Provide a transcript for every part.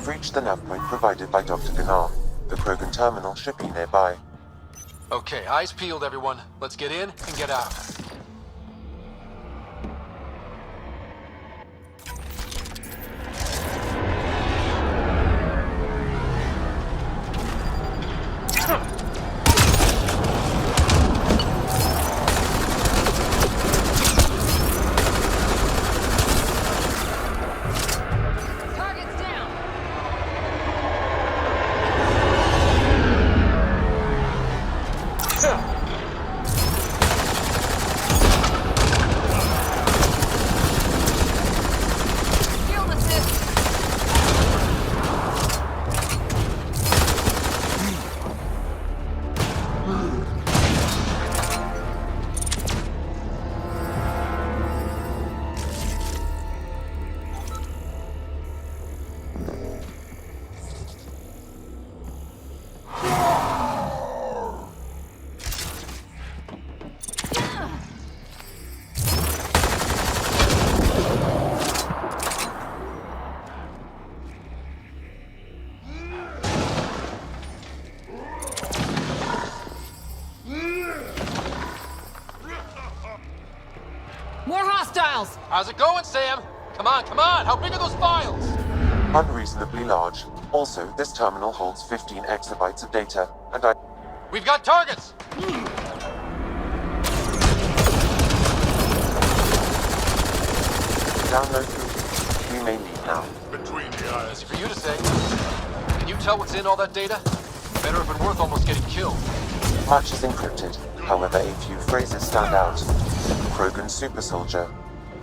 reached the nav point provided by Dr. 𝗚𝗺𝗀𝗀𝗀. The Krogan terminal should be nearby. Okay, eyes peeled, everyone. Let's get in and get out. More hostiles! How's it going, Sam? Come on, come on! How big are those files? Unreasonably large. Also, this terminal holds 15 exabytes of data, and We've got targets! download through. We may leave now. Between the eyes. Easy for you to say. Can you tell what's in all that data? Better have been worth almost getting killed. Much is encrypted. However, a few phrases stand out. Krogan super soldier,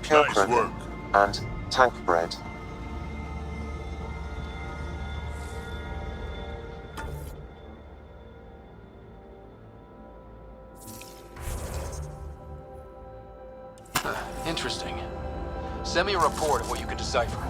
pure Nice Krogan, work. and tank bread. Interesting. Send me a report of what you can decipher.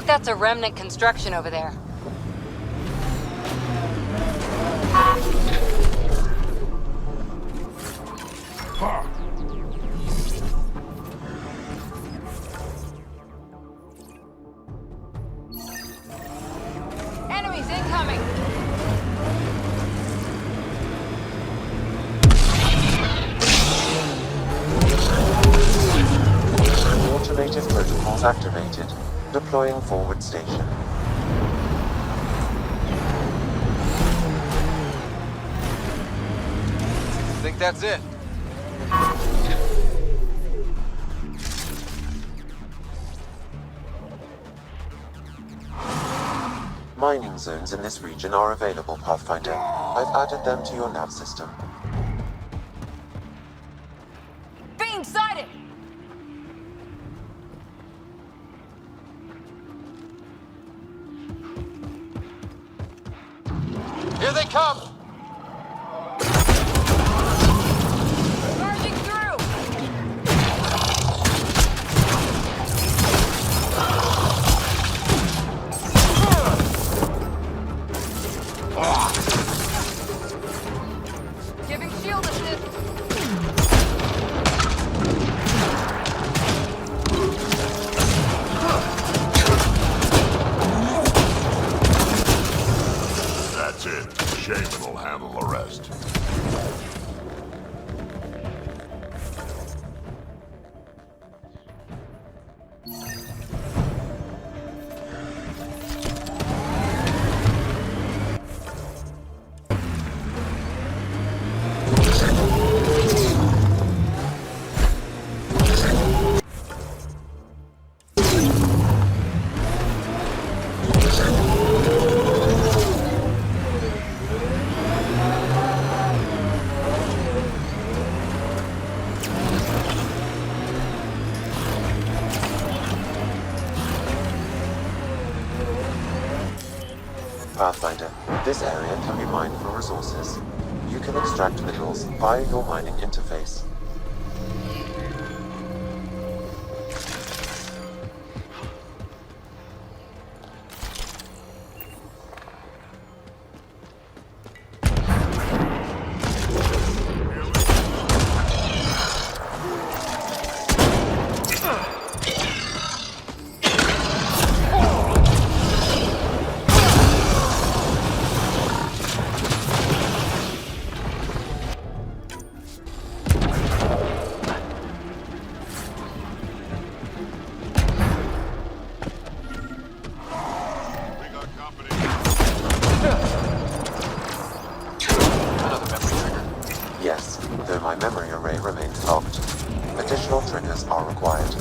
That's a remnant construction over there. Enemies incoming! Automated protocols activated. Deploying forward station. Think that's it? Mining zones in this region are available, Pathfinder. I've added them to your nav system. Being sighted! Here they come! Charging through! Giving shield assist! That's it. Shaman will handle the rest. This area can be mined for resources. You can extract minerals via your mining interface. Yes, though my memory array remains locked. Additional triggers are required.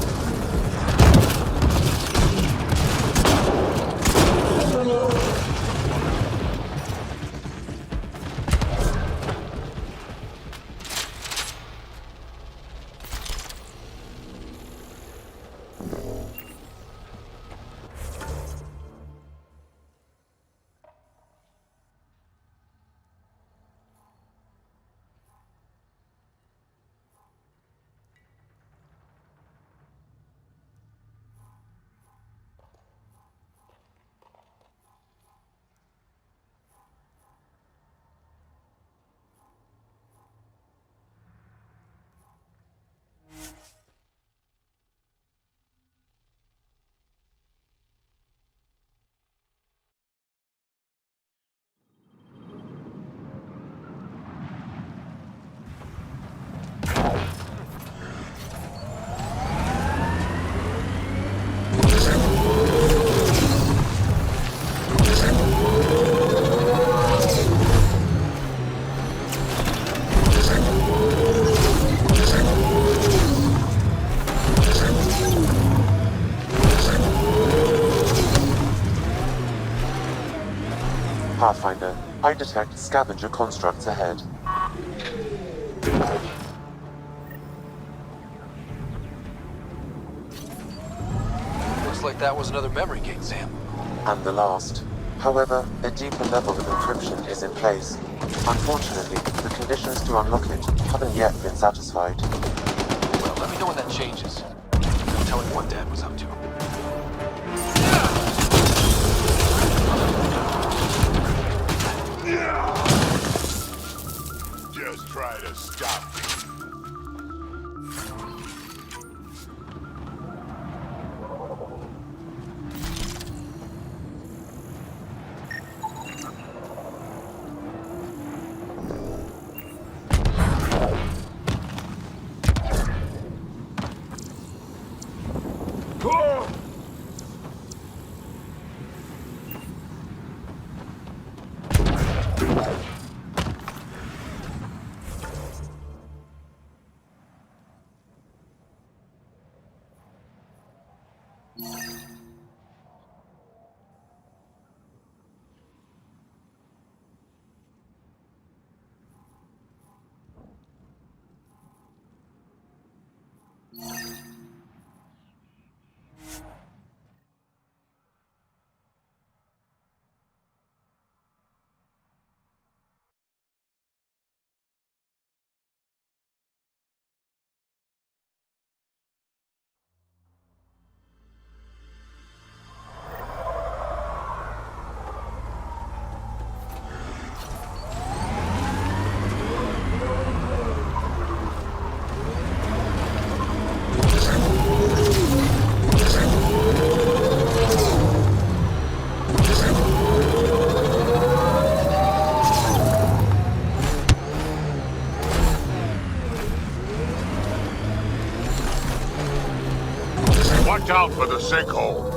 Pathfinder, I detect scavenger constructs ahead. Looks like that was another memory gate, Sam. And the last. However, a deeper level of encryption is in place. Unfortunately, the conditions to unlock it haven't yet been satisfied. Well, let me know when that changes. No telling what Dad was up to. Just try to stop me. Watch out for the sinkhole.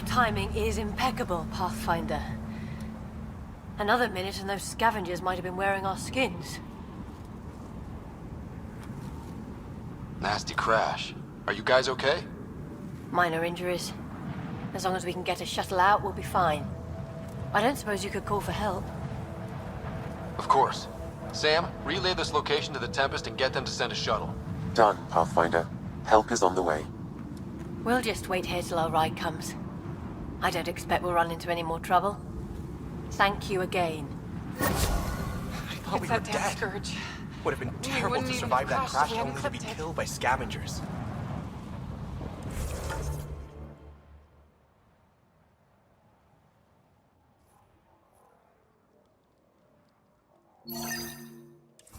timing is impeccable, Pathfinder. Another minute and those scavengers might have been wearing our skins. Nasty crash. Are you guys okay? Minor injuries. As long as we can get a shuttle out, we'll be fine. I don't suppose you could call for help. Of course. Sam, relay this location to the Tempest and get them to send a shuttle. Done, Pathfinder. Help is on the way. We'll just wait here till our ride comes. I don't expect we'll run into any more trouble. Thank you again. I thought we were that damn dead. scourge. Would have been terrible wouldn't to even survive that crash if crash we hadn't only to be clipped it. killed by scavengers.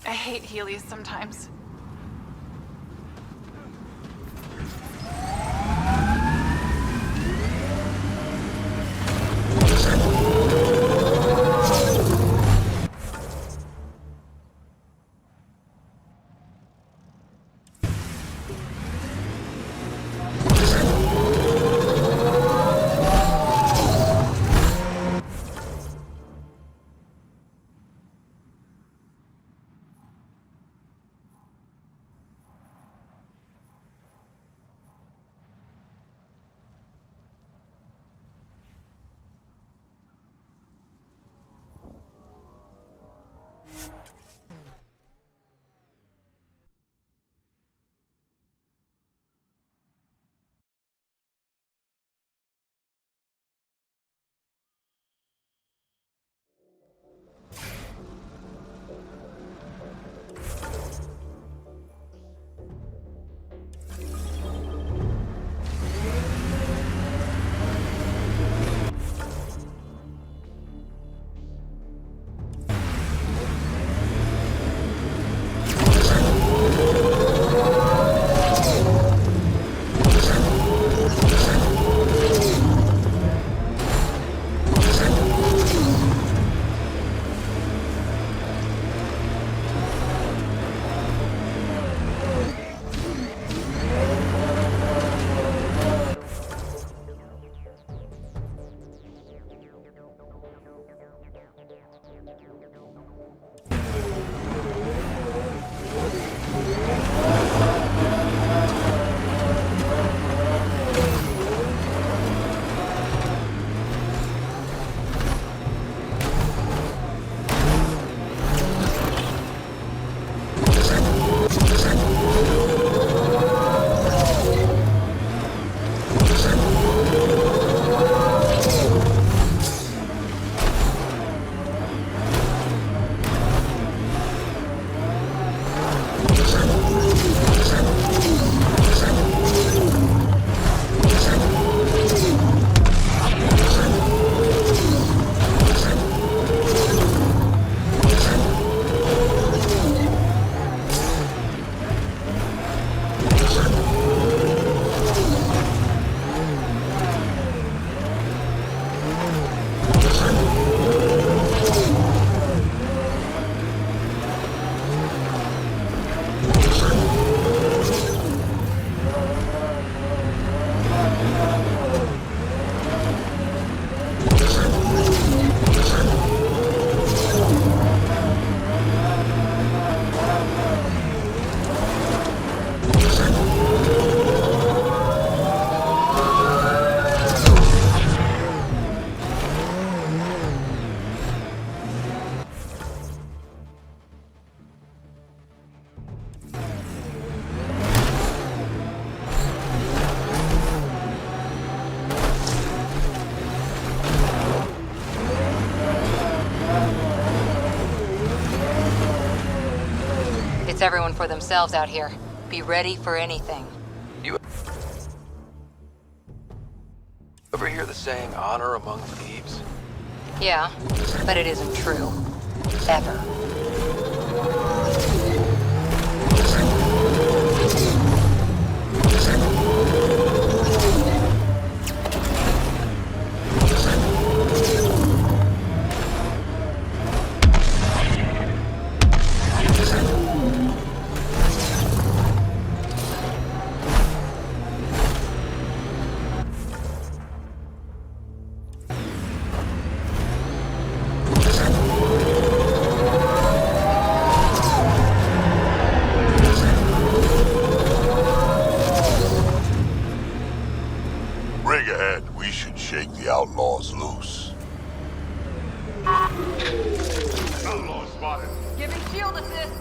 I hate Heelys sometimes. It's everyone for themselves out here. Be ready for anything. You ever hear the saying, honor among thieves? Yeah, but it isn't true. Ever. We should shake the outlaws loose. Outlaw spotted. Giving shield assist.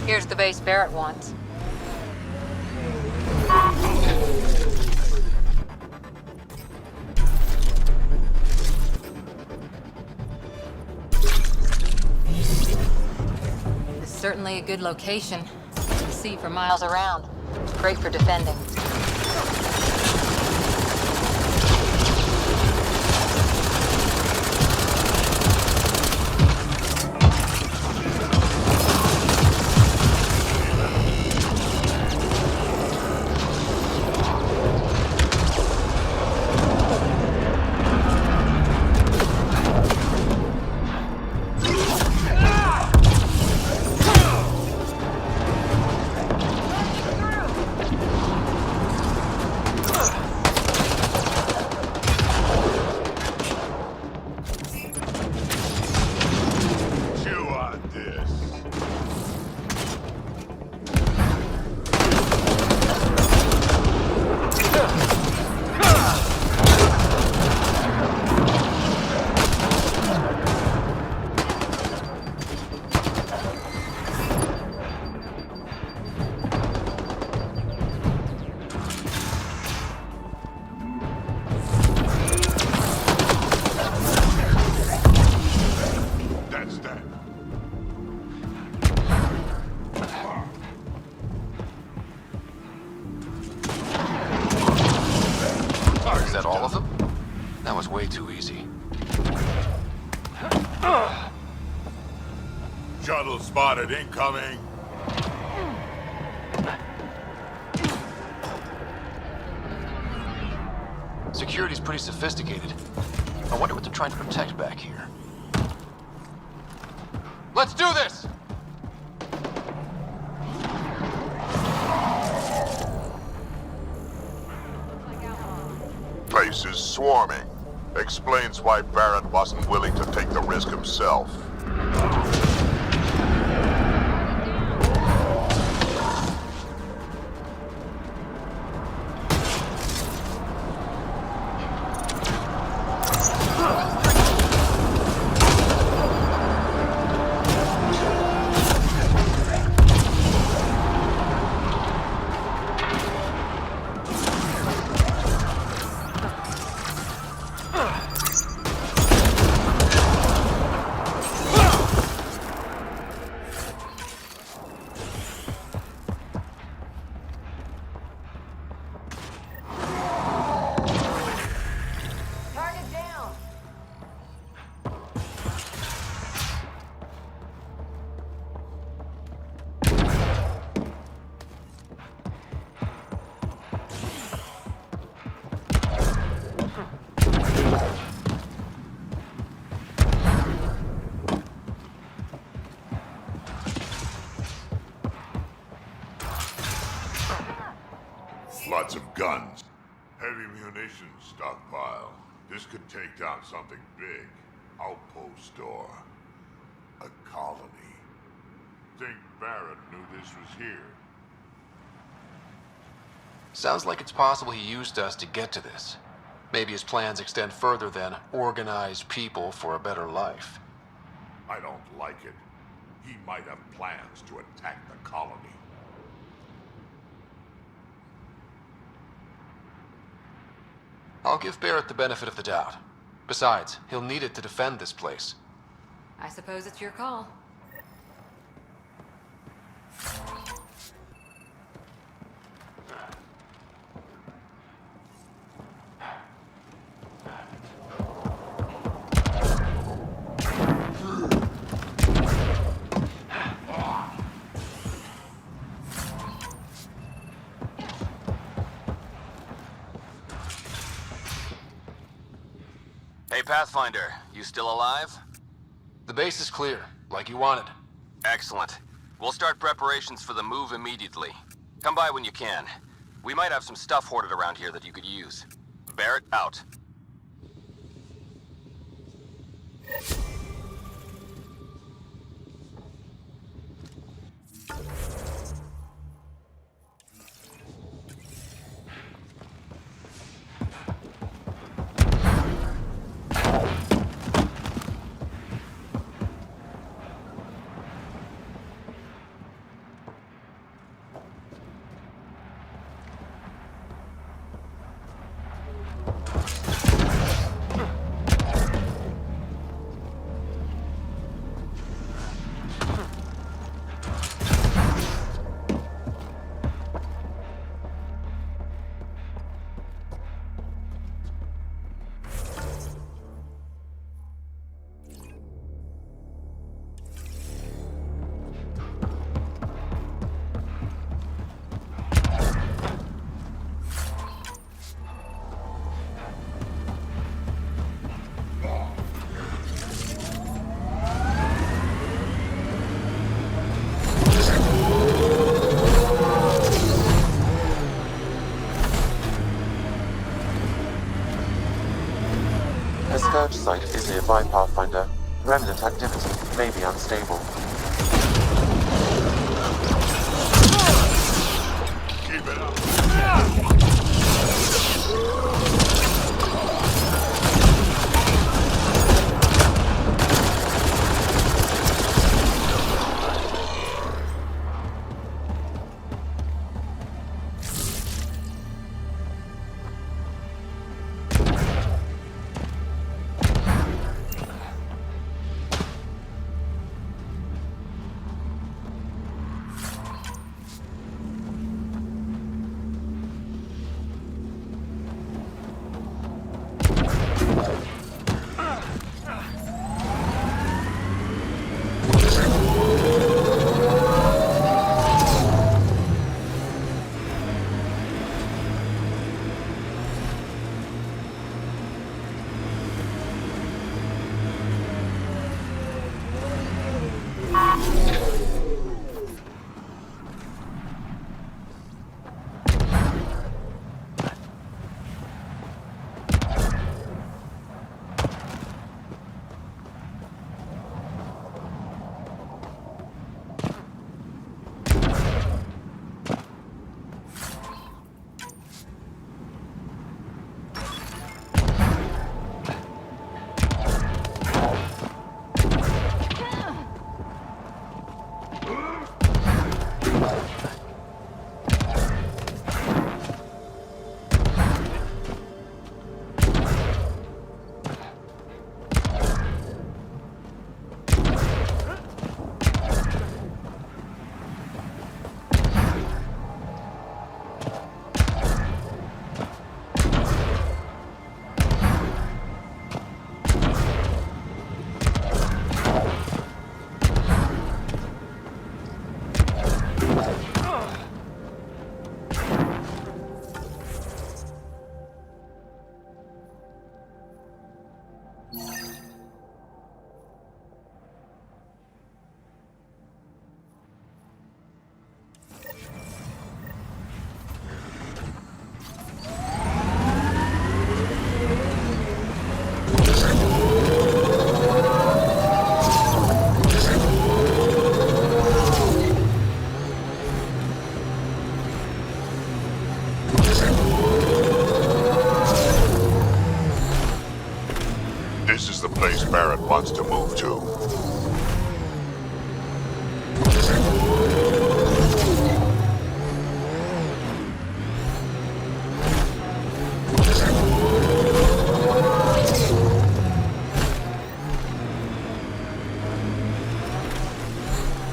Here's the base Barrett wants. It's certainly a good location. You can see for miles around. Great for defending. Is that all of them? That was way too easy. Shuttle spotted, incoming. Security's pretty sophisticated. I wonder what they're trying to protect back here. Let's do this! Place is swarming. Explains why Barrett wasn't willing to take the risk himself. Lots of guns. Heavy munitions stockpile. This could take down something big. Outpost store. A colony. Think Barrett knew this was here. Sounds like it's possible he used us to get to this. Maybe his plans extend further than organize people for a better life. I don't like it. He might have plans to attack the colony. I'll give Barrett the benefit of the doubt. Besides, he'll need it to defend this place. I suppose it's your call. Hey, Pathfinder, you still alive? The base is clear, like you wanted. Excellent. We'll start preparations for the move immediately. Come by when you can. We might have some stuff hoarded around here that you could use. Barrett, out. The Scourge site is nearby, Pathfinder. Remnant activity may be unstable. Keep it up. This is the place Barrett wants to move to.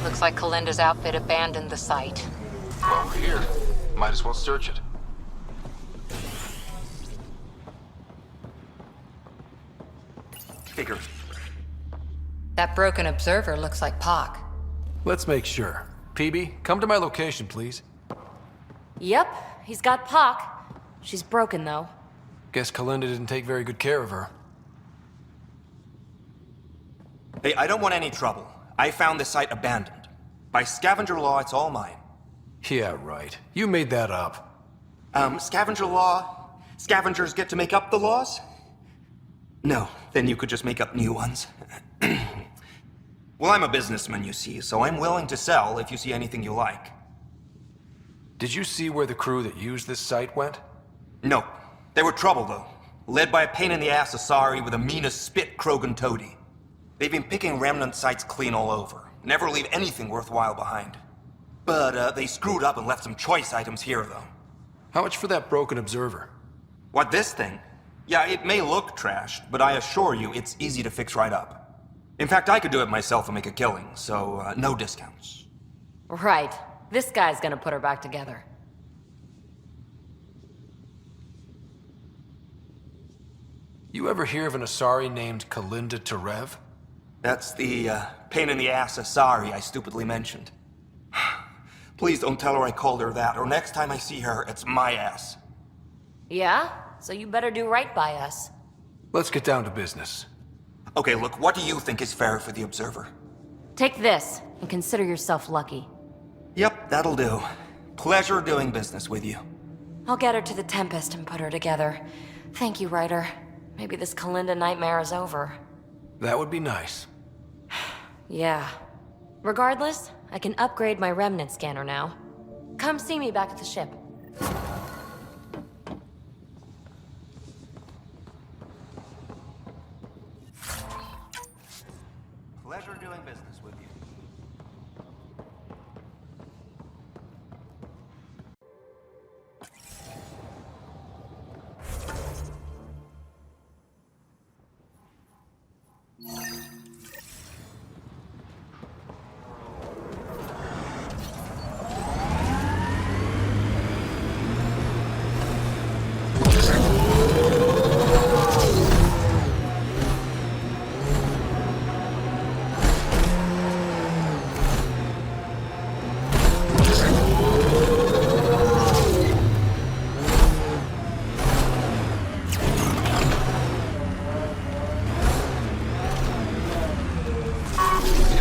Looks like Kalinda's outfit abandoned the site. Well, we're here. Might as well search it. Bigger. That broken observer looks like Pac. Let's make sure. PB, come to my location, please. Yep, he's got Pac. She's broken, though. Guess Kalinda didn't take very good care of her. Hey, I don't want any trouble. I found this site abandoned. By scavenger law, it's all mine. Yeah, right. You made that up. Scavenger law? Scavengers get to make up the laws? No, then you could just make up new ones. Well, I'm a businessman, you see, so I'm willing to sell if you see anything you like. Did you see where the crew that used this site went? No. They were trouble, though. Led by a pain-in-the-ass Asari with a mean as spit Krogan-Toady. They've been picking remnant sites clean all over. Never leave anything worthwhile behind. But, they screwed up and left some choice items here, though. How much for that broken observer? What, this thing? Yeah, it may look trashed, but I assure you it's easy to fix right up. In fact, I could do it myself and make a killing, so, no discounts. Right. This guy's gonna put her back together. You ever hear of an Asari named 𝗚𝗺𝗫𝗀𝗚𝗏𝗂𝗏? That's the, pain-in-the-ass Asari I stupidly mentioned. Please don't tell her I called her that, or next time I see her, it's my ass. Yeah? So you better do right by us. Let's get down to business. Okay, look, what do you think is fair for the Observer? Take this, and consider yourself lucky. Yep, that'll do. Pleasure doing business with you. I'll get her to the Tempest and put her together. Thank you, Ryder. Maybe this Kalinda nightmare is over. That would be nice. Yeah. Regardless, I can upgrade my remnant scanner now. Come see me back at the ship. Pleasure doing business with you.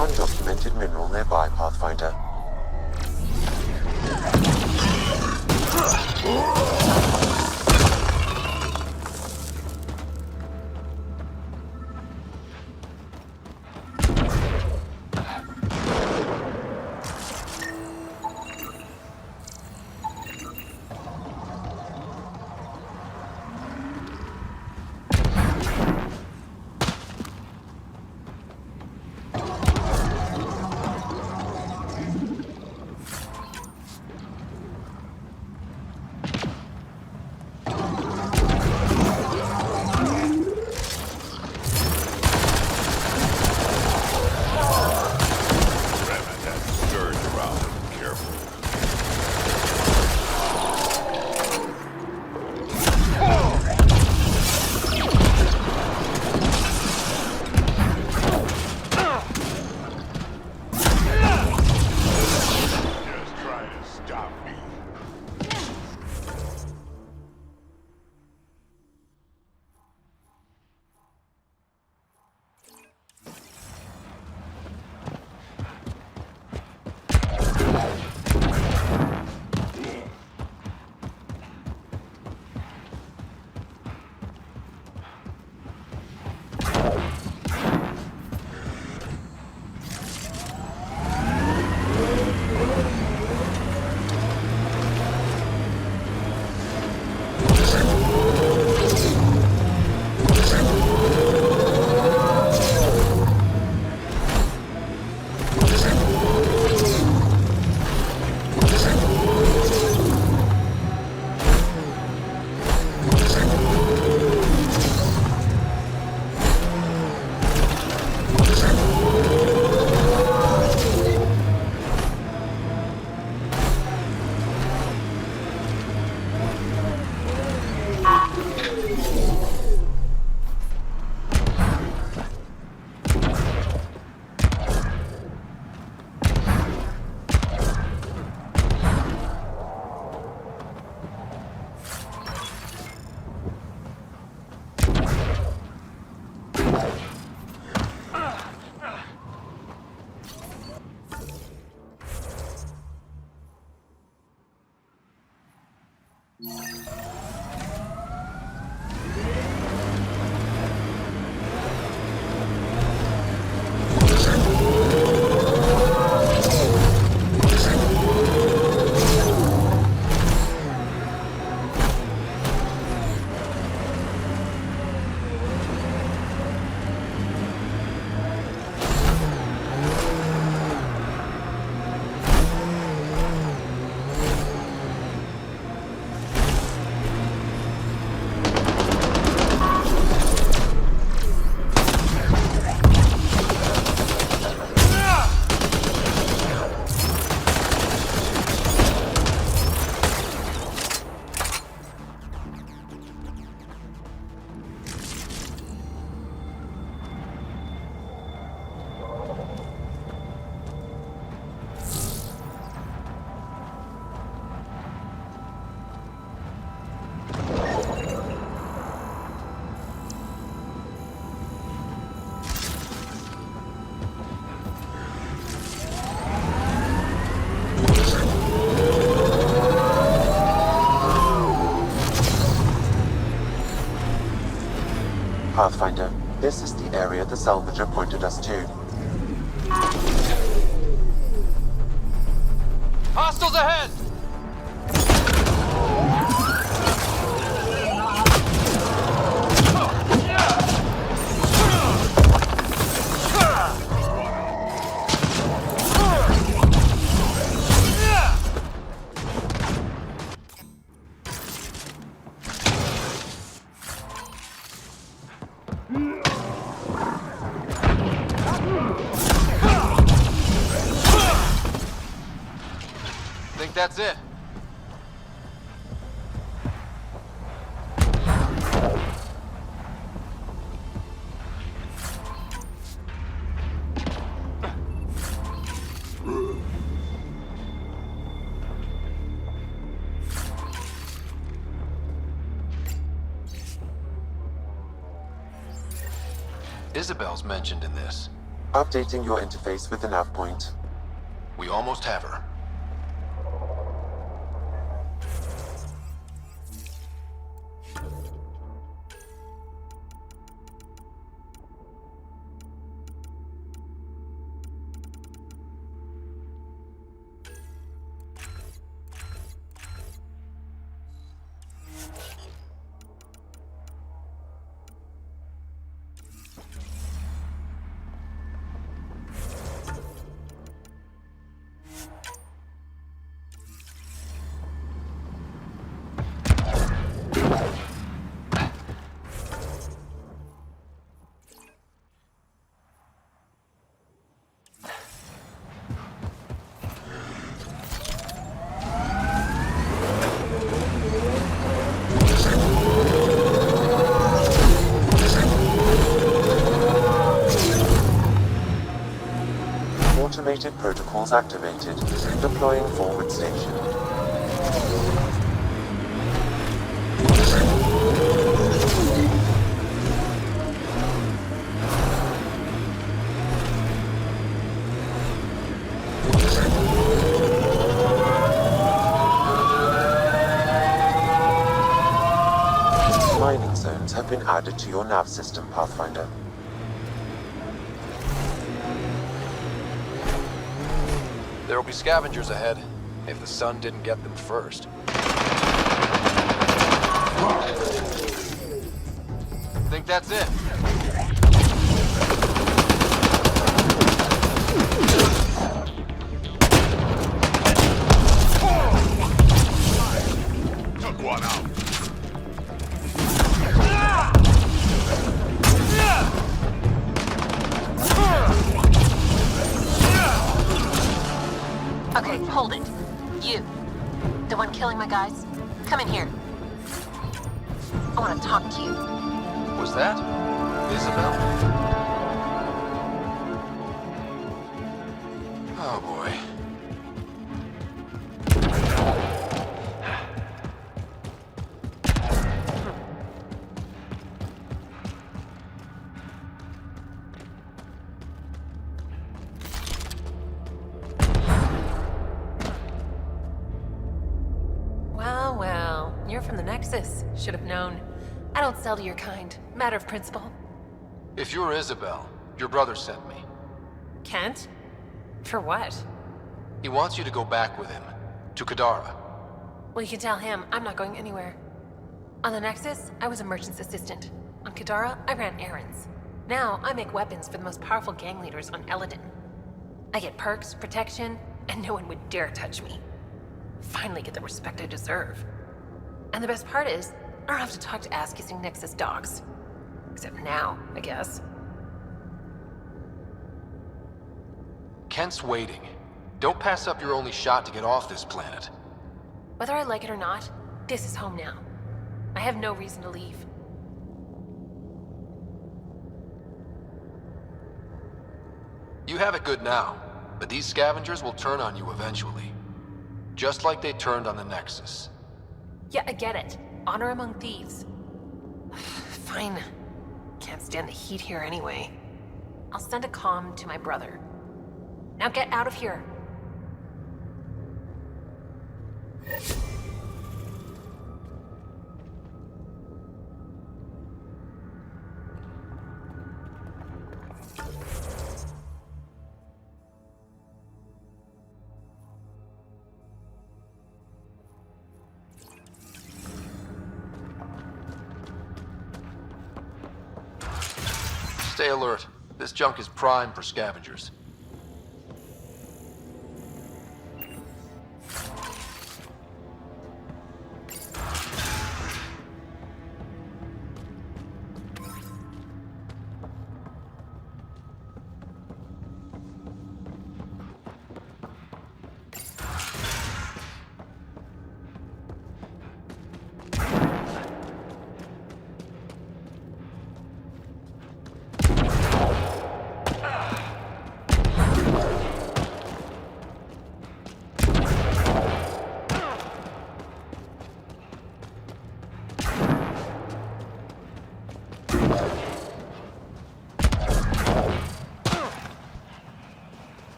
Undocumented mineral nearby, Pathfinder. Pathfinder, this is the area the salvager pointed us to. Hostiles ahead! Think that's it? Isabel's mentioned in this. Updating your interface with the nav point. We almost have her. Automated protocols activated. Deploying forward station. Mining zones have been added to your nav system, Pathfinder. There will be scavengers ahead, if the sun didn't get them first. Think that's it? Took one out. Okay, hold it. You. The one killing my guys? Come in here. I want to talk to you. Was that Isabel? Oh boy. Well, you're from the Nexus. Should have known. I don't sell to your kind. Matter of principle. If you're Isabel, your brother sent me. Kent? For what? He wants you to go back with him, to 𝗚𝗚𝗏. Well, you can tell him I'm not going anywhere. On the Nexus, I was a merchant's assistant. On 𝗚𝗚𝗏, I ran errands. Now, I make weapons for the most powerful gang leaders on Eladin. I get perks, protection, and no one would dare touch me. Finally get the respect I deserve. And the best part is, I don't have to talk to ass-kissing Nexus dogs. Except now, I guess. Kent's waiting. Don't pass up your only shot to get off this planet. Whether I like it or not, this is home now. I have no reason to leave. You have it good now, but these scavengers will turn on you eventually. Just like they turned on the Nexus. Yeah, I get it. Honor among thieves. Fine. Can't stand the heat here anyway. I'll send a comm to my brother. Now get out of here. Stay alert. This junk is prime for scavengers.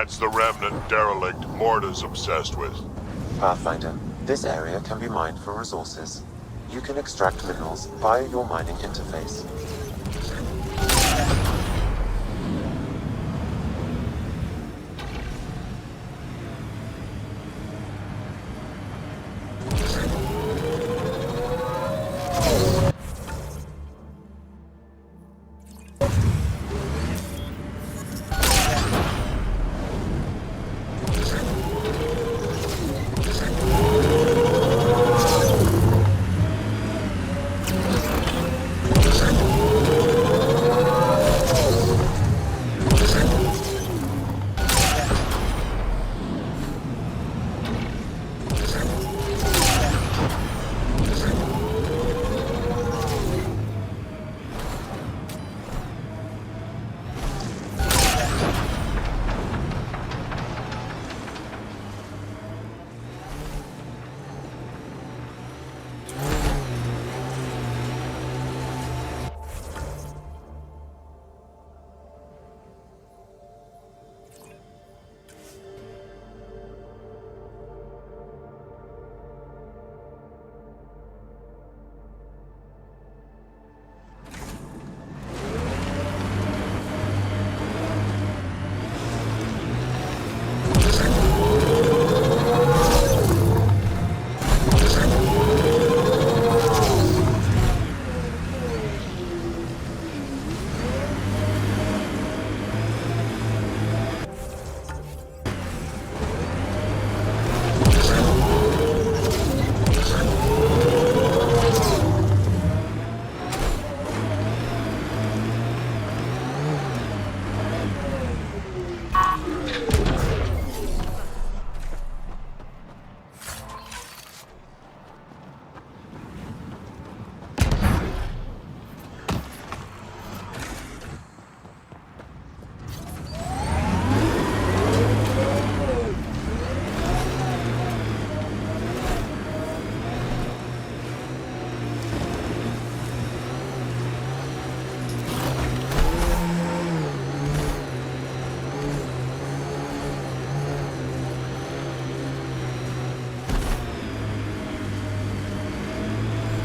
That's the remnant derelict Morta's obsessed with. Pathfinder, this area can be mined for resources. You can extract minerals via your mining interface.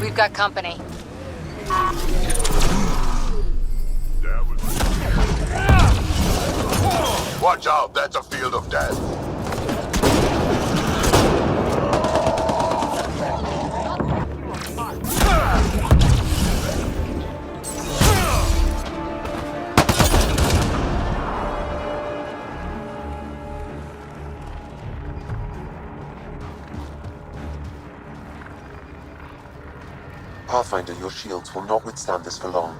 We've got company. Watch out, that's a field of death. Pathfinder, your shields will not withstand this for long.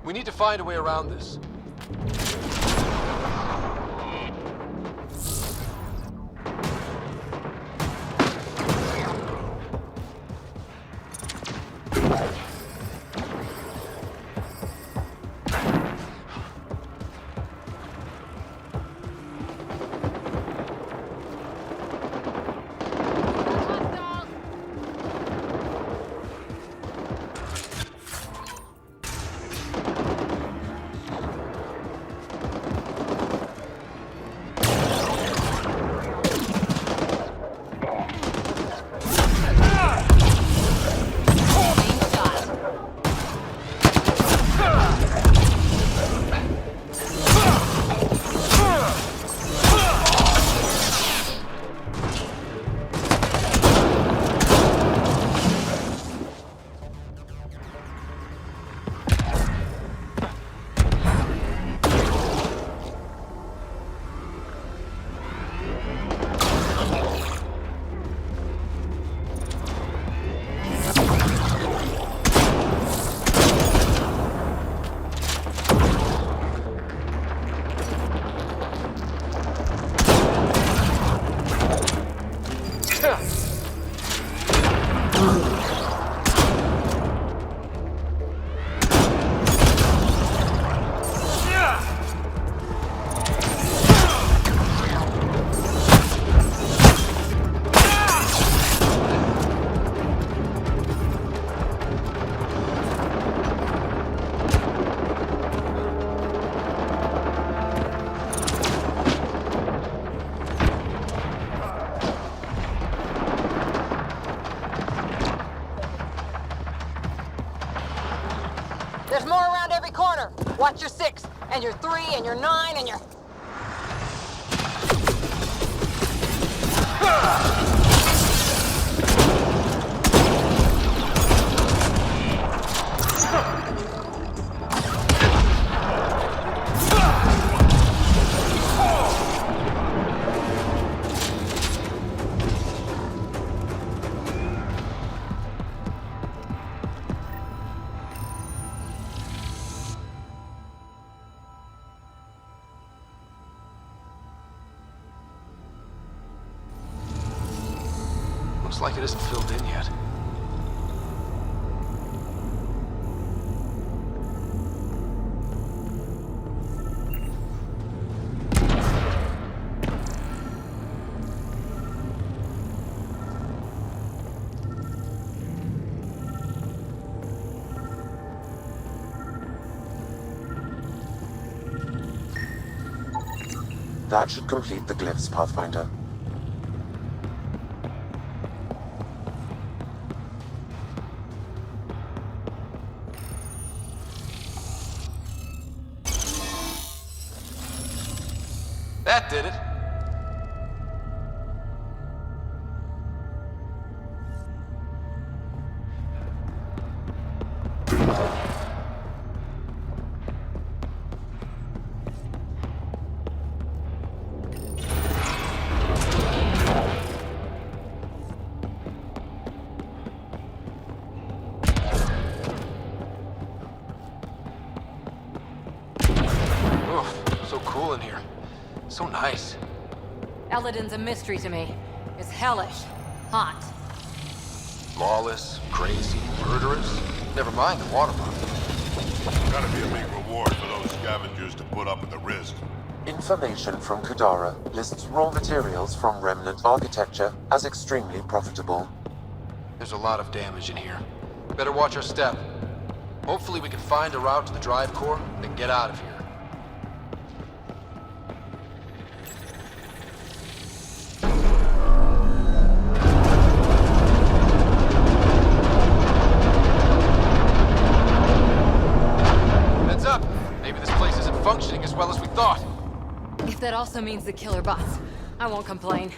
We need to find a way around this. There's more around every corner. Watch your 6, and your 3, and your 9, and your... Looks like it isn't filled in yet. That should complete the glyphs, Pathfinder. That did it. Oh, so cool in here. So nice. Elladen's a mystery to me. is hellish. Hot. Lawless, crazy, murderous. Never mind the watermark. Gotta be a big reward for those scavengers to put up with the risk. Information from 𝗚𝗺𝗀 lists raw materials from remnant architecture as extremely profitable. There's a lot of damage in here. Better watch our step. Hopefully we can find a route to the drive core, then get out of here. Heads up! Maybe this place isn't functioning as well as we thought. If that also means the killer bots, I won't complain.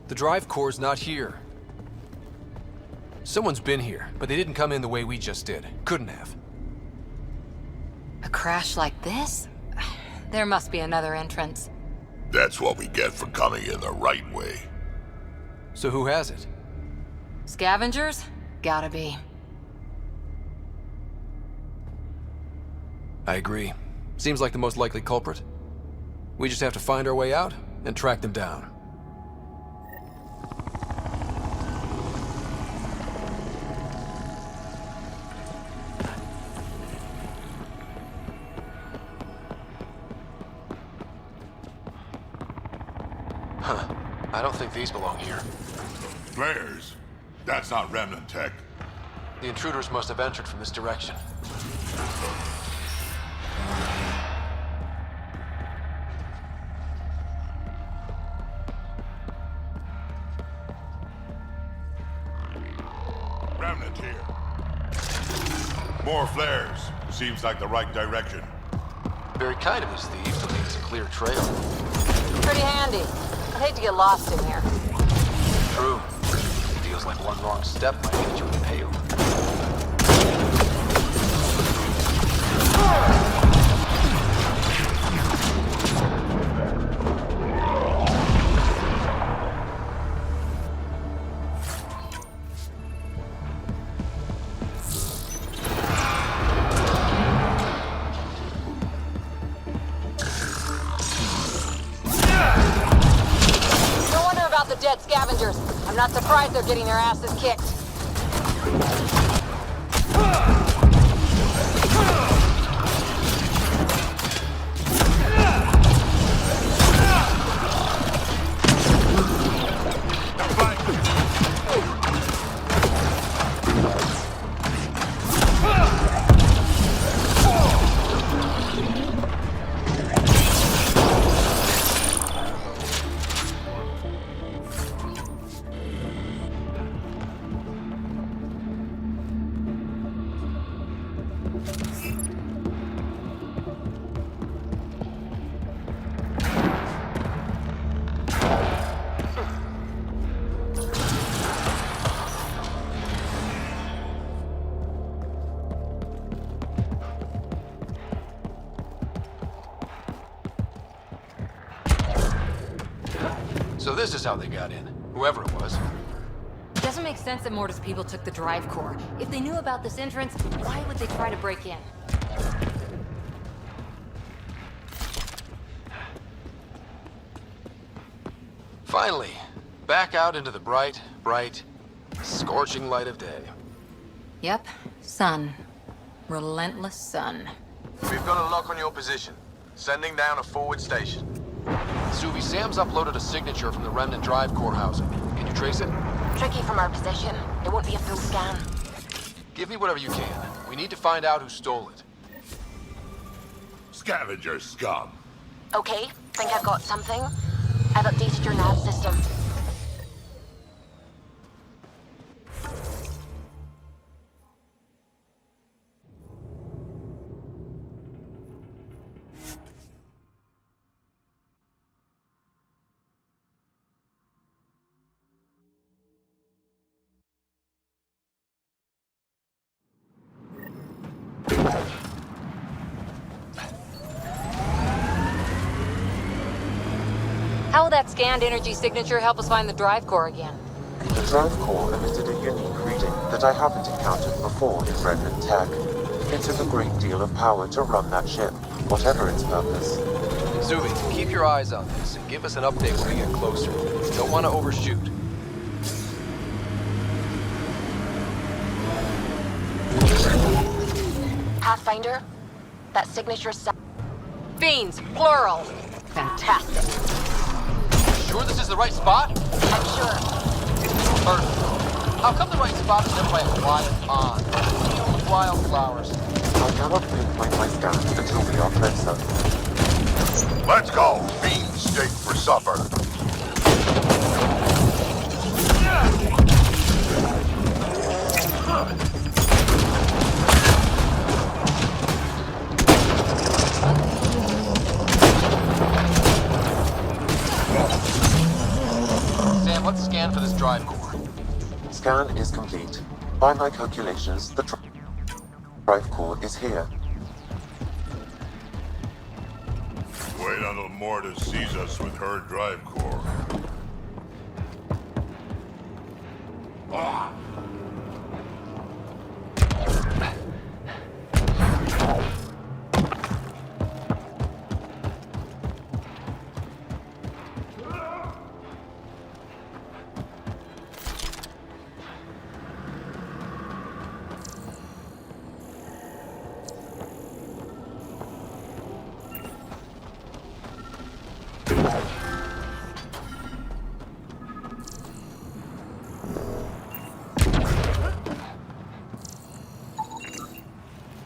The drive core's not here. Someone's been here, but they didn't come in the way we just did. Couldn't have. A crash like this? There must be another entrance. That's what we get for coming in the right way. So who has it? Scavengers? Gotta be. I agree. Seems like the most likely culprit. We just have to find our way out and track them down. Huh. I don't think these belong here. Flares? That's not remnant tech. The intruders must have entered from this direction. Remnant here. More flares. Seems like the right direction. Very kind of his thieves to leave us a clear trail. Pretty handy. I'd hate to get lost in here. True. Feels like one wrong step might get you impaled. The dead scavengers. I'm not surprised they're getting their asses kicked. So this is how they got in, whoever it was. It doesn't make sense that Morta's people took the drive core. If they knew about this entrance, why would they try to break in? Finally, back out into the bright, scorching light of day. Yep, sun. Relentless sun. We've got a lock on your position. Sending down a forward station. Suvi, Sam's uploaded a signature from the remnant drive core housing. Can you trace it? Tricky from our position. It won't be a full scan. Give me whatever you can. We need to find out who stole it. Scavenger scum. Okay, think I've got something. I've updated your nav system. How will that scanned energy signature help us find the drive core again? The drive core emitted a unique reading that I haven't encountered before in Remnant tech. It took a great deal of power to run that ship, whatever its purpose. 𝗚𝗺, keep your eyes on this and give us an update when we get closer. Don't want to overshoot. Pathfinder, that signature Fiends, plural. Fantastic. Sure this is the right spot? I'm sure. Perfect. How come the right spot is never by a quiet pond? Field with wildflowers. I cannot pinpoint my scan until we are closer. Let's go! Bean steak for supper. Sam, let's scan for this drive core. Scan is complete. By my calculations, the drive core is here. Wait until Mortis sees us with her drive core.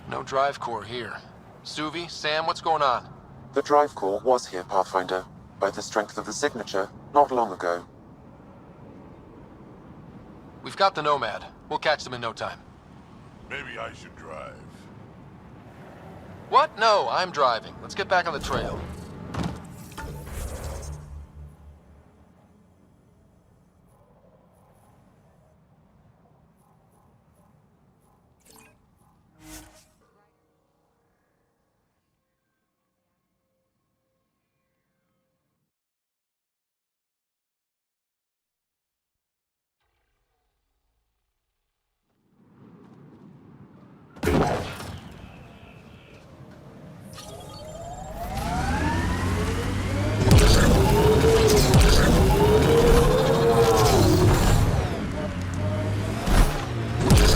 No drive core here. 𝗚𝗺, Sam, what's going on? The drive core was here, Pathfinder, by the strength of the signature, not long ago. We've got the Nomad. We'll catch them in no time. Maybe I should drive. What? No, I'm driving. Let's get back on the trail.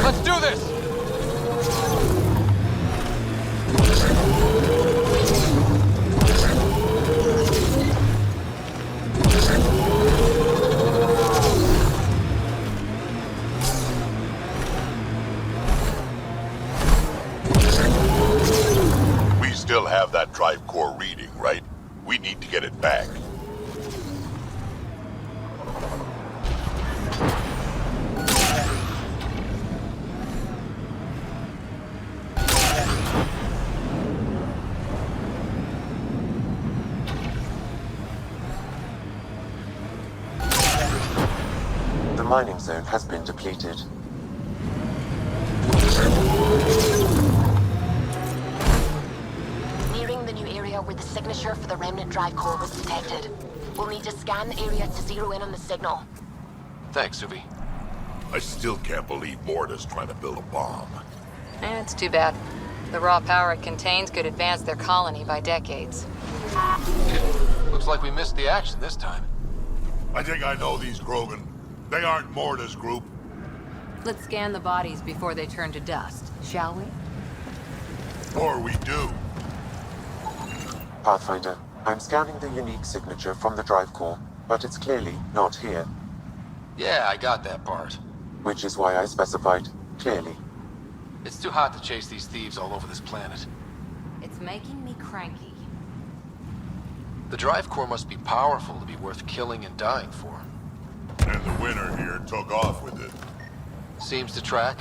Let's do this! We still have that drive core reading, right? We need to get it back. The mining zone has been depleted. Nearing the new area where the signature for the remnant drive core was detected. We'll need to scan the area to zero in on the signal. Thanks, 𝗚𝗺. I still can't believe Mortis trying to build a bomb. It's too bad. The raw power it contains could advance their colony by decades. Looks like we missed the action this time. I think I know these Krogan. They aren't Mortis group. Let's scan the bodies before they turn to dust, shall we? Or we do. Pathfinder, I'm scanning the unique signature from the drive core, but it's clearly not here, Yeah, I got that part. which is why I specified clearly. It's too hot to chase these thieves all over this planet. It's making me cranky. The drive core must be powerful to be worth killing and dying for. And the winner here took off with it. Seems to track.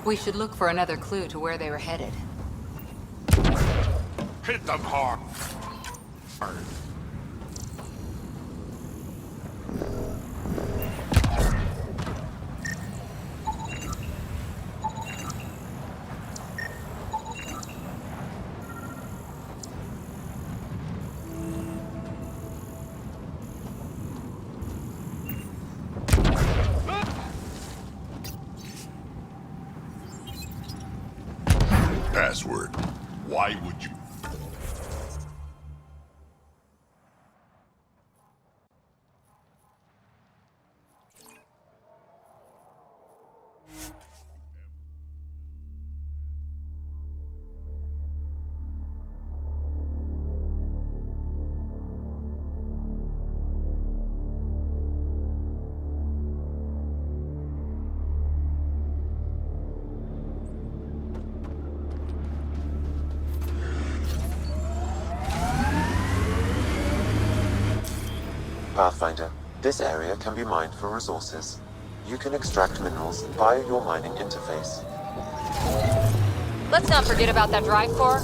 We should look for another clue to where they were headed. Hit them hard. Pathfinder, this area can be mined for resources. You can extract minerals via your mining interface. Let's not forget about that drive core.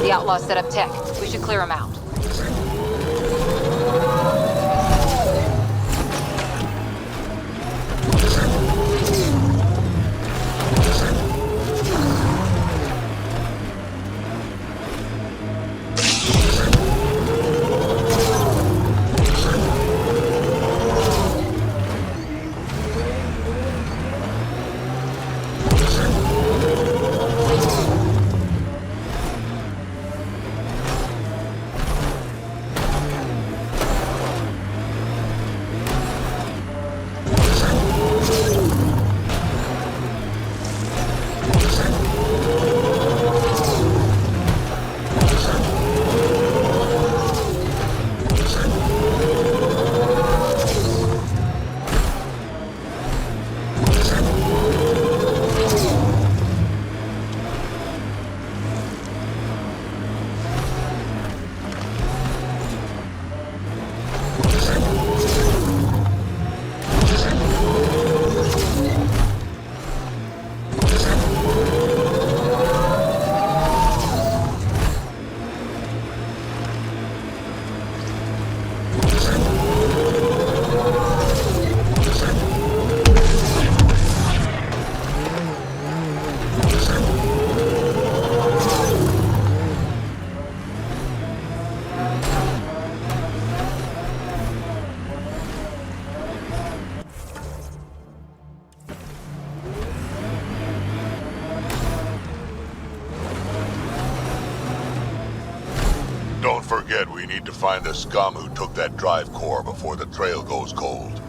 The outlaws set up tech. We should clear them out. Don't forget, we need to find the scum who took that drive core before the trail goes cold.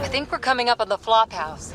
I think we're coming up on the flop house.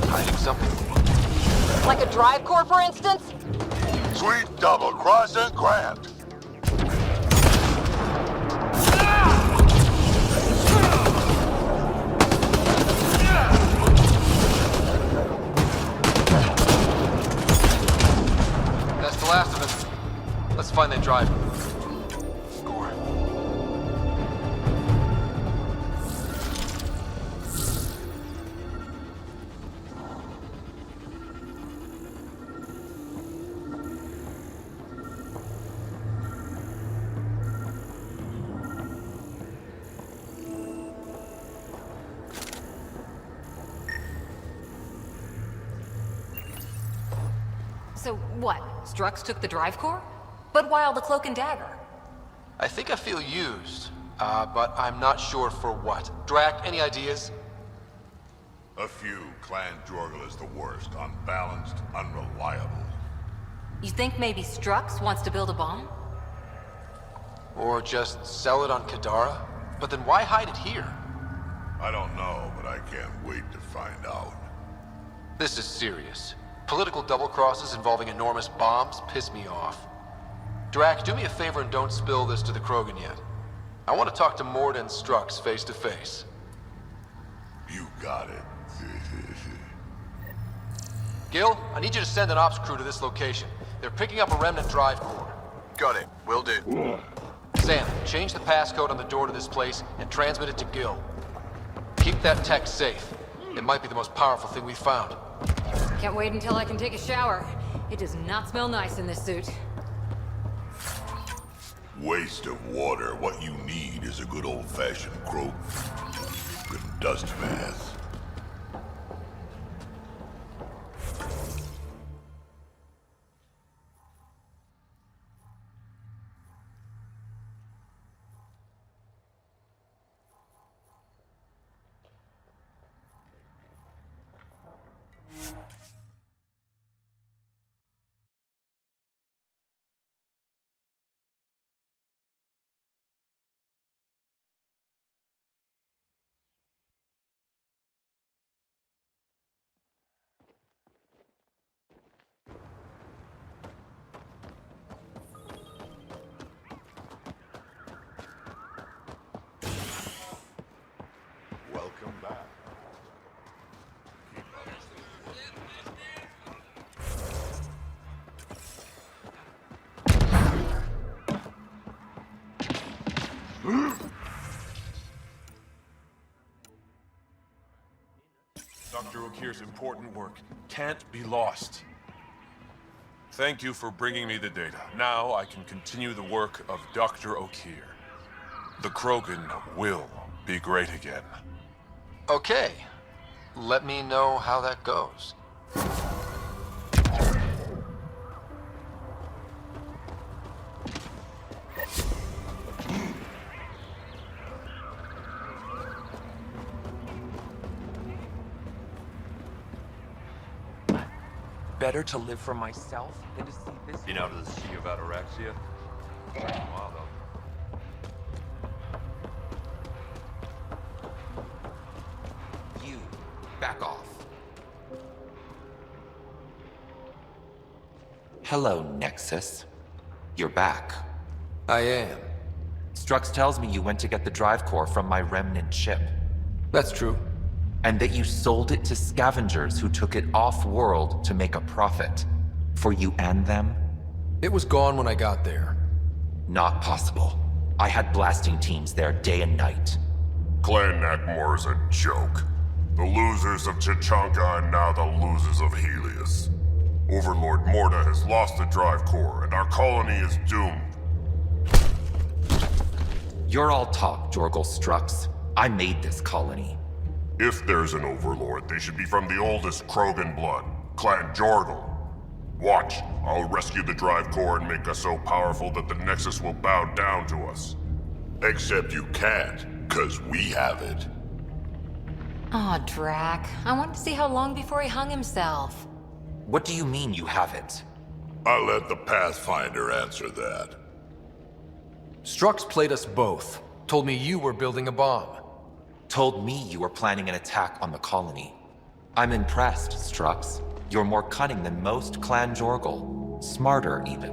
Hiding something? Like a drive core, for instance? Sweet double-crossing Grant. drive. Core. So what? Strux took the drive core? But why all the cloak and dagger? I think I feel used, but I'm not sure for what. Drac, any ideas? A few. Clan Jorgal is the worst. Unbalanced, unreliable. You think maybe Strux wants to build a bomb? Or just sell it on Kadara? But then why hide it here? I don't know, but I can't wait to find out. This is serious. Political double-crosses involving enormous bombs piss me off. Drac, do me a favor and don't spill this to the Krogan yet. I want to talk to Mord and Strux face to face. You got it. Gil, I need you to send an ops crew to this location. They're picking up a remnant drive core. Got it. Will do. Sam, change the passcode on the door to this place and transmit it to Gil. Keep that tech safe. It might be the most powerful thing we've found. Can't wait until I can take a shower. It does not smell nice in this suit. Waste of water. What you need is a good old-fashioned Good dust bath. Welcome back. Dr. 𝗚𝗺𝗫𝗀𝗃𝗀's important work can't be lost. Thank you for bringing me the data. Now I can continue the work of Dr. 𝗚𝗺𝗫𝗀. The Krogan will be great again. Okay. Let me know how that goes. Better to live for myself than to see this. Been out of the Sea of Ataraxia? Wow, though. You, back off. Hello, Nexus. You're back. I am. Strux tells me you went to get the drive core from my remnant ship. That's true. And that you sold it to scavengers who took it off-world to make a profit. For you and them? It was gone when I got there. Not possible. I had blasting teams there day and night. Clan Nakmor is a joke. The losers of Chichanka and now the losers of Helios. Overlord Morda has lost the drive core, and our colony is doomed. You're all talk, Jorgal Strux. I made this colony. If there's an overlord, they should be from the oldest Krogan blood, Clan Jorgal. Watch, I'll rescue the drive core and make us so powerful that the Nexus will bow down to us. Except you can't, 'cause we have it. Aw, Drac. I wanted to see how long before he hung himself. What do you mean you haven't? I'll let the Pathfinder answer that. Strux played us both. Told me you were building a bomb. Told me you were planning an attack on the colony. I'm impressed, Strux. You're more cunning than most Clan Jorgal. Smarter, even.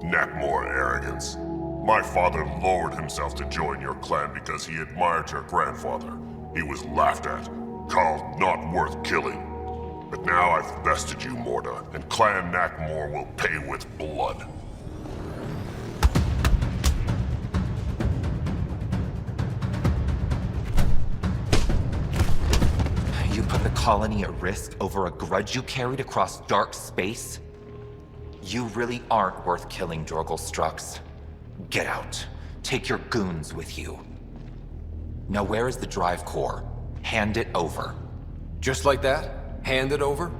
Nakmor arrogance. My father lowered himself to join your clan because he admired your grandfather. He was laughed at, called not worth killing. But now I've bested you, Morda, and Clan Nakmor will pay with blood. colony at risk over a grudge you carried across dark space? You really aren't worth killing, 𝗚𝗺𝗀𝗀𝗃. Get out. Take your goons with you. Now where is the drive core? Hand it over. Just like that? Hand it over?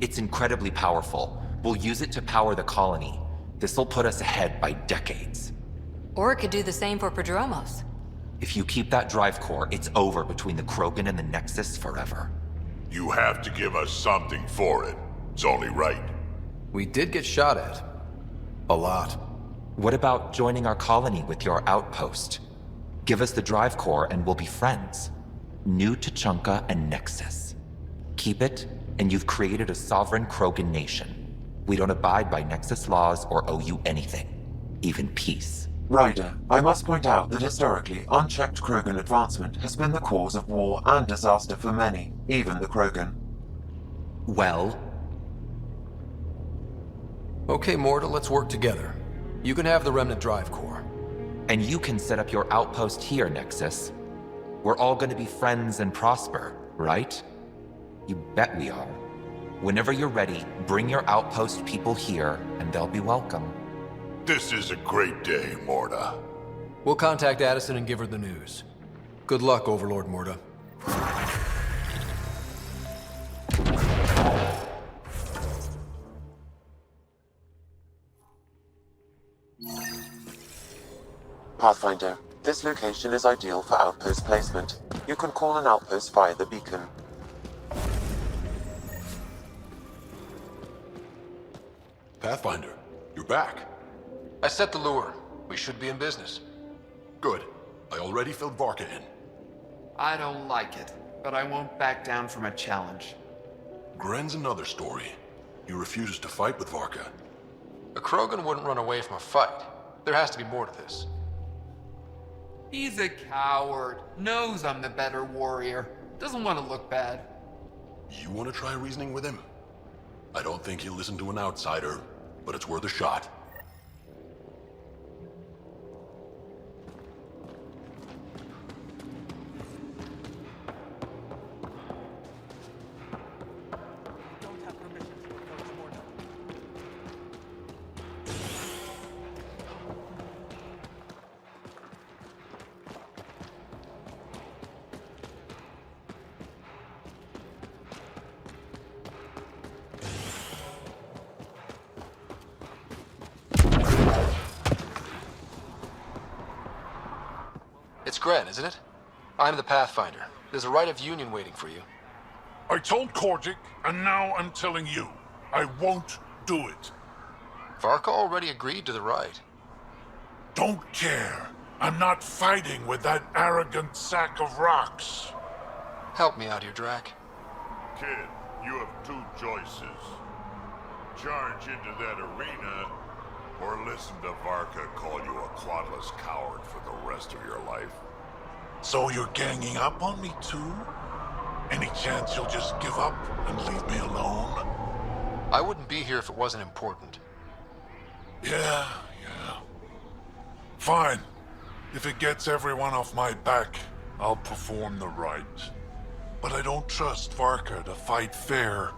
It's incredibly powerful. We'll use it to power the colony. This'll put us ahead by decades. Or it could do the same for Prodromos. If you keep that drive core, it's over between the Krogan and the Nexus forever. You have to give us something for it. It's only right. We did get shot at. A lot. What about joining our colony with your outpost? Give us the drive core and we'll be friends. New Tuchanka and Nexus. Keep it, and you've created a sovereign Krogan nation. We don't abide by Nexus laws or owe you anything. Even peace. Ryder, I must point out that historically, unchecked Krogan advancement has been the cause of war and disaster for many, even the Krogan. Well? Okay, Morta, let's work together. You can have the Remnant drive core. And you can set up your outpost here, Nexus. We're all gonna be friends and prosper, right? You bet we are. Whenever you're ready, bring your outpost people here, and they'll be welcome. This is a great day, Morta. We'll contact Addison and give her the news. Good luck, Overlord Morta. Pathfinder, this location is ideal for outpost placement. You can call an outpost via the beacon. Pathfinder, you're back. I set the lure. We should be in business. Good. I already filled Varka in. I don't like it, but I won't back down from a challenge. Gren's another story. He refuses to fight with Varka. A Krogan wouldn't run away from a fight. There has to be more to this. He's a coward. Knows I'm the better warrior. Doesn't want to look bad. You want to try reasoning with him? I don't think he'll listen to an outsider, but it's worth a shot. It's Gren, isn't it? I'm the Pathfinder. There's a right of union waiting for you. I told 𝗚𝗺𝗃, and now I'm telling you. I won't do it. Varka already agreed to the right. Don't care. I'm not fighting with that arrogant sack of rocks. Help me out here, Drac. Kid, you have two choices. Charge into that arena, or listen to Varka call you a quadless coward for the rest of your life. So you're ganging up on me too? Any chance you'll just give up and leave me alone? I wouldn't be here if it wasn't important. Yeah. Fine. If it gets everyone off my back, I'll perform the rites. But I don't trust Varka to fight fair.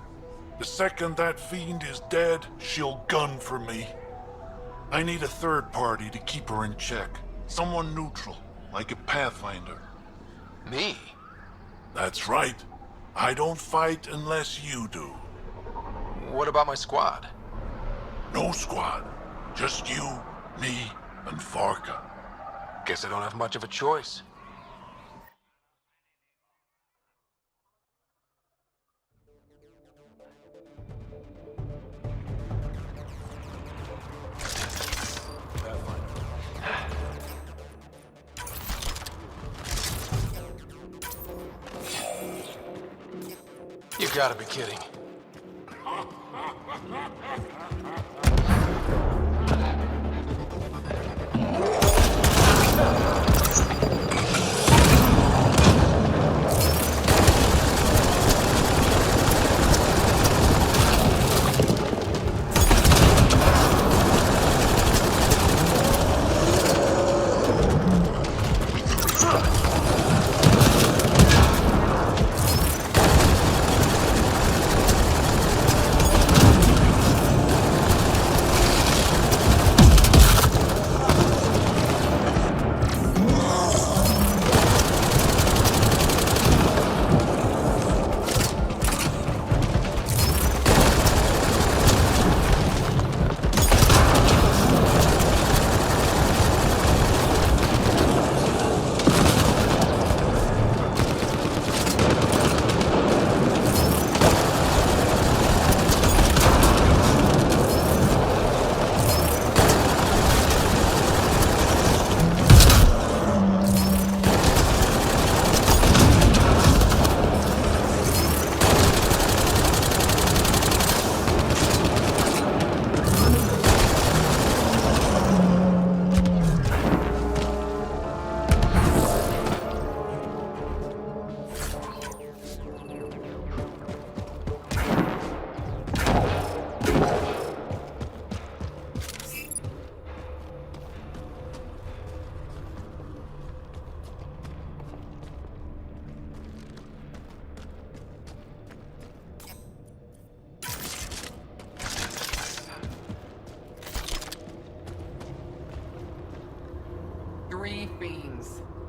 The second that fiend is dead, she'll gun for me. I need a third party to keep her in check. Someone neutral, like a Pathfinder. Me? That's right. I don't fight unless you do. What about my squad? No squad. Just you, me, and Varka. Guess I don't have much of a choice. You gotta be kidding.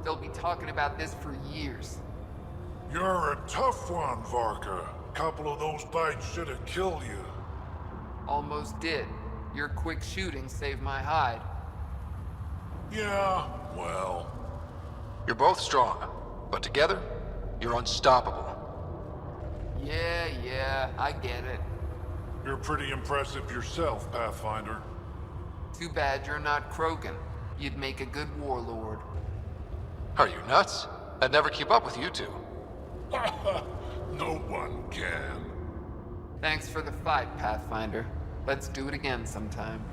They'll be talking about this for years. You're a tough one, Varka. Couple of those bites should have killed you. Almost did. Your quick shooting saved my hide. Yeah, well... You're both strong, but together, you're unstoppable. Yeah, I get it. You're pretty impressive yourself, Pathfinder. Too bad you're not Krogan. You'd make a good warlord. Are you nuts? I'd never keep up with you two. No one can. Thanks for the fight, Pathfinder. Let's do it again sometime.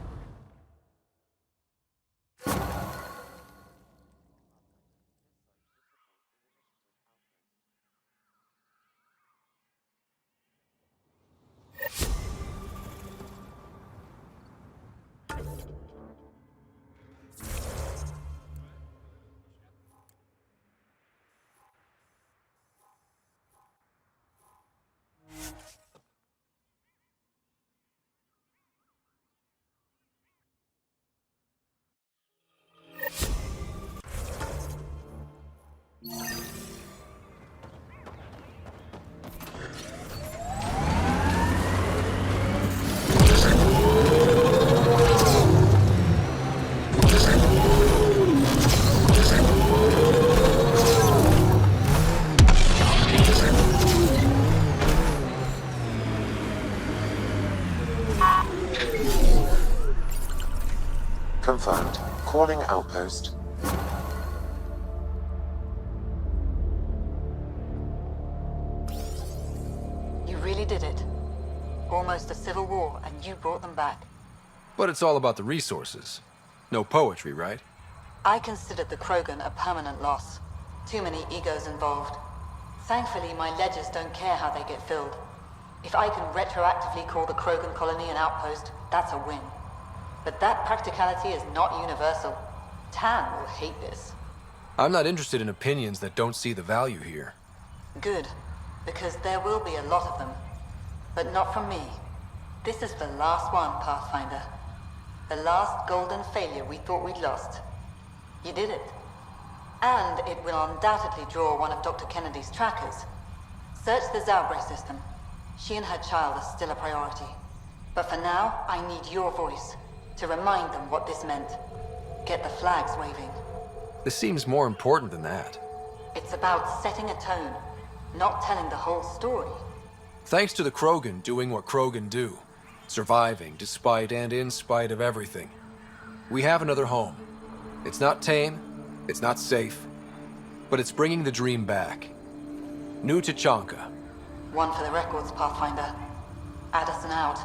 Confirmed. Calling outpost. You really did it. Almost a civil war, and you brought them back. But it's all about the resources. No poetry, right? I considered the Krogan a permanent loss. Too many egos involved. Thankfully, my ledgers don't care how they get filled. If I can retroactively call the Krogan colony an outpost, that's a win. But that practicality is not universal. Tan will hate this. I'm not interested in opinions that don't see the value here. Good, because there will be a lot of them. But not from me. This is the last one, Pathfinder. The last golden failure we thought we'd lost. You did it. And it will undoubtedly draw one of Dr. Kennedy's trackers. Search the 𝗚𝗚𝗶 system. She and her child are still a priority. But for now, I need your voice to remind them what this meant. Get the flags waving. This seems more important than that. It's about setting a tone, not telling the whole story. Thanks to the Krogan doing what Krogan do. Surviving despite and in spite of everything. We have another home. It's not tame, it's not safe, but it's bringing the dream back. New 𝗚𝗺𝗀𝗃𝗃. One for the records, Pathfinder. Addison out.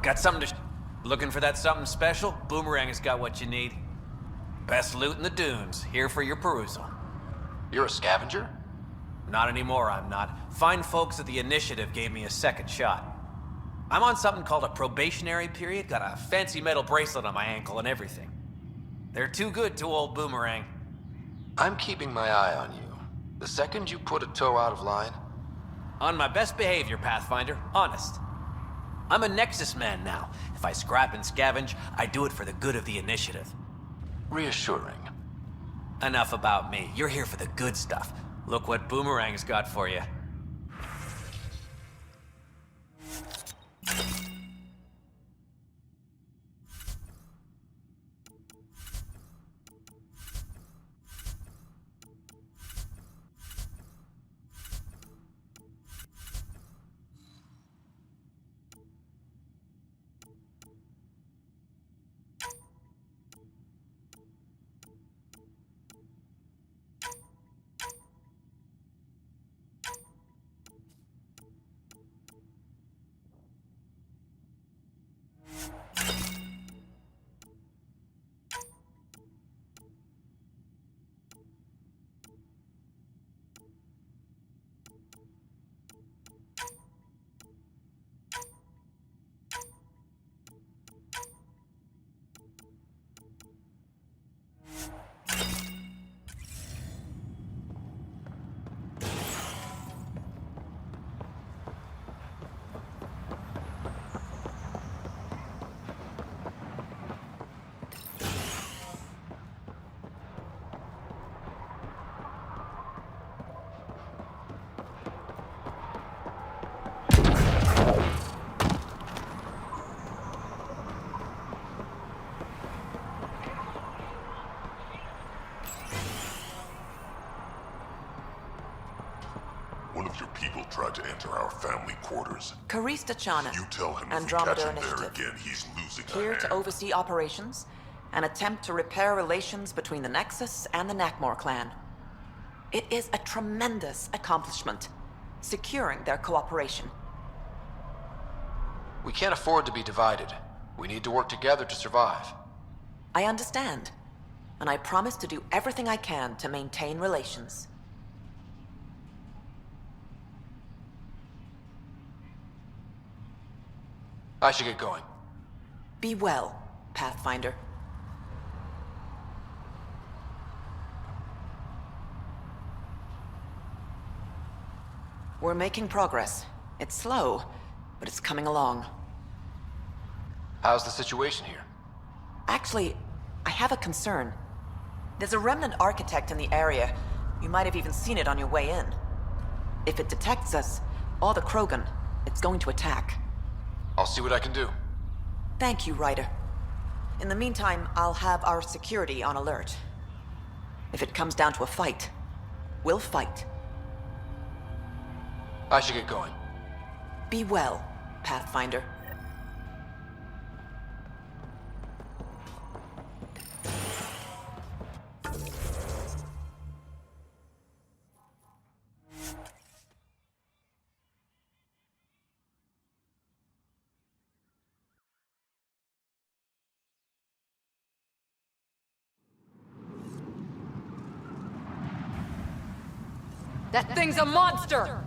Got something to Looking for that something special? Boomerang has got what you need. Best loot in the dunes, here for your perusal. You're a scavenger? Not anymore, I'm not. Fine folks at the Initiative gave me a second shot. I'm on something called a probationary period, got a fancy metal bracelet on my ankle and everything. They're too good to old Boomerang. I'm keeping my eye on you. The second you put a toe out of line... On my best behavior, Pathfinder. Honest. I'm a Nexus man now. If I scrap and scavenge, I do it for the good of the Initiative. Reassuring. Enough about me. You're here for the good stuff. Look what Boomerang's got for you. One of your people tried to enter our family quarters. 𝗚𝗺𝗶𝗴𝗚𝗀𝗂𝗃, You tell him if he Andromeda catches him there Initiative. again, he's losing a Here to hand. oversee operations and attempt to repair relations between the Nexus and the 𝗚𝗺𝗃𝗀 clan. It is a tremendous accomplishment, securing their cooperation. We can't afford to be divided. We need to work together to survive. I understand, and I promise to do everything I can to maintain relations. I should get going. Be well, Pathfinder. We're making progress. It's slow, but it's coming along. How's the situation here? Actually, I have a concern. There's a remnant architect in the area. You might have even seen it on your way in. If it detects us, all the Krogan, it's going to attack. I'll see what I can do. Thank you, Ryder. In the meantime, I'll have our security on alert. If it comes down to a fight, we'll fight. I should get going. Be well, Pathfinder. That thing's a monster!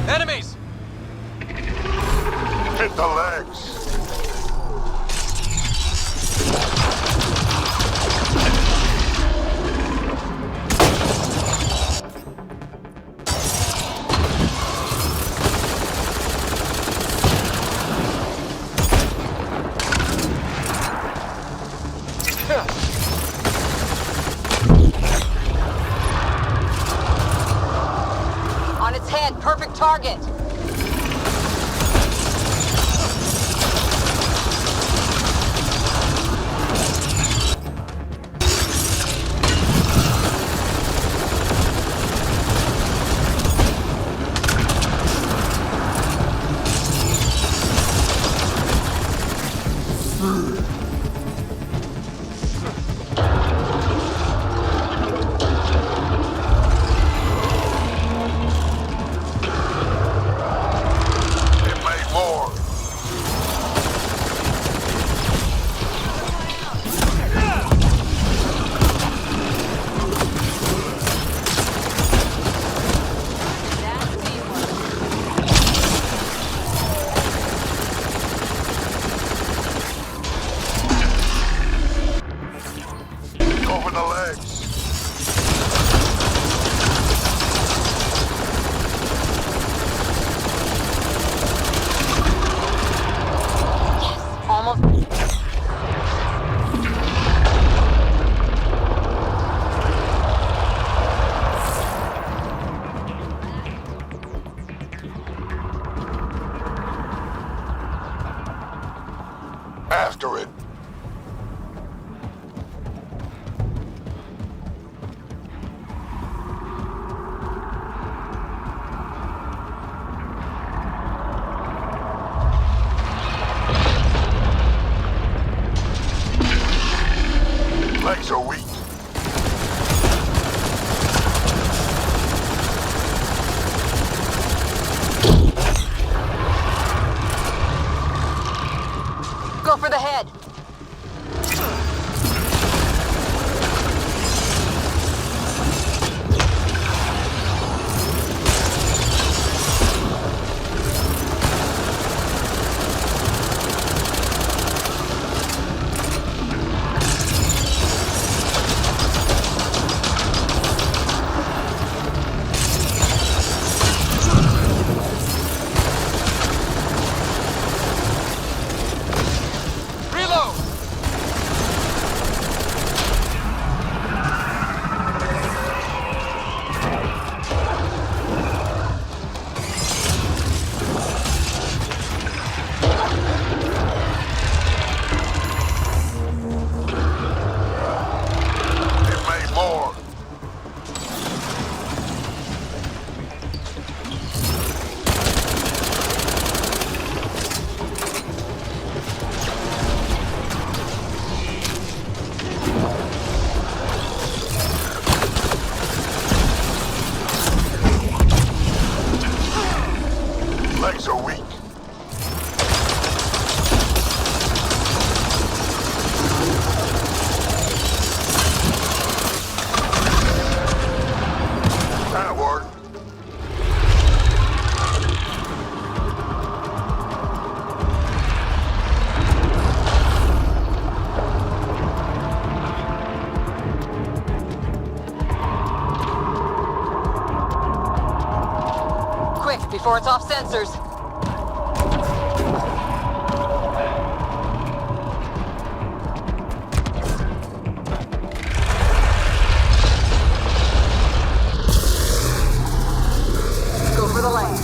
Enemies! Hit the legs! On its head, perfect target! Over the legs! Almost. After it! Legs are weak. Go for the head! before it's off sensors. Go for the lane.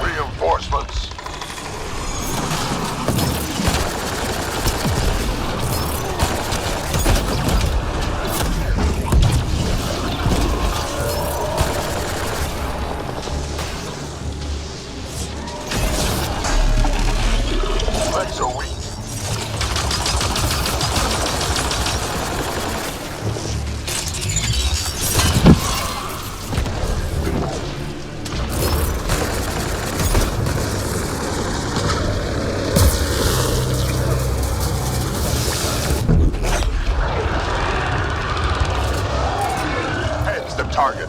Reinforcements. Legs are weak. Heads the target.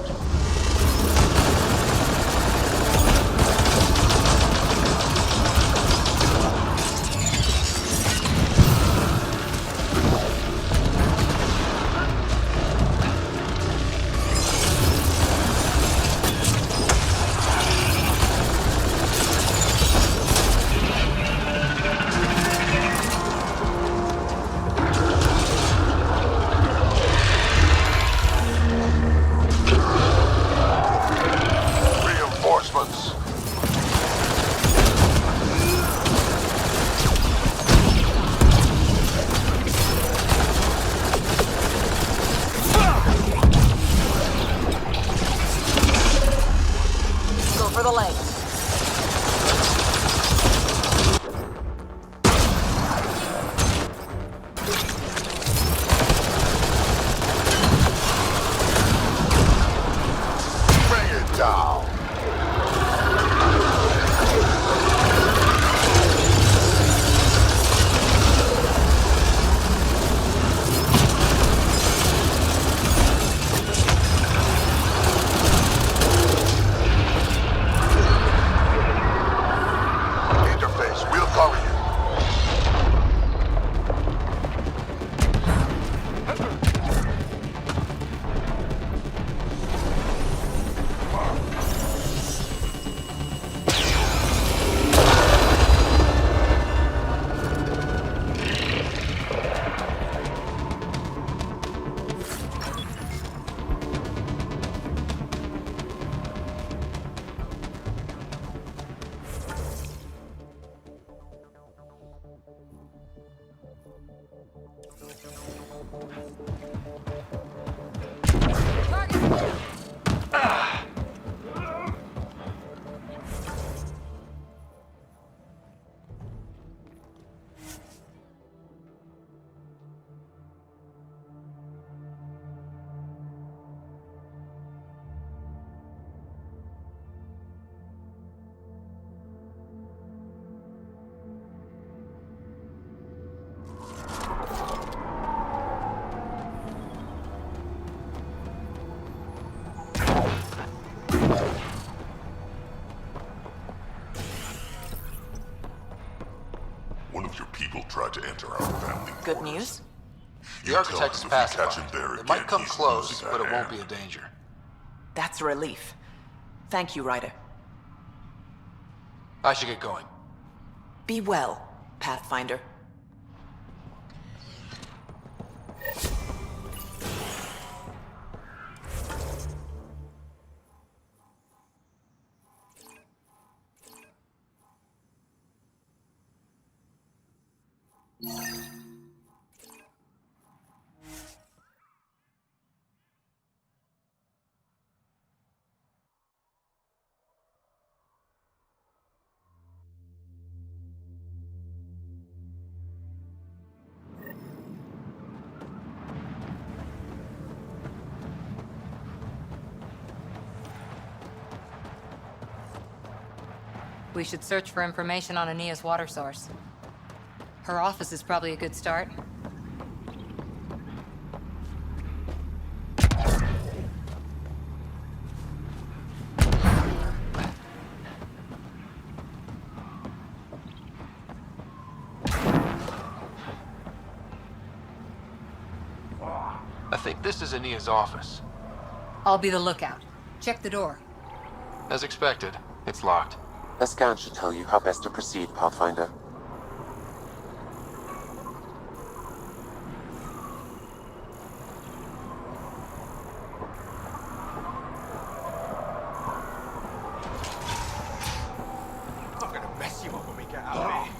Reinforcements. Go for the lane. Bring it down. Interface, we'll cover you. One of your people tried to enter our family Good quarters. news? The architect is If we catch him pacified. there It again, might come he's close, losing a but it won't hand. be a danger. That's a relief. Thank you, Ryder. I should get going. Be well, Pathfinder. we should search for information on Ania's water source. Her office is probably a good start. I think this is Ania's office. I'll be the lookout. Check the door. As expected, it's locked. A scan should tell you how best to proceed, Pathfinder. I'm gonna mess you up when we get out of here.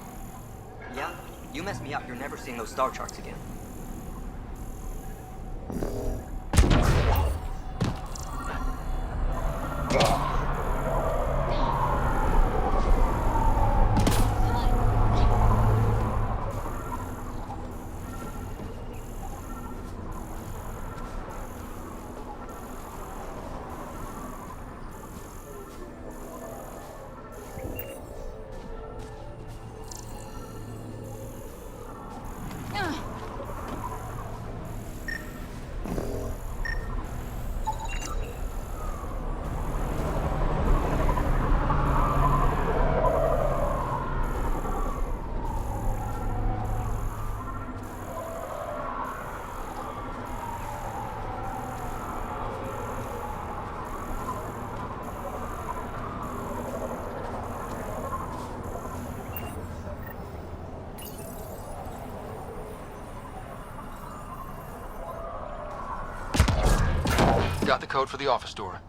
Yeah? You mess me up, you're never seeing those star charts again. Got the code for the office door.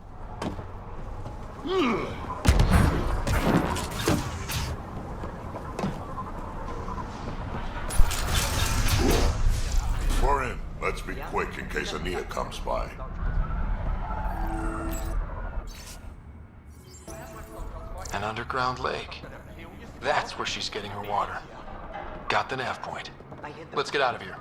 We're in. Let's be quick in case Ania comes by. An underground lake. That's where she's getting her water. Got the nav point. Let's get out of here.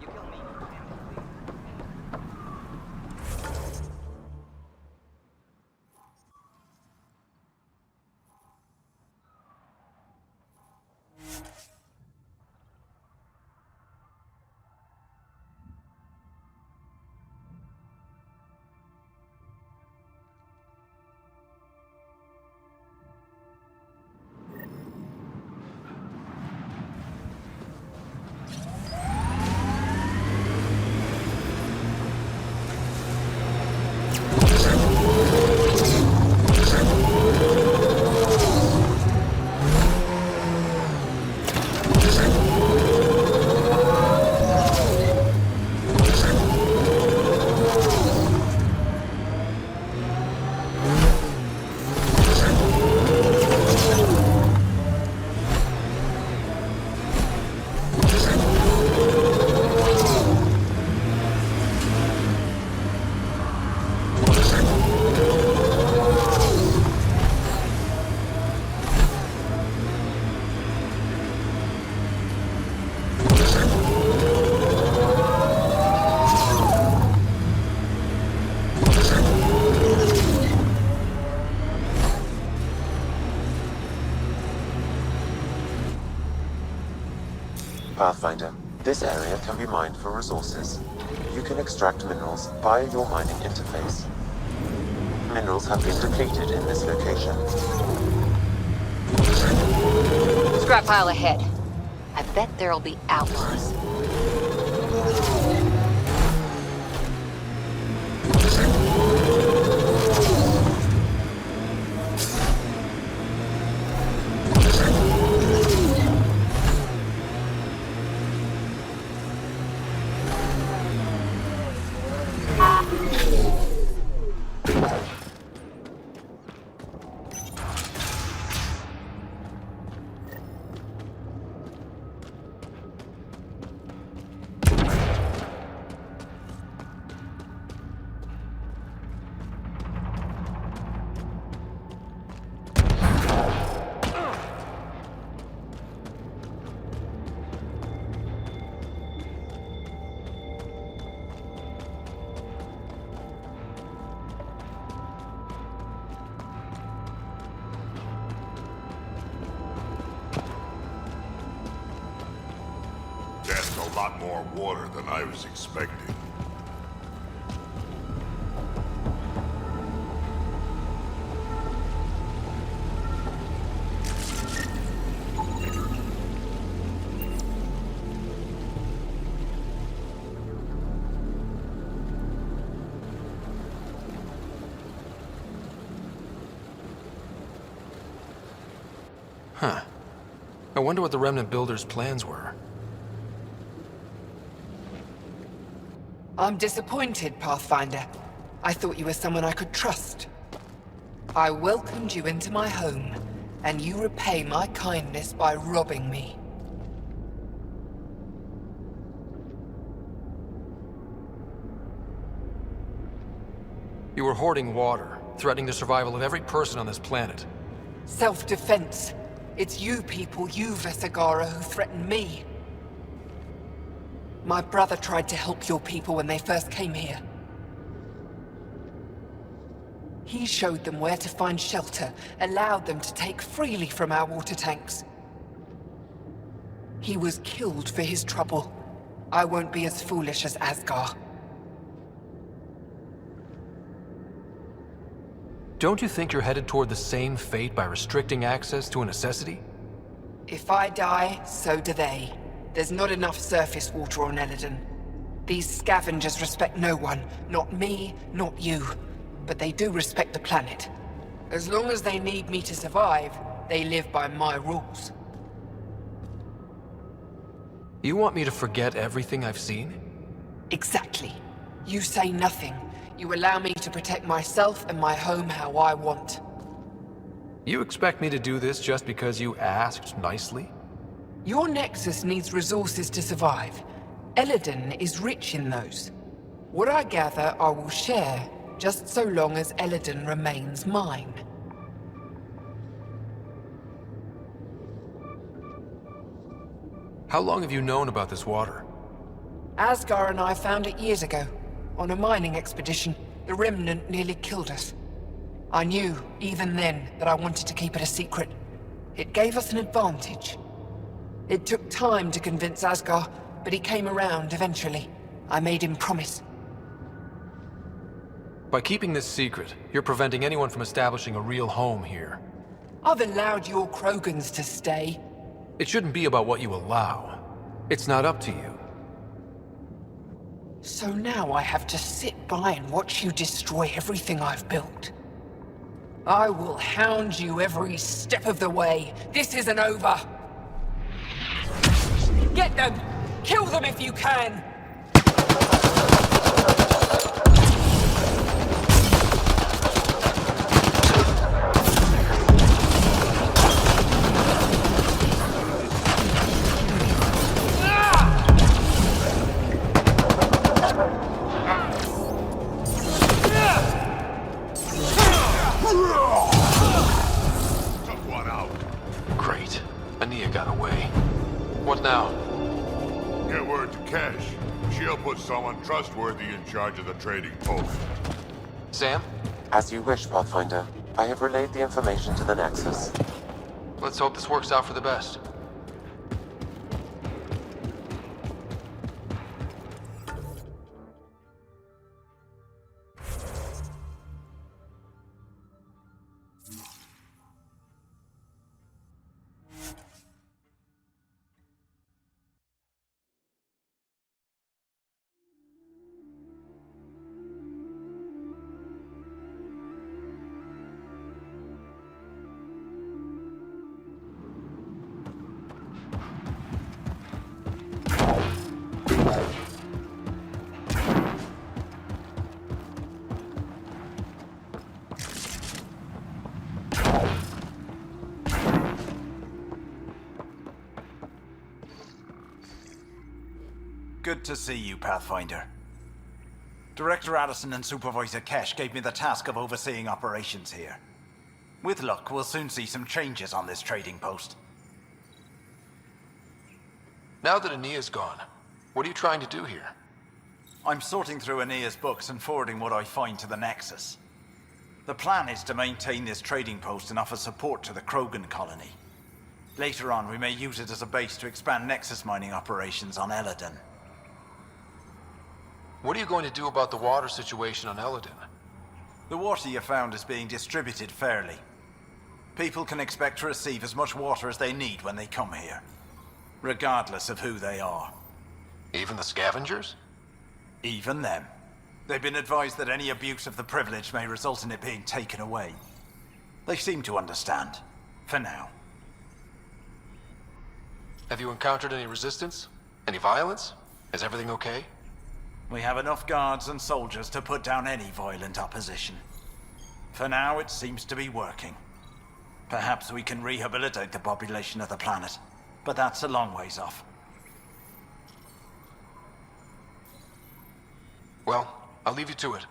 Pathfinder, this area can be mined for resources. You can extract minerals via your mining interface. Minerals have been depleted in this location. Scrap pile ahead. I bet there'll be outlaws. lot more water than I was expecting. Huh. I wonder what the Remnant builders' plans were. I'm disappointed, Pathfinder. I thought you were someone I could trust. I welcomed you into my home, and you repay my kindness by robbing me. You were hoarding water, threatening the survival of every person on this planet. Self-defense. It's you people, you 𝗚𝗺𝗃𝗀𝗃𝗀, who threatened me. My brother tried to help your people when they first came here. He showed them where to find shelter, allowed them to take freely from our water tanks. He was killed for his trouble. I won't be as foolish as 𝗚𝗺𝗃𝗀𝗃. Don't you think you're headed toward the same fate by restricting access to a necessity? If I die, so do they. There's not enough surface water on Eledon. These scavengers respect no one. Not me, not you. But they do respect the planet. As long as they need me to survive, they live by my rules. You want me to forget everything I've seen? Exactly. You say nothing. You allow me to protect myself and my home how I want. You expect me to do this just because you asked nicely? Your Nexus needs resources to survive. Eledon is rich in those. What I gather, I will share, just so long as Eledon remains mine. How long have you known about this water? 𝗚𝗺𝗃𝗀𝗃 and I found it years ago. On a mining expedition, the Remnant nearly killed us. I knew, even then, that I wanted to keep it a secret. It gave us an advantage. It took time to convince 𝗚𝗺𝗃, but he came around eventually. I made him promise. By keeping this secret, you're preventing anyone from establishing a real home here. I've allowed your Krogans to stay. It shouldn't be about what you allow. It's not up to you. So now I have to sit by and watch you destroy everything I've built. I will hound you every step of the way. This isn't over. Get them! Kill them if you can! Great. Ania got away. What now? Get word to Kesh. She'll put someone trustworthy in charge of the trading post. Sam? As you wish, Pathfinder. I have relayed the information to the Nexus. Let's hope this works out for the best. Good to see you, Pathfinder. Director Addison and Supervisor Kesh gave me the task of overseeing operations here. With luck, we'll soon see some changes on this trading post. Now that Ania's gone, what are you trying to do here? I'm sorting through Ania's books and forwarding what I find to the Nexus. The plan is to maintain this trading post and offer support to the Krogan colony. Later on, we may use it as a base to expand Nexus mining operations on Eledon. What are you going to do about the water situation on Eladin? The water you found is being distributed fairly. People can expect to receive as much water as they need when they come here, regardless of who they are. Even the scavengers? Even them. They've been advised that any abuse of the privilege may result in it being taken away. They seem to understand, for now. Have you encountered any resistance? Any violence? Is everything okay? We have enough guards and soldiers to put down any violent opposition. For now, it seems to be working. Perhaps we can rehabilitate the population of the planet, but that's a long ways off. Well, I'll leave you to it.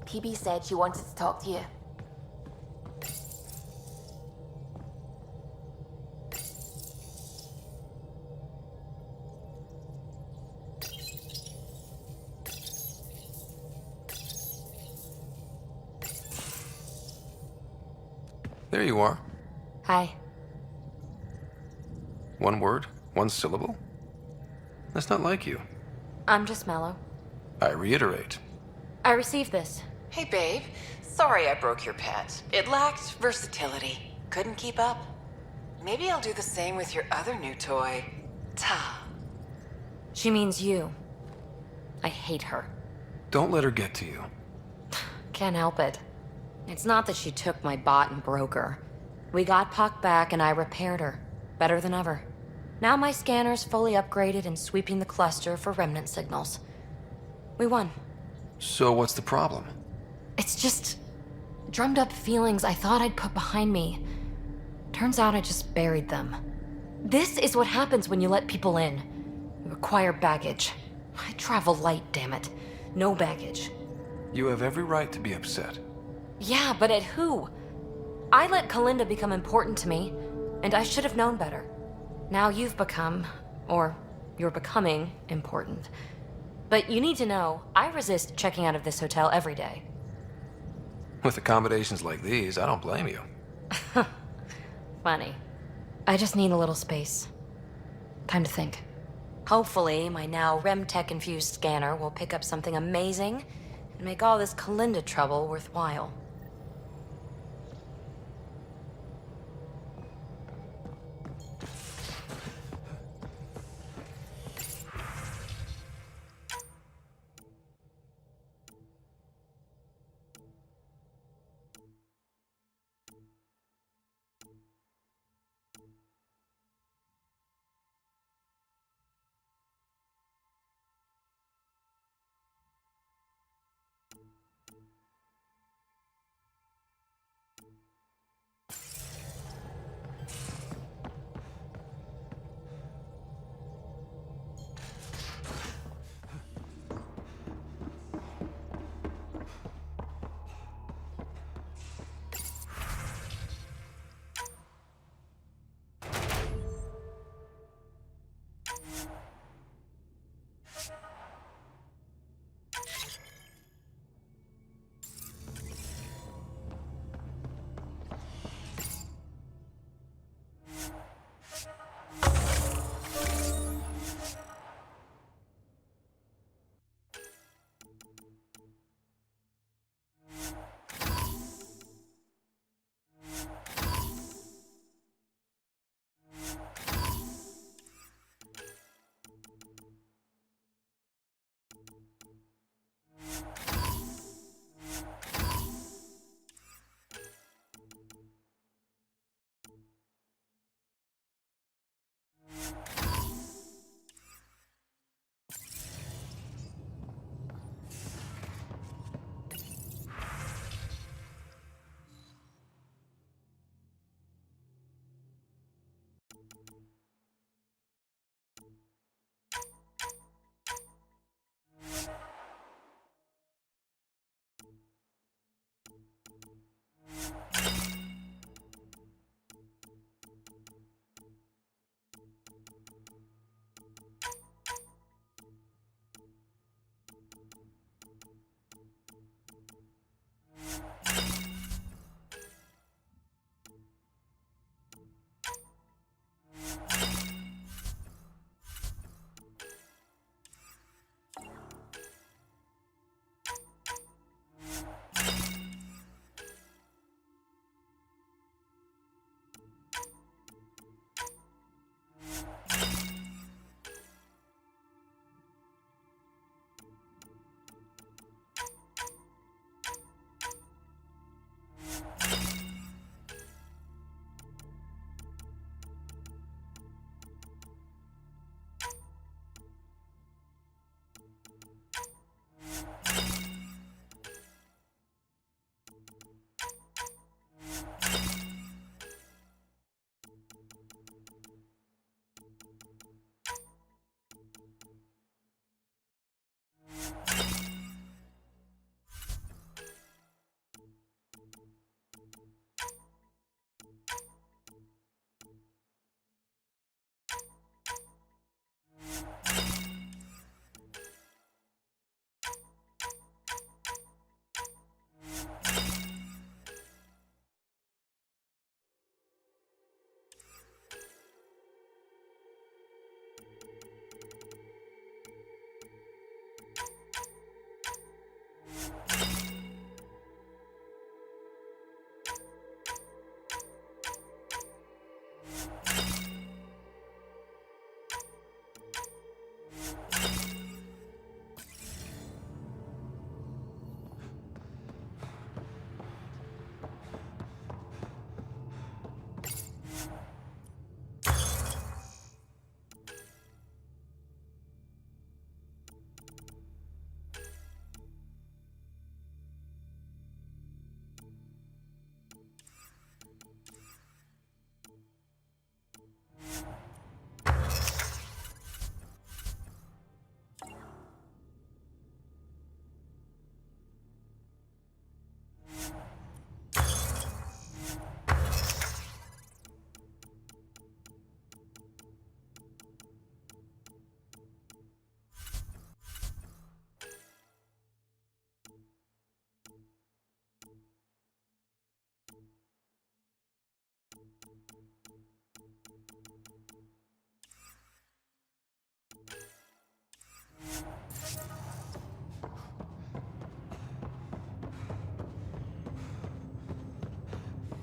PB said she wanted to talk to you. There you are. Hi. One word, one syllable? That's not like you. I'm just mellow. I reiterate. I received this. Hey, babe. Sorry I broke your pet. It lacked versatility. Couldn't keep up. Maybe I'll do the same with your other new toy, Ta. She means you. I hate her. Don't let her get to you. Can't help it. It's not that she took my bot and broke her. We got Puck back and I repaired her. Better than ever. Now my scanner's fully upgraded and sweeping the cluster for remnant signals. We won. So what's the problem? It's just drummed up feelings I thought I'd put behind me. Turns out I just buried them. This is what happens when you let people in. You acquire baggage. I travel light, damn it. No baggage. You have every right to be upset. Yeah, but at who? I let 𝗚𝗺𝗀𝗀 become important to me, and I should have known better. Now you've become, or you're becoming, important. But you need to know, I resist checking out of this hotel every day. With accommodations like these, I don't blame you. Funny. I just need a little space. Time to think. Hopefully, my now RemTech-infused scanner will pick up something amazing and make all this 𝗚𝗺𝗀𝗀𝗀 trouble worthwhile.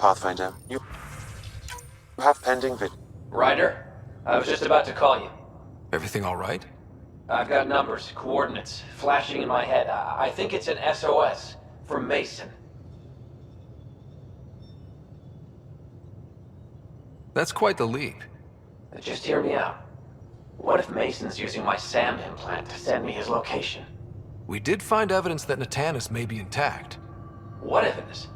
Pathfinder, you have pending vid. Ryder, I was just about to call you. Everything all right? I've got numbers, coordinates, flashing in my head. I think it's an SOS from Mason. That's quite the leap. Just hear me out. What if Mason's using my SAM implant to send me his location? We did find evidence that Natanis may be intact. What evidence?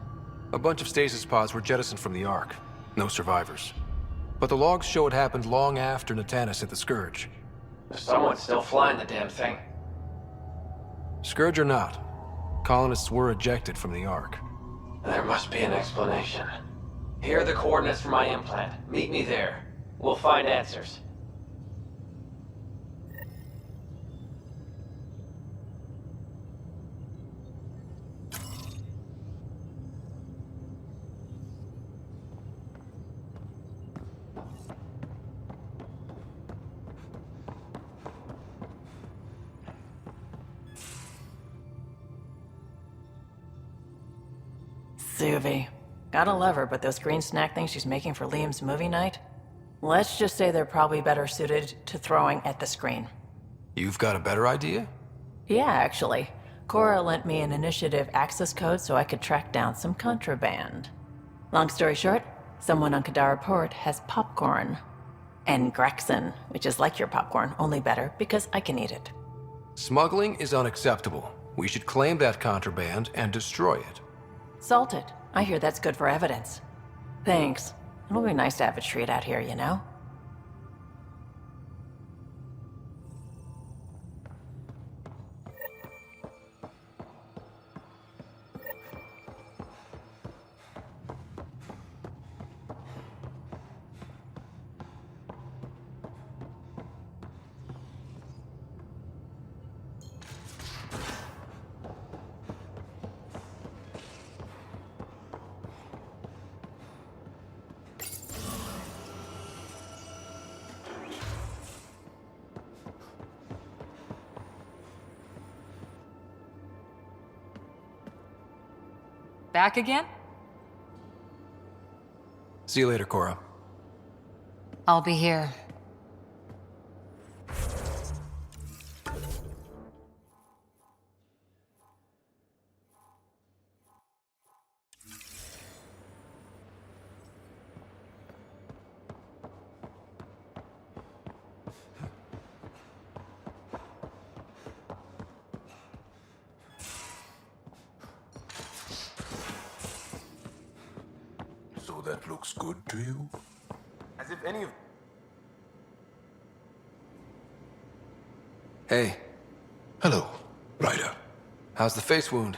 A bunch of stasis pods were jettisoned from the Ark. No survivors. But the logs show it happened long after Natanis hit the Scourge. Someone's still flying the damn thing. Scourge or not, colonists were ejected from the Ark. There must be an explanation. Here are the coordinates for my implant. Meet me there. We'll find answers. Suvi. Gotta love her, but those green snack things she's making for Liam's movie night? Let's just say they're probably better suited to throwing at the screen. You've got a better idea? Yeah, actually. Cora lent me an initiative access code so I could track down some contraband. Long story short, someone on Kadara Port has popcorn. And Grexon, which is like your popcorn, only better because I can eat it. Smuggling is unacceptable. We should claim that contraband and destroy it. Salt it. I hear that's good for evidence. Thanks. It'll be nice to have a treat out here, you know? Back again? See you later, Cora. I'll be here. So that looks good to you? As if any of... Hey. Hello, Ryder. How's the face wound?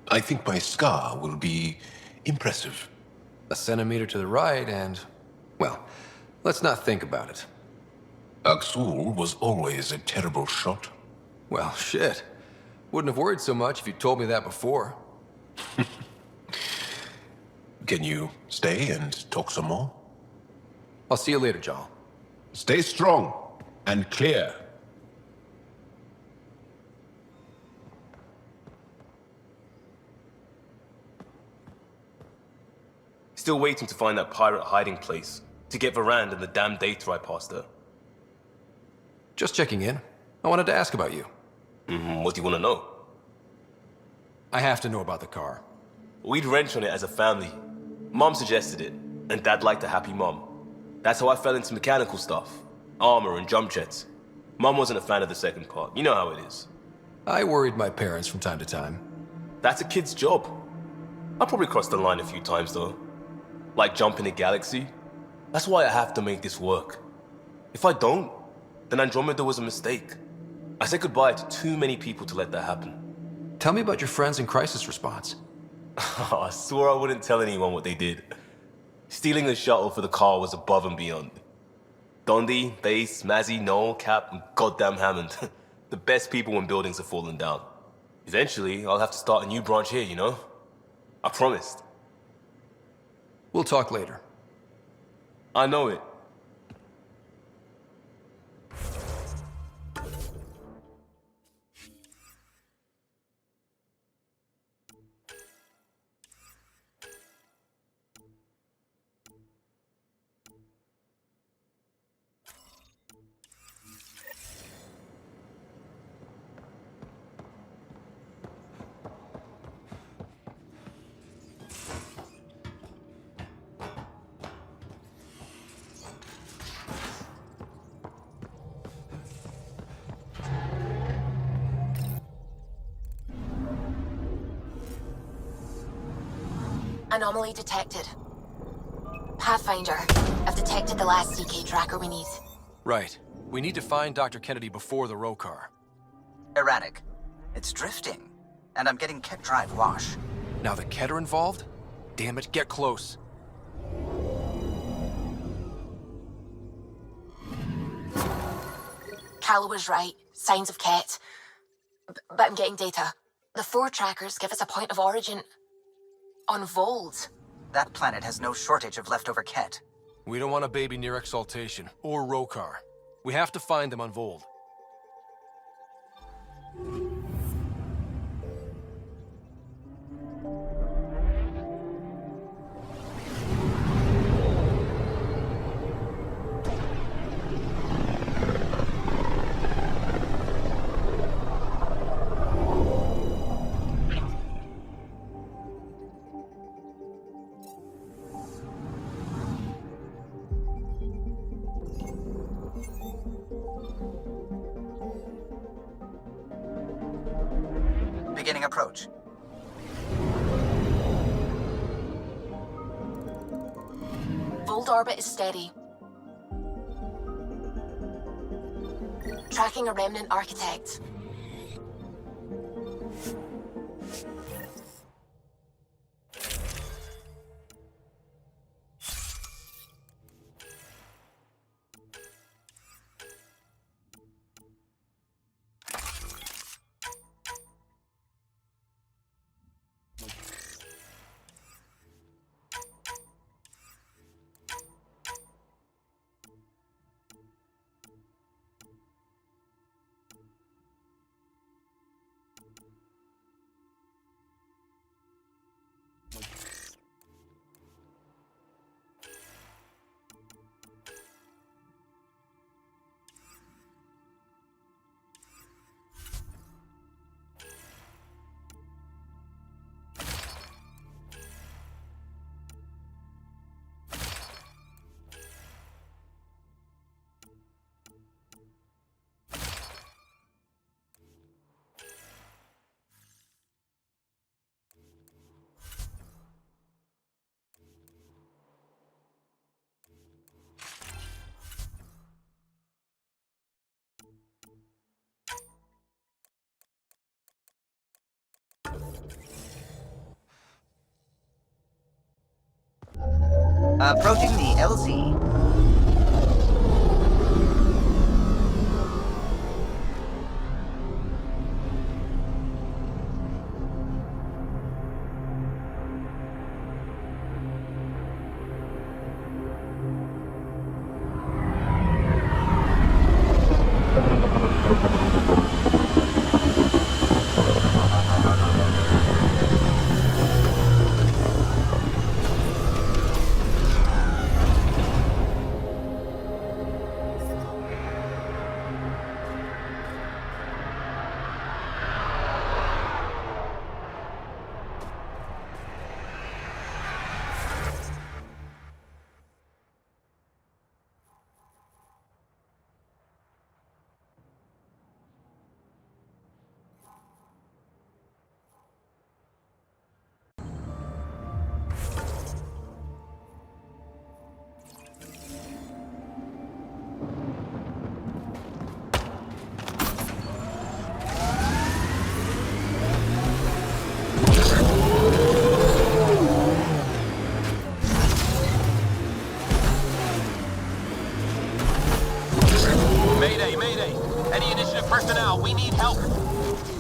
I think my scar will be impressive. A centimeter to the right and... well, let's not think about it. 𝗚𝗺𝗶𝗴𝗚 was always a terrible shot. Well, shit. Wouldn't have worried so much if you told me that before. Can you stay and talk some more? I'll see you later, Jarl. Stay strong and clear. Still waiting to find that pirate hiding place, to get Varand and the damn data I passed her. Just checking in. I wanted to ask about you. What do you want to know? I have to know about the car. We'd wrench on it as a family. Mom suggested it, and Dad liked a happy mom. That's how I fell into mechanical stuff. Armor and jump jets. Mom wasn't a fan of the second part. You know how it is. I worried my parents from time to time. That's a kid's job. I probably crossed the line a few times though. Like jumping a galaxy. That's why I have to make this work. If I don't, then Andromeda was a mistake. I said goodbye to too many people to let that happen. Tell me about your friends in crisis response. I swore I wouldn't tell anyone what they did. Stealing the shuttle for the car was above and beyond. Dondi, Base, Mazzy, Noel, Cap, and goddamn Hammond. The best people when buildings have fallen down. Eventually, I'll have to start a new branch here, you know? I promised. We'll talk later. I know it. Anomaly detected. Pathfinder, I've detected the last CK tracker we need. Right. We need to find Dr. Kennedy before the 𝗚𝗺𝗃. Erratic. It's drifting, and I'm getting Ket Drive wash. Now the Ket are involved? Damn it, get close. Callow was right. Signs of Ket. But I'm getting data. The 4 trackers give us a point of origin on Vold. That planet has no shortage of leftover Ket. We don't want a baby near Exaltation, or 𝗚𝗃𝗃. We have to find them on Vold. Beginning approach. Vold orbit is steady. Tracking a remnant architect. Approaching the LZ.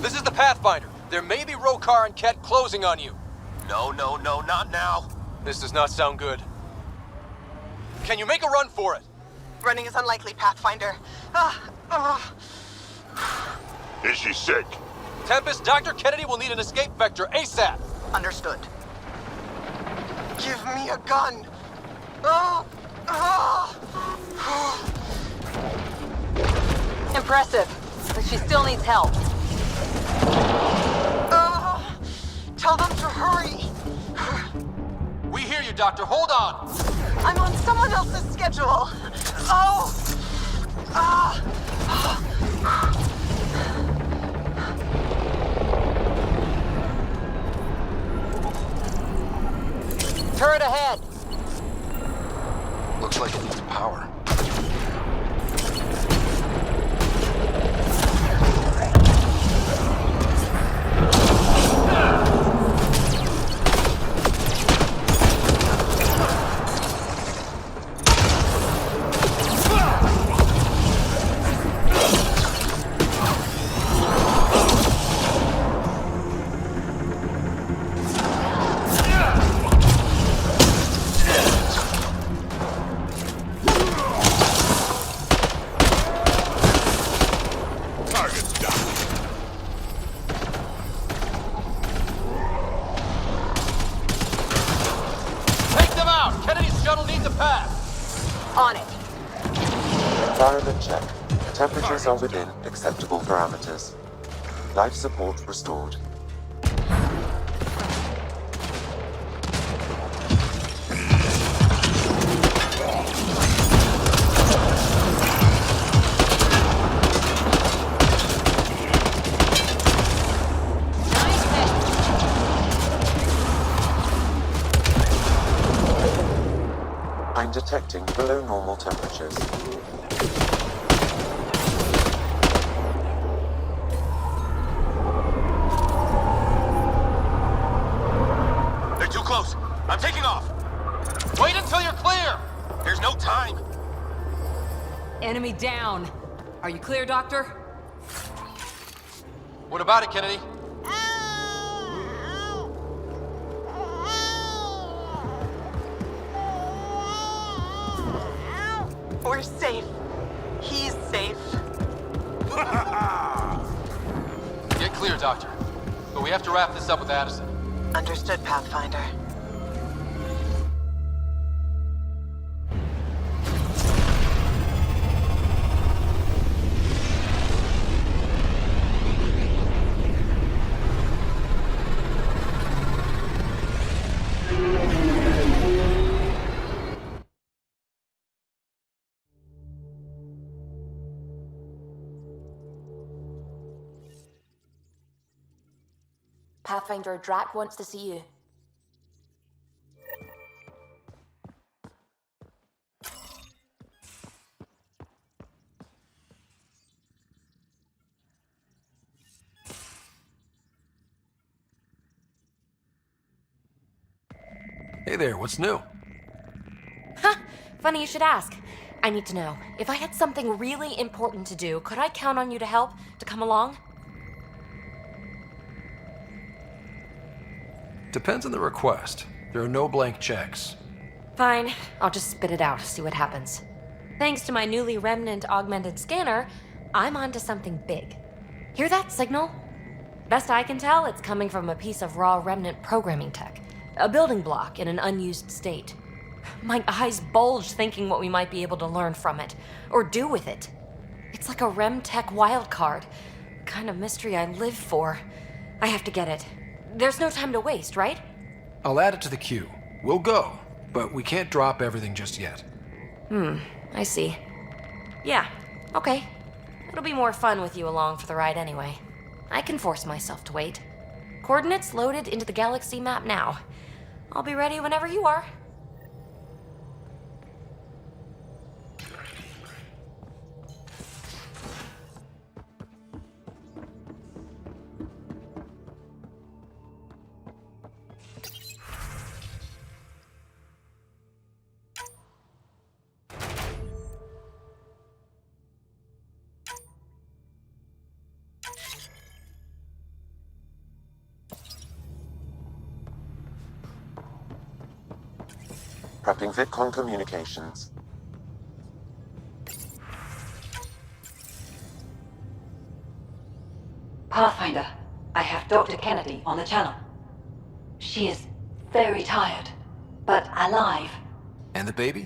This is the Pathfinder. There may be 𝗚𝗃𝗃 and Ket closing on you. No, not now. This does not sound good. Can you make a run for it? Running is unlikely, Pathfinder. Is she sick? Tempest, Dr. Kennedy will need an escape vector ASAP. Understood. Give me a gun. Impressive, but she still needs help. Tell them to hurry. We hear you, Doctor. Hold on. I'm on someone else's schedule. turret ahead! Looks like it needs power. Environment check. Temperatures are within acceptable parameters. Life support restored. I'm detecting below normal temperatures. They're too close. I'm taking off. Wait until you're clear. There's no time. Enemy down. Are you clear, Doctor? What about it, Kennedy? We're safe. He's safe. Get clear, Doctor. But we have to wrap this up with Addison. Understood, Pathfinder. Pathfinder, Drac wants to see you. Hey there, what's new? Huh, funny you should ask. I need to know, if I had something really important to do, could I count on you to help, to come along? Depends on the request. There are no blank checks. Fine, I'll just spit it out, see what happens. Thanks to my newly remnant augmented scanner, I'm onto something big. Hear that signal? Best I can tell, it's coming from a piece of raw remnant programming tech. A building block in an unused state. My eyes bulge thinking what we might be able to learn from it, or do with it. It's like a rem tech wildcard. The kind of mystery I live for. I have to get it. There's no time to waste, right? I'll add it to the queue. We'll go, but we can't drop everything just yet. I see. Yeah, okay. It'll be more fun with you along for the ride anyway. I can force myself to wait. Coordinates loaded into the galaxy map now. I'll be ready whenever you are. Prepping VidCon communications. Pathfinder, I have Dr. Kennedy on the channel. She is very tired, but alive. And the baby?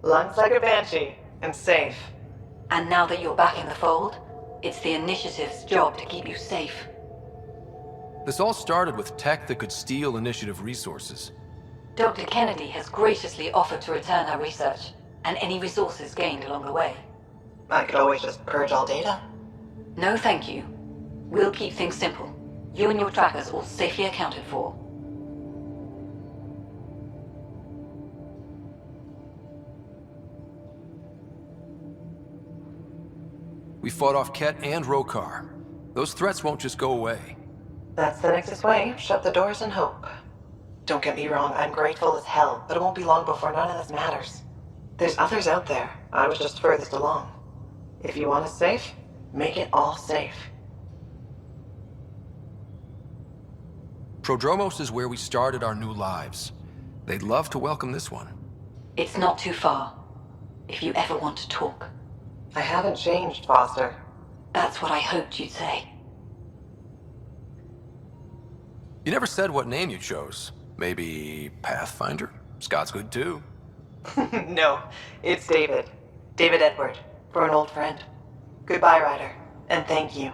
Lungs like a banshee, and safe. And now that you're back in the fold, it's the Initiative's job to keep you safe. This all started with tech that could steal Initiative resources. Dr. Kennedy has graciously offered to return her research, and any resources gained along the way. I could always just purge all data. No thank you. We'll keep things simple. You and your trackers all safely accounted for. We fought off Ket and 𝗚𝗺𝗏𝗀𝗏𝗀𝗏. Those threats won't just go away. That's the Nexus way. Shut the doors and hope. Don't get me wrong, I'm grateful as hell, but it won't be long before none of this matters. There's others out there. I was just furthest along. If you want us safe, make it all safe. Prodromos is where we started our new lives. They'd love to welcome this one. It's not too far, if you ever want to talk. I haven't changed, Foster. That's what I hoped you'd say. You never said what name you chose. Maybe Pathfinder? Scott's good too. No, it's David. David Edward, for an old friend. Goodbye, Ryder, and thank you.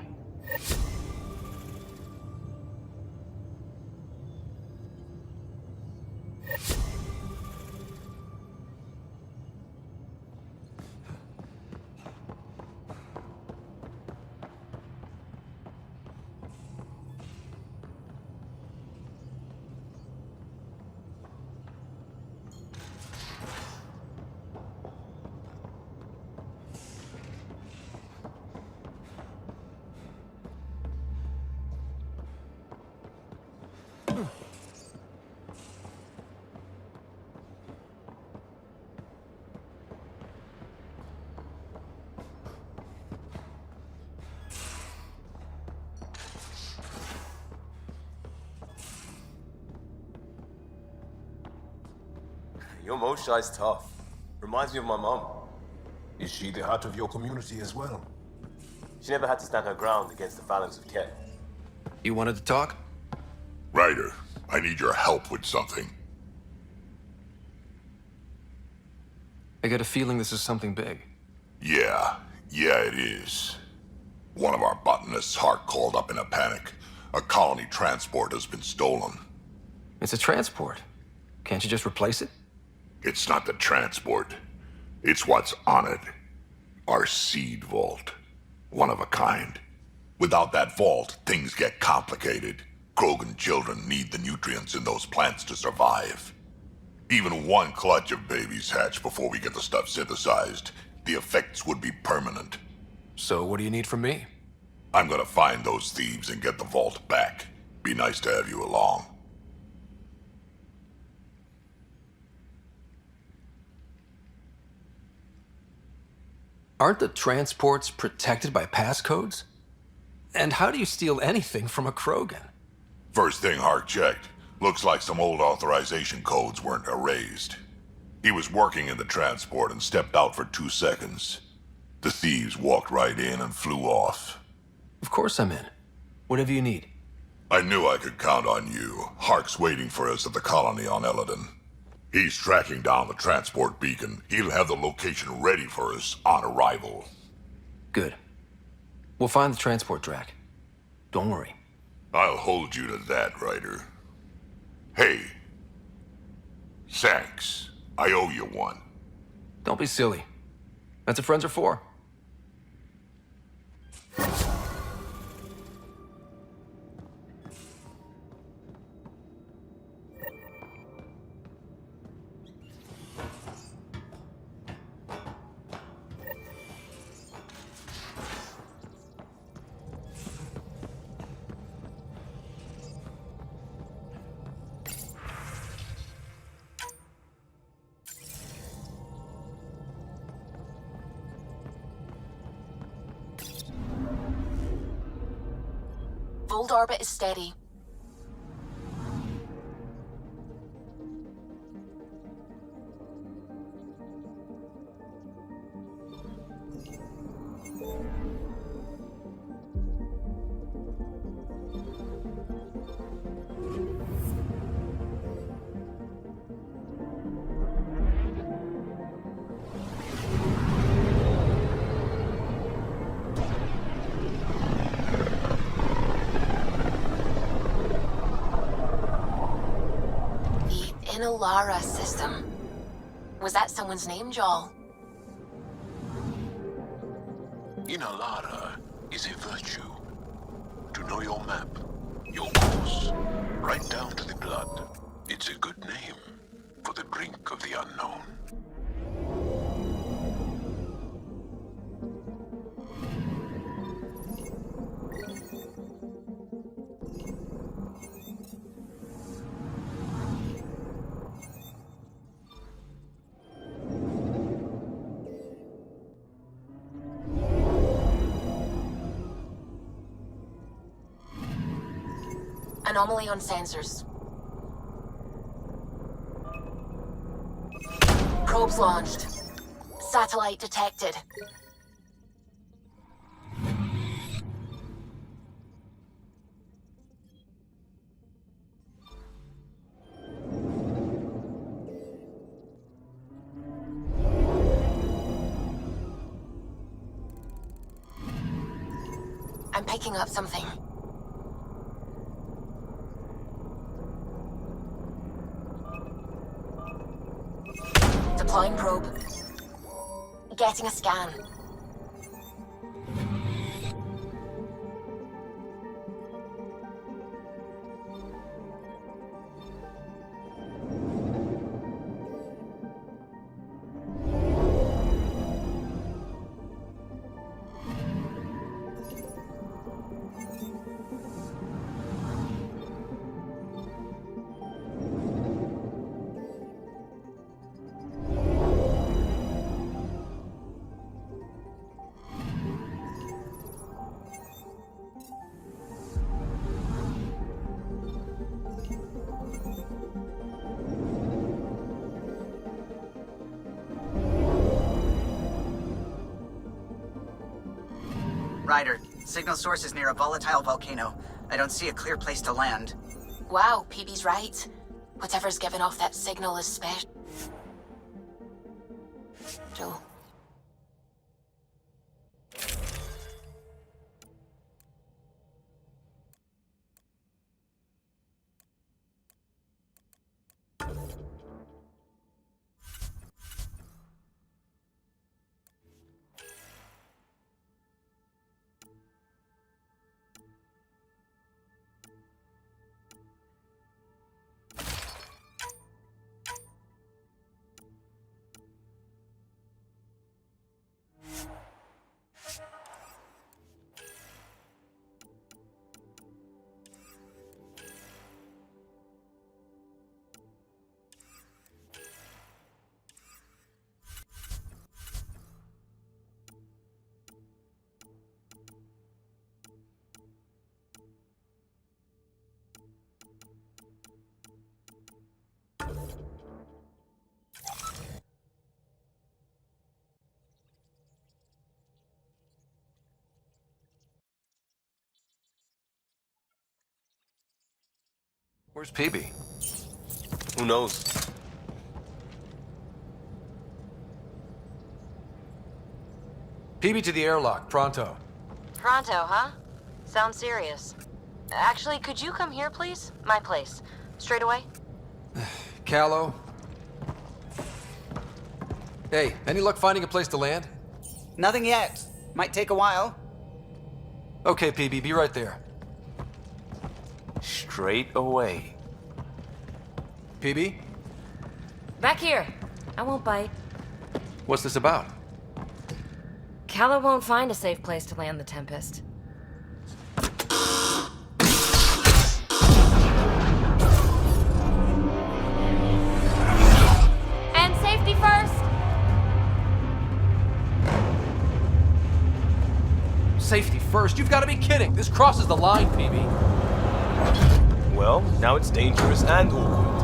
Your Moshai's tough. Reminds me of my mom. Is she the heart of your community as well? She never had to stand her ground against the phalanx of Ket. You wanted to talk? Ryder, I need your help with something. I get a feeling this is something big. Yeah, it is. One of our botanists, Hart, called up in a panic. A colony transport has been stolen. It's a transport. Can't you just replace it? It's not the transport. It's what's on it. Our seed vault. One of a kind. Without that vault, things get complicated. Krogan children need the nutrients in those plants to survive. Even one clutch of babies hatch before we get the stuff synthesized. The effects would be permanent. So what do you need from me? I'm gonna find those thieves and get the vault back. Be nice to have you along. Aren't the transports protected by passcodes? And how do you steal anything from a Krogan? First thing Hart checked. Looks like some old authorization codes weren't erased. He was working in the transport and stepped out for 2 seconds. The thieves walked right in and flew off. Of course I'm in. Whatever you need. I knew I could count on you. Hark's waiting for us at the colony on Eladon. He's tracking down the transport beacon. He'll have the location ready for us on arrival. Good. We'll find the transport track. Don't worry. I'll hold you to that, Ryder. Hey. Thanks. I owe you one. Don't be silly. That's what friends are for. Old orbit is steady. 𝗚𝗺𝗏𝗀𝗏𝗀𝗏 system. Was that someone's name, Joel? 𝗚𝗺𝗏 is a virtue. To know your map, your course, right down to the blood. It's a good name for the brink of the unknown. Anomaly on sensors. Probes launched. Satellite detected. I'm picking up something. Deploying probe. Getting a scan. Ryder, signal source is near a volatile volcano. I don't see a clear place to land. Wow, PB's right. Whatever's giving off that signal is special. Where's PB? Who knows? PB to the airlock, pronto. Pronto, huh? Sounds serious. Actually, could you come here, please? My place. Straight away? Callow? Hey, any luck finding a place to land? Nothing yet. Might take a while. Okay, PB, be right there. Straight away. PB? Back here. I won't bite. What's this about? Callow won't find a safe place to land the Tempest. And safety first! Safety first? You've got to be kidding! This crosses the line, PB. Well, now it's dangerous and awkward.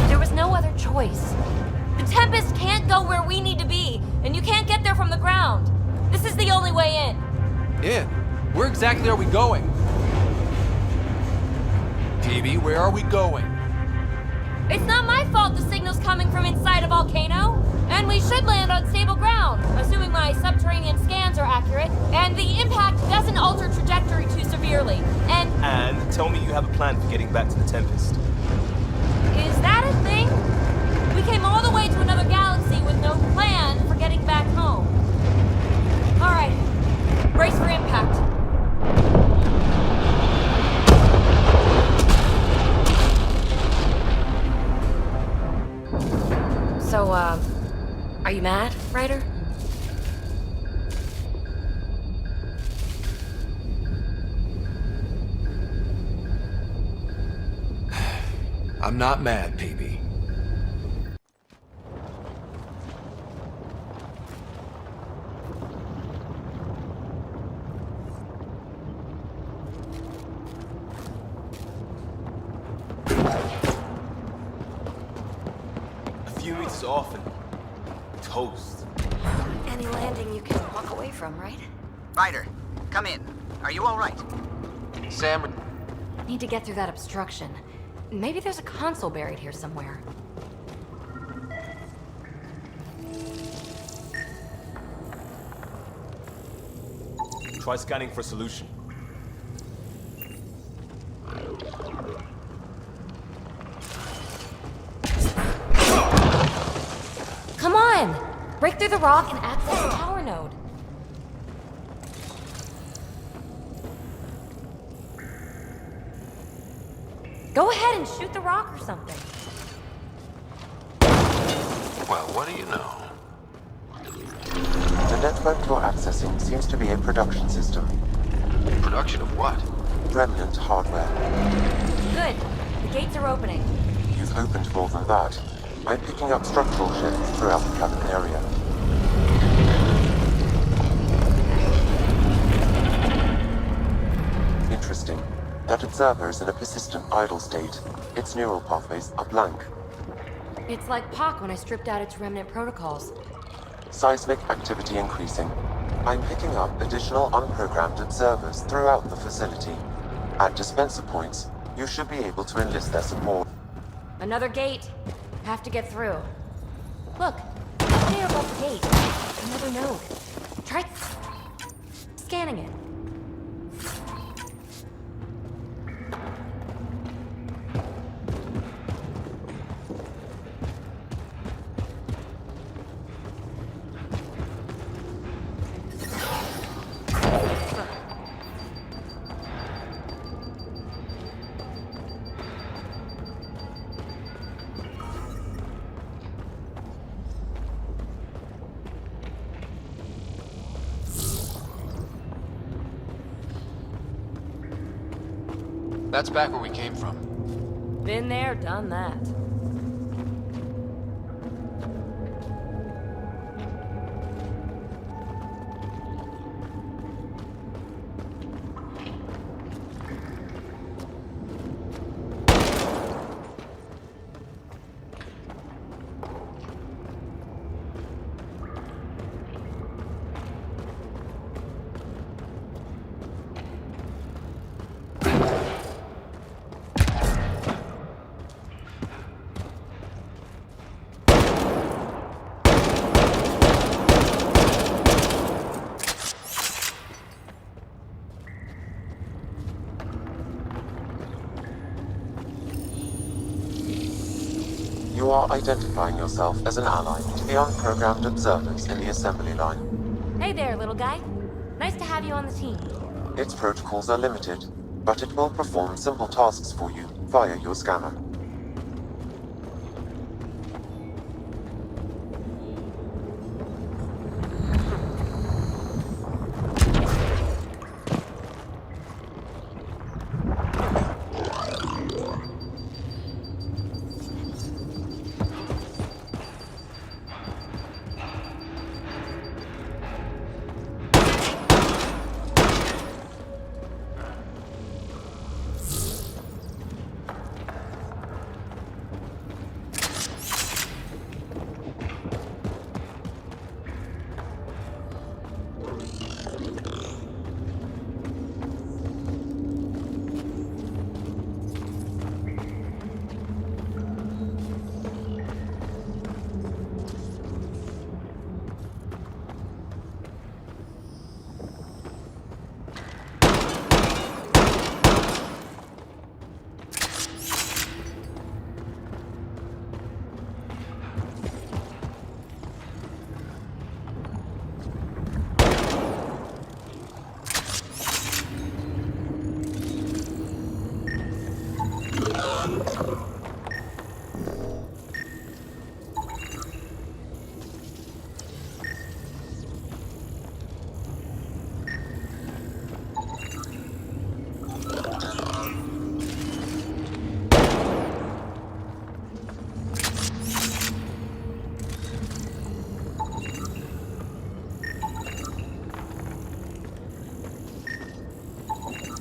There was no other choice. The Tempest can't go where we need to be, and you can't get there from the ground. This is the only way in. In? Where exactly are we going? PB, where are we going? It's not my fault the signal's coming from inside a volcano. And we should land on stable ground, assuming my subterranean scans are accurate, and the impact doesn't alter trajectory too severely. And tell me you have a plan for getting back to the Tempest. Is that a thing? We came all the way to another galaxy with no plan for getting back home. All right, brace for impact. So, are you mad, Ryder? I'm not mad, PB. meters off and toast. Any landing you can walk away from, right? Ryder, come in. Are you all right? Sam... Need to get through that obstruction. Maybe there's a console buried here somewhere. Try scanning for solution. Come on! Break through the rock and access the power node. Go ahead and shoot the rock or something. Well, what do you know? The network you're accessing seems to be a production system. Production of what? Remnant hardware. Good. The gates are opening. You've opened more than that. I'm picking up structural shifts throughout the cabin area. Interesting. That observer is in a persistent idle state. Its neural pathways are blank. It's like Pac when I stripped out its remnant protocols. Seismic activity increasing. I'm picking up additional unprogrammed observers throughout the facility. At dispenser points, you should be able to enlist their support. Another gate. Have to get through. Look, there above the gate. Another node. Try scanning it. That's back where we came from. Been there, done that. You are identifying yourself as an ally to the unprogrammed observers in the assembly line. Hey there, little guy. Nice to have you on the team. Its protocols are limited, but it will perform simple tasks for you via your scanner.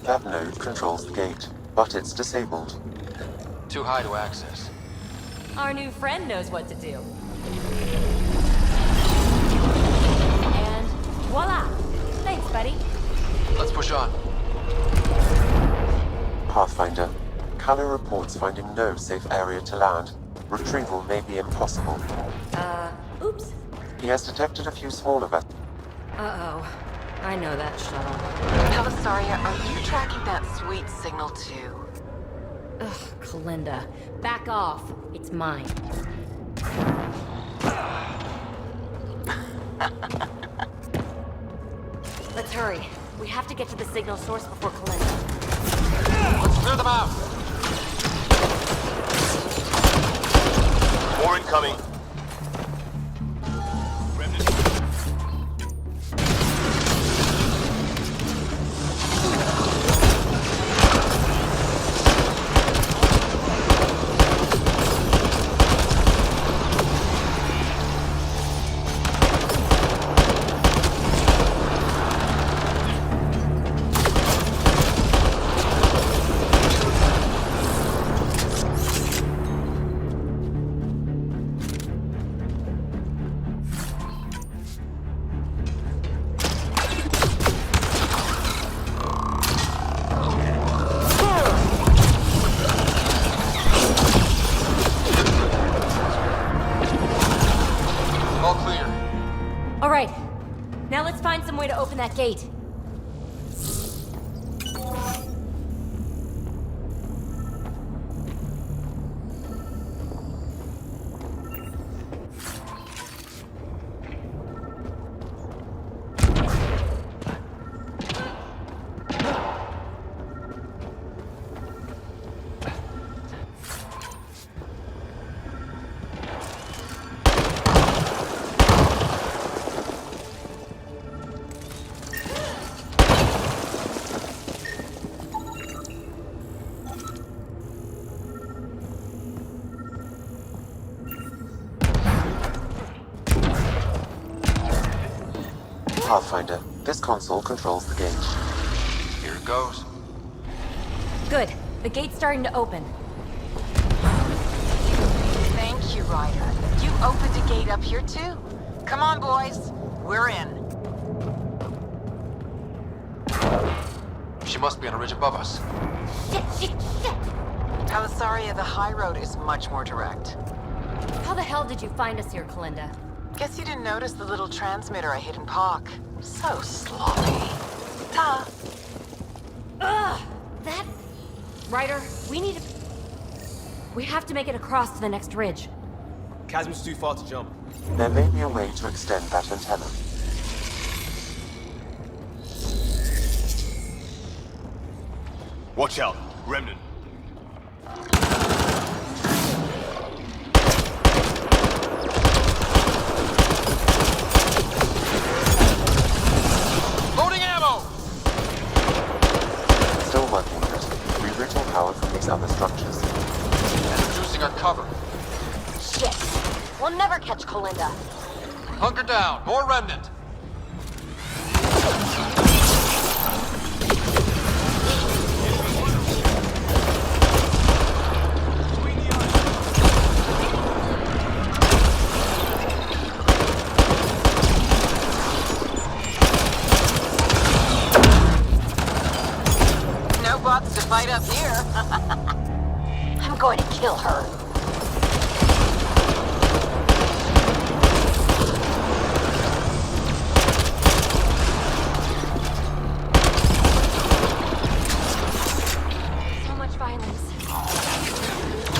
That node controls the gate, but it's disabled. Too high to access. Our new friend knows what to do. And voila! Thanks, buddy. Let's push on. Pathfinder, Callow reports finding no safe area to land. Retrieval may be impossible. Oops. He has detected a few smaller vessels. Uh-oh. I know that shuttle. 𝗚𝗺𝗶, are you tracking that sweet signal too? Ugh, Kalinda. Back off. It's mine. Let's hurry. We have to get to the signal source before Kalinda. Let's clear them out. More incoming. All right. Now let's find some way to open that gate. Pathfinder, this console controls the gate. Here it goes. Good. The gate's starting to open. Thank you, Ryder. You opened a gate up here too. Come on, boys. We're in. She must be on a ridge above us. Shit! 𝗚𝗺𝗶, the high road is much more direct. How the hell did you find us here, Kalinda? Guess you didn't notice the little transmitter I hid in Pock. So sloppy. Ta. Ugh! That... Ryder, we have to make it across to the next ridge. Chasm's too far to jump. There may be a way to extend that antenna. Watch out, Remnant. Loading ammo! Still working on it. Rerouting power from these other structures. And reducing our cover. Shit! We'll never catch Kalinda. Hunker down. More Remnant. No bots to fight up here. I'm going to kill her. So much violence.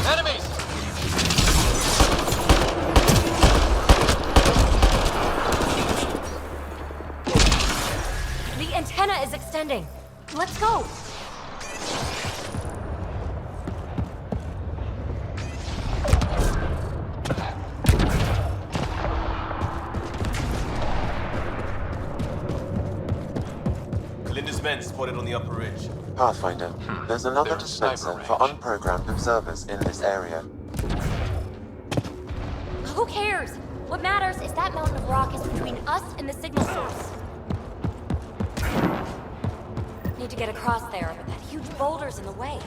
Enemies! The antenna is extending. Let's go. Linda's men spotted on the upper ridge. Pathfinder, there's another They're in dispenser sniper for unprogrammed observers in this area. Who cares? What matters is that mountain of rock is between us and the signal source. Need to get across there, but that huge boulder's in the way.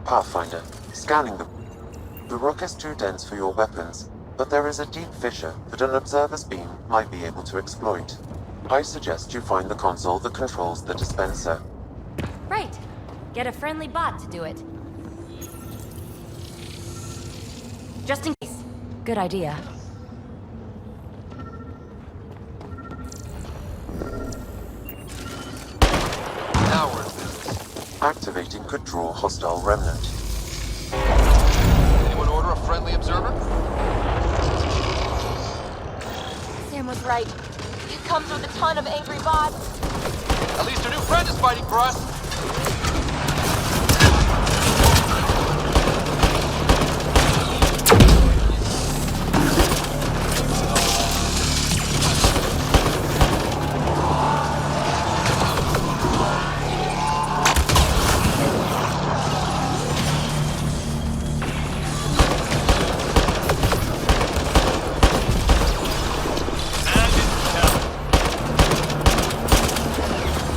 Pathfinder, scanning the rock is too dense for your weapons. but there is a deep fissure that an observer's beam might be able to exploit. I suggest you find the console that controls the dispenser. Right. Get a friendly bot to do it. Just in case. Good idea. Now we're in business. Activating could draw hostile remnant. Anyone order a friendly observer? Sam was right. It comes with a ton of angry bots. At least our new friend is fighting for us.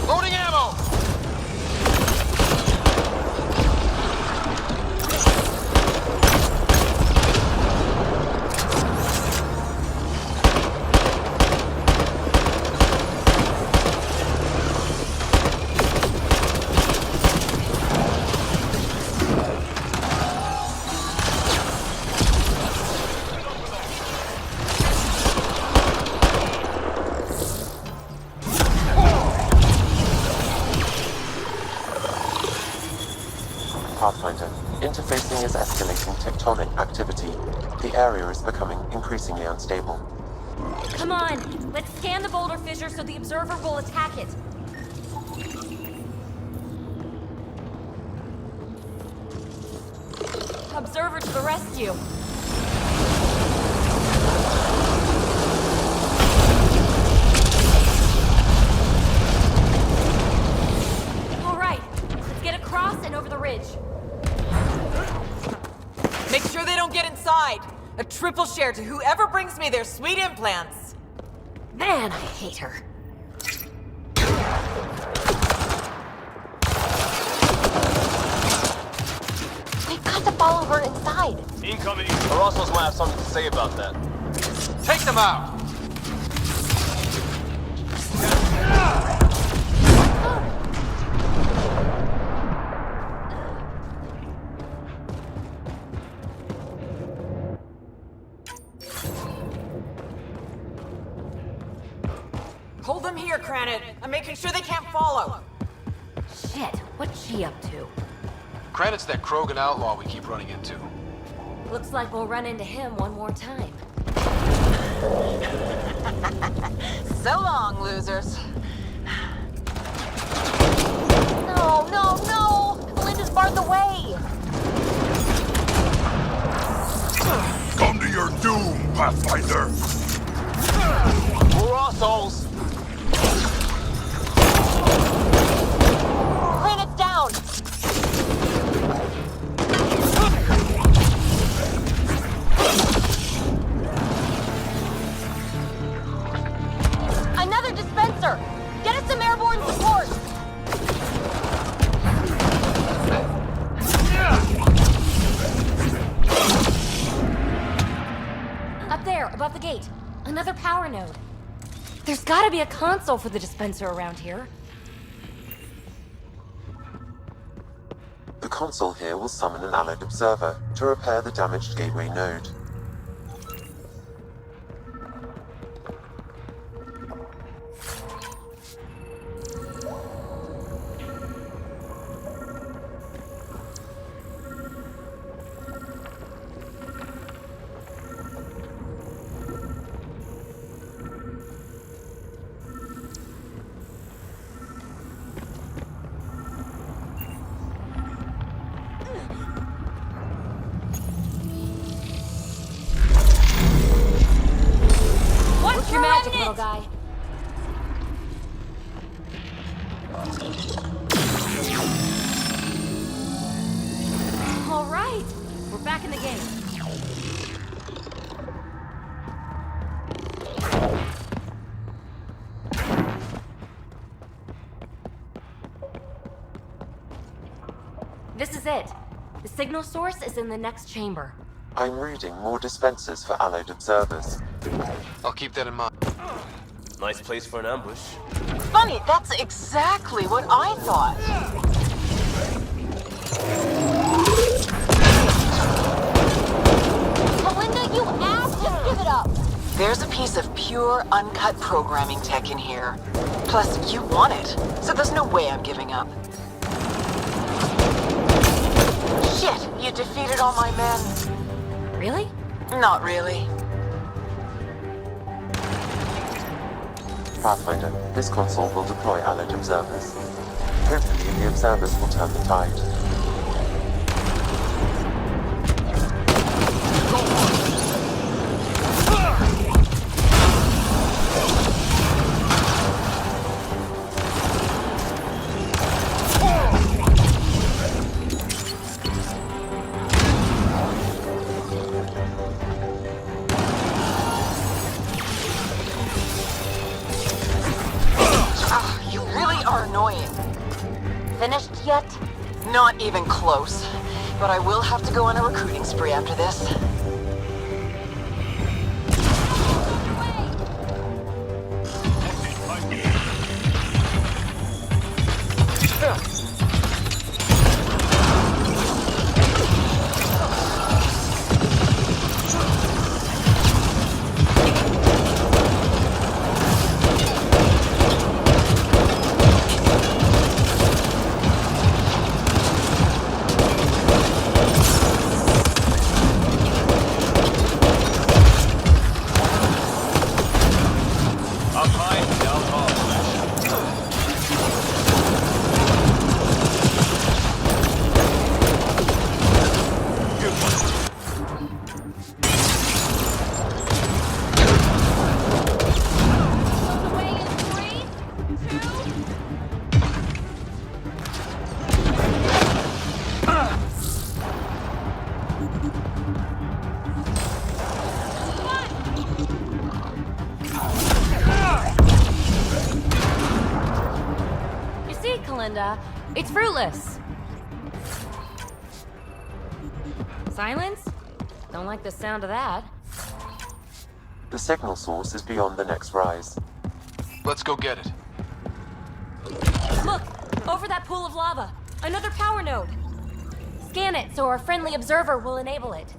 Loading ammo! Pathfinder, interfacing is escalating tectonic activity. The area is becoming increasingly unstable. Come on, let's scan the boulder fissure so the observer will attack it. Observer to the rescue. All right, let's get across and over the ridge. Make sure they don't get inside. A triple share to whoever brings me their sweet implants. Man, I hate her. We've got to follow her inside. Incoming. Orossos might have something to say about that. Take them out! Hold them here, Kranit. I'm making sure they can't follow. Shit, what's she up to? Kranit's that Krogan outlaw we keep running into. Looks like we'll run into him one more time. So long, losers. No, no, no! Melinda's barred the way! Come to your doom, Pathfinder! We're assholes. Granite's down! Another dispenser! Get us some airborne support! Up there, above the gate. Another power node. There's gotta be a console for the dispenser around here. The console here will summon an allied observer to repair the damaged gateway node. What's your magic, little guy? All right, we're back in the game. This is it. The signal source is in the next chamber. I'm reading more dispensers for allied observers. I'll keep that in mind. Nice place for an ambush. Funny, that's exactly what I thought. Melinda, you asked! Just give it up! There's a piece of pure, uncut programming tech in here. Plus, you want it, so there's no way I'm giving up. Shit, you defeated all my men. Really? Not really. Pathfinder, this console will deploy allied observers. Hopefully the observers will turn the tide. You really are annoying. Finished yet? Not even close. But I will have to go on a recruiting spree after this. Kalinda. It's fruitless. Silence? Don't like the sound of that. The signal source is beyond the next rise. Let's go get it. Look! Over that pool of lava! Another power node! Scan it so our friendly observer will enable it.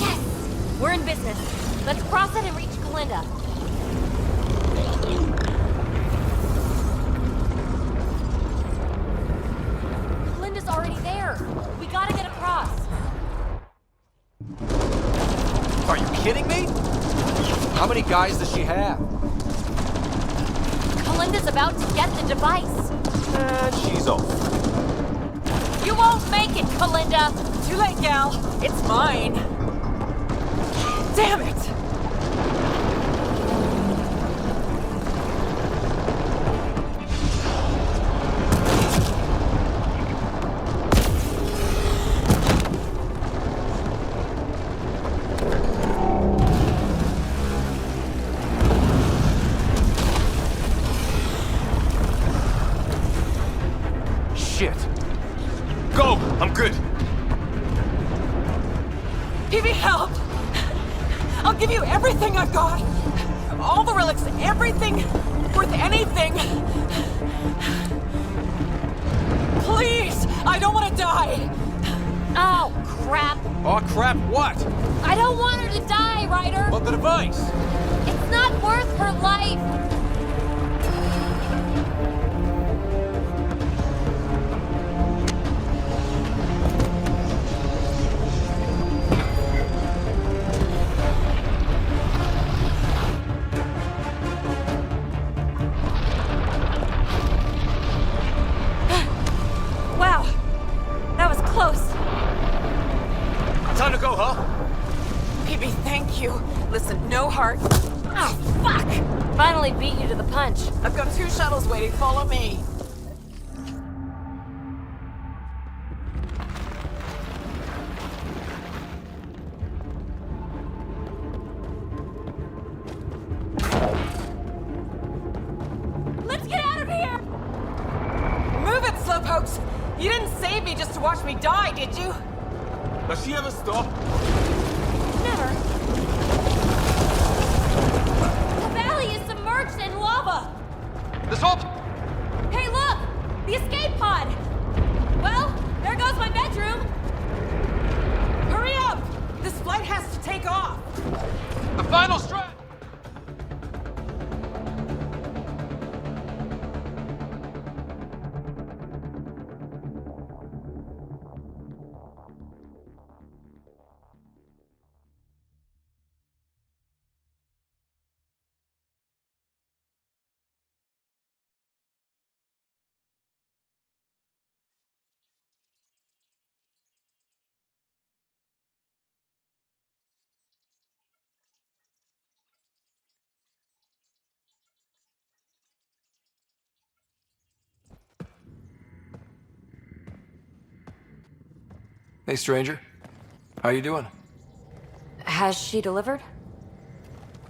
Yes! We're in business. Let's cross it and reach Kalinda. Kalinda's already there. We gotta get across. Are you kidding me? How many guys does she have? Kalinda's about to get the device. And she's off. You won't make it, Kalinda! Too late, gal. It's mine. Damn it! Shit. Go! I'm good. PB, help! I'll give you everything I've got! All the relics, everything worth anything! Please! I don't want to die! Oh, crap! Oh, crap, what? I don't want her to die, Ryder! But the device! It's not worth her life! Wow! That was close! Time to go, huh? PB, thank you. Listen, no heart. Oh, fuck! Finally beat you to the punch. I've got 2 shuttles waiting. Follow me. Let's get out of here! You didn't save me just to watch me die, did you? Does she ever stop? Never. The valley is submerged in lava! This whole... Hey, look! The escape pod! Well, there goes my bedroom! Hurry up! This flight has to take off! The final strike! Hey, stranger. How you doing? Has she delivered?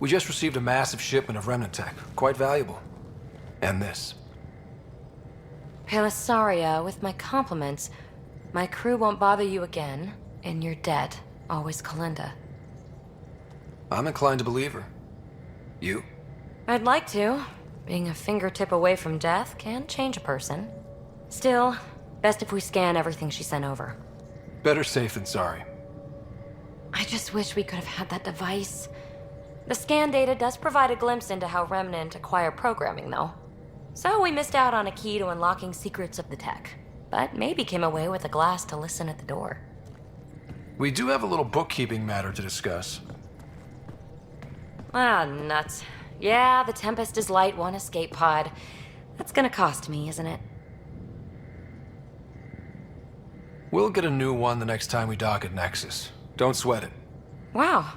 We just received a massive shipment of remnant tech. Quite valuable. And this. 𝗚𝗺𝗶𝗴𝗚𝗀𝗂𝗂, with my compliments. My crew won't bother you again, and you're dead. Always 𝗚𝗺𝗁𝗀. I'm inclined to believe her. You? I'd like to. Being a fingertip away from death can change a person. Still, best if we scan everything she sent over. Better safe than sorry. I just wish we could have had that device. The scan data does provide a glimpse into how Remnant acquire programming, though. So we missed out on a key to unlocking secrets of the tech. But maybe came away with a glass to listen at the door. We do have a little bookkeeping matter to discuss. Ah, nuts. Yeah, the Tempest is light one escape pod. That's gonna cost me, isn't it? We'll get a new one the next time we dock at Nexus. Don't sweat it. Wow.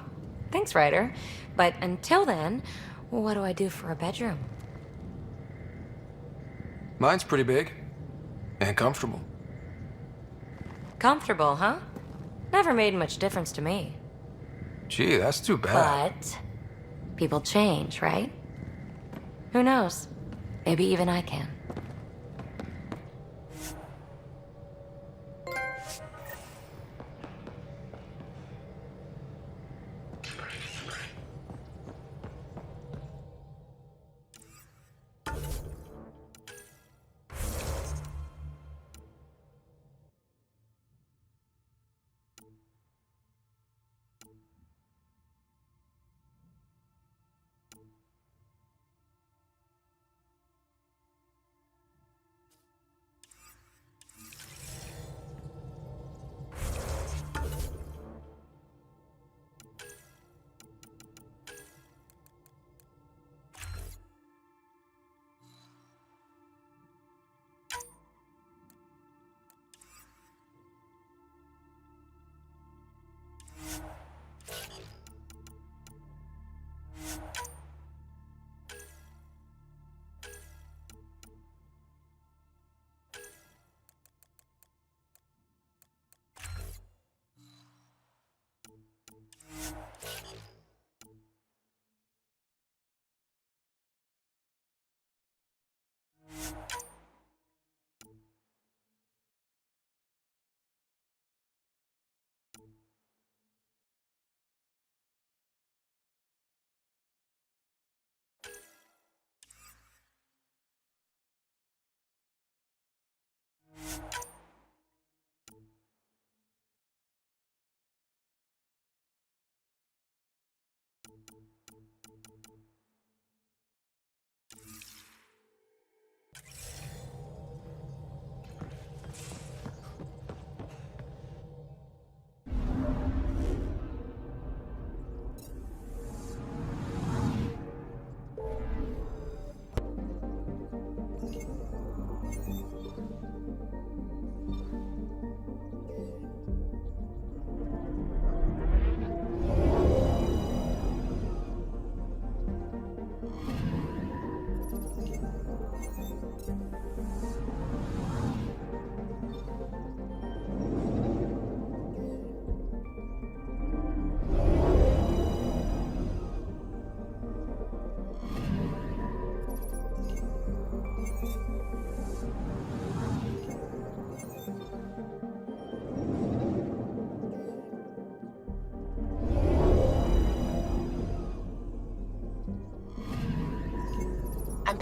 Thanks, Ryder. But until then, what do I do for a bedroom? Mine's pretty big. And comfortable. Comfortable, huh? Never made much difference to me. Gee, that's too bad. But people change, right? Who knows? Maybe even I can.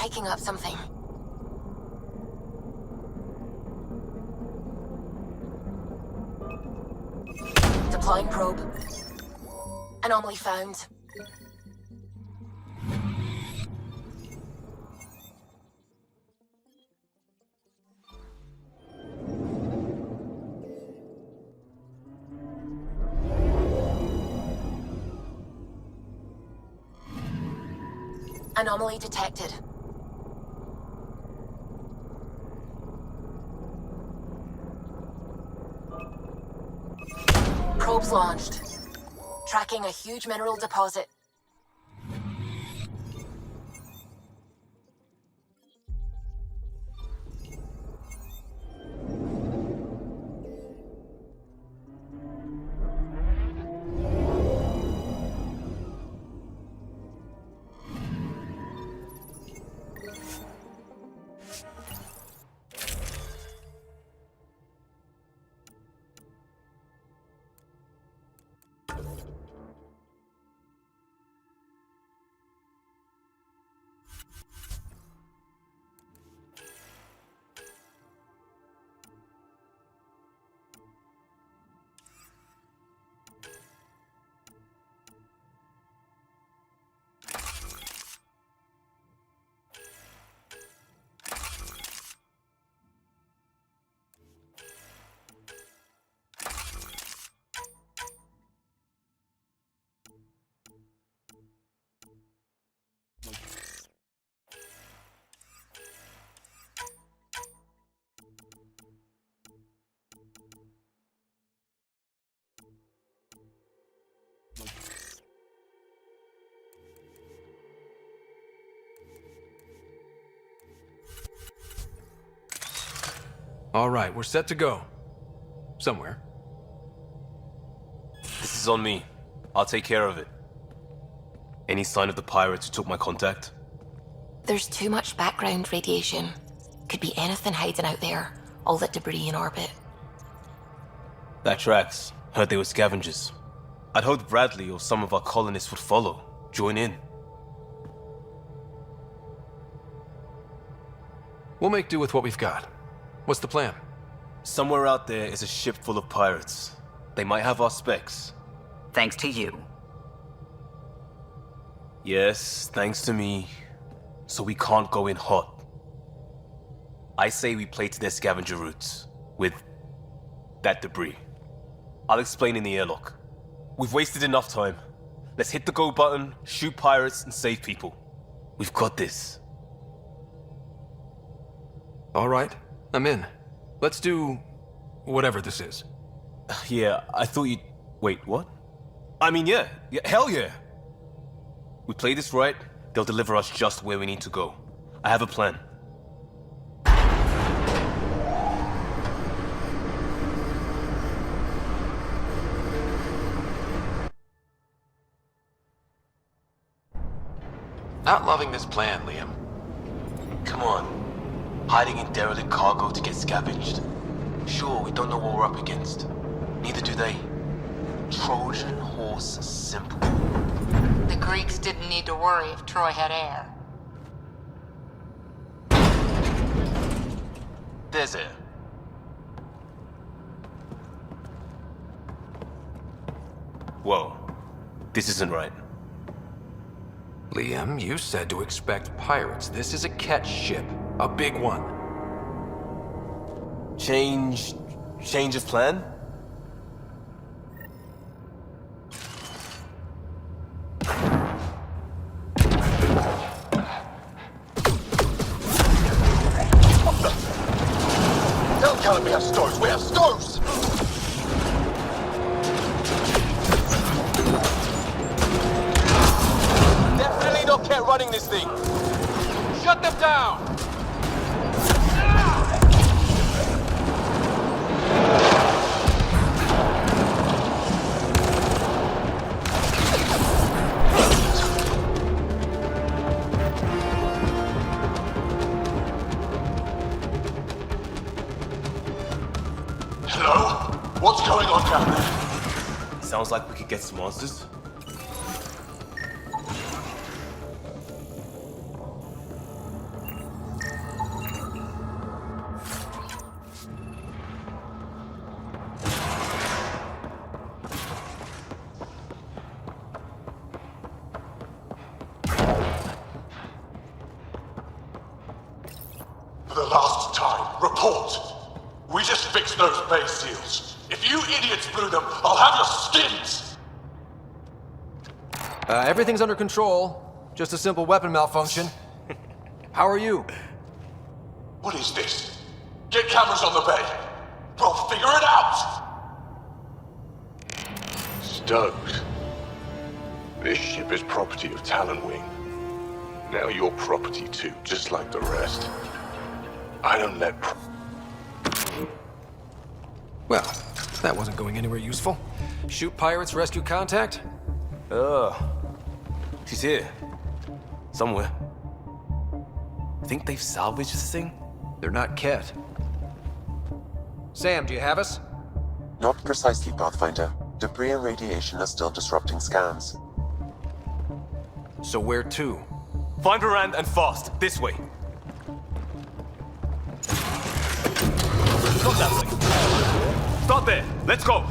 picking up something. Deploying probe. Anomaly found. Anomaly detected. Probes launched. Tracking a huge mineral deposit. All right, we're set to go. Somewhere. This is on me. I'll take care of it. Any sign of the pirates who took my contact? There's too much background radiation. Could be anything hiding out there. All that debris in orbit. That tracks. Heard they were scavengers. I'd hoped Bradley or some of our colonists would follow. Join in. We'll make do with what we've got. What's the plan? Somewhere out there is a ship full of pirates. They might have our specs. Thanks to you. Yes, thanks to me. So we can't go in hot. I say we play to their scavenger routes. With that debris. I'll explain in the airlock. We've wasted enough time. Let's hit the go button, shoot pirates, and save people. We've got this. All right, I'm in. Let's do whatever this is. Yeah, I thought you'd... Wait, what? I mean, yeah, hell yeah! We play this right, they'll deliver us just where we need to go. I have a plan. Not loving this plan, Liam. Come on. Hiding in derelict cargo to get scavenged. Sure, we don't know what we're up against. Neither do they. Trojan horse simple. The Greeks didn't need to worry if Troy had air. There's air. Whoa. This isn't right. Liam, you said to expect pirates. This is a catch ship. A big one. Change of plan? Don't tell me we have stores. We have stores! Definitely not kept running this thing. Shut them down! Hello? What's going on down there? Sounds like we could get some monsters. the last time, report. We just fixed those bay seals. If you idiots blew them, I'll have your skins! Everything's under control. Just a simple weapon malfunction. How are you? What is this? Get cameras on the bay. We'll figure it out! Stoked. This ship is property of Talonwing. Now you're property too, just like the rest. I don't let... Well, that wasn't going anywhere useful. Shoot pirates, rescue contact? She's here. Somewhere. Think they've salvaged this thing? They're not Ket. Sam, do you have us? Not precisely, Pathfinder. Debris and radiation are still disrupting scans. So where to? Find Varand and fast. This way. Not that way. Start there. Let's go.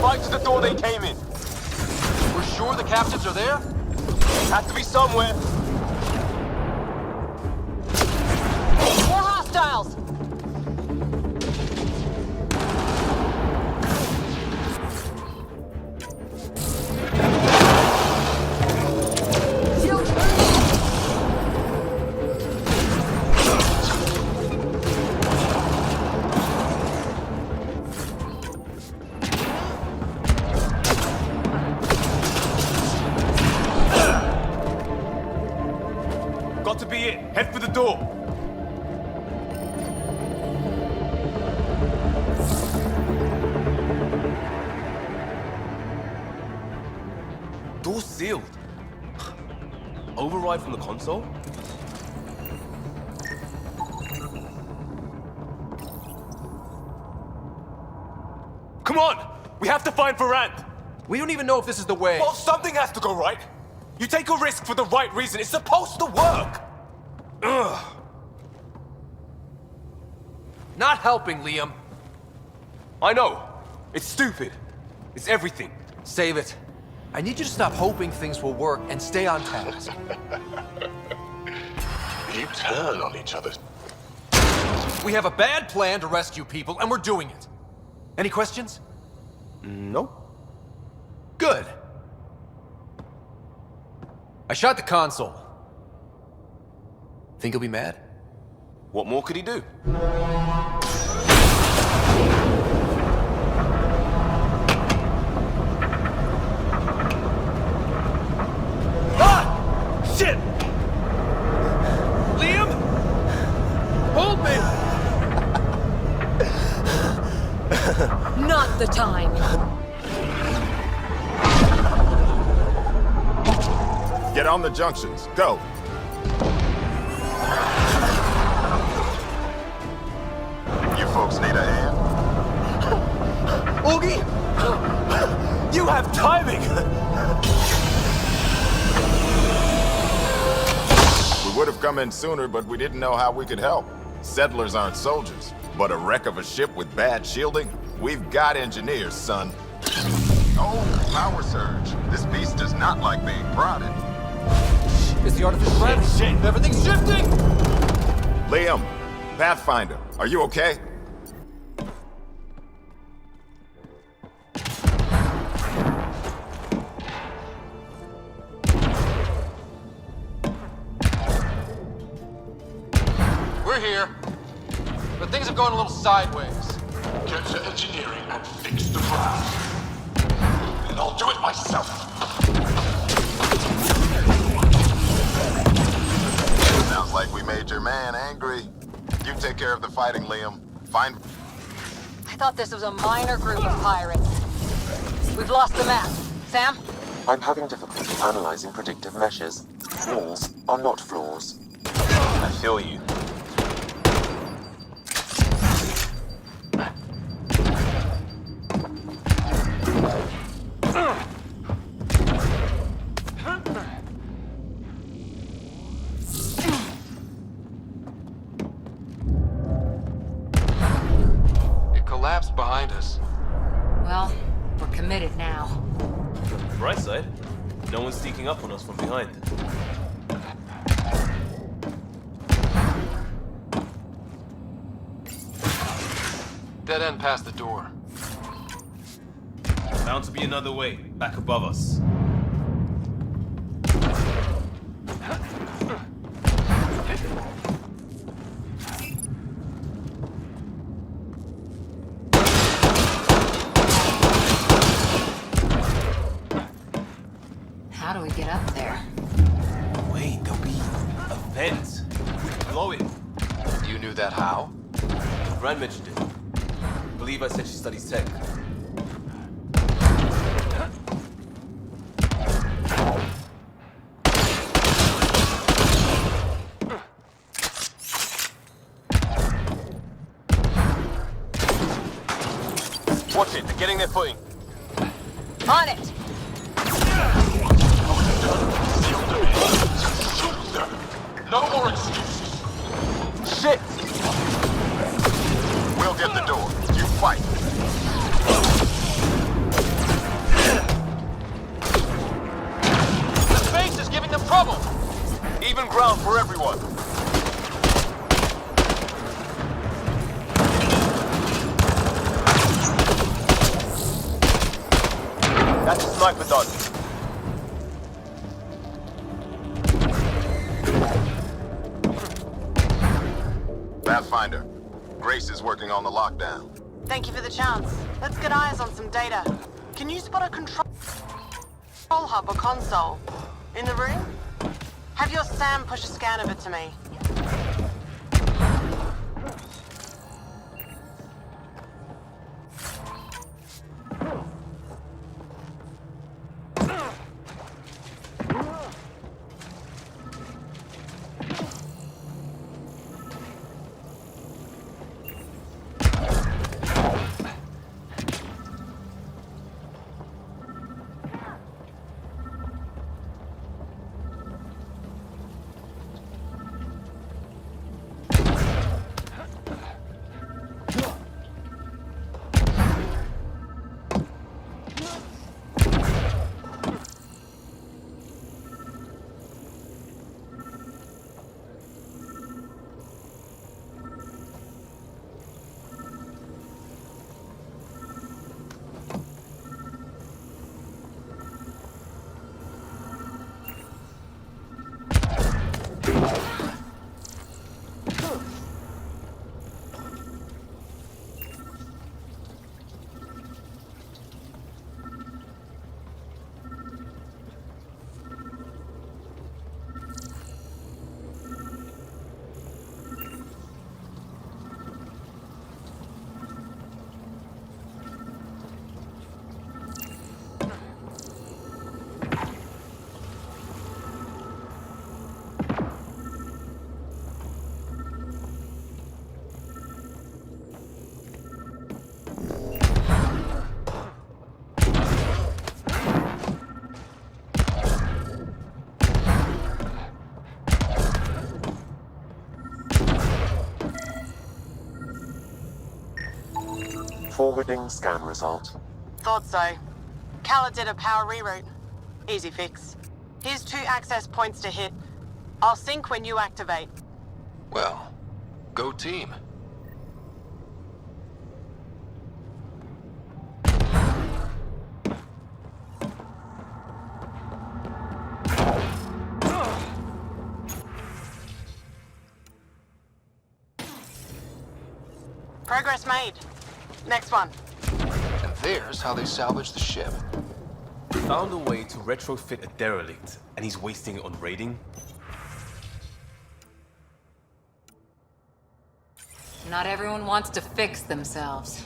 Right to the door they came in. We're sure the captives are there? Has to be somewhere. More hostiles! Got to be it. Head for the door. Door's sealed. Override from the console? Come on! We have to find Varand! We don't even know if this is the way. Well, something has to go right. You take a risk for the right reason. It's supposed to work. Ugh. Not helping, Liam. I know. It's stupid. It's everything. Save it. I need you to stop hoping things will work and stay on task. You turn on each other. We have a bad plan to rescue people, and we're doing it. Any questions? Nope. Good. I shot the console. Think he'll be mad? What more could he do? Ah! Shit! Liam? Hold me! Not the time. Get on the junctions. Go. You folks need a hand? Oogie! You have timing! We would have come in sooner, but we didn't know how we could help. Settlers aren't soldiers, but a wreck of a ship with bad shielding? We've got engineers, son. Oh, power surge. This beast does not like being prodded. It's the artificial gravity. Shit. Everything's shifting! Liam, Pathfinder, are you okay? We're here, but things have gone a little sideways. Get to engineering and fix the ground. And I'll do it myself. Sounds like we made your man angry. You take care of the fighting, Liam. Find... I thought this was a minor group of pirates. We've lost the map. Sam? I'm having difficulty analyzing predictive meshes. Walls are not floors. I feel you. It collapsed behind us. Well, we're committed now. Bright side, no one's sneaking up on us from behind. Dead end past the door. Bound to be another way, back above us. How do we get up there? Wait, there'll be a vent. We can blow it. You knew that how? Ren mentioned it. I believe I said she studies tech. Watch it, they're getting their footing. On it! No more excuses. Shit! We'll get the door. You fight. The space is giving them trouble! Even ground for everyone. That's a sniper dodge. Pathfinder, Grace is working on the lockdown. Thank you for the chance. Let's get eyes on some data. Can you spot a control hub or console? In the room? Have your Sam push a scan of it to me. Forwarding scan result. Thought so. Kala did a power reroute. Easy fix. Here's 2 access points to hit. I'll sync when you activate. Well, go team. Progress made. Next one. And there's how they salvage the ship. Found a way to retrofit a derelict, and he's wasting it on raiding? Not everyone wants to fix themselves.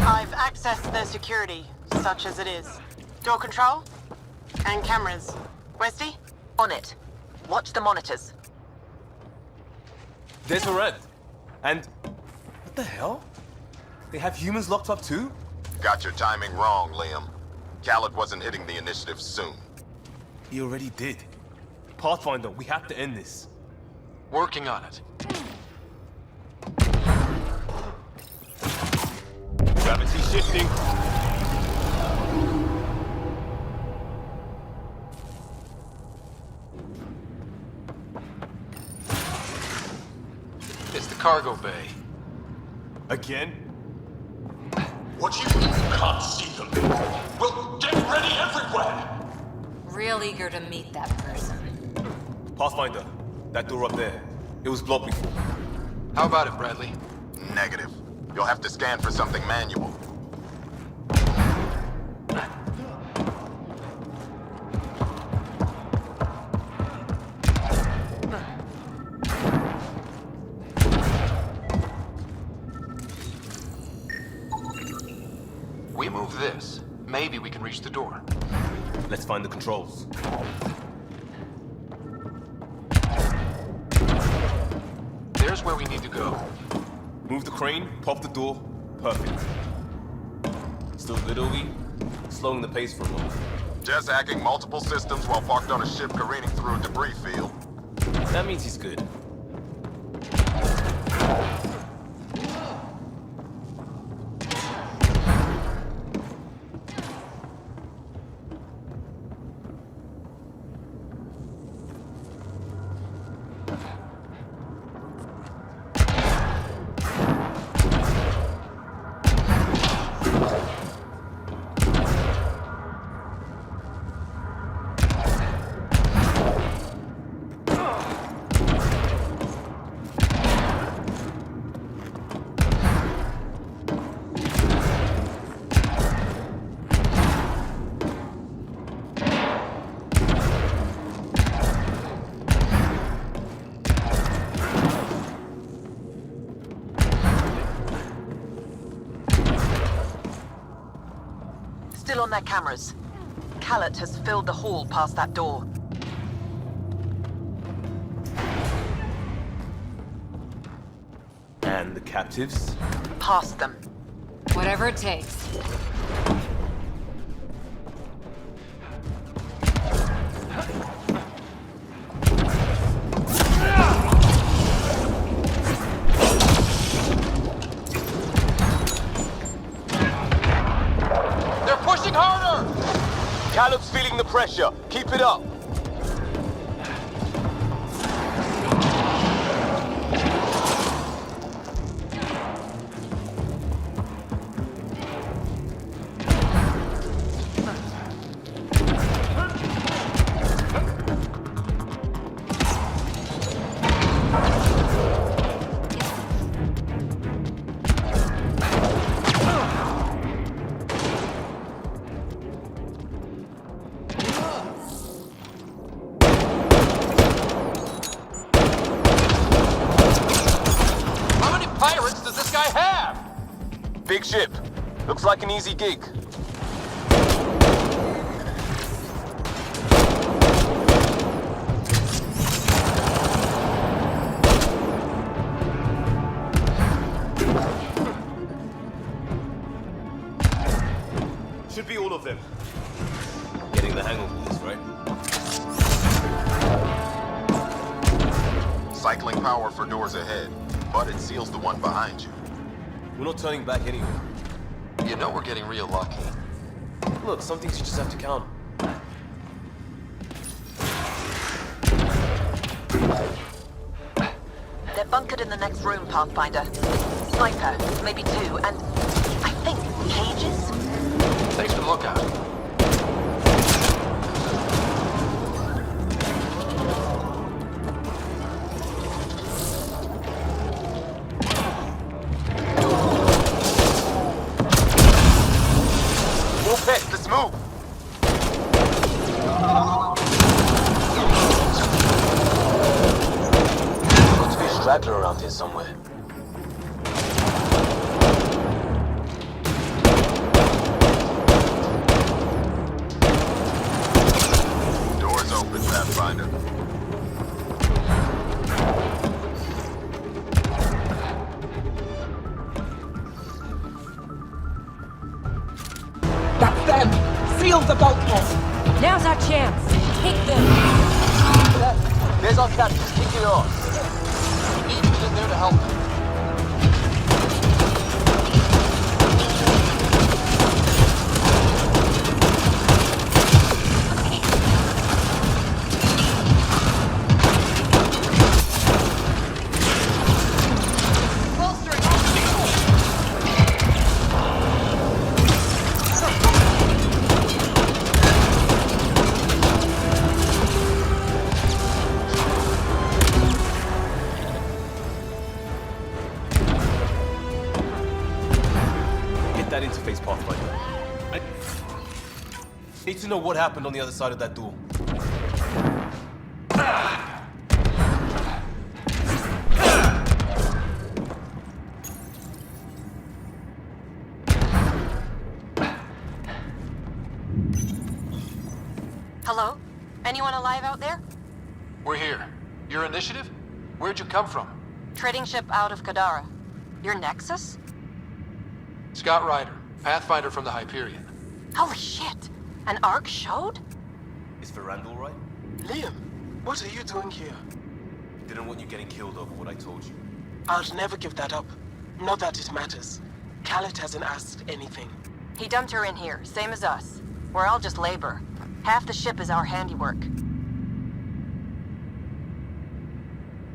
I've accessed their security, such as it is. Door control and cameras. Westy? On it. Watch the monitors. There's a red. And what the hell? They have humans locked up too? Got your timing wrong, Liam. Khaled wasn't hitting the initiative soon. He already did. Pathfinder, we have to end this. Working on it. Grab shifting. It's the cargo bay. Again? What do you mean you can't see them? Well, get ready everywhere! Real eager to meet that person. Pathfinder, that door up there. It was blocked before. How about it, Bradley? Negative. You'll have to scan for something manual. We move this. Maybe we can reach the door. Let's find the controls. There's where we need to go. Move the crane, pop the door. Perfect. Still good, Ovi? Slowing the pace for a moment. Just hacking multiple systems while parked on a ship careening through a debris field. That means he's good. Still on their cameras. Khaled has filled the hall past that door. And the captives? Past them. Whatever it takes. Pushing harder! Caleb's feeling the pressure. Keep it up. Big ship. Looks like an easy gig. Should be all of them. Getting the hang of this, right? Cycling power for doors ahead, but it seals the one behind you. We're not turning back anyway. You know we're getting real lucky. Look, some things you just have to count. They're bunkered in the next room, Pathfinder. Sniper, maybe two, and I think cages? Thanks for the lookout. Let's move! Got to be a straggler around here somewhere. Doors open, Pathfinder. That's them! Seal the bulkhead! Now's our chance! Take them! There's our captain, kick it off. We need to get in there to help them. Check that interface, Pathfinder. I need to know what happened on the other side of that door. Hello? Anyone alive out there? We're here. Your initiative? Where'd you come from? Trading ship out of Kadara. Your Nexus? Scott Ryder, Pathfinder from the Hyperion. Holy shit! An Ark showed? Is Verandal right? Liam, what are you doing here? Didn't want you getting killed over what I told you. I'll never give that up. Not that it matters. Khaled hasn't asked anything. He dumped her in here, same as us. We're all just labor. Half the ship is our handiwork.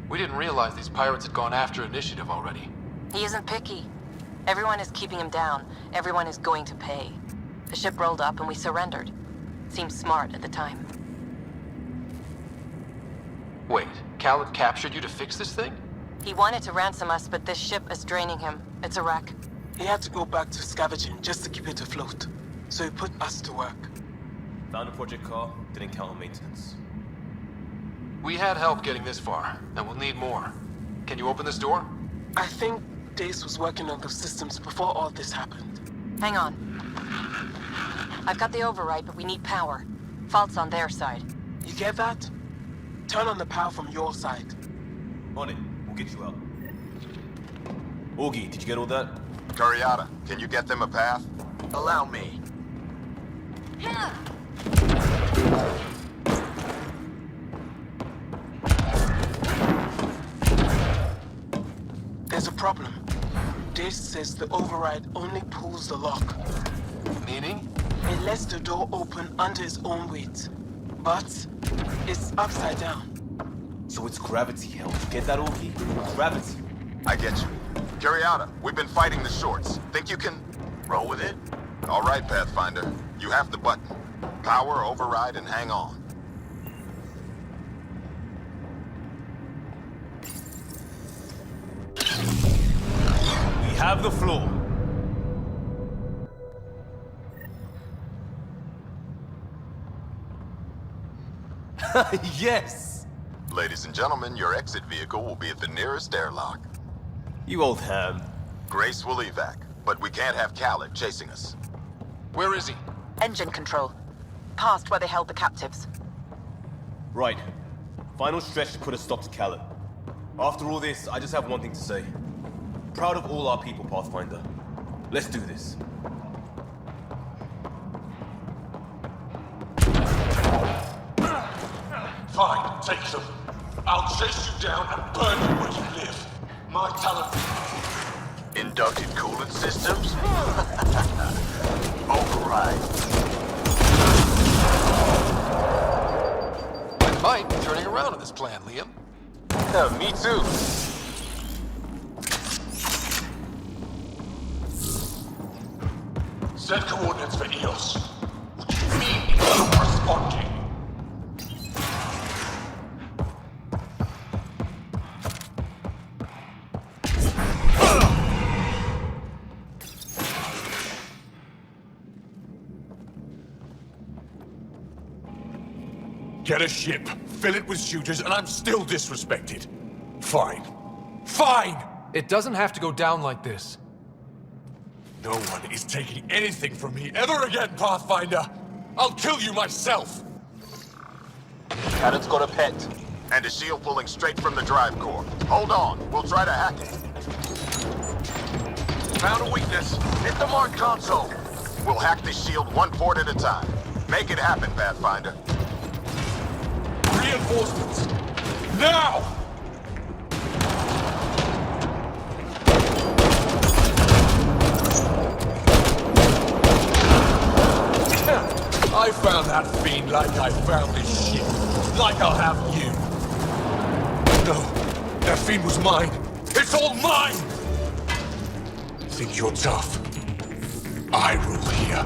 We didn't realize these pirates had gone after initiative already. He isn't picky. Everyone is keeping him down. Everyone is going to pay. The ship rolled up and we surrendered. Seemed smart at the time. Wait, Khaled captured you to fix this thing? He wanted to ransom us, but this ship is draining him. It's a wreck. He had to go back to scavenging just to keep it afloat. So he put us to work. Found a project car, didn't count on maintenance. We had help getting this far, and we'll need more. Can you open this door? I think Dace was working on those systems before all this happened. Hang on. I've got the override, but we need power. Fault's on their side. You get that? Turn on the power from your side. On it. We'll get you out. Augie, did you get all that? 𝗚𝗺𝗏𝗏, can you get them a path? Allow me. There's a problem. Dace says the override only pulls the lock. Meaning? It lets the door open under its own weight. But it's upside down. So it's gravity held. Get that, Augie? Gravity. I get you. 𝗚𝗺𝗏𝗏, we've been fighting the shorts. Think you can roll with it? All right, Pathfinder. You have the button. Power, override, and hang on. We have the floor. Yes! Ladies and gentlemen, your exit vehicle will be at the nearest airlock. You old ham. Grace will evac, but we can't have Khaled chasing us. Where is he? Engine control. Past where they held the captives. Right. Final stretch to put a stop to Khaled. After all this, I just have one thing to say. Proud of all our people, Pathfinder. Let's do this. Fine, take them. I'll chase you down and burn you where you live. My talent. Inducted coolant systems? Override. I might be turning around on this plan, Liam. Yeah, me too. Send coordinates for EOS. What do you mean you're not responding? Get a ship, fill it with shooters, and I'm still disrespected. Fine. Fine! It doesn't have to go down like this. No one is taking anything from me ever again, Pathfinder! I'll kill you myself! Khaled's got a pet. And a shield pulling straight from the drive core. Hold on, we'll try to hack it. Found a weakness. Hit the mark console. We'll hack the shield one port at a time. Make it happen, Pathfinder. Reinforcements! Now! I found that fiend like I found this ship. Like I'll have you. No, that fiend was mine. It's all mine! Think you're tough? I rule here.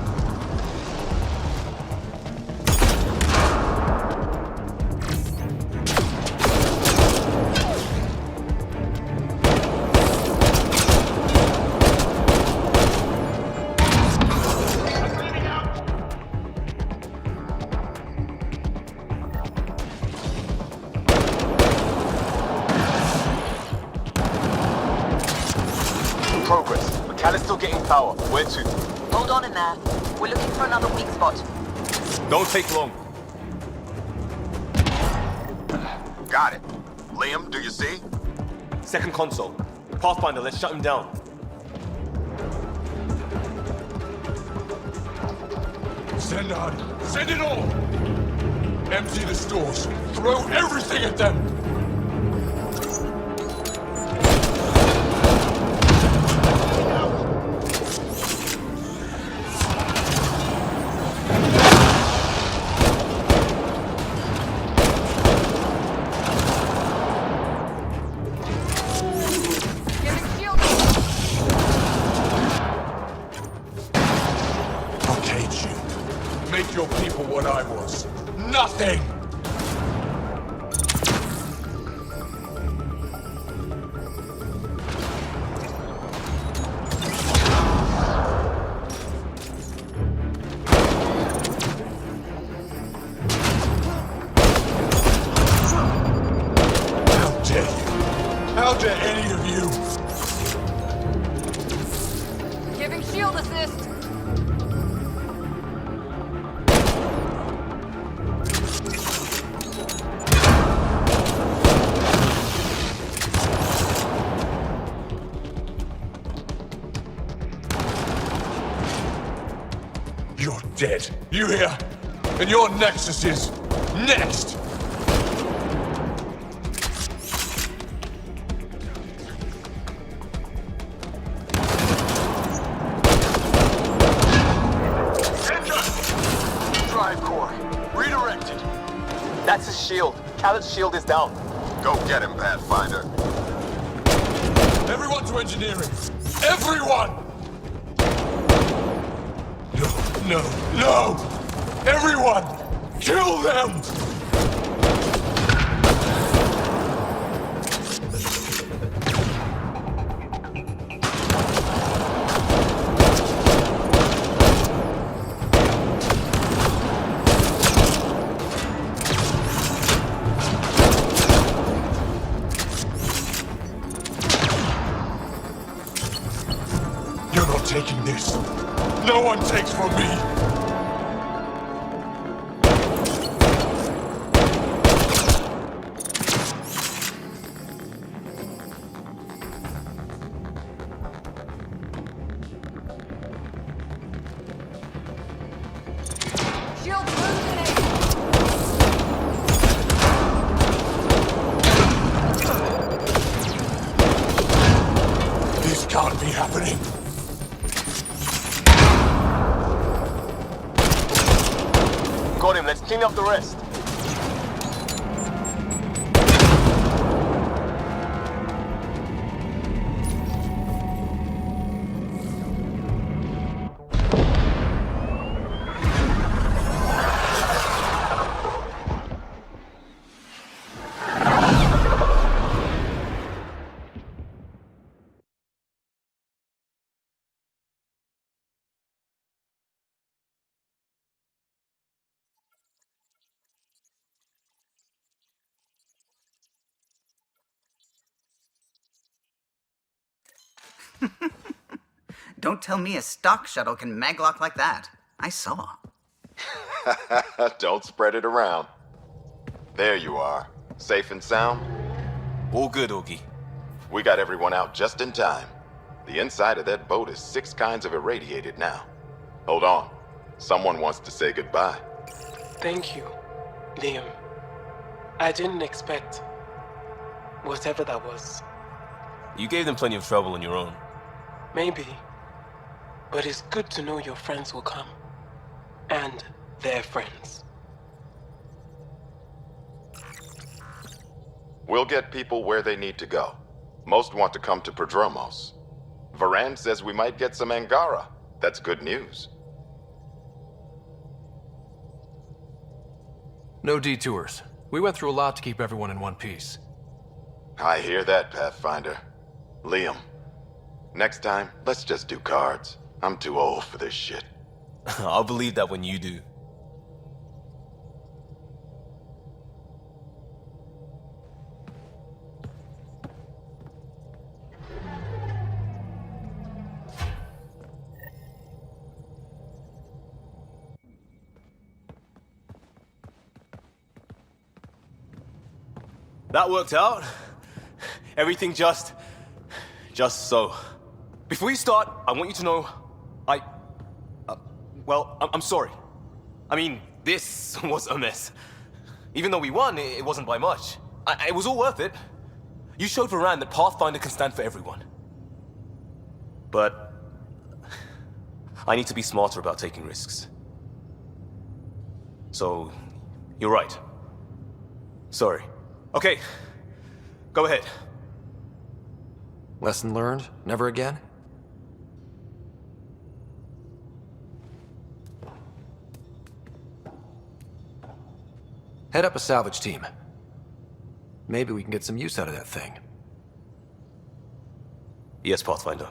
Where to? Hold on in there. We're looking for another weak spot. Don't take long. Got it. Liam, do you see? Second console. Pathfinder, let's shut him down. Send on. Send it all! Empty the stores. Throw everything at them! Make your people what I was. Nothing! How dare you? How dare any of you? Giving shield assist. You're dead. You hear? And your Nexus is next! Drive core. Redirected. That's his shield. Khaled's shield is down. Go get him, Pathfinder. Everyone to engineering! Everyone! No, no! Everyone! Kill them! You're not taking this. No one takes from me. Shield illuminate. This can't be happening. Got him, let's clean up the rest. Don't tell me a stock shuttle can maglock like that. I saw. Don't spread it around. There you are. Safe and sound? All good, Augie. We got everyone out just in time. The inside of that boat is 6 kinds of irradiated now. Hold on. Someone wants to say goodbye. Thank you, Liam. I didn't expect whatever that was. You gave them plenty of trouble on your own. Maybe. But it's good to know your friends will come. And their friends. We'll get people where they need to go. Most want to come to Prodromos. Varan says we might get some Angara. That's good news. No detours. We went through a lot to keep everyone in one piece. I hear that, Pathfinder. Liam, next time, let's just do cards. I'm too old for this shit. I'll believe that when you do. That worked out. Everything just so. Before you start, I want you to know, well, I'm sorry. I mean, this was a mess. Even though we won, it wasn't by much. It was all worth it. You showed Varan that Pathfinder can stand for everyone. But I need to be smarter about taking risks. So, you're right. Sorry. Okay, go ahead. Lesson learned? Never again? Head up a salvage team. Maybe we can get some use out of that thing. Yes, Pathfinder.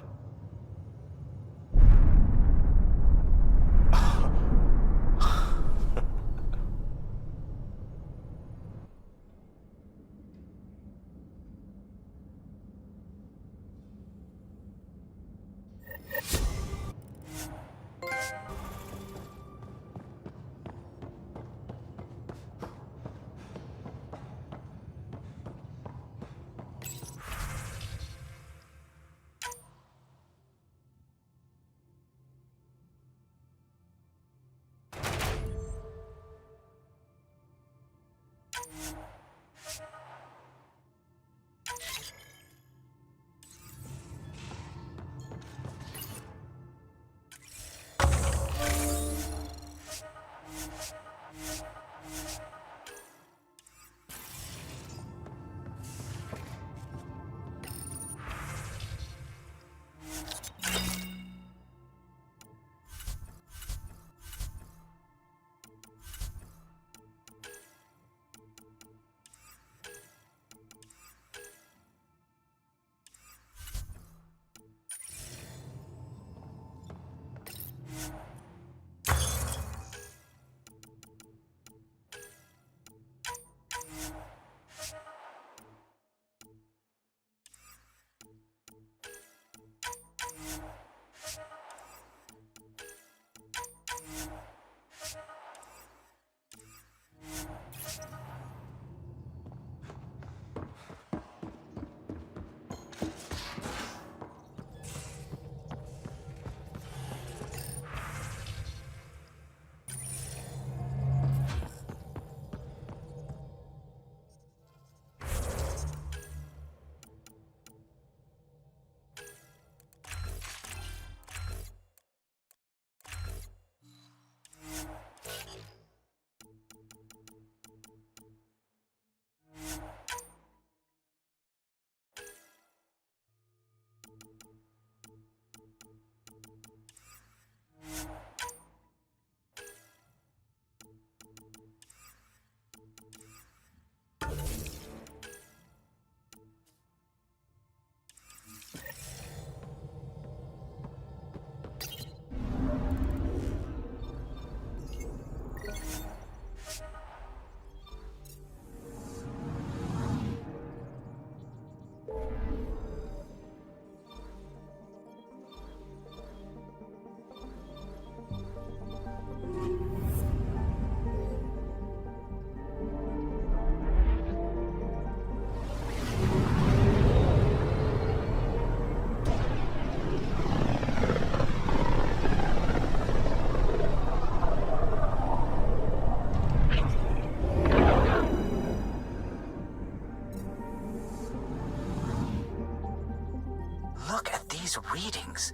Readings.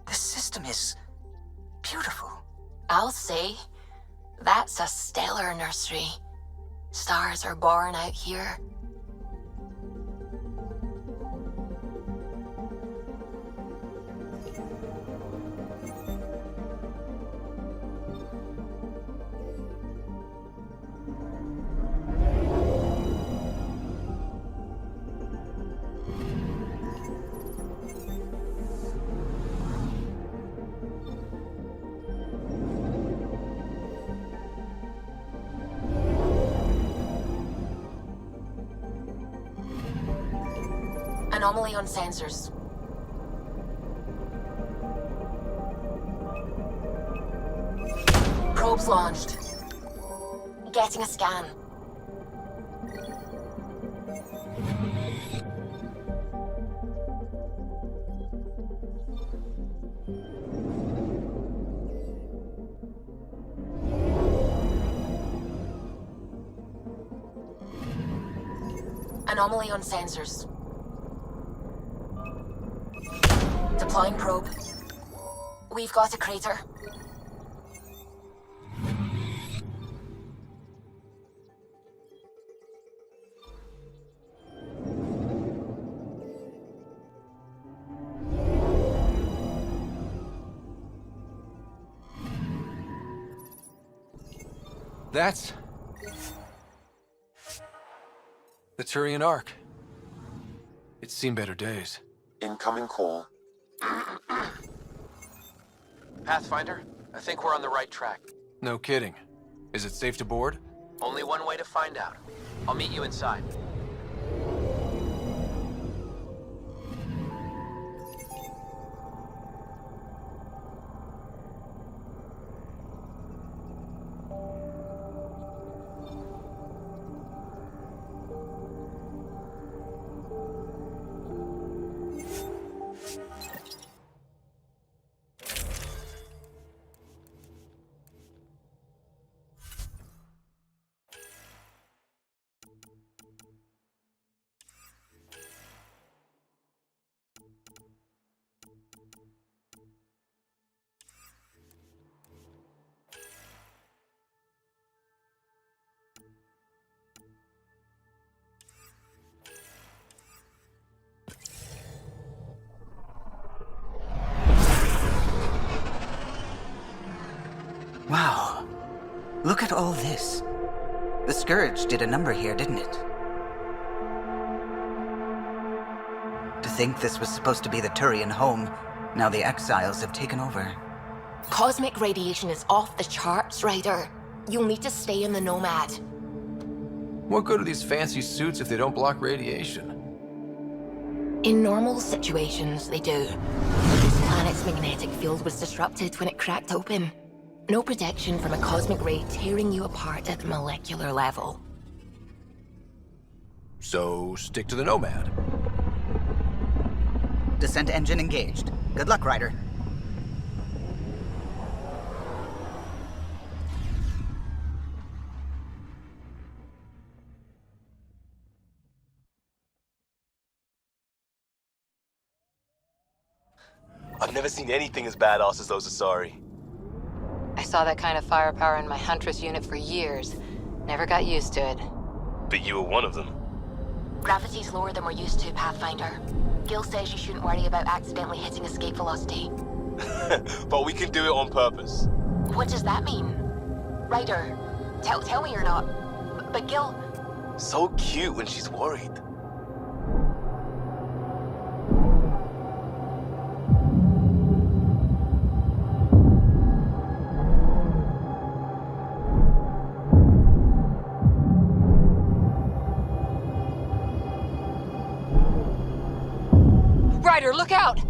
This system is beautiful. I'll say, that's a stellar nursery. Stars are born out here. Anomaly on sensors. Probes launched. Getting a scan. Anomaly on sensors. Deploying probe. We've got a crater. That's the 𝗚𝗺𝗃 Arc. It's seen better days. Incoming call. Pathfinder, I think we're on the right track. No kidding. Is it safe to board? Only one way to find out. I'll meet you inside. Wow. Look at all this. The Scourge did a number here, didn't it? To think this was supposed to be the 𝗚𝗺𝗃 home, now the exiles have taken over. Cosmic radiation is off the charts, Ryder. You'll need to stay in the Nomad. What good are these fancy suits if they don't block radiation? In normal situations, they do. This planet's magnetic field was disrupted when it cracked open. No protection from a cosmic ray tearing you apart at the molecular level. So, stick to the Nomad. Descent engine engaged. Good luck, Ryder. I've never seen anything as badass as those Asari. I saw that kind of firepower in my Huntress unit for years. Never got used to it. But you were one of them. Gravity's lower than we're used to, Pathfinder. Gil says you shouldn't worry about accidentally hitting escape velocity. But we can do it on purpose. What does that mean? Ryder, tell me you're not. But Gil... So cute when she's worried. Ryder, look out!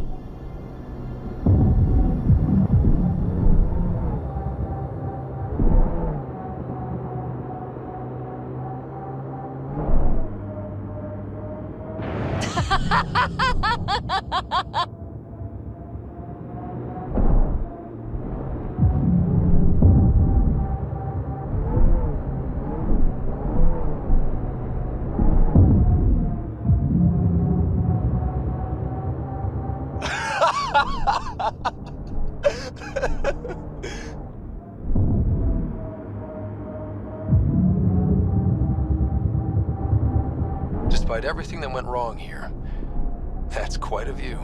Despite everything that went wrong here, that's quite a view.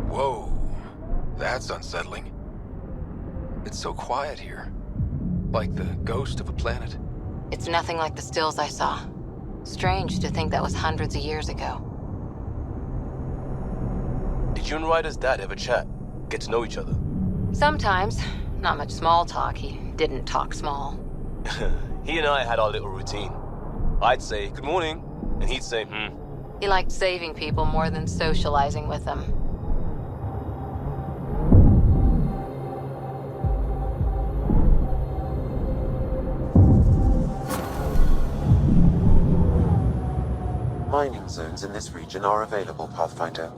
Whoa, that's unsettling. It's so quiet here. Like the ghost of a planet. It's nothing like the stills I saw. Strange to think that was hundreds of years ago. Did you and Ryder's dad ever chat? Get to know each other? Sometimes. Not much small talk. He didn't talk small. He and I had our little routine. I'd say, good morning, and he'd say, He liked saving people more than socializing with them. mining zones in this region are available, Pathfinder.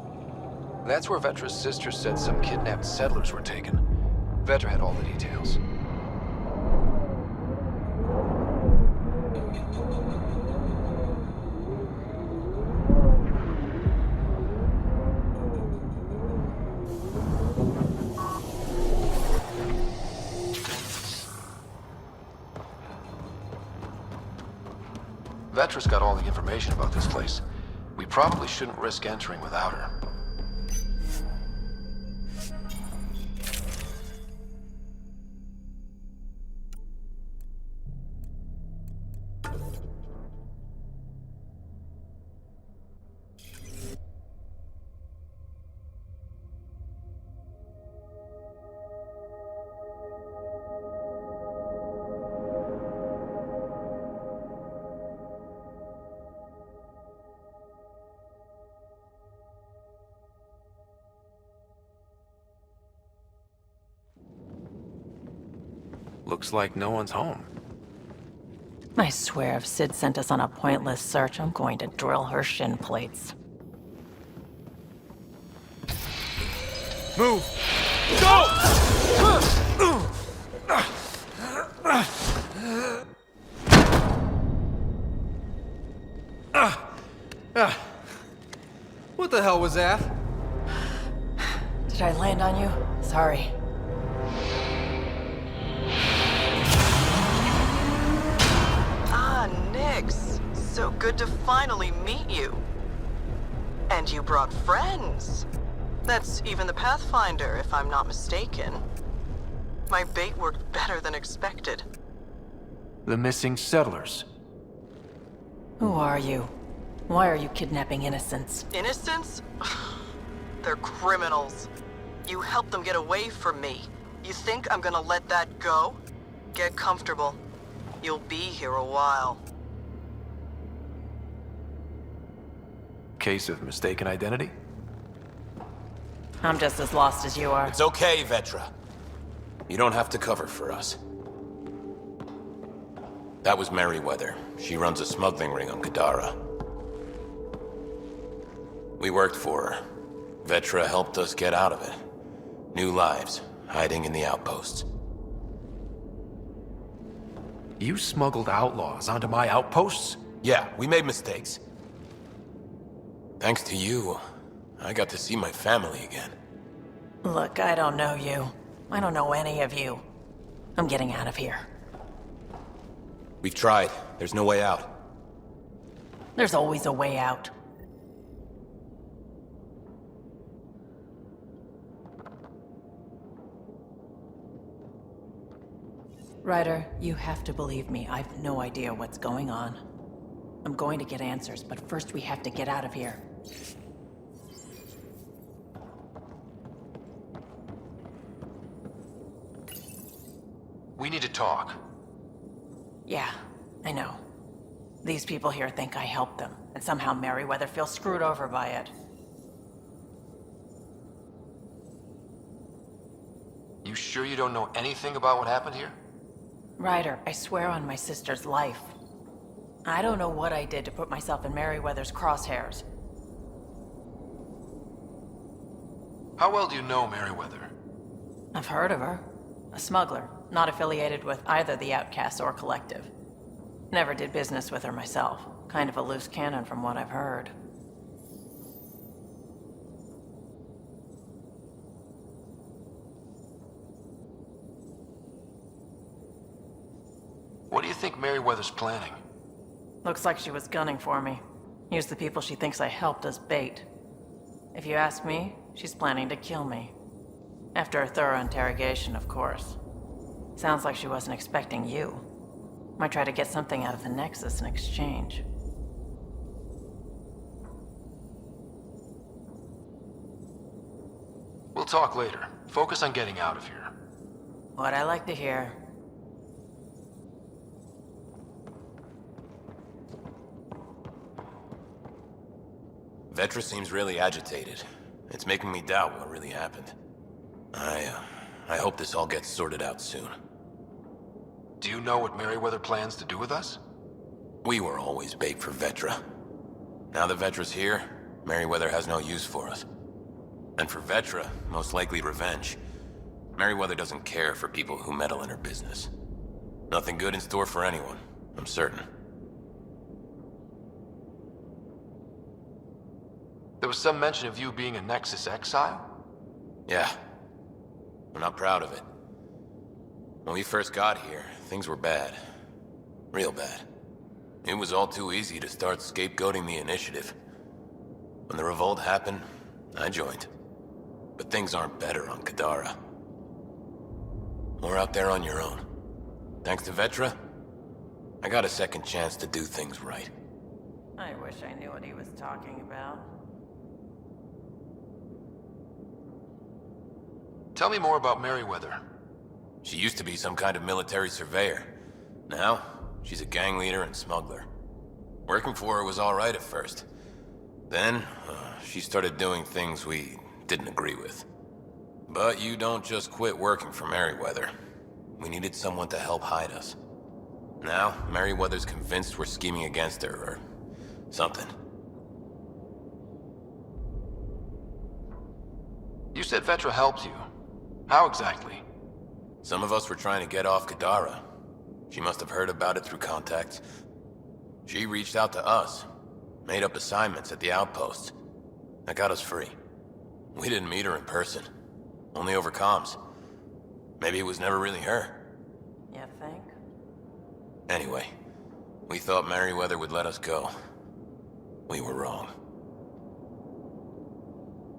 That's where Vetra's sister said some kidnapped settlers were taken. Vetra had all the details. Vetra's got all the information about this place. We probably shouldn't risk entering without her. Looks like no one's home. I swear if Sid sent us on a pointless search, I'm going to drill her shin plates. Move! Go! What the hell was that? Did I land on you? Sorry. Nix, so good to finally meet you. And you brought friends. That's even the Pathfinder, if I'm not mistaken. My bait worked better than expected. The missing settlers. Who are you? Why are you kidnapping innocents? Innocents? They're criminals. You helped them get away from me. You think I'm gonna let that go? Get comfortable. You'll be here a while. Case of mistaken identity? I'm just as lost as you are. It's okay, Vetra. You don't have to cover for us. That was Merryweather. She runs a smuggling ring on Kadara. We worked for her. Vetra helped us get out of it. New lives, hiding in the outposts. You smuggled outlaws onto my outposts? Yeah, we made mistakes. Thanks to you, I got to see my family again. Look, I don't know you. I don't know any of you. I'm getting out of here. We've tried. There's no way out. There's always a way out. Ryder, you have to believe me. I've no idea what's going on. I'm going to get answers, but first we have to get out of here. We need to talk. Yeah, I know. These people here think I helped them, and somehow Merryweather feels screwed over by it. You sure you don't know anything about what happened here? Ryder, I swear on my sister's life. I don't know what I did to put myself in Merryweather's crosshairs. How well do you know Merryweather? I've heard of her. A smuggler, not affiliated with either the Outcasts or Collective. Never did business with her myself. Kind of a loose cannon from what I've heard. What do you think Merryweather's planning? Looks like she was gunning for me. Use the people she thinks I helped as bait. If you ask me, she's planning to kill me. After a thorough interrogation, of course. Sounds like she wasn't expecting you. Might try to get something out of the Nexus in exchange. We'll talk later. Focus on getting out of here. What I like to hear. Vetra seems really agitated. It's making me doubt what really happened. I hope this all gets sorted out soon. Do you know what Merryweather plans to do with us? We were always bait for Vetra. Now that Vetra's here, Merryweather has no use for us. And for Vetra, most likely revenge. Merryweather doesn't care for people who meddle in her business. Nothing good in store for anyone, I'm certain. There was some mention of you being a Nexus exile? Yeah. I'm not proud of it. When we first got here, things were bad. Real bad. It was all too easy to start scapegoating the initiative. When the revolt happened, I joined. But things aren't better on Kadara. We're out there on your own. Thanks to Vetra, I got a second chance to do things right. I wish I knew what he was talking about. Tell me more about Merryweather. She used to be some kind of military surveyor. Now, she's a gang leader and smuggler. Working for her was all right at first. Then, she started doing things we didn't agree with. But you don't just quit working for Merryweather. We needed someone to help hide us. Now, Merryweather's convinced we're scheming against her, or something. You said Vetra helped you. How exactly? Some of us were trying to get off Kadara. She must have heard about it through contacts. She reached out to us, made up assignments at the outposts. That got us free. We didn't meet her in person, only over comms. Maybe it was never really her. You think? Anyway, we thought Merryweather would let us go. We were wrong.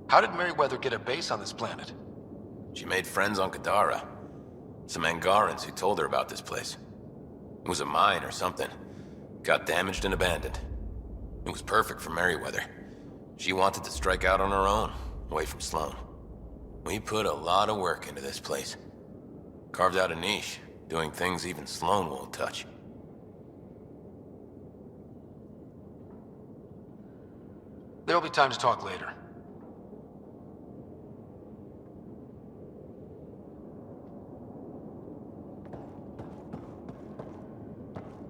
How did Merryweather get a base on this planet? She made friends on Kadara. Some Angarans who told her about this place. It was a mine or something. Got damaged and abandoned. It was perfect for Merryweather. She wanted to strike out on her own, away from Sloan. We put a lot of work into this place. Carved out a niche, doing things even Sloan won't touch. There'll be time to talk later.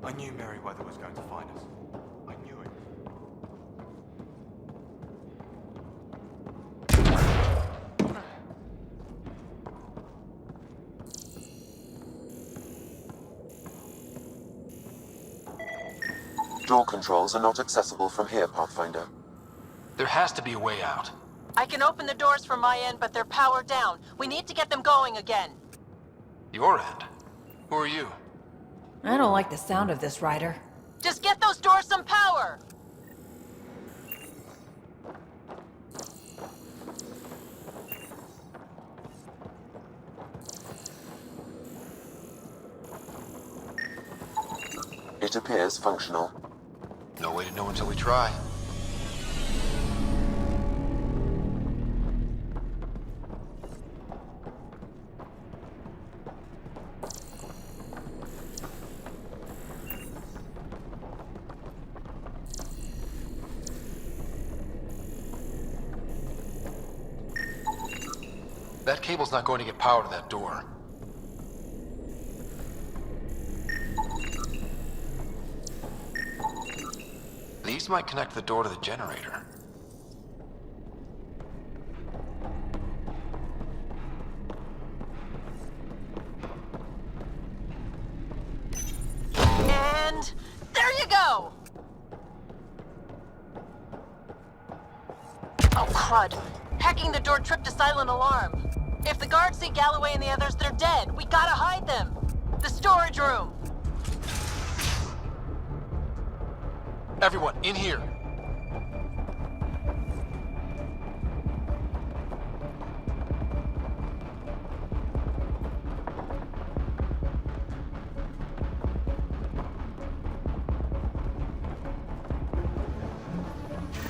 I knew Merryweather was going to find us. I knew it. Door controls are not accessible from here, Pathfinder. There has to be a way out. I can open the doors from my end, but they're powered down. We need to get them going again. Your end? Who are you? I don't like the sound of this, Ryder. Just get those doors some power! It appears functional. No way to know until we try. That cable's not going to get power to that door. These might connect the door to the generator. And there you go! Oh, crud. Hacking the door tripped a silent alarm. If the guards see Galloway and the others, they're dead. We gotta hide them. The storage room. Everyone, in here.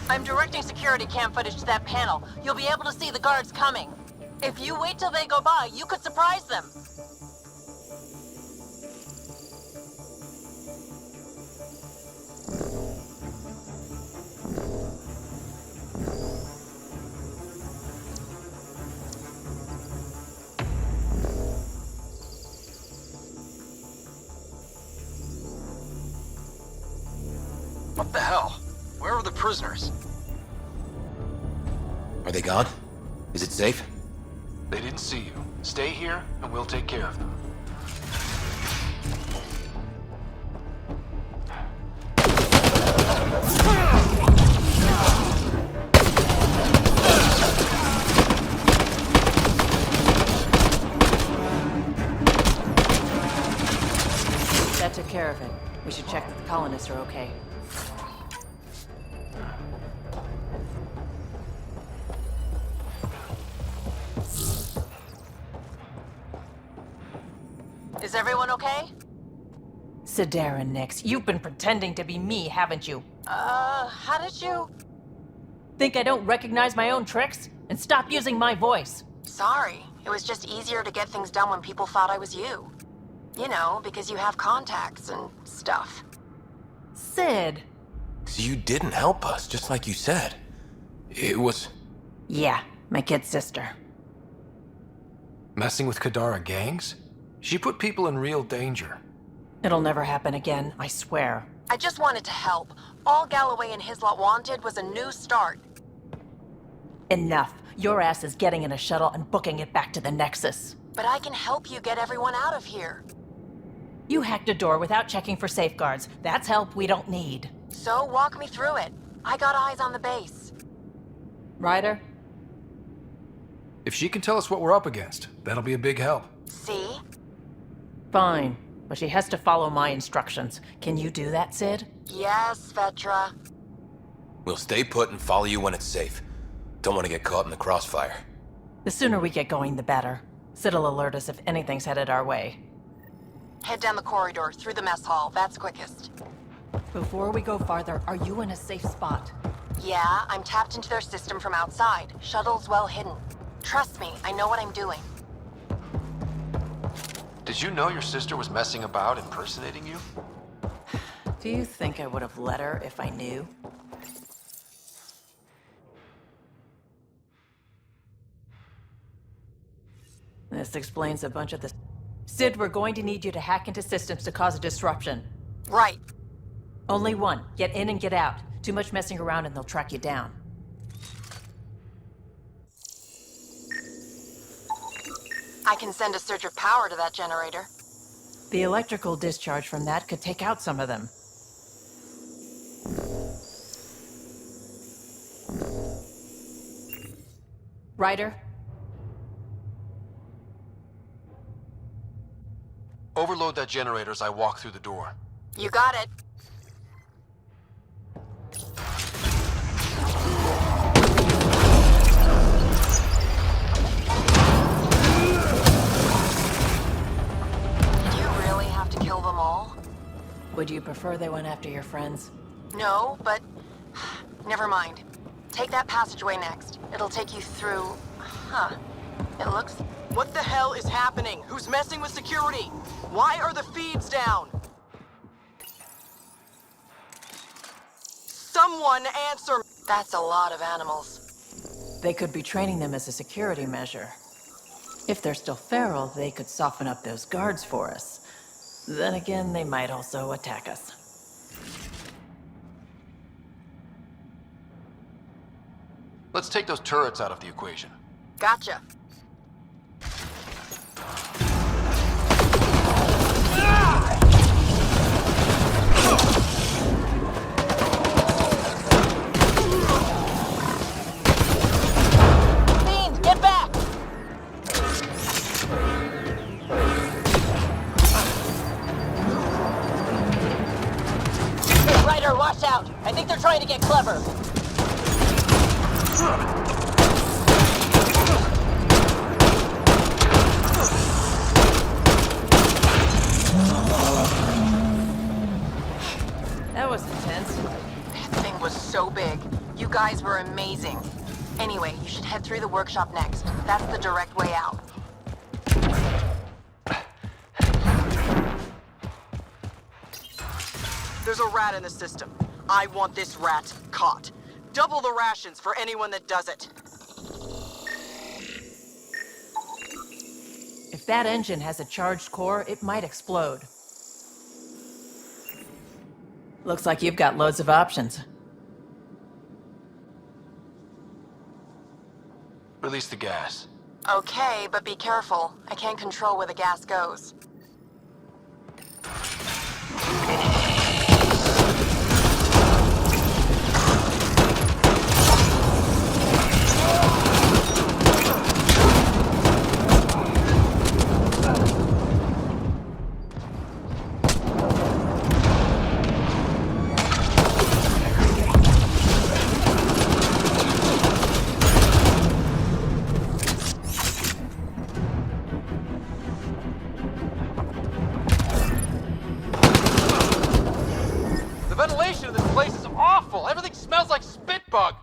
I'm directing security cam footage to that panel. You'll be able to see the guards coming. If you wait till they go by, you could surprise them. What the hell? Where are the the prisoners. Are they gone? Is it safe? They didn't see you. Stay here, and we'll take care of them. That took care of it. We should check that the colonists are okay. Is everyone okay? Sidera Nix, you've been pretending to be me, haven't you? How did you... Think I don't recognize my own tricks? And stop using my voice. Sorry. It was just easier to get things done when people thought I was you. You know, because you have contacts and stuff. Sid. So you didn't help us, just like you said. It was... Yeah, my kid's sister. Messing with Kadara gangs? She put people in real danger. It'll never happen again, I swear. I just wanted to help. All Galloway and his lot wanted was a new start. Enough. Your ass is getting in a shuttle and booking it back to the Nexus. But I can help you get everyone out of here. You hacked a door without checking for safeguards. That's help we don't need. So walk me through it. I got eyes on the base. Ryder? If she can tell us what we're up against, that'll be a big help. See? Fine, but she has to follow my instructions. Can you do that, Sid? Yes, Vetra. We'll stay put and follow you when it's safe. Don't want to get caught in the crossfire. The sooner we get going, the better. Sid'll alert us if anything's headed our way. Head down the corridor, through the mess hall. That's quickest. Before we go farther, are you in a safe spot? Yeah, I'm tapped into their system from outside. Shuttle's well hidden. Trust me, I know what I'm doing. Did you know your sister was messing about impersonating you? Do you think I would have let her if I knew? This explains a bunch of this. Sid, we're going to need you to hack into systems to cause a disruption. Right. Only one. Get in and get out. Too much messing around and they'll track you down. I can send a surge of power to that generator. The electrical discharge from that could take out some of them. Ryder? Overload that generator as I walk through the door. You got it. Did you really have to kill them all? Would you prefer they went after your friends? No, but... Never mind. Take that passageway next. It'll take you through... Huh. It looks... What the hell is happening? Who's messing with security? Why are the feeds down? Someone answer! That's a lot of animals. They could be training them as a security measure. If they're still feral, they could soften up those guards for us. Then again, they might also attack us. Let's take those turrets out of the equation. Gotcha. Fiend, get back! Ryder, watch out! I think they're trying to get clever. That was intense. That thing was so big. You guys were amazing. Anyway, you should head through the workshop next. That's the direct way out. There's a rat in the system. I want this rat caught. Double the rations for anyone that does it. If that engine has a charged core, it might explode. Looks like you've got loads of options. Release the gas. Okay, but be careful. I can't control where the gas goes. The ventilation in this place is awful. Everything smells like spit bug.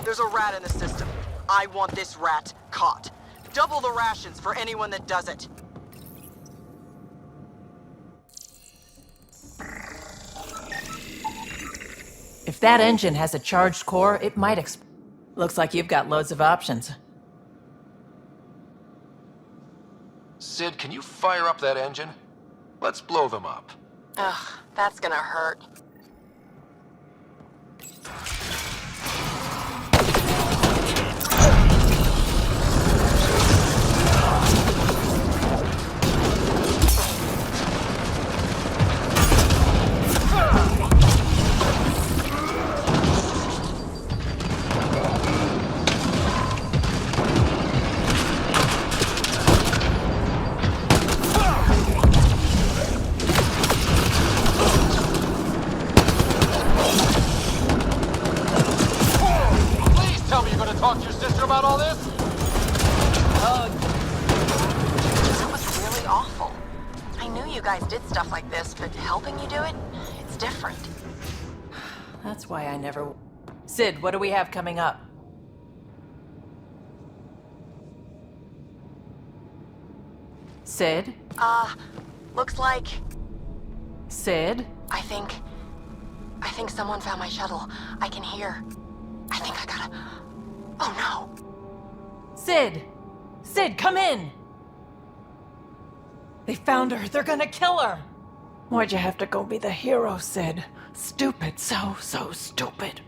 There's a rat in the system. I want this rat caught. Double the rations for anyone that does it. If that engine has a charged core, it might Looks like you've got loads of options. Sid, can you fire up that engine? Let's blow them up. Ugh, that's gonna hurt. Talk to your sister about all this? That was really awful. I knew you guys did stuff like this, but helping you do it, it's different. That's why I never... Sid, what do we have coming up? Sid? Looks like... Sid? I think someone found my shuttle. I can hear. I think I gotta... Oh no! Sid! Sid, come in! They found her. They're gonna kill her! Why'd you have to go be the hero, Sid? Stupid. So stupid.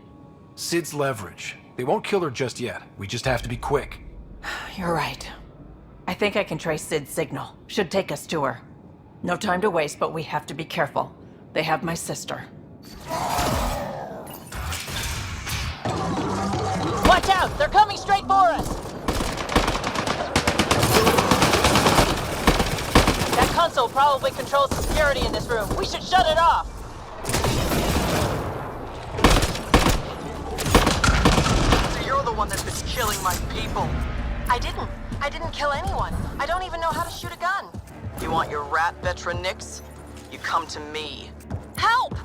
Sid's leverage. They won't kill her just yet. We just have to be quick. You're right. I think I can trace Sid's signal. Should take us to her. No time to waste, but we have to be careful. They have my sister. Watch out! They're coming straight for us! That console probably controls the security in this room. We should shut it off! So you're the one that's been killing my people. I didn't kill anyone. I don't even know how to shoot a gun. You want your rat veteran nicks? You come to me. Help!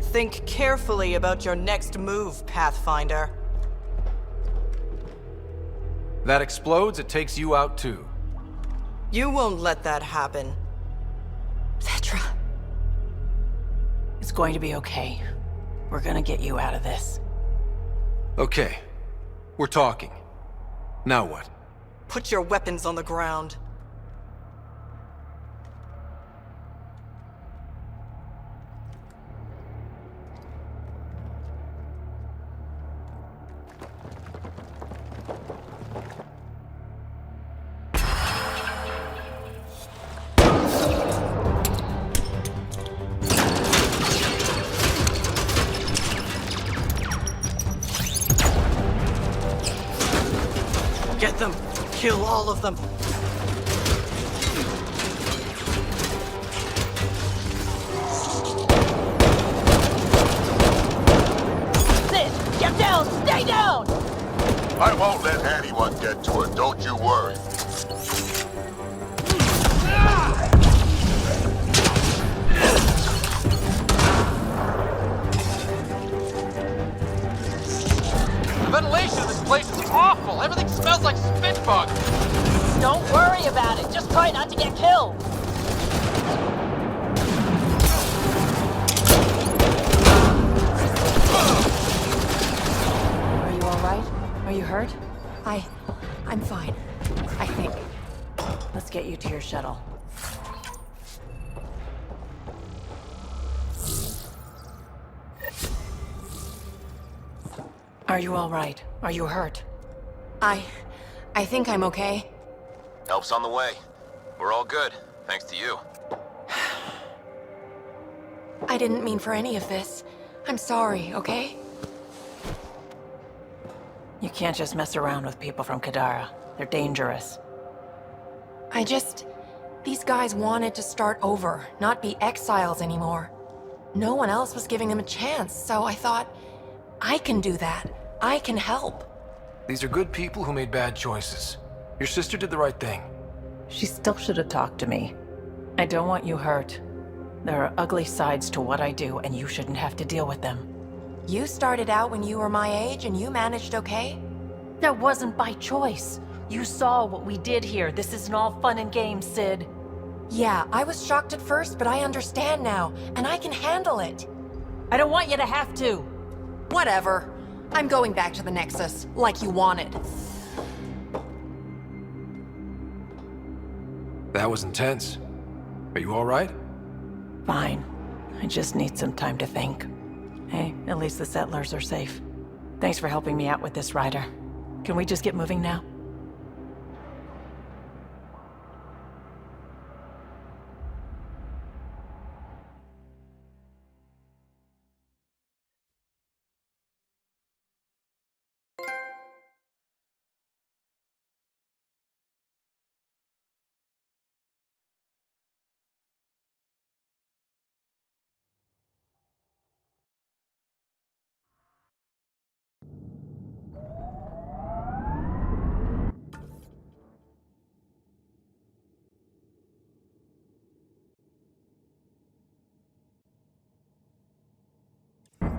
Think carefully about your next move, Pathfinder. That explodes, it takes you out too. You won't let that happen. Petra. It's going to be okay. We're gonna get you out of this. Okay. We're talking. Now what? Put your weapons on the ground. Get them! Kill all of them! Sid! Get down! Stay down! I won't let anyone get to her, don't you worry. Don't worry about it. Just try not to get killed. Are you all right? Are you hurt? I'm fine. I think. Let's get you to your shuttle. Are you all right? Are you hurt? I think I'm okay. Help's on the way. We're all good, thanks to you. I didn't mean for any of this. I'm sorry, okay? You can't just mess around with people from Kadara. They're dangerous. These guys wanted to start over, not be exiles anymore. No one else was giving them a chance, so I thought, I can do that. I can help. These are good people who made bad choices. Your sister did the right thing. She still should have talked to me. I don't want you hurt. There are ugly sides to what I do, and you shouldn't have to deal with them. You started out when you were my age, and you managed okay? That wasn't by choice. You saw what we did here. This isn't all fun and games, Sid. Yeah, I was shocked at first, but I understand now, and I can handle it. I don't want you to have to. Whatever. I'm going back to the Nexus, like you wanted. That was intense. Are you all right? Fine. I just need some time to think. Hey, at least the settlers are safe. Thanks for helping me out with this, Ryder. Can we just get moving now?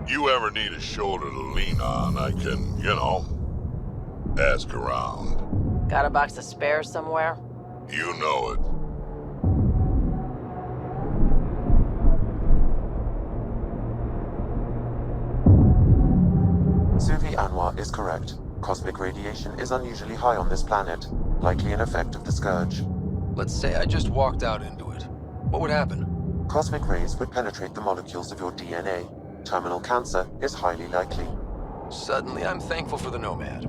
You ever need a shoulder to lean on, I can, ask around. Got a box of spares somewhere? You know it. 𝗚𝗺𝗴𝗚𝗀𝗀𝗀 is correct. Cosmic radiation is unusually high on this planet, likely an effect of the Scourge. Let's say I just walked out into it. What would happen? Cosmic rays would penetrate the molecules of your DNA. Terminal cancer is highly likely. Suddenly, I'm thankful for the Nomad.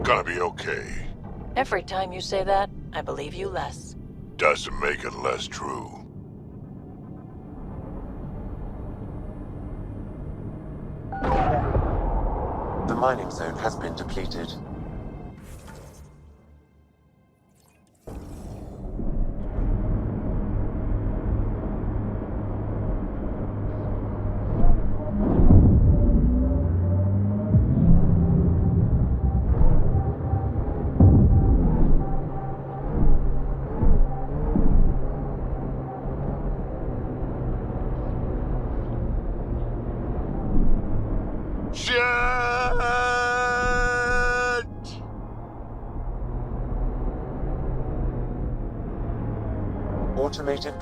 Gonna be okay. Every time you say that, I believe you less. Doesn't make it less true. The mining zone has been depleted. automated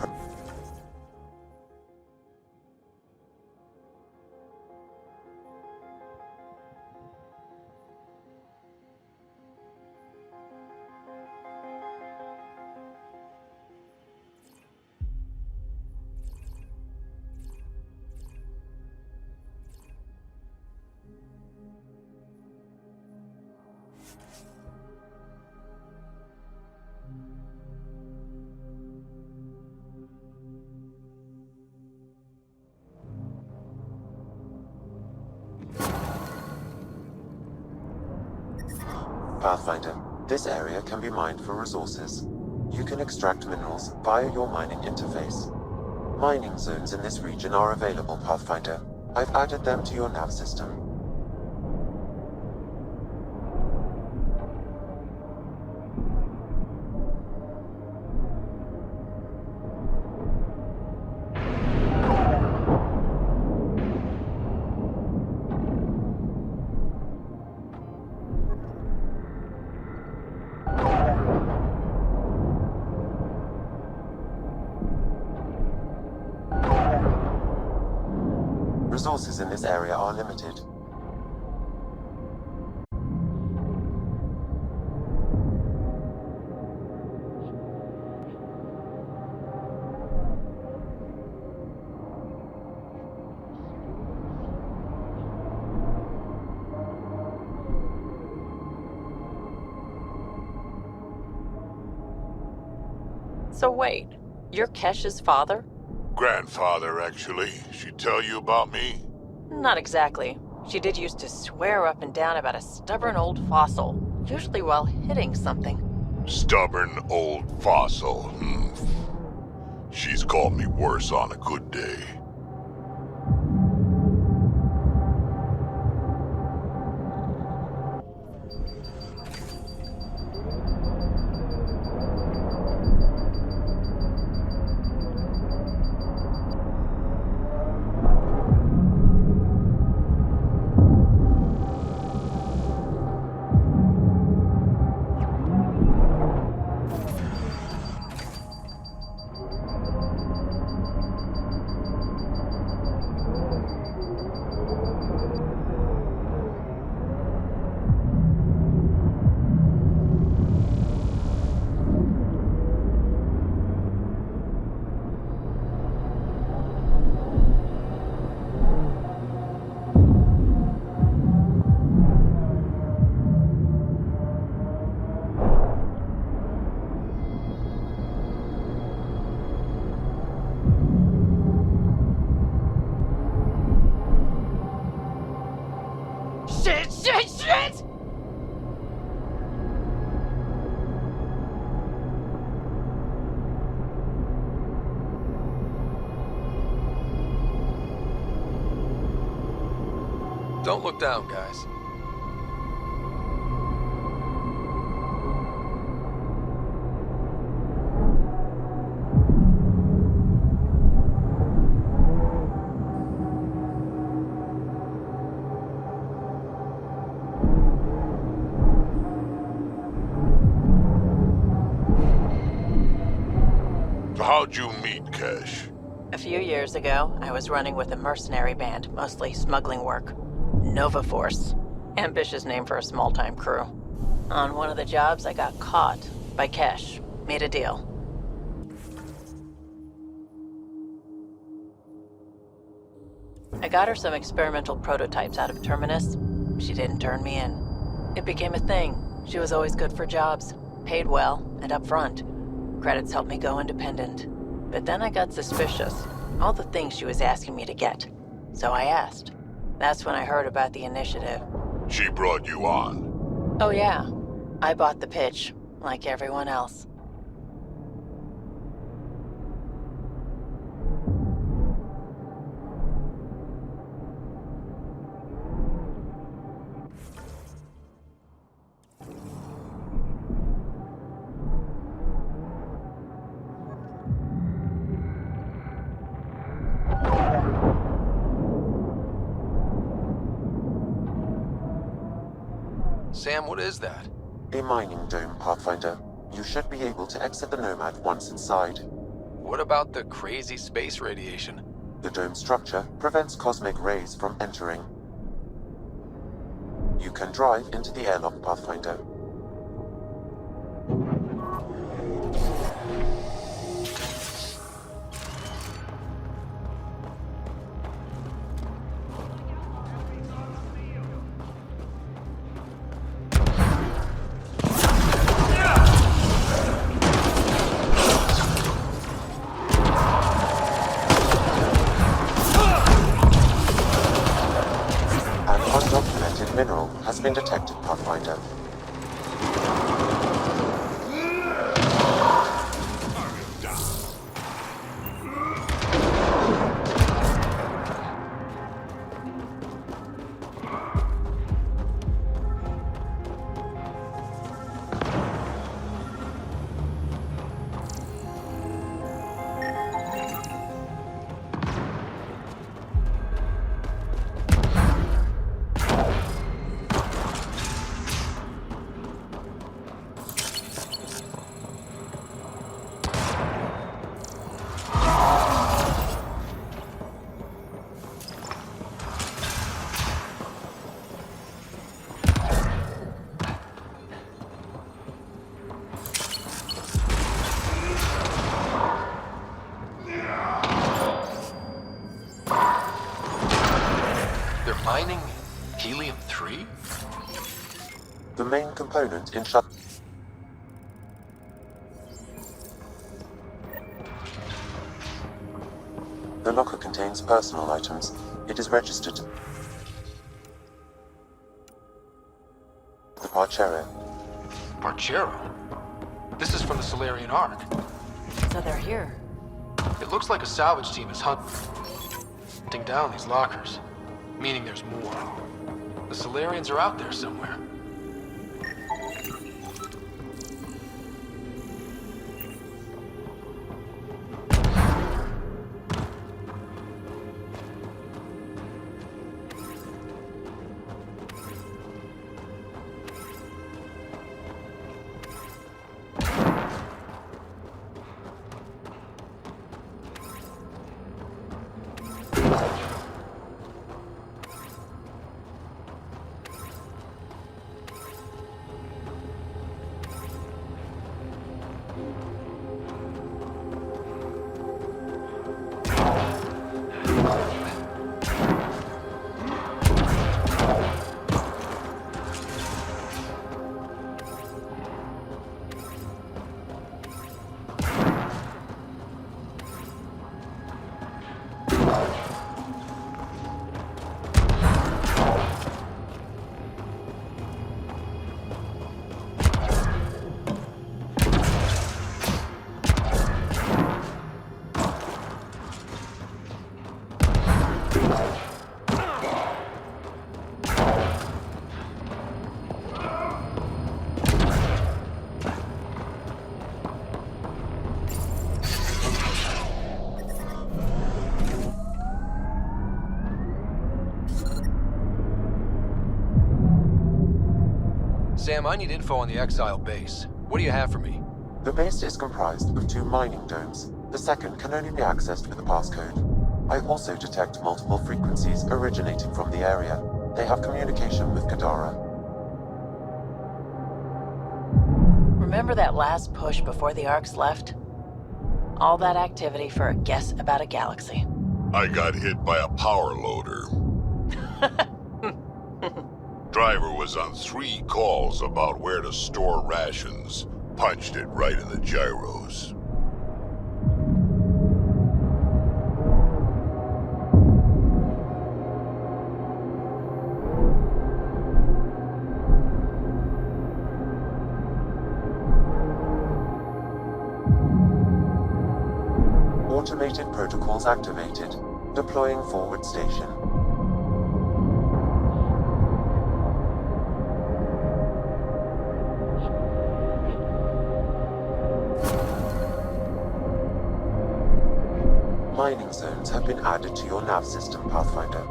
Pathfinder. This area can be mined for resources. You can extract minerals via your mining interface. Mining zones in this region are available, Pathfinder. I've added them to your nav system. Resources in this area are limited. So wait, you're Kesh's father? Grandfather, actually. She tell you about me? Not exactly. She did used to swear up and down about a stubborn old fossil, usually while hitting something. Stubborn old fossil. She's called me worse on a good day. Shit! Don't look down, guys. How'd you meet Kesh? A few years ago, I was running with a mercenary band, mostly smuggling work. Nova Force. Ambitious name for a small-time crew. On one of the jobs, I got caught by Kesh. Made a deal. I got her some experimental prototypes out of Terminus. She didn't turn me in. It became a thing. She was always good for jobs, paid well, and upfront. Credits helped me go independent. But then I got suspicious. All the things she was asking me to get. So I asked. That's when I heard about the initiative. She brought you on? Oh yeah. I bought the pitch, like everyone else. Sam, what is that? A mining dome, Pathfinder. You should be able to exit the Nomad once inside. What about the crazy space radiation? The dome structure prevents cosmic rays from entering. You can drive into the airlock, Pathfinder. Mineral has been detected, Pathfinder. Mining helium-3? The main component in The locker contains personal items. It is registered to the Parchero. Parchero? This is from the Solarian Ark. So they're here. It looks like a salvage team is hunting down these lockers. Meaning there's more. The Solarians are out there somewhere. Sam, I need info on the Exile base. What do you have for me? The base is comprised of 2 mining domes. The second can only be accessed with a passcode. I also detect multiple frequencies originating from the area. They have communication with Kadara. Remember that last push before the Arks left? All that activity for a guess about a galaxy. I got hit by a power loader. Driver was on 3 calls about where to store rations. Punched it right in the gyros. Automated protocols activated. Deploying forward station. Mining zones have been added to your nav system, Pathfinder.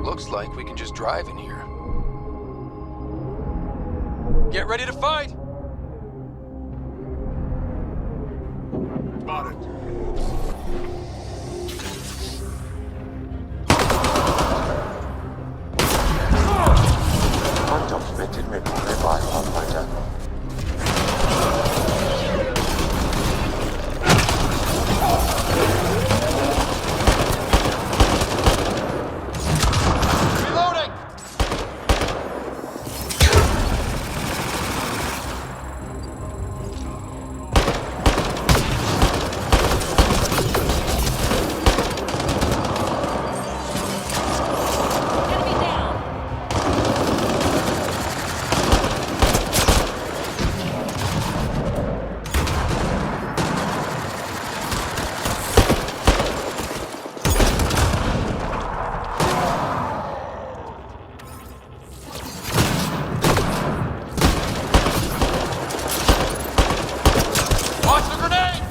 Looks like we can just drive in here. Get ready to fight! Spotted. Undocumented mineral nearby, Pathfinder. Reloading! Watch the grenade!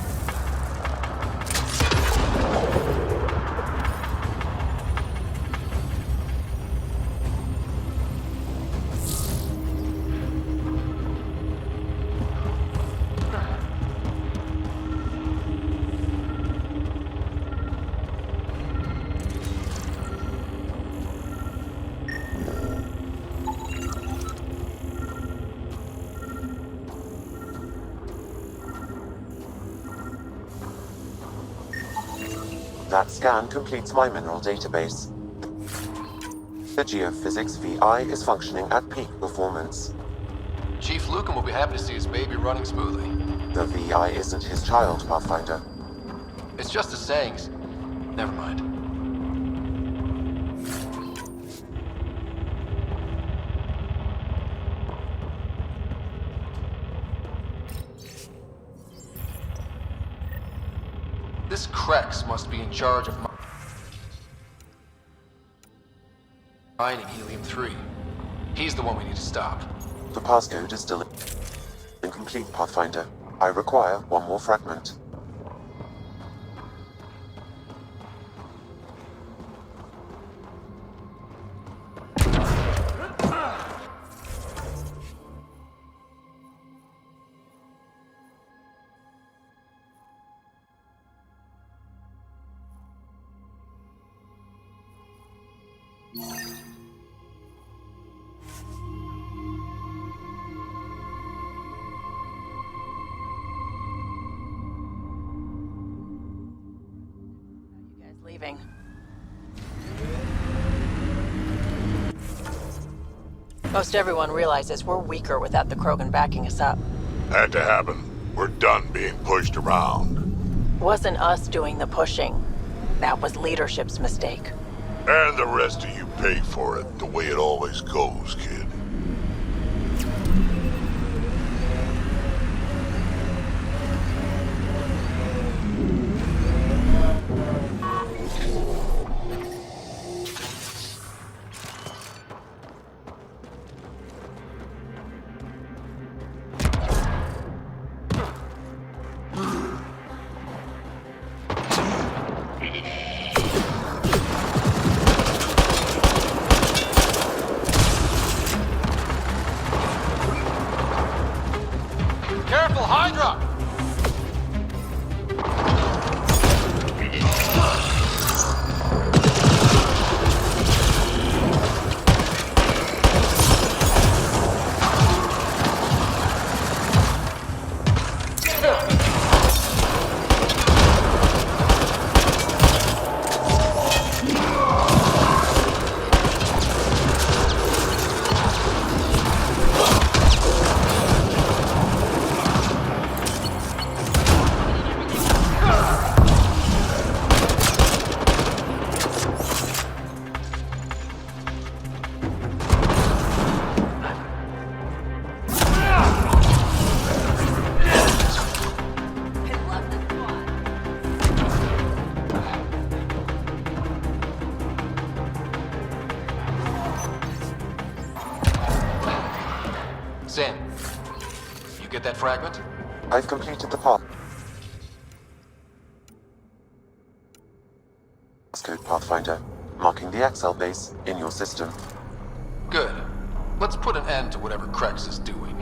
That scan completes my mineral database. The geophysics VI is functioning at peak performance. Chief Lucan will be happy to see his baby running smoothly. The VI isn't his child, Pathfinder. It's just a saying. Never mind. This Krex must be in charge of mining helium-3. He's the one we need to stop. The passcode is still incomplete, Pathfinder. I require one more fragment. Leaving. Most everyone realizes we're weaker without the Krogan backing us up. Had to happen. We're done being pushed around. Wasn't us doing the pushing. That was leadership's mistake. And the rest of you pay for it, the way it always goes, kid. Careful, Hydra! Sam, you get that fragment? I've completed the path. Passcode, Pathfinder, marking the Excel base in your system. Good. Let's put an end to whatever Krex is doing.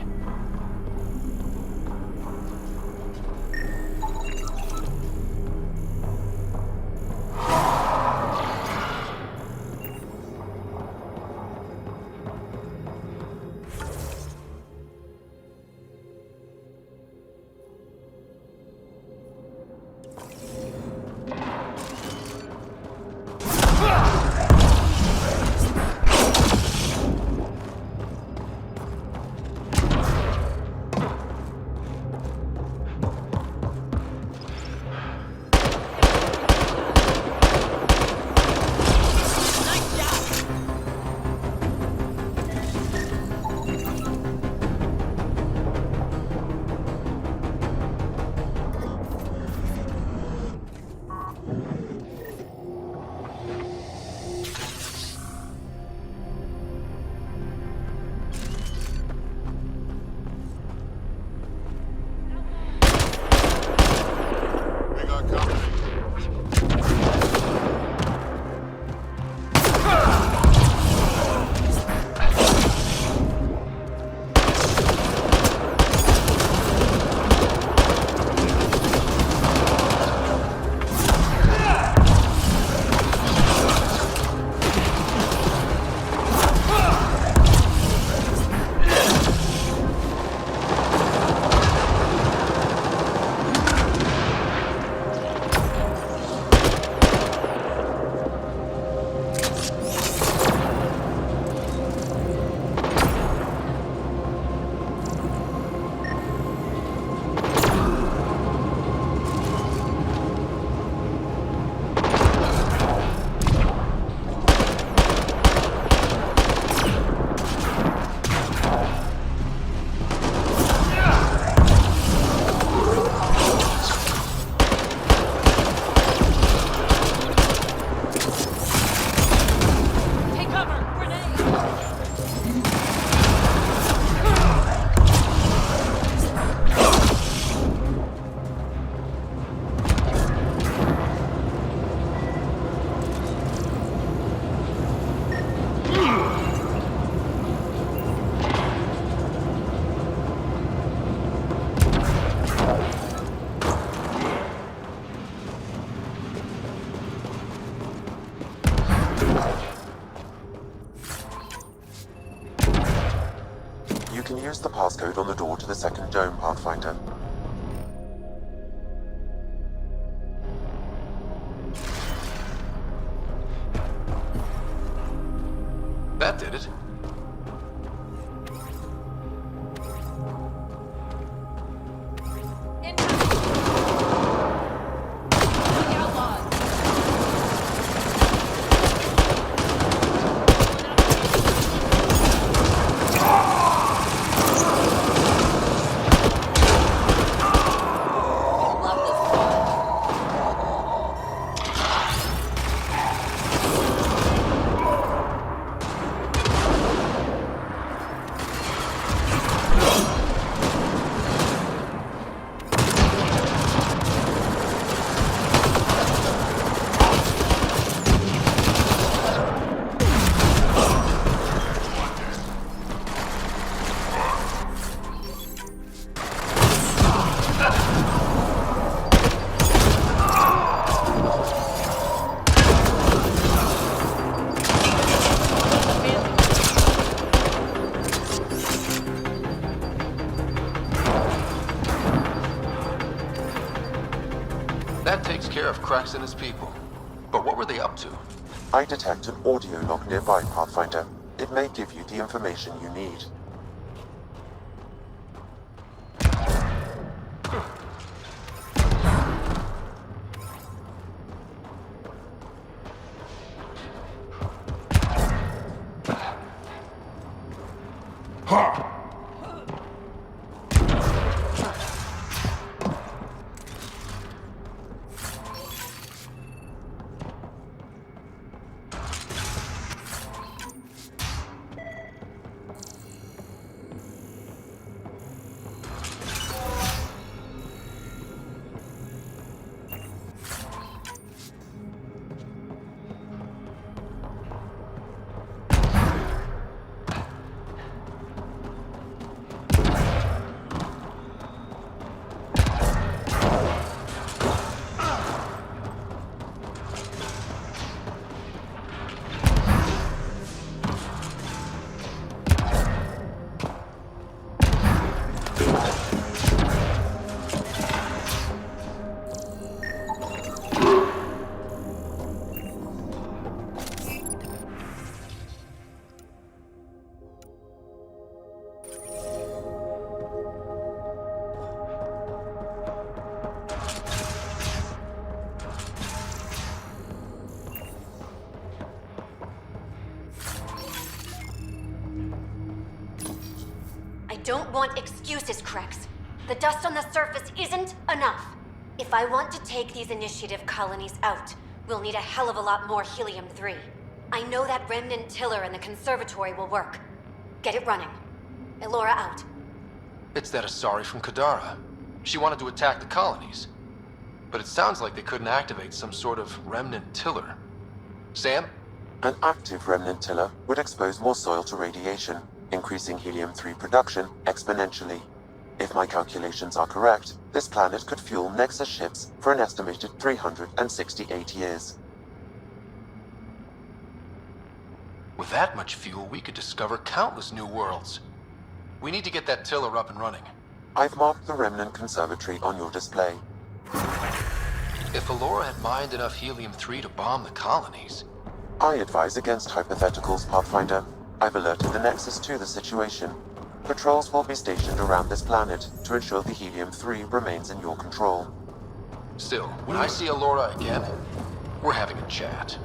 code on the door to the second dome, Pathfinder. That did it. That takes care of Crux and his people. But what were they up to? I detect an audio log nearby, Pathfinder. It may give you the information you need. I don't want excuses, Crux. The dust on the surface isn't enough. If I want to take these initiative colonies out, we'll need a hell of a lot more helium-3. I know that remnant tiller in the conservatory will work. Get it running. 𝗚𝗺𝗏 out. It's that 𝗚SARI from Kadara. She wanted to attack the colonies. But it sounds like they couldn't activate some sort of remnant tiller. Sam? An active remnant tiller would expose more soil to radiation, increasing helium-3 production exponentially. If my calculations are correct, this planet could fuel Nexus ships for an estimated 368 years. With that much fuel, we could discover countless new worlds. We need to get that tiller up and running. I've marked the remnant conservatory on your display. If 𝗚𝗺𝗏 had mined enough helium-3 to bomb the colonies... I advise against hypotheticals, Pathfinder. I've alerted the Nexus to the situation. Patrols will be stationed around this planet to ensure the helium-3 remains in your control. Still, when I see 𝗚𝗺𝗏 again, we're having a chat.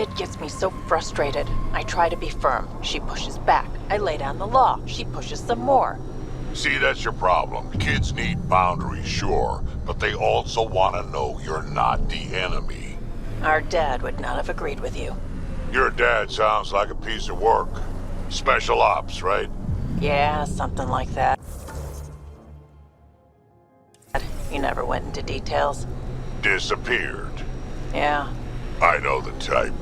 kid gets me so frustrated. I try to be firm. She pushes back. I lay down the law. She pushes some more. See, that's your problem. Kids need boundaries, sure, but they also want to know you're not the enemy. Our dad would not have agreed with you. Your dad sounds like a piece of work. Special ops, right? Yeah, something like that. He never went into details. Disappeared. Yeah. I know the type.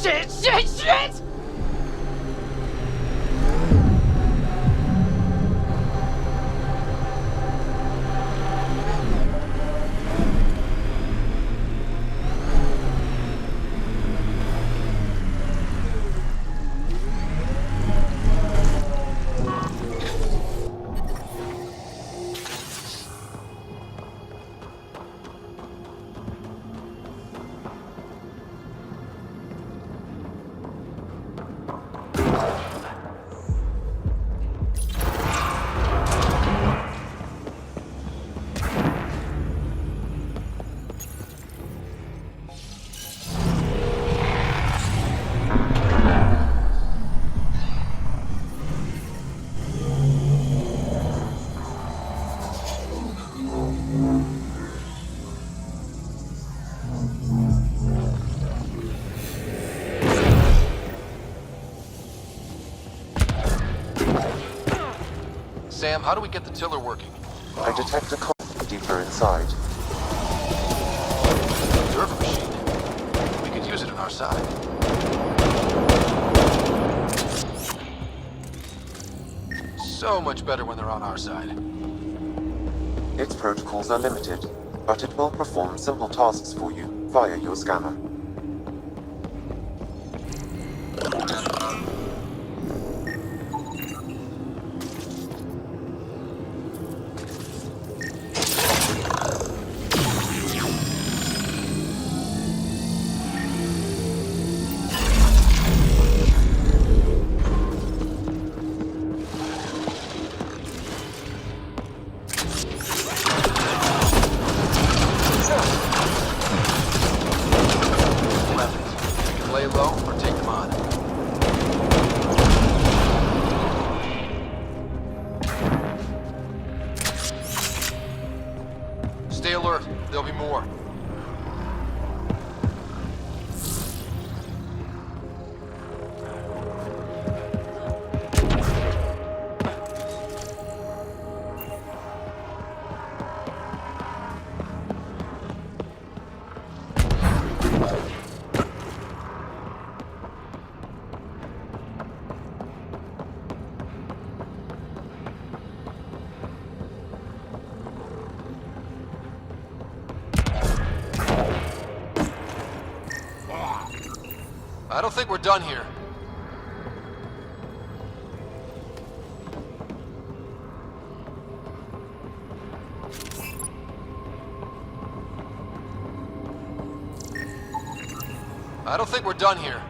Shit! Sam, how do we get the tiller working? I detect a colony deeper inside. Observer machine. We could use it on our side. So much better when they're on our side. Its protocols are limited, but it will perform simple tasks for you via your scanner. Lay low or take them on. Stay alert. There'll be more. I don't think we're done here. I don't think we're done here.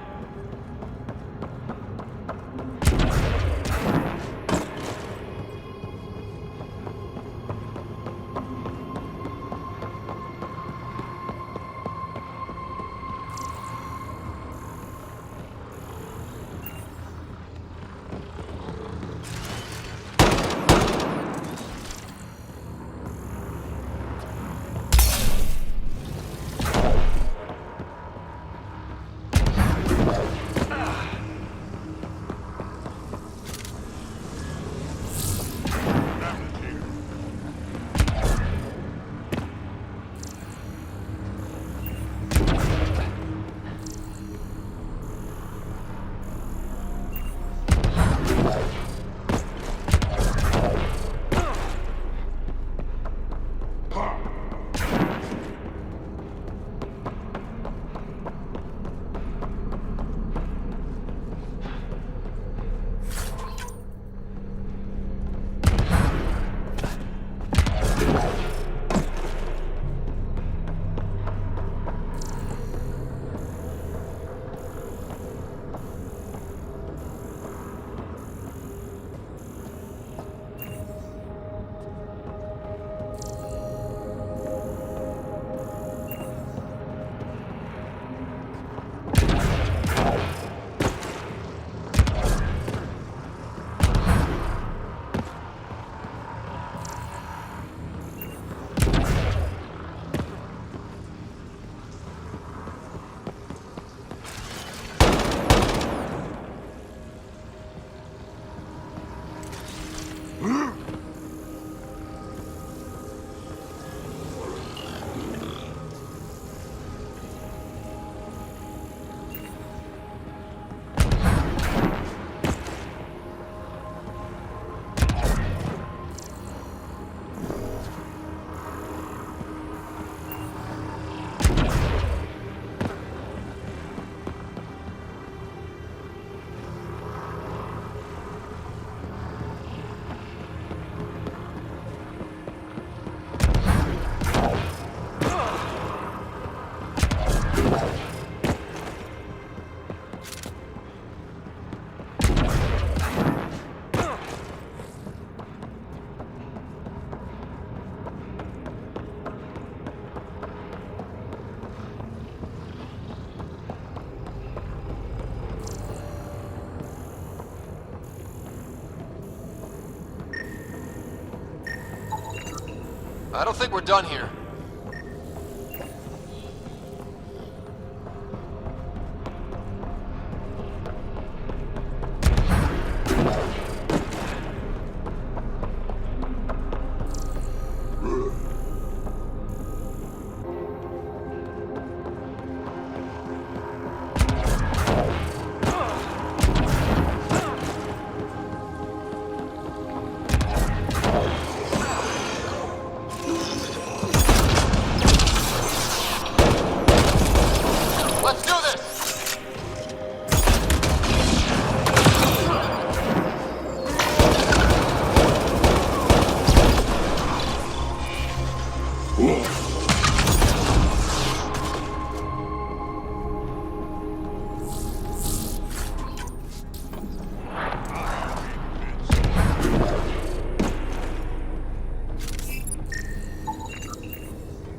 I don't think we're done here.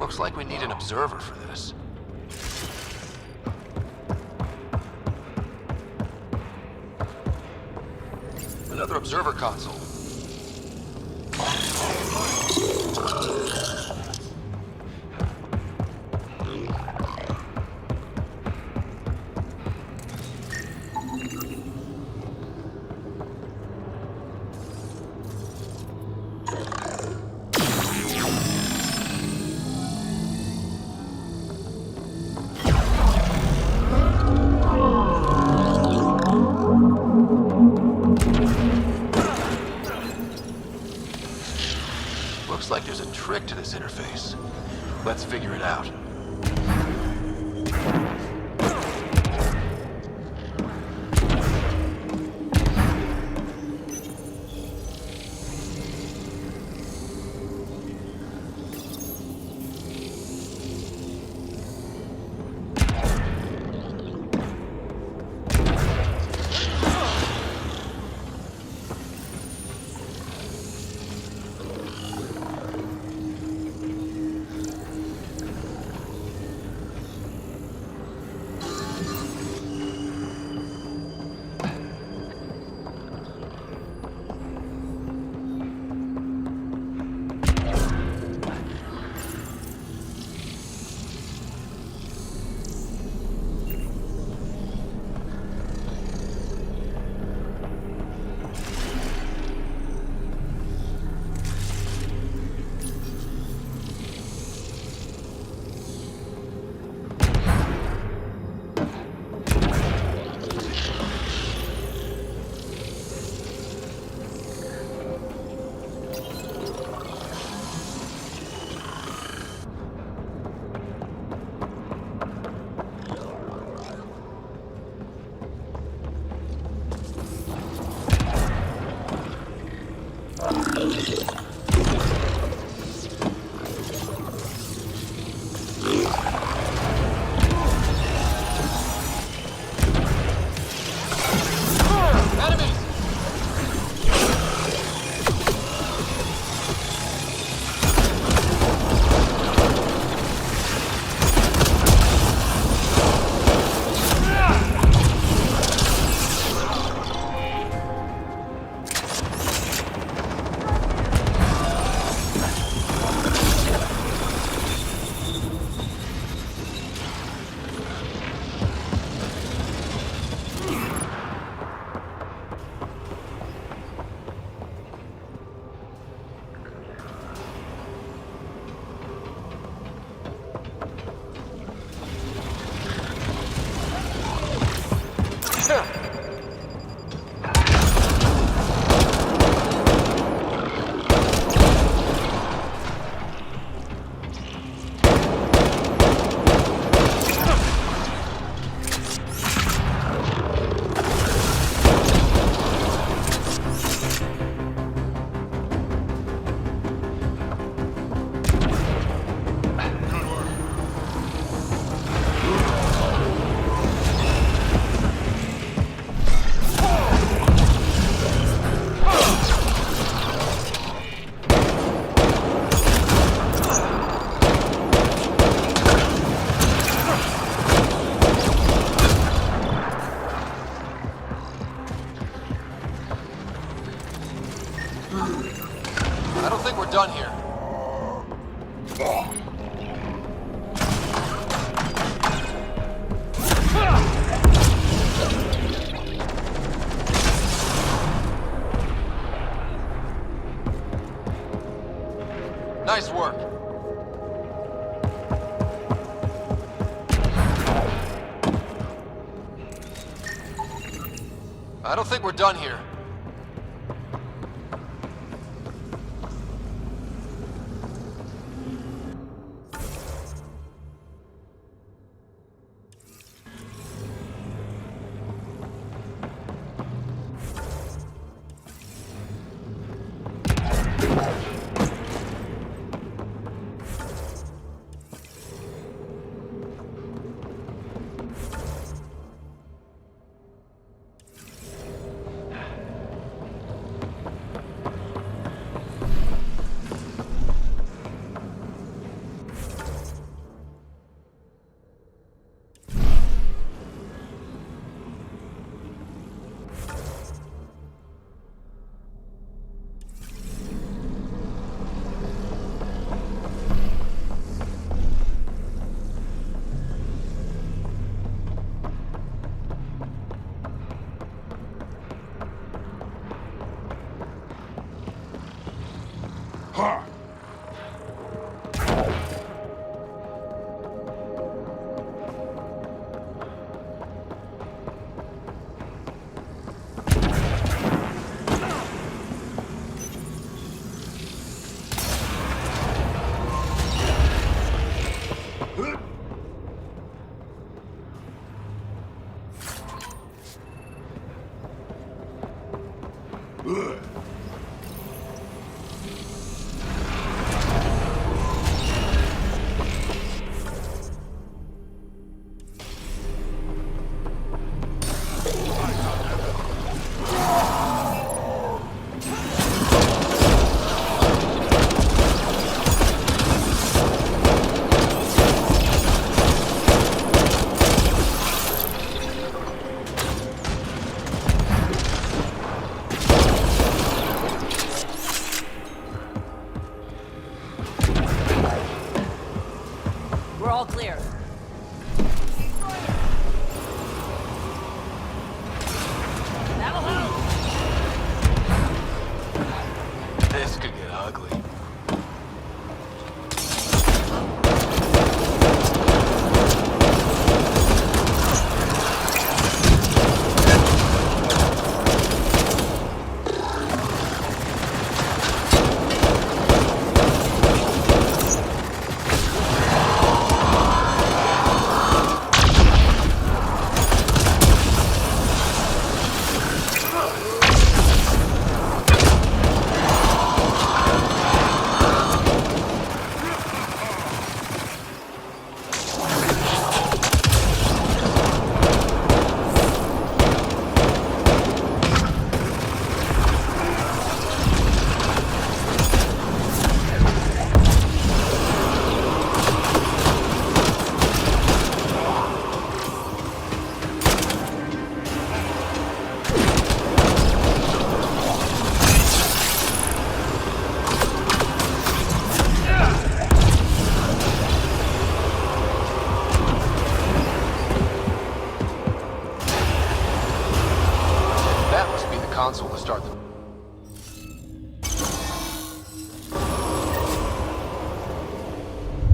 Looks like we need an observer for this. Another observer console. Looks like there's a trick to this interface. Let's figure it out. I don't think we're done here. Nice work. I don't think we're done here. We're all clear. That'll help. This could get ugly. Console to start the...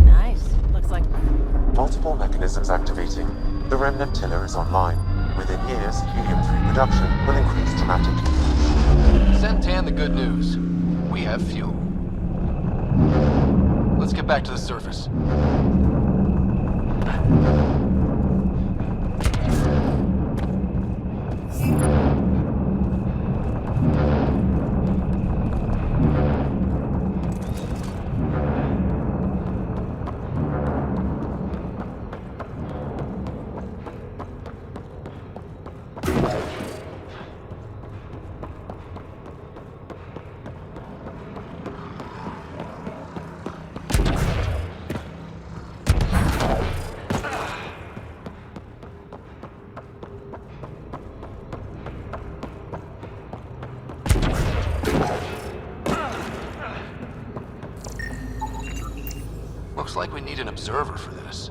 Nice. Looks like... Multiple mechanisms activating. The remnant tiller is online. Within years, helium-3 production will increase dramatically. Send Tan the good news. We have fuel. Let's get back to the surface. Looks like we need an observer for this.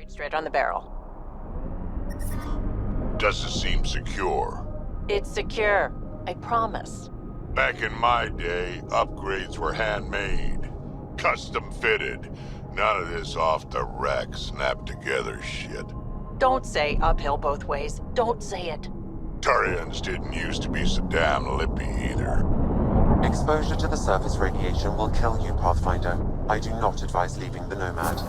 Straight on the barrel. Does it seem secure? It's secure. I promise. Back in my day, upgrades were handmade. Custom fitted. None of this off the rack, snap together shit. Don't say uphill both ways. Don't say it. Turians didn't used to be so damn lippy either. Exposure to the surface radiation will kill you, Pathfinder. I do not advise leaving the Nomad.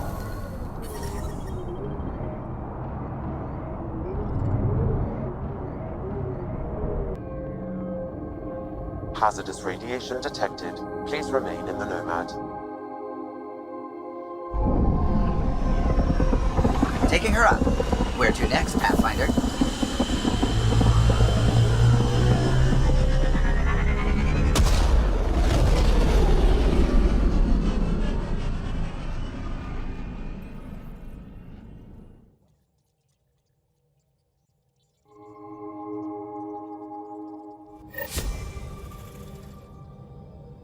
Hazardous radiation detected. Please remain in the Nomad. Taking her up. Where to next, Pathfinder?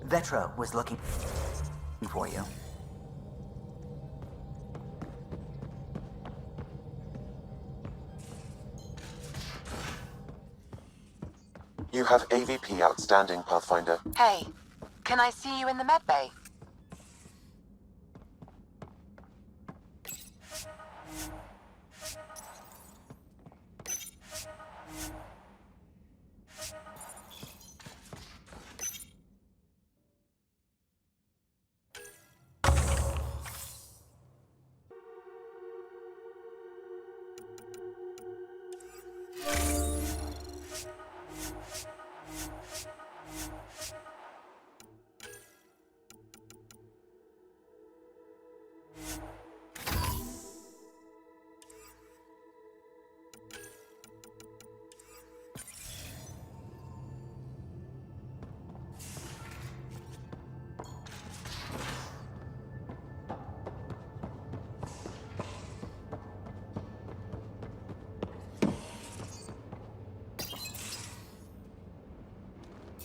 Vetra was looking for you. You have AVP outstanding, Pathfinder. Hey, can I see you in the med bay?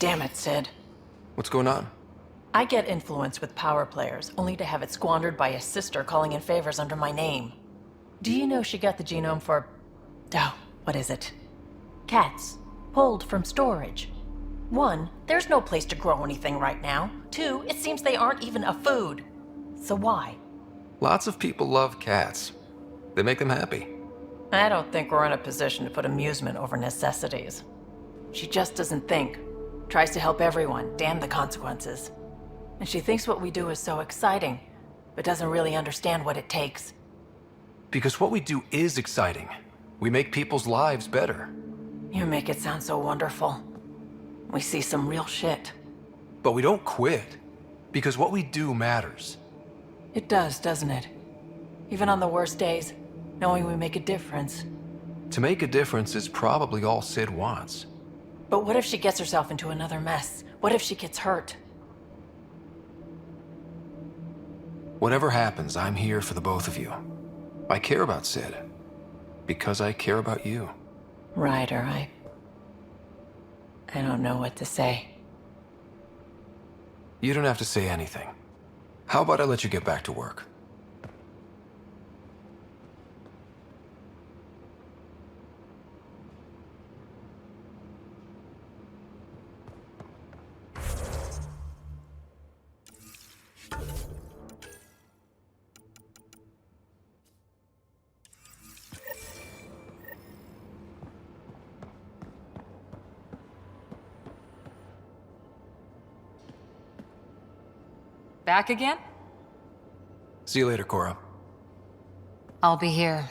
Damn it, Sid. What's going on? I get influence with power players, only to have it squandered by a sister calling in favors under my name. Do you know she got the genome for... oh, what is it? Cats. Pulled from storage. 1, there's no place to grow anything right now. 2, it seems they aren't even a food. So why? Lots of people love cats. They make them happy. I don't think we're in a position to put amusement over necessities. She just doesn't think. Tries to help everyone, damn the consequences. And she thinks what we do is so exciting, but doesn't really understand what it takes. Because what we do is exciting. We make people's lives better. You make it sound so wonderful. We see some real shit. But we don't quit. Because what we do matters. It does, doesn't it? Even on the worst days, knowing we make a difference. To make a difference is probably all Sid wants. But what if she gets herself into another mess? What if she gets hurt? Whatever happens, I'm here for the both of you. I care about Sid. Because I care about you. Ryder, I don't know what to say. You don't have to say anything. How about I let you get back to work? Back again? See you later, Cora. I'll be here.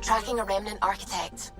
Tracking a remnant architect.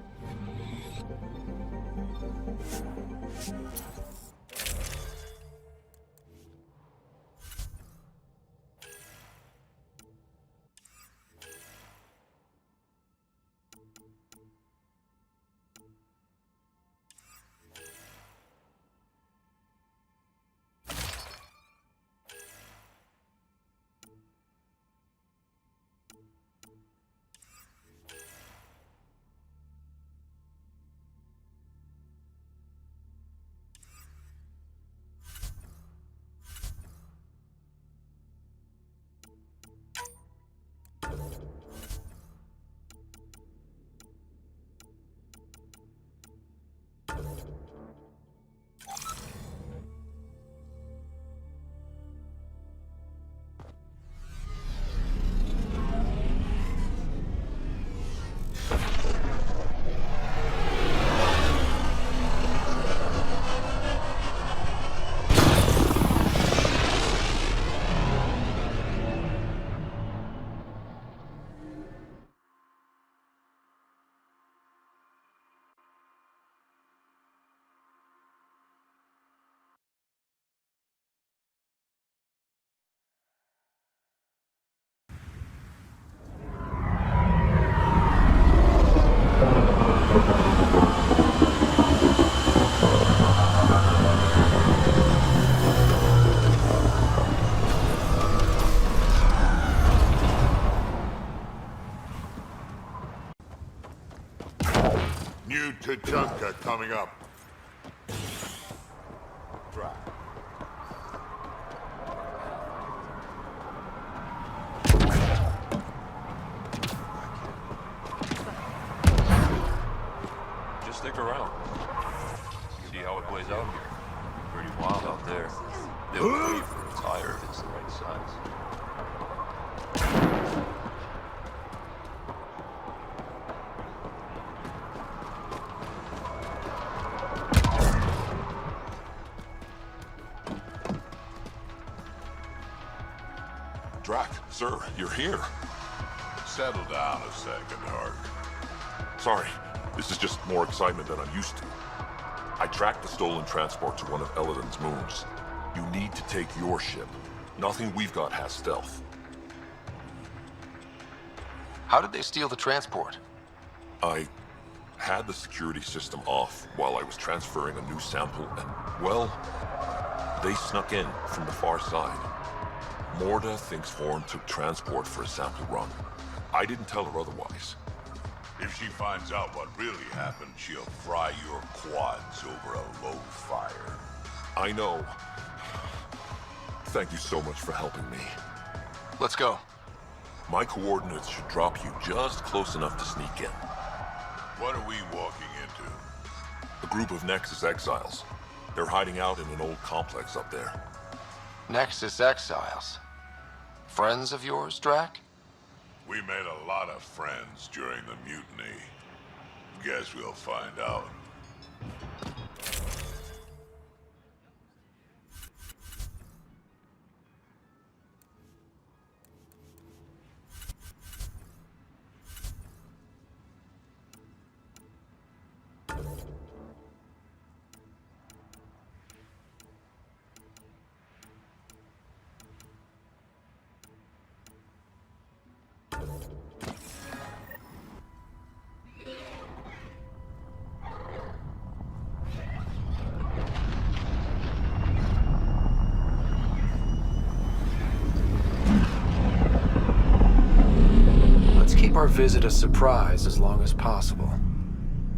Shortcut coming up. Drive. Just stick around. See how it plays out here. Pretty wild out there. They'll pay for a tire if it's the right size. Drac, sir, you're here. Settle down a second, Hart. Sorry, this is just more excitement than I'm used to. I tracked the stolen transport to one of Eladin's moons. You need to take your ship. Nothing we've got has stealth. How did they steal the transport? I had the security system off while I was transferring a new sample and, well, they snuck in from the far side. Morda thinks Horn took transport for a sample run. I didn't tell her otherwise. If she finds out what really happened, she'll fry your quads over a low fire. I know. Thank you so much for helping me. Let's go. My coordinates should drop you just close enough to sneak in. What are we walking into? A group of Nexus exiles. They're hiding out in an old complex up there. Nexus exiles? Friends of yours, Drac? We made a lot of friends during the mutiny. Guess we'll find out. Keep our visit a surprise as long as possible.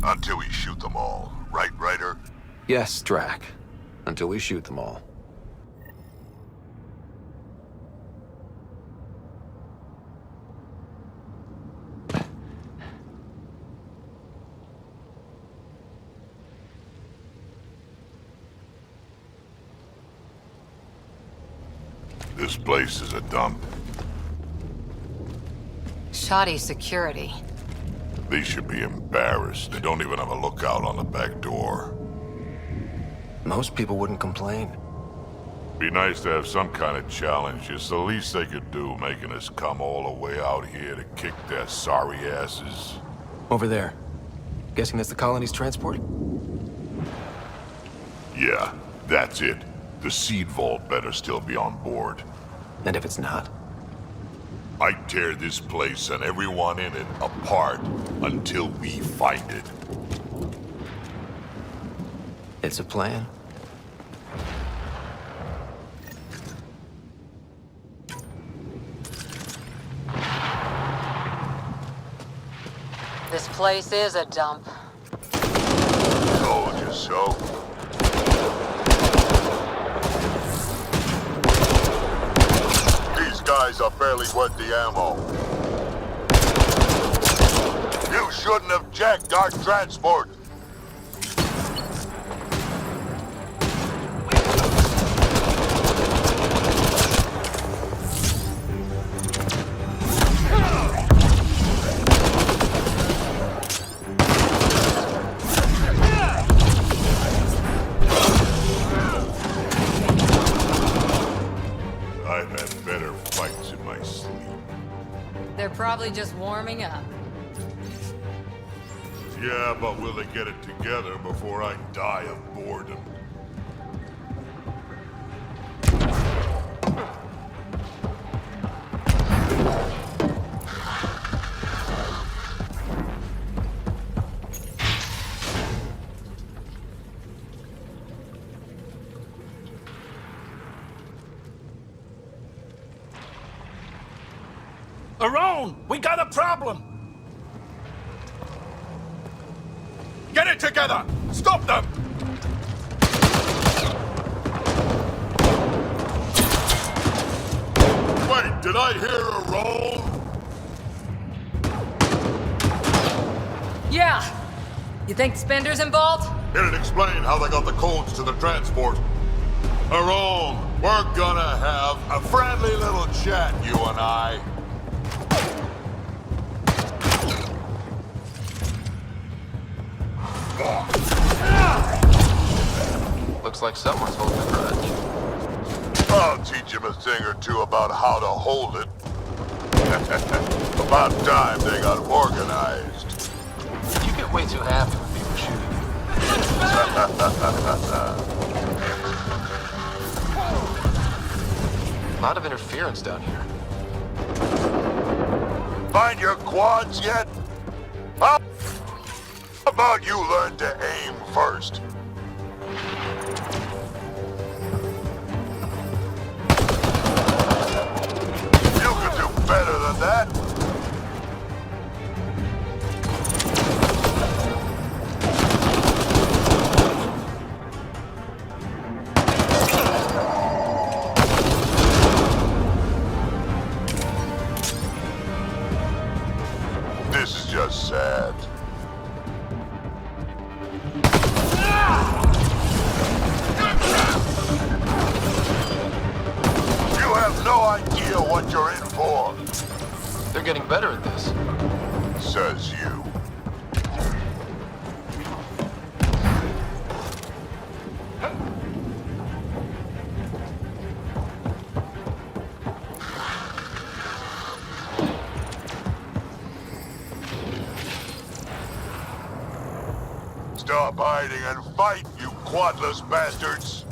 Until we shoot them all, right, Ryder? Yes, Drac. Until we shoot them all. This place is a dump. Shoddy security. They should be embarrassed. They don't even have a lookout on the back door. Most people wouldn't complain. Be nice to have some kind of challenge. It's the least they could do, making us come all the way out here to kick their sorry asses. Over there. Guessing that's the colony's transport? Yeah, that's it. The seed vault better still be on board. And if it's not? I'd tear this place and everyone in it apart until we find it. It's a plan. This place is a dump. Told you so. These guys are barely worth the ammo. You shouldn't have jacked our transport. They're probably just warming up. Yeah, but will they get it together before I die of boredom? Around! We got a problem! Get it together! Stop them! Wait, did I hear a roll? Yeah. You think Spender's involved? It'd explain how they got the codes to the transport. Aaron, we're gonna have a friendly little chat, you and I. Looks like someone's holding a grudge. I'll teach him a thing or two about how to hold it. About time they got organized. You get way too happy when people shoot at you. A lot of interference down here. Find your quads yet? How about you learn to aim first? You can do better than that. This is just sad. You have no idea what you're in for. They're getting better at this. Says you. Stop hiding and fight, you quadless bastards!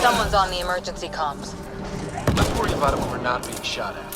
Someone's on the emergency comms. Let's worry about it when we're not being shot at.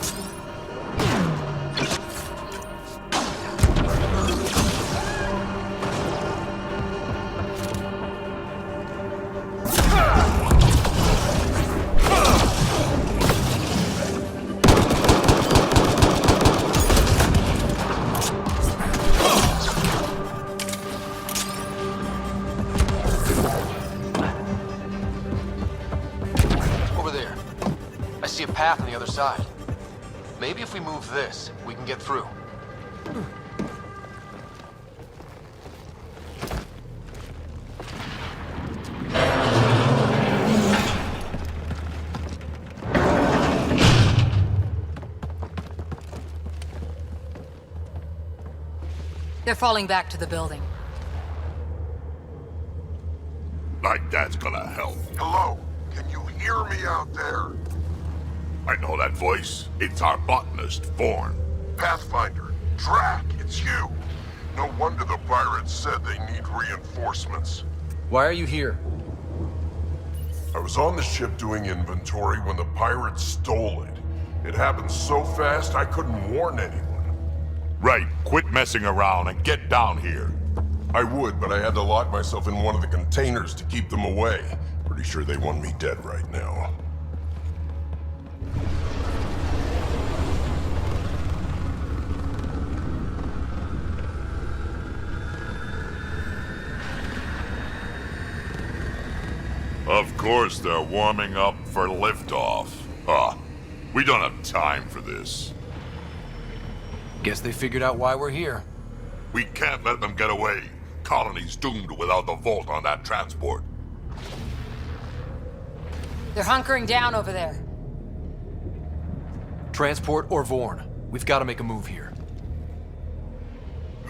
I see a path on the other side. Maybe if we move this, we can get through. They're falling back to the building. Like that's gonna help. Hello? Can you hear me out there? I know that voice. It's our botanist, 𝗚𝗺𝗶. Pathfinder, Drac, it's you. No wonder the pirates said they need reinforcements. Why are you here? I was on the ship doing inventory when the pirates stole it. It happened so fast I couldn't warn anyone. Right, quit messing around and get down here. I would, but I had to lock myself in one of the containers to keep them away. Pretty sure they want me dead right now. Of course they're warming up for liftoff. We don't have time for this. Guess they figured out why we're here. We can't let them get away. Colony's doomed without the vault on that transport. They're hunkering down over there. Transport or 𝗚𝗺𝗺. We've got to make a move here.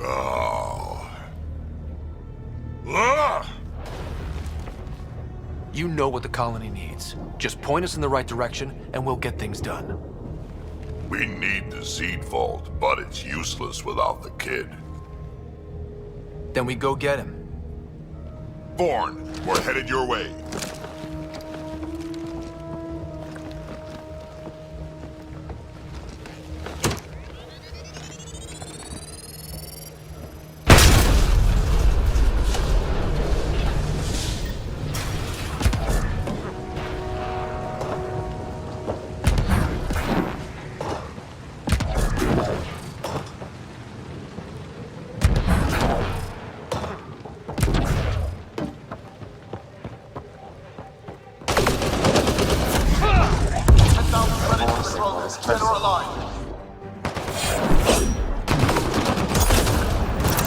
Oh. You know what the colony needs. Just point us in the right direction, and we'll get things done. We need the seed vault, but it's useless without the kid. Then we go get him. 𝗚𝗺𝗺, we're headed your way. Dead or alive.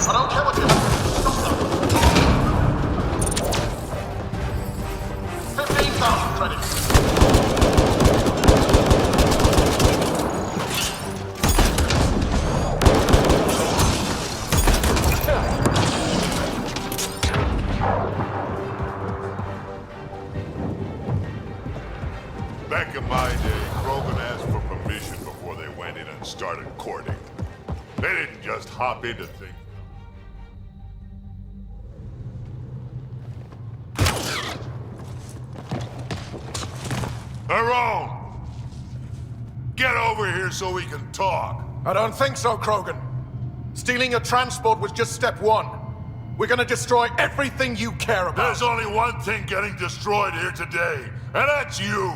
I don't care what you have. Stop them. 15,000 credits. Back in my day, Krogan asked for permission before they went in and started courting. They didn't just hop into things. Tyrone! Get over here so we can talk. I don't think so, Krogan. Stealing a transport was just step one. We're gonna destroy everything you care about. There's only one thing getting destroyed here today, and that's you.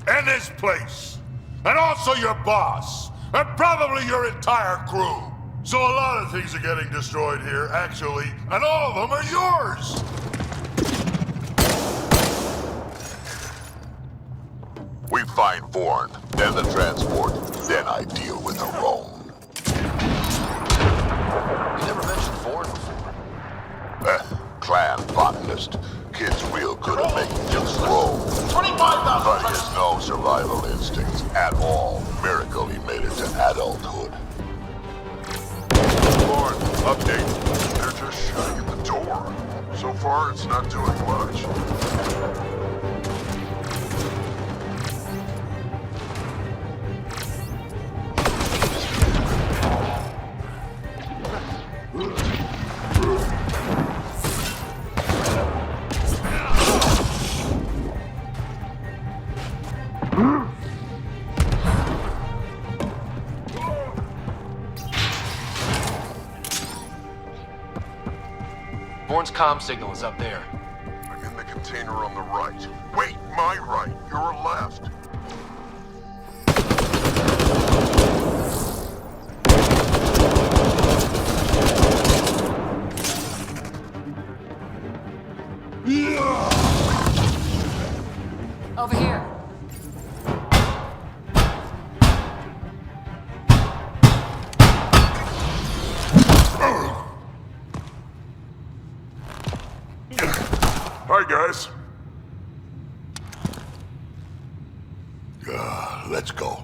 And this place. And also your boss. And probably your entire crew. So a lot of things are getting destroyed here, actually, and all of them are yours! We find Vorn, then the transport, then I deal with Aaron. You never mentioned Vorn before. Clan botanist. Kid's real good at making things grow. 25,000! But he has no survival instincts at all. Miracle he made it to adulthood. Vorn, update. They're just shutting the door. So far, it's not doing much. Vorn's comm signal is up there. I'm in the container on the right. Wait, my right. Your left. Over here. Hi, guys. Let's go.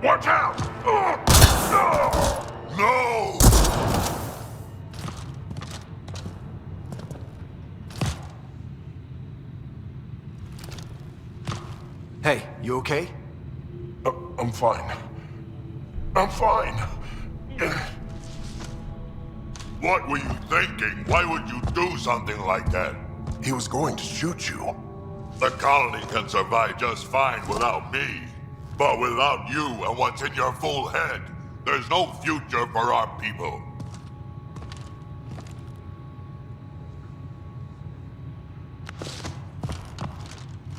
Watch out! No! Hey, you okay? I'm fine. I'm fine. What were you thinking? Why would you do something like that? He was going to shoot you. The colony can survive just fine without me. But without you and what's in your full head, there's no future for our people.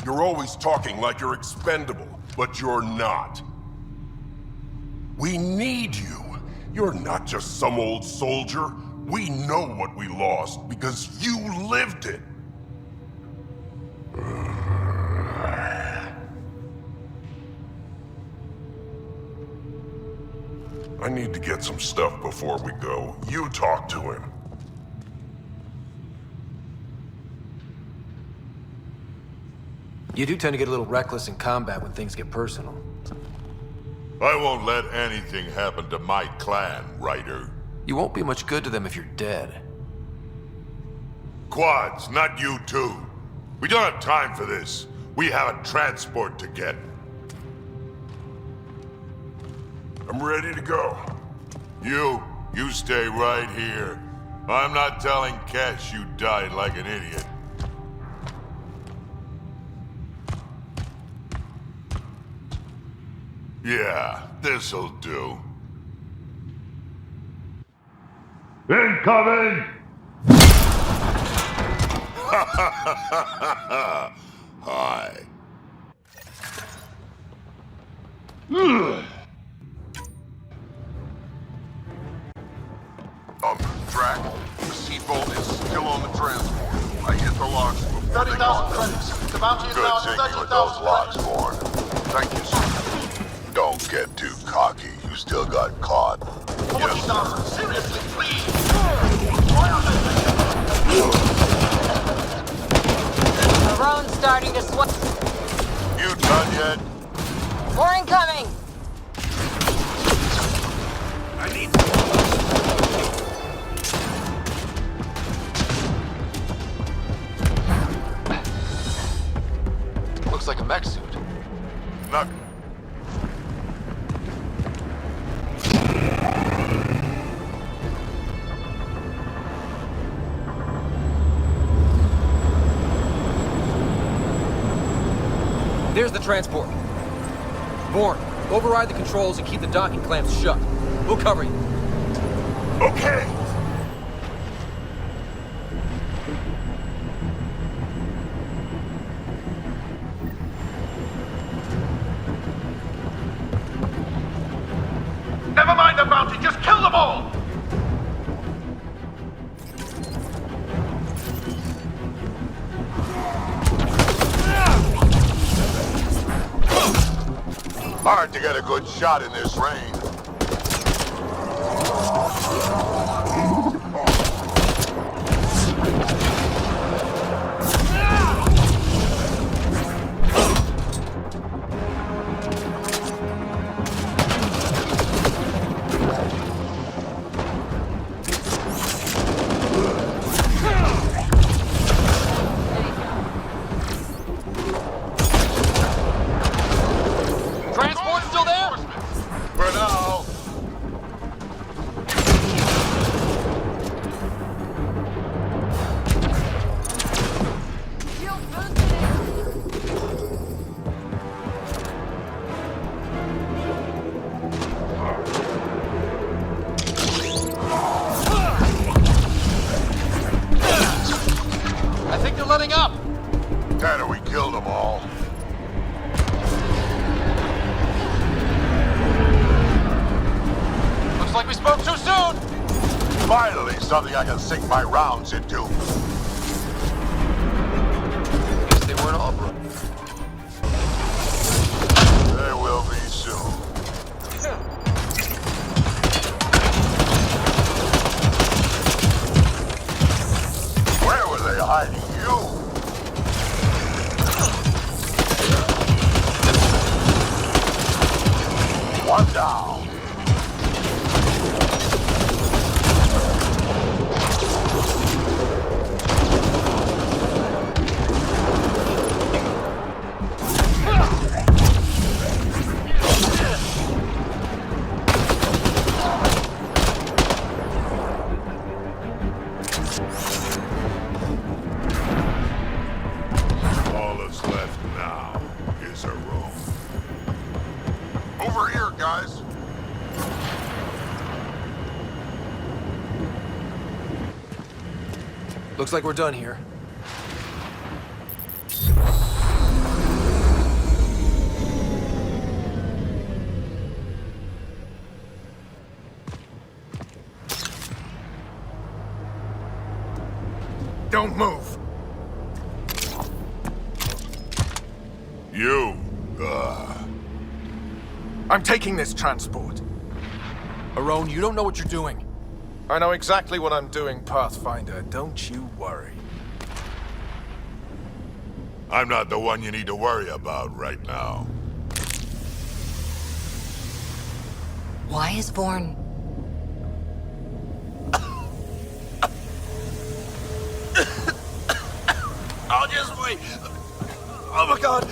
You're always talking like you're expendable, but you're not. We need you. You're not just some old soldier. We know what we lost because you lived it. I need to get some stuff before we go. You talk to him. You do tend to get a little reckless in combat when things get personal. I won't let anything happen to my clan, Ryder. You won't be much good to them if you're dead. Quads, not you too. We don't have time for this. We have a transport to get. I'm ready to go. You stay right here. I'm not telling Cash you died like an idiot. Yeah, this'll do. Incoming! Hi. Drac, the seatbolt is still on the transport. I hit the locks before 30,000 credits. The bounty is Good now thinking with 30,000 those locks, credits. Vaughn. Thank you, sir. Don't get too cocky. You still got caught. 40,000. Seriously, please. Why are The roan's starting to sweat. You done yet? More incoming! I need... Looks like a mech suit. Not... There's the transport. Bourne, override the controls and keep the docking clamps shut. We'll cover you. Okay! Never mind the bounty, just kill them all! Hard to get a good shot in this rain. Transport still there? For now. I think they're letting up. Tanner, we killed them all. Looks like we spoke too soon. Finally, something I can sink my rounds into. Guess they weren't all broken. They will be soon. Where were they hiding you? One down. All that's left now is a room. Over here, guys. Looks like we're done here. Don't move. You. I'm taking this transport. Arone, you don't know what you're doing. I know exactly what I'm doing, Pathfinder. Don't you worry. I'm not the one you need to worry about right now. Why is Vaughn... I'll just wait. Oh my god.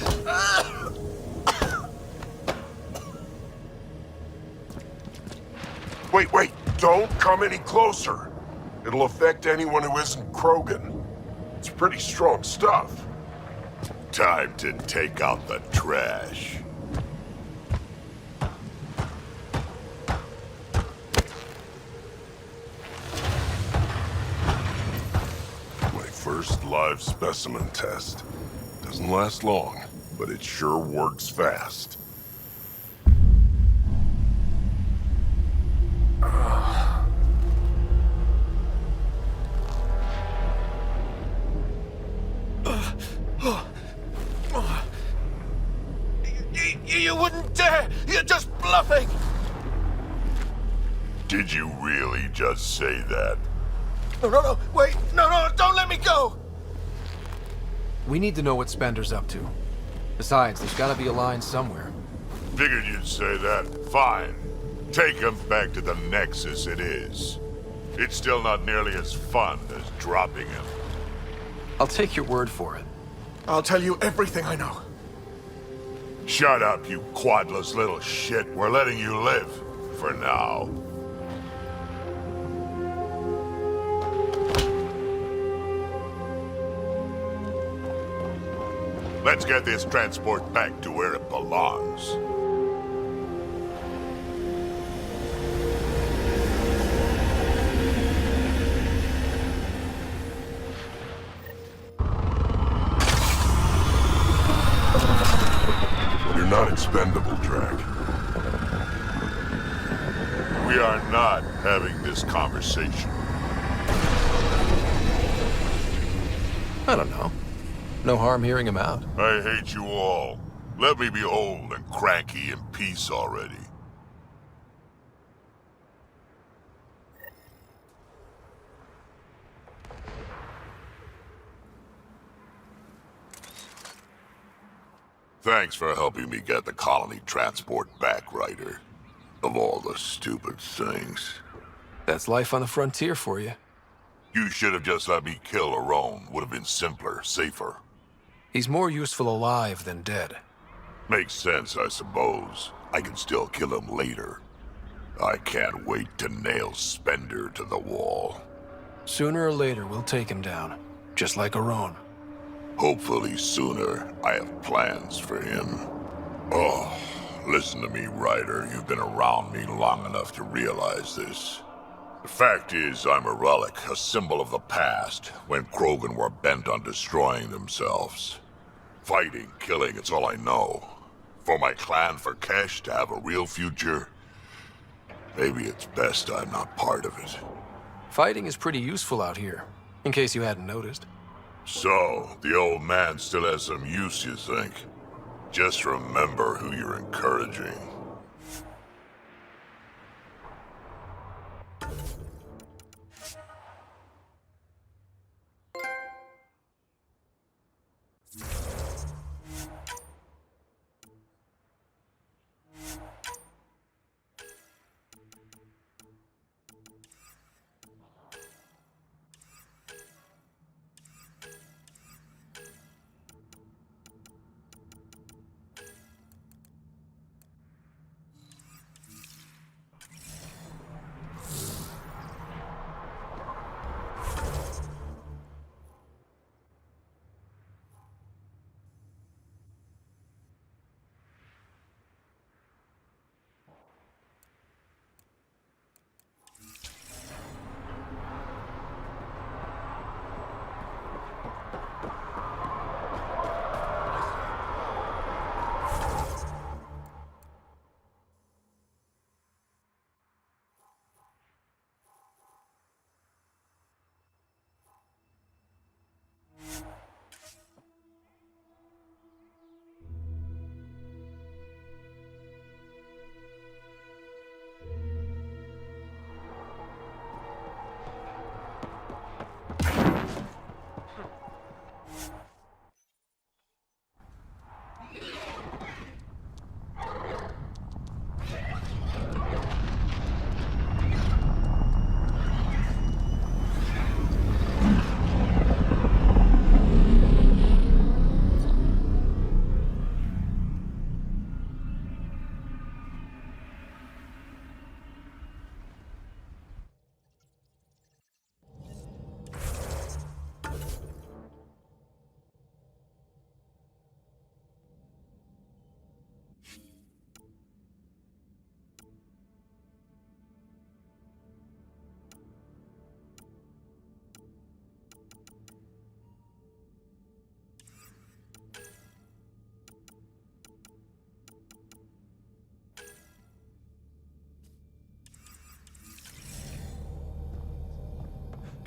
Wait. Don't come any closer. It'll affect anyone who isn't Krogan. It's pretty strong stuff. Time to take out the trash. My first live specimen test. Doesn't last long, but it sure works fast. there! You're just bluffing! Did you really just say that? No, wait! No, don't let me go! We need to know what Spender's up to. Besides, there's gotta be a line somewhere. Figured you'd say that. Fine. Take him back to the Nexus it is. It's still not nearly as fun as dropping him. I'll take your word for it. I'll tell you everything I know. Shut up, you quadless little shit. We're letting you live. For now. Let's get this transport back to where it belongs. You're not expendable, Drac. We are not having this conversation. I don't know. No harm hearing him out. I hate you all. Let me be old and cranky in peace already. Thanks for helping me get the colony transport back, Ryder. Of all the stupid things. That's life on the frontier for you. You should have just let me kill Aaron. Would have been simpler, safer. He's more useful alive than dead. Makes sense, I suppose. I can still kill him later. I can't wait to nail Spender to the wall. Sooner or later, we'll take him down. Just like Aaron. Hopefully sooner. I have plans for him. Oh, listen to me, Ryder. You've been around me long enough to realize this. The fact is, I'm a relic, a symbol of the past, when Krogan were bent on destroying themselves. Fighting, killing, it's all I know. For my clan, for Kesh to have a real future, maybe it's best I'm not part of it. Fighting is pretty useful out here, in case you hadn't noticed. So, the old man still has some use, you think? Just remember who you're encouraging.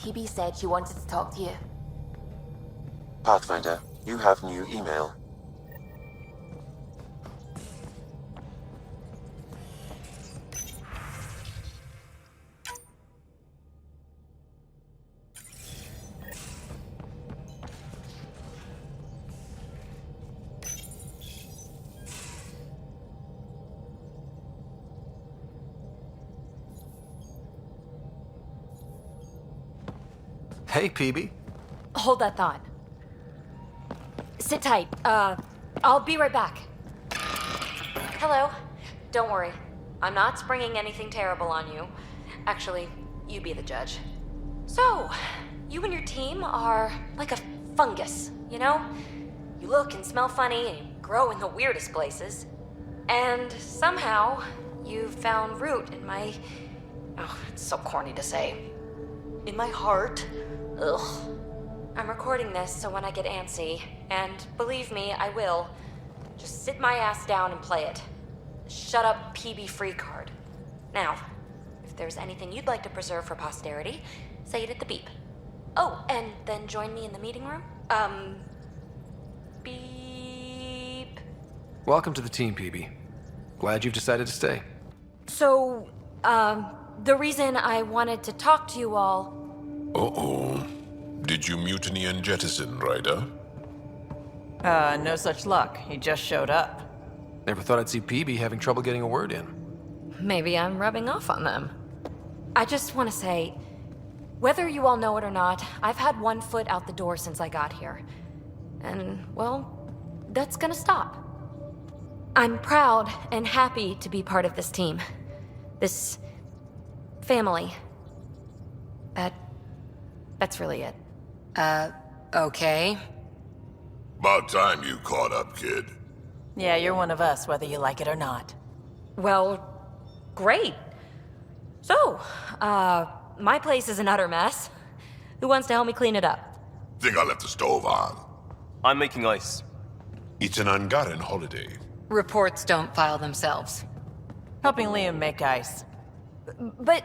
PB said she wanted to talk to you. Pathfinder, you have new email. Hey, PB. Hold that thought. Sit tight. I'll be right back. Hello. Don't worry. I'm not springing anything terrible on you. Actually, you be the judge. So, you and your team are like a fungus, you know? You look and smell funny and you grow in the weirdest places. And somehow, you found root in my... Oh, it's so corny to say. In my heart. Ugh. I'm recording this so when I get antsy, and believe me, I will, just sit my ass down and play it. Shut up, PB free card. Now, if there's anything you'd like to preserve for posterity, say it at the beep. Oh, and then join me in the meeting room? Beep. Welcome to the team, PB. Glad you've decided to stay. So, the reason I wanted to talk to you all... Uh-oh. Did you mutiny and jettison, Ryder? No such luck. He just showed up. Never thought I'd see PB having trouble getting a word in. Maybe I'm rubbing off on them. I just want to say, whether you all know it or not, I've had one foot out the door since I got here. And, well, that's gonna stop. I'm proud and happy to be part of this team. This... family. That's really it. Okay. About time you caught up, kid. Yeah, you're one of us, whether you like it or not. Well, great. So, my place is an utter mess. Who wants to help me clean it up? Think I left the stove on. I'm making ice. It's an ungotten holiday. Reports don't file themselves. Helping Liam make ice. But...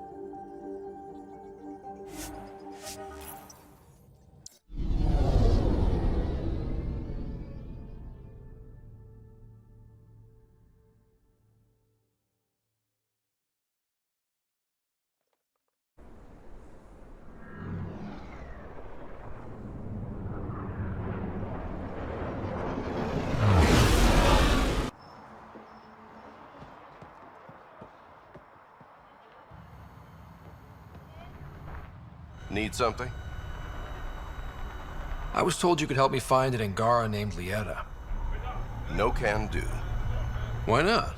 Need something? I was told you could help me find an Angara named 𝗚𝗺𝗚𝗚. No can do. Why not?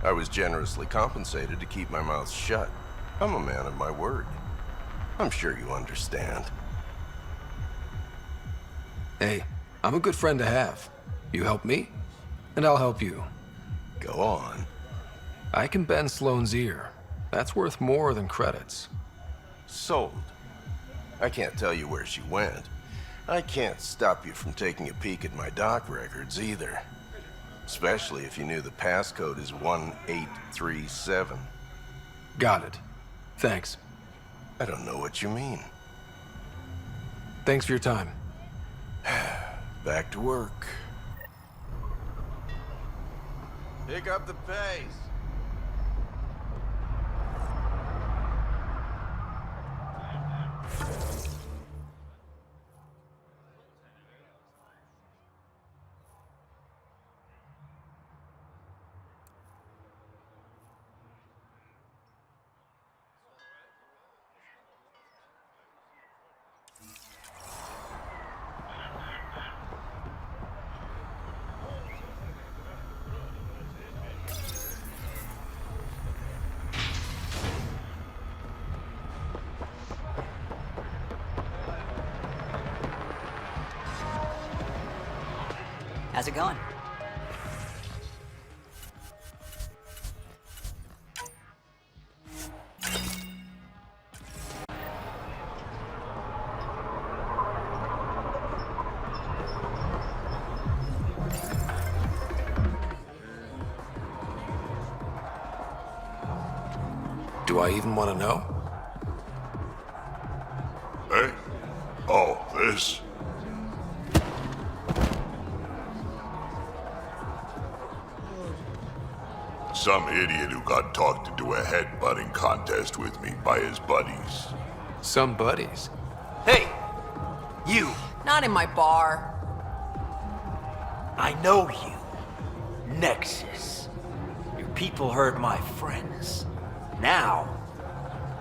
I was generously compensated to keep my mouth shut. I'm a man of my word. I'm sure you understand. Hey, I'm a good friend to have. You help me, and I'll help you. Go on. I can bend Sloane's ear. That's worth more than credits. Sold. I can't tell you where she went. I can't stop you from taking a peek at my doc records either. Especially if you knew the passcode is 1837. Got it. Thanks. I don't know what you mean. Thanks for your time. Back to work. Pick up the pace. How's it going? Do I even want to know? Hey? Oh, this? Some idiot who got talked into a headbutting contest with me by his buddies. Some buddies? Hey! You! Not in my bar. I know you. Nexus. Your people hurt my friends. Now,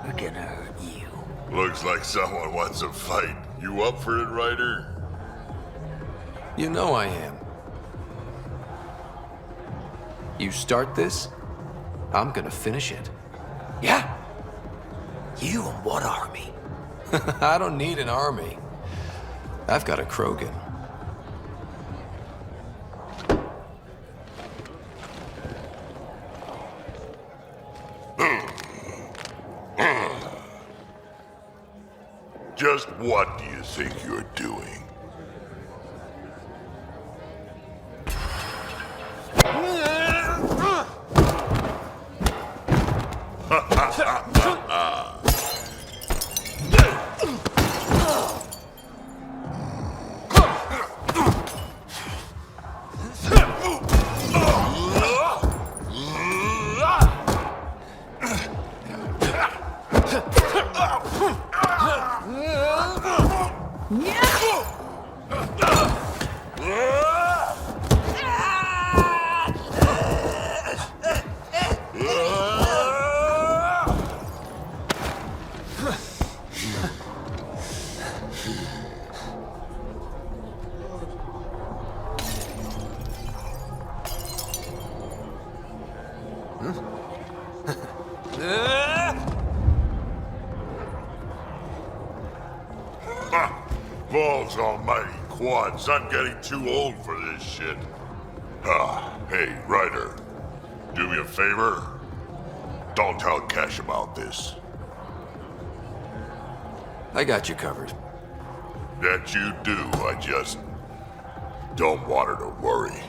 we're gonna hurt you. Looks like someone wants a fight. You up for it, Ryder? You know I am. You start this, I'm gonna finish it. Yeah? You and what army? I don't need an army. I've got a Krogan. Just what do you think you're doing? Balls almighty quads, I'm getting too old for this shit. Hey, Ryder. Do me a favor. Don't tell Cash about this. I got you covered. That you do, I just don't want her to worry.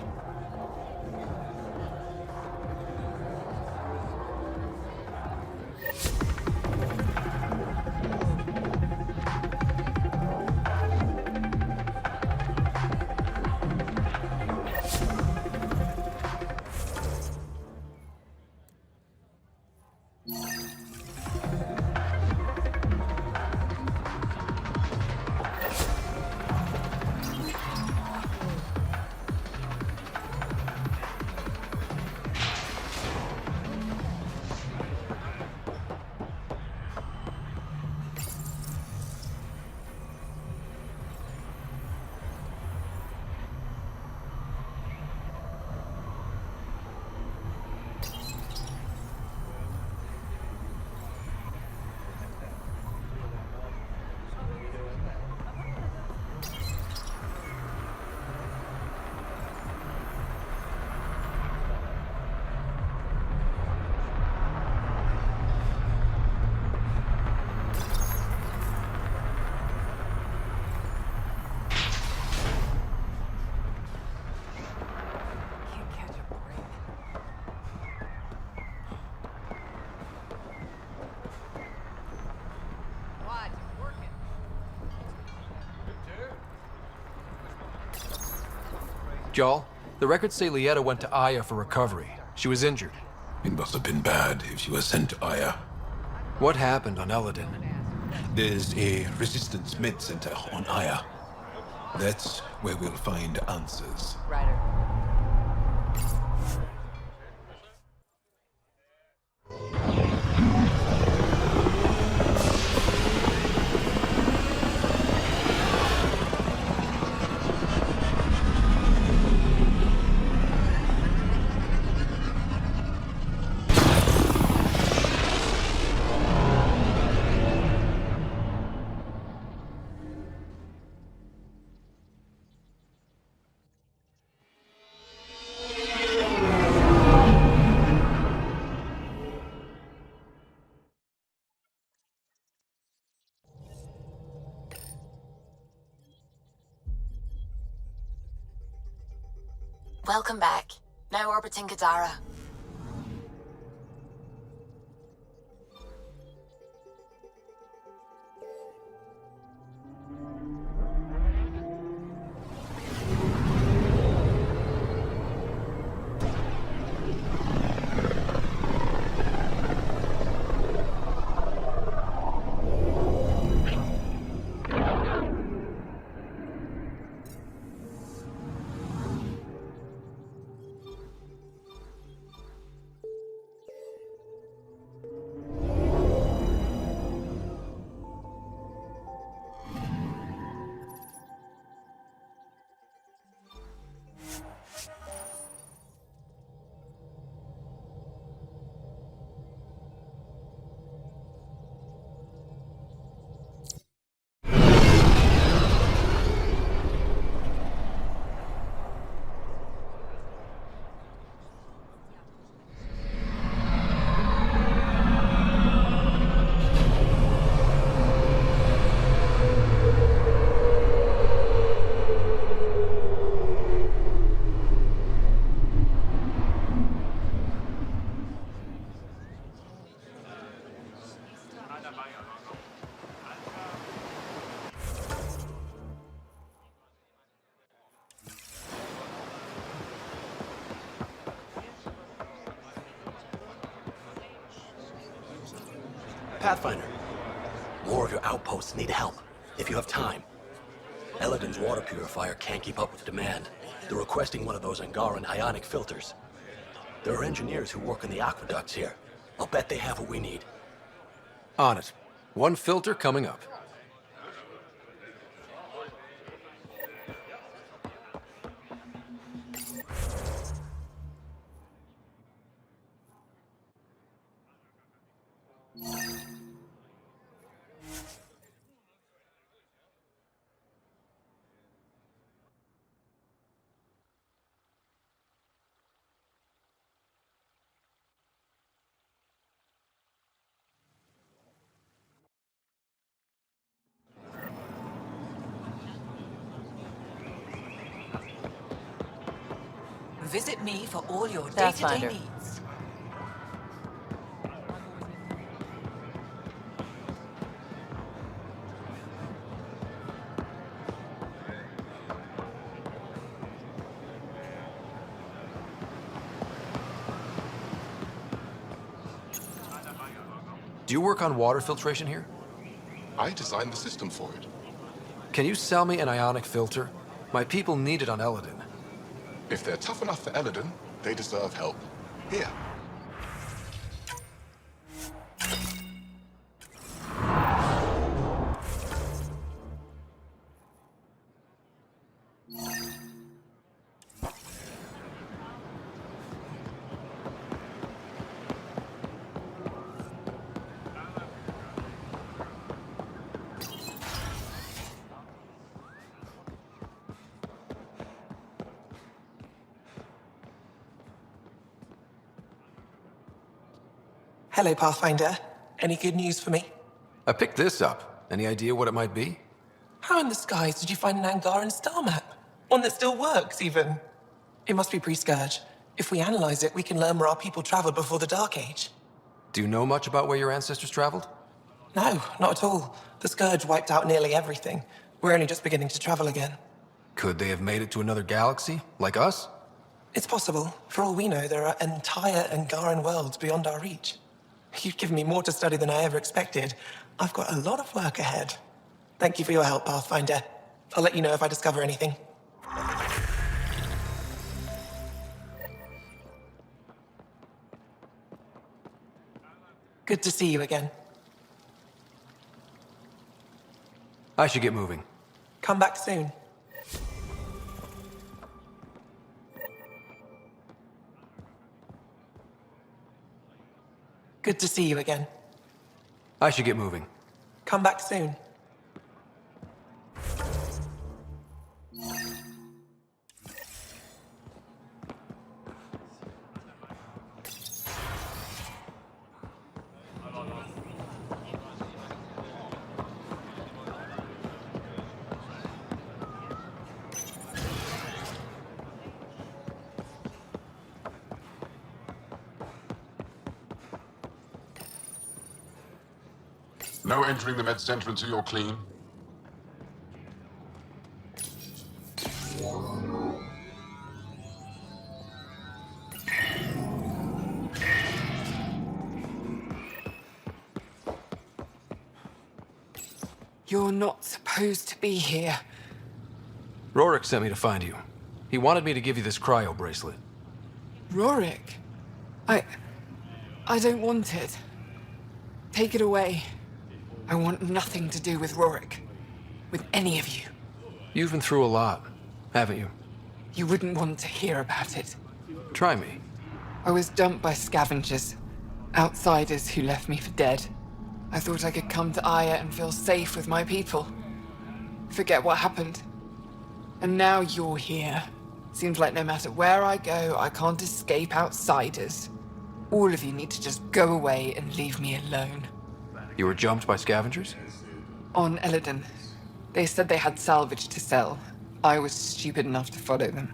Y'all, the records say 𝗚𝗺𝗃 went to Aya for recovery. She was injured. It must have been bad if she was sent to Aya. What happened on Eladin? There's a resistance med center on Aya. That's where we'll find answers. Ryder. Welcome back. Now orbiting Kadara. Pathfinder, more of your outposts need help, if you have time. Eladin's water purifier can't keep up with demand. They're requesting one of those Angaran ionic filters. There are engineers who work in the aqueducts here. I'll bet they have what we need. On it. One filter coming up. Visit me for all your Pathfinder. day-to-day needs. Do you work on water filtration here? I designed the system for it. Can you sell me an ionic filter? My people need it on Eladin. If they're tough enough for Eladin, they deserve help. Here. Hello, Pathfinder. Any good news for me? I picked this up. Any idea what it might be? How in the skies did you find an Angaran star map? One that still works, even. It must be pre-Scourge. If we analyze it, we can learn where our people traveled before the Dark Age. Do you know much about where your ancestors traveled? No, not at all. The Scourge wiped out nearly everything. We're only just beginning to travel again. Could they have made it to another galaxy, like us? It's possible. For all we know, there are entire Angaran worlds beyond our reach. You've given me more to study than I ever expected. I've got a lot of work ahead. Thank you for your help, Pathfinder. I'll let you know if I discover anything. Good to see you again. I should get moving. Come back soon. Good to see you again. I should get moving. Come back soon. No entering the med center until you're clean. You're not supposed to be here. Rorik sent me to find you. He wanted me to give you this cryo bracelet. Rorik? I don't want it. Take it away. I want nothing to do with Rorik. With any of you. You've been through a lot, haven't you? You wouldn't want to hear about it. Try me. I was dumped by scavengers. Outsiders who left me for dead. I thought I could come to Aya and feel safe with my people. Forget what happened. And now you're here. Seems like no matter where I go, I can't escape outsiders. All of you need to just go away and leave me alone. You were jumped by scavengers? On Eladon. They said they had salvage to sell. I was stupid enough to follow them.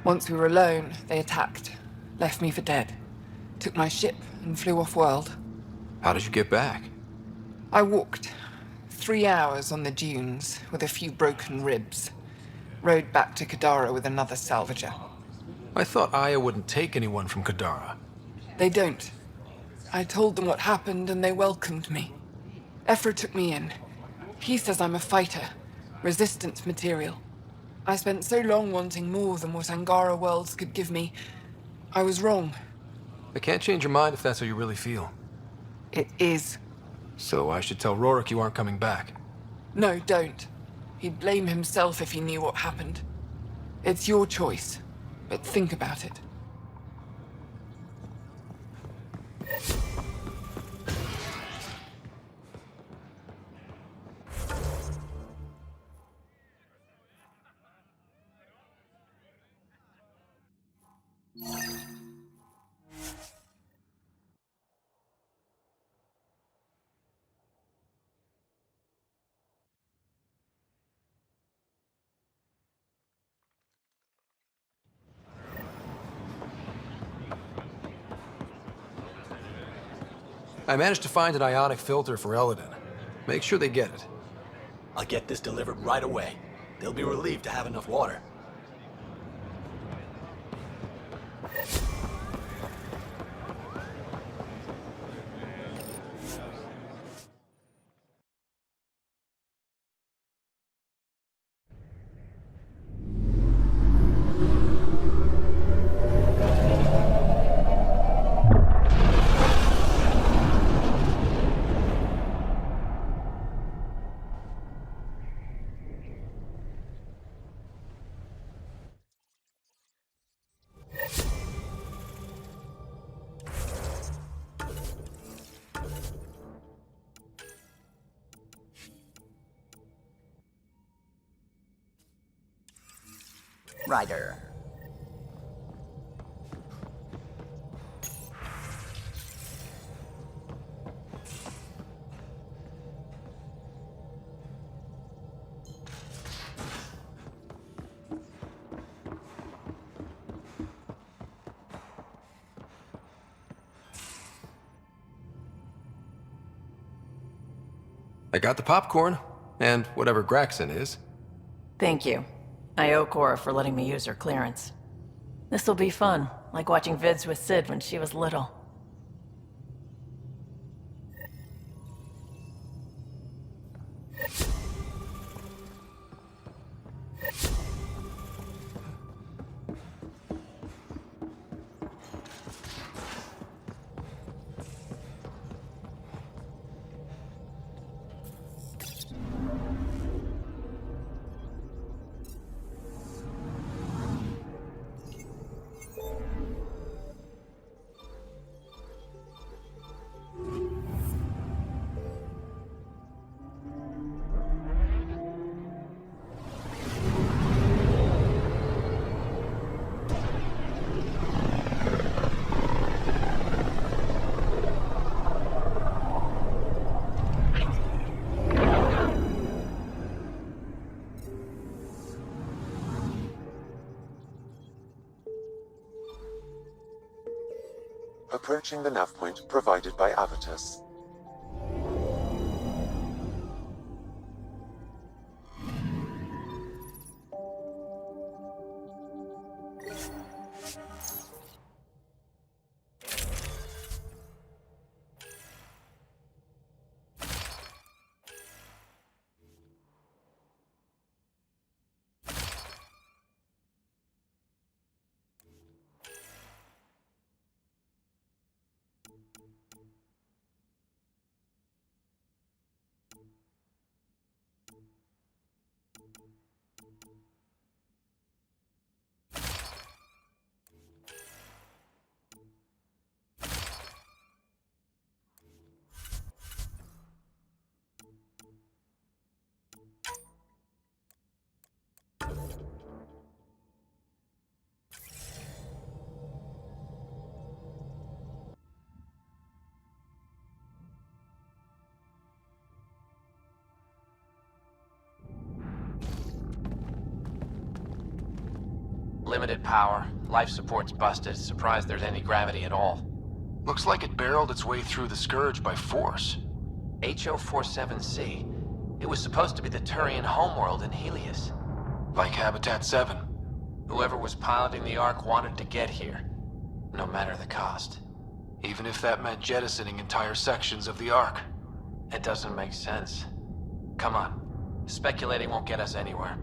Once we were alone, they attacked. Left me for dead. Took my ship and flew off-world. How did you get back? I walked. 3 hours on the dunes with a few broken ribs. Rode back to Kadara with another salvager. I thought Aya wouldn't take anyone from Kadara. They don't. I told them what happened and they welcomed me. 𝗚𝗺𝗴𝗴𝗀𝗀 took me in. He says I'm a fighter, resistance material. I spent so long wanting more than what Angara worlds could give me. I was wrong. I can't change your mind if that's how you really feel. It is. So I should tell Rorik you aren't coming back. No, don't. He'd blame himself if he knew what happened. It's your choice, but think about it. I managed to find an ionic filter for Eladon. Make sure they get it. I'll get this delivered right away. They'll be relieved to have enough water. Ryder. I got the popcorn, and whatever Graxon is. Thank you. I owe Cora for letting me use her clearance. This'll be fun, like watching vids with Sid when she was little. Approaching the nav point provided by Avitus. Limited power, life support's busted, surprised there's any gravity at all. Looks like it barreled its way through the Scourge by force. 𝗚𝗺𝗶𝗴𝗂𝗂𝗂𝗂 It was supposed to be the Turian homeworld in Helios. Like Habitat 7. Whoever was piloting the Ark wanted to get here, no matter the cost. Even if that meant jettisoning entire sections of the Ark. It doesn't make sense. Come on. Speculating won't get us anywhere.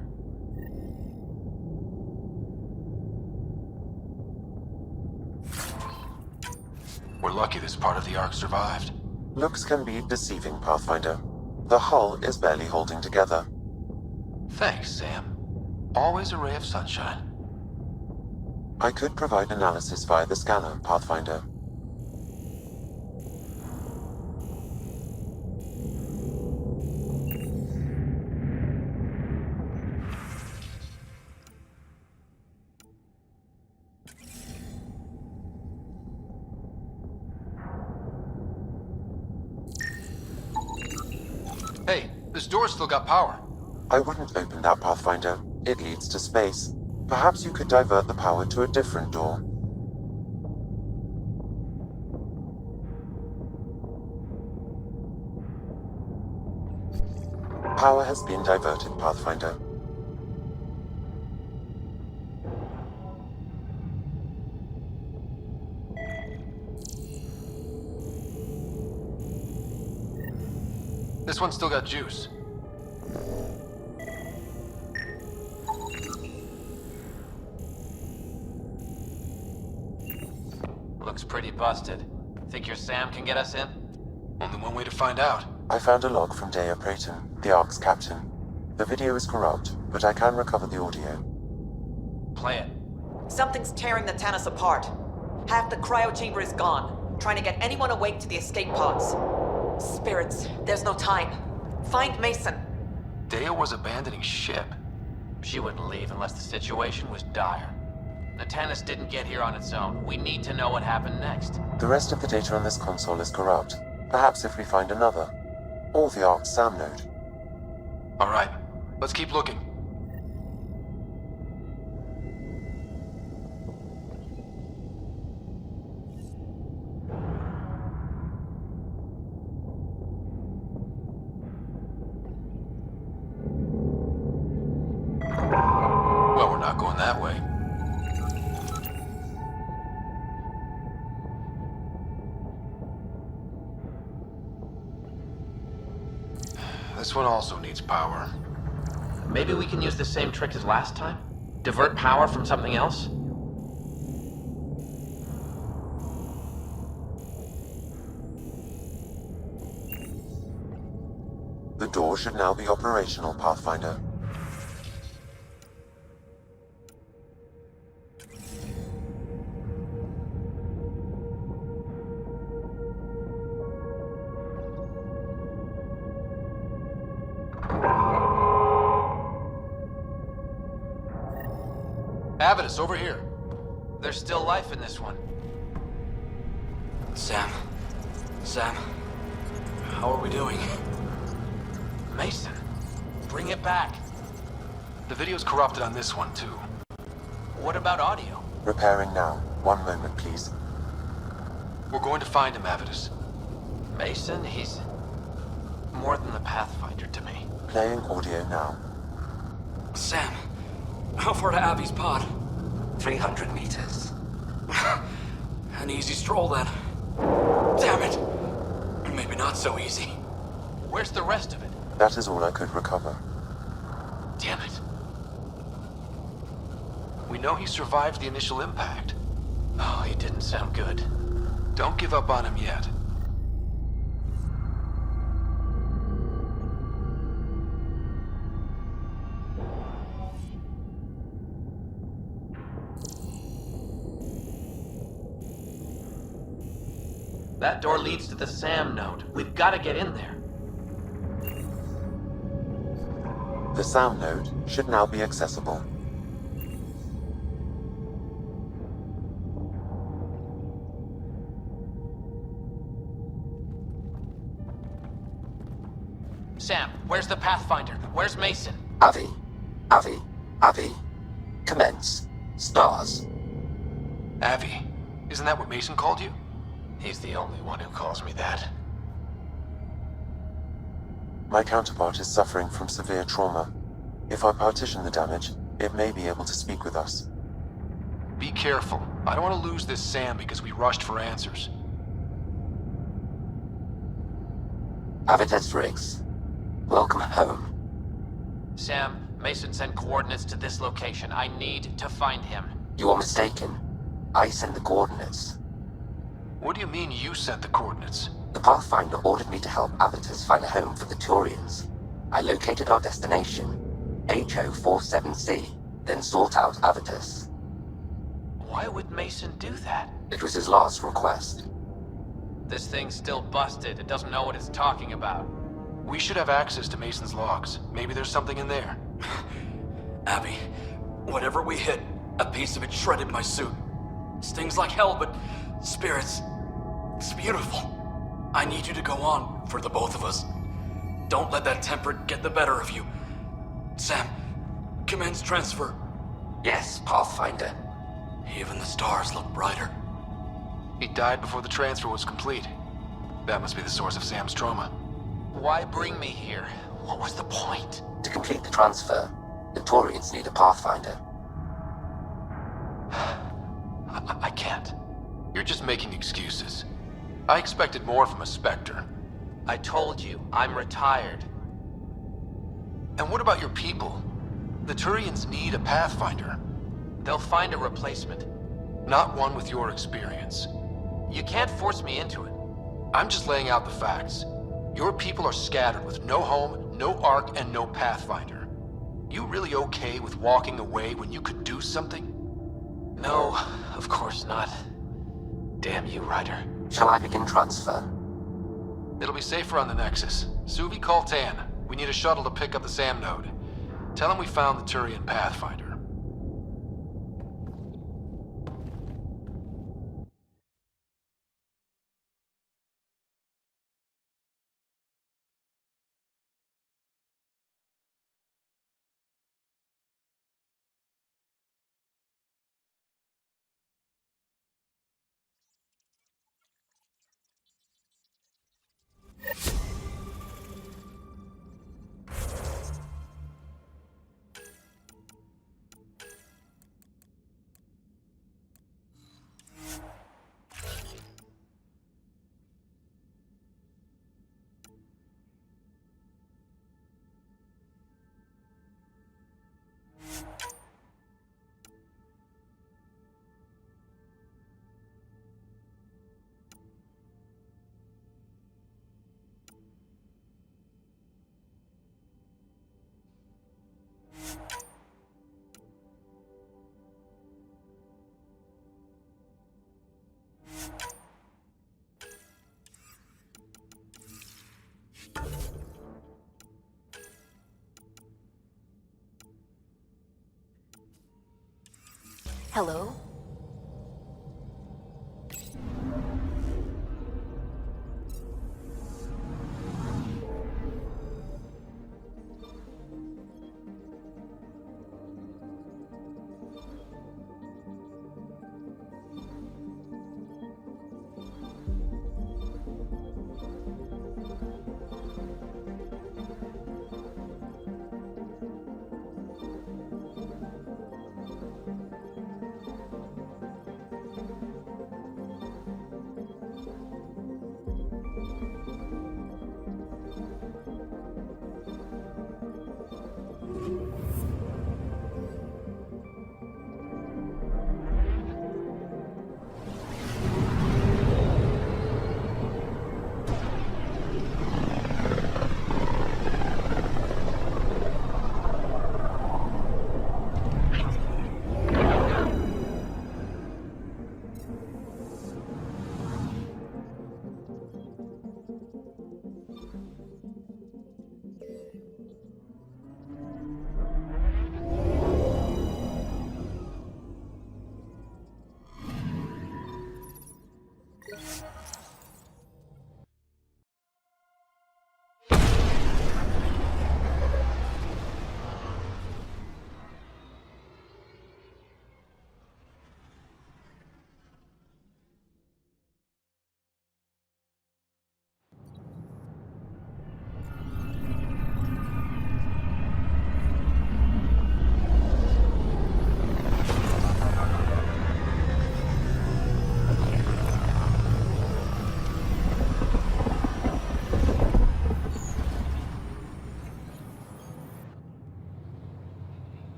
We're lucky this part of the Ark survived. Looks can be deceiving, Pathfinder. The hull is barely holding together. Thanks, Sam. Always a ray of sunshine. I could provide analysis via the scanner, Pathfinder. Hey, this door's still got power. I wouldn't open that, Pathfinder. It leads to space. Perhaps you could divert the power to a different door. Power has been diverted, Pathfinder. This one's still got juice. Looks pretty busted. Think your Sam can get us in? Only one way to find out. I found a log from 𝗚𝗺𝗶𝗴𝗂𝗂𝗂, the Ark's captain. The video is corrupt, but I can recover the audio. Play it. Something's tearing the Tannis apart. Half the cryo chamber is gone, trying to get anyone awake to the escape pods. Spirits, there's no time. Find Mason. Dea was abandoning ship. She wouldn't leave unless the situation was dire. The Tannis didn't get here on its own. We need to know what happened next. The rest of the data on this console is corrupt. Perhaps if we find another. Or the Ark's SAM node. Alright, let's keep looking. that way. This one also needs power. Maybe we can use the same trick as last time? Divert power from something else? The door should now be operational, Pathfinder. Avidus, over here. There's still life in this one. Sam, how are we doing? Mason, bring it back. The video's corrupted on this one, too. What about audio? Repairing now. 1 moment, please. We're going to find him, Avidus. Mason, he's more than the Pathfinder to me. Playing audio now. Sam, how far to Abby's pod? 300 meters. An easy stroll then. Damn it! Maybe not so easy. Where's the rest of it? That is all I could recover. Damn it. We know he survived the initial impact. Oh, he didn't sound good. Don't give up on him yet. That door leads to the SAM node. We've got to get in there. The SAM node should now be accessible. Sam, where's the Pathfinder? Where's Mason? Avi. Commence. Stars. Avi, isn't that what Mason called you? He's the only one who calls me that. My counterpart is suffering from severe trauma. If I partition the damage, it may be able to speak with us. Be careful. I don't want to lose this Sam because we rushed for answers. Avitus Riggs. Welcome home. Sam, Mason sent coordinates to this location. I need to find him. You are mistaken. I sent the coordinates. What do you mean you sent the coordinates? The Pathfinder ordered me to help Avitus find a home for the Turians. I located our destination, 𝗚𝗺𝗶𝗴𝗚𝗀𝗀𝗃, then sought out Avitus. Why would Mason do that? It was his last request. This thing's still busted. It doesn't know what it's talking about. We should have access to Mason's logs. Maybe there's something in there. Abby, whatever we hit, a piece of it shredded my suit. Stings like hell, but spirits, it's beautiful. I need you to go on for the both of us. Don't let that temper get the better of you. Sam, commence transfer. Yes, Pathfinder. Even the stars look brighter. He died before the transfer was complete. That must be the source of Sam's trauma. Why bring me here? What was the point? To complete the transfer, the Turians need a Pathfinder. I can't. You're just making excuses. I expected more from a Spectre. I told you, I'm retired. And what about your people? The Turians need a Pathfinder. They'll find a replacement. Not one with your experience. You can't force me into it. I'm just laying out the facts. Your people are scattered with no home, no Ark, and no Pathfinder. You really okay with walking away when you could do something? No, of course not. Damn you, Ryder. Shall I begin transfer? It'll be safer on the Nexus. Suvi, call Tan. We need a shuttle to pick up the SAM node. Tell him we found the Turian Pathfinder. Hello?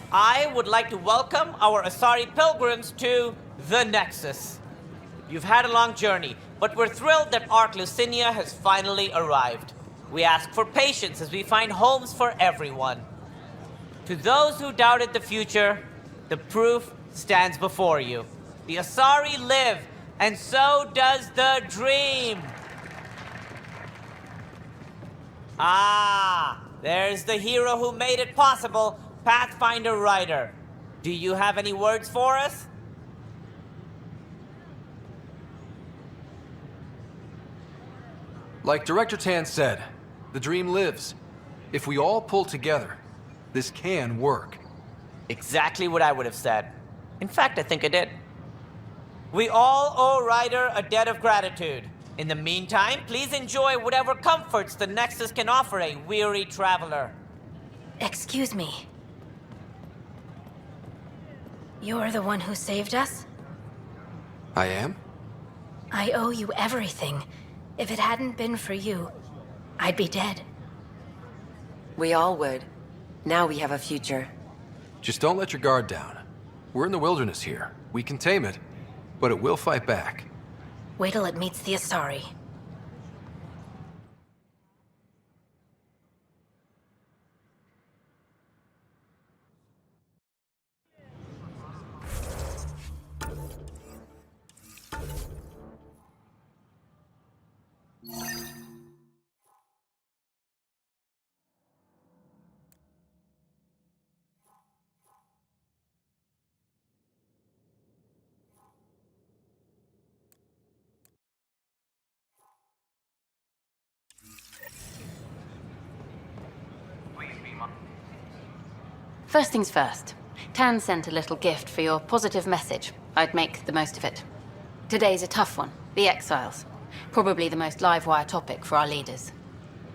I would like to welcome our Asari pilgrims to the Nexus. You've had a long journey, but we're thrilled that Ark Lucinia has finally arrived. We ask for patience as we find homes for everyone. To those who doubted the future, the proof stands before you. The Asari live, and so does the dream. Ah, there's the hero who made it possible, Pathfinder Ryder. Do you have any words for us? Like Director Tan said, the dream lives. If we all pull together, this can work. Exactly what I would have said. In fact, I think I did. We all owe Ryder a debt of gratitude. In the meantime, please enjoy whatever comforts the Nexus can offer a weary traveler. Excuse me. You're the one who saved us? I am? I owe you everything. If it hadn't been for you, I'd be dead. We all would. Now we have a future. Just don't let your guard down. We're in the wilderness here. We can tame it, but it will fight back. Wait till it meets the Asari. First things first. Tan sent a little gift for your positive message. I'd make the most of it. Today's a tough one. The Exiles. Probably the most live-wire topic for our leaders.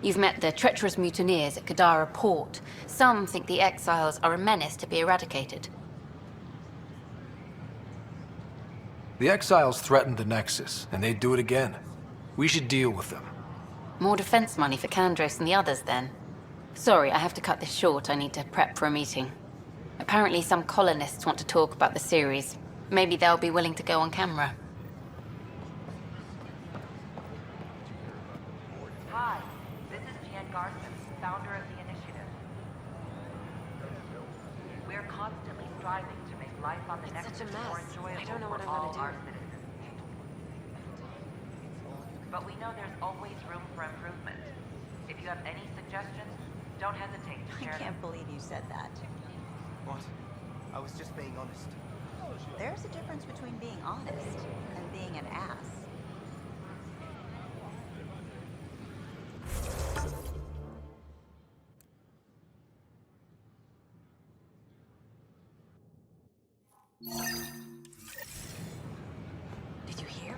You've met the treacherous mutineers at Kadara Port. Some think the Exiles are a menace to be eradicated. The Exiles threatened the Nexus, and they'd do it again. We should deal with them. More defense money for Kandros and the others, then. Sorry, I have to cut this short. I need to prep for a meeting. Apparently some colonists want to talk about the series. Maybe they'll be willing to go on camera. Hi, this is Jan Garson, founder of the initiative. We're constantly striving to make life on the Nexus more enjoyable I don't know what for I'm all gonna our citizens. But we know there's always room for improvement. If you have any suggestions, don't hesitate to share them. I can't believe you said that. What? I was just being honest. There's a difference between being honest and being an ass. Did you hear?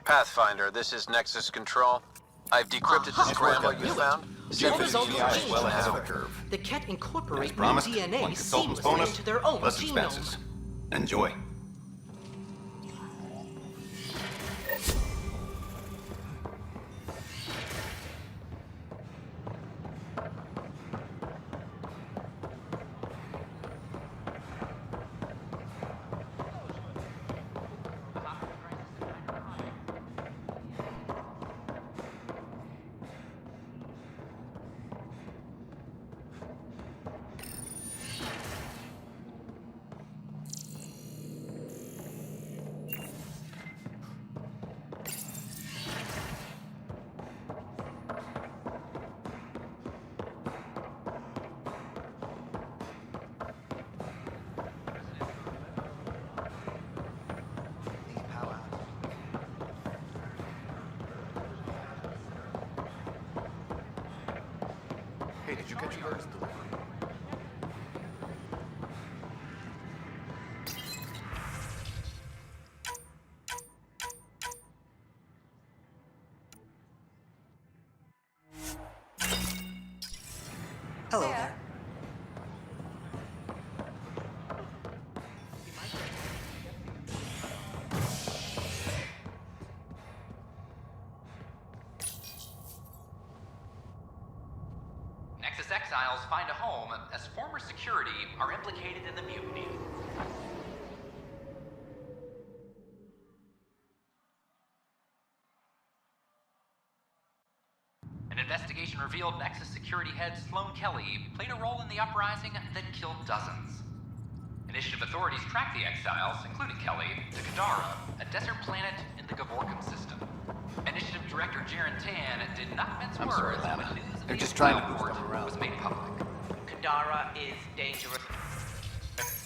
Pathfinder, this is Nexus Control. I've decrypted the scramble you found. Send it to you well ahead of now. the curve. The Ket incorporate new promised, DNA one consultant's seamlessly bonus, into their own less genome. expenses. Enjoy. Hey, did you catch yours? Hello there. Nexus exiles find a home as former security are implicated in the mutiny. An investigation revealed Nexus security head Sloan Kelly played a role in the uprising that killed dozens. Initiative authorities tracked the exiles, including Kelly, to Kadara, a desert planet in the 𝗚𝗺𝗶 system. Initiative Director Jaren Tan did not mince I'm words sorry, when Lana. news of They're the just trying to exile move report stuff around. was made public. Kadara is dangerous.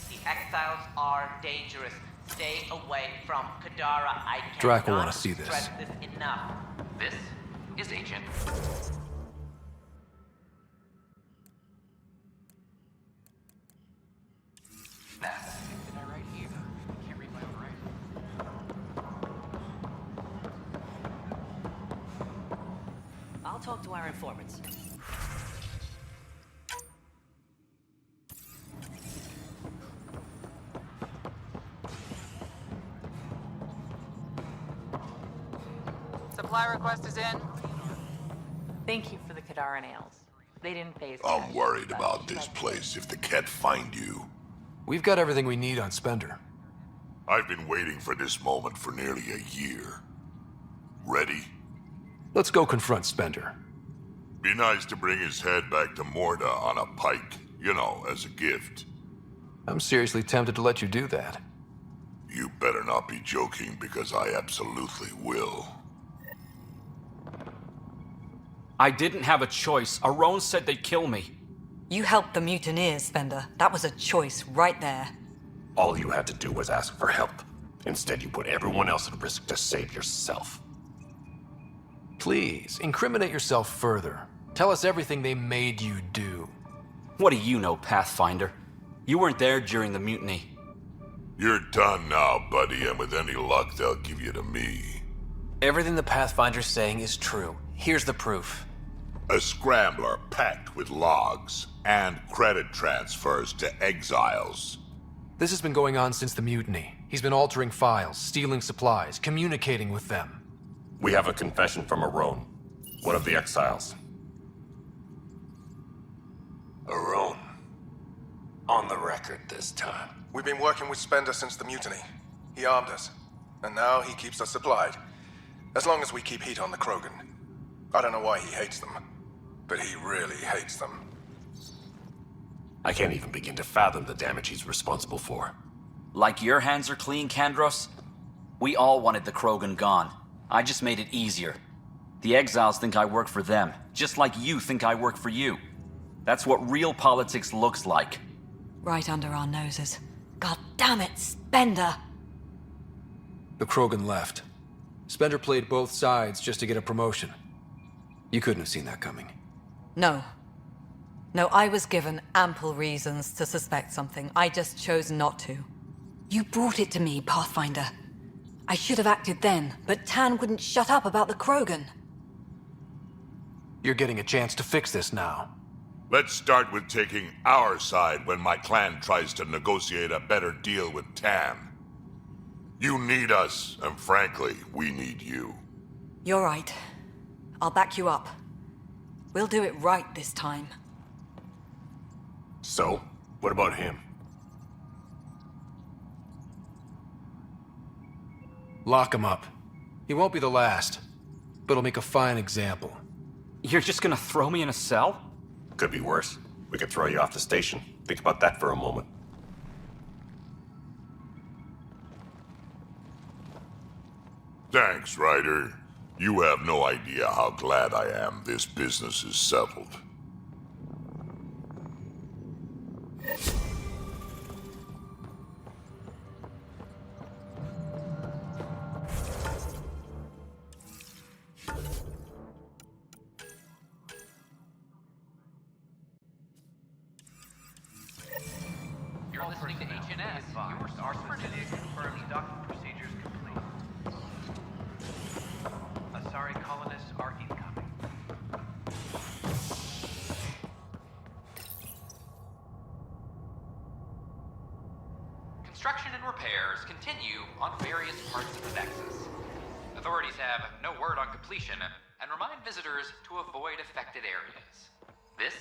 The exiles are dangerous. Stay away from Kadara. I Drac will cannot wanna see this. stress this enough. This is Agent. Did I write here? I can't read my own writing. I'll talk to our informants. Supply request is in. Thank you for the Kadara nails. They didn't phase me. I'm worried about this place if the Ket find you. We've got everything we need on Spender. I've been waiting for this moment for nearly a year. Ready? Let's go confront Spender. Be nice to bring his head back to Morda on a pike, you know, as a gift. I'm seriously tempted to let you do that. You better not be joking, because I absolutely will. I didn't have a choice. Aron said they'd kill me. You helped the mutineers, Spender. That was a choice right there. All you had to do was ask for help. Instead, you put everyone else at risk to save yourself. Please, incriminate yourself further. Tell us everything they made you do. What do you know, Pathfinder? You weren't there during the mutiny. You're done now, buddy, and with any luck, they'll give you to me. Everything the Pathfinder's saying is true. Here's the proof. A scrambler packed with logs and credit transfers to exiles. This has been going on since the mutiny. He's been altering files, stealing supplies, communicating with them. We have a confession from 𝗚𝗺𝗶, one of the exiles. 𝗚𝗺𝗺. On the record this time. We've been working with Spender since the mutiny. He armed us, and now he keeps us supplied. As long as we keep heat on the Krogan. I don't know why he hates them, but he really hates them. I can't even begin to fathom the damage he's responsible for. Like your hands are clean, Kandros? We all wanted the Krogan gone. I just made it easier. The exiles think I work for them, just like you think I work for you. That's what real politics looks like. Right under our noses. God damn it, Spender! The Krogan left. Spender played both sides just to get a promotion. You couldn't have seen that coming. No. No, I was given ample reasons to suspect something. I just chose not to. You brought it to me, Pathfinder. I should have acted then, but Tan wouldn't shut up about the Krogan. You're getting a chance to fix this now. Let's start with taking our side when my clan tries to negotiate a better deal with Tan. You need us, and frankly, we need you. You're right. I'll back you up. We'll do it right this time. So, what about him? Lock him up. He won't be the last, but he'll make a fine example. You're just gonna throw me in a cell? Could be worse. We could throw you off the station. Think about that for a moment. Thanks, Ryder. You have no idea how glad I am this business is settled. You're listening to HNS. Our superintendent confirms docking procedures complete. Asari colonists are incoming. Construction and repairs continue on various parts of the Nexus. Authorities have no word on completion and remind visitors to avoid affected areas. This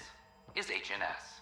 is HNS.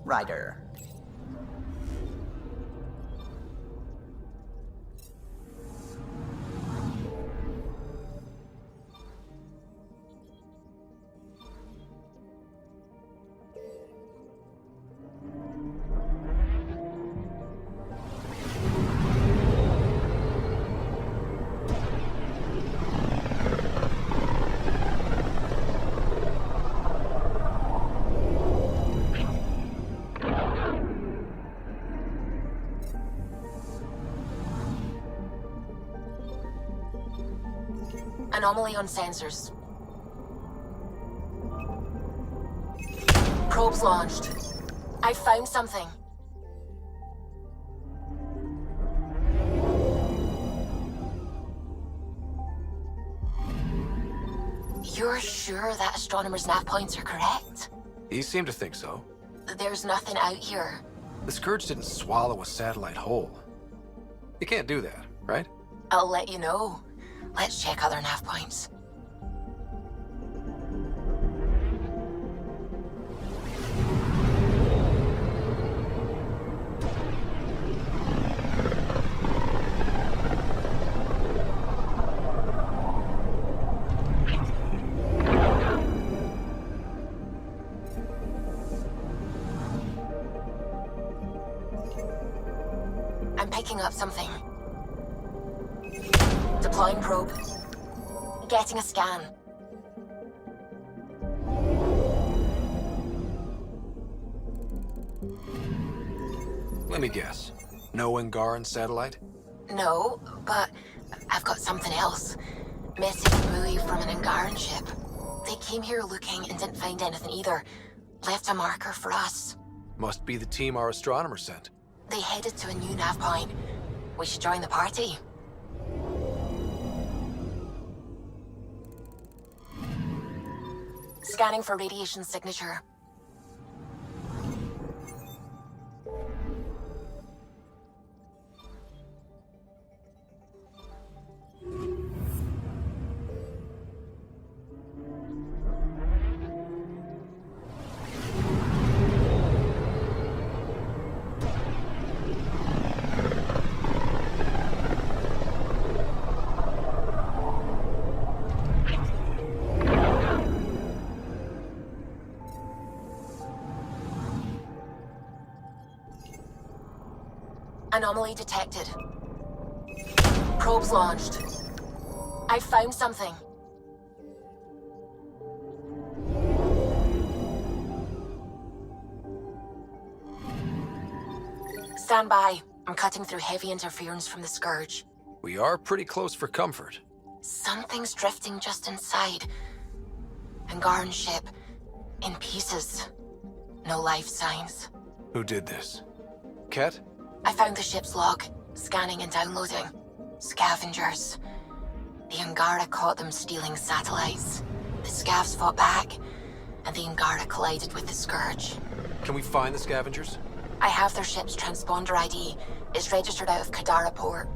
Ryder. Anomaly on sensors. Probes launched. I found something. You're sure that astronomer's nav points are correct? He seemed to think so. There's nothing out here. The Scourge didn't swallow a satellite whole. You can't do that, right? I'll let you know. Let's check other nav points. picking up something. Deploying probe. Getting a scan. Let me guess. No Angaran satellite? No, but I've got something else. Message buoy from an Angaran ship. They came here looking and didn't find anything either. Left a marker for us. Must be the team our astronomer sent. They headed to a new nav point. We should join the party. Scanning for radiation signature. Anomaly detected. Probes launched. I found something. Stand by. I'm cutting through heavy interference from the Scourge. We are pretty close for comfort. Something's drifting just inside. Angaran ship. In pieces. No life signs. Who did this? Ket? I found the ship's log. Scanning and downloading. Scavengers. The Angara caught them stealing satellites. The Scavs fought back, and the Angara collided with the Scourge. Can we find the scavengers? I have their ship's transponder ID. It's registered out of Kadara port.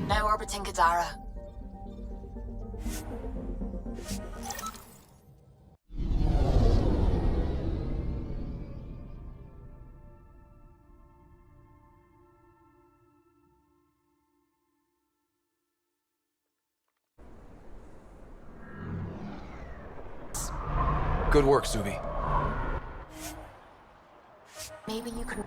Now orbiting Kadara. Good work, 𝗚𝗎𝗍𝗓. Maybe you can...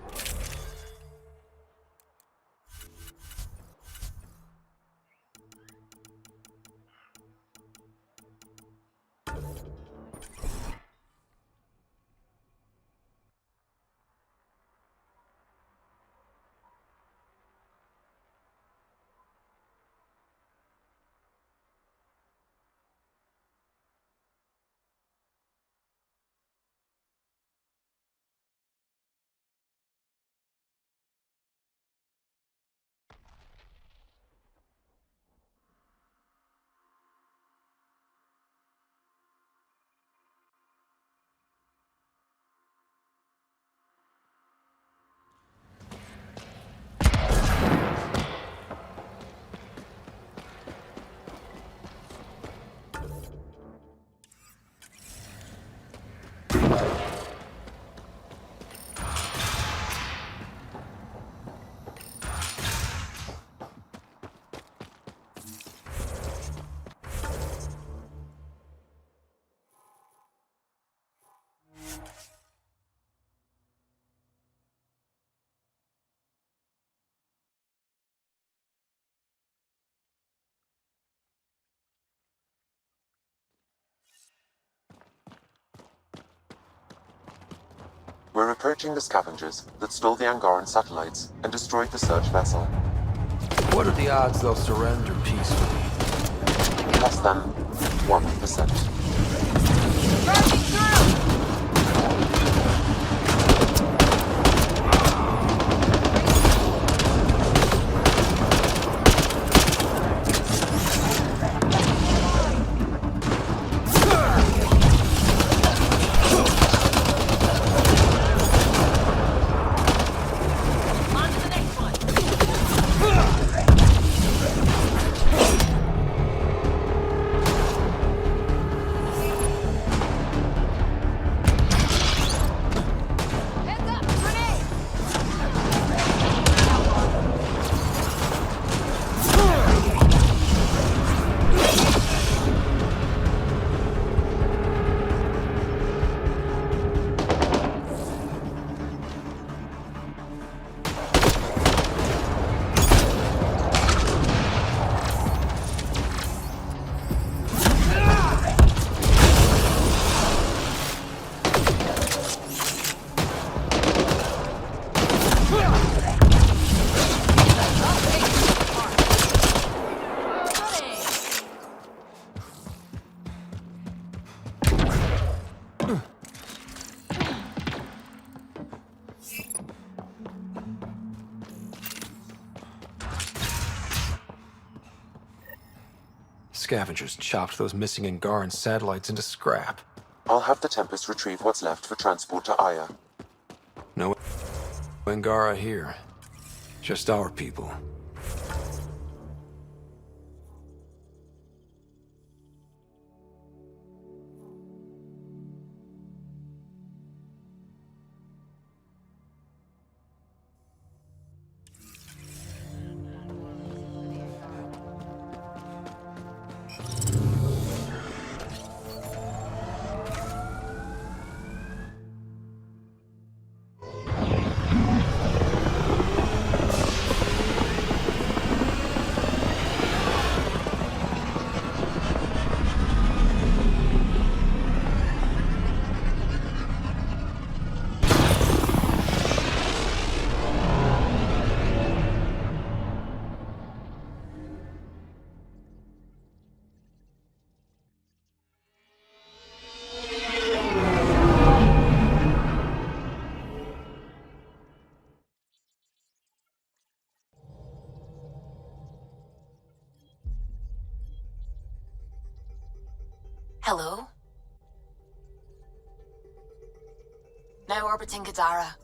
We're approaching the scavengers that stole the Angaran satellites and destroyed the search vessel. What are the odds they'll surrender peacefully? Less than 1%. Scavengers chopped those missing Angaran satellites into scrap. I'll have the Tempest retrieve what's left for transport to Aya. No Angara here. Just our people. Hello? Now orbiting Kadara.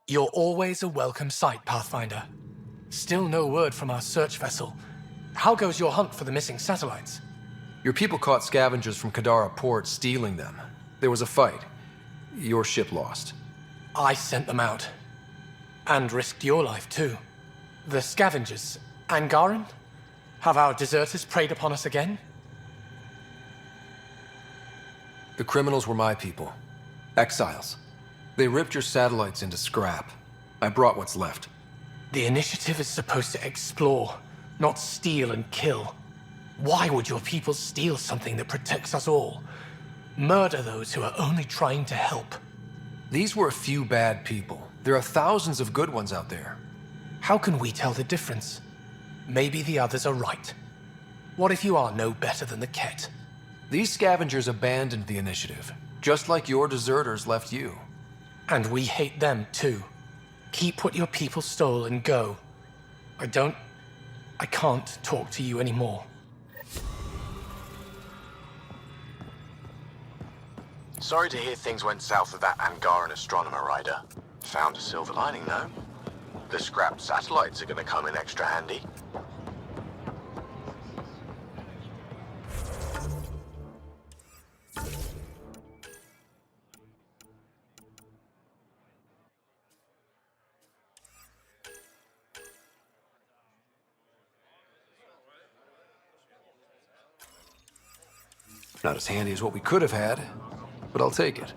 You're always a welcome sight, Pathfinder. Still no word from our search vessel. How goes your hunt for the missing satellites? Your people caught scavengers from Kadara port stealing them. There was a fight. Your ship lost. I sent them out. And risked your life, too. The scavengers, Angaran? Have our deserters preyed upon us again? The criminals were my people. Exiles. They ripped your satellites into scrap. I brought what's left. The initiative is supposed to explore, not steal and kill. Why would your people steal something that protects us all? Murder those who are only trying to help. These were a few bad people. There are thousands of good ones out there. How can we tell the difference? Maybe the others are right. What if you are no better than the Ket? These scavengers abandoned the initiative, just like your deserters left you. And we hate them too. Keep what your people stole and go. I can't talk to you anymore. Sorry to hear things went south with that Angaran astronomer rider. Found a silver lining, though. The scrapped satellites are gonna come in extra handy. Not as handy as what we could have had, but I'll take it.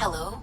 Hello?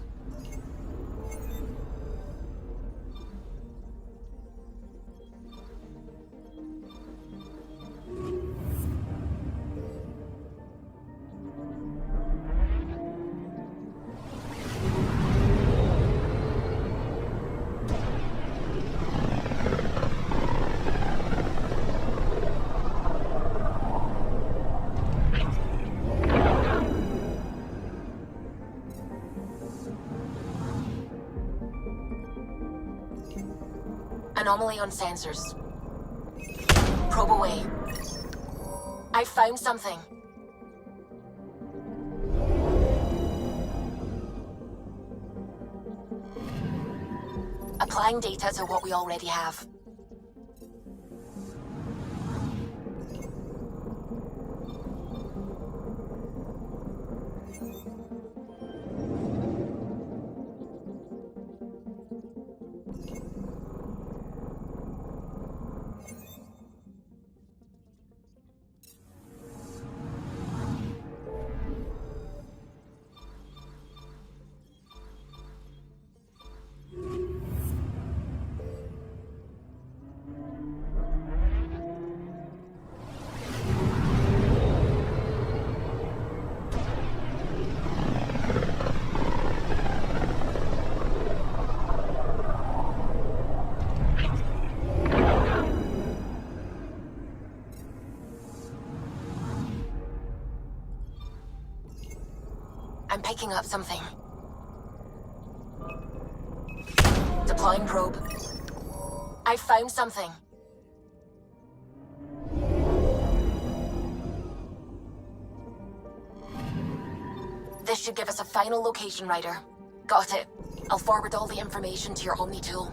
Anomaly on sensors. Probe away. I found something. Applying data to what we already have. I'm picking up something. Deploying probe. I found something. This should give us a final location, Ryder. Got it. I'll forward all the information to your Omni tool.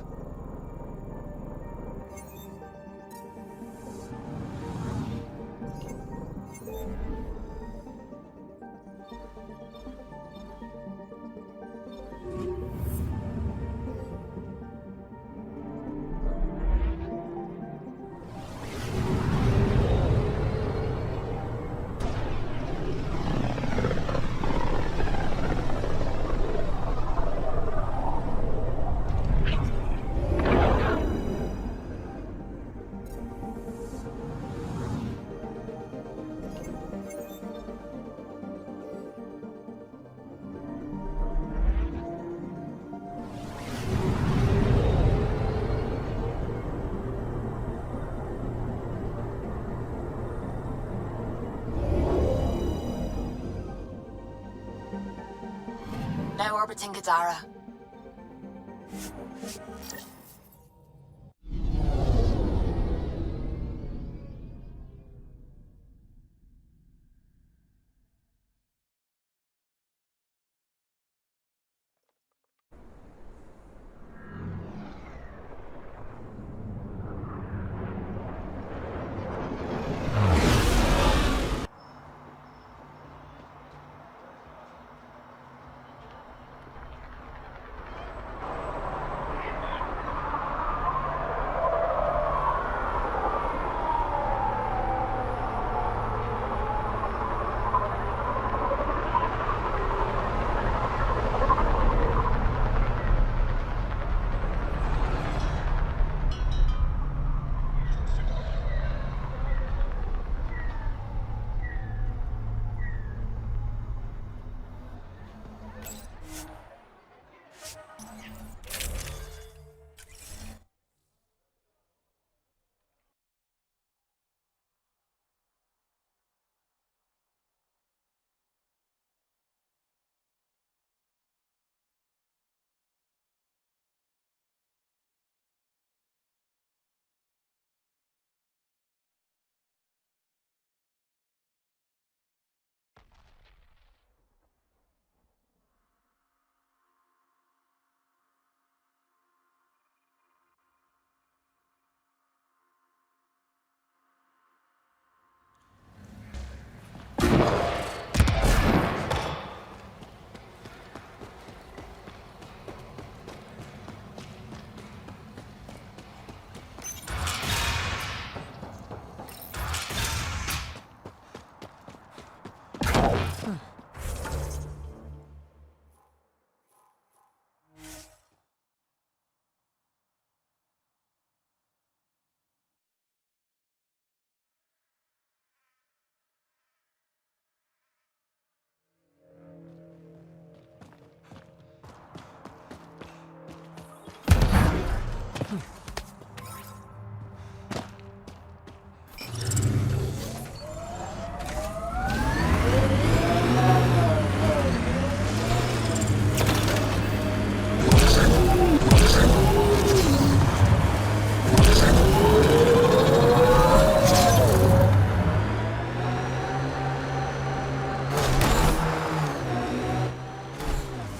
Now orbiting 𝗚𝗺𝗀𝗃.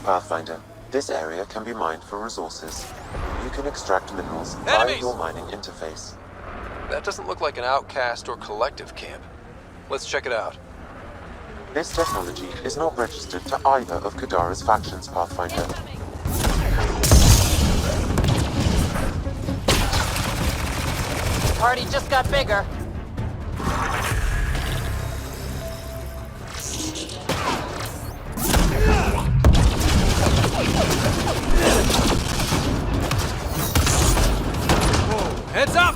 Pathfinder, this area can be mined for resources. You can extract minerals via your mining interface. That doesn't look like an outcast or collective camp. Let's check it out. This technology is not registered to either of Kadara's factions, Pathfinder. Party just got bigger. Whoa, heads up!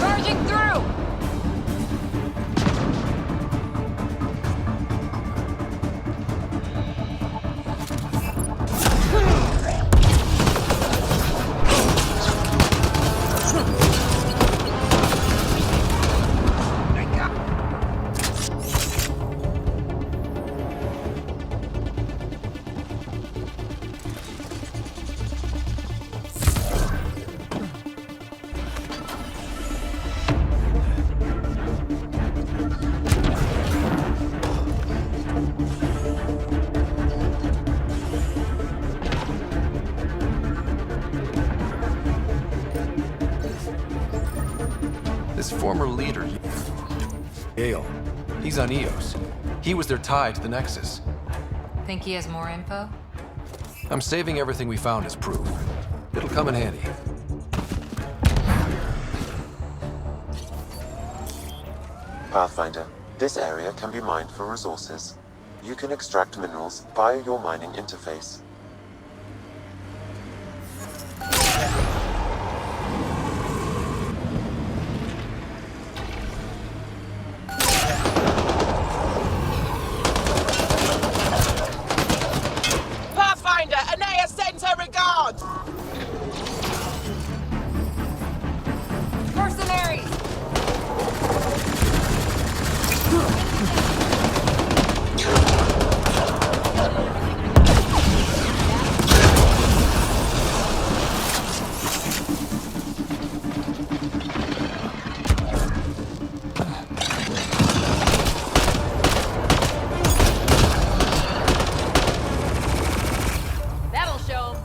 Charging through! This former leader, Gale, he's on Eos. He was their tie to the Nexus. Think he has more info? I'm saving everything we found as proof. It'll come in handy. Pathfinder, this area can be mined for resources. You can extract minerals via your mining interface. Pathfinder, Anea sends her regards! Mercenaries! That'll show 'em.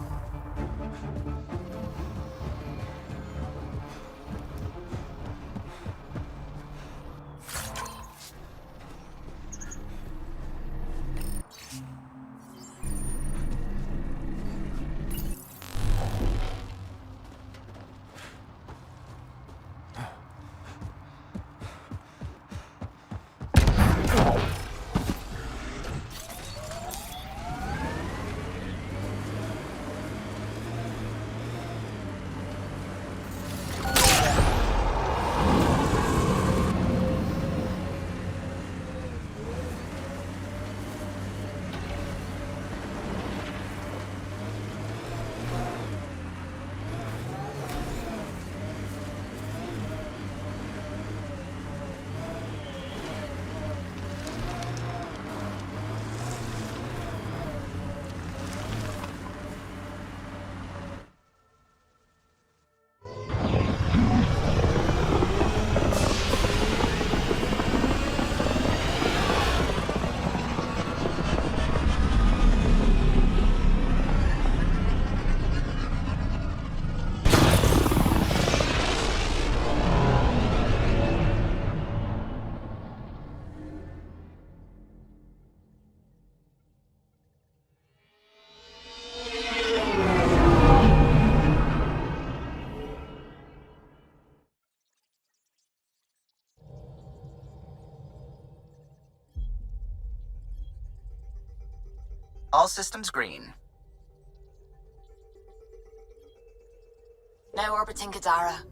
All systems green. Now orbiting Kadara.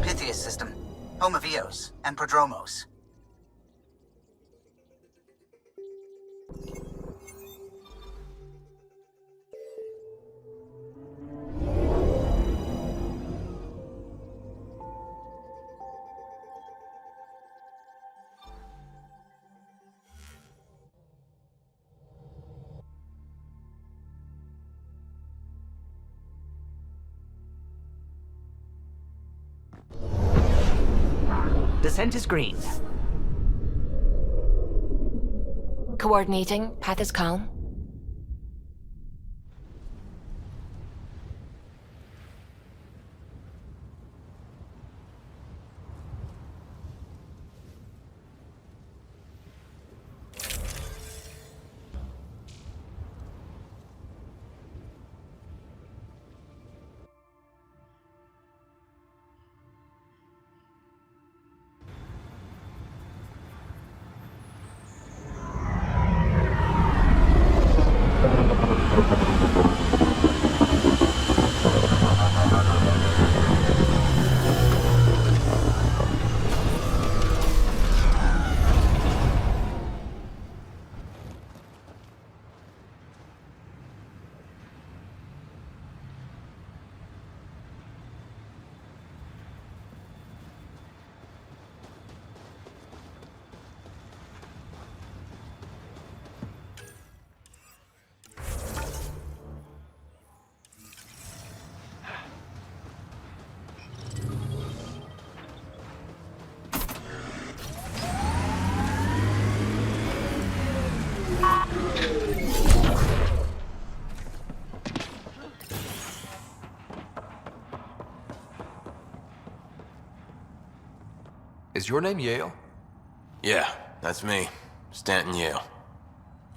Pythias system. Home of Eos and Prodromos. Descent is green. Coordinating. Path is calm. Is your name Yale? Yeah, that's me. Stanton Yale.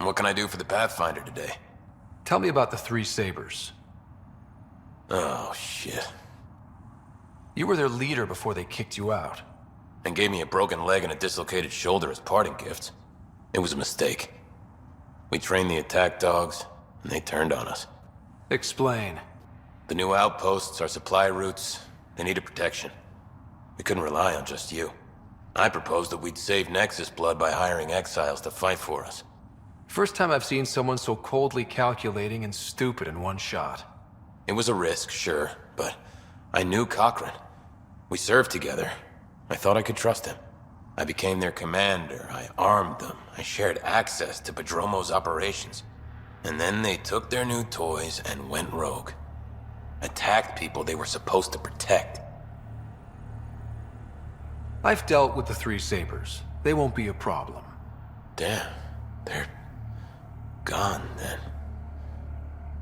What can I do for the Pathfinder today? Tell me about the Three Sabers. Oh, shit. You were their leader before they kicked you out. And gave me a broken leg and a dislocated shoulder as parting gifts. It was a mistake. We trained the attack dogs, and they turned on us. Explain. The new outposts, our supply routes, they needed protection. We couldn't rely on just you. I proposed that we'd save Nexus blood by hiring exiles to fight for us. First time I've seen someone so coldly calculating and stupid in one shot. It was a risk, sure, but I knew Cochrane. We served together. I thought I could trust him. I became their commander, I armed them, I shared access to Prodromos' operations. And then they took their new toys and went rogue. Attacked people they were supposed to protect. I've dealt with the Three Sabers. They won't be a problem. Damn, they're gone then.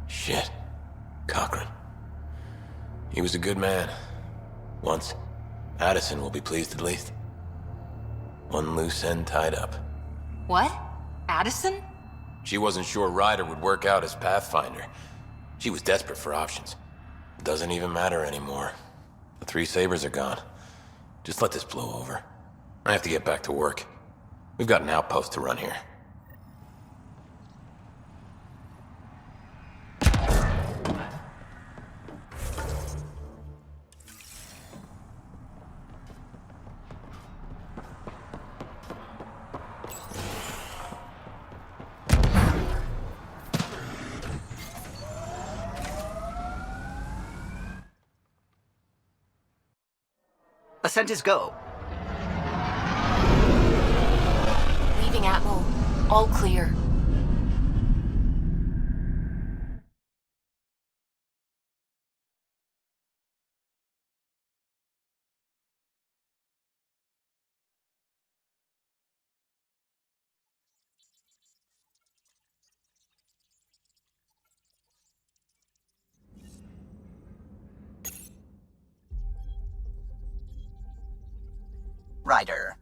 Shit, Cochrane. He was a good man. Once. Addison will be pleased at least. One loose end tied up. What? Addison? She wasn't sure Ryder would work out as Pathfinder. She was desperate for options. It doesn't even matter anymore. The Three Sabers are gone. Just let this blow over. I have to get back to work. We've got an outpost to run here. Ascent is go. Leaving Atmo. All clear. Ryder.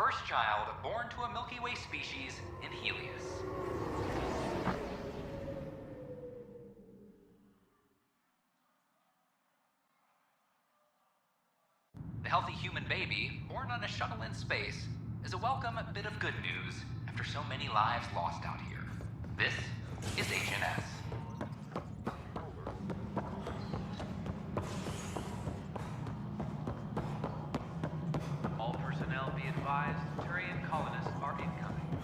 first child born to a Milky Way species in Helios. The healthy human baby, born on a shuttle in space, is a welcome bit of good news after so many lives lost out here. This is HNS. All personnel be advised, Turian colonists are incoming.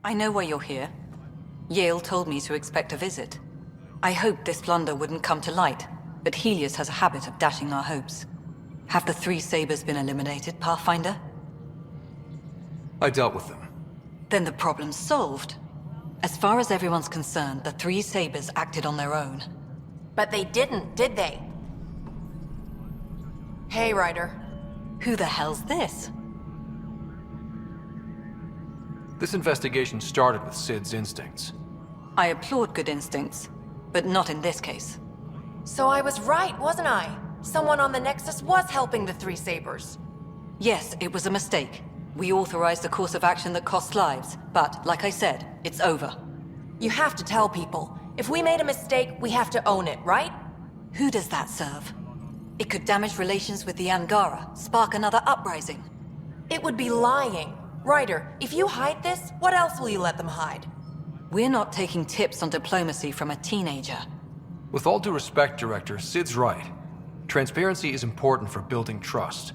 I know why you're here. Yale told me to expect a visit. I hoped this blunder wouldn't come to light, but Helios has a habit of dashing our hopes. Have the three Sabers been eliminated, Pathfinder? I dealt with them. Then the problem's solved. As far as everyone's concerned, the three Sabers acted on their own. But they didn't, did they? Hey, Ryder. Who the hell's this? This investigation started with Sid's instincts. I applaud good instincts, but not in this case. So I was right, wasn't I? Someone on the Nexus was helping the three Sabers. Yes, it was a mistake. We authorized a course of action that cost lives, but, like I said, it's over. You have to tell people. If we made a mistake, we have to own it, right? Who does that serve? It could damage relations with the Angara, spark another uprising. It would be lying. Ryder, if you hide this, what else will you let them hide? We're not taking tips on diplomacy from a teenager. With all due respect, Director, Sid's right. Transparency is important for building trust.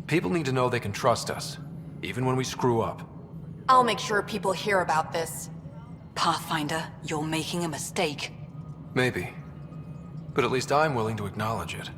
People need to know they can trust us, even when we screw up. I'll make sure people hear about this. Pathfinder, you're making a mistake. Maybe. But at least I'm willing to acknowledge it.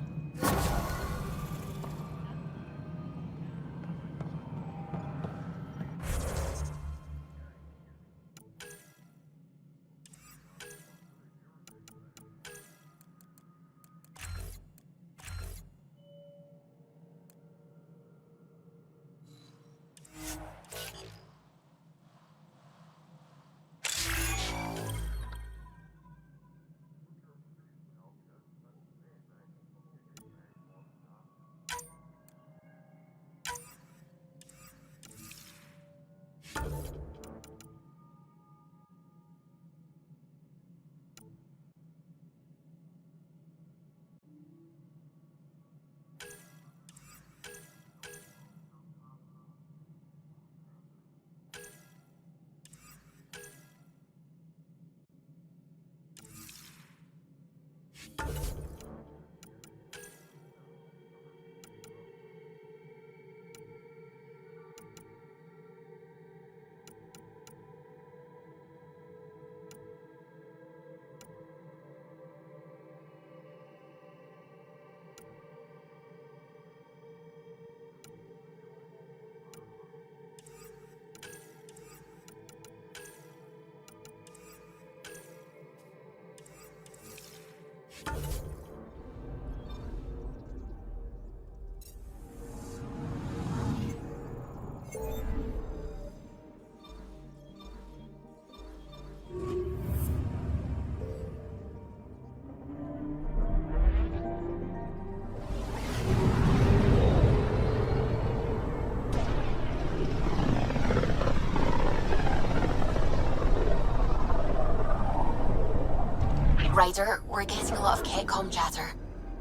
Ryder, we're getting a lot of Ketcom chatter.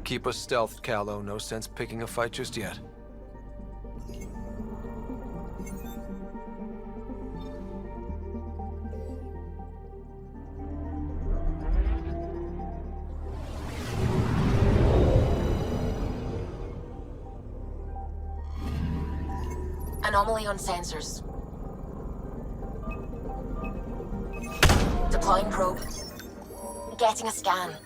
Keep us stealthed, Callow. No sense picking a fight just yet. Anomaly on sensors. Deploying probe. Getting a scan.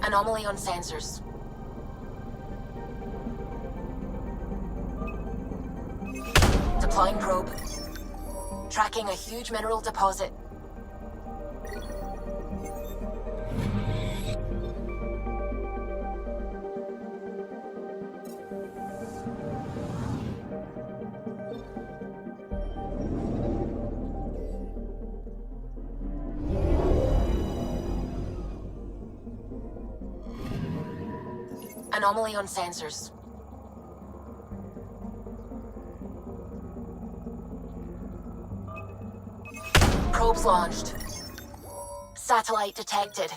Anomaly on sensors. Deploying probe. Tracking a huge mineral deposit. Anomaly on sensors. Probes launched. Satellite detected.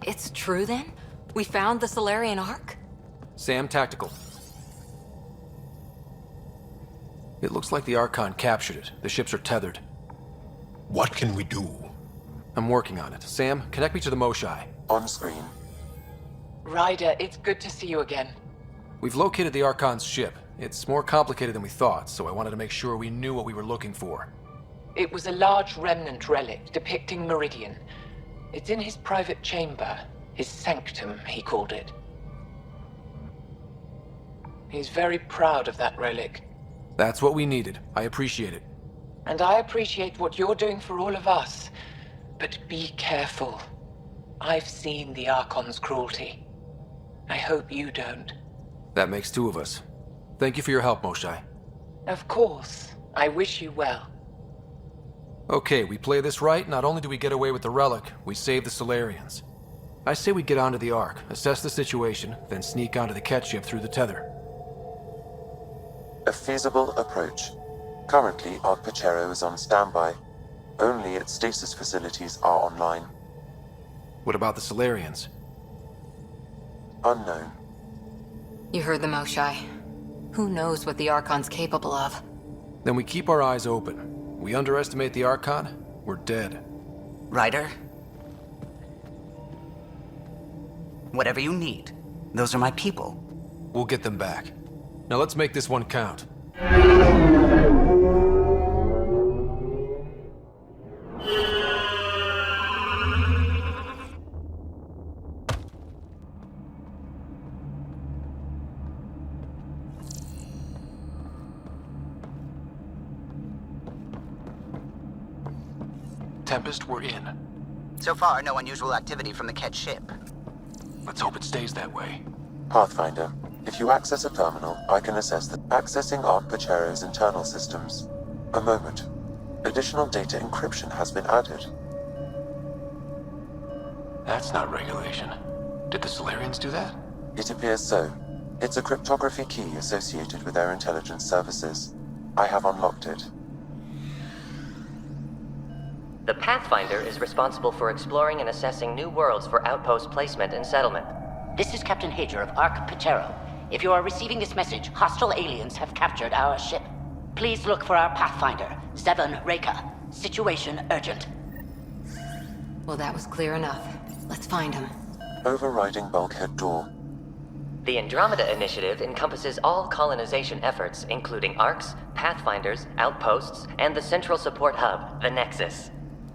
It's true then? We found the Solarian Ark? Sam, tactical. It looks like the Archon captured it. The ships are tethered. What can we do? I'm working on it. Sam, connect me to the Moshai. On screen. Ryder, it's good to see you again. We've located the Archon's ship. It's more complicated than we thought, so I wanted to make sure we knew what we were looking for. It was a large remnant relic depicting Meridian. It's in his private chamber. His sanctum, he called it. He's very proud of that relic. That's what we needed. I appreciate it. And I appreciate what you're doing for all of us. But be careful. I've seen the Archon's cruelty. I hope you don't. That makes two of us. Thank you for your help, Moshai. Of course. I wish you well. Okay, we play this right. Not only do we get away with the relic, we save the Solarians. I say we get onto the Ark, assess the situation, then sneak onto the Ket ship through the tether. A feasible approach. Currently, 𝗚𝗺𝗶𝗴𝗚𝗀𝗀 is on standby. Only its stasis facilities are online. What about the Solarians? Unknown. You heard the Moshai. Who knows what the Archon's capable of? Then we keep our eyes open. We underestimate the Archon, we're dead. Ryder? Whatever you need. Those are my people. We'll get them back. Now let's make this one count. Tempest, we're in. So far, no unusual activity from the Ket ship. Let's hope it stays that way. Pathfinder, if you access a terminal, I can assess the accessing 𝗚𝗺𝗶𝗴𝗀𝗀𝗀's internal systems. A moment. Additional data encryption has been added. That's not regulation. Did the Solarians do that? It appears so. It's a cryptography key associated with their intelligence services. I have unlocked it. The Pathfinder is responsible for exploring and assessing new worlds for outpost placement and settlement. This is Captain Hager of 𝗚𝗺𝗶𝗴𝗀𝗀𝗀. If you are receiving this message, hostile aliens have captured our ship. Please look for our Pathfinder, 𝗚𝗺𝗃𝗃. Situation urgent. Well, that was clear enough. Let's find him. Overriding bulkhead door. The Andromeda initiative encompasses all colonization efforts, including ARCs, Pathfinders, outposts, and the central support hub, the Nexus.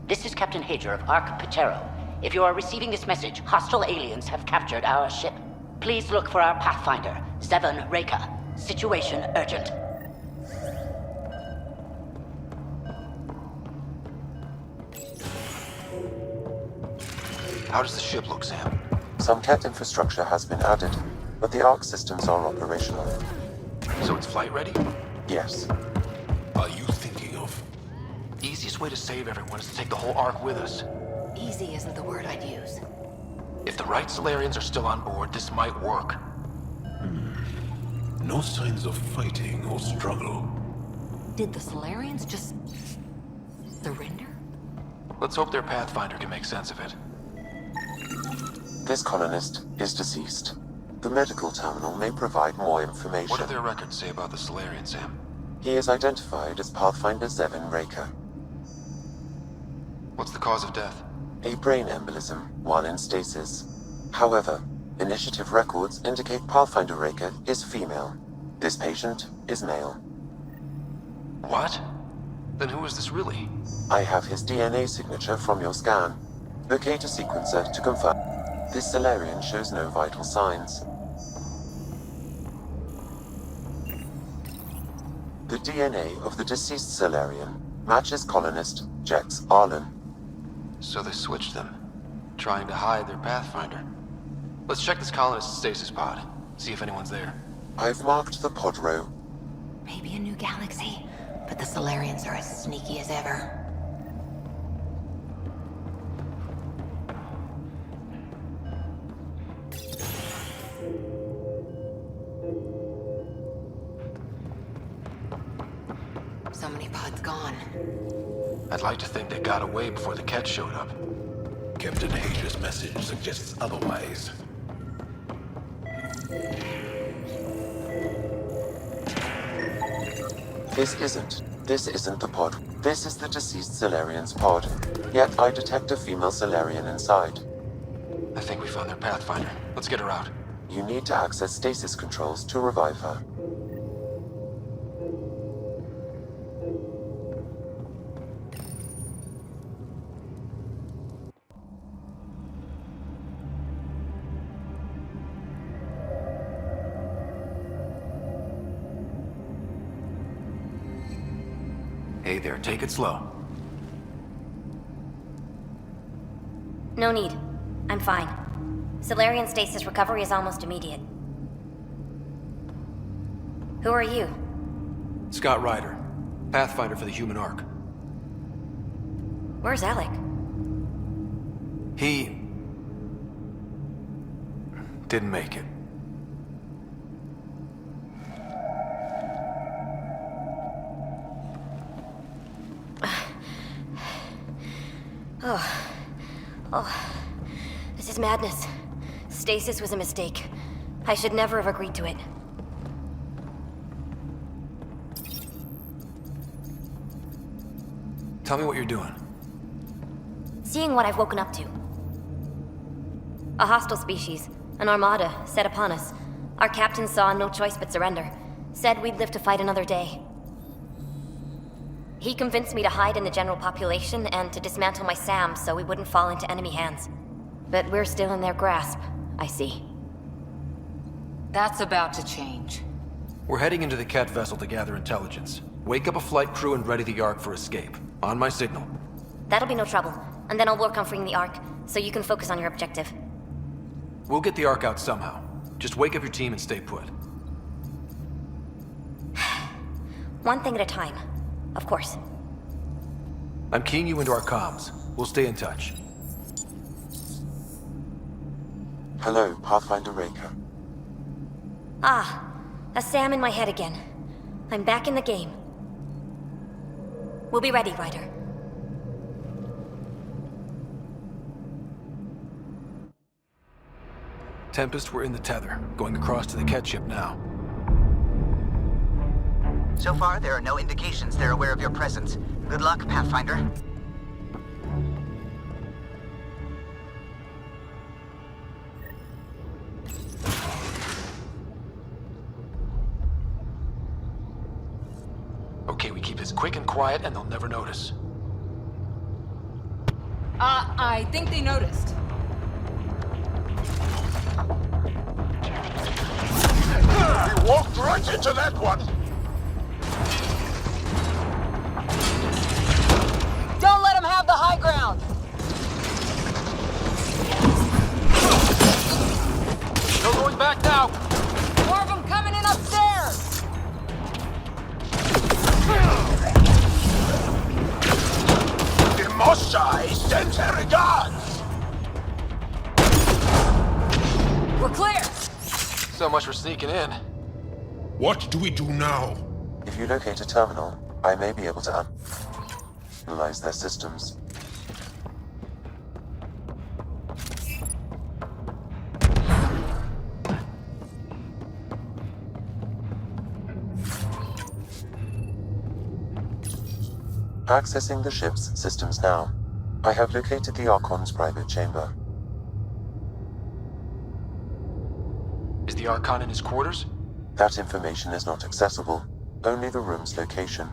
This is Captain Hager of 𝗚𝗺𝗃𝗃. If you are receiving this message, hostile aliens have captured our ship. Please look for our Pathfinder, 𝗚𝗺𝗃𝗃. Situation urgent. How does the ship look, Sam? Some Ket infrastructure has been added, but the ARC systems are operational. So it's flight ready? Yes. Are you thinking of? Easiest easiest way to save everyone is to take the whole Ark with us. Easy isn't the word I'd use. If the right Solarians are still on board, this might work. No signs of fighting or struggle. Did the Solarians just surrender? Let's hope their Pathfinder can make sense of it. This colonist is deceased. The medical terminal may provide more information. What do their records say about the Solarian, Sam? He is identified as Pathfinder 𝗚𝗺𝗃𝗀𝗚𝗂𝗏. What's the cause of death? A brain embolism while in stasis. However, initiative records indicate Pathfinder 𝗚𝗃𝗀𝗏 is female. This patient is male. What? Then who is this really? I have his DNA signature from your scan. Locate a sequencer to confirm. This Solarian shows no vital signs. The DNA of the deceased Solarian matches colonist Jex Arlen. So they switched them, trying to hide their Pathfinder. Let's check this colonist's stasis pod, see if anyone's there. I've marked the pod row. Maybe a new galaxy, but the Solarians are as sneaky as ever. So many pods gone. I'd like to think they got away before the Ket showed up. Captain Hager's message suggests otherwise. This isn't the pod. This is the deceased Solarian's pod. Yet I detect a female Solarian inside. I think we found their Pathfinder. Let's get her out. You need to access stasis controls to revive her. Hey there, take it slow. No need. I'm fine. Solarian stasis recovery is almost immediate. Who are you? Scott Ryder, Pathfinder for the human Ark. Where's Alec? He didn't make it. Oh, this is madness. Stasis was a mistake. I should never have agreed to it. Tell me what you're doing. Seeing what I've woken up to. A hostile species, an armada, set upon us. Our captain saw no choice but surrender. Said we'd live to fight another day. He convinced me to hide in the general population and to dismantle my SAM so we wouldn't fall into enemy hands. But we're still in their grasp, I see. That's about to change. We're heading into the Ket vessel to gather intelligence. Wake up a flight crew and ready the Ark for escape. On my signal. That'll be no trouble, and then I'll work on freeing the Ark, so you can focus on your objective. We'll get the Ark out somehow. Just wake up your team and stay put. One thing at a time. Of course. I'm keying you into our comms. We'll stay in touch. Hello, Pathfinder 𝗚𝗃𝗀𝗏𝗏. Ah, a SAM in my head again. I'm back in the game. We'll be ready, Ryder. Tempest, we're in the tether. Going across to the Ket ship now. So far, there are no indications they're aware of your presence. Good luck, Pathfinder. Okay, we keep this quick and quiet and they'll never notice. I think they noticed. He walked right into that one! Don't let him have the high ground! No going back now! More of them coming in upstairs! Moshai sends her regards! We're clear! So much for sneaking in. What do we do now? If you locate a terminal, I may be able to analyze their systems. Accessing the ship's systems now. I have located the Archon's private chamber. Is the Archon in his quarters? That information is not accessible. Only the room's location.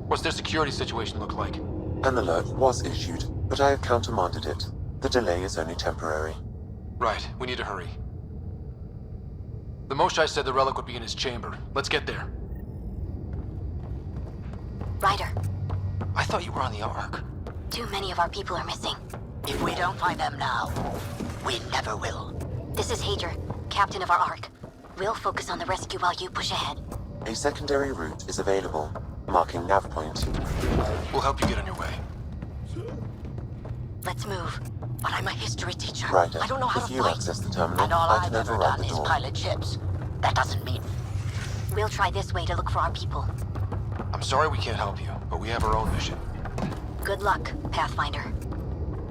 What's their security situation look like? An alert was issued, but I have countermanded it. The delay is only temporary. Right, we need to hurry. The Moshai said the relic would be in his chamber. Let's get there. Ryder, I thought you were on the Ark. too many of our people are missing. If we don't find them now, we never will. This is Hager, captain of our Ark. We'll focus on the rescue while you push ahead. A secondary route is available, marking nav point. We'll help you get on your way. Let's move. But I'm a history teacher. Ryder, I don't know how if to you fight. access the terminal, And all I I've can ever override done the is door. pilot ships. That doesn't mean... We'll try this way to look for our people. I'm sorry we can't help you, but we have our own mission. Good luck, Pathfinder.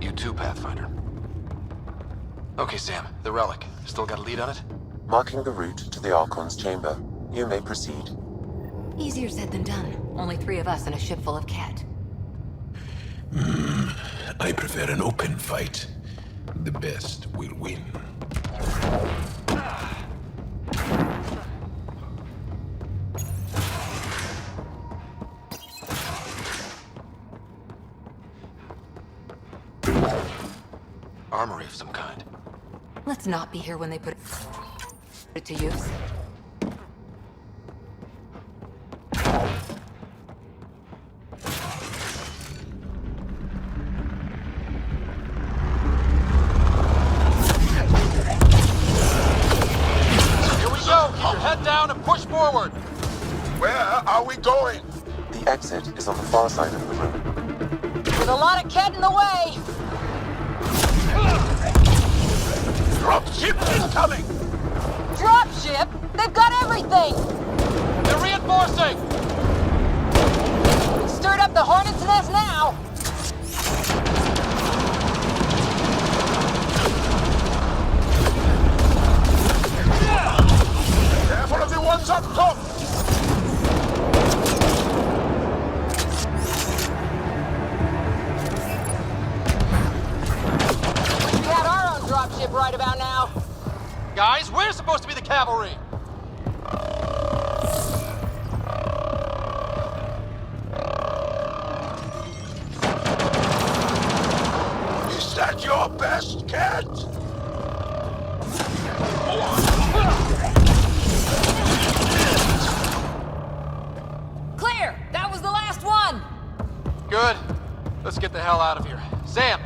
You too, Pathfinder. Okay, Sam, the relic. Still got a lead on it? Marking the route to the Archon's chamber. You may proceed. Easier said than done. Only 3 of us and a ship full of cat. I prefer an open fight. The best will win. Armory of some kind. Let's not be here when they put it to use. Here we go! Keep your head down and push forward! Where are we going? The exit is on the far side of the room. With a lot of cat in the way! Dropship incoming! Dropship? They've got everything! They're reinforcing! Stirred up the hornet's nest now! Careful of the ones up top! We had our own dropship right about now. Guys, we're supposed to be the cavalry! Is that your best, cat? Clear! That was the last one! Good. Let's get the hell out of here. Sam!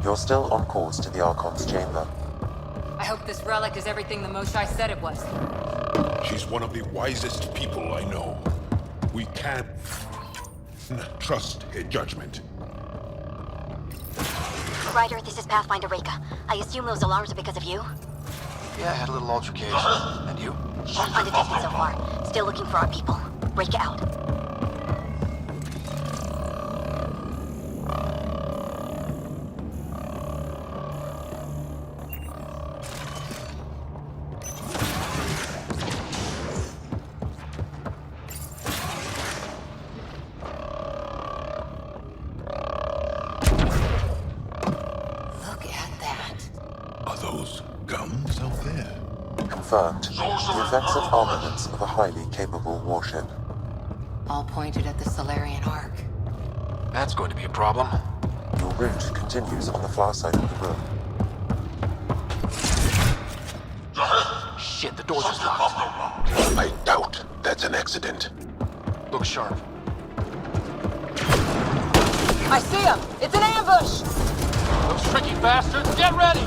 You're still on course to the Archon's chamber. I hope this relic is everything the Moshai said it was. She's one of the wisest people I know. We can't trust her judgment. Ryder, this is Pathfinder Reka. I assume those alarms are because of you? Yeah, I had a little altercation. And you? Undetected so far. Still looking for our people. Reka out. Look at that. Are those guns out there? Confirmed. The effects of armaments of a highly capable warship. All pointed at the Solarian Ark. That's going to be a problem. Your route continues on the far side of the room. Shit, the door's just locked. I doubt that's an accident. Look sharp. I see him! It's an ambush! Those tricky bastards, get ready!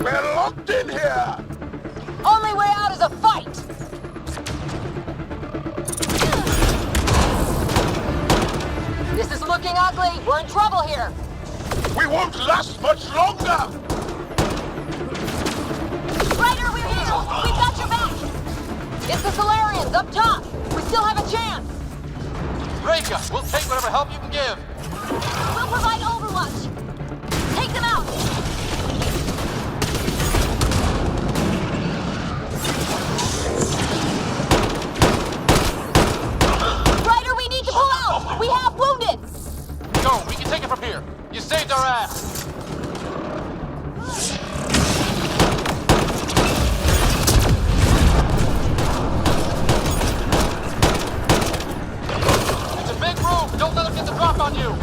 We're locked in here! Only way out is a fight! This is looking ugly. We're in trouble here. We won't last much longer! Ryder, we're here! We've got your back! It's the Solarians up top! We still have a chance! 𝗚𝗺𝗀𝗃𝗀, we'll take whatever help you can give. We'll provide overwatch! Take them out! Ryder, we need to pull out! We have wounded! Go, we can take it from here. You saved our ass. It's a big room. Don't let them get the drop on you.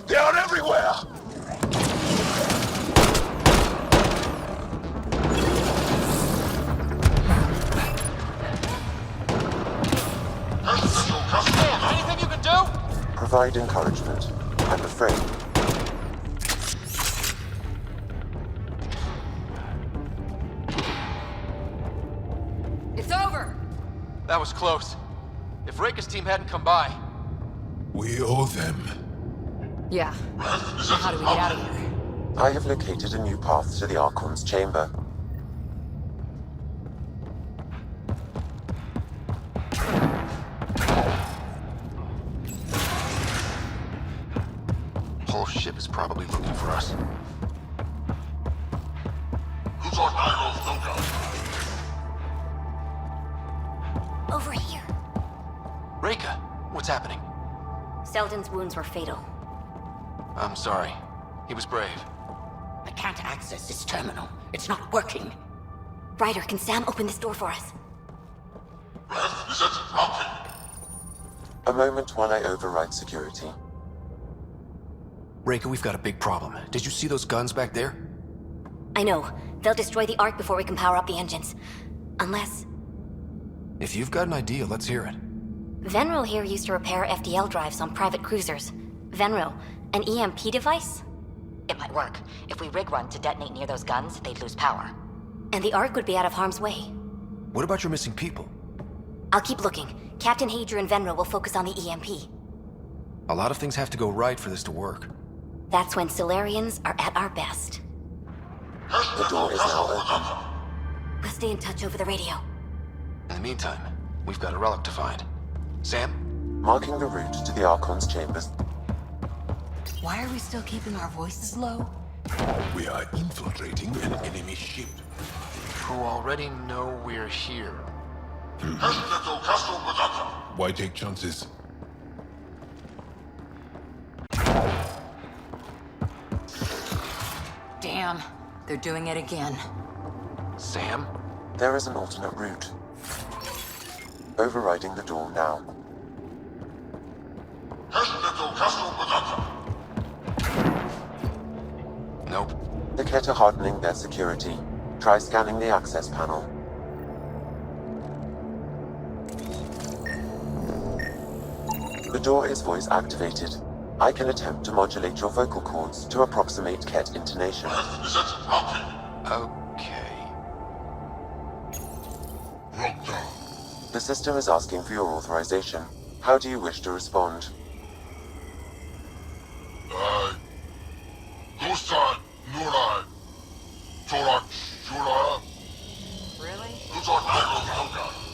They are everywhere! Anything you can do? Provide encouragement. I'm afraid. It's over! That was close. If 𝗚𝗺𝗃𝗀's team hadn't come by. We owe them. Yeah. So how do we get out of here? I have located a new path to the Archon's chamber. Whole ship is probably looking for us. Over here. 𝗚𝗃𝗀, what's happening? Selden's wounds were fatal. I'm sorry. He was brave. I can't access this terminal. It's not working. Ryder, can Sam open this door for us? A moment while I override security. 𝗚𝗃𝗀, we've got a big problem. Did you see those guns back there? I know. They'll destroy the Ark before we can power up the engines. Unless... If you've got an idea, let's hear it. Venril here used to repair FDL drives on private cruisers. Venril, an EMP device? It might work. If we rig one to detonate near those guns, they'd lose power. And the Ark would be out of harm's way. What about your missing people? I'll keep looking. Captain Hadrian and Venril will focus on the EMP. A lot of things have to go right for this to work. That's when Solarians are at our best. The door is now open. We'll stay in touch over the radio. In the meantime, we've got a relic to find. Sam? Marking the route to the Archon's chambers. Why are we still keeping our voices low? We are infiltrating an enemy ship. Who already know we're here. Why take chances? Damn, they're doing it again. Sam? There is an alternate route. Overriding the door now. Nope. The Kett are hardening their security. Try scanning the access panel. The door is voice activated. I can attempt to modulate your vocal cords to approximate Kett intonation. Okay. The system is asking for your authorization. How do you wish to respond?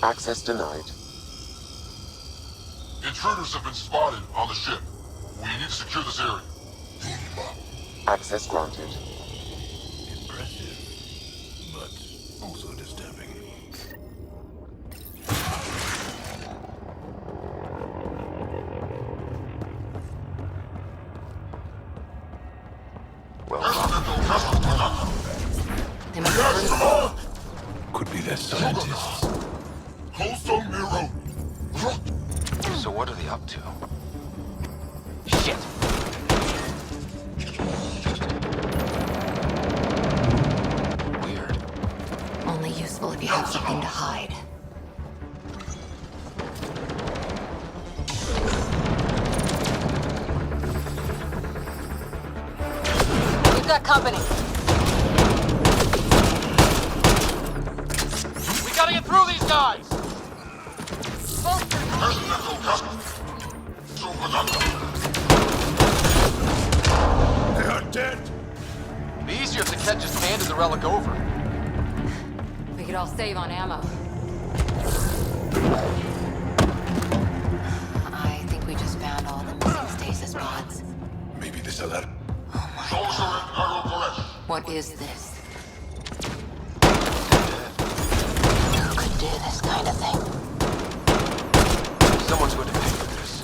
Access denied. Intruders have been spotted on the ship. We need to secure this area. Access granted. Impressive, but also disturbing. Could be their scientists. So what are they up to? Shit! Only useful if you have something to hide. got company. We gotta get through these guys! They are dead! It'd be easier if the Ket just handed the relic over. We could all save on ammo. I think we just found all the missing stasis pods. Maybe this alert. What is this? Who could do this kind of thing? Someone's going to pay for this.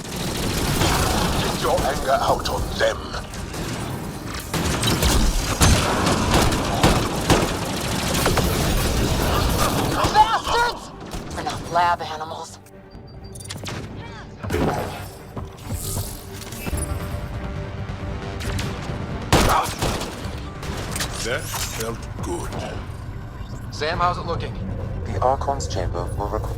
Get your anger out on them. Bastards! We're not lab animals. That felt good. Sam, how's it looking? The Archon's chamber will require...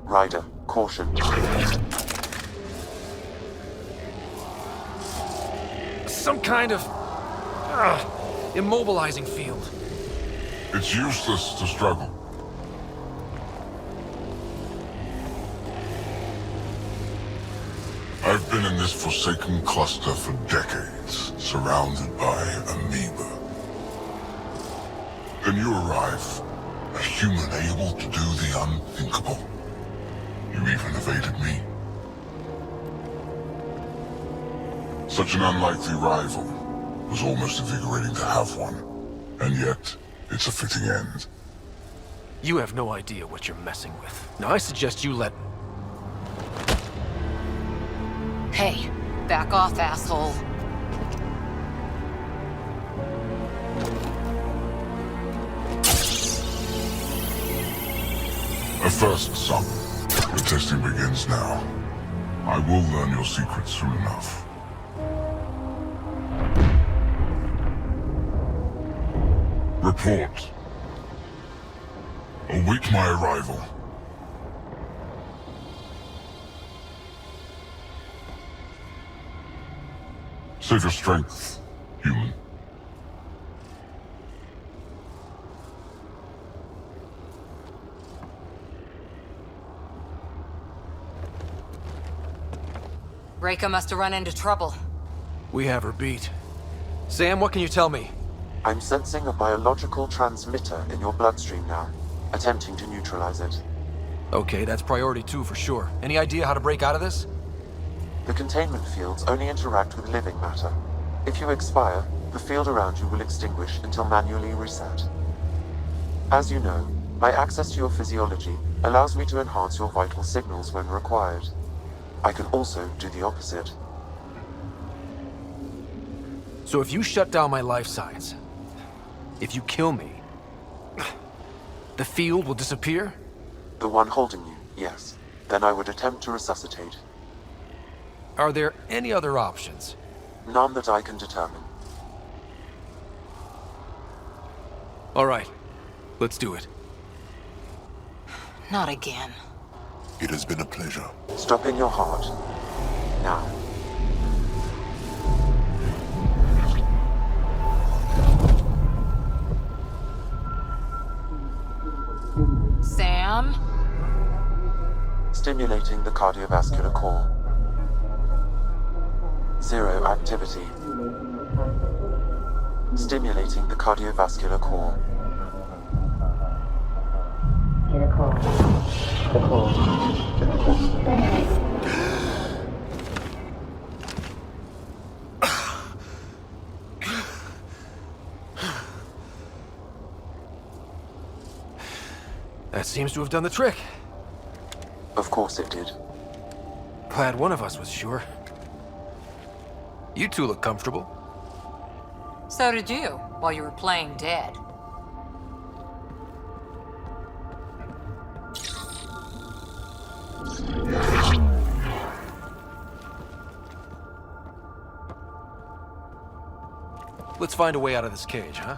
Ryder, caution. Some kind of... immobilizing field. It's useless to struggle. I've been in this forsaken cluster for decades, surrounded by amoeba. Then you arrive, a human able to do the unthinkable. You even evaded me. Such an unlikely rival. Was almost invigorating to have one. And yet, it's a fitting end. You have no idea what you're messing with. Now I suggest you let... Hey, back off, asshole. A first, son. The testing begins now. I will learn your secrets soon enough. Report. Await my arrival. Save your strength, human. Reika must have run into trouble. We have her beat. Sam, what can you tell me? I'm sensing a biological transmitter in your bloodstream now, attempting to neutralize it. Okay, that's priority 2 for sure. Any idea how to break out of this? The containment fields only interact with living matter. If you expire, the field around you will extinguish until manually reset. As you know, my access to your physiology allows me to enhance your vital signals when required. I can also do the opposite. So if you shut down my life signs, if you kill me, the field will disappear? The one holding you, yes. Then I would attempt to resuscitate. Are there any other options? None that I can determine. All right, let's do it. Not again. It has been a pleasure. Stop in your heart. Now. Sam? Stimulating the cardiovascular core. 0 activity. Stimulating the cardiovascular core. That seems to have done the trick. Of course it did. Glad one of us was sure. You two look comfortable. So did you, while you were playing dead. Let's find a way out of this cage, huh?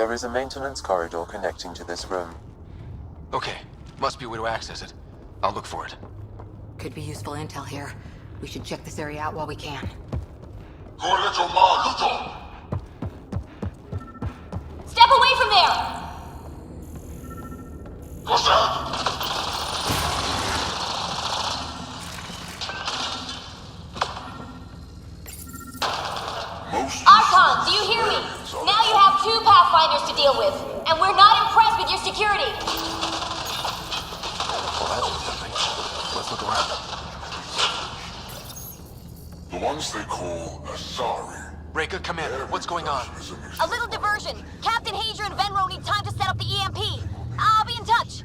There is a maintenance corridor connecting to this room. Okay, must be a way to access it. I'll look for it. Could be useful intel here. We should check this area out while we can. Step away from there! Archon, do you hear me? Now you have 2 Pathfinders to deal with, and we're not impressed with your security. Well, that's something. Let's look around. The ones they call Asari. Reika, come in. What's going on? A little diversion. Captain Hager and Venro need time to set up the EMP. I'll be in touch.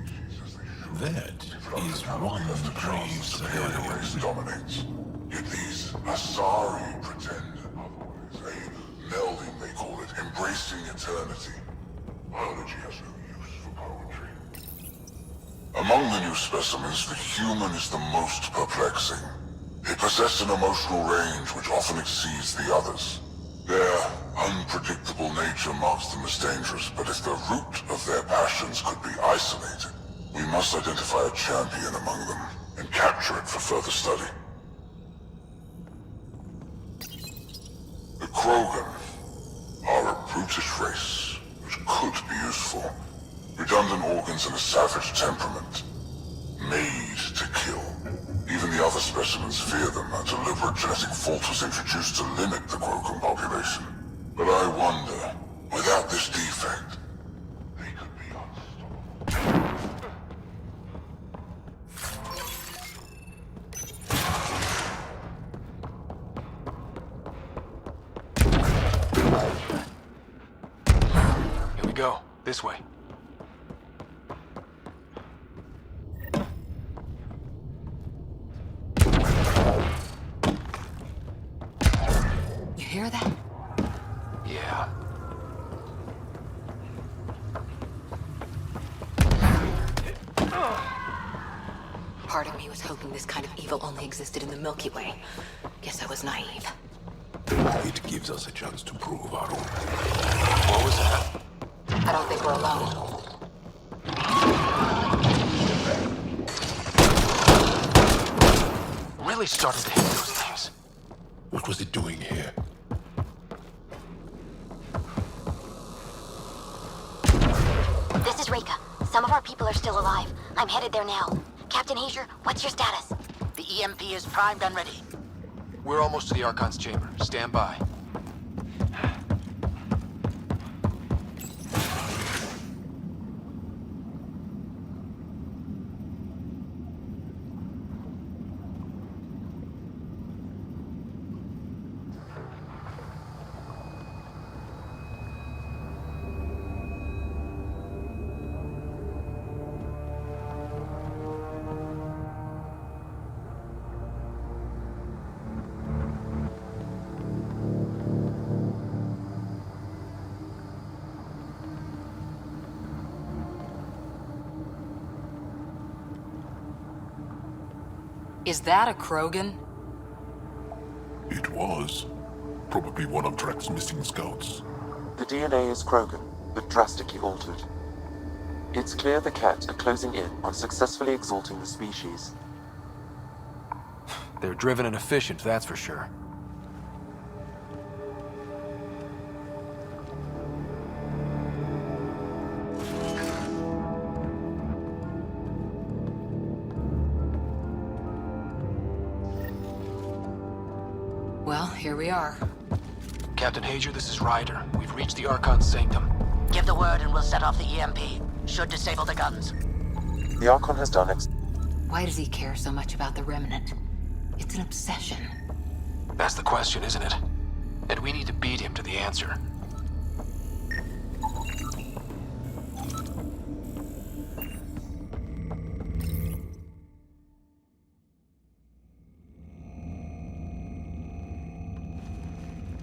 That is one of the graves the race dominates. Yet these Asari pretend otherwise. A melding, they call it, embracing eternity. Biology has no use for poetry. Among the new specimens, the human is the most perplexing. They possess an emotional range which often exceeds the others. Their unpredictable nature marks them as dangerous, but if the root of their passions could be isolated, we must identify a champion among them and capture it for further study. The Krogan are a brutish race, which could be useful. Redundant organs and a savage temperament. Made to kill. Even the other specimens fear them. A deliberate genetic fault was introduced to limit the Krogan population. But I wonder, without this defect, they could be unstoppable. Here we go. This way. You hear that? Yeah. Part of me was hoping this kind of evil only existed in the Milky Way. Guess I was naive. It gives us a chance to prove our own. What was that? I don't think we're alone. Really started to hit those things. What was it doing here? This is Reika. Some of our people are still alive. I'm headed there now. Captain Hager, what's your status? The EMP is primed and ready. We're almost to the Archon's chamber. Stand by. Is that a Krogan? It was. Probably one of Drax's missing scouts. The DNA is Krogan, but drastically altered. It's clear the Ket are closing in on successfully exalting the species. They're driven and efficient, that's for sure. Well, here we are. Captain Hager, this is Ryder. We've reached the Archon's sanctum. Give the word and we'll set off the EMP. Should disable the guns. The Archon has done Why does he care so much about the Remnant? It's an obsession. That's the question, isn't it? And we need to beat him to the answer.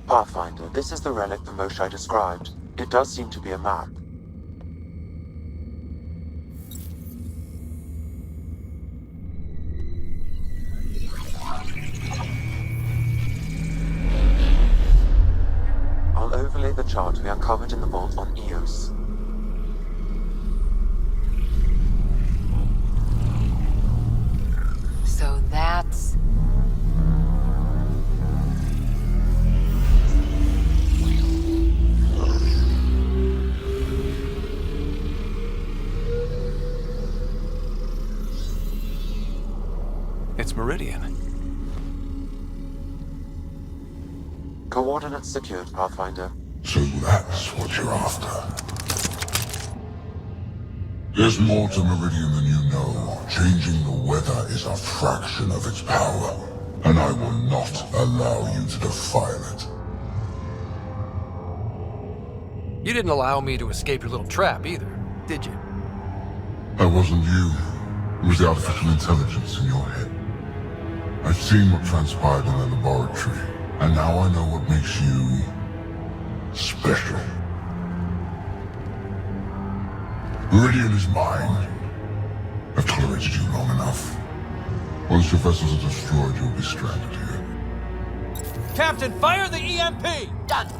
Pathfinder, this is the relic the Moshae described. It does seem to be a map. I'll overlay the chart chart we uncovered in the vault on 𝗚𝗺𝗺𝗀𝗚𝗀𝗃. So that's... It's Meridian. Coordinates secured, Pathfinder. So that's what you're after. There's more to Meridian than you know. Changing the weather is a fraction of its power, and I will not allow you to defile it. You didn't allow me to escape your little trap either, did you? That wasn't you. It was the artificial intelligence in your head. I've seen what transpired in the laboratory, and now I know what makes you special. Meridian is mine. I've tolerated you long enough. Once your vessels are destroyed, you'll be stranded here. Captain, fire the EMP! Done.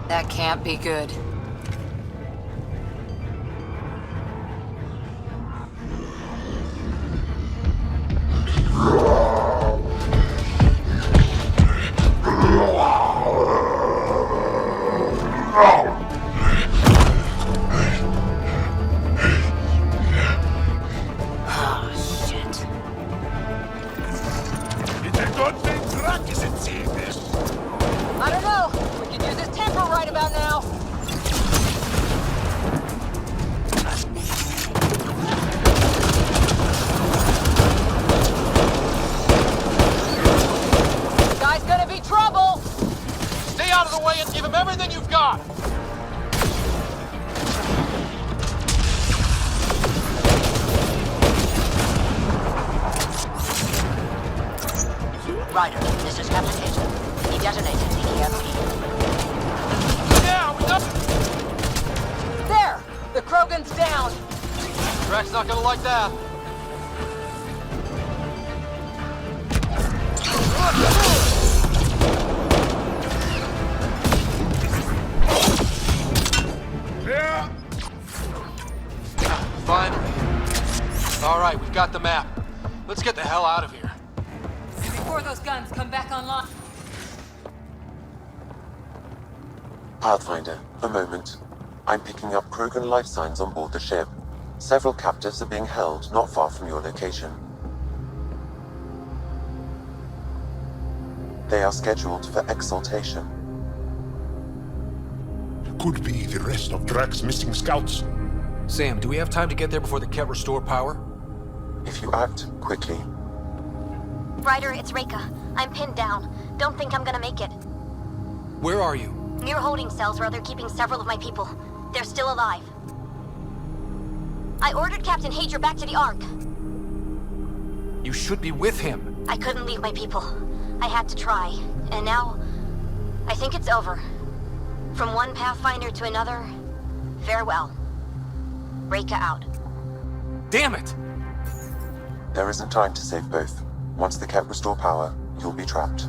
That can't be good. I don't know. We could use his temper right about now. Guy's gonna be trouble. Stay out of the way and give him everything you've got! Ryder, this is Captain Hazel. He detonated the EMP. Yeah, we got it! There! The Krogan's down. Drax's not gonna like that. Yeah. Finally. All right, we've got the map. Let's get the hell out of here. Before those guns come back online. Pathfinder, a moment. I'm picking up Krogan life signs on board the ship. Several captives are being held not far from your location. They are scheduled for exaltation. Could be the rest of Drax's missing scouts. Sam, do we have time to get there before the Ket restore power? If you act quickly. Ryder, it's Reka. I'm pinned down. Don't think I'm gonna make it. Where are you? Near holding cells where they're keeping several of my people. They're still alive. I ordered Captain Hager back to the Ark. You should be with him. I couldn't leave my people. I had to try. And now, I think it's over. From one Pathfinder to another, farewell. Reka out. Damn it! There isn't time to save both. Once the Ket restore power, you'll be trapped.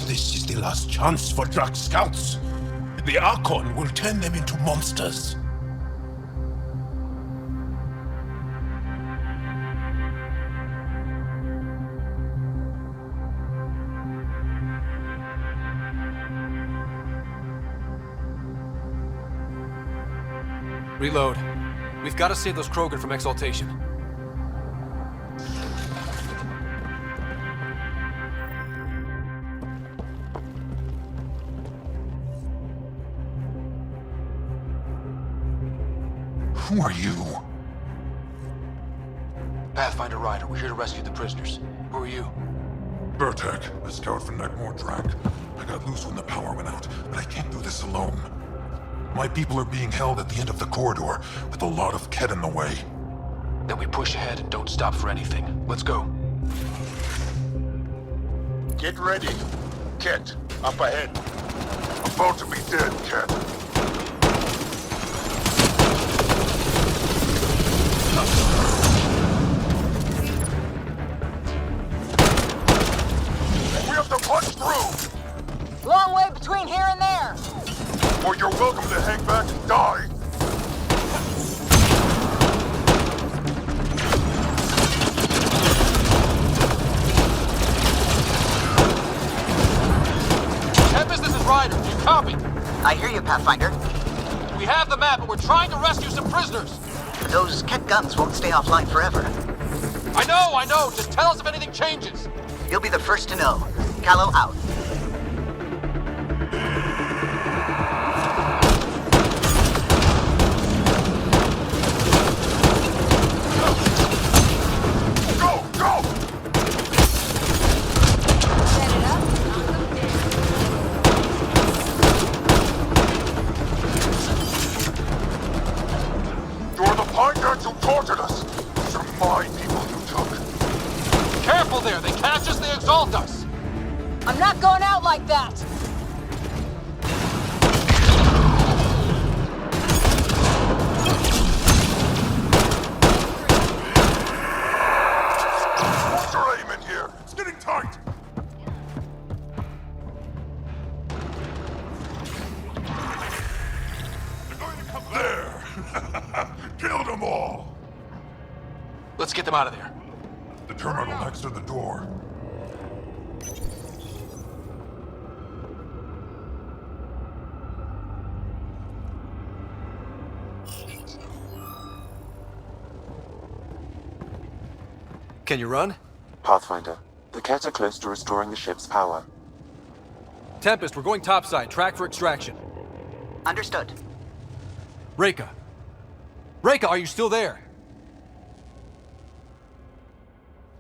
This is the last chance for Drax scouts. The Archon will turn them into monsters. Reload. We've got to save those Krogan from exaltation. Who are you? Pathfinder Ryder, we're here to rescue the prisoners. Who are you? Burtek, a scout from Nightmare Drak. I got loose when the power went out, but I can't do this alone. My people are being held at the end of the corridor, with a lot of Ket in the way. Then we push ahead and don't stop for anything. Let's go. Get ready. Kett, up ahead. About to be dead, Kett. We have to punch through! Long way between here and there. Or you're welcome to hang back and die. Tempest, this is Ryder. Do you copy? I hear you, Pathfinder. We have the map, but we're trying to rescue some prisoners. Those Kett guns won't stay offline forever. I know. Just tell us if anything changes. You'll be the first to know. Callow out. I'm not going out like that! What's your aim in here? It's getting tight! There! Killed them all! Let's get them out of there. The terminal next to the door. Can you run? Pathfinder, the Kett are close to restoring the ship's power. Tempest, we're going topside. Track for extraction. Understood. Reka! Reka, are you still there?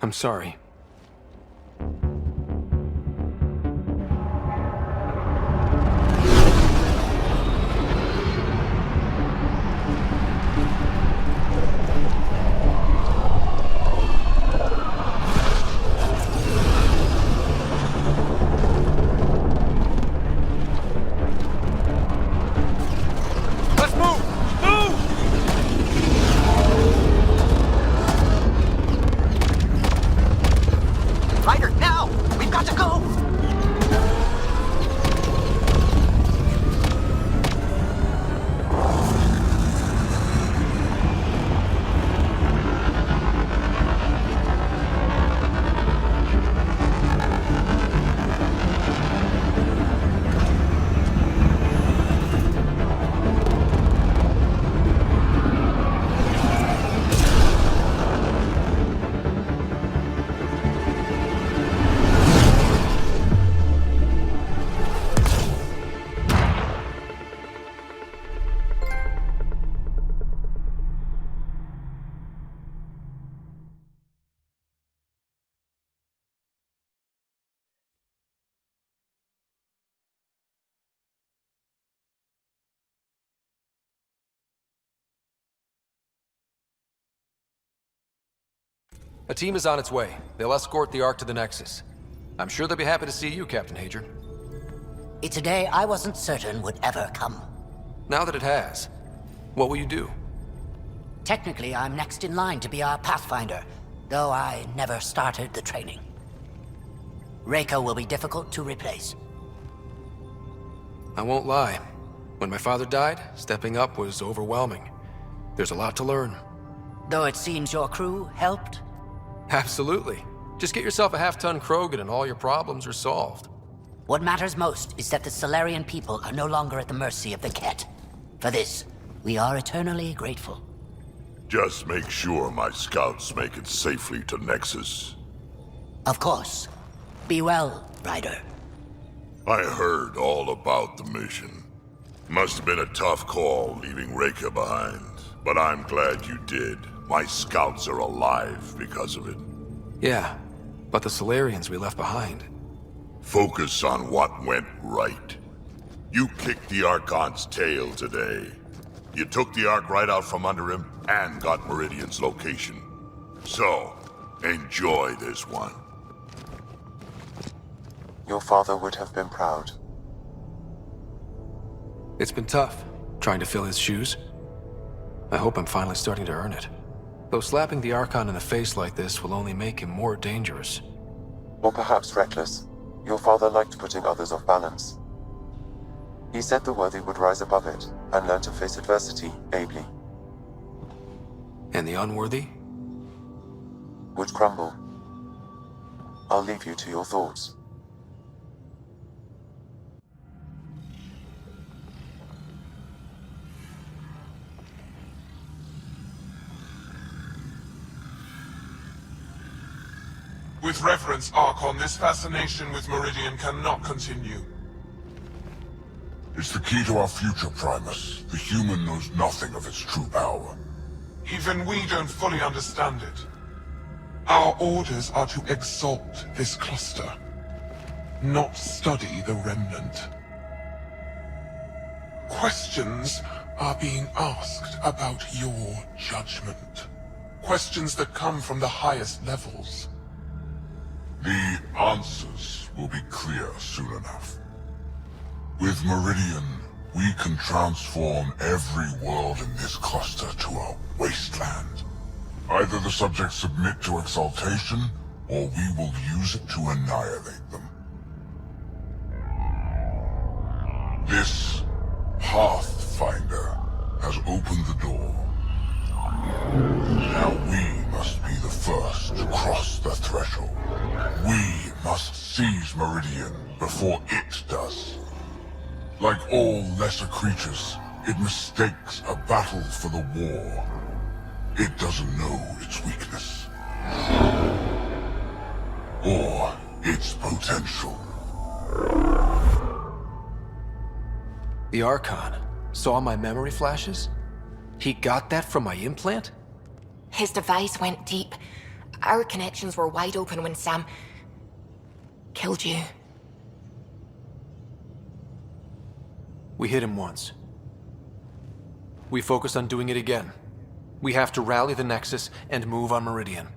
I'm sorry. A team is on its way. They'll escort the Ark to the Nexus. I'm sure they'll be happy to see you, Captain Hadrian. It's a day I wasn't certain would ever come. Now that it has, what will you do? Technically, I'm next in line to be our Pathfinder, though I never started the training. Reka will be difficult to replace. I won't lie. When my father died, stepping up was overwhelming. There's a lot to learn. Though it seems your crew helped? Absolutely. Just get yourself a half-ton Krogan and all your problems are solved. What matters most is that the Solarian people are no longer at the mercy of the Kett. For this, we are eternally grateful. Just make sure my scouts make it safely to Nexus. Of course. Be well, Ryder. I heard all about the mission. Must have been a tough call leaving Reka behind, but I'm glad you did. My scouts are alive because of it. Yeah, but the Solarians we left behind. Focus on what went right. You kicked the Archon's tail today. You took the Ark right out from under him and got Meridian's location. So, enjoy this one. Your father would have been proud. It's been tough, trying to fill his shoes. I hope I'm finally starting to earn it. Though slapping the Archon in the face like this will only make him more dangerous. Or perhaps reckless. Your father liked putting others off balance. He said the worthy would rise above it, and learn to face adversity ably. And the unworthy? Would crumble. I'll leave you to your thoughts. With reverence, Archon, this fascination with Meridian cannot continue. It's the key to our future, Primus. The human knows nothing of its true power. Even we don't fully understand it. Our orders are to exalt this cluster, not study the remnant. Questions are being asked about your judgment. Questions that come from the highest levels. The answers will be clear soon enough. With Meridian, we can transform every world in this cluster to a wasteland. Either the subjects submit to exaltation, or we will use it to annihilate them. This Pathfinder has opened the door. Now we must be the first to cross the threshold. We must seize Meridian before it does. Like all lesser creatures, it mistakes a battle for the war. It doesn't know its weakness. Or its potential. The Archon saw my memory flashes? He got that from my implant? His device went deep. Our connections were wide open when Sam killed you. We hit him once. We focus on doing it again. We have to rally the Nexus and move on Meridian.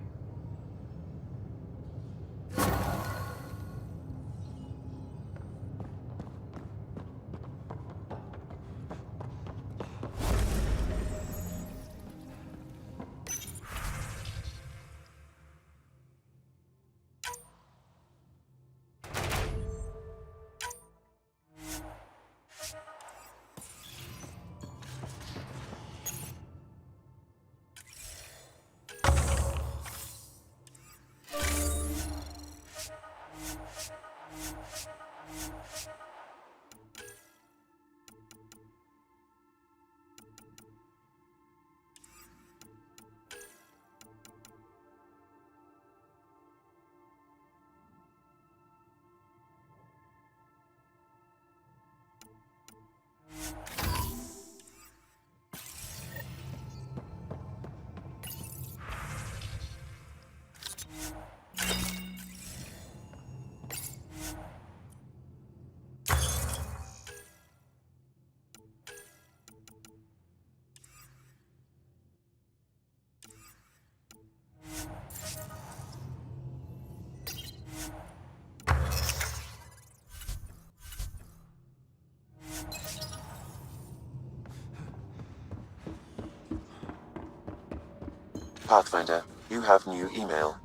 Pathfinder, you have new email.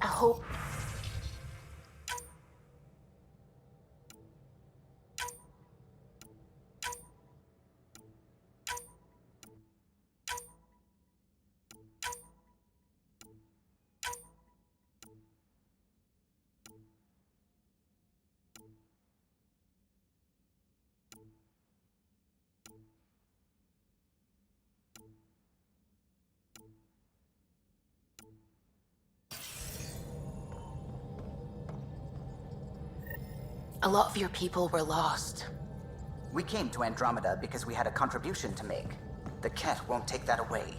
I hope... A lot of your people were lost. We came to Andromeda because we had a contribution to make. The Ket won't take that away.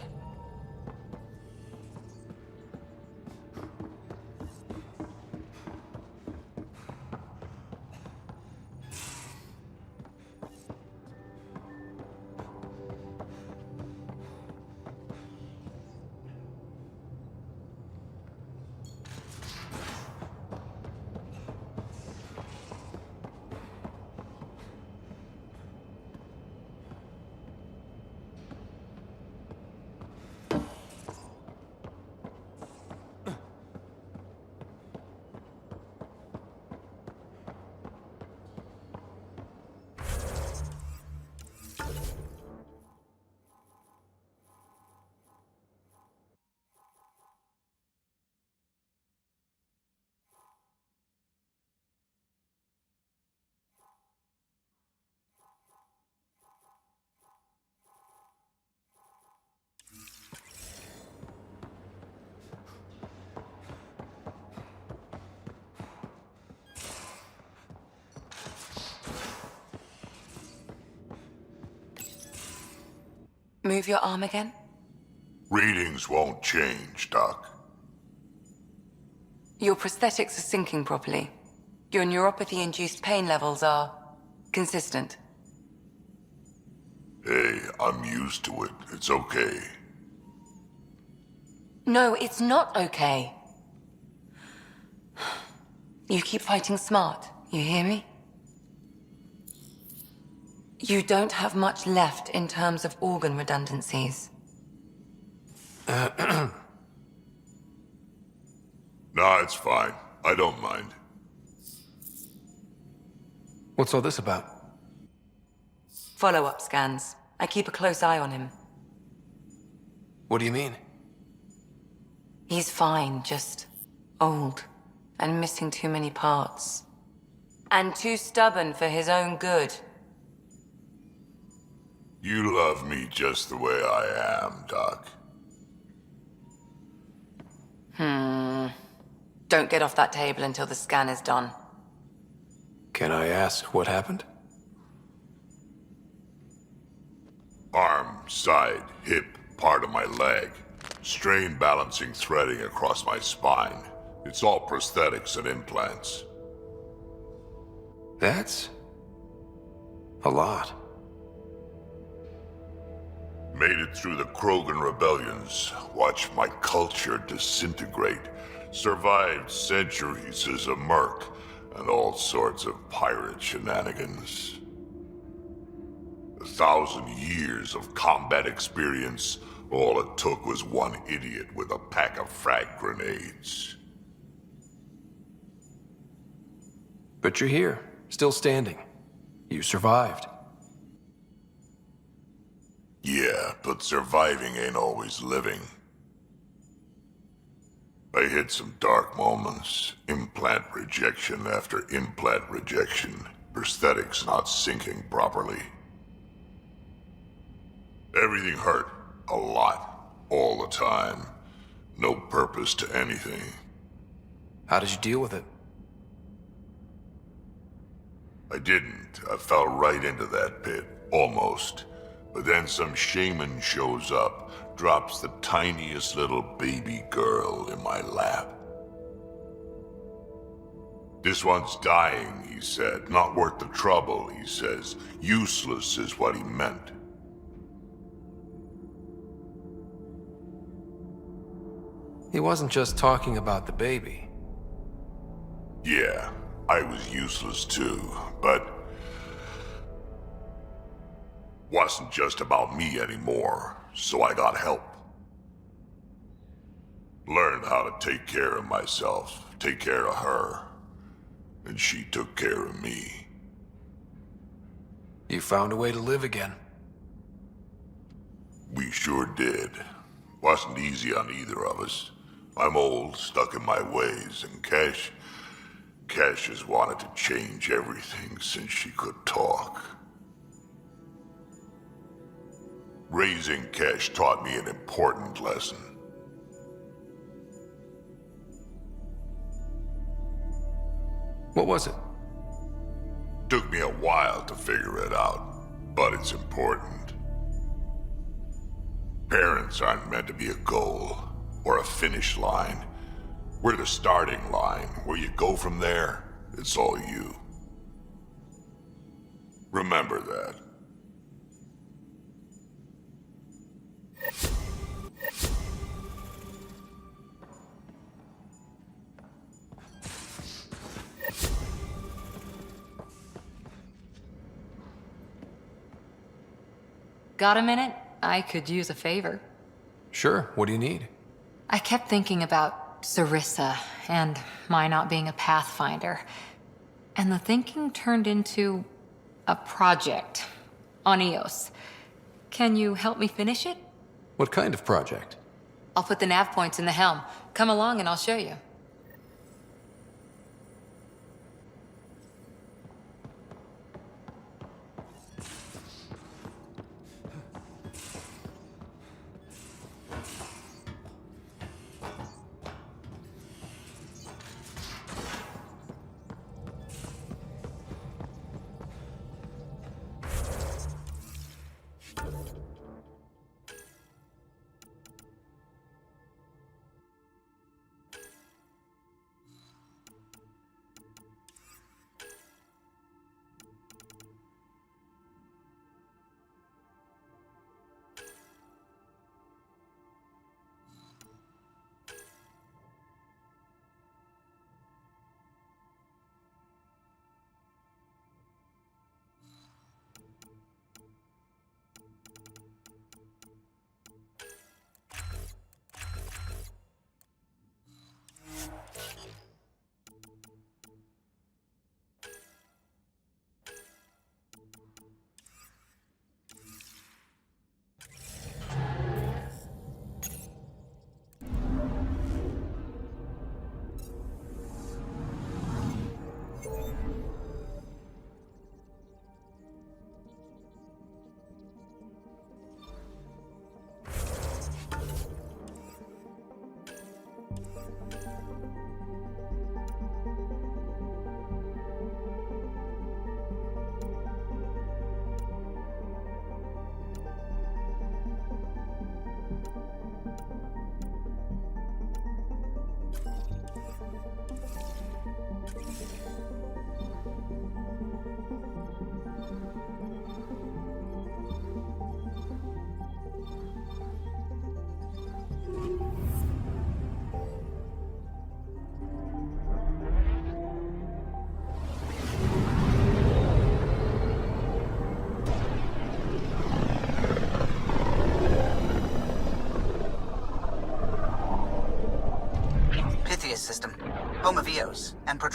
Move your arm again? Readings won't change, Doc. Your prosthetics are syncing properly. Your neuropathy-induced pain levels are consistent. Hey, I'm used to it. It's okay. No, it's not okay. You keep fighting smart, you hear me? You don't have much left in terms of organ redundancies. Nah, it's fine. I don't mind. What's all this about? Follow-up scans. I keep a close eye on him. What do you mean? He's fine, just old and missing too many parts. And too stubborn for his own good. You love me just the way I am, Doc. Don't get off that table until the scan is done. Can I ask what happened? Arm, side, hip, part of my leg. Strain balancing threading across my spine. It's all prosthetics and implants. That's a lot. Made it through the Krogan rebellions. Watched my culture disintegrate. Survived centuries as a merc and all sorts of pirate shenanigans. 1,000 years of combat experience. All it took was one idiot with a pack of frag grenades. But you're here, still standing. You survived. Yeah, but surviving ain't always living. I hit some dark moments. Implant rejection after implant rejection. Prosthetics not syncing properly. Everything hurt. A lot. All the time. No purpose to anything. How did you deal with it? I didn't. I fell right into that pit. Almost. But then some shaman shows up, drops the tiniest little baby girl in my lap. This one's dying, he said. Not worth the trouble, he says. Useless is what he meant. He wasn't just talking about the baby. Yeah, I was useless too, but wasn't just about me anymore, so I got help. Learned how to take care of myself, take care of her, and she took care of me. You found a way to live again. We sure did. Wasn't easy on either of us. I'm old, stuck in my ways, and Cash has wanted to change everything since she could talk. Raising Cash taught me an important lesson. What was it? Took me a while to figure it out, but it's important. Parents aren't meant to be a goal, or a finish line. We're the starting line. Where you go from there, it's all you. Remember that. Got a minute? I could use a favor. Sure, what do you need? I kept thinking about 𝗚𝗺𝗶hi and my not being a pathfinder. And the thinking turned into a project on Eos. Can you help me finish it? What kind of project? I'll put the nav points in the helm. Come along and I'll show you.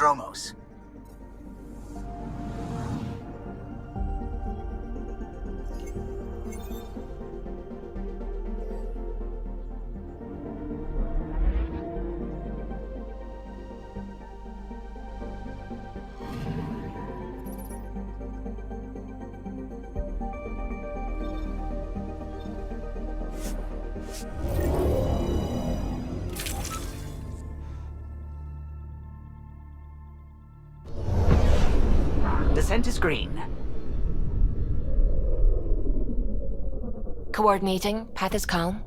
Nostromo's. Descent is green. Coordinating. Path is calm.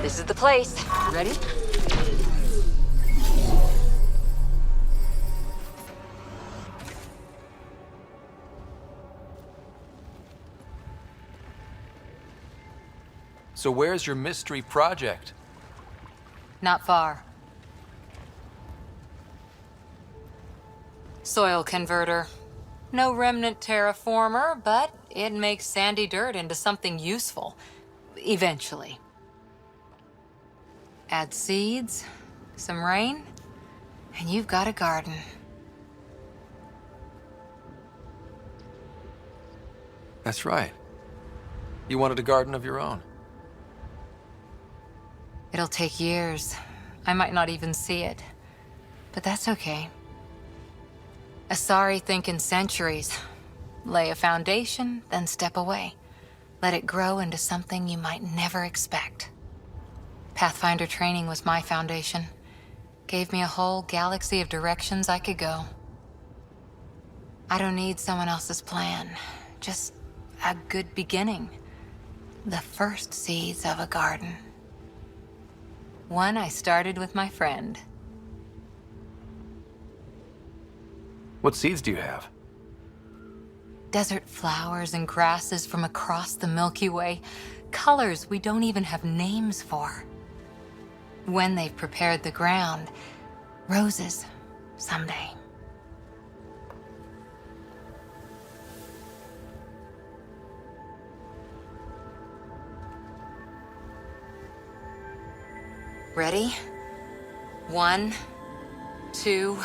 This is the place. Ready? So where's your mystery project? Not far. Soil converter. No remnant terraformer, but it makes sandy dirt into something useful. Eventually. Add seeds, some rain, and you've got a garden. That's right. You wanted a garden of your own. It'll take years. I might not even see it. But that's okay. Asari think in centuries. Lay a foundation, then step away. Let it grow into something you might never expect. Pathfinder training was my foundation. Gave me a whole galaxy of directions I could go. I don't need someone else's plan. Just a good beginning. The first seeds of a garden. One I started with my friend. What seeds do you have? Desert flowers and grasses from across the Milky Way. Colors we don't even have names for. When they've prepared the ground, roses someday. Ready? 1, 2...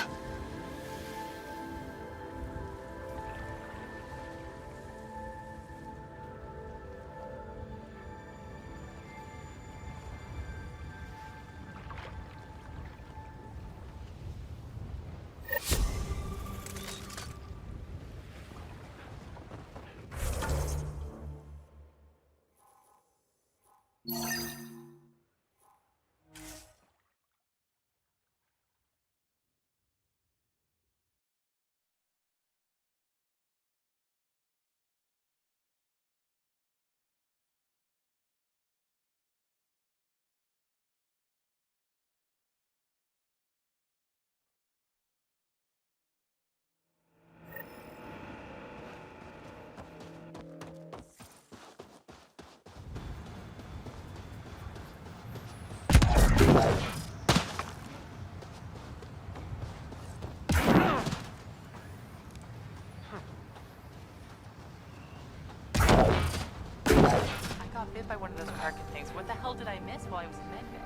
By one of those parking things. What the hell did I miss while I was in medbay?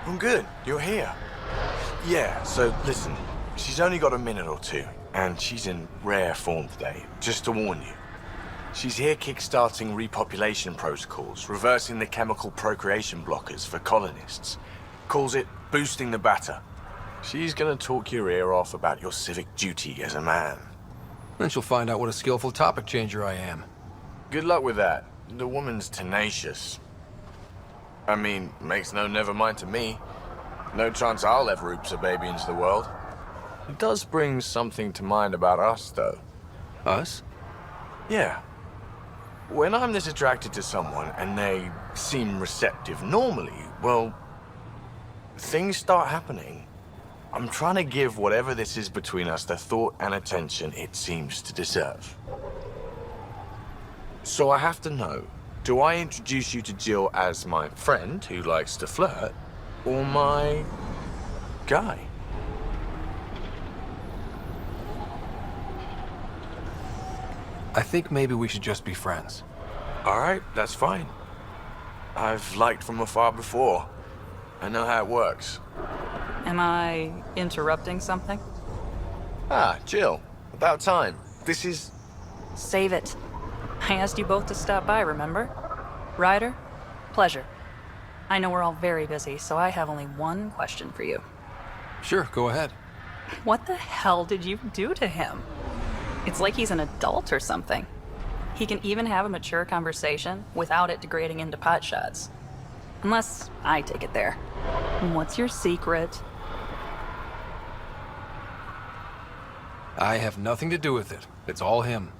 I'm good. You're here. Yeah, so listen. She's only got a minute or two, and she's in rare form today, just to warn you. She's here kickstarting repopulation protocols, reversing the chemical procreation blockers for colonists. Calls it boosting the batter. She's gonna talk your ear off about your civic duty as a man. Then she'll find out what a skillful topic changer I am. Good luck with that. The woman's tenacious. I mean, makes no never mind to me. No chance I'll ever oops a baby into the world. It does bring something to mind about us, though. Us? Yeah. When I'm this attracted to someone and they seem receptive normally, well, things start happening. I'm trying to give whatever this is between us the thought and attention it seems to deserve. So I have to know, do I introduce you to Jill as my friend who likes to flirt, or my guy? I think maybe we should just be friends. All right, that's fine. I've liked from afar before. I know how it works. Am I interrupting something? Ah, Jill. About time. This is... Save it. I asked you both to stop by, remember? Ryder, pleasure. I know we're all very busy, so I have only one question for you. Sure, go ahead. What the hell did you do to him? It's like he's an adult or something. He can even have a mature conversation without it degrading into pot shots. Unless I take it there. What's your secret? I have nothing to do with it. It's all him.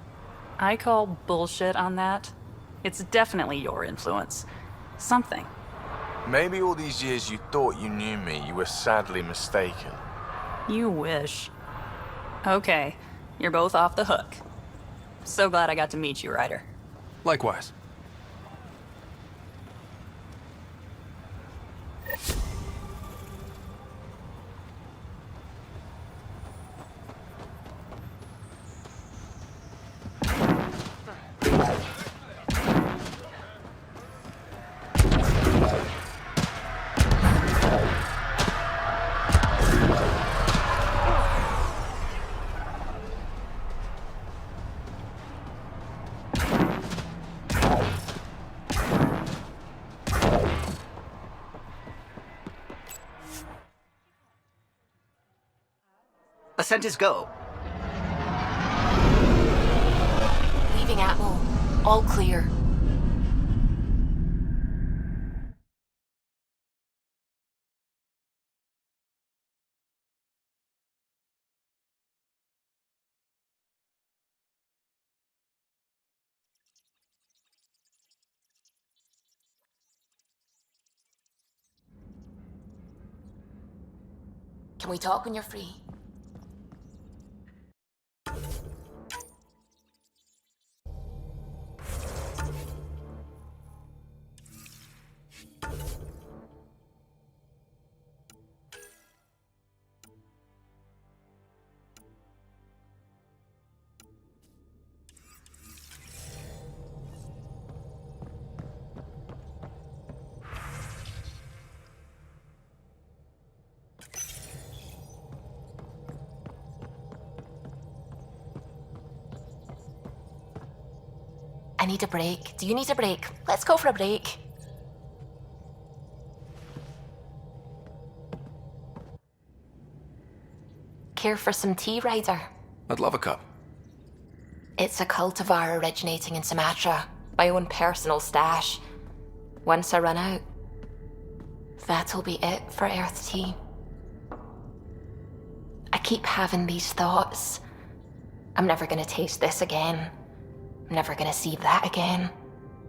I call bullshit on that. It's definitely your influence. Something. Maybe all these years you thought you knew me, you were sadly mistaken. You wish. Okay, you're both off the hook. So glad I got to meet you, Ryder. Likewise. Ascent is go. Leaving Atmo. All clear. Can we talk when you're free? I need a break. Do you need a break? Let's go for a break. Care for some tea, Ryder? I'd love a cup. It's a cultivar originating in Sumatra. My own personal stash. Once I run out, that'll be it for Earth tea. I keep having these thoughts. I'm never gonna taste this again. I'm never gonna see that again.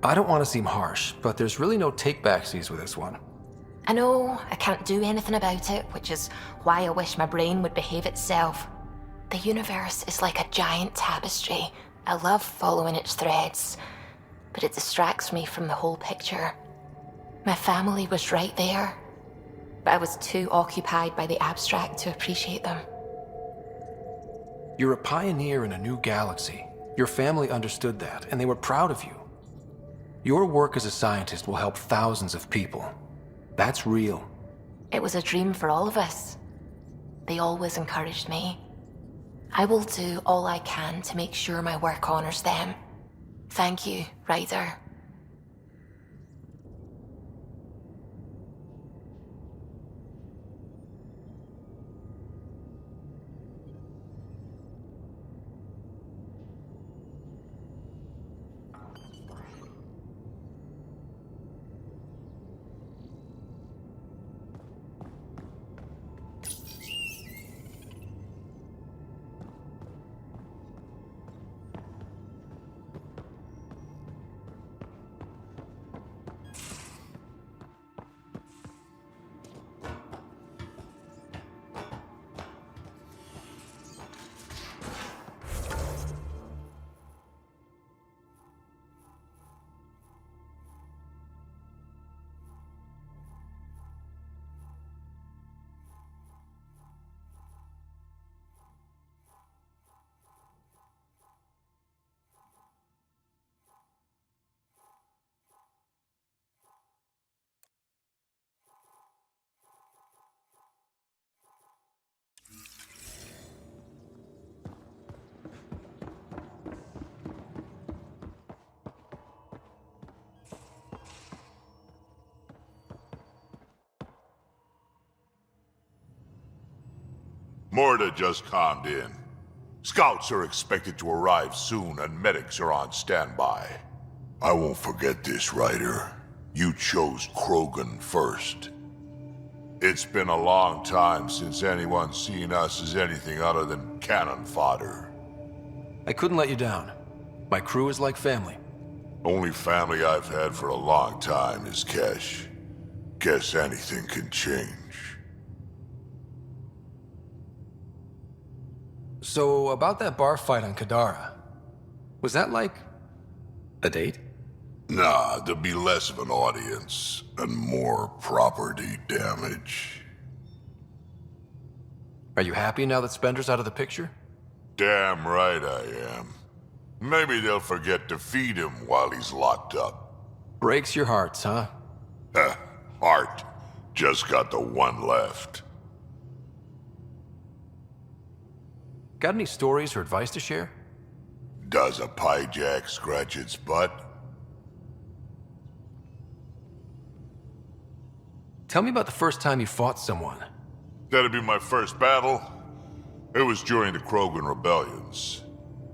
I don't want to seem harsh, but there's really no take-backsies with this one. I know I can't do anything about it, which is why I wish my brain would behave itself. The universe is like a giant tapestry. I love following its threads, but it distracts me from the whole picture. My family was right there, but I was too occupied by the abstract to appreciate them. You're a pioneer in a new galaxy. Your family understood that, and they were proud of you. Your work as a scientist will help thousands of people. That's real. It was a dream for all of us. They always encouraged me. I will do all I can to make sure my work honors them. Thank you, Ryder. Morda just calmed in. Scouts are expected to arrive soon, and medics are on standby. I won't forget this, Ryder. You chose Krogan first. It's been a long time since anyone's seen us as anything other than cannon fodder. I couldn't let you down. My crew is like family. Only family I've had for a long time is Kesh. Guess anything can change. So, about that bar fight on 𝗚𝗚𝗏, was that like a date? Nah, there'd be less of an audience and more property damage. Are you happy now that Spender's out of the picture? Damn right I am. Maybe they'll forget to feed him while he's locked up. Breaks your hearts, huh? Heart. Just got the one left. Got any stories or advice to share? Does a piejack scratch its butt? Tell me about the first time you fought someone. That'd be my first battle. It was during the Krogan rebellions.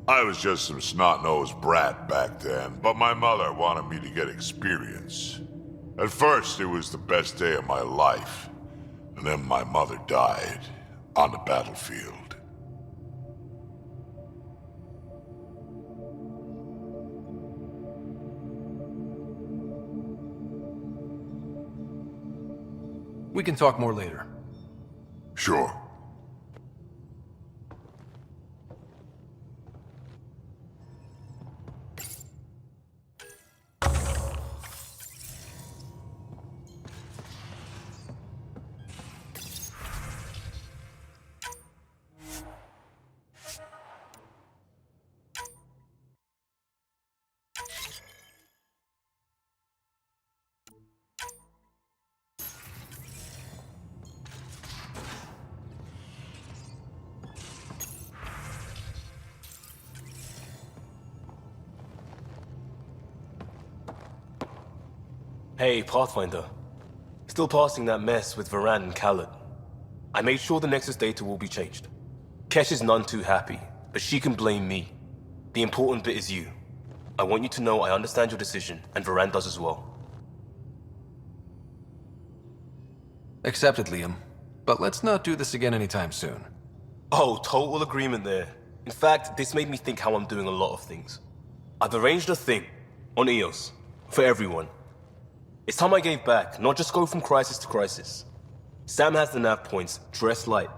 I was just some snot-nosed brat back then, but my mother wanted me to get experience. At first, it was the best day of my life. And then my mother died on the battlefield. We can talk more later. Sure. Hey, Pathfinder. Still passing that mess with 𝗚𝗺 and 𝗏𝗏𝗏. I made sure the Nexus data will be changed. Kesh is none too happy, but she can blame me. The important bit is you. I want you to know I understand your decision, and 𝗚𝗺 does as well. Accepted, Liam. But let's not do this again anytime soon. Oh, total agreement there. In fact, this made me think how I'm doing a lot of things. I've arranged a thing on EOS for everyone. It's time I gave back, not just go from crisis to crisis. Sam has the nav points, dress light.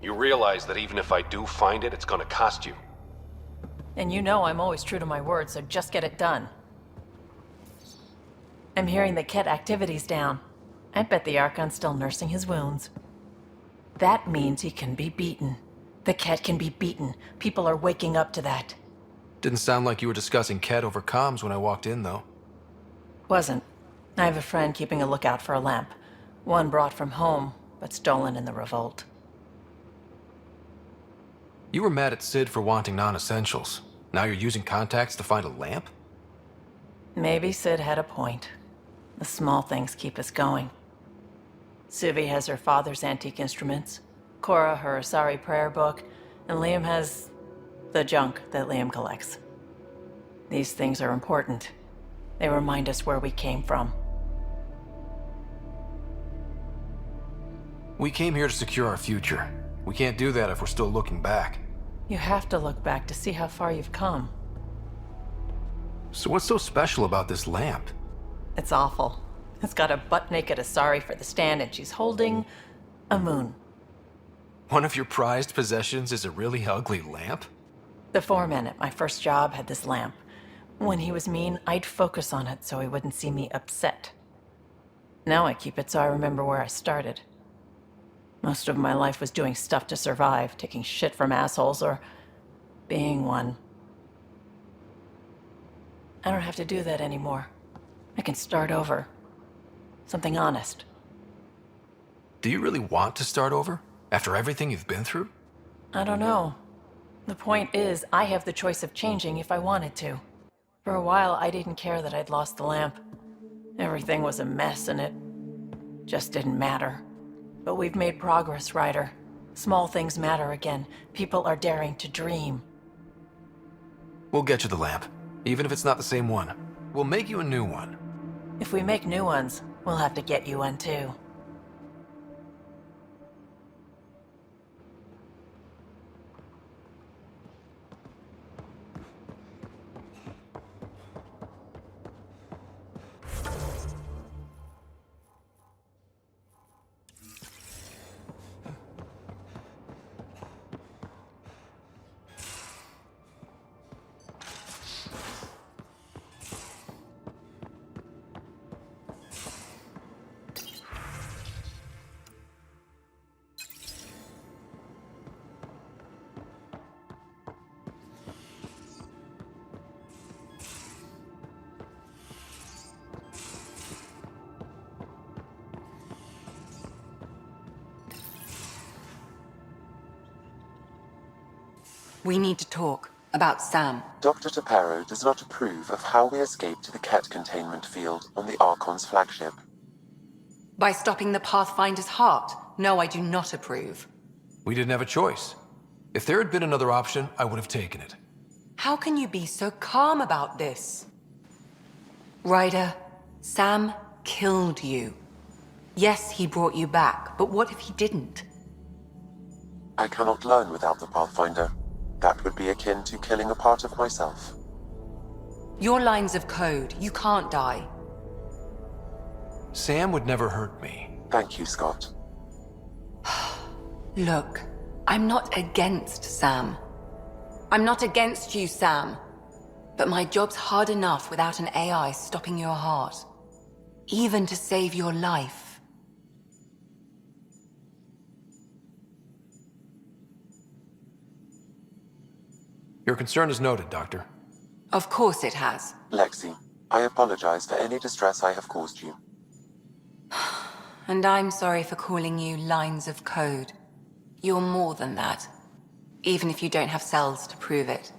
You realize that even if I do find it, it's gonna cost you. And you know I'm always true to my word, so just get it done. I'm hearing the Ket activity's down. I bet the Archon's still nursing his wounds. That means he can be beaten. The Ket can be beaten. People are waking up to that. Didn't sound like you were discussing Ket over comms when I walked in, though. Wasn't. I have a friend keeping a lookout for a lamp. One brought from home, but stolen in the revolt. You were mad at Sid for wanting non-essentials. Now you're using contacts to find a lamp? Maybe Sid had a point. The small things keep us going. Suvi has her father's antique instruments, Cora her Asari prayer book, and Liam has the junk that Liam collects. These things are important. They remind us where we came from. We came here to secure our future. We can't do that if we're still looking back. You have to look back to see how far you've come. So what's so special about this lamp? It's awful. It's got a butt-naked Asari for the stand, and she's holding a moon. One of your prized possessions is a really ugly lamp? The foreman at my first job had this lamp. When he was mean, I'd focus on it so he wouldn't see me upset. Now I keep it so I remember where I started. Most of my life was doing stuff to survive, taking shit from assholes, or being one. I don't have to do that anymore. I can start over. Something honest. Do you really want to start over? After everything you've been through? I don't know. The point is, I have the choice of changing if I wanted to. For a while, I didn't care that I'd lost the lamp. Everything was a mess, and it just didn't matter. But we've made progress, Ryder. Small things matter again. People are daring to dream. We'll get you the lamp, even if it's not the same one. We'll make you a new one. If we make new ones, we'll have to get you one too. We need to talk about Sam. Dr. 𝗚𝗺𝗶𝗴𝗀𝗀𝗚 does not approve of how we escaped to the Ket containment field on the Archon's flagship. By stopping the Pathfinder's heart? No, I do not approve. We didn't have a choice. If there had been another option, I would have taken it. How can you be so calm about this? Ryder, Sam killed you. Yes, he brought you back, but what if he didn't? I cannot learn without the Pathfinder. That would be akin to killing a part of myself. Your lines of code, you can't die. Sam would never hurt me. Thank you, Scott. Look, I'm not against Sam. I'm not against you, Sam. But my job's hard enough without an AI stopping your heart. Even to save your life. Your concern is noted, Doctor. Of course it has. Lexi, I apologize for any distress I have caused you. And I'm sorry for calling you lines of code. You're more than that. Even if you don't have cells to prove it.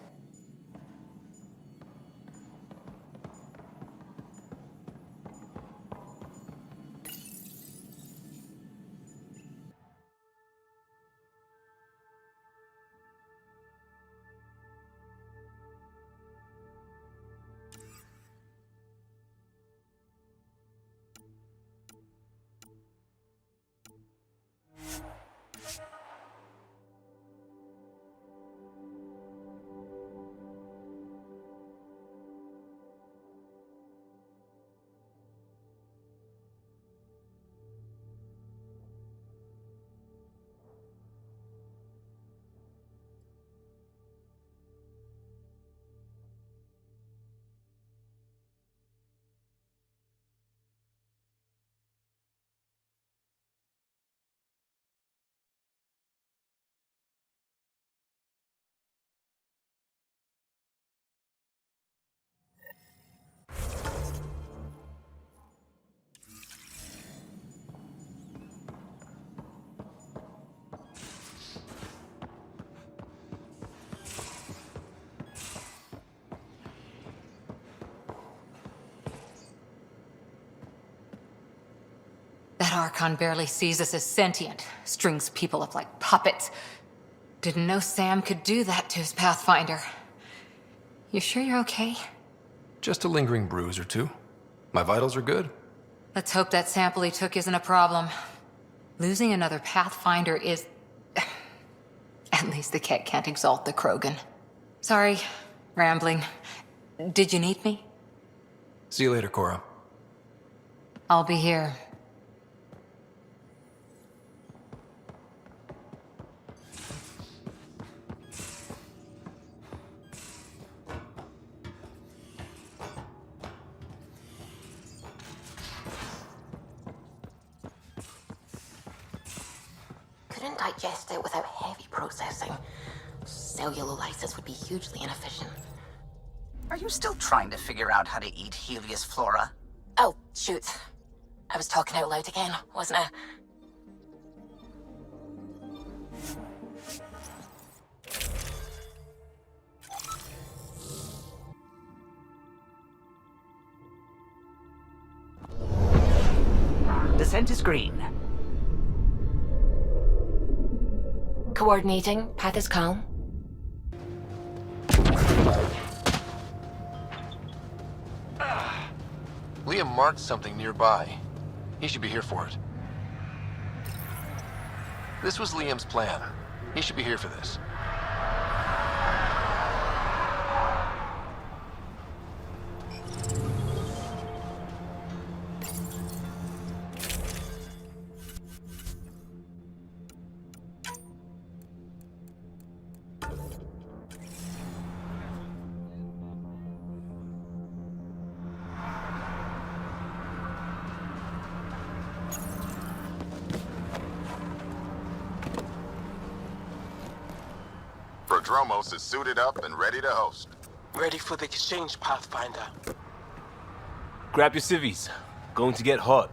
That Archon barely sees us as sentient, strings people up like puppets. Didn't know Sam could do that to his Pathfinder. You sure you're okay? Just a lingering bruise or two. My vitals are good. Let's hope that sample he took isn't a problem. Losing another Pathfinder is... At least the Ket can't exalt the Krogan. Sorry, rambling. Did you need me? See you later, Cora. I'll be here. Couldn't digest it without heavy processing. Cellular lysis would be hugely inefficient. Are you still trying to figure out how to eat 𝗚𝗺𝗃𝗀𝗚𝗀? Oh, shoot. I was talking out loud again, wasn't I? Descent is green. Coordinating. Path is calm. Liam marked something nearby. He should be here for it. This was Liam's plan. He should be here for this. Prodromos is suited up and ready to host. Ready for the exchange, Pathfinder. Grab your civvies. Going to get hot.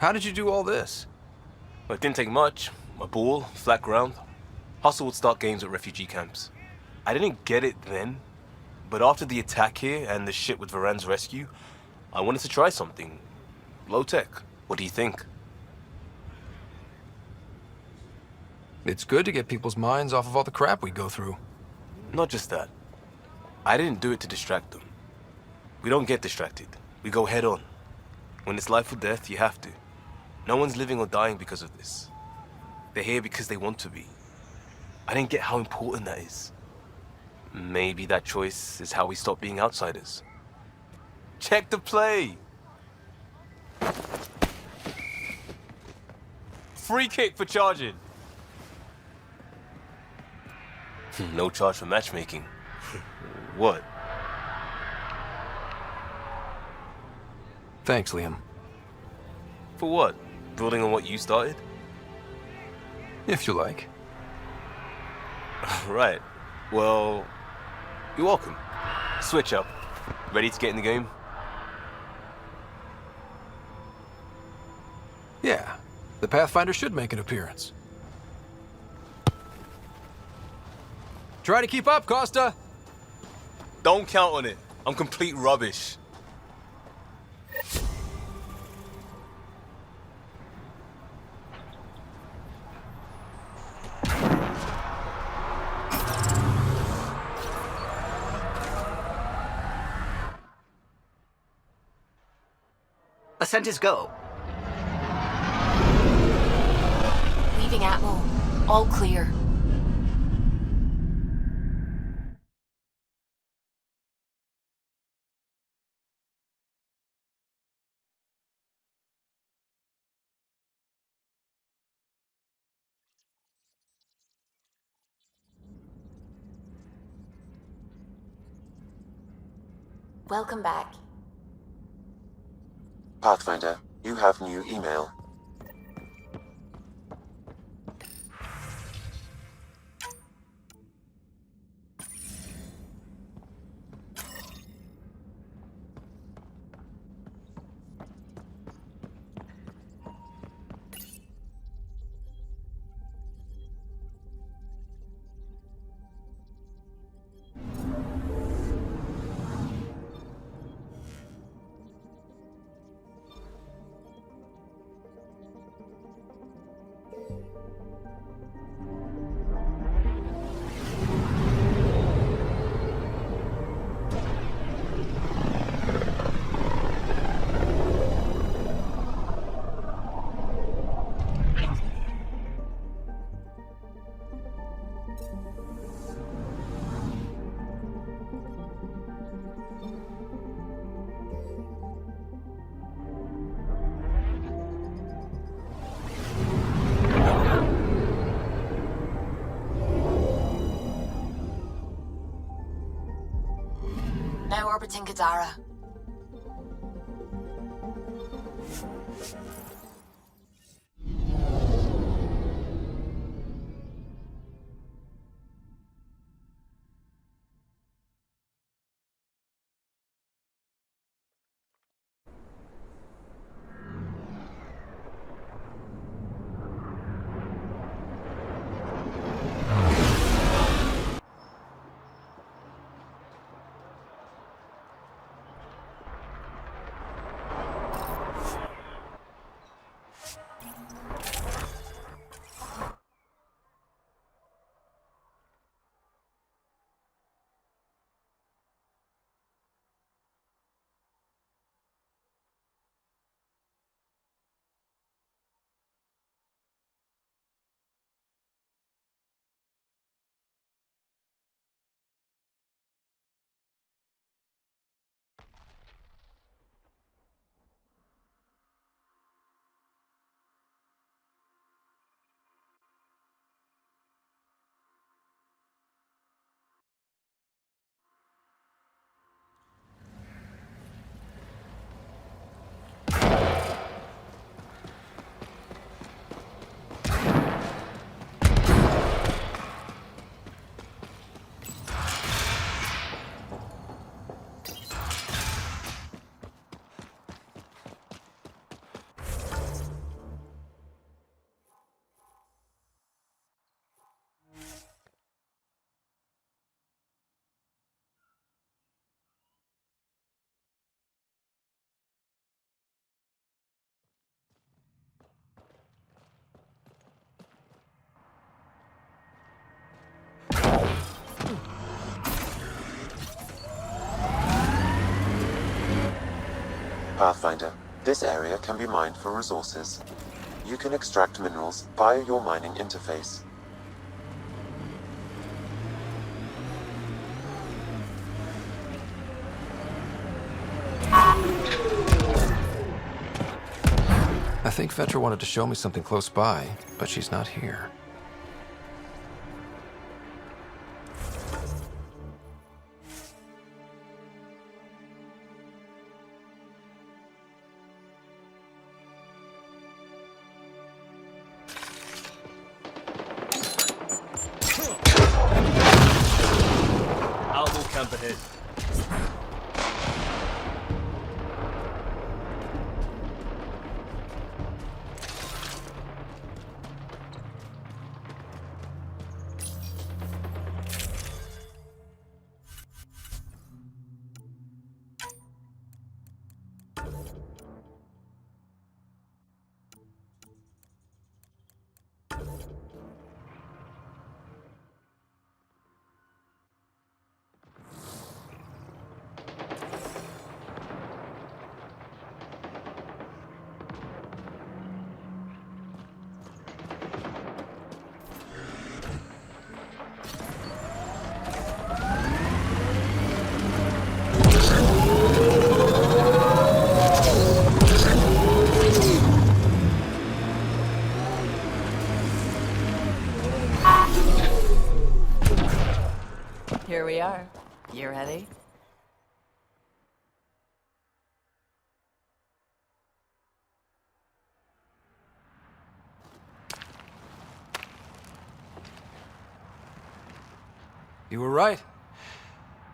How did you do all this? Well, it didn't take much. A ball, flat ground. Hustle would start games at refugee camps. I didn't get it then, but after the attack here and the shit with 𝗚𝗺𝗴𝗀𝗀𝗀𝗚's rescue, I wanted to try something. Low-tech. What do you think? It's good to get people's minds off of all the crap we go through. Not just that. I didn't do it to distract them. We don't get distracted. We go head on. When it's life or death, you have to. No one's living or dying because of this. They're here because they want to be. I didn't get how important that is. Maybe that choice is how we stop being outsiders. Check the play! Free kick for charging. No charge for matchmaking. What? Thanks, Liam. For what? Building on what you started? If you like. Right. Well, you're welcome. Switch up. Ready to get in the game? Yeah. The Pathfinder should make an appearance. Try to keep up, Costa! Don't count on it. I'm complete rubbish. Ascent is go. Leaving Atmo. All clear. Welcome back. Pathfinder, you have new email. Now orbiting Kadara. Pathfinder, this area can be mined for resources. You can extract minerals via your mining interface. I think Vetra wanted to show me something close by, but she's not here. Camp ahead. Here we are. You ready? You were right.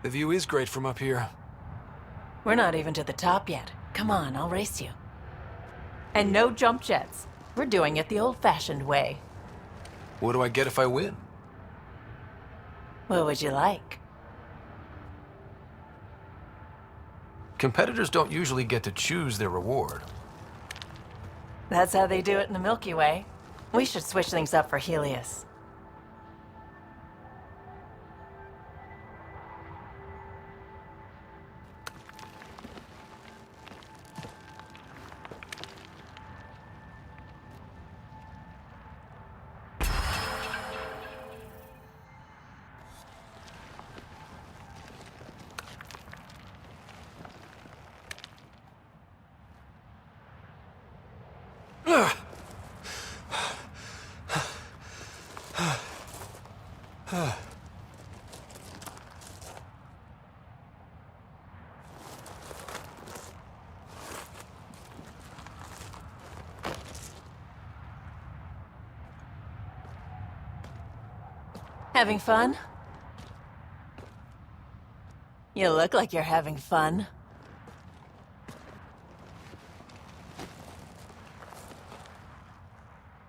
The view is great from up here. We're not even to the top yet. Come on, I'll race you. And no jump jets. We're doing it the old-fashioned way. What do I get if I win? What would you like? Competitors don't usually get to choose their reward. That's how they do it in the Milky Way. We should switch things up for Helios. Having fun? You look like you're having fun.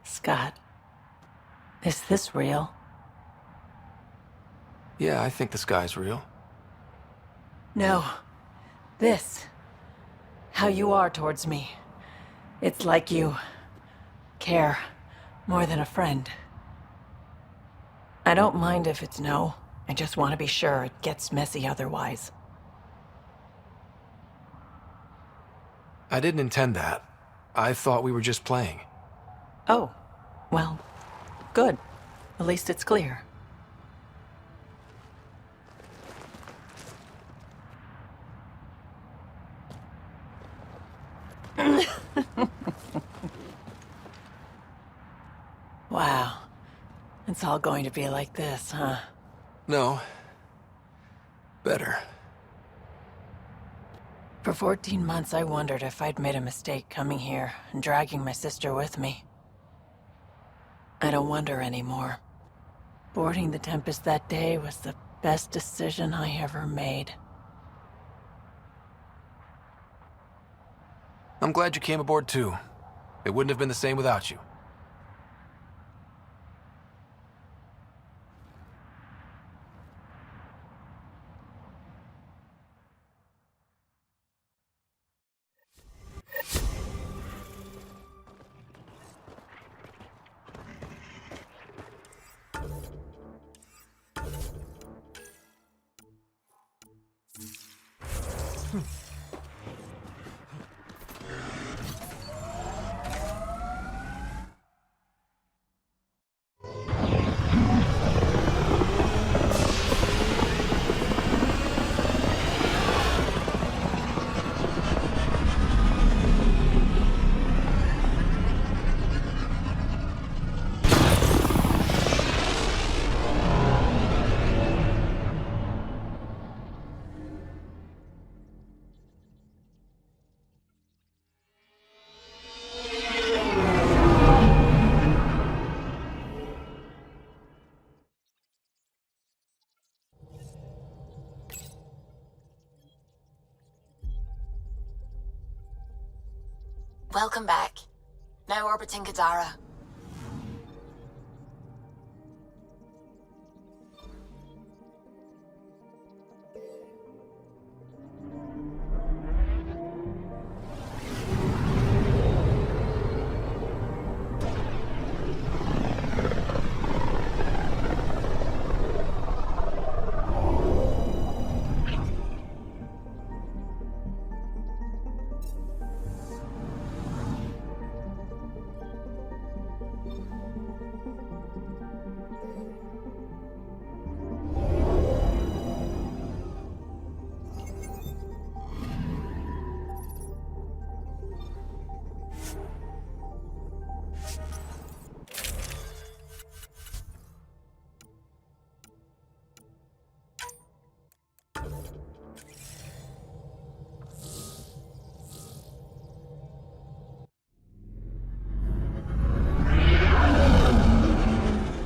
Scott, is this real? Yeah, I think the sky's real. No. This. How you are towards me. It's like you care more than a friend. I don't mind if it's no. I just want to be sure it gets messy otherwise. I didn't intend that. I thought we were just playing. Oh, well, good. At least it's clear. Wow. It's all going to be like this, huh? No. Better. For 14 months, I wondered if I'd made a mistake coming here and dragging my sister with me. I don't wonder anymore. Boarding the Tempest that day was the best decision I ever made. I'm glad you came aboard too. It wouldn't have been the same without you. Welcome back. Now orbiting Kadara.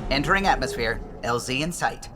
Entering atmosphere. LZ in sight.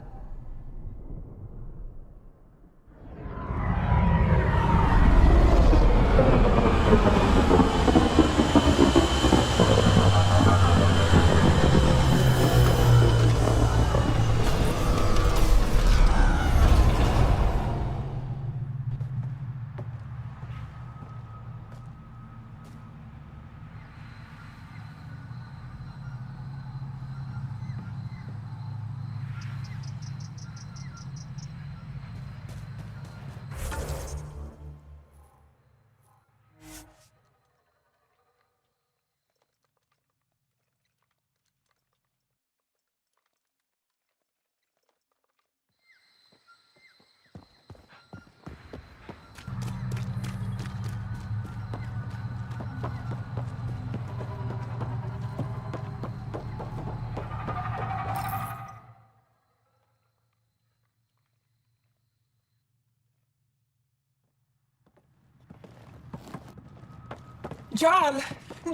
Jarl!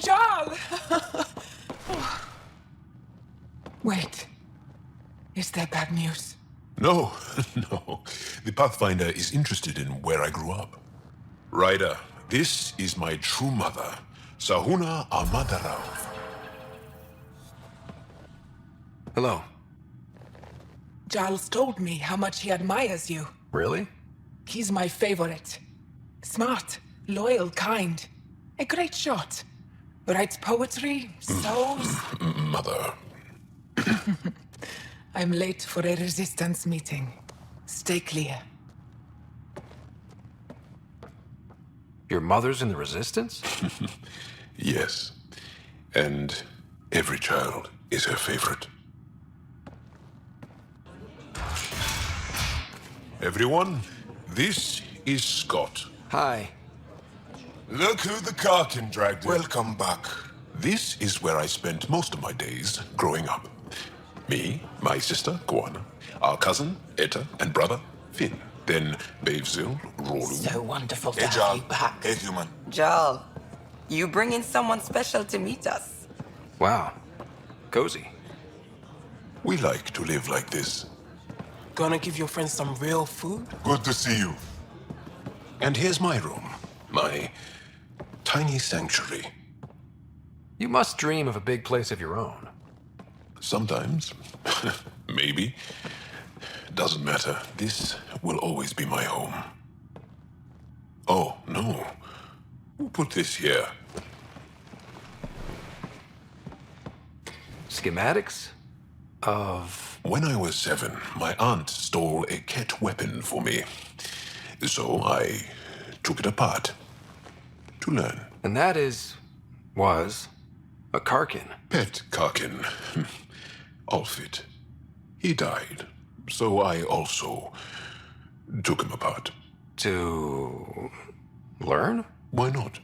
Jarl! Wait. Is that bad news? No, no. The Pathfinder is interested in where I grew up. Ryder, this is my true mother, 𝗚𝗺𝗶𝗴𝗚𝗀𝗀𝗚. Hello. Jarl's told me how much he admires you. Really? He's my favorite. Smart, loyal, kind. A great shot. Writes poetry, sews. Mother. I'm late for a resistance meeting. Stay clear. Your mother's in the Resistance? Yes. And every child is her favorite. Everyone, this is Scott. Hi. Look who the Karkin dragged in. Welcome back. This is where I spent most of my days growing up. Me, my sister, 𝗚𝗺𝗚, our cousin, Etta, and brother, Finn. Then 𝗚𝗺𝗴𝗀𝗀𝗚, Rawlun. So wonderful to Hey, have Jarl. you back. Hey, human. Jarl, you bring in someone special to meet us. Wow. Cozy. We like to live like this. Gonna give your friends some real food? Good to see you. And here's my room. My tiny sanctuary. You must dream of a big place of your own. Sometimes. Maybe. Doesn't matter. This will always be my home. Oh, no. Who put this here? Schematics? Of... When I was 7, my aunt stole a Ket weapon for me. So I took it apart. To learn. And that was a Karkin. Pet Karkin. All fit. He died. So I also took him apart. To learn? Why not?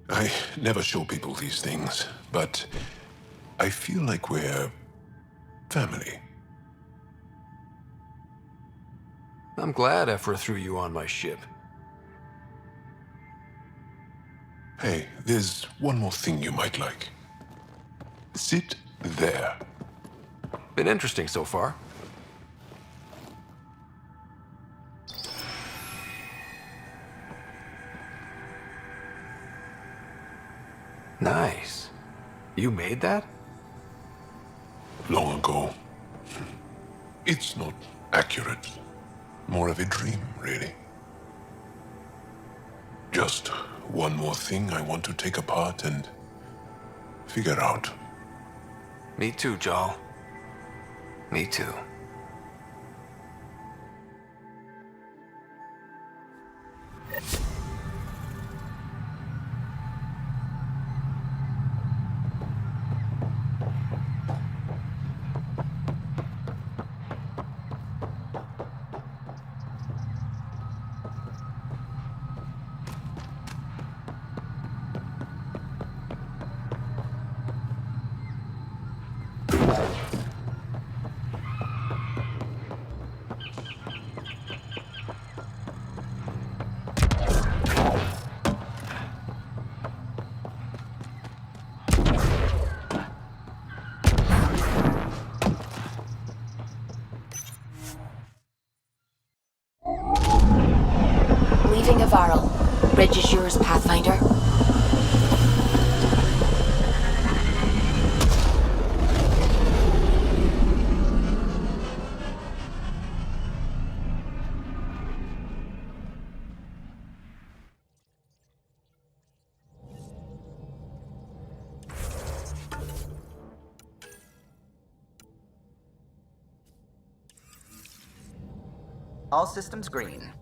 I never show people these things, but I feel like we're family. I'm glad 𝗚𝗺 threw you on my ship. Hey, there's one more thing you might like. Sit there. Been interesting so far. Nice. You made that? Long ago. It's not accurate. More of a dream, really. Just one more thing I want to take apart and figure out. Me too, Joel. Me too. Leaving Avaril. Bridge is yours, Pathfinder. All systems green.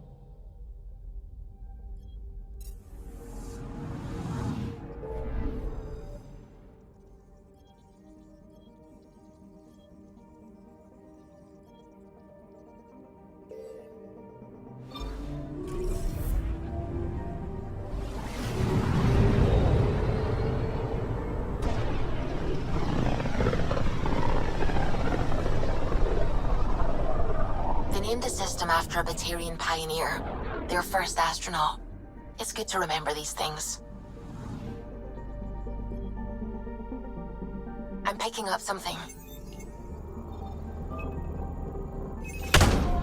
They named the system after a Batarian pioneer, their first astronaut. It's good to remember these things. I'm picking up something.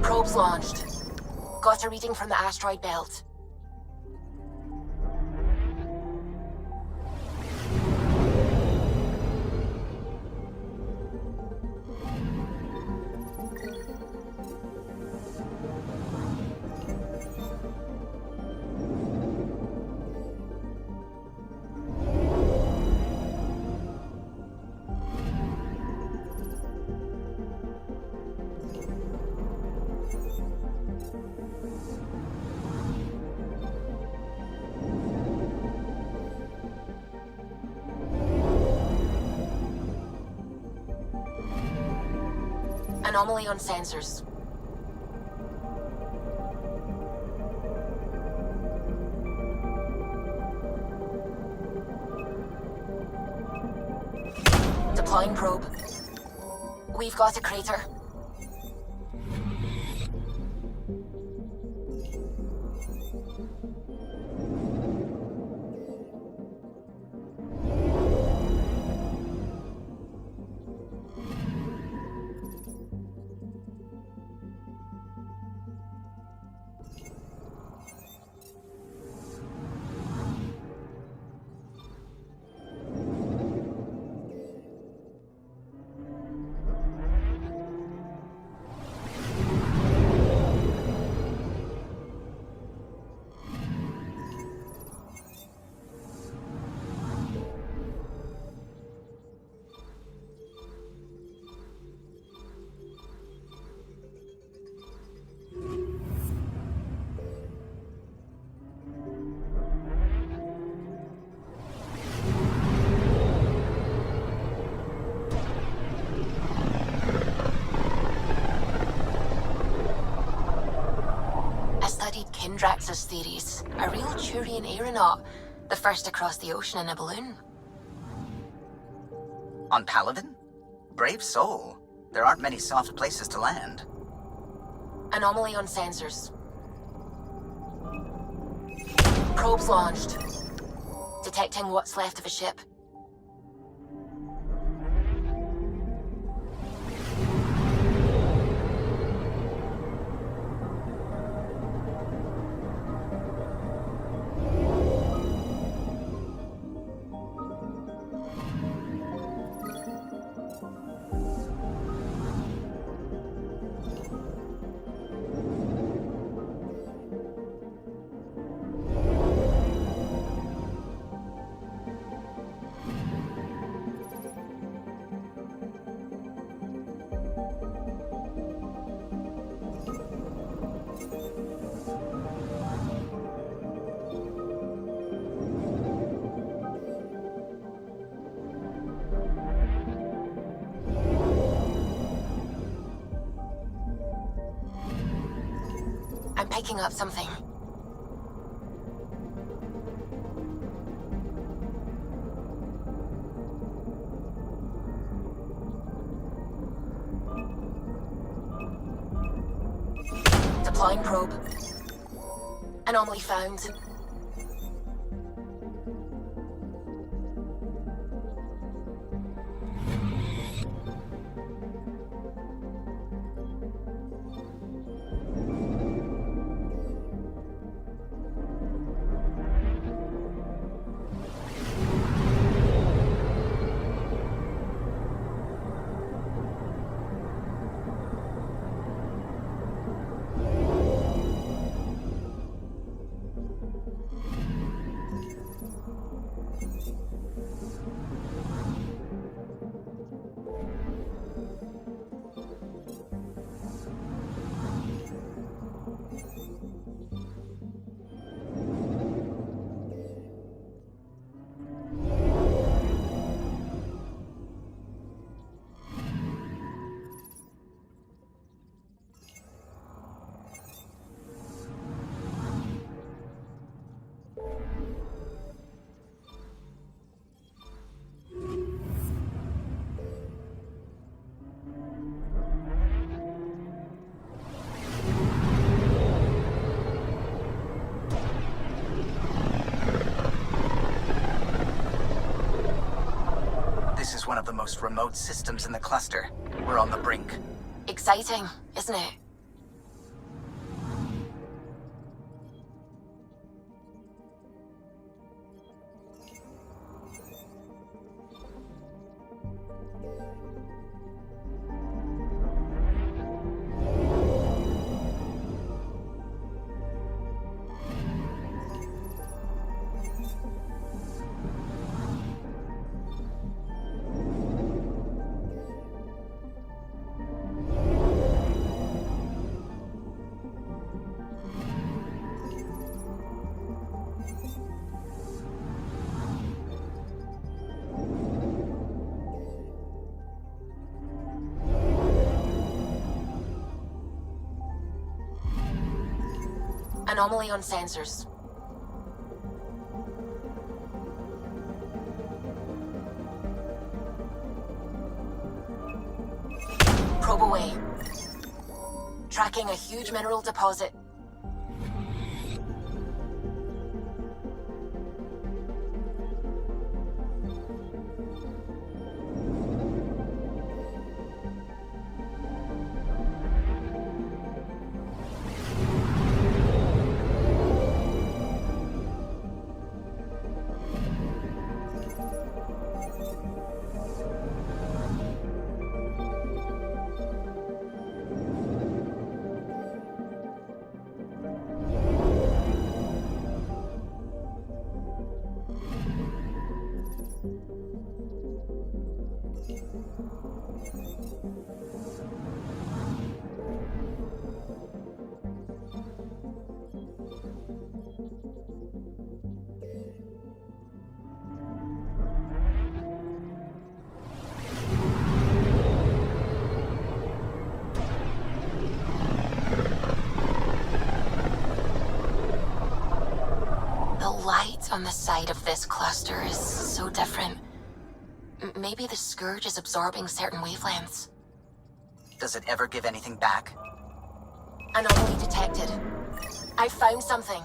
Probes launched. Got a reading from the asteroid belt. Anomaly on sensors. Deploying probe. We've got a crater. Kindrax's theories. A real Turian aeronaut. The first to cross the ocean in a balloon. On Paladin? Brave soul. There aren't many soft places to land. Anomaly on sensors. Probes launched. Detecting what's left of a ship. picking up something. Deploying probe. Anomaly found. This is one of the most remote systems in the cluster. We're on the brink. Exciting, isn't it? Anomaly on sensors. Probe away. Tracking a huge mineral deposit. On the side of this cluster is so different. Maybe the Scourge is absorbing certain wavelengths. Does it ever give anything back? Anomaly detected. I found something.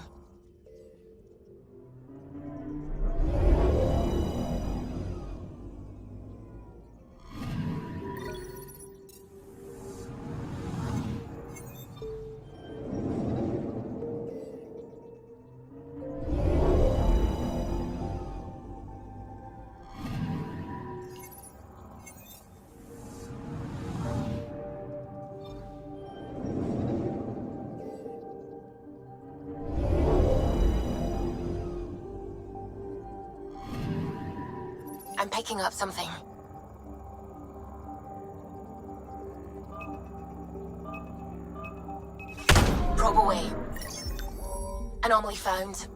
I'm picking up something. Probe away. Anomaly found.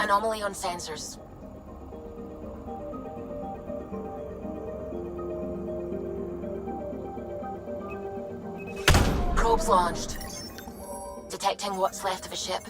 Anomaly on sensors. Probes launched. Detecting what's left of a ship.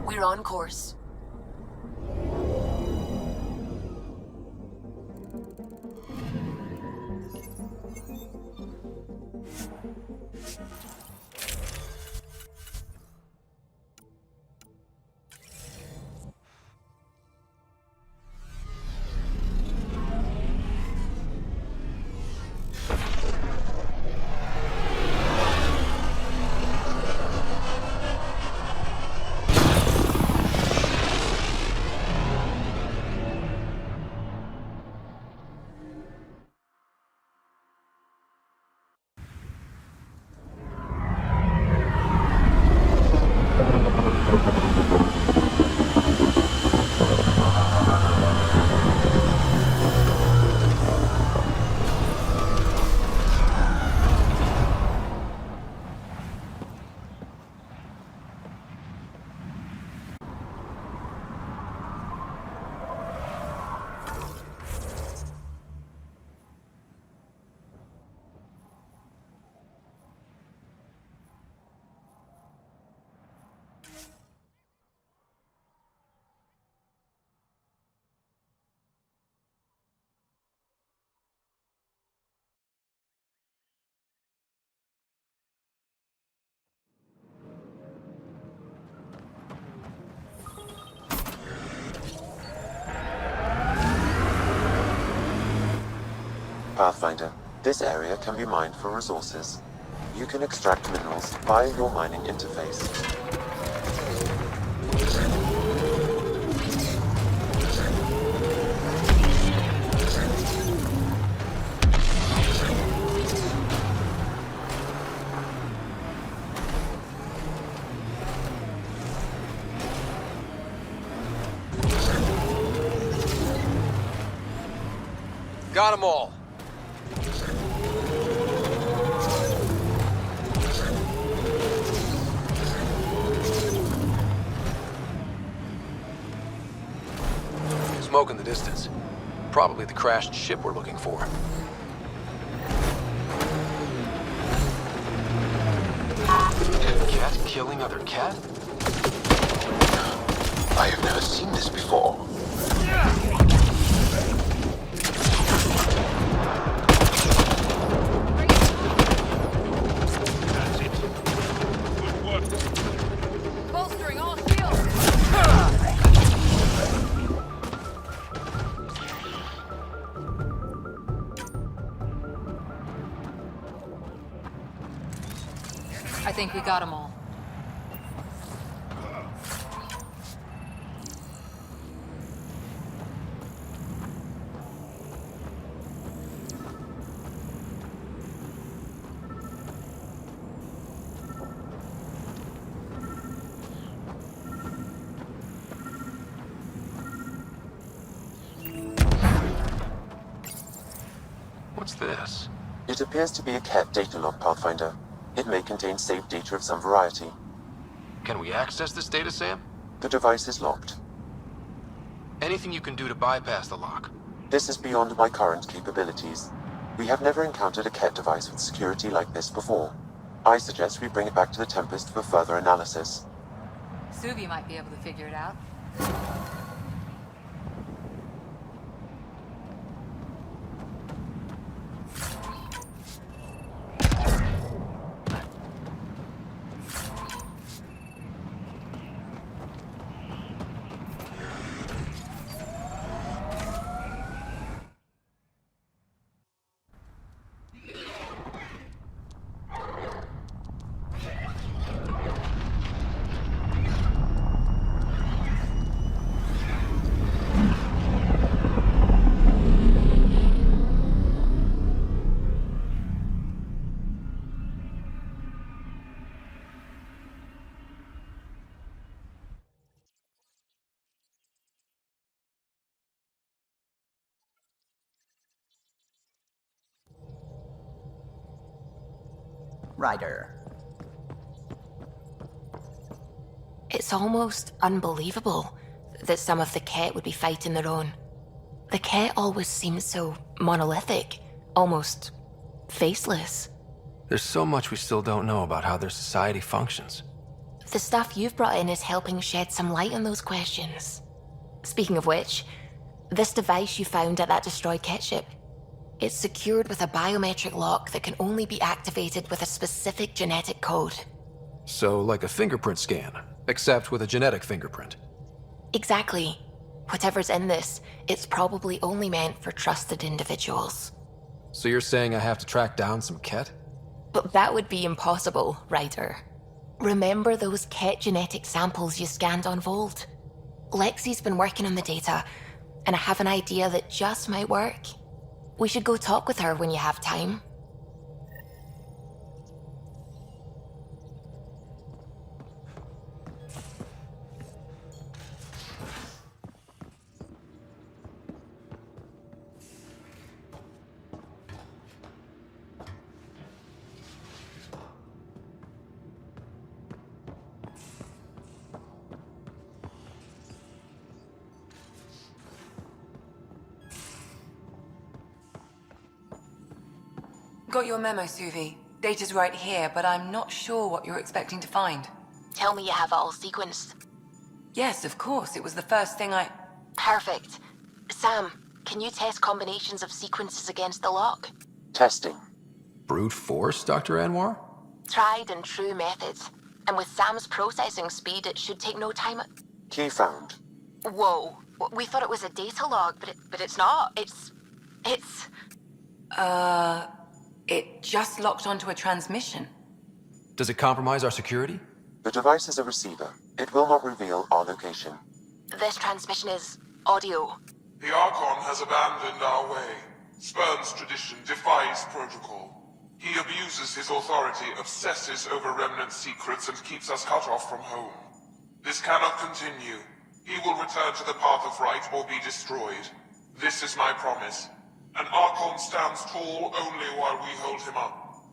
We're on course. Pathfinder, this area can be mined for resources. You can extract minerals via your mining interface. Got them all. Smoke in the distance. Probably the crashed ship we're looking for. Cat killing other cat? I have never seen this before. Bolstering all shields. I think we got them all. What's this? It appears to be a cat data log, Pathfinder. It may contain saved data of some variety. Can we access this data, Sam? The device is locked. Anything you can do to bypass the lock? This is beyond my current capabilities. We have never encountered a cat device with security like this before. I suggest we bring it back to the Tempest for further analysis. Suvi might be able to figure it out. Ryder. It's almost unbelievable that some of the Ket would be fighting their own. The Ket always seemed so monolithic, almost faceless. There's so much we still don't know about how their society functions. The stuff you've brought in is helping shed some light on those questions. Speaking of which, this device you found at that destroyed Ket ship, it's secured with a biometric lock that can only be activated with a specific genetic code. So, like a fingerprint scan, except with a genetic fingerprint. Exactly. Whatever's in this, it's probably only meant for trusted individuals. So you're saying I have to track down some Ket? But that would be impossible, Ryder. Remember those Ket genetic samples you scanned on Vold? Lexi's been working on the data, and I have an idea that just might work. We should go talk with her when you have time. Got your memo, Suvi. Data's right here, but I'm not sure what you're expecting to find. Tell me you have it all sequenced. Yes, of course. It was the first thing I... Perfect. Sam, can you test combinations of sequences against the lock? Testing. Brute force, Dr. Anwar? Tried and true methods. And with Sam's processing speed, it should take no time. Key found. Whoa. We thought it was a data log, but it's not. It's... It just locked onto a transmission. Does it compromise our security? The device is a receiver. It will not reveal our location. This transmission is audio. The Archon has abandoned our way, spurns tradition, defies protocol. He abuses his authority, obsesses over Remnant secrets, and keeps us cut off from home. This cannot continue. He will return to the path of right or be destroyed. This is my promise. An Archon stands tall only while we hold him up.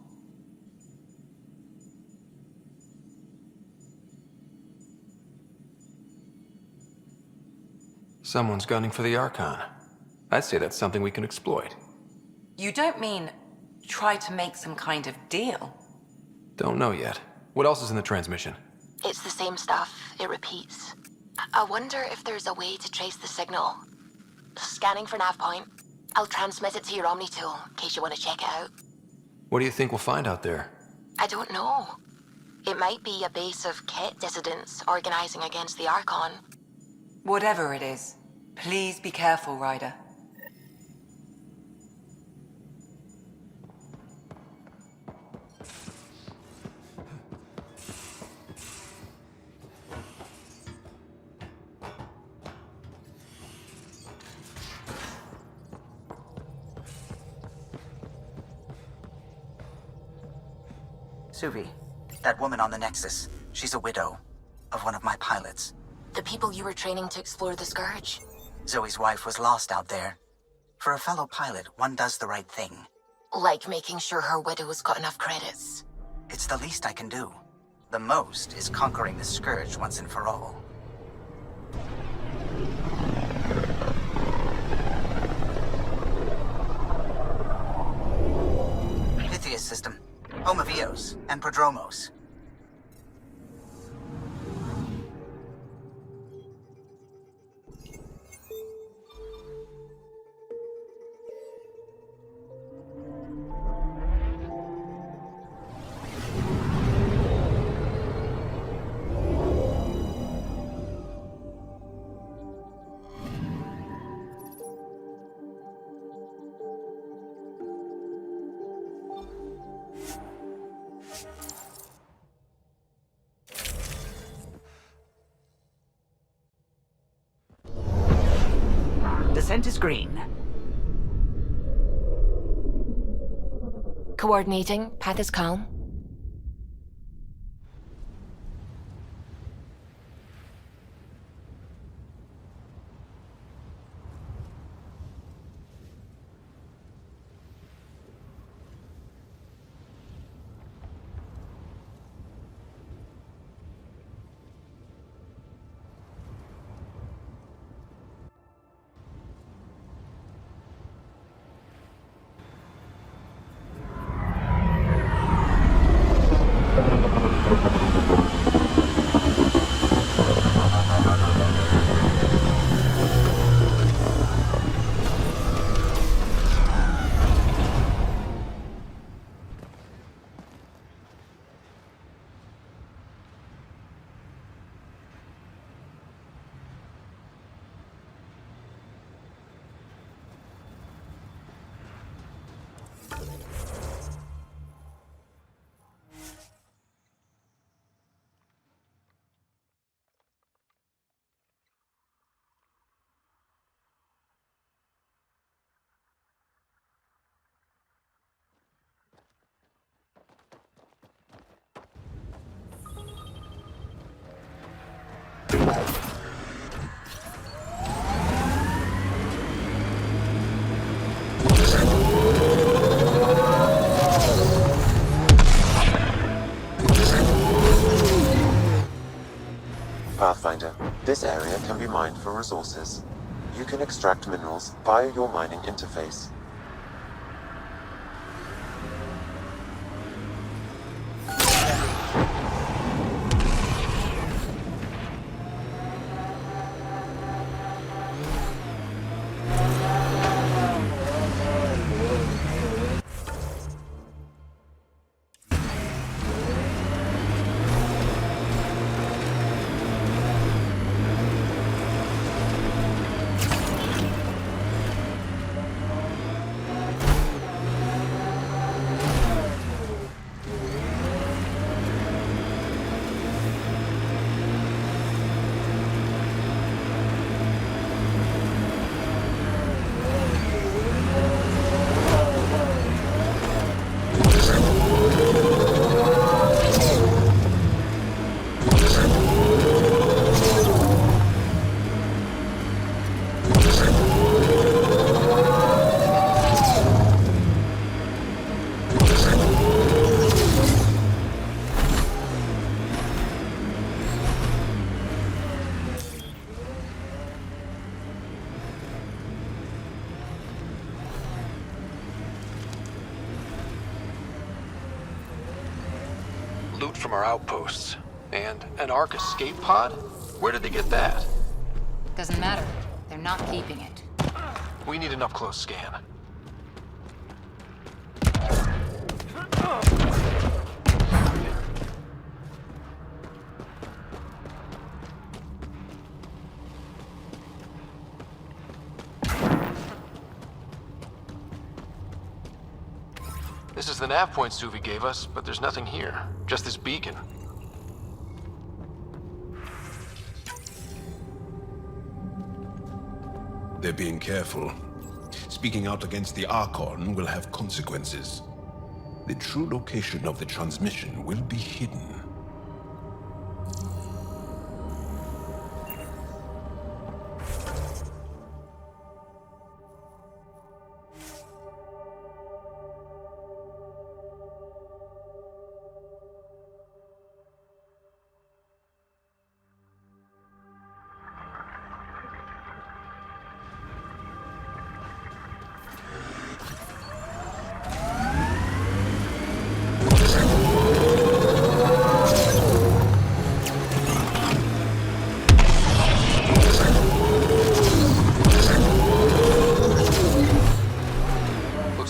Someone's gunning for the Archon. I'd say that's something we can exploit. You don't mean try to make some kind of deal? Don't know yet. What else is in the transmission? It's the same stuff. It repeats. I wonder if there's a way to trace the signal. Scanning for nav point. I'll transmit it to your Omni tool, in case you want to check it out. What do you think we'll find out there? I don't know. It might be a base of Ket dissidents organizing against the Archon. Whatever it is, please be careful, Ryder. Suvi, that woman on the Nexus, she's a widow of one of my pilots. The people you were training to explore the Scourge? Zoe's wife was lost out there. For a fellow pilot, one does the right thing. Like making sure her widow's got enough credits. It's the least I can do. The most is conquering the Scourge once and for all. Pythia's system. Home of Eos and Prodromos. Descent is green. Coordinating. Path is calm. Pathfinder, this area can be mined for resources. You can extract minerals via your mining interface. Loot from our outposts. And an Ark escape pod? Where did they get that? Doesn't matter. They're not keeping it. We need an up-close scan. This is the nav point 𝗚𝗺 gave us, but there's nothing here. Just this beacon. They're being careful. Speaking out against the Archon will have consequences. The true location of the transmission will be hidden.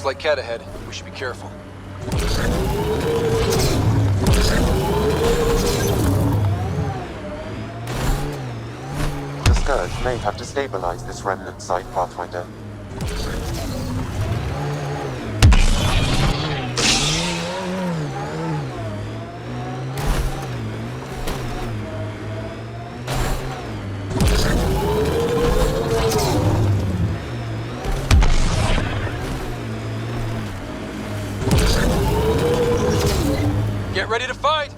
Like cat ahead. We should be careful. The Scourge may have destabilized this remnant site, Pathfinder. Get ready to fight!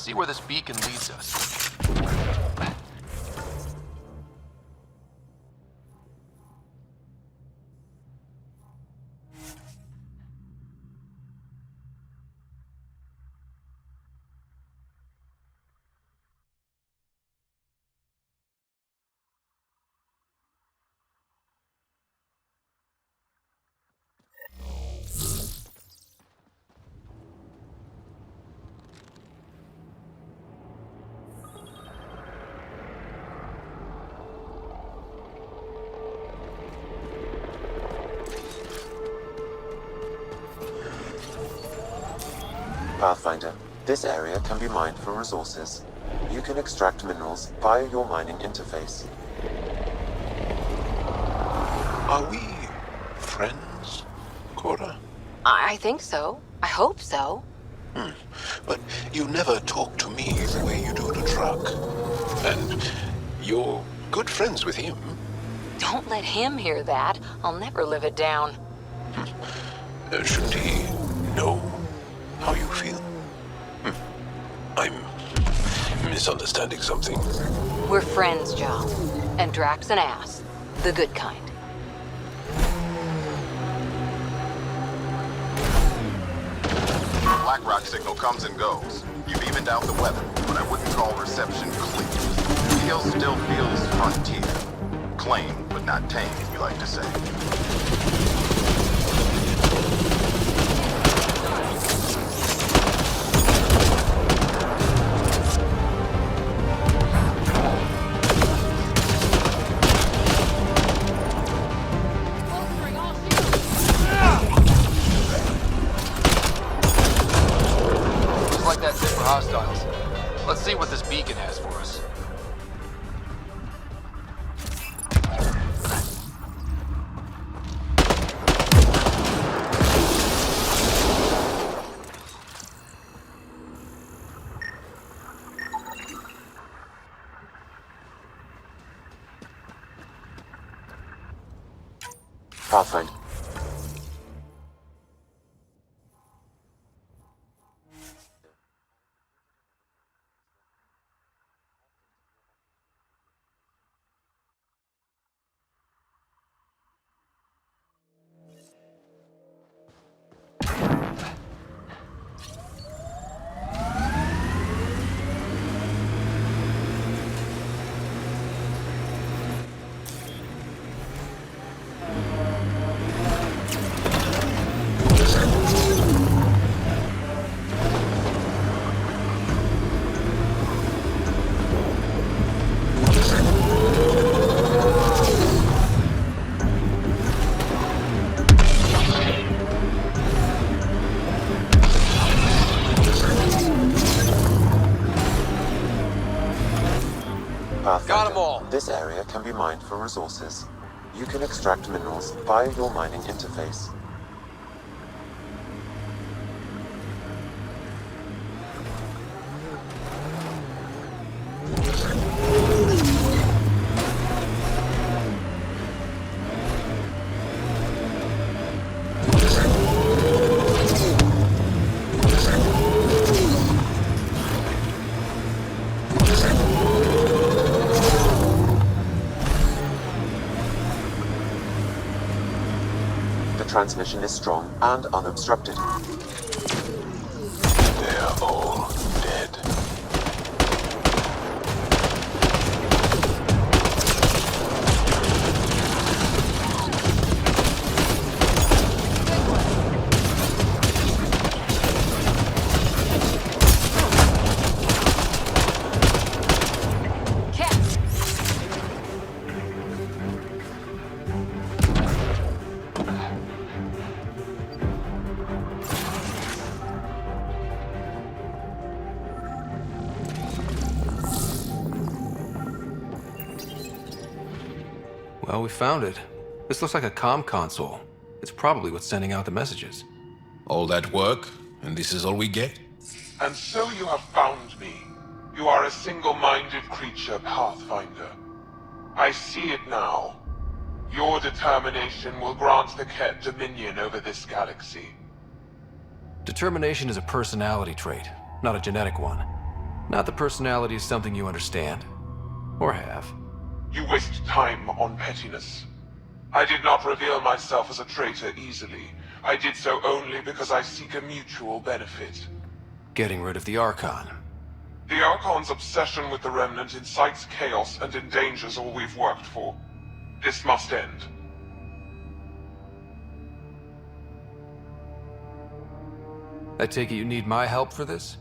see where this beacon leads us. Pathfinder, this area can be mined for resources. You can extract minerals via your mining interface. Are we friends, Cora? I think so. I hope so. But you never talk to me the way you do to Truck. And you're good friends with him. Don't let him hear that. I'll never live it down. Shouldn't he know how you feel? I'm misunderstanding something. We're friends, John. And Drack's an ass. The good kind. BlackRock signal comes and goes. You've evened out the weather, but I wouldn't call reception clean. Feel still feels frontier. Claim, but not tame, you like to say. Hostiles. Let's see what this beacon has for us. Pathfinder. Got them all. This area can be mined for resources. You can extract minerals via your mining interface. Transmission is strong and unobstructed. They're all dead. Well, we found it. This looks like a comm console. It's probably what's sending out the messages. All that work, and this is all we get? And so you have found me. You are a single-minded creature, Pathfinder. I see it now. Your determination will grant the Ket dominion over this galaxy. Determination is a personality trait, not a genetic one. Not the personality is something you understand. Or have. You waste time on pettiness. I did not reveal myself as a traitor easily. I did so only because I seek a mutual benefit. Getting rid of the Archon. The Archon's obsession with the Remnant incites chaos and endangers all we've worked for. This must end. I take it you need my help for this?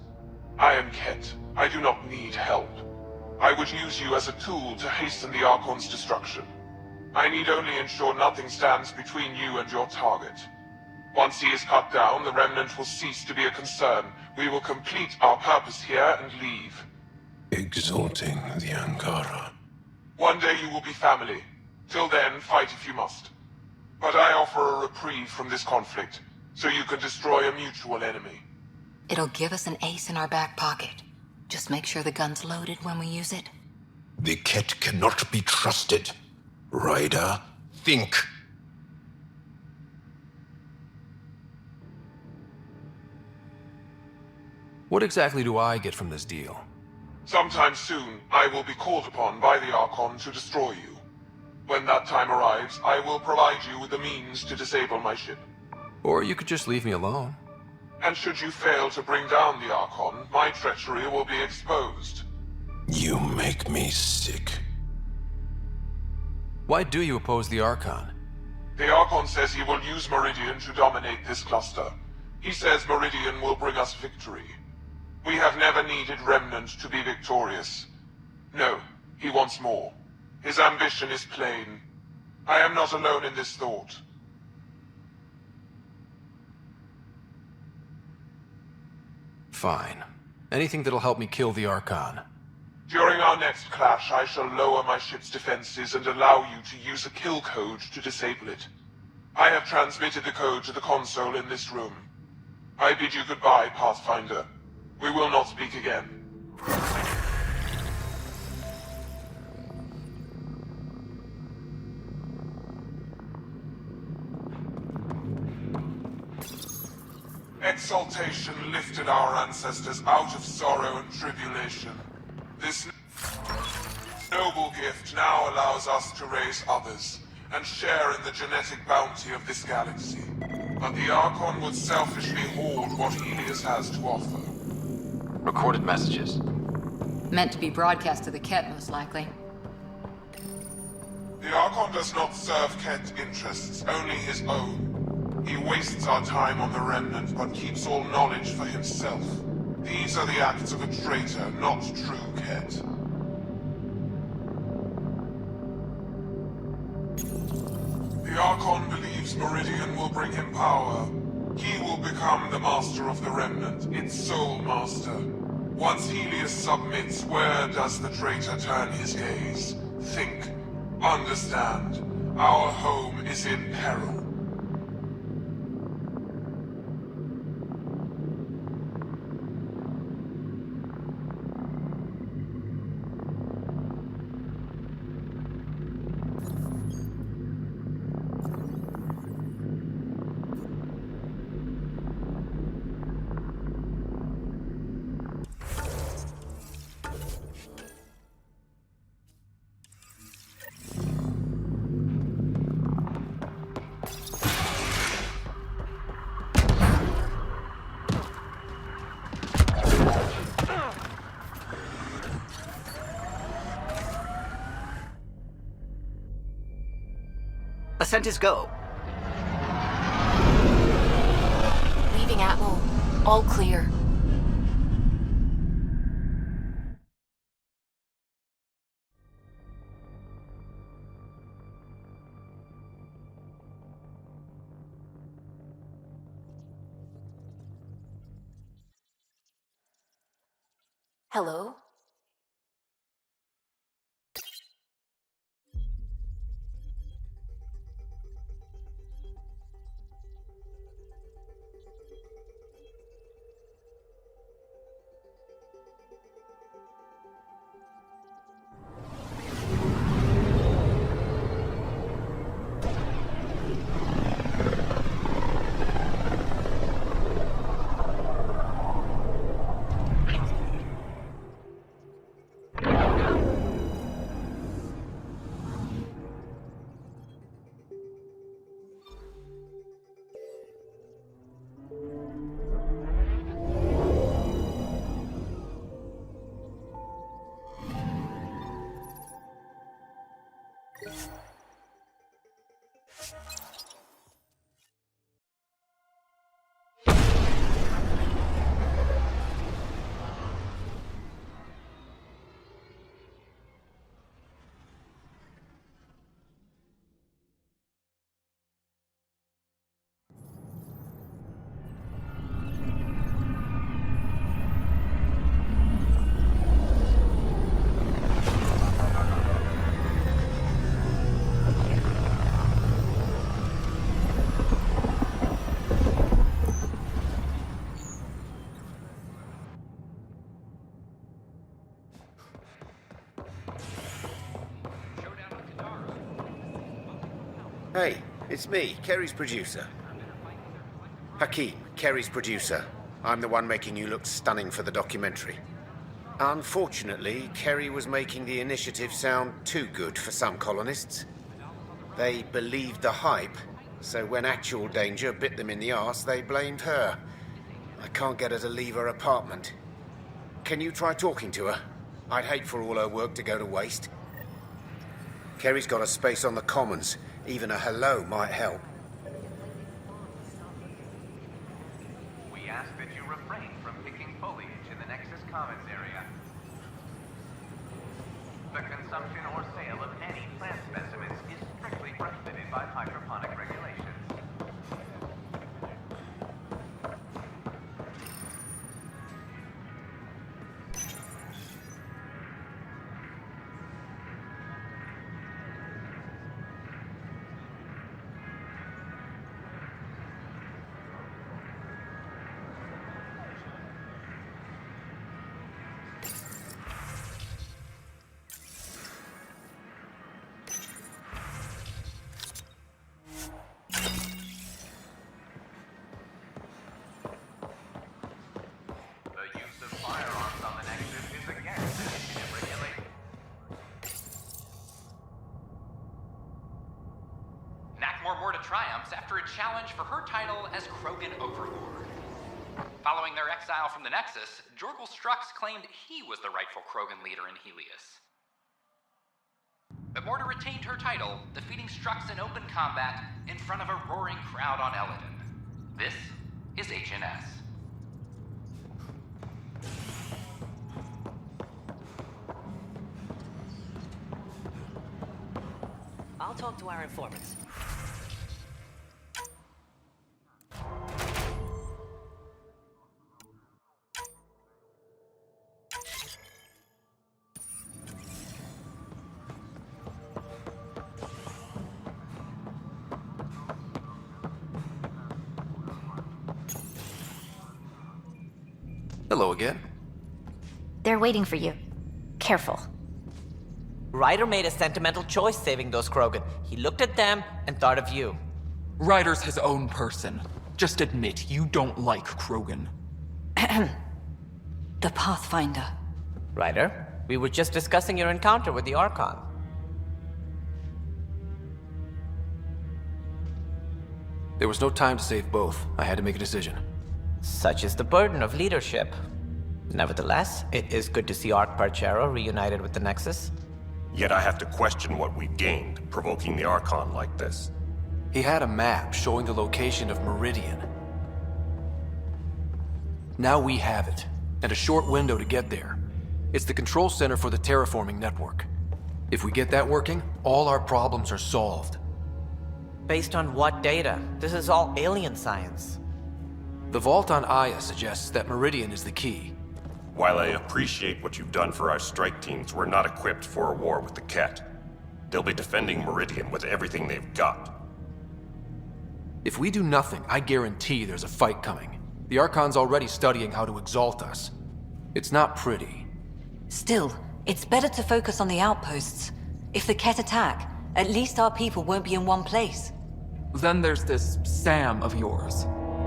I am Ket. I do not need help. I would use you as a tool to hasten the Archon's destruction. I need only ensure nothing stands between you and your target. Once he is cut down, the Remnant will cease to be a concern. We will complete our purpose here and leave. Exalting the Ankara. One day you will be family. Till then, fight if you must. But I offer a reprieve from this conflict, so you can destroy a mutual enemy. It'll give us an ace in our back pocket. Just make sure the gun's loaded when we use it. The Ket cannot be trusted. Ryder, think. What exactly do I get from this deal? Sometime soon, I will be called upon by the Archon to destroy you. When that time arrives, I will provide you with the means to disable my ship. Or you could just leave me alone. And should you fail to bring down the Archon, my treachery will be exposed. You make me sick. Why do you oppose the Archon? The Archon says he will use Meridian to dominate this cluster. He says Meridian will bring us victory. We have never needed Remnant to be victorious. No, he wants more. His ambition is plain. I am not alone in this thought. Fine. Anything that'll help me kill the Archon. During our next clash, I shall lower my ship's defenses and allow you to use a kill code to disable it. I have transmitted the code to the console in this room. I bid you goodbye, Pathfinder. We will not speak again. Exaltation lifted our ancestors out of sorrow and tribulation. This noble gift now allows us to raise others, and share in the genetic bounty of this galaxy. But the Archon would selfishly hoard what Helios has to offer. Recorded messages. Meant to be broadcast to the Ket, most likely. The Archon does not serve Ket interests, only his own. He wastes our time on the Remnant, but keeps all knowledge for himself. These are the acts of a traitor, not true Ket. The Archon believes Meridian will bring him power. He will become the master of the Remnant, its sole master. Once Helios submits, where does the traitor turn his gaze? Think. Understand. Our home is in peril. Ascent is go. Leaving Atwell. All clear. Hello? It's me, Kerry's producer. Hakeem, Kerry's producer. I'm the one making you look stunning for the documentary. Unfortunately, Kerry was making the initiative sound too good for some colonists. They believed the hype, so when actual danger bit them in the arse, they blamed her. I can't get her to leave her apartment. Can you try talking to her? I'd hate for all her work to go to waste. Kerry's got a space on the Commons. Even a hello might help. We ask that you refrain from picking foliage in the Nexus Commons area. The consumption or sale of any plant specimens is strictly prohibited by hydroponic regulations. Triumphs after a challenge for her title as Krogan Overlord. Following their exile from the Nexus, 𝗚𝗺𝗀𝗃 claimed he was the rightful Krogan leader in Helios. But Morta retained her title, defeating Strux in open combat in front of a roaring crowd on Eladon. This is HNS. I'll talk to our informants. Hello again. They're waiting for you. Careful. Ryder made a sentimental choice saving those Krogan. He looked at them and thought of you. Ryder's his own person. Just admit you don't like Krogan. The Pathfinder. Ryder, we were just discussing your encounter with the Archon. There was no time to save both. I had to make a decision. Such is the burden of leadership. Nevertheless, it is good to see 𝗚𝗺𝗏𝗀𝗃 reunited with the Nexus. Yet I have to question what we gained, provoking the Archon like this. He had a map showing the location of Meridian. Now we have it, and a short window to get there. It's the control center for the terraforming network. If we get that working, all our problems are solved. Based on what data? This is all alien science. The vault on Aya suggests that Meridian is the key. While I appreciate what you've done for our strike teams, we're not equipped for a war with the Ket. They'll be defending Meridian with everything they've got. If we do nothing, I guarantee there's a fight coming. The Archon's already studying how to exalt us. It's not pretty. Still, it's better to focus on the outposts. If the Ket attack, at least our people won't be in one place. Then there's this Sam of yours.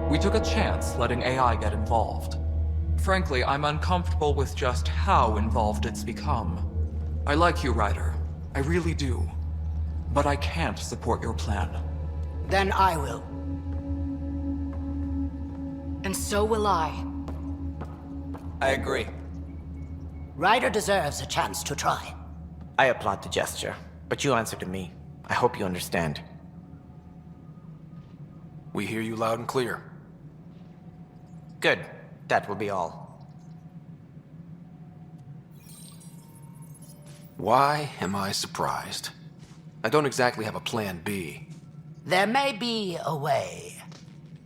We took a chance letting AI get involved. Frankly, I'm uncomfortable with just how involved it's become. I like you, Ryder. I really do. But I can't support your plan. Then I will. And so will I. I agree. Ryder deserves a chance to try. I applaud the gesture, but you answer to me. I hope you understand. We hear you loud and clear. Good. That will be all. Why am I surprised? I don't exactly have a plan B. There may be a way.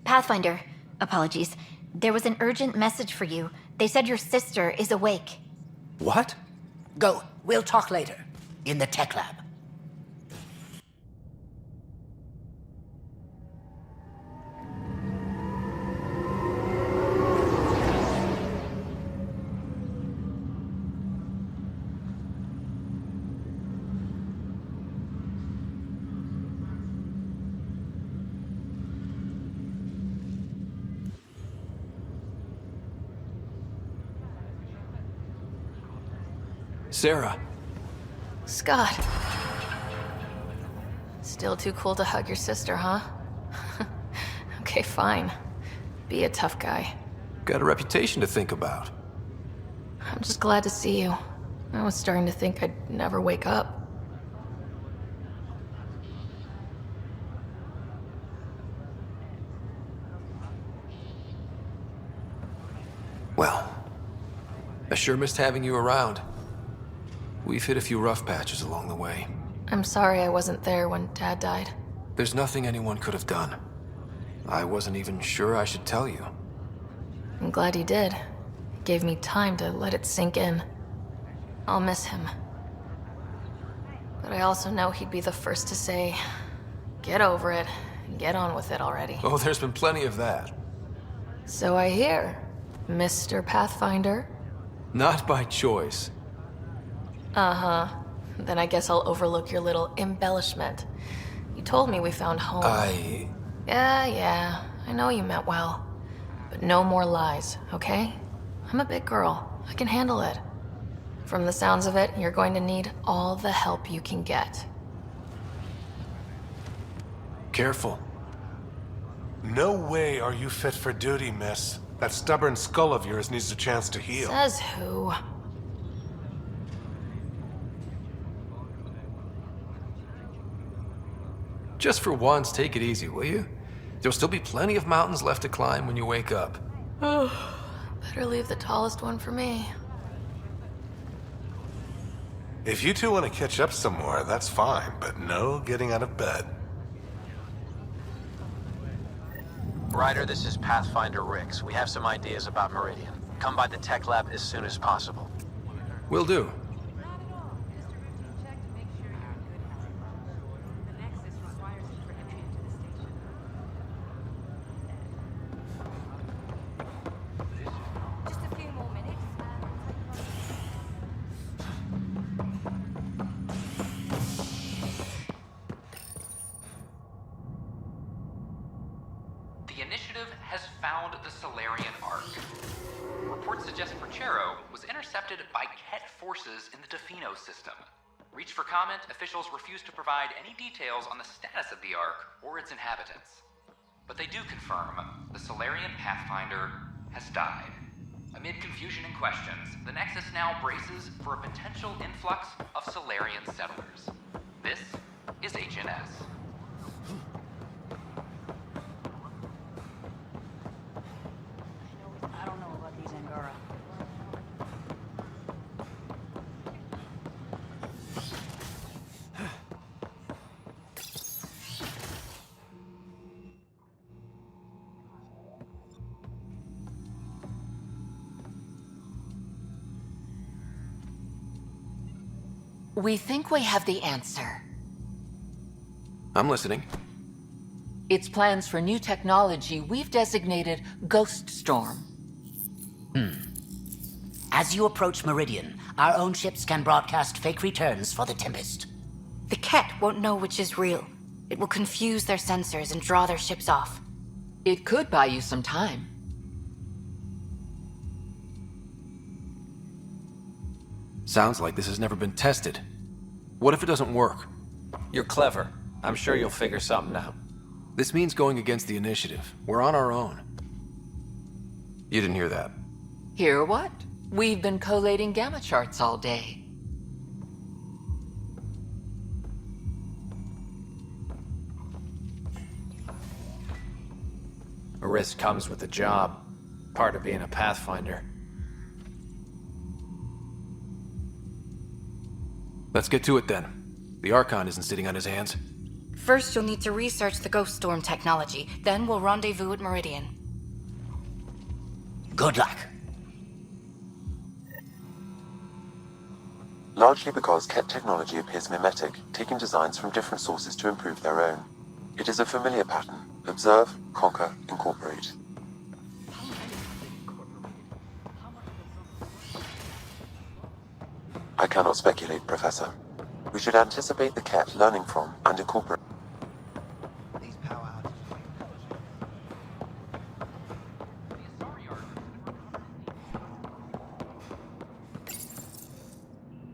Pathfinder, apologies. There was an urgent message for you. They said your sister is awake. What? Go. We'll talk later. In the tech lab. Sarah. Scott. Still too cool to hug your sister, huh? Okay, fine. Be a tough guy. Got a reputation to think about. I'm just glad to see you. I was starting to think I'd never wake up. Well, I sure missed having you around. We've hit a few rough patches along the way. I'm sorry I wasn't there when Dad died. There's nothing anyone could have done. I wasn't even sure I should tell you. I'm glad you did. It gave me time to let it sink in. I'll miss him. But I also know he'd be the first to say, get over it, and get on with it already. Oh, there's been plenty of that. So I hear, Mr. Pathfinder. Not by choice. Uh-huh. Then I guess I'll overlook your little embellishment. You told me we found home. Yeah, I know you meant well. But no more lies, okay? I'm a big girl. I can handle it. From the sounds of it, you're going to need all the help you can get. Careful. No way are you fit for duty, miss. That stubborn skull of yours needs a chance to heal. Says who? Just for once, take it easy, will you? There'll still be plenty of mountains left to climb when you wake up. Oh, better leave the tallest one for me. If you two want to catch up some more, that's fine, but no getting out of bed. Ryder, this is Pathfinder Rix. We have some ideas about Meridian. Come by the tech lab as soon as possible. Will do. The initiative has found the Solarian Ark. Reports suggest 𝗚𝗺𝗀𝗀𝗀𝗀 was intercepted by Ket forces in the 𝗚𝗺𝗀𝗀𝗀 system. Reached for comment, officials refuse to provide any details on the status of the Ark or its inhabitants. But they do confirm the Solarian Pathfinder has died. Amid confusion and questions, the Nexus now braces for a potential influx of Solarian settlers. This is HNS. I don't know about these Angara. We think we have the answer. I'm listening. It's plans for new technology we've designated Ghost Storm. As you approach Meridian, our own ships can broadcast fake returns for the Tempest. The Ket won't know which is real. It will confuse their sensors and draw their ships off. It could buy you some time. Sounds like this has never been tested. What if it doesn't work? You're clever. I'm sure you'll figure something out. This means going against the initiative. We're on our own. You didn't hear that. Hear what? We've been collating gamma charts all day. A risk comes with the job. Part of being a Pathfinder. Let's get to it then. The Archon isn't sitting on his hands. First, you'll need to research the Ghost Storm technology. Then we'll rendezvous at Meridian. Good luck. Largely because Ket technology appears mimetic, taking designs from different sources to improve their own. It is a familiar pattern. Observe, conquer, incorporate. I cannot speculate, Professor. We should anticipate the Ket learning from and incorporate.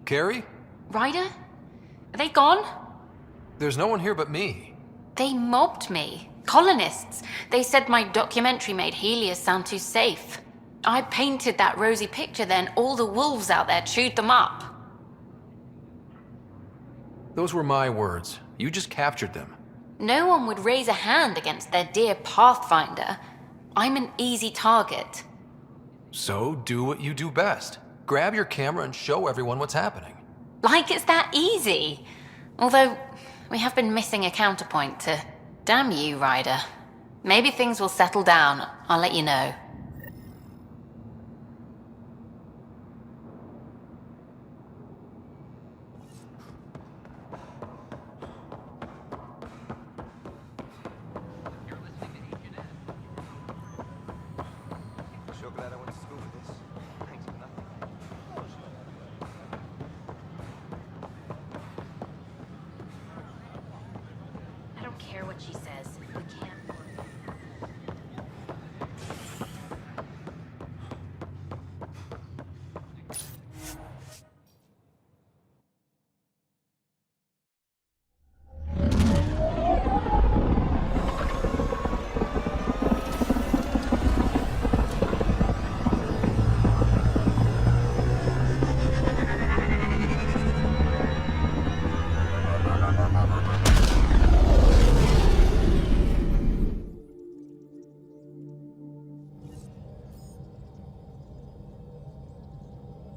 Carrie? Ryder? Are they gone? There's no one here but me. They mobbed me. Colonists. They said my documentary made Helios sound too safe. I painted that rosy picture, then all the wolves out there chewed them up. Those were my words. You just captured them. No one would raise a hand against their dear Pathfinder. I'm an easy target. So do what you do best. Grab your camera and show everyone what's happening. Like it's that easy. Although, we have been missing a counterpoint to... Damn you, Ryder. Maybe things will settle down. I'll let you know. Sure glad I went to school for this. Thanks for nothing. I don't care what she says. We can't.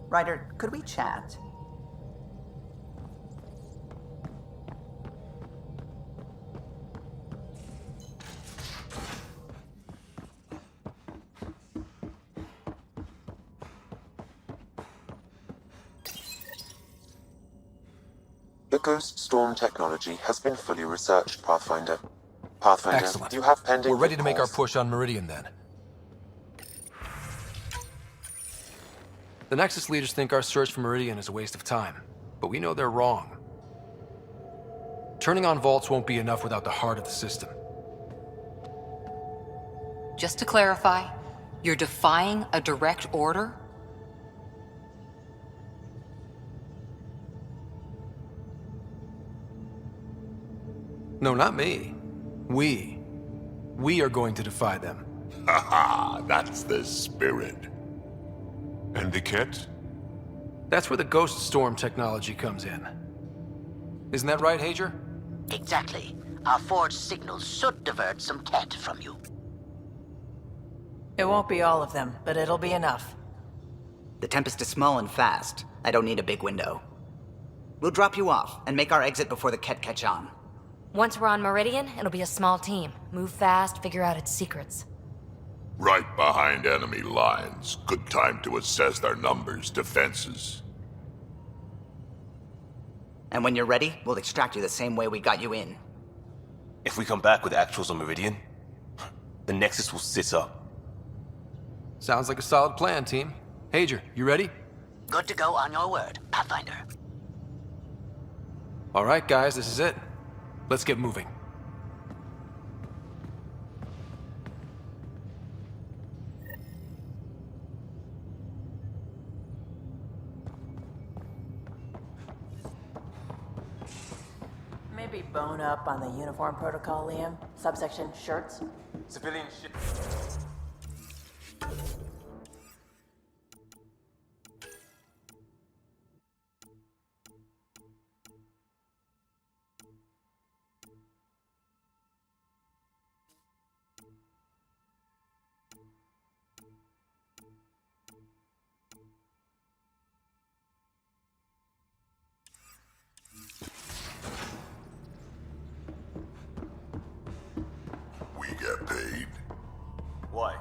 Ryder, could we chat? The Ghost Storm technology has been fully researched, Pathfinder. Pathfinder, Excellent. you have pending... We're ready to make our reports. push on Meridian then. The Nexus leaders think our search for Meridian is a waste of time, but we know they're wrong. Turning on vaults won't be enough without the heart of the system. Just to clarify, you're defying a direct order? No, not me. We are going to defy them. Haha, that's the spirit. And the cat? That's where the Ghost Storm technology comes in. Isn't that right, Hager? Exactly. Our forged signals should divert some cat from you. It won't be all of them, but it'll be enough. The Tempest is small and fast. I don't need a big window. We'll drop you off and make our exit before the Ket catch on. Once we're on Meridian, it'll be a small team. Move fast, figure out its secrets. Right behind enemy lines. Good time to assess their numbers, defenses. And when you're ready, we'll extract you the same way we got you in. If we come back with actuals on Meridian, the Nexus will sit up. Sounds like a solid plan, team. Hager, you ready? Good to go on your word, Pathfinder. All right, guys, this is it. Let's get moving. Maybe bone up on the uniform protocol, Liam. Subsection shirts. Civilian shit. We get paid. Why?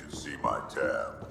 can see my tab.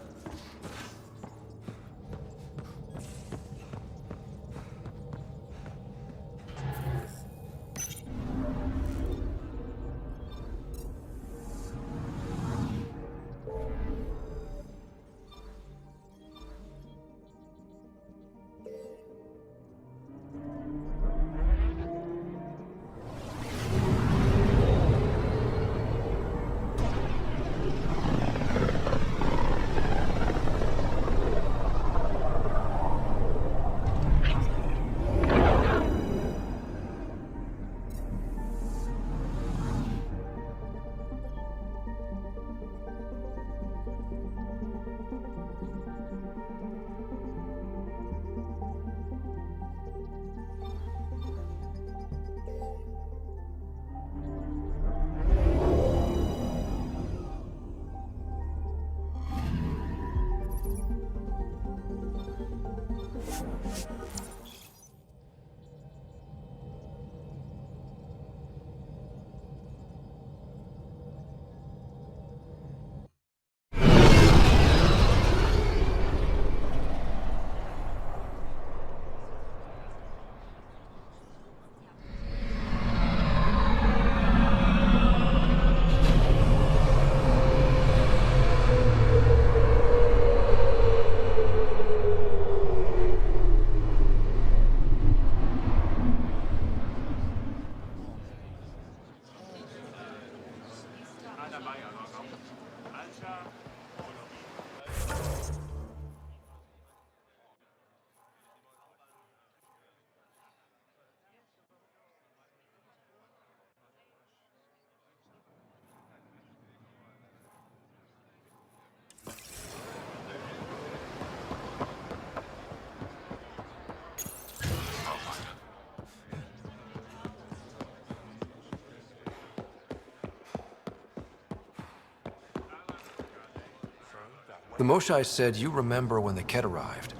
The 𝗚𝗺𝗫 said you remember when the Ket arrived.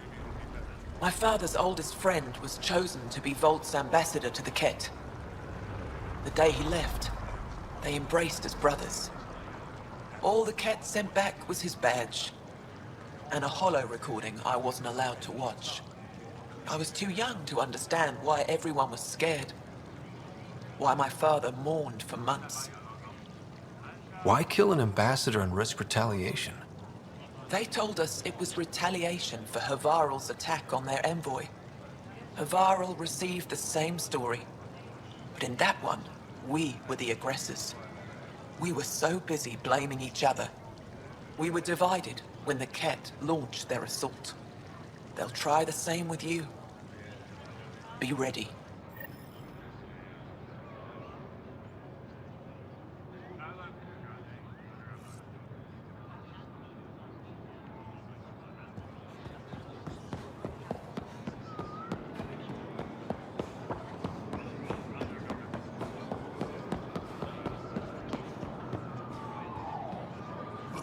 My father's oldest friend was chosen to be Volt's ambassador to the Ket. The day he left, they embraced as brothers. All the Ket sent back was his badge, and a holo recording I wasn't allowed to watch. I was too young to understand why everyone was scared, why my father mourned for months. Why kill an ambassador and risk retaliation? They told us it was retaliation for 𝗚𝗺𝗁's attack on their envoy. 𝗚𝗺𝗁 received the same story, but in that one, we were the aggressors. We were so busy blaming each other. We were divided when the Ket launched their assault. They'll try the same with you. Be ready.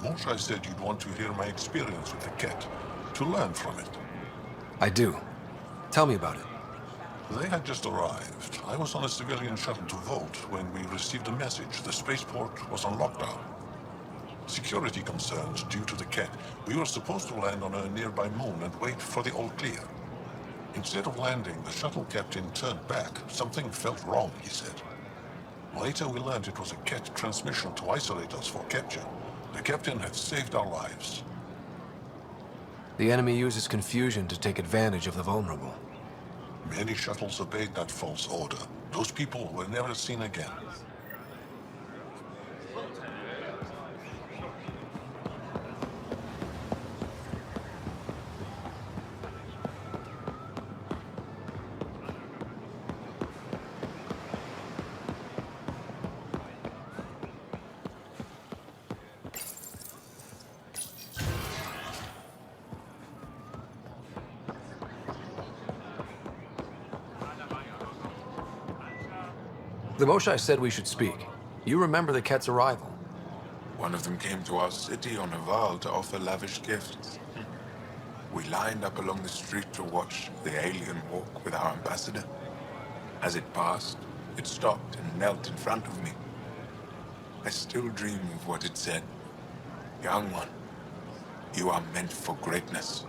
𝗚𝗺𝗫 said you'd want to hear my experience with the Ket, to learn from it. I do. Tell me about it. They had just arrived. I was on a civilian shuttle to Volt when we received a message. The spaceport was on lockdown. Security concerns due to the Ket. We were supposed to land on a nearby moon and wait for the all clear. Instead of landing, the shuttle captain turned back. Something felt wrong, he said. Later we learned it was a Ket transmission to isolate us for capture. The captain had saved our lives. The enemy uses confusion to take advantage of the vulnerable. Many shuttles obeyed that false order. Those people were never seen again. The 𝗚𝗺𝗫 said we should speak. You remember the Ket's arrival. One of them came to our city on 𝗚𝗺𝗁 to offer lavish gifts. We lined up along the street to watch the alien walk with our ambassador. As it passed, it stopped and knelt in front of me. I still dream of what it said. Young one, You are meant for greatness.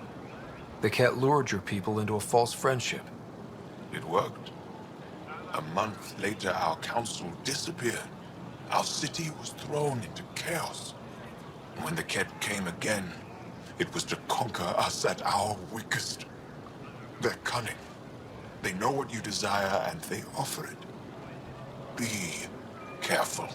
The cat lured your people into a false friendship. It worked. A month later, our council disappeared. Our city was thrown into chaos. And when the cat came again, it was to conquer us at our weakest. They're cunning. They know what you desire, and they offer it. Be careful.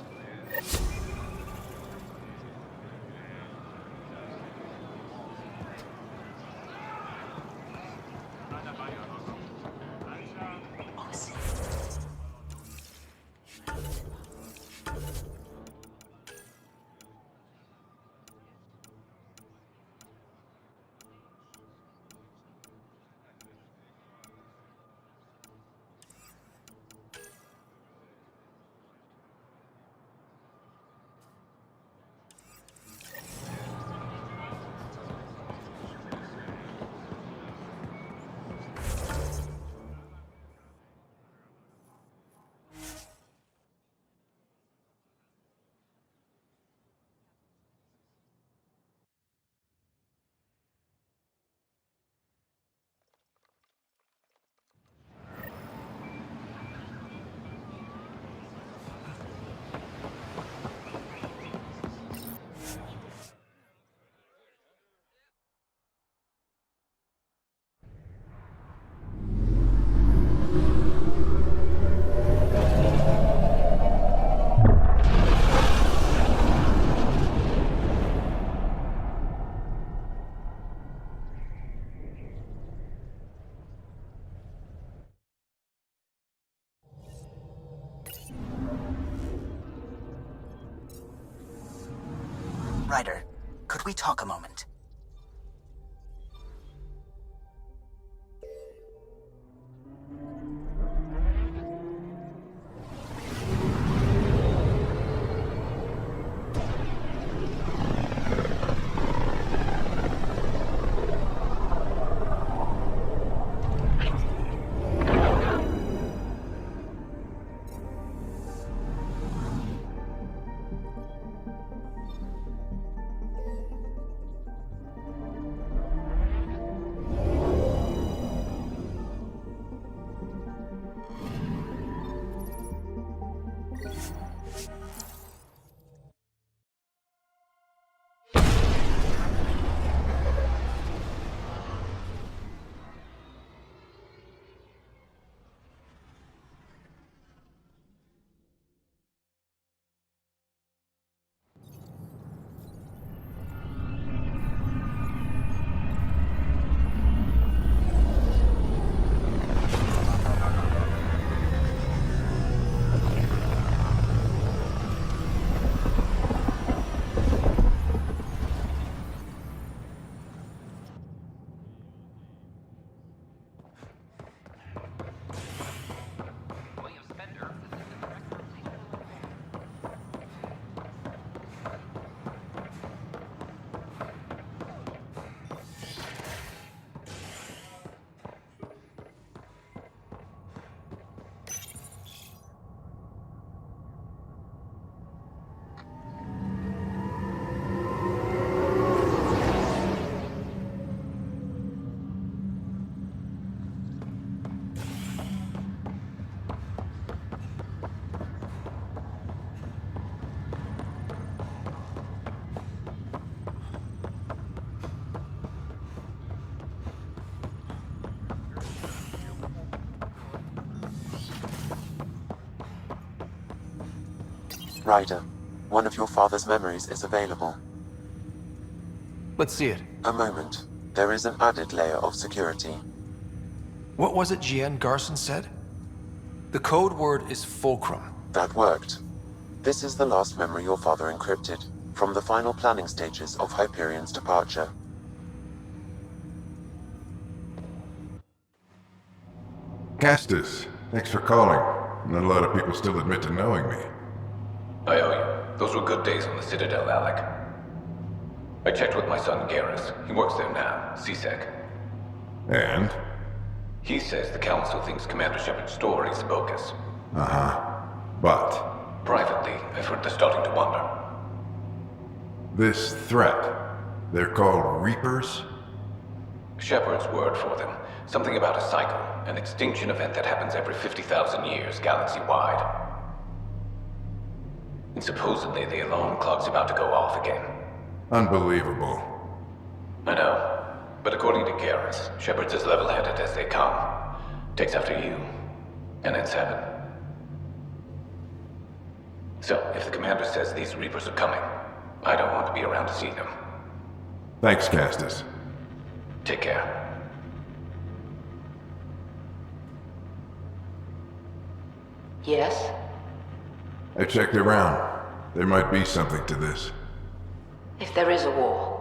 Ryder, could we talk a moment? Ryder, one of your father's memories is available. Let's see it. A moment. There is an added layer of security. What was it GN Garson said? The code word is fulcrum. That worked. This is the last memory your father encrypted, from the final planning stages of Hyperion's departure. Castus, thanks for calling. Not a lot of people still admit to knowing me. I owe you. Those were good days on the Citadel, Alec. I checked with my son Garrus. He works there now, CSEC. And? He says the Council thinks Commander Shepard's story is bogus. Uh-huh. But? Privately, I've heard they're starting to wonder. This threat, They're called Reapers? Shepard's word for them. Something about a cycle, an extinction event that happens every 50,000 years, galaxy-wide. And supposedly the alarm clock's about to go off again. Unbelievable. I know. But according to Garrus, Shepard's as level-headed as they come. Takes after you. And then 7. So, if the commander says these Reapers are coming, I don't want to be around to see them. Thanks, Castus. Take care. Yes? I checked around. There might be something to this. If there is a war,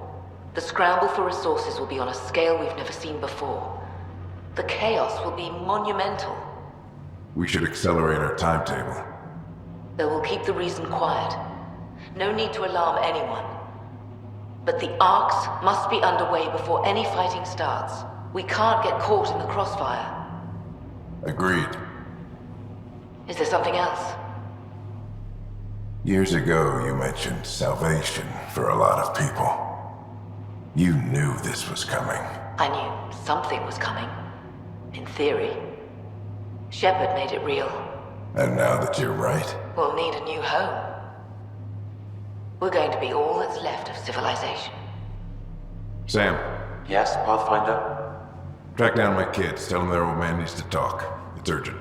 the scramble for resources will be on a scale we've never seen before. The chaos will be monumental. We should accelerate our timetable. Though we'll keep the reason quiet. No need to alarm anyone. But the arcs must be underway before any fighting starts. We can't get caught in the crossfire. Agreed. Is there something else? Years ago, you mentioned salvation for a lot of people. You knew this was coming. I knew something was coming. In theory. Shepard made it real. And now that you're right, We'll need a new home. We're going to be all that's left of civilization. Sam, Yes, Pathfinder? track down my kids. Tell them their old man needs to talk. It's urgent.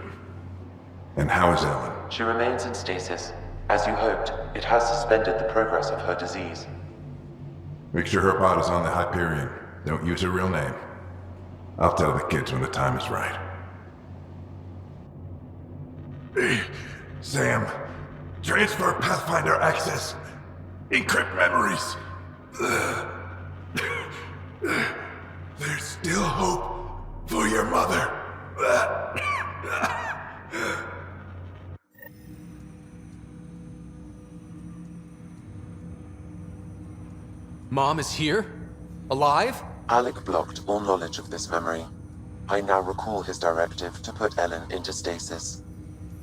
And how is Ellen? She remains in stasis. As you hoped, it has suspended the progress of her disease. Make sure her pod is on the Hyperion. Don't use her real name. I'll tell the kids when the time is right. Sam, transfer Pathfinder access. Encrypt memories. There's still hope for your mother. Mom is here? Alive? Alec blocked all knowledge of this memory. I now recall his directive to put Ellen into stasis.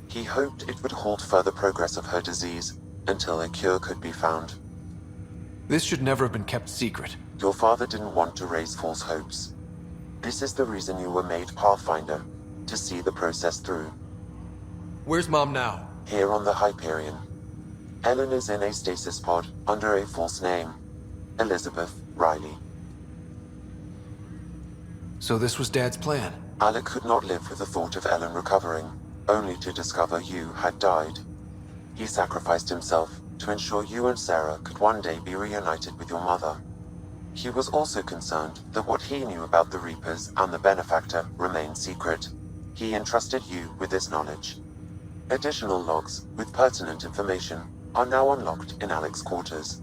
He hoped it would halt further progress of her disease until a cure could be found. This should never have been kept secret. Your father didn't want to raise false hopes. This is the reason you were made Pathfinder, to see the process through. Where's Mom now? Here on the Hyperion. Ellen is in a stasis pod under a false name. Elizabeth Riley. So this was Dad's plan? Alec could not live with the thought of Ellen recovering, only to discover you had died. He sacrificed himself to ensure you and Sarah could one day be reunited with your mother. He was also concerned that what he knew about the Reapers and the Benefactor remained secret. He entrusted you with this knowledge. Additional logs with pertinent information are now unlocked in Alec's quarters.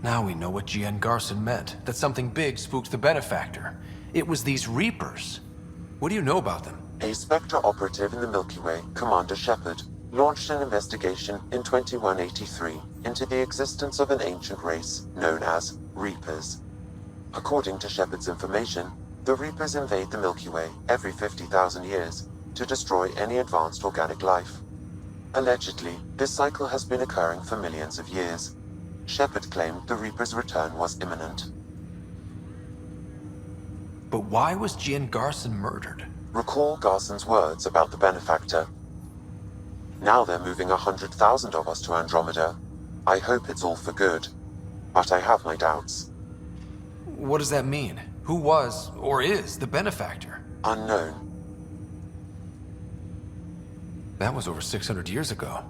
Now we know what 𝗚𝗺𝗀𝗀𝗀𝗀 meant, that something big spooked the Benefactor. It was these Reapers. What do you know about them? A Spectre operative in the Milky Way, Commander Shepard, launched an investigation in 2183 into the existence of an ancient race known as Reapers. According to Shepard's information, the Reapers invade the Milky Way every 50,000 years to destroy any advanced organic life. Allegedly, this cycle has been occurring for millions of years. Shepard claimed the Reaper's return was imminent. But why was 𝗚𝗺𝗀𝗃𝗀𝗀 murdered? Recall Garson's words about the Benefactor. Now they're moving 100,000 of us to Andromeda. I hope it's all for good, but I have my doubts. What does that mean? Who was, or is, the Benefactor? Unknown. That was over 600 years ago.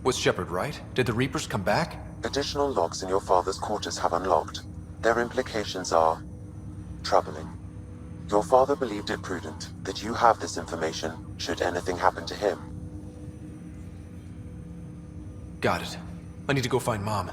Was Shepard right? Did the Reapers come back? Additional logs in your father's quarters have unlocked. Their implications are troubling. Your father believed it prudent that you have this information should anything happen to him. Got it. I need to go find Mom.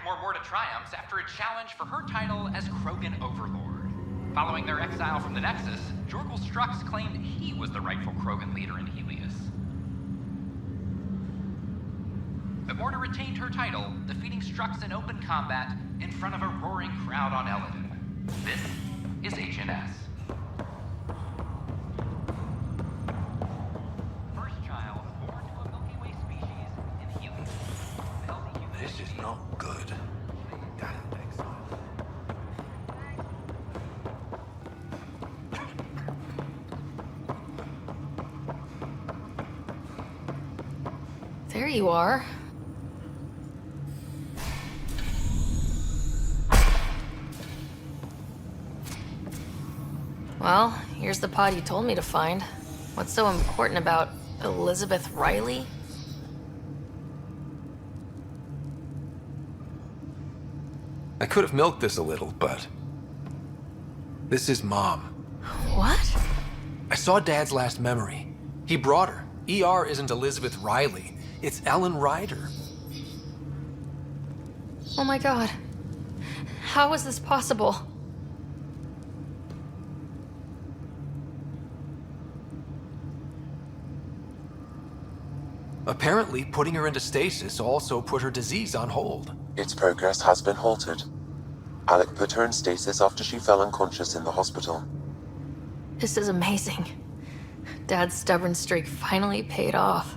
more Morta triumphs after a challenge for her title as Krogan Overlord. Following their exile from the Nexus, Jorgal Strux claimed he was the rightful Krogan leader in Helios. But Morta retained her title, defeating Strux in open combat in front of a roaring crowd on Eladin. This is HNS. First child born to a Milky Way species in Helios. This is not good. There you are. Well, here's the pod you told me to find. What's so important about 𝗚𝗺𝗶𝗴𝗚𝗀𝗚? I could have milked this a little, but... This is Mom. What? I saw Dad's last memory. He brought her. ER isn't Elizabeth Riley. It's Ellen Ryder. Oh my god. How is this possible? Apparently, putting her into stasis also put her disease on hold. Its progress has been halted. Alec put her in stasis after she fell unconscious in the hospital. This is amazing. Dad's stubborn streak finally paid off.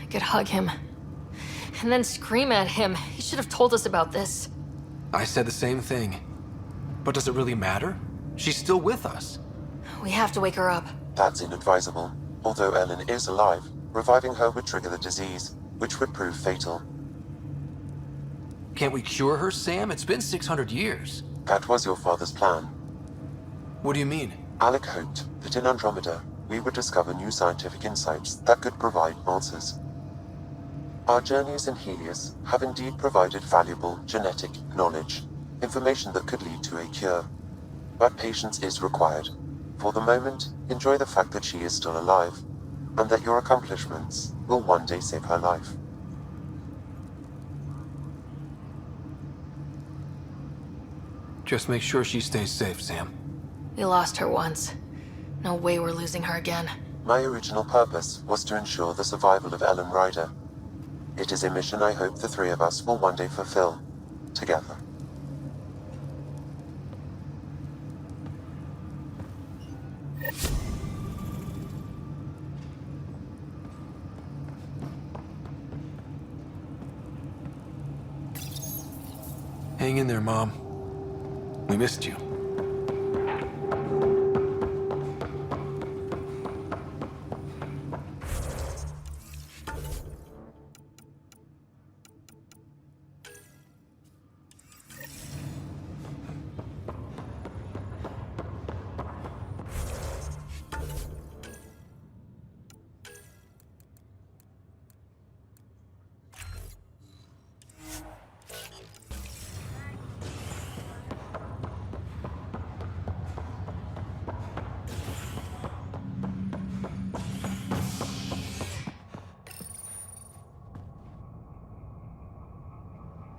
I could hug him. And then scream at him. He should have told us about this. I said the same thing. But does it really matter? She's still with us. We have to wake her up. That's inadvisable. Although Ellen is alive, reviving her would trigger the disease, which would prove fatal. Can't we cure her, Sam? It's been 600 years. That was your father's plan. What do you mean? Alec hoped that in Andromeda, we would discover new scientific insights that could provide answers. Our journeys in Helios have indeed provided valuable genetic knowledge, information that could lead to a cure. But patience is required. For the moment, enjoy the fact that she is still alive, and that your accomplishments will one day save her life. Just make sure she stays safe, Sam. We lost her once. No way we're losing her again. My original purpose was to ensure the survival of Ellen Ryder. It is a mission I hope the three of us will one day fulfill, together. Hang in there, Mom. We missed you.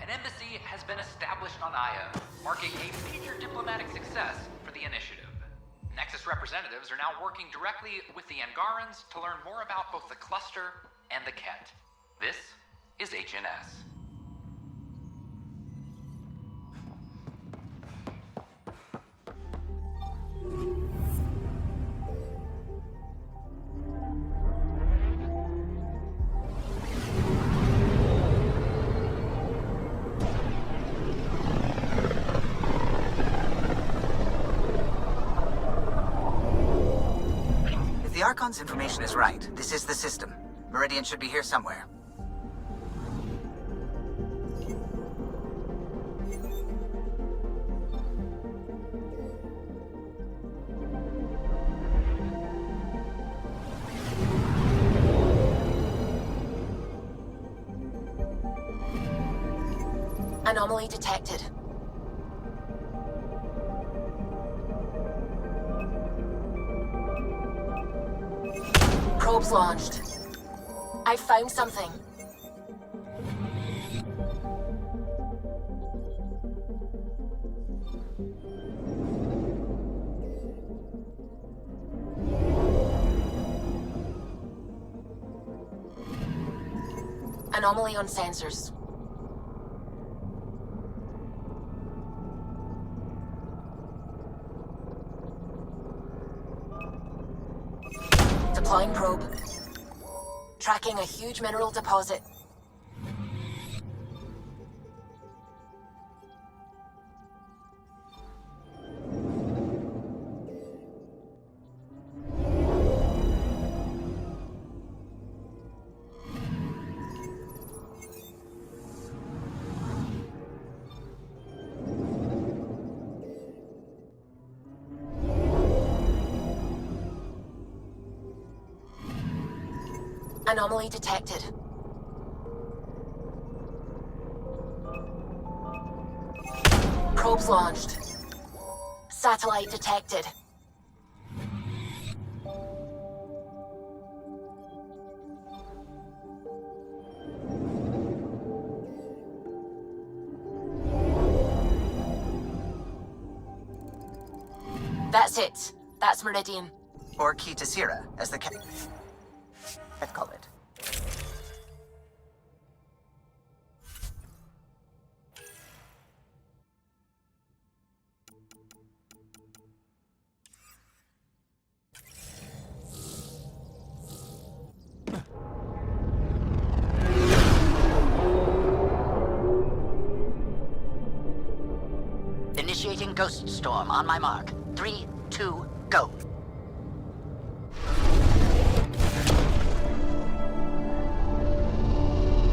An embassy has been established on Aya, marking a major diplomatic success for the initiative. Nexus representatives are now working directly with the Angarans to learn more about both the cluster and the Ket. This is HNS. If the Archon's information is right, this is the system. Meridian should be here somewhere. Anomaly detected. Probes launched. I found something. Anomaly on sensors. Deploying probe. Tracking a huge mineral deposit. Anomaly detected. Probes launched. Satellite detected. That's it. That's Meridian. Or 𝗚𝗺𝗃𝗃, as the I'd call it. Initiating Ghost Storm on my mark. 3, 2, go.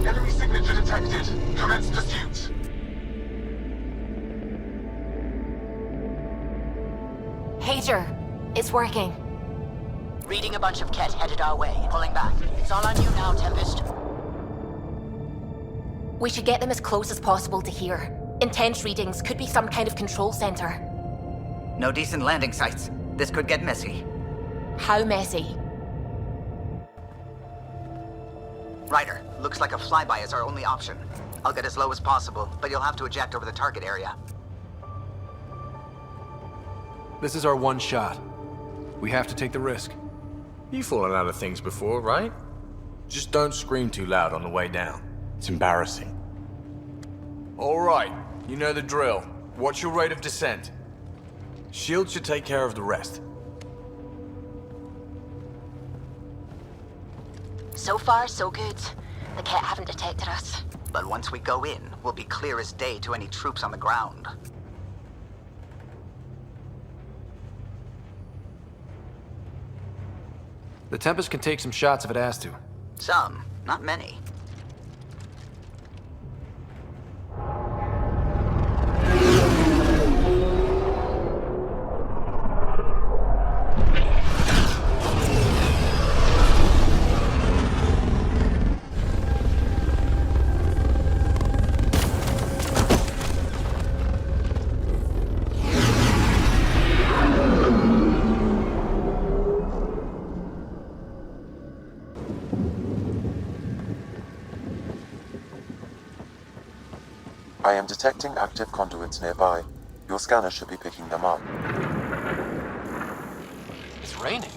Enemy signature detected. Commence pursuit. Pager, it's working. Reading a bunch of Ket headed our way. Pulling back. It's all on you now, Tempest. We should get them as close as possible to here. Intense readings could be some kind of control center. No decent landing sites. This could get messy. How messy? Ryder, looks like a flyby is our only option. I'll get as low as possible, but you'll have to eject over the target area. This is our one shot. We have to take the risk. You've fallen out of things before, right? Just don't scream too loud on the way down. It's embarrassing. All right, you know the drill. What's your rate of descent? Shield should take care of the rest. So far, so good. The Ket haven't detected us. But once we go in, we'll be clear as day to any troops on the ground. The Tempest can take some shots if it has to. Some, not many. I am detecting active conduits nearby. Your scanner should be picking them up. It's raining.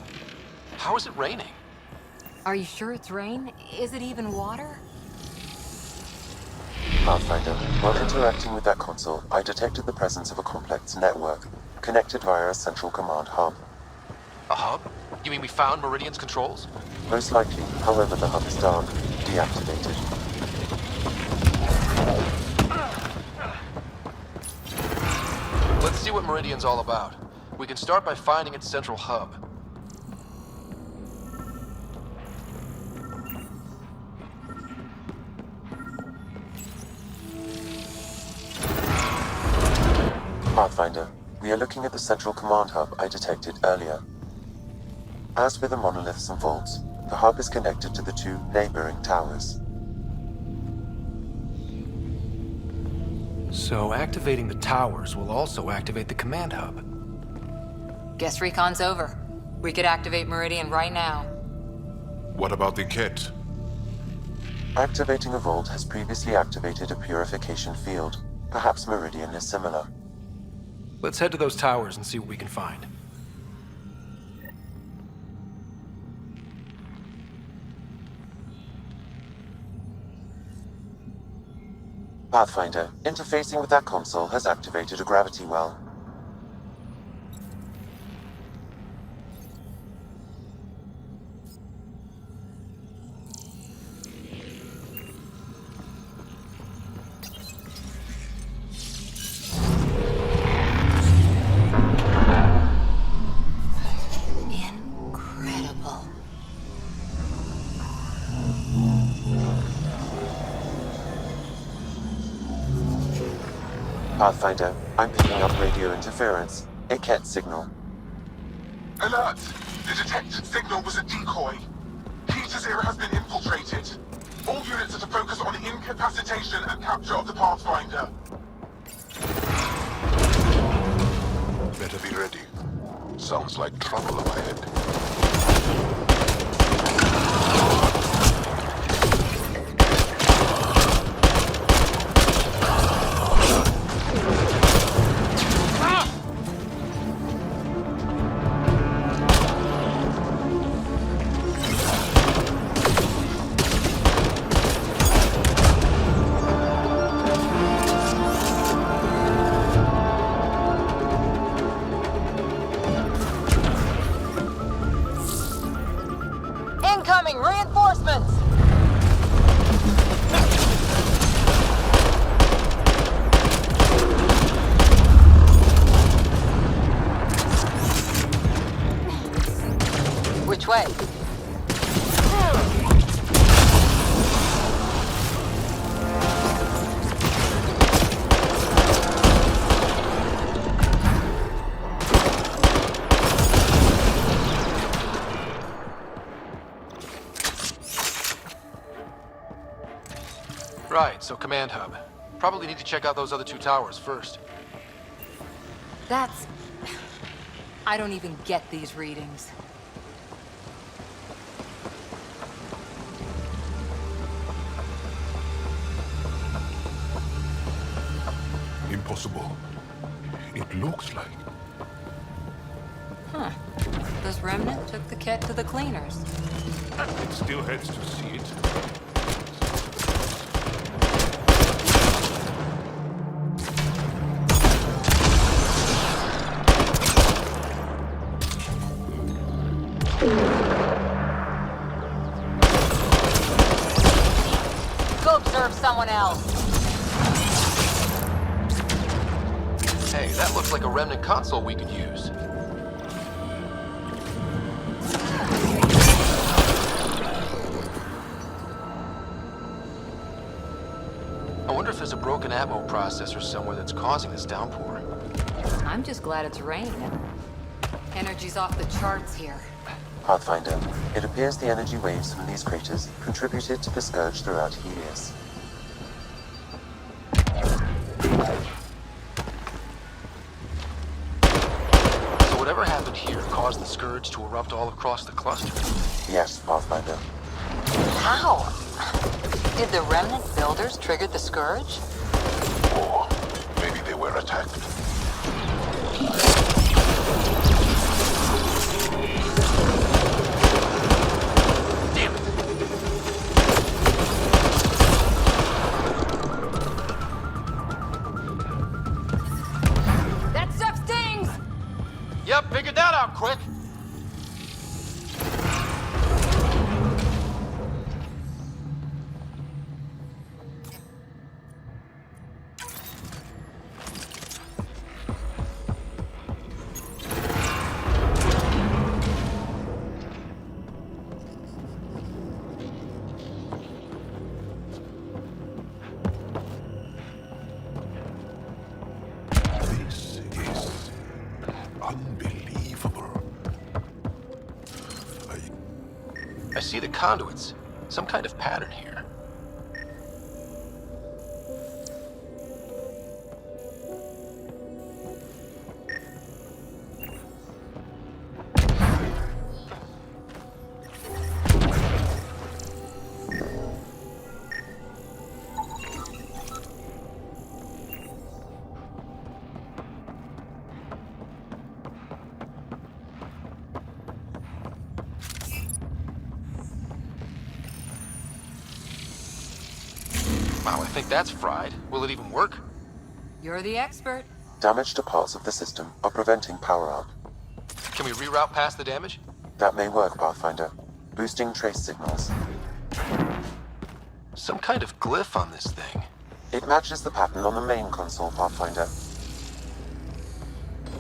How is it raining? Are you sure it's rain? Is it even water? Pathfinder, while interacting with that console, I detected the presence of a complex network, connected via a central command hub. A hub? You mean we found Meridian's controls? Most likely, however, the hub is dark, deactivated. Let's see what Meridian's all about. We can start by finding its central hub. Pathfinder, we are looking at the central command hub I detected earlier. As with the monoliths and vaults, the hub is connected to the two neighboring towers. So activating the towers will also activate the command hub. Guess recon's over. We could activate Meridian right now. What about the Ket? Activating a vault has previously activated a purification field. Perhaps Meridian is similar. Let's head to those towers and see what we can find. Pathfinder, interfacing with that console has activated a gravity well. Incredible. Pathfinder, I'm picking up radio interference. A ket signal. Alert! The detected signal was a decoy. Peter's era has been infiltrated. All units are to focus on incapacitation and capture of the Pathfinder. Better be ready. Sounds like trouble up ahead. Incoming reinforcements! Which way? Right, so command hub. Probably need to check out those other two towers first. That's... I don't even get these readings. Impossible. It looks like... Huh. This remnant took the ket to the cleaners. It still heads to see it. Go observe someone else. Hey, that looks like a remnant console we could use. I wonder if there's a broken ammo processor somewhere that's causing this downpour. I'm just glad it's raining. Energy's off the charts here. Pathfinder, it appears the energy waves from these craters contributed to the scourge throughout Helios. So whatever happened here caused the scourge to erupt all across the cluster? Yes, Pathfinder. How? Did the remnant builders trigger the scourge? Or maybe they were attacked. That stuff stings! Yep, figured that out quick. This is unbelievable. I see the conduits. Some kind of pattern here. Wow, I think that's fried. Will it even work? You're the expert. Damage to parts of the system are preventing power-up. Can we reroute past the damage? That may work, Pathfinder. Boosting trace signals. Some kind of glyph on this thing. It matches the pattern on the main console, Pathfinder.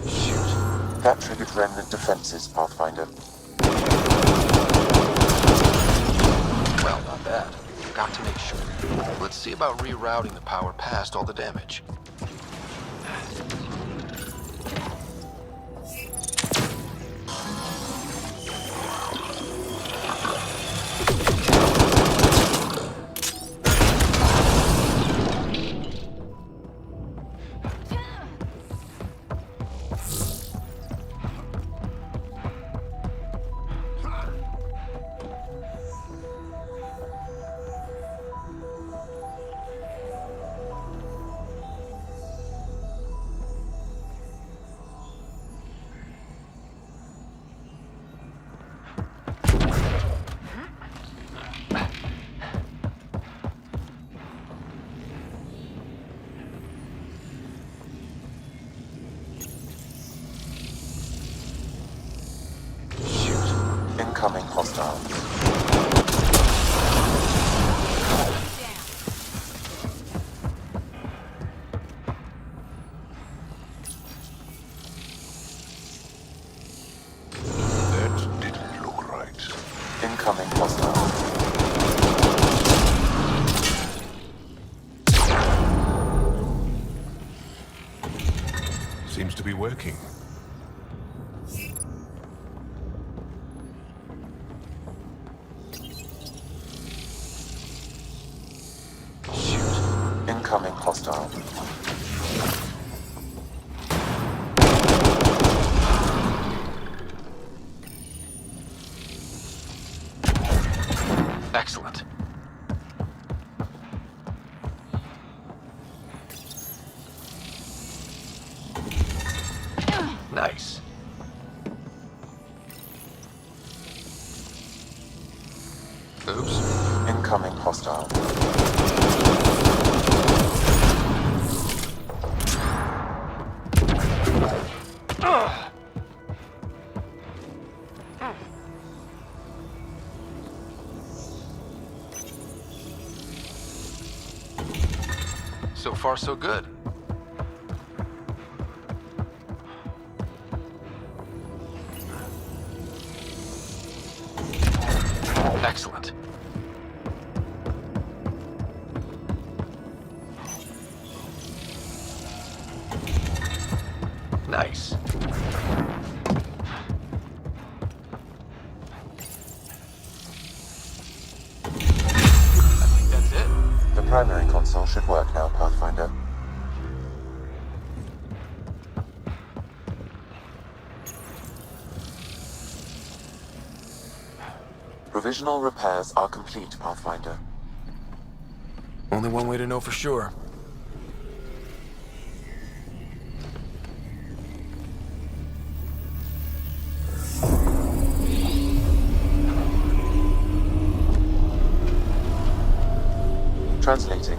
Shoot. That triggered remnant defenses, Pathfinder. Well, not bad. Got to make sure. Let's see about rerouting the power past all the damage. Incoming hostile. That didn't look right. Incoming hostile. Seems to be working. Incoming hostile. Excellent. Nice. Oops. Incoming hostile. So far, so good. Excellent. Nice. I think that's it. The primary console should work now, Pathfinder. Provisional repairs are complete, Pathfinder. Only one way to know for sure. Translating.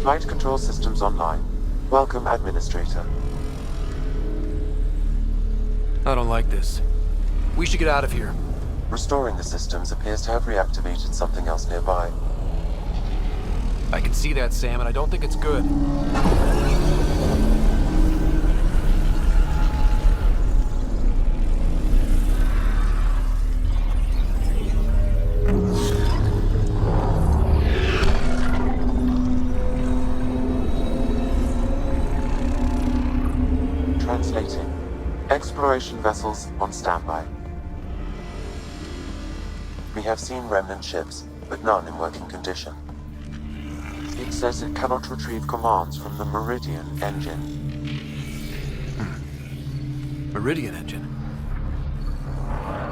Flight control systems online. Welcome, Administrator. I don't like this. We should get out of here. Restoring the systems appears to have reactivated something else nearby. I can see that, Sam, and I don't think it's good. Translating. Exploration vessels on standby. We have seen remnant ships, but none in working condition. It says it cannot retrieve commands from the Meridian engine. Meridian engine.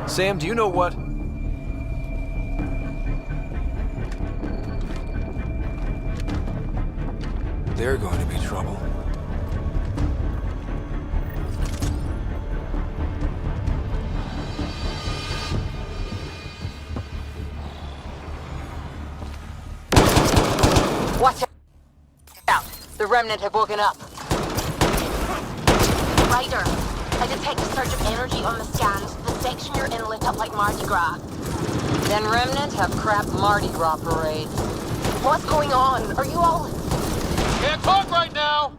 Sam, do you know what? They're going to be trouble. Watch out! The Remnant have woken up. Ryder, I detect a surge of energy on the scans. The section you're in lit up like Mardi Gras. Then Remnant have crap Mardi Gras parades. What's going on? Are you all... Can't talk right now!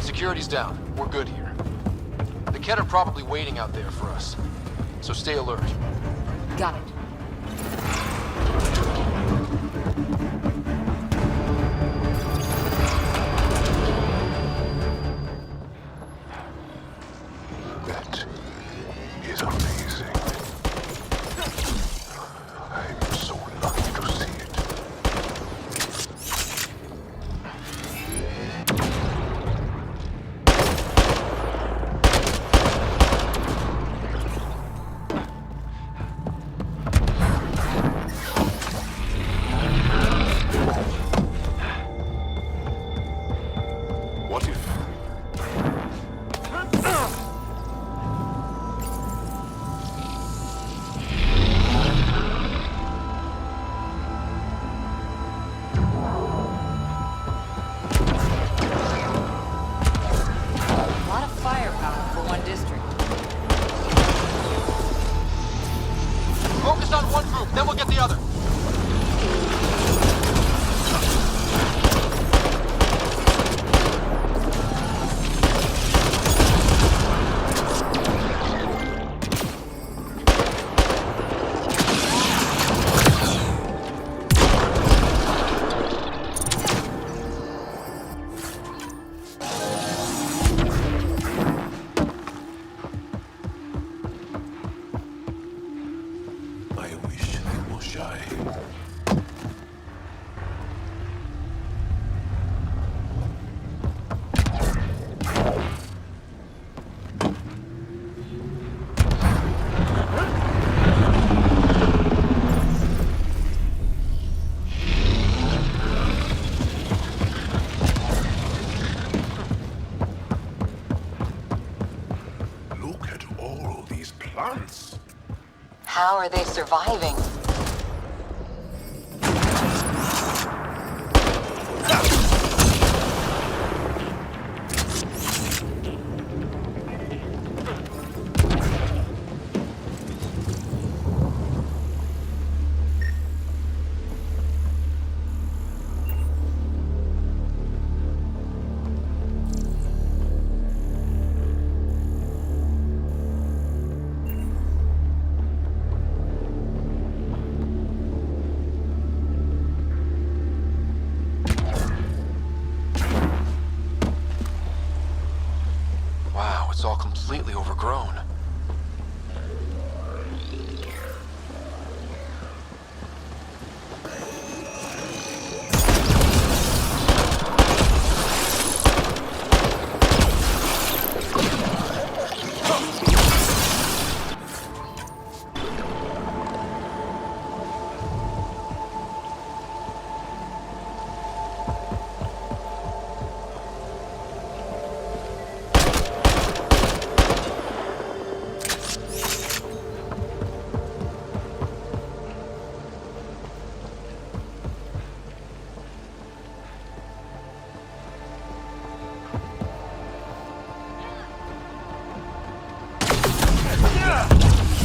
Security's down. We're good here. The Kett are probably waiting out there for us, so stay alert. Got it. That is amazing. I'm so lucky to see it. What if... A lot of firepower for one district. Focus on one group, then we'll get the other. I wish they were shy. Look at all these plants. How are they surviving? Wow, it's all completely overgrown.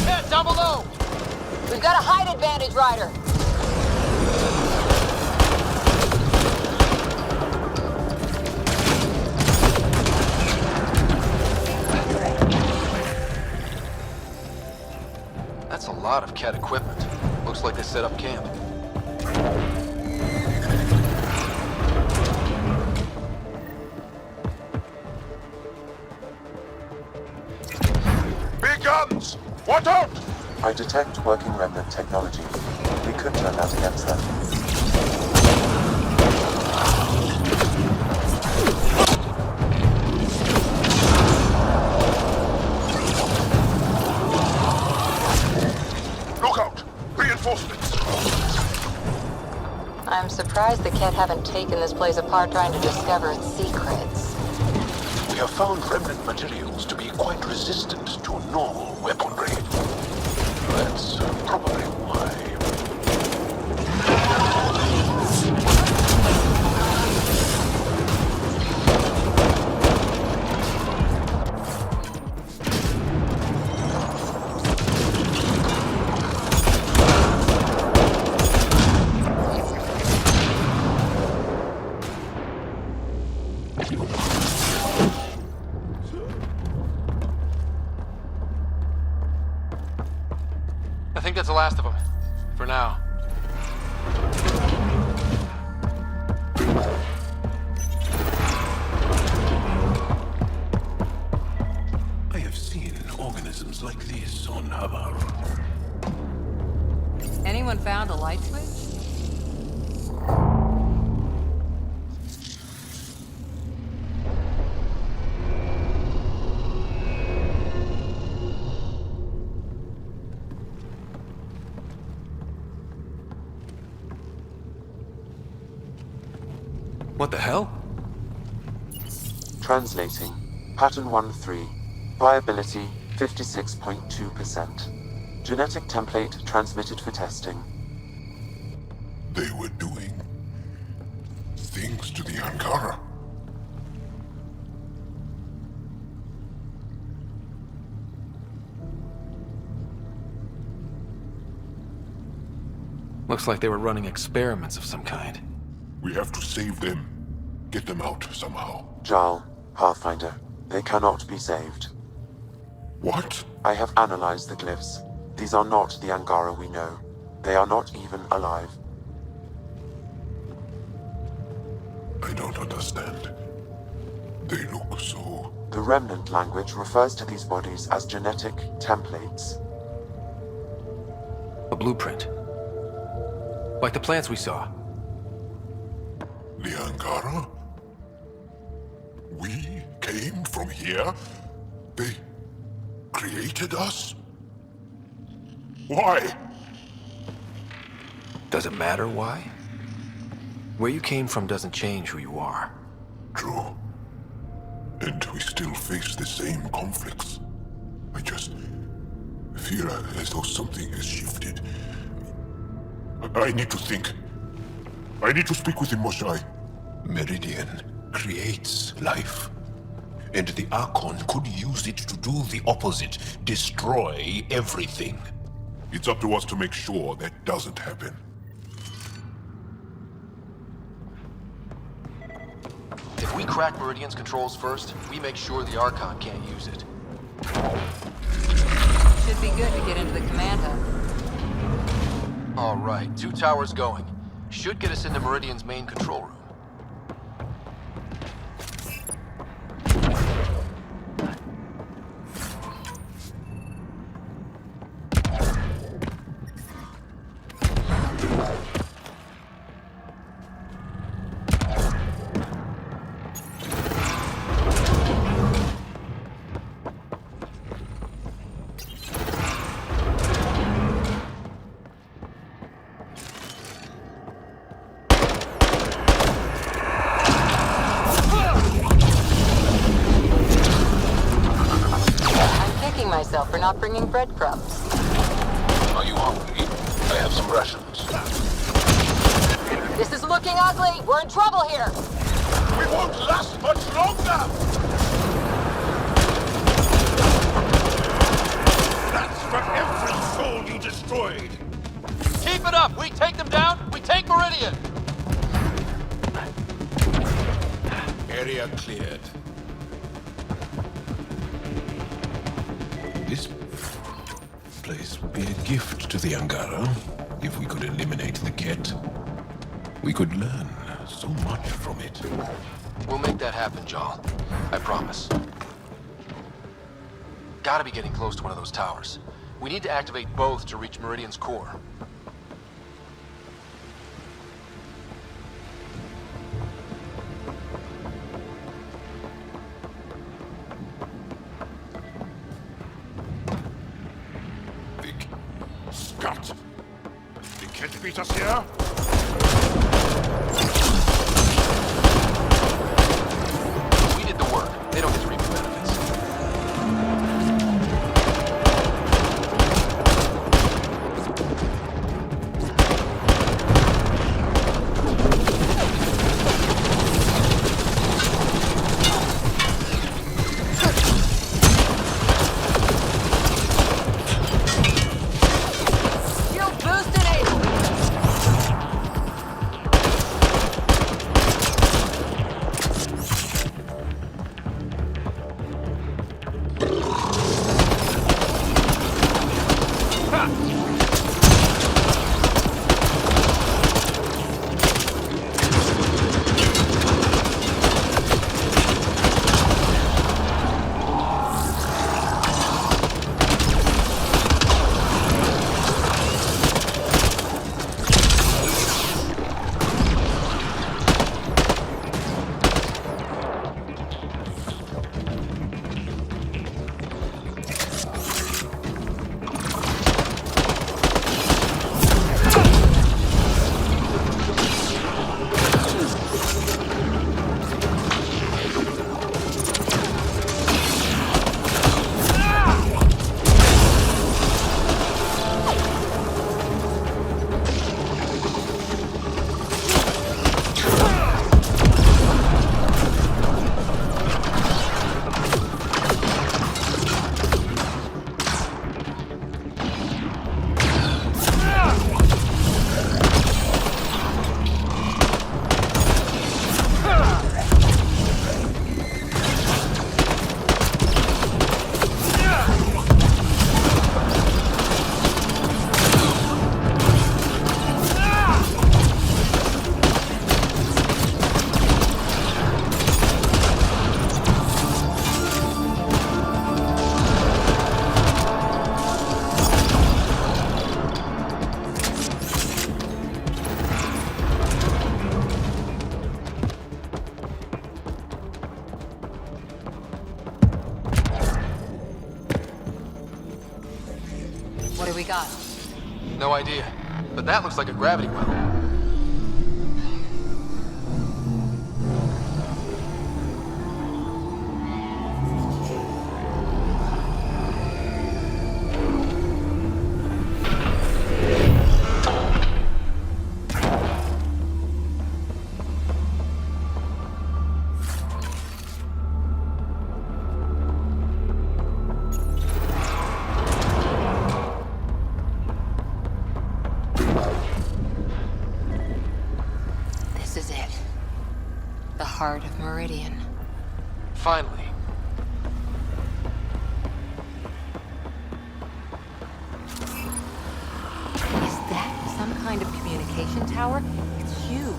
Kett, down below! We've got a height advantage, Ryder. That's a lot of Kett equipment. Looks like they set up camp. Cut out! I detect working remnant technology. We could turn that against them. Look out! Reinforcements! I'm surprised the Kett haven't taken this place apart trying to discover its secrets. We have found remnant materials to be quite resistant to normal weaponry. That's probably why. I think that's the last of them. For now. I have seen organisms like this on Havar. Anyone found a light switch? What the hell? Translating. Pattern 1-3. Viability 56.2%. Genetic template transmitted for testing. They were doing things to the Angara. Looks like they were running experiments of some kind. We have to save them. Get them out somehow. Jarl, Pathfinder, they cannot be saved. What? I have analyzed the glyphs. These are not the Angara we know. They are not even alive. I don't understand. They look so... The Remnant language refers to these bodies as genetic templates. A blueprint. Like the plants we saw. The Angara? We came from here? They created us? Why? Does it matter why? Where you came from doesn't change who you are. True. And we still face the same conflicts. I just feel as though something has shifted. I need to think. I need to speak with him, Moshae. Meridian creates life. And the Archon could use it to do the opposite. Destroy everything. It's up to us to make sure that doesn't happen. If we crack Meridian's controls first, we make sure the Archon can't use it. Should be good to get into the command hub. All right, 2 towers going. Should get us into Meridian's main control room. For not bringing breadcrumbs. Are you hungry? I have some rations. This is looking ugly. We're in trouble here. We won't last much longer! That's for every soul you destroyed! Keep it up! We take them down, we take Meridian! Area cleared. This place would be a gift to the Angara if we could eliminate the Kett. We could learn so much from it. We'll make that happen, Jarl. I promise. Gotta be getting close to one of those towers. We need to activate both to reach Meridian's core. Scott! You can't beat us here? We did the work. They don't get to reap the benefits. What do we got? No idea. But that looks like a gravity well. This is it. The heart of Meridian. Finally. Is that some kind of communication tower? It's huge.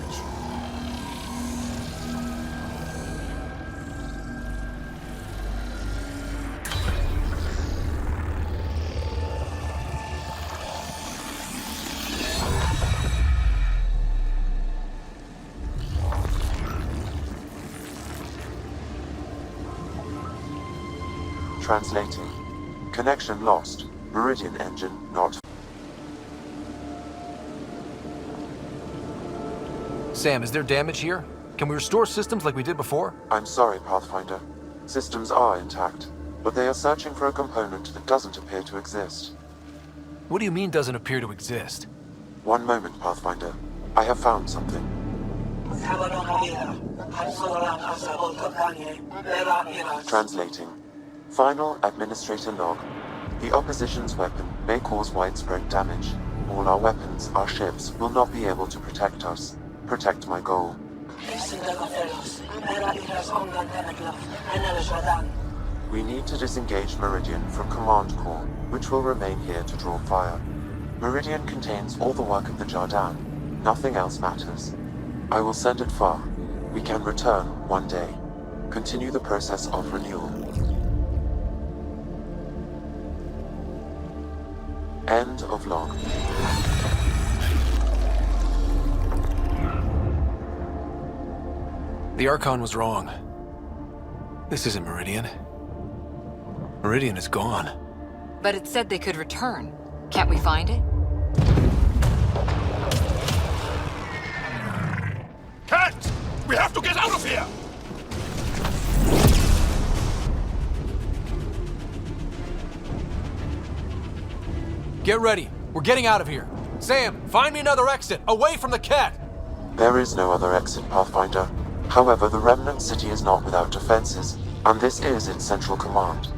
Translating. Connection lost. Meridian engine not. Sam, is there damage here? Can we restore systems like we did before? I'm sorry, Pathfinder. Systems are intact, but they are searching for a component that doesn't appear to exist. What do you mean doesn't appear to exist? One moment, Pathfinder. I have found something. Translating. Final Administrator log. The opposition's weapon may cause widespread damage. All our weapons, our ships, will not be able to protect us. Protect my goal. We need to disengage Meridian from Command Core, which will remain here to draw fire. Meridian contains all the work of the Jardan. Nothing else matters. I will send it far. We can return one day. Continue the process of renewal. End of log. The Archon was wrong. This isn't Meridian. Meridian is gone. But it said they could return. Can't we find it? Cat! We have to get out of here! Get ready. We're getting out of here. Sam, find me another exit, away from the cat! There is no other exit, Pathfinder. However, the Remnant City is not without defenses, and this is its central command.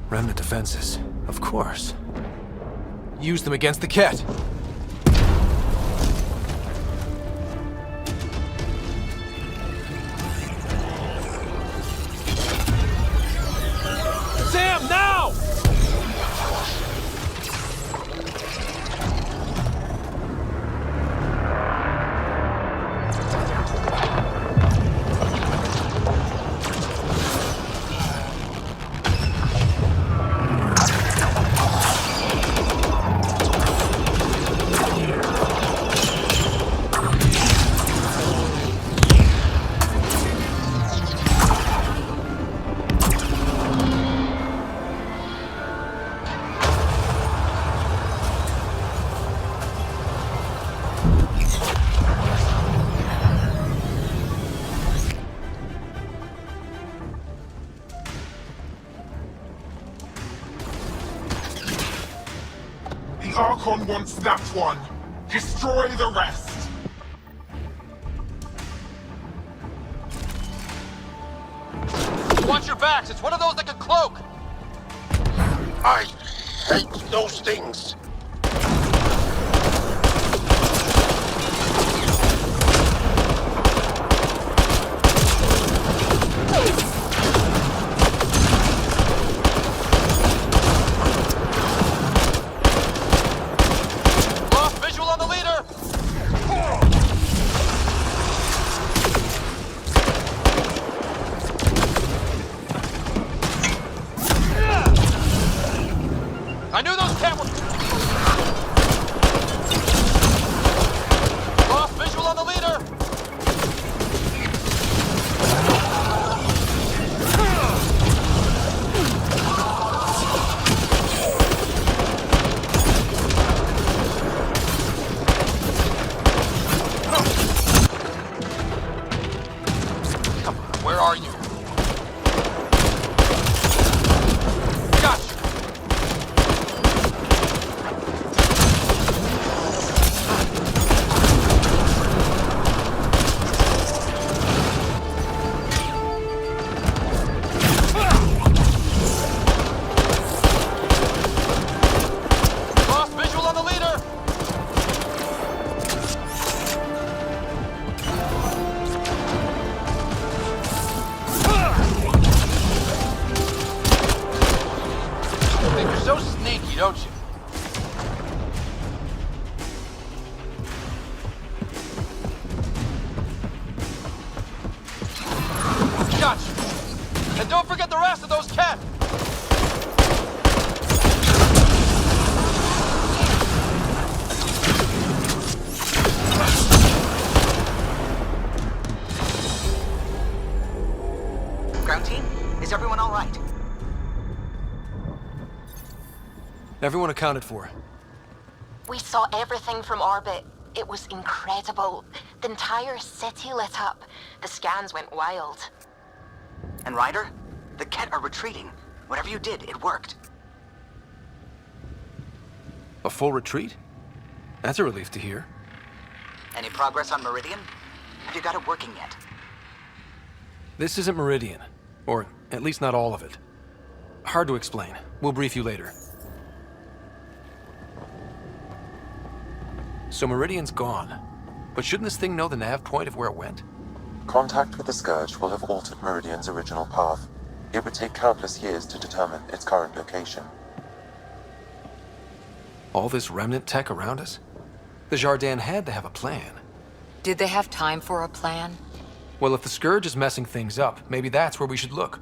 Remnant defenses, of course. Use them against the cat. Sam, now! The Archon wants that one. Destroy the rest. Watch your backs, it's one of those that can cloak! I hate those things. Lost visual on the leader! I knew those cameras. Lost visual on the leader. Come on, where are you? Gotcha. Lost visual on the leader! You think you're so sneaky, don't you? Gotcha! And don't forget the rest of those cats! Ground team, is everyone all right? Everyone accounted for. We saw everything from orbit. It was incredible. The entire city lit up. The scans went wild. And Ryder? The Ket are retreating. Whatever you did, it worked. A full retreat? That's a relief to hear. Any progress on Meridian? Have you got it working yet? This isn't Meridian. Or at least not all of it. Hard to explain. We'll brief you later. So Meridian's gone. But shouldn't this thing know the nav point of where it went? Contact with the Scourge will have altered Meridian's original path. It would take countless years to determine its current location. All this remnant tech around us? The Jardin had to have a plan. Did they have time for a plan? Well, if the Scourge is messing things up, maybe that's where we should look.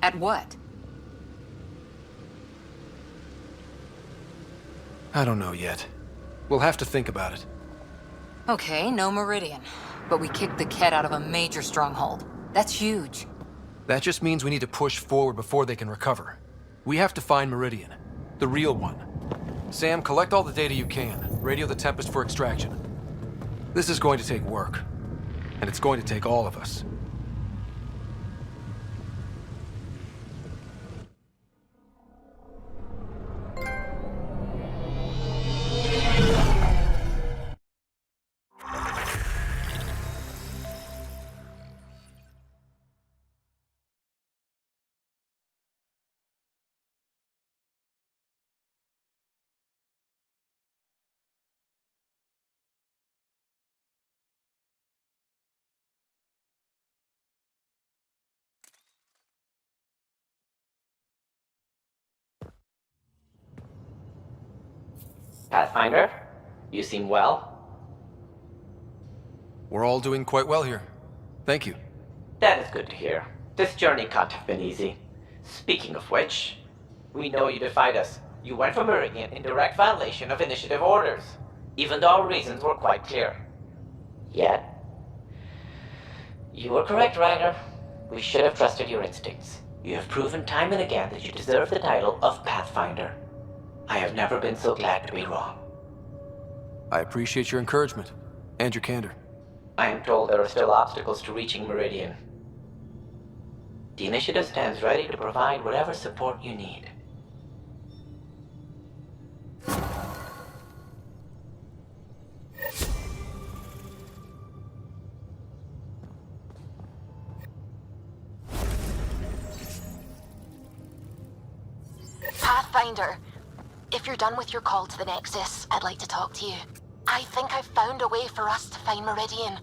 At what? I don't know yet. We'll have to think about it. Okay, no Meridian. But we kicked the Kett out of a major stronghold. That's huge. That just means we need to push forward before they can recover. We have to find Meridian. The real one. Sam, collect all the data you can. Radio the Tempest for extraction. This is going to take work. And it's going to take all of us. Pathfinder, you seem well. We're all doing quite well here. Thank you. That is good to hear. This journey can't have been easy. Speaking of which, we know you defied us. You went for Meridian in direct violation of initiative orders, even though our reasons were quite clear. Yet, you were correct, Ryder. We should have trusted your instincts. You have proven time and again that you deserve the title of Pathfinder. I have never been so glad to be wrong. I appreciate your encouragement, and your candor. I am told there are still obstacles to reaching Meridian. The Initiative stands ready to provide whatever support you need. Pathfinder, if you're done with your call to the Nexus, I'd like to talk to you. I think I've found a way for us to find Meridian.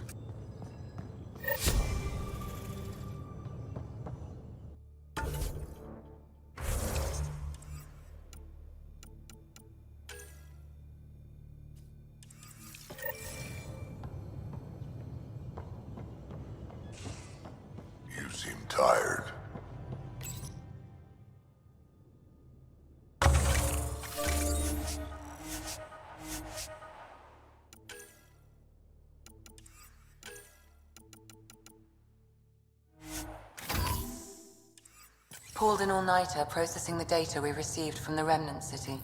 You seem tired. Pulled an all-nighter processing the data we received from the Remnant City.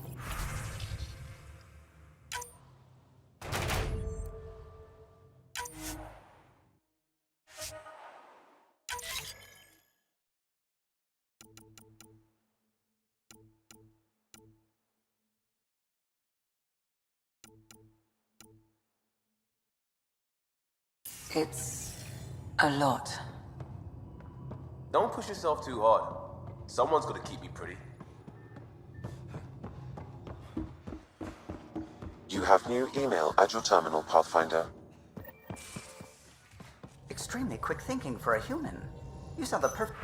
It's a lot. Don't push yourself too hard. Someone's gonna keep me pretty. You have new email at your terminal, Pathfinder. Extremely quick thinking for a human. You saw the perfect...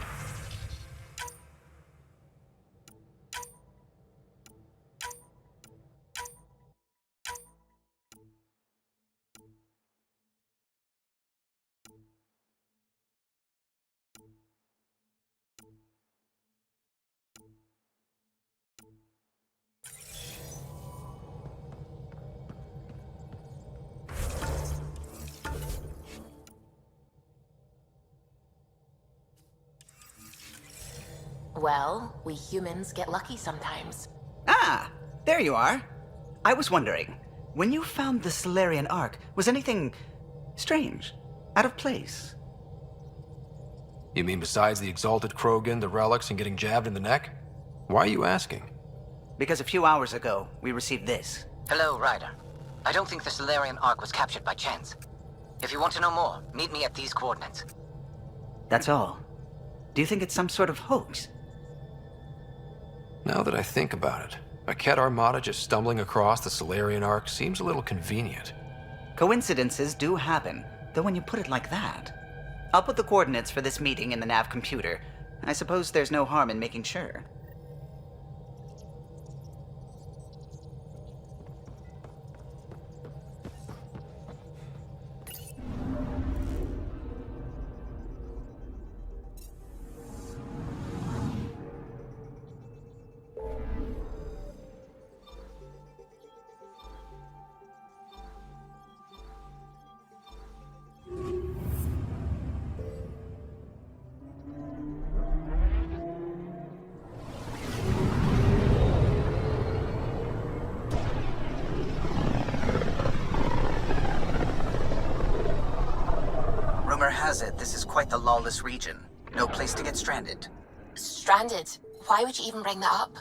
Well, we humans get lucky sometimes. Ah, there you are. I was wondering, when you found the Solarian Ark, was anything strange, out of place? You mean besides the exalted Krogan, the relics, and getting jabbed in the neck? Why are you asking? Because a few hours ago, we received this. Hello, Ryder. I don't think the Solarian Ark was captured by chance. If you want to know more, meet me at these coordinates. That's all. Do you think it's some sort of hoax? Now that I think about it, a Kett armada just stumbling across the Solarian Ark seems a little convenient. Coincidences do happen, though when you put it like that. I'll put the coordinates for this meeting in the nav computer. I suppose there's no harm in making sure. Rumor has it this is quite the lawless region. No place to get stranded. Stranded? Why would you even bring that up?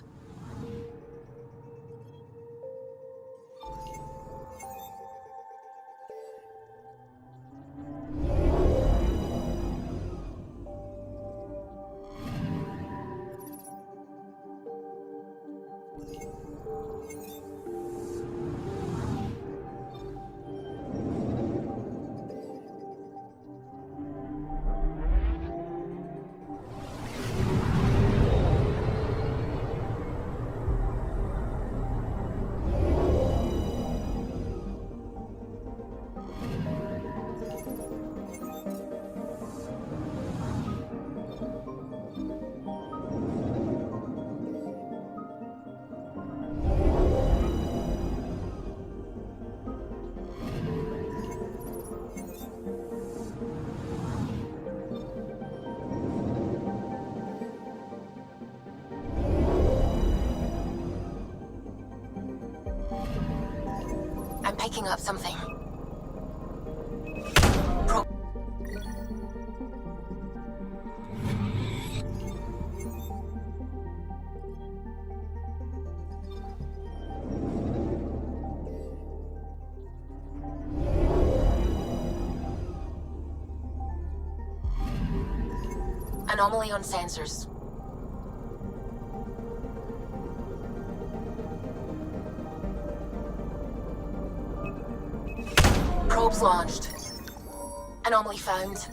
I'm picking up something. Anomaly on sensors. Probes launched. Anomaly found.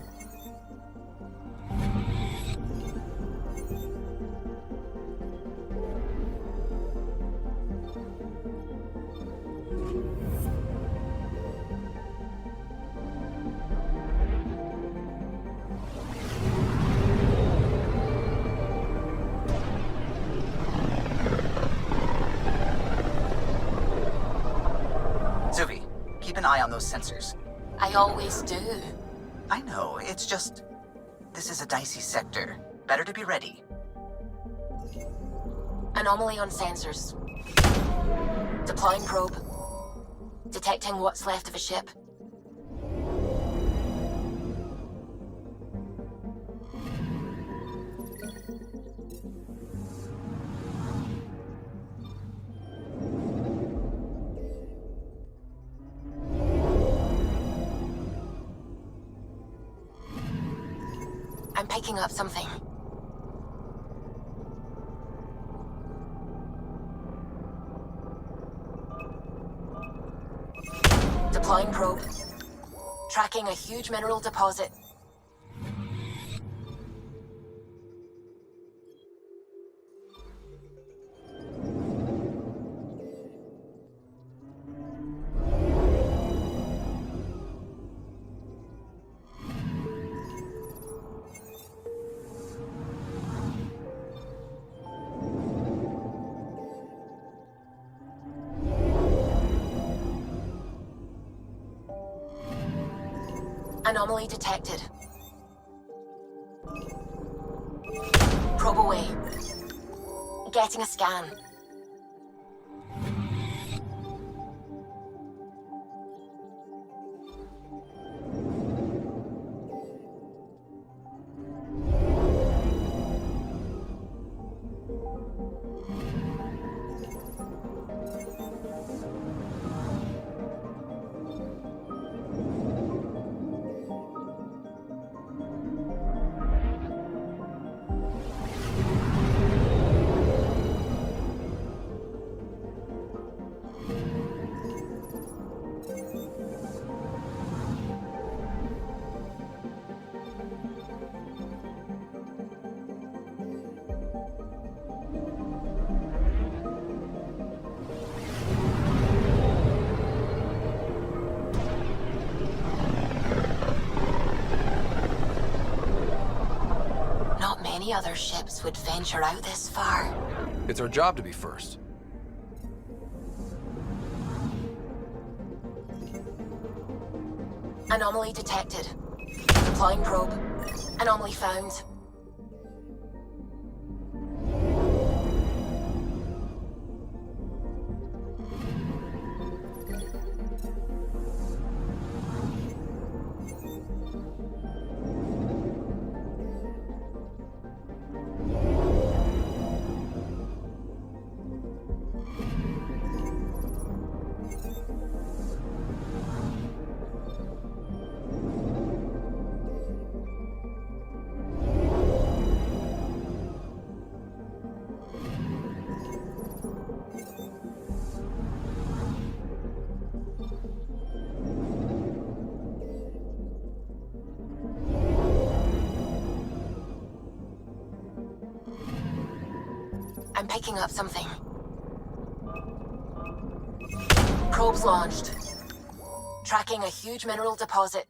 Zuvi, keep an eye on those sensors. I always do. I know, it's just... This is a dicey sector. Better to be ready. Anomaly on sensors. Deploying probe. Detecting what's left of a ship. I'm picking up something. Deploying probe. Tracking a huge mineral deposit. Anomaly detected. Probe away. Getting a scan. Many other ships would venture out this far. It's our job to be first. Anomaly detected. Deploying probe. Anomaly found. I'm picking up something. Probes launched. Tracking a huge mineral deposit.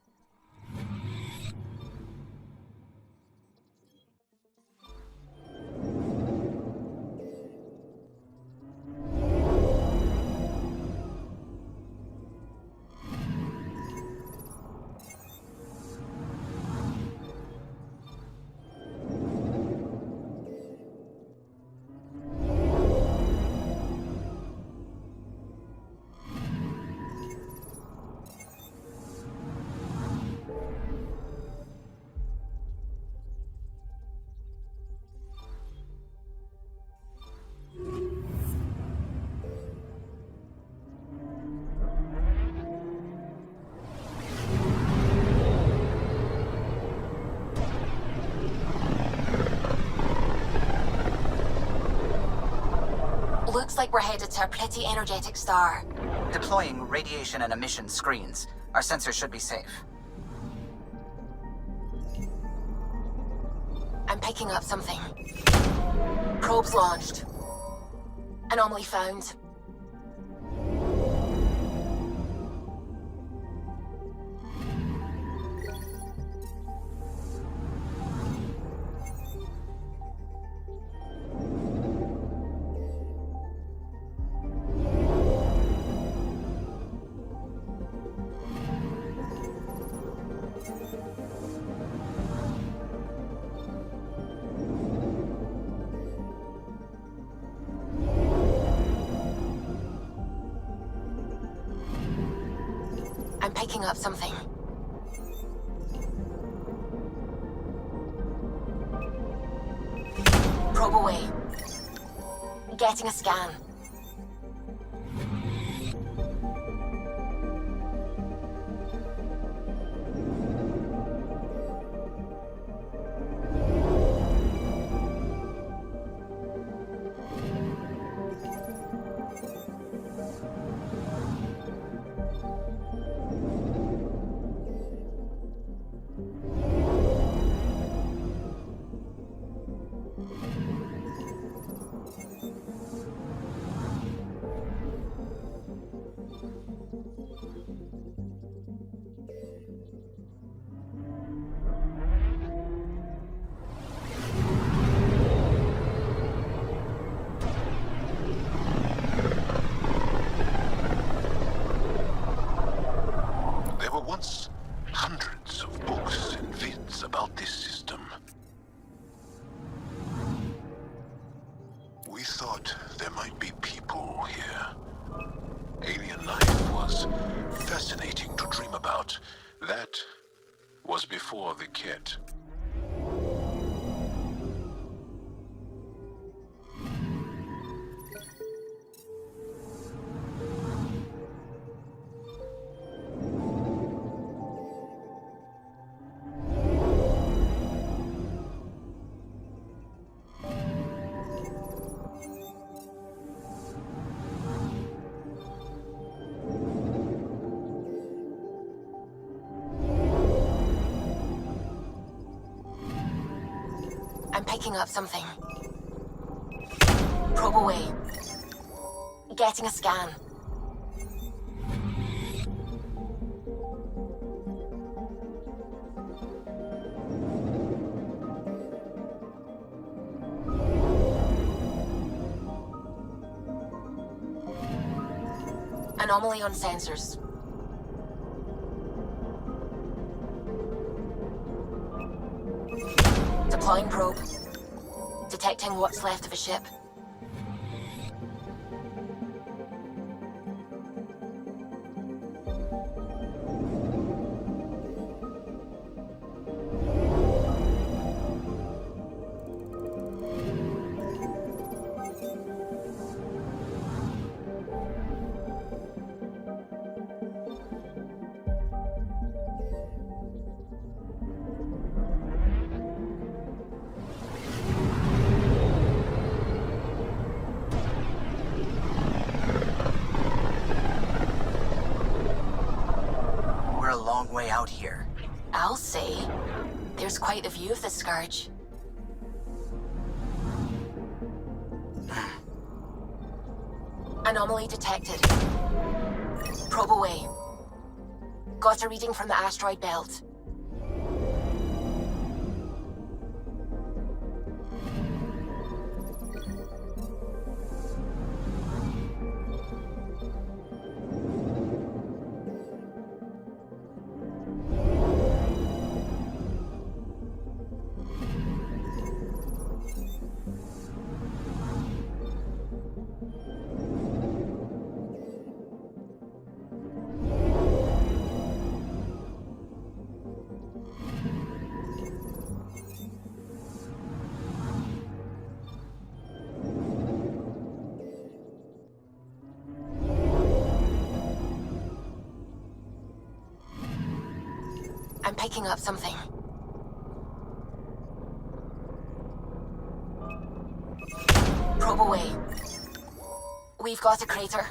Looks like we're headed to a pretty energetic star. Deploying radiation and emission screens. Our sensors should be safe. I'm picking up something. Probes launched. Anomaly found. I'm picking up something. Probe away. Getting a scan. Once hundreds of books and vids about this system. We thought there might be people here. Alien life was fascinating to dream about. That was before the kit. I'm picking up something. Probe away. Getting a scan. Anomaly on sensors. Deploying probe. Detecting what's left of a ship. Way out here. I'll say. There's quite a view of the scourge. Anomaly detected. Probe away. Got a reading from the asteroid belt. I'm picking up something. Probe away. We've got a crater.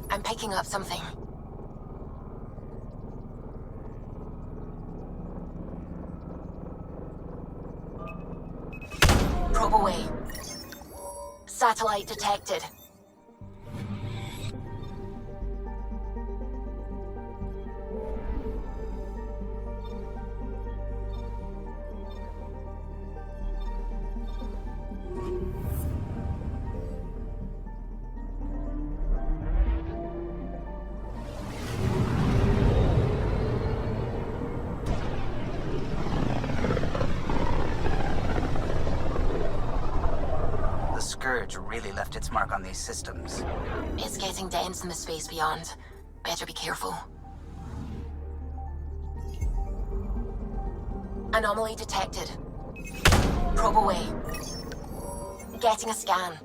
I'm picking up something. Probe away. Satellite detected. Scourge really left its mark on these systems. It's getting dense in the space beyond. Better be careful. Anomaly detected. Probe away. Getting a scan.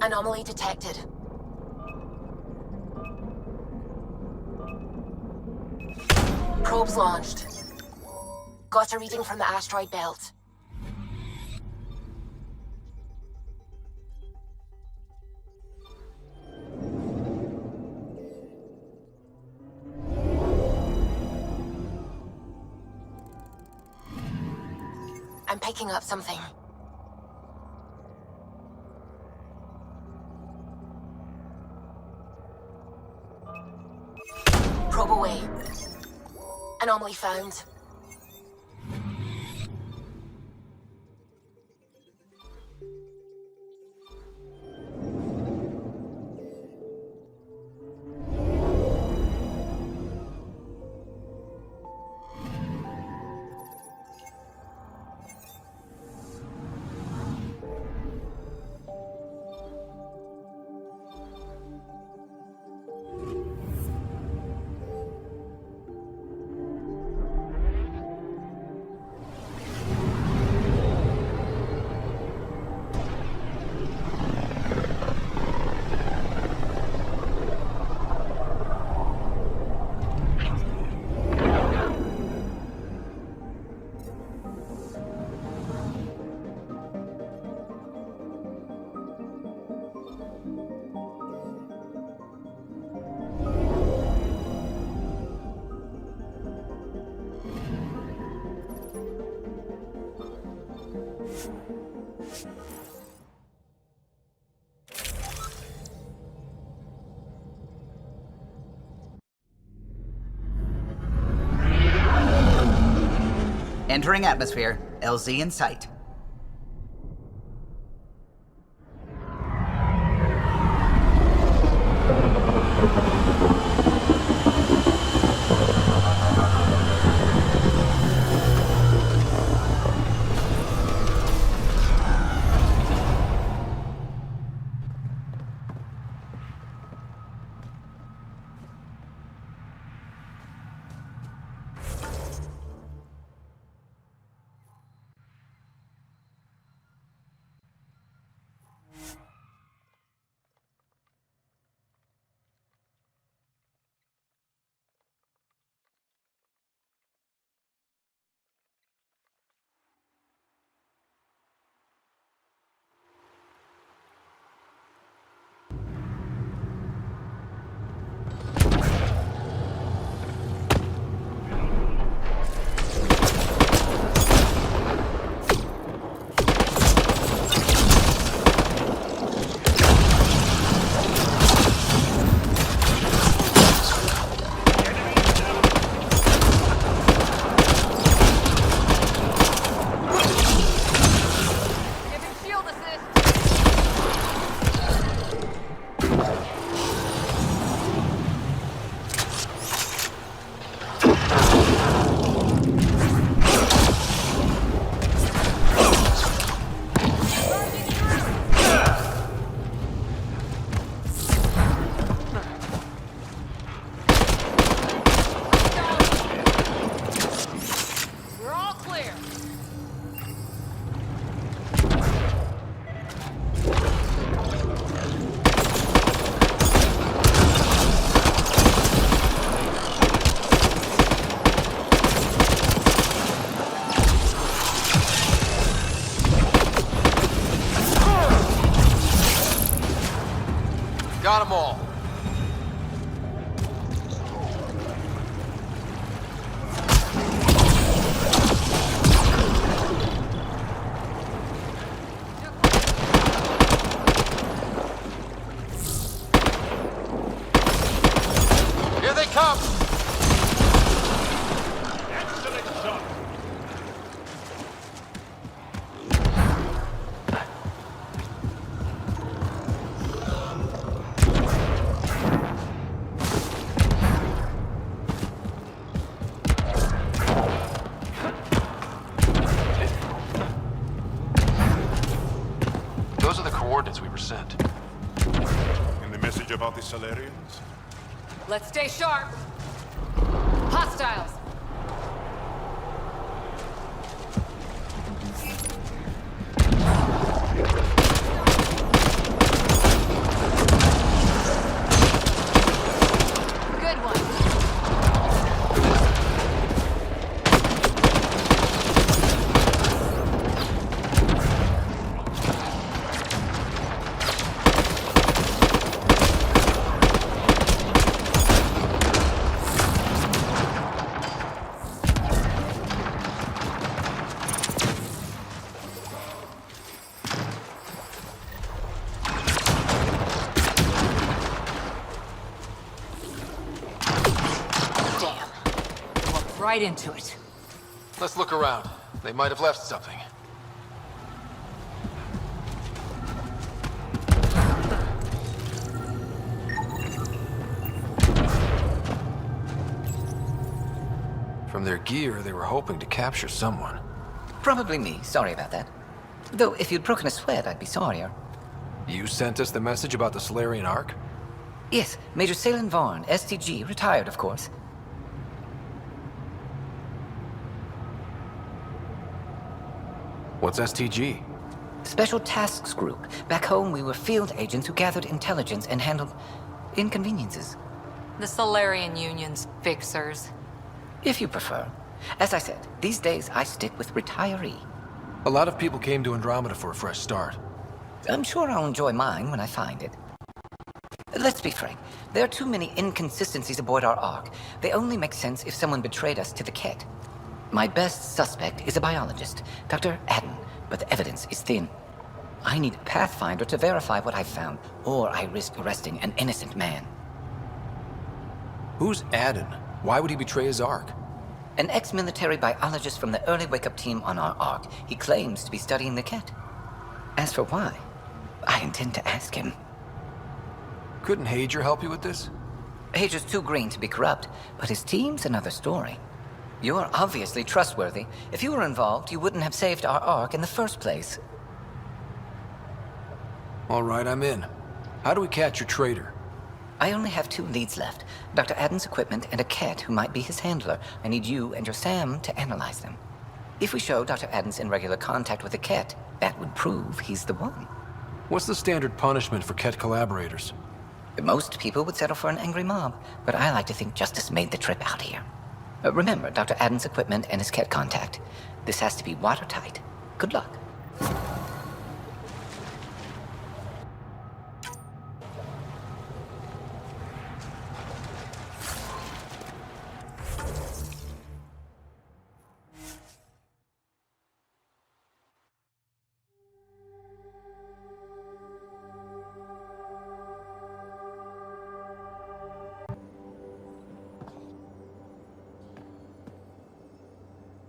Anomaly detected. Probes launched. Got a reading from the asteroid belt. I'm picking up something. Probe away. Anomaly found. Entering atmosphere. LZ in sight. coordinates we were sent. And the message about the Salarians? Let's stay sharp. Hostiles. Good one. Right into it. Let's look around. They might have left something. From their gear, they were hoping to capture someone. Probably me. Sorry about that. Though, if you'd broken a sweat, I'd be sorrier. You sent us the message about the Solarian Ark? Yes, Major Salin Vaughn, STG, retired, of course. What's STG? Special Tasks Group. Back home, we were field agents who gathered intelligence and handled inconveniences. The Solarian Union's fixers. If you prefer. As I said, these days I stick with retiree. A lot of people came to Andromeda for a fresh start. I'm sure I'll enjoy mine when I find it. Let's be frank. There are too many inconsistencies aboard our Ark. They only make sense if someone betrayed us to the Ket. My best suspect is a biologist, Dr. Adden, but the evidence is thin. I need a Pathfinder to verify what I've found, or I risk arresting an innocent man. Who's Adden? Why would he betray his Ark? An ex-military biologist from the early wake-up team on our Ark. He claims to be studying the Ket. As for why, I intend to ask him. Couldn't Hager help you with this? Hager's too green to be corrupt, but his team's another story. You're obviously trustworthy. If you were involved, you wouldn't have saved our Ark in the first place. All right, I'm in. How do we catch your traitor? I only have 2 leads left. Dr. Adden's equipment and a Ket who might be his handler. I need you and your Sam to analyze them. If we show Dr. Adden's in regular contact with the Ket, that would prove he's the one. What's the standard punishment for Ket collaborators? Most people would settle for an angry mob, but I like to think justice made the trip out here. Remember Dr. Adden's equipment and his Ket contact. This has to be watertight. Good luck.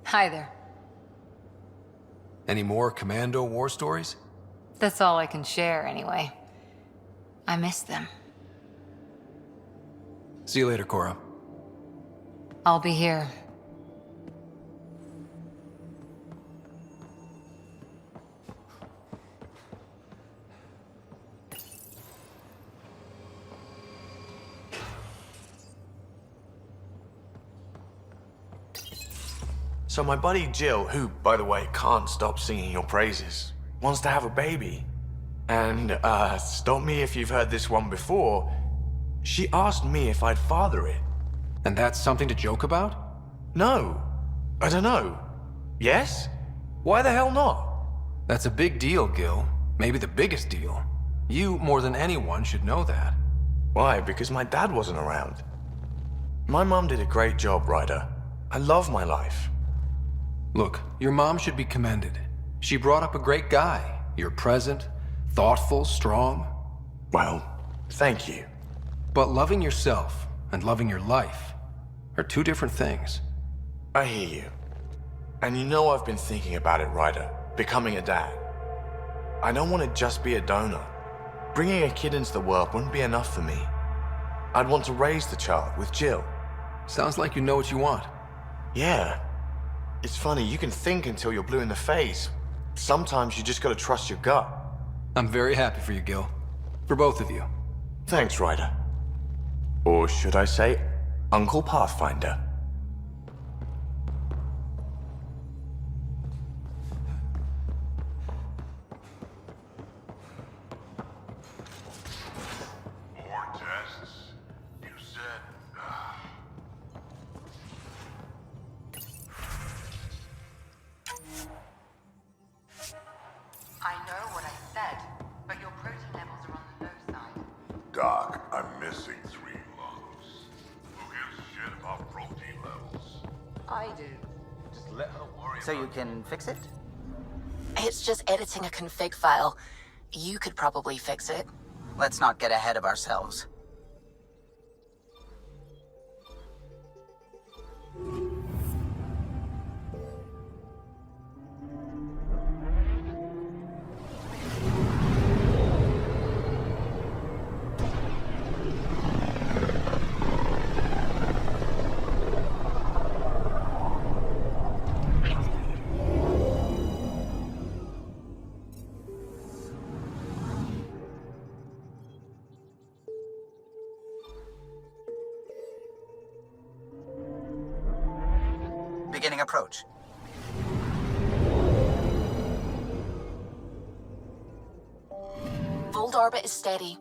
Hi there. Any more Commando war stories? That's all I can share, anyway. I miss them. See you later, Cora. I'll be here. So my buddy Jill, who, by the way, can't stop singing your praises, wants to have a baby. And, stop me if you've heard this one before, she asked me if I'd father it. And that's something to joke about? No. I don't know. Yes? Why the hell not? That's a big deal, Gil. Maybe the biggest deal. You, more than anyone, should know that. Why? Because my dad wasn't around. My mom did a great job, Ryder. I love my life. Look, your mom should be commended. She brought up a great guy. You're present, thoughtful, strong. Well, thank you. But loving yourself and loving your life are 2 different things. I hear you. And you know I've been thinking about it, Ryder. Becoming a dad. I don't want to just be a donor. Bringing a kid into the world wouldn't be enough for me. I'd want to raise the child with Jill. Sounds like you know what you want. Yeah. It's funny, you can think until you're blue in the face. Sometimes you just gotta trust your gut. I'm very happy for you, Gil. For both of you. Thanks, Ryder. Or should I say, Uncle Pathfinder. More tests? You said... I know what I said, but your protein levels are on the low side. Doc, I'm missing 3 lungs. Who gives a shit about protein levels? I do. Just let her worry So you can fix it? It's just editing a config file. You could probably fix it. Let's not get ahead of ourselves. Beginning approach. Fold orbit is steady.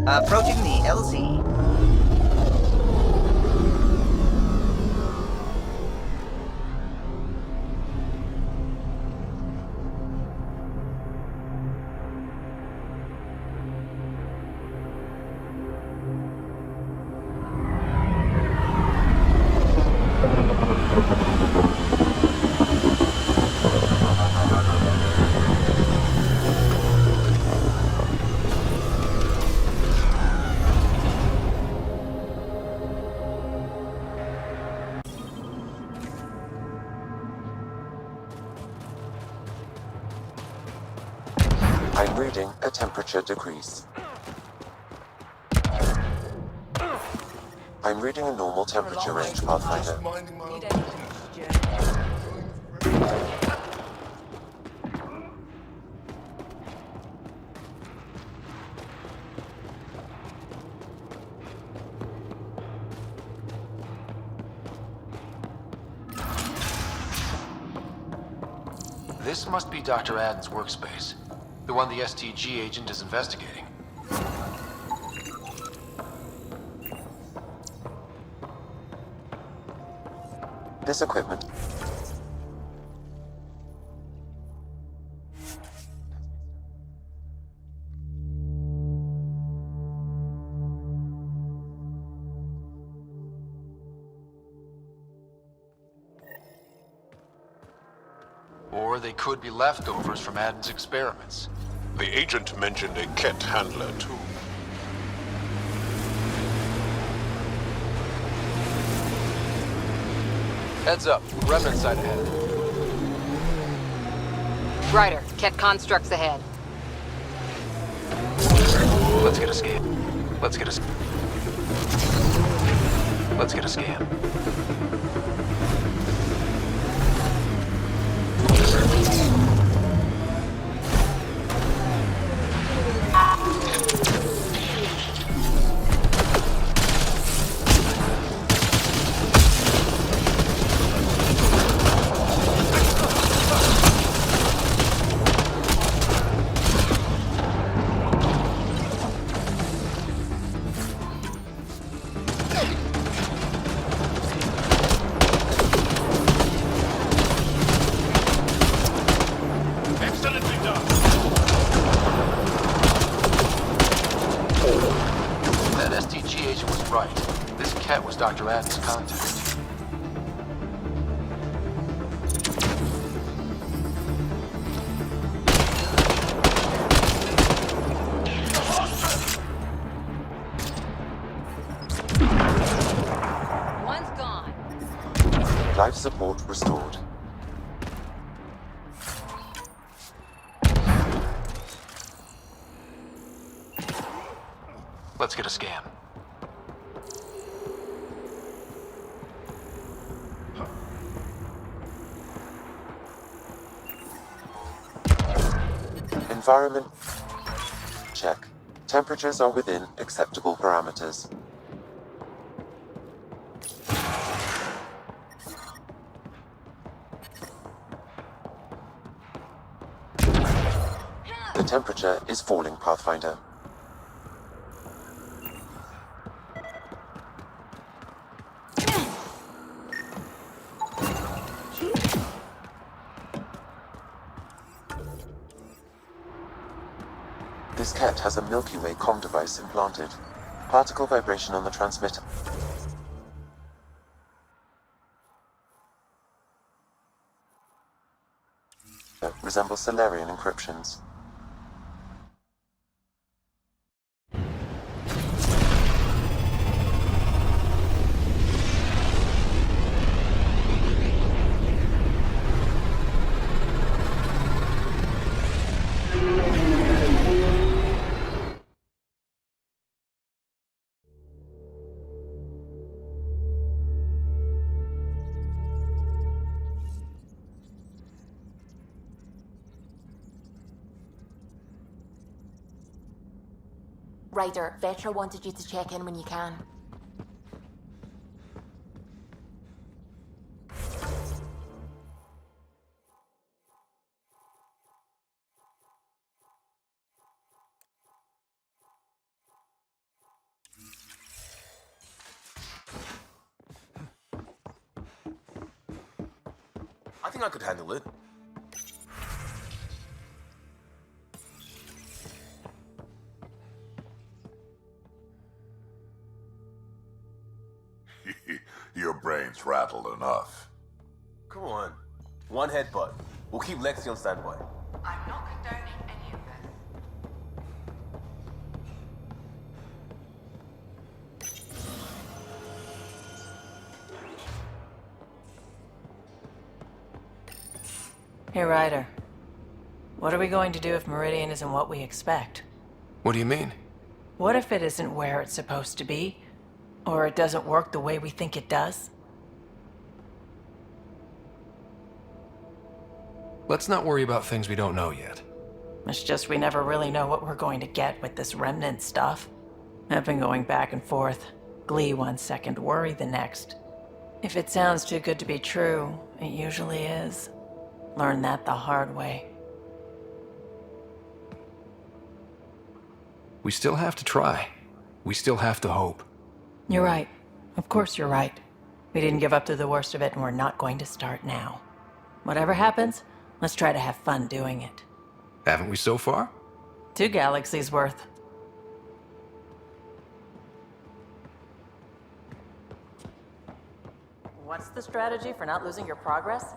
Approaching the LZ. I'm reading a temperature decrease. I'm reading a normal temperature range, Pathfinder. This must be Dr. Aden's workspace. The one the STG agent is investigating. This equipment... Or they could be leftovers from Aden's experiments. The agent mentioned a Ket handler, too. Heads up. Remnant site ahead. Ryder, Ket constructs ahead. Let's get a scan. Let's get a scan. Dr. Aden's contact. One's gone. Life support restored. Let's get a scan. Environment check. Temperatures are within acceptable parameters. The temperature is falling, Pathfinder. This ket has a Milky Way comm device implanted. Particle vibration on the transmitter resembles Solarian encryptions. Ryder, Vetra wanted you to check in when you can. I think I could handle it. Your brain's rattled enough. Come on. One headbutt. We'll keep Lexi on standby. I'm not condoning any of this. Hey, Ryder. What are we going to do if Meridian isn't what we expect? What do you mean? What if it isn't where it's supposed to be? Or it doesn't work the way we think it does? Let's not worry about things we don't know yet. It's just we never really know what we're going to get with this remnant stuff. I've been going back and forth. Glee one second, worry the next. If it sounds too good to be true, it usually is. Learned that the hard way. We still have to try. We still have to hope. You're right. Of course you're right. We didn't give up to the worst of it, and we're not going to start now. Whatever happens, let's try to have fun doing it. Haven't we so far? 2 galaxies worth. What's the strategy for not losing your progress?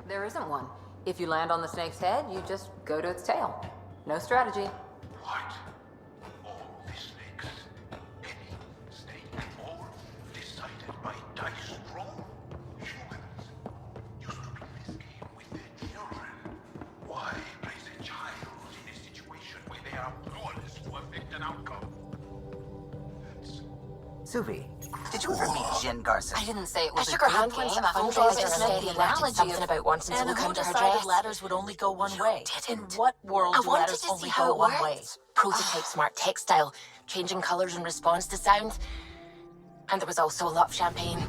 There isn't one. If you land on the snake's head, you just go to its tail. No strategy. What? All the snakes? Any snake? All decided by dice roll? Humans used to play this game with their children. Why place a child in a situation where they are powerless to affect an outcome? Suvi, did you ever meet Jen Garson? I didn't say it was I a shook her good hand game. once on a Fundraiser fundraiser and and then the the analogy analogy something about wanting to And look who under her decided dress. ladders would only go one way? In what world I do wanted ladders to only see how go it one worked. way? Prototype smart textile, changing colors in response to sound. And there was also a lot of champagne.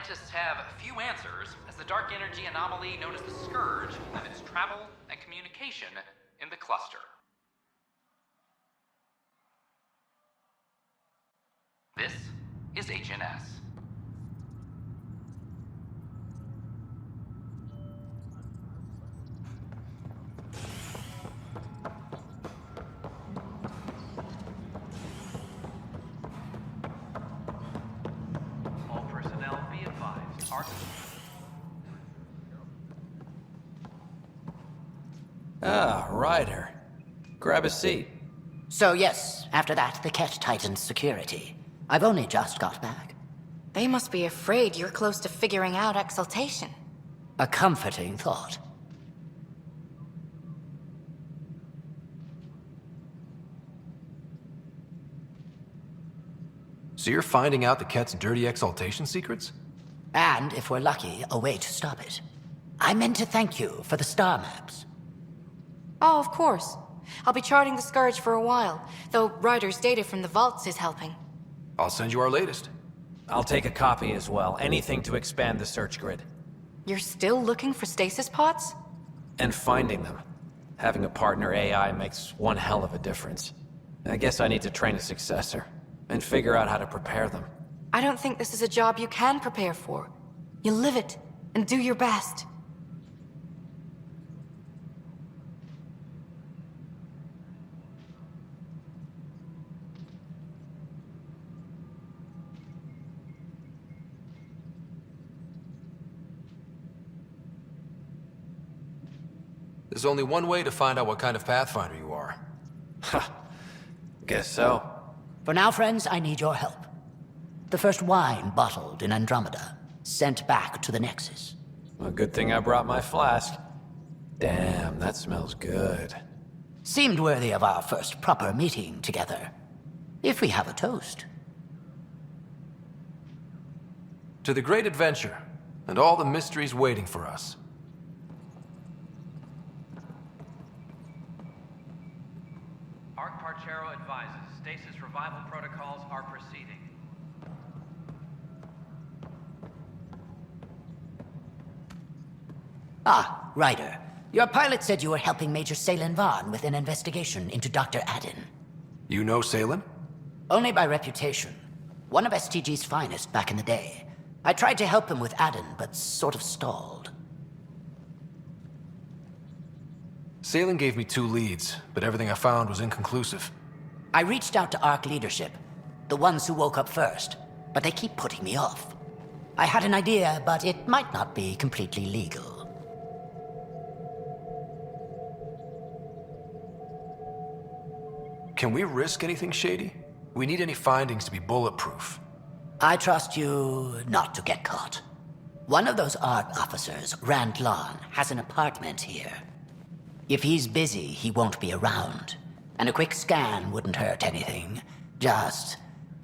scientists have few answers, as the dark energy anomaly known as the Scourge limits travel and communication in the cluster. This is HNS. All personnel be advised. Ah, Ryder. Grab a seat. So yes, after that, the Ket tightened security. I've only just got back. They must be afraid you're close to figuring out exaltation. A comforting thought. So you're finding out the Ket's dirty exaltation secrets? And, if we're lucky, a way to stop it. I meant to thank you for the star maps. Oh, of course. I'll be charting the Scourge for a while, though Ryder's data from the vaults is helping. I'll send you our latest. I'll take a copy as well. Anything to expand the search grid. You're still looking for stasis pods? And finding them. Having a partner AI makes one hell of a difference. I guess I need to train a successor, and figure out how to prepare them. I don't think this is a job you can prepare for. You live it, and do your best. There's only one way to find out what kind of Pathfinder you are. Ha! Guess so. For now, friends, I need your help. The first wine bottled in Andromeda, sent back to the Nexus. A good thing I brought my flask. Damn, that smells good. Seemed worthy of our first proper meeting together. If we have a toast. To the great adventure, and all the mysteries waiting for us. 𝗚𝗺𝗫𝗀𝗀𝗃 advises stasis revival protocols are proceeding. Ah, Ryder. Your pilot said you were helping Major Salen Vaughn with an investigation into Dr. Aden. You know Salen? Only by reputation. One of STG's finest back in the day. I tried to help him with Aden, but sort of stalled. Salen gave me 2 leads, but everything I found was inconclusive. I reached out to ARC leadership, the ones who woke up first, but they keep putting me off. I had an idea, but it might not be completely legal. Can we risk anything shady? We need any findings to be bulletproof. I trust you not to get caught. One of those ARC officers, Rand Lon, has an apartment here. If he's busy, he won't be around. And a quick scan wouldn't hurt anything. Just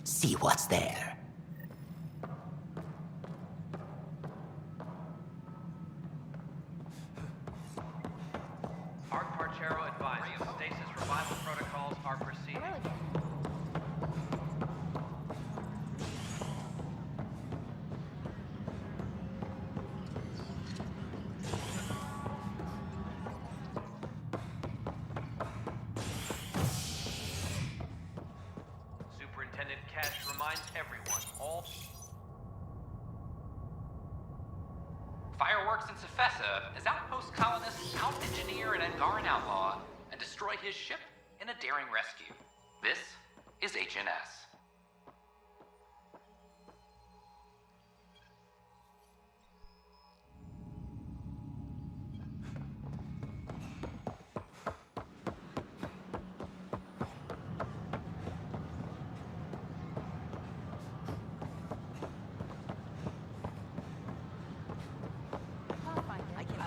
see what's there. 𝗚𝗺𝗫𝗀𝗀𝗃 advises stasis revival protocols are proceeding. Superintendent Kesh reminds everyone, all... Fireworks in Cephessa as outpost colonists out-engineer an Angaran outlaw and destroy his ship in a daring rescue. This is HNS.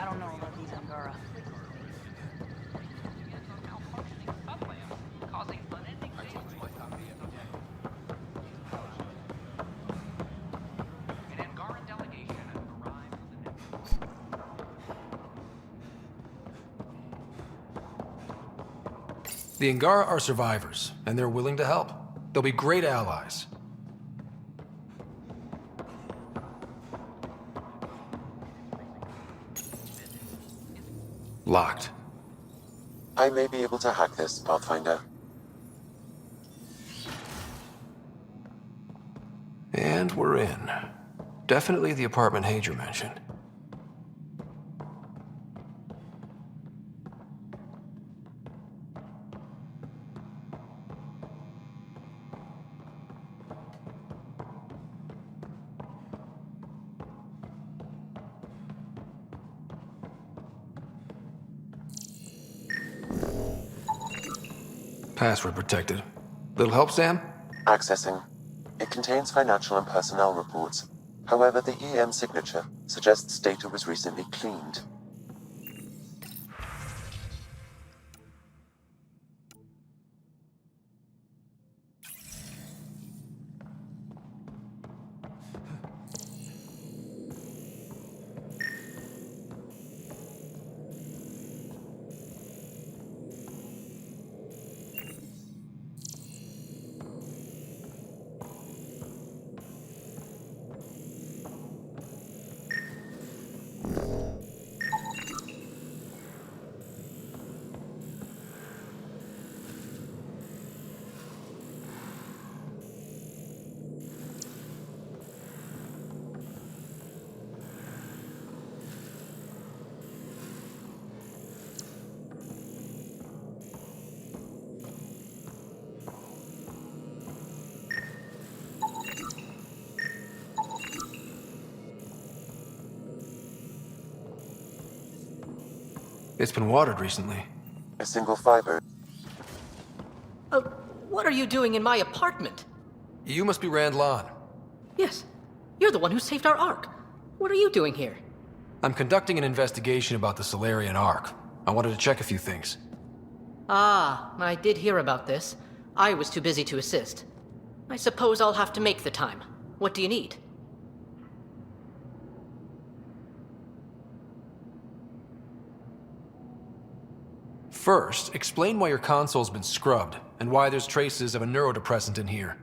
I don't know about these Angara. The Angara are survivors, and they're willing to help. They'll be great allies. Locked. I may be able to hack this, Pathfinder. And we're in. Definitely the apartment Hadrian mentioned. Password protected. Little help, Sam? Accessing. It contains financial and personnel reports. However, the EM signature suggests data was recently cleaned. It's been watered recently. A single fiber. What are you doing in my apartment? You must be Rand Lon. Yes. You're the one who saved our Ark. What are you doing here? I'm conducting an investigation about the Solarian Ark. I wanted to check a few things. Ah, I did hear about this. I was too busy to assist. I suppose I'll have to make the time. What do you need? First, explain why your console's been scrubbed, and why there's traces of a neurodepressant in here.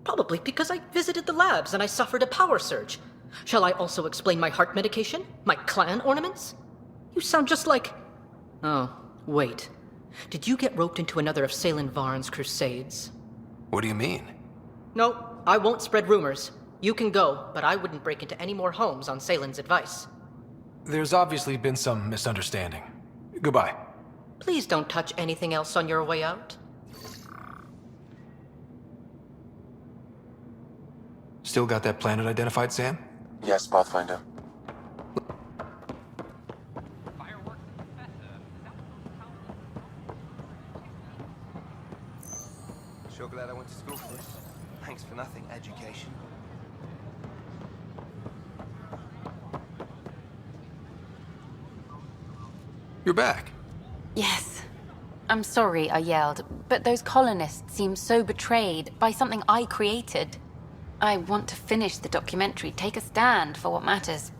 Probably because I visited the labs and I suffered a power surge. Shall I also explain my heart medication? My clan ornaments? You sound just like... Oh, wait. Did you get roped into another of 𝗚𝗺𝗏𝗀𝗃's crusades? What do you mean? No, I won't spread rumors. You can go, but I wouldn't break into any more homes on 𝗡𝗺's advice. There's obviously been some misunderstanding. Goodbye. Please don't touch anything else on your way out. Still got that planet identified, Sam? Yes, Pathfinder. Sure glad I went to school for this. Thanks for nothing, education. You're back. Yes. I'm sorry I yelled, but those colonists seem so betrayed by something I created. I want to finish the documentary, take a stand for what matters.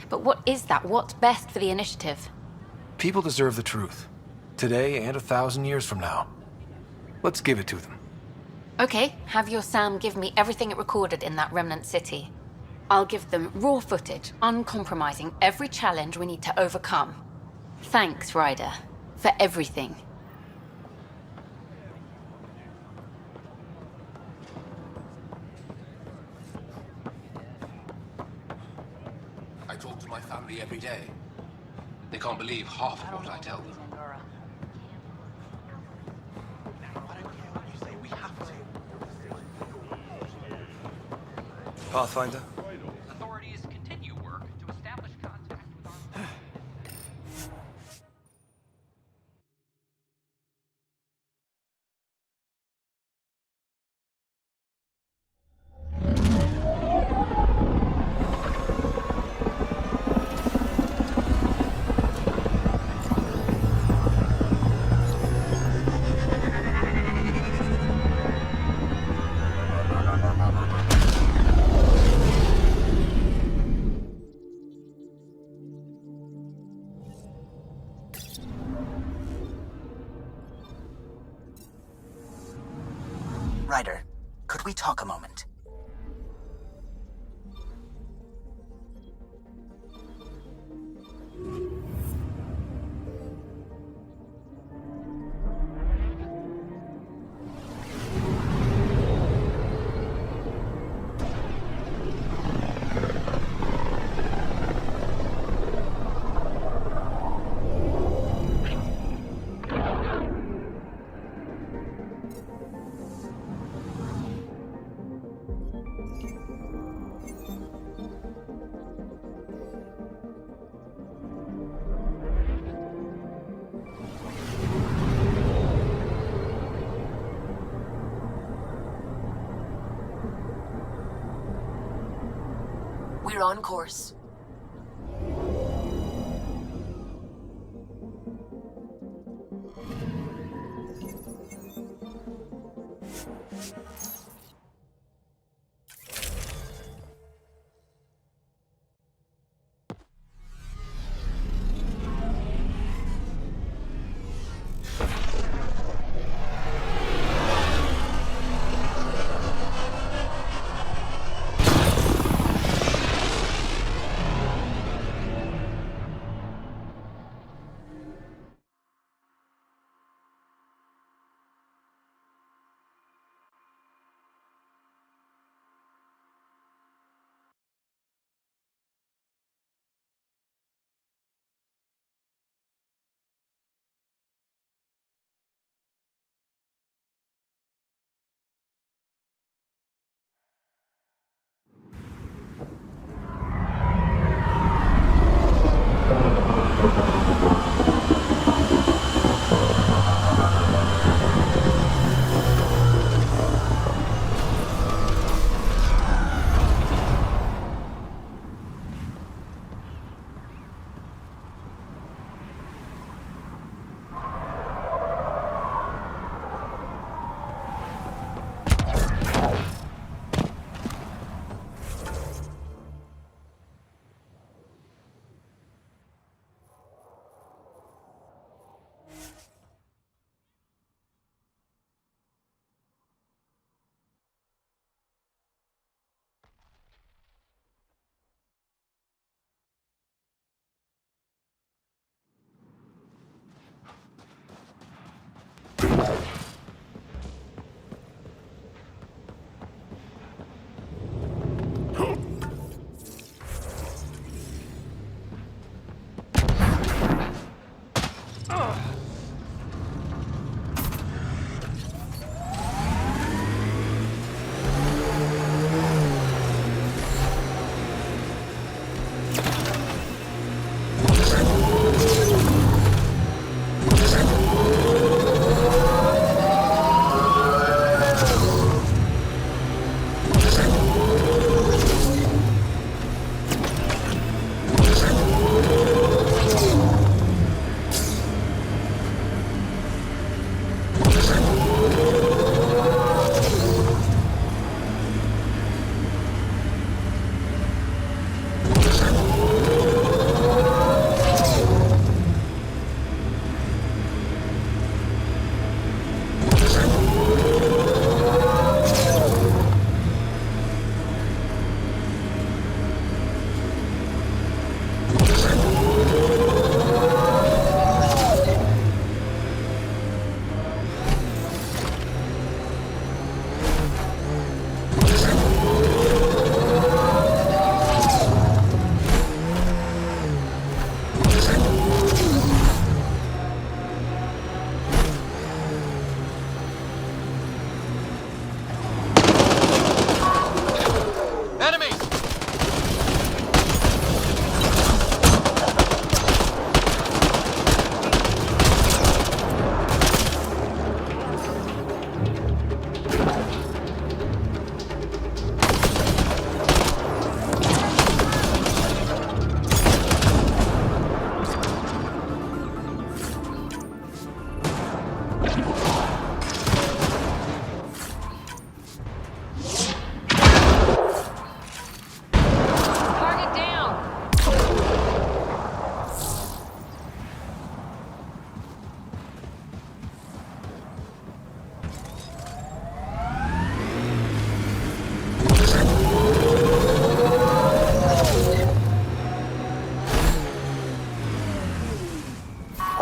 But what is that? What's best for the initiative? People deserve the truth. Today and 1,000 years from now. Let's give it to them. Okay, have your Sam give me everything it recorded in that remnant city. I'll give them raw footage, uncompromising every challenge we need to overcome. Thanks, Ryder, for everything. I talk to my family every day. They can't believe half of what I tell them. Pathfinder? Authorities continue work to establish contact with our... Ryder, could we talk a moment? We're on course.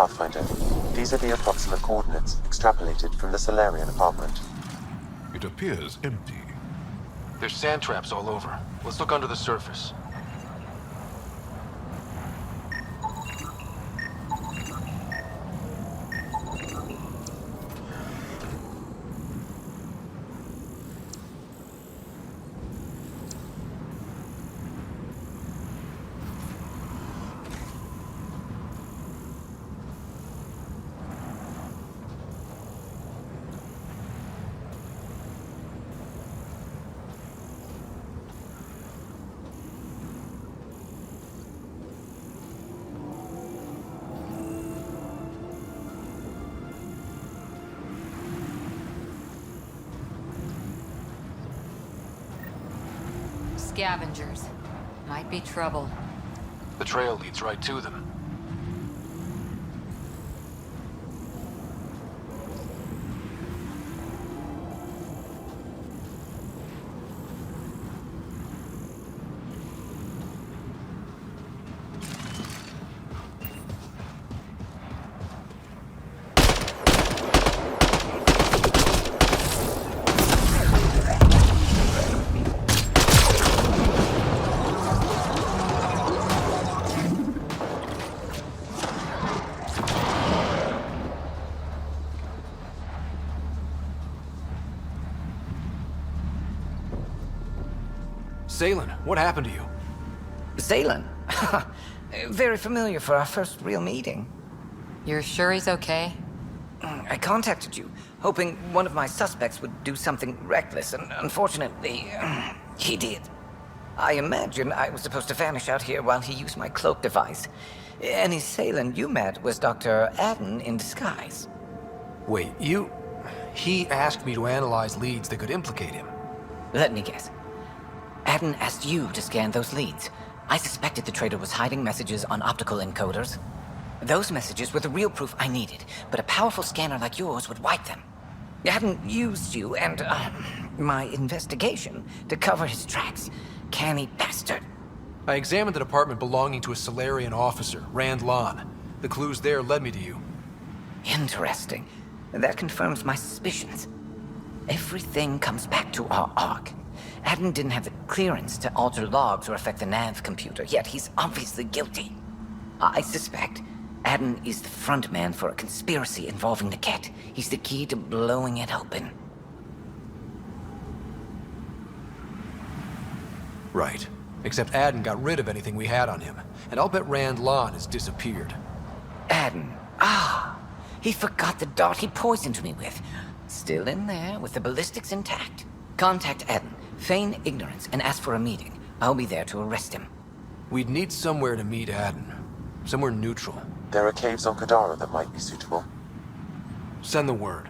Pathfinder. These are the approximate coordinates extrapolated from the Solarian apartment. It appears empty. There's sand traps all over. Let's look under the surface. scavengers. Might be trouble. The trail leads right to them. Селен, what happened to you? Селен? Very familiar for our first real meeting. You're sure he's okay? I contacted you, hoping one of my suspects would do something reckless, and unfortunately, he did. I imagine I was supposed to vanish out here while he used my cloak device. Any Селен you met was Dr. Aden in disguise. Wait, He asked me to analyze leads that could implicate him. Let me guess. Aden asked you to scan those leads. I suspected the traitor was hiding messages on optical encoders. Those messages were the real proof I needed, but a powerful scanner like yours would wipe them. Aden used you and, my investigation to cover his tracks. Canny bastard. I examined the department belonging to a Salarian officer, Rand Lan. The clues there led me to you. Interesting. That confirms my suspicions. Everything comes back to our ARC. Aden didn't have the clearance to alter logs or affect the nav computer, yet he's obviously guilty. I suspect Aden is the front man for a conspiracy involving the Ket. He's the key to blowing it open. Right. Except Aden got rid of anything we had on him, and I'll bet Rand Lan has disappeared. Aden. He forgot the dart he poisoned me with. Still in there, with the ballistics intact. Contact Aden, feign ignorance, and ask for a meeting. I'll be there to arrest him. We'd need somewhere to meet Aden. Somewhere neutral. There are caves on Kadara that might be suitable. Send the word.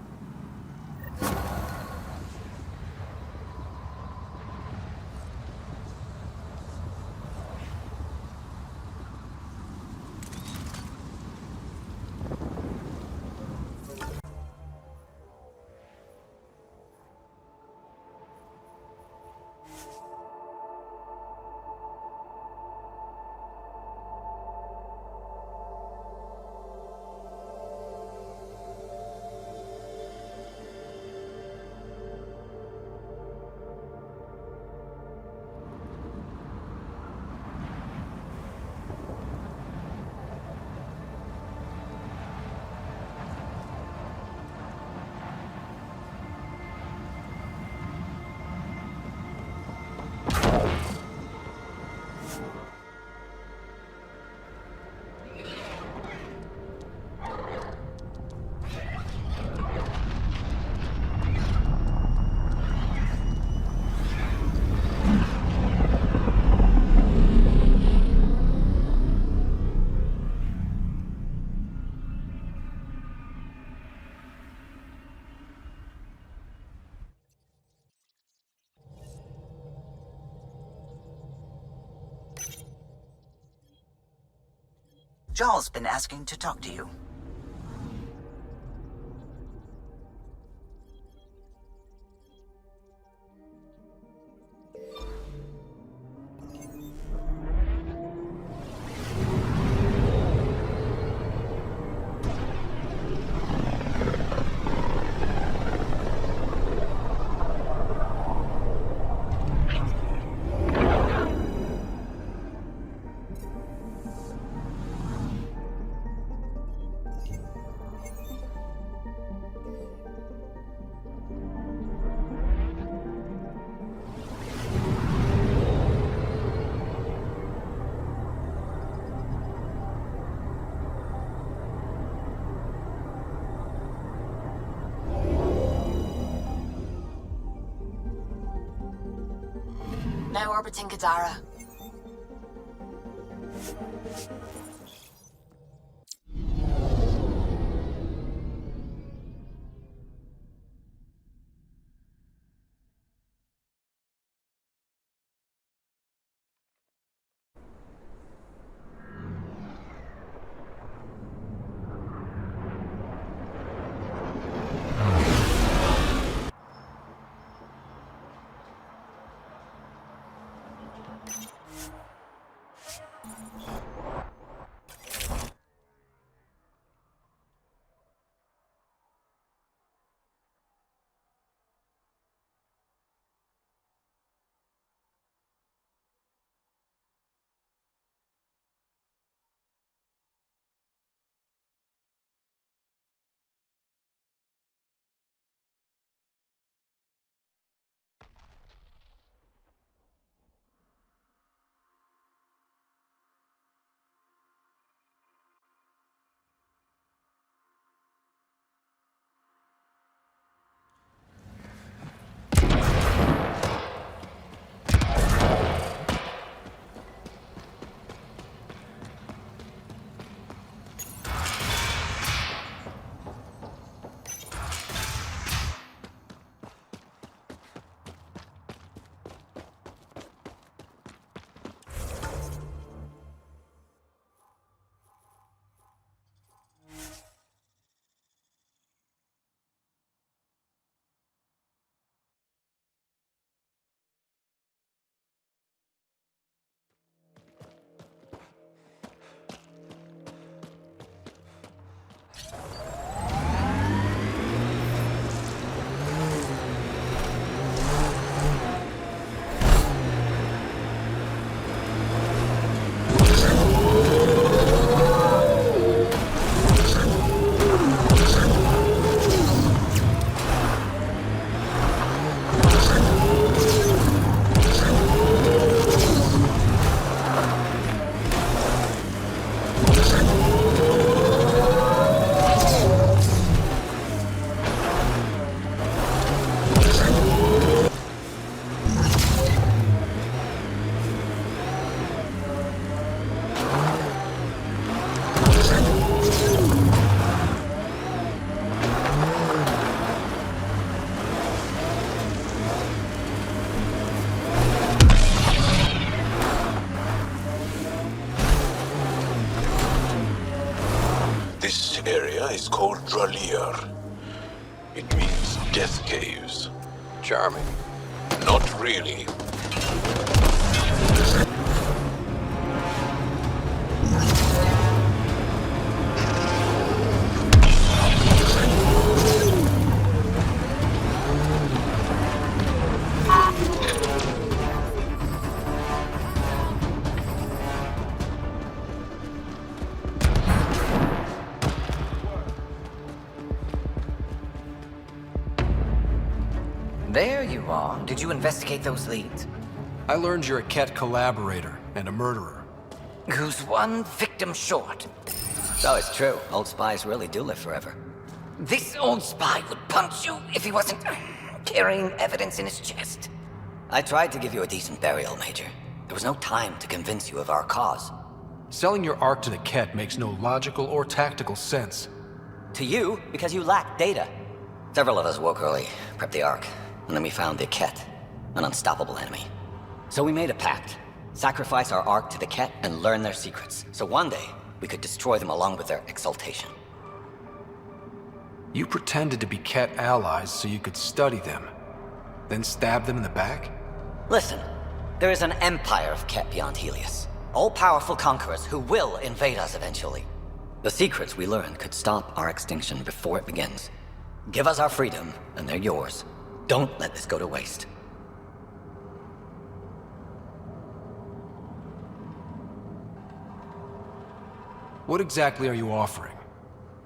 Jarl's been asking to talk to you. Now orbiting Kadara. This area is called 𝗚𝗺𝗶𝗴𝗚𝗀𝗚𝗀𝗚. It means death caves. Charming. Not really. There you are. Did you investigate those leads? I learned you're a Ket collaborator and a murderer. Who's one victim short? So it's true. Old spies really do live forever. This old spy would punch you if he wasn't carrying evidence in his chest. I tried to give you a decent burial, Major. There was no time to convince you of our cause. Selling your Ark to the Ket makes no logical or tactical sense. To you, because you lack data. Several of us woke early, prepped the Ark, and then we found the Ket, an unstoppable enemy. So we made a pact. Sacrifice our Ark to the Ket and learn their secrets, so one day we could destroy them along with their exaltation. You pretended to be Ket allies so you could study them, then stab them in the back? Listen, there is an empire of Ket beyond Helios. All-powerful conquerors who will invade us eventually. The secrets we learn could stop our extinction before it begins. Give us our freedom, and they're yours. Don't let this go to waste. What exactly are you offering?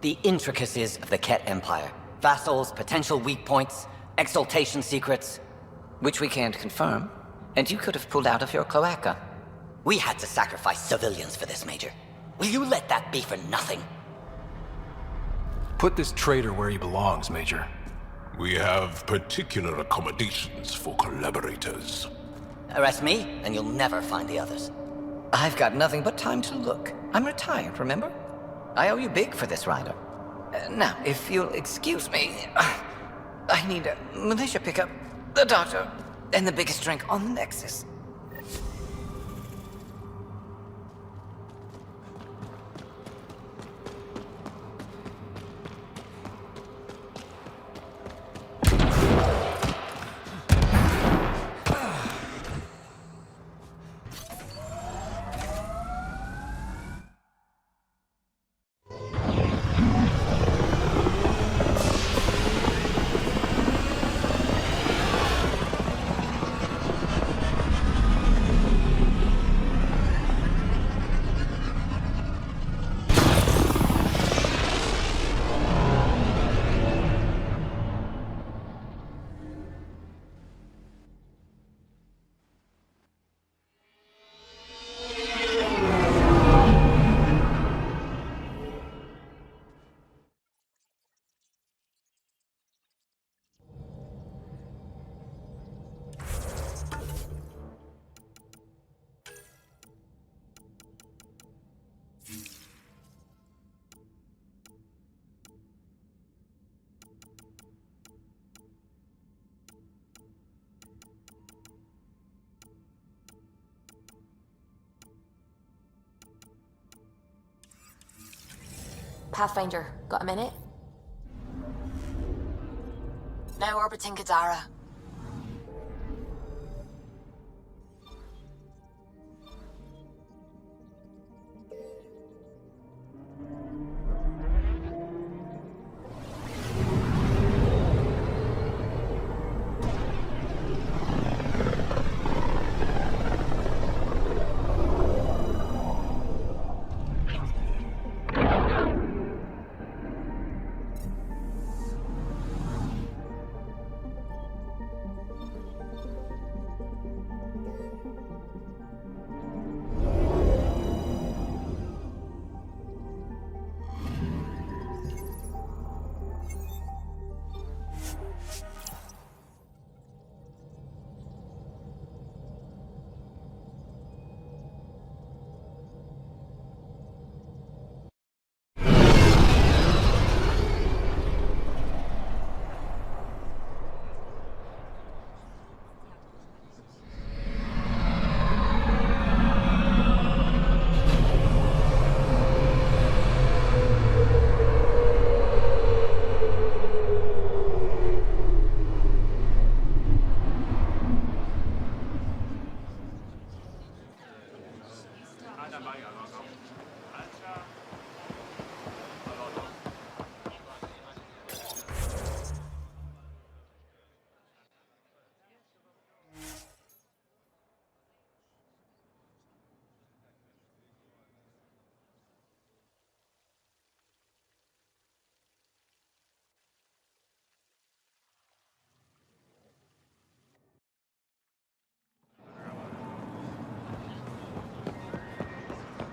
The intricacies of the Ket Empire. Vassals, potential weak points, exaltation secrets. Which we can't confirm. And you could have pulled out of your cloaca. We had to sacrifice civilians for this, Major. Will you let that be for nothing? Put this traitor where he belongs, Major. We have particular accommodations for collaborators. Arrest me, and you'll never find the others. I've got nothing but time to look. I'm retired, remember? I owe you big for this, Ryder. Now, if you'll excuse me, I need a militia pickup, the doctor, and the biggest drink on the Nexus. Pathfinder, got a minute? Now orbiting Kadara.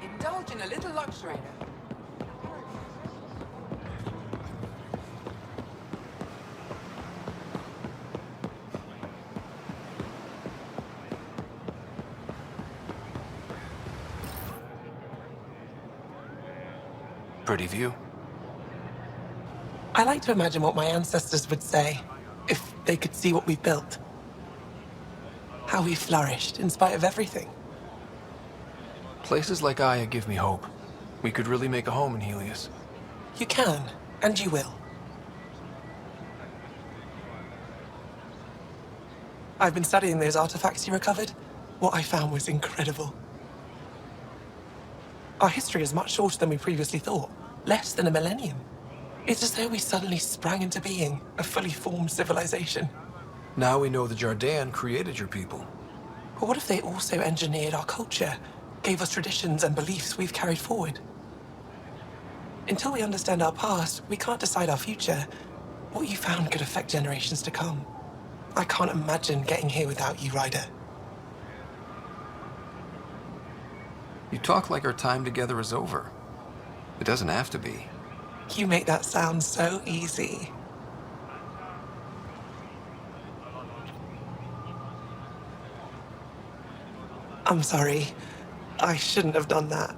Indulge in a little luxury. Pretty view. I like to imagine what my ancestors would say if they could see what we've built. How we flourished in spite of everything. Places like Aya give me hope. We could really make a home in Helios. You can, and you will. I've been studying those artifacts you recovered. What I found was incredible. Our history is much shorter than we previously thought. Less than a millennium. It's as though we suddenly sprang into being, a fully formed civilization. Now we know the Jardin created your people. But what if they also engineered our culture, gave us traditions and beliefs we've carried forward? Until we understand our past, we can't decide our future. What you found could affect generations to come. I can't imagine getting here without you, Ryder. You talk like our time together is over. It doesn't have to be. You make that sound so easy. I'm sorry. I shouldn't have done that.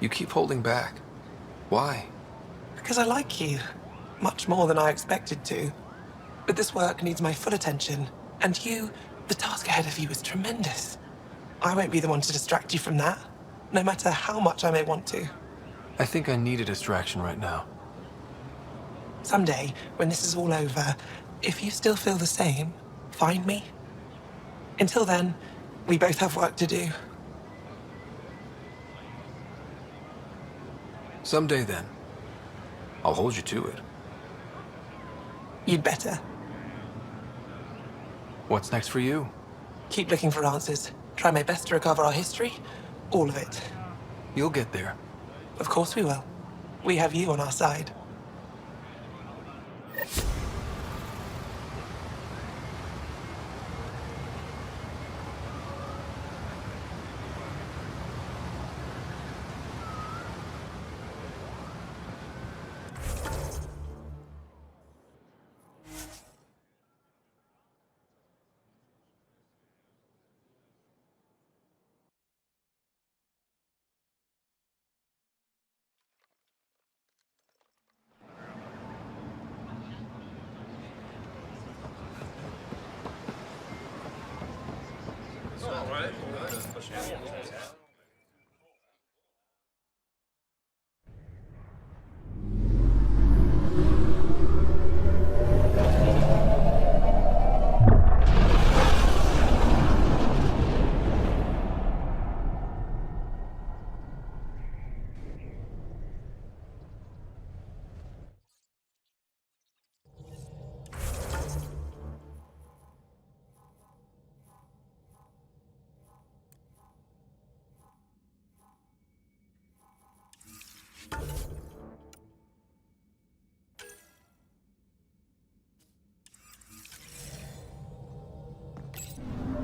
You keep holding back. Why? Because I like you. Much more than I expected to. But this work needs my full attention. And you, the task ahead of you is tremendous. I won't be the one to distract you from that, no matter how much I may want to. I think I need a distraction right now. Someday, when this is all over, if you still feel the same, find me. Until then, we both have work to do. Someday then, I'll hold you to it. You'd better. What's next for you? Keep looking for answers. Try my best to recover our history. All of it. You'll get there. Of course we will. We have you on our side.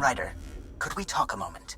Ryder, could we talk a moment?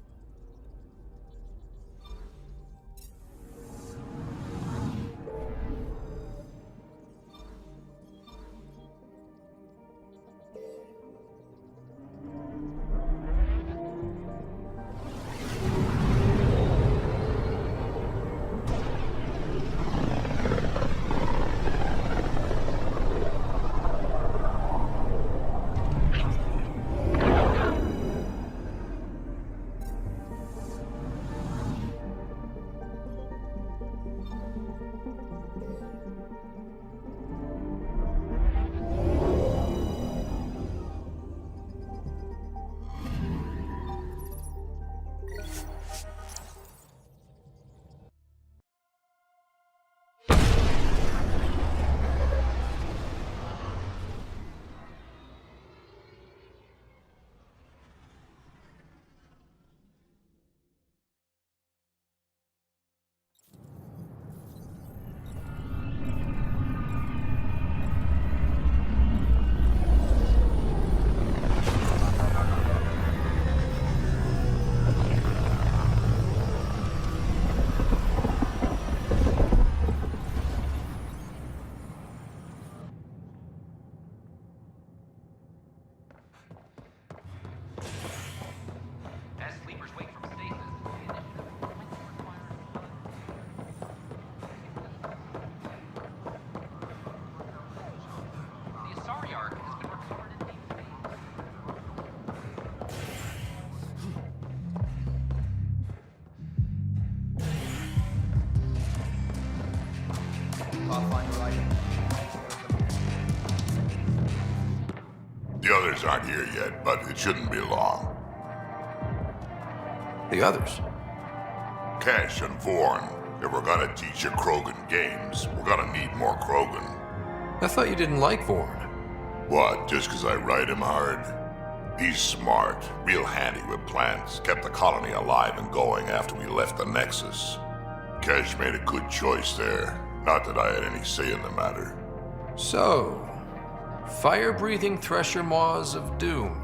The others aren't here yet, but it shouldn't be long. The others? Cash and Vorn. If we're gonna teach you Krogan games, we're gonna need more Krogan. I thought you didn't like Vorn. What, just 'cause I ride him hard? He's smart, real handy with plans, kept the colony alive and going after we left the Nexus. Cash made a good choice there. Not that I had any say in the matter. So, fire-breathing Thresher Maws of Doom.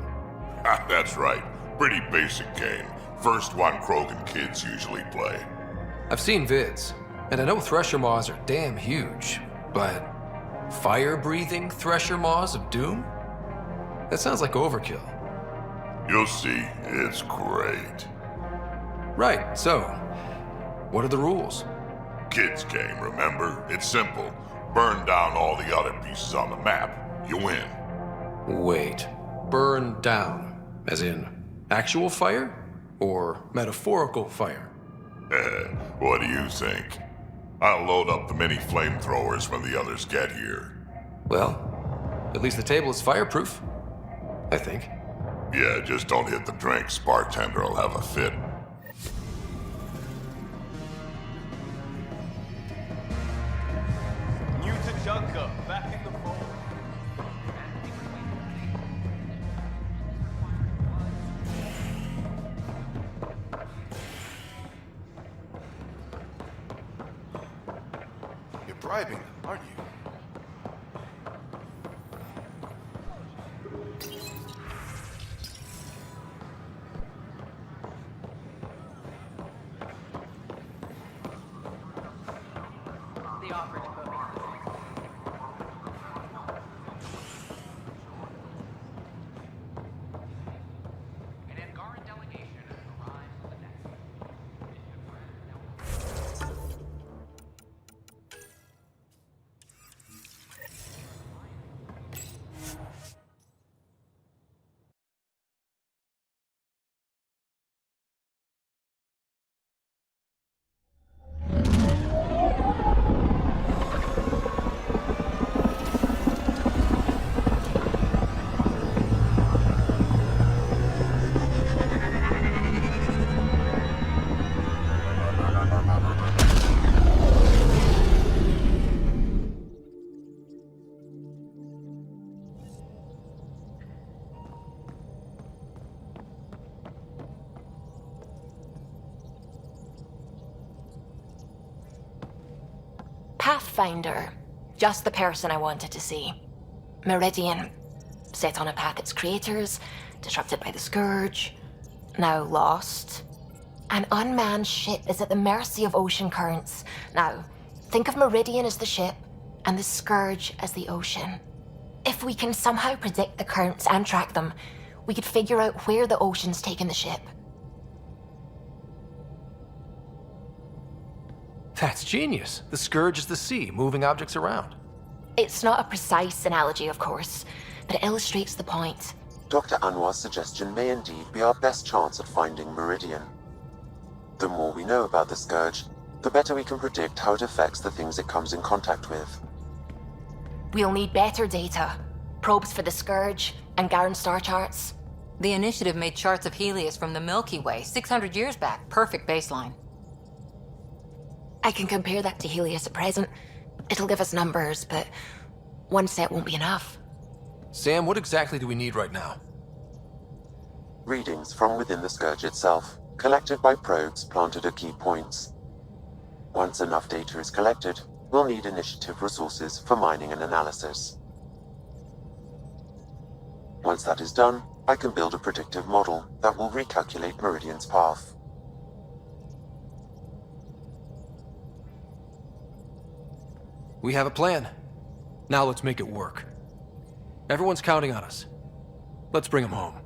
That's right. Pretty basic game. First one Krogan kids usually play. I've seen vids, and I know Thresher Maws are damn huge, but fire-breathing Thresher Maws of Doom? That sounds like overkill. You'll see, it's great. Right, so, what are the rules? Kids game, remember? It's simple. Burn down all the other pieces on the map. You win. Wait, burn down, as in actual fire? Or metaphorical fire? What do you think? I'll load up the mini flamethrowers when the others get here. Well, at least the table is fireproof, I think. Yeah, just don't hit the drinks. Bartender will have a fit. New to Junker, back in the fold. You're bribing them, aren't you? The offer to put me on the thing. An Angaran delegation arrives on the next. Pathfinder. Just the person I wanted to see. Meridian. Set on a path its creators, disrupted by the Scourge, now lost. An unmanned ship is at the mercy of ocean currents. Now, think of Meridian as the ship, and the Scourge as the ocean. If we can somehow predict the currents and track them, we could figure out where the ocean's taken the ship. That's genius. The Scourge is the sea, moving objects around. It's not a precise analogy, of course, but it illustrates the point. Dr. Anwar's suggestion may indeed be our best chance at finding Meridian. The more we know about the Scourge, the better we can predict how it affects the things it comes in contact with. We'll need better data. Probes for the Scourge, and Angaran star charts. The Initiative made charts of Helios from the Milky Way 600 years back. Perfect baseline. I can compare that to Helios at present. It'll give us numbers, but one set won't be enough. Sam, what exactly do we need right now? Readings from within the Scourge itself, collected by probes planted at key points. Once enough data is collected, we'll need Initiative resources for mining and analysis. Once that is done, I can build a predictive model that will recalculate Meridian's path. We have a plan. Now let's make it work. Everyone's counting on us. Let's bring them home.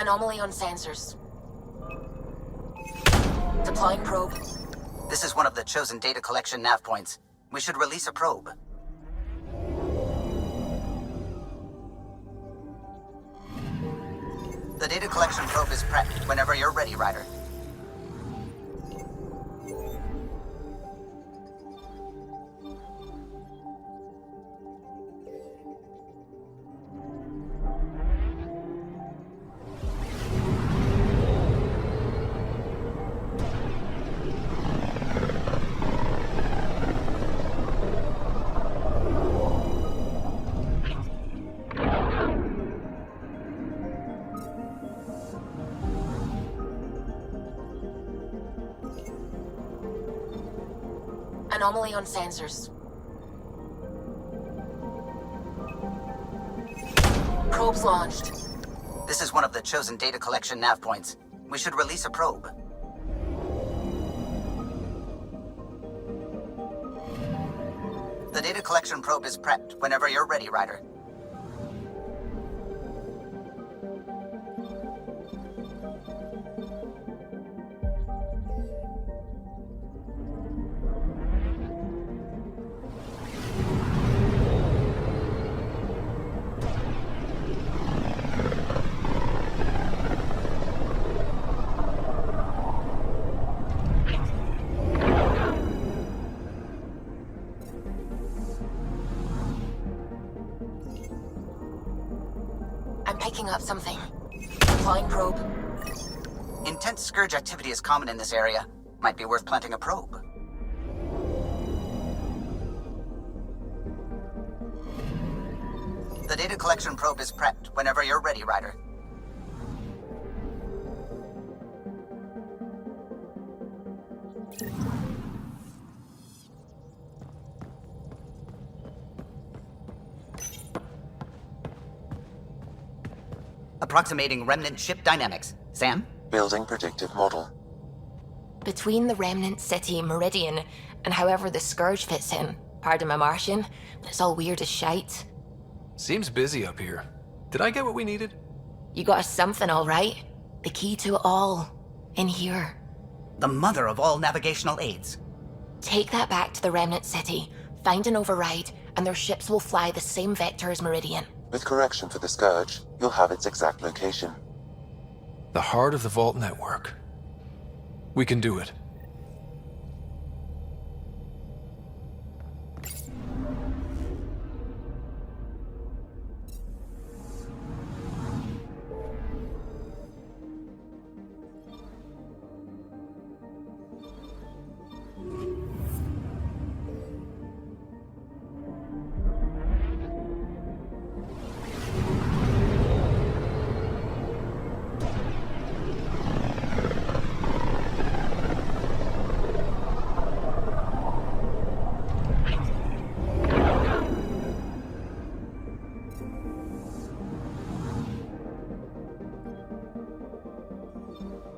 Anomaly on sensors. Deploying probe. This is one of the chosen data collection nav points. We should release a probe. The data collection probe is prepped whenever you're ready, Ryder. Anomaly on sensors. Probes launched. This is one of the chosen data collection nav points. We should release a probe. The data collection probe is prepped whenever you're ready, Ryder. Picking up something. Deploying probe. Intense scourge activity is common in this area. Might be worth planting a probe. The data collection probe is prepped whenever you're ready, Ryder. Approximating remnant ship dynamics. Sam? Building predictive model. Between the remnant city Meridian and however the Scourge fits in, pardon my Martian, but it's all weird as shite. Seems busy up here. Did I get what we needed? You got us something, all right. The key to it all. In here. The mother of all navigational aids. Take that back to the remnant city, find an override, and their ships will fly the same vector as Meridian. With correction for the Scourge, you'll have its exact location. The heart of the Vault network. We can do it.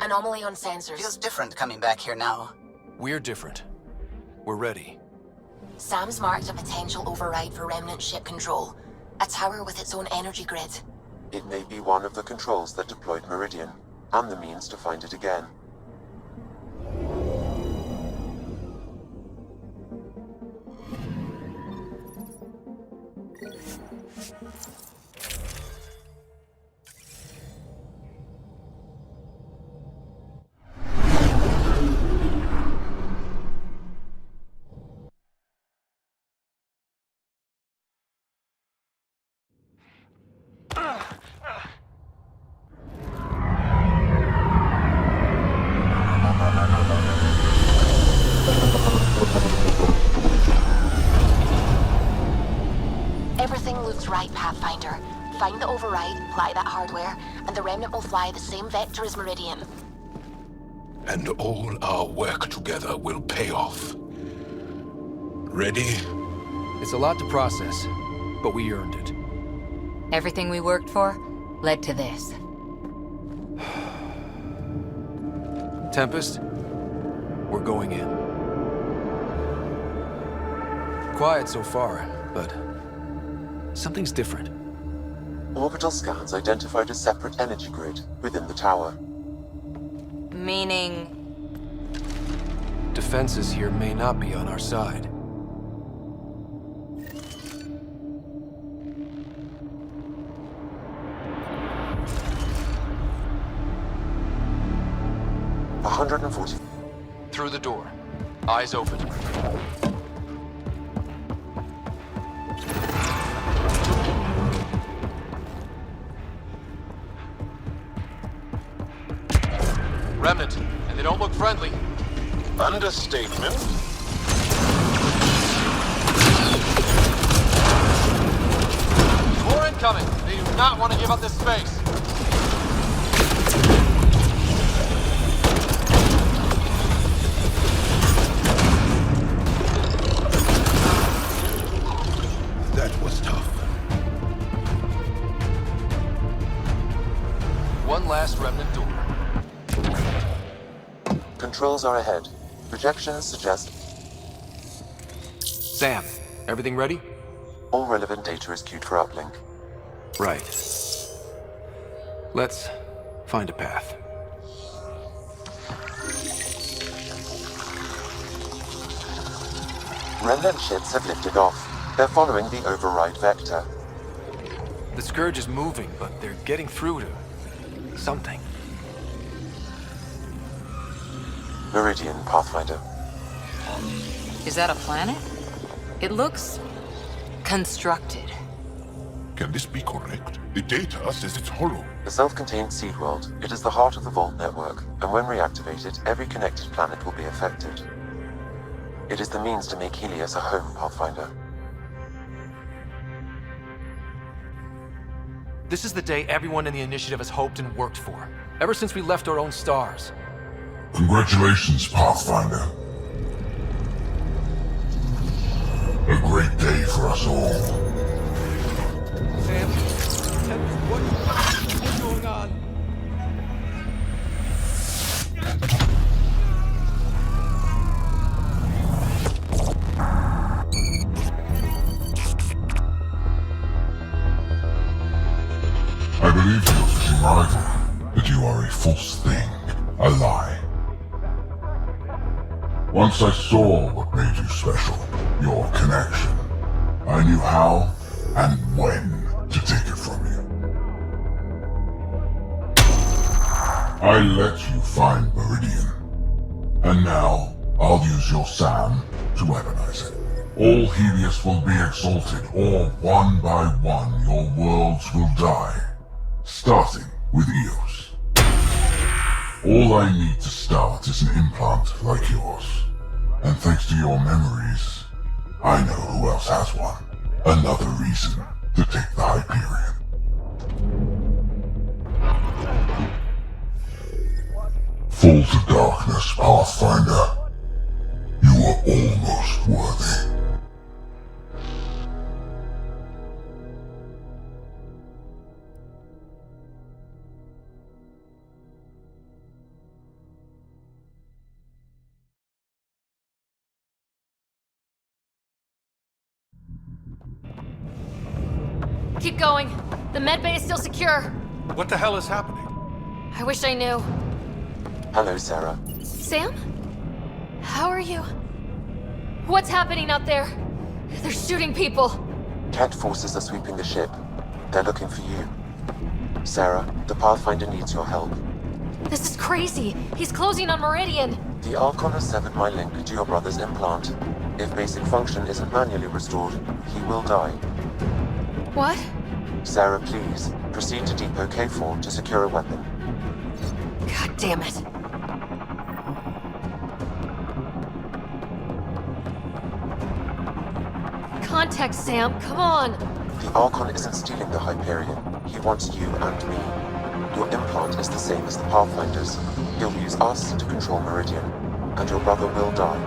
Anomaly on sensors. Feels different coming back here now. We're different. We're ready. Sam's marked a potential override for remnant ship control. A tower with its own energy grid. It may be one of the controls that deployed Meridian, and the means to find it again. Everything looks right, Pathfinder. Find the override, apply that hardware, and the remnant will fly the same vector as Meridian. And all our work together will pay off. Ready? It's a lot to process, but we earned it. Everything we worked for led to this. Tempest, we're going in. Quiet so far, but something's different. Orbital scans identified a separate energy grid within the tower. Meaning... Defenses here may not be on our side. Through the door. Eyes open. Remnant, and they don't look friendly. Understatement. More incoming! They do not want to give up this space. That was tough. One last remnant door. Controls are ahead. Projections suggest... Sam, everything ready? All relevant data is queued for uplink. Right. Let's find a path. Remnant ships have lifted off. They're following the override vector. The Scourge is moving, but they're getting through to... something. Meridian, Pathfinder. Is that a planet? It looks... constructed. Can this be correct? The data says it's hollow. The self-contained seed world. It is the heart of the Vault network, and when reactivated, every connected planet will be affected. It is the means to make Helios a home, Pathfinder. This is the day everyone in the Initiative has hoped and worked for. Ever since we left our own stars. Congratulations, Pathfinder. A great day for us all. Sam, what's going on? I believe your fishing rival, that you are a false thing, a lie. Once I saw what made you special, your connection, I knew how and when to take it from you. I let you find Meridian, and now I'll use your SAM to weaponize it. All Helios will be exalted, or one by one your worlds will die, starting with Eos. All I need to start is an implant like yours. And thanks to your memories, I know who else has one. Another reason to take the Hyperion. Fall to darkness, Pathfinder. You are almost worthy. Keep going. The medbay is still secure. What the hell is happening? I wish I knew. Hello, Sarah. Sam? How are you? What's happening out there? They're shooting people. Ket forces are sweeping the ship. They're looking for you. Sarah, the Pathfinder needs your help. This is crazy. He's closing on Meridian. The Archon has severed my link to your brother's implant. If basic function isn't manually restored, he will die. What? Sarah, please, proceed to Depot K4 to secure a weapon. God damn it. Contact Sam, come on! The Archon isn't stealing the Hyperion. He wants you and me. Your implant is the same as the Pathfinder's. He'll use us to control Meridian, and your brother will die.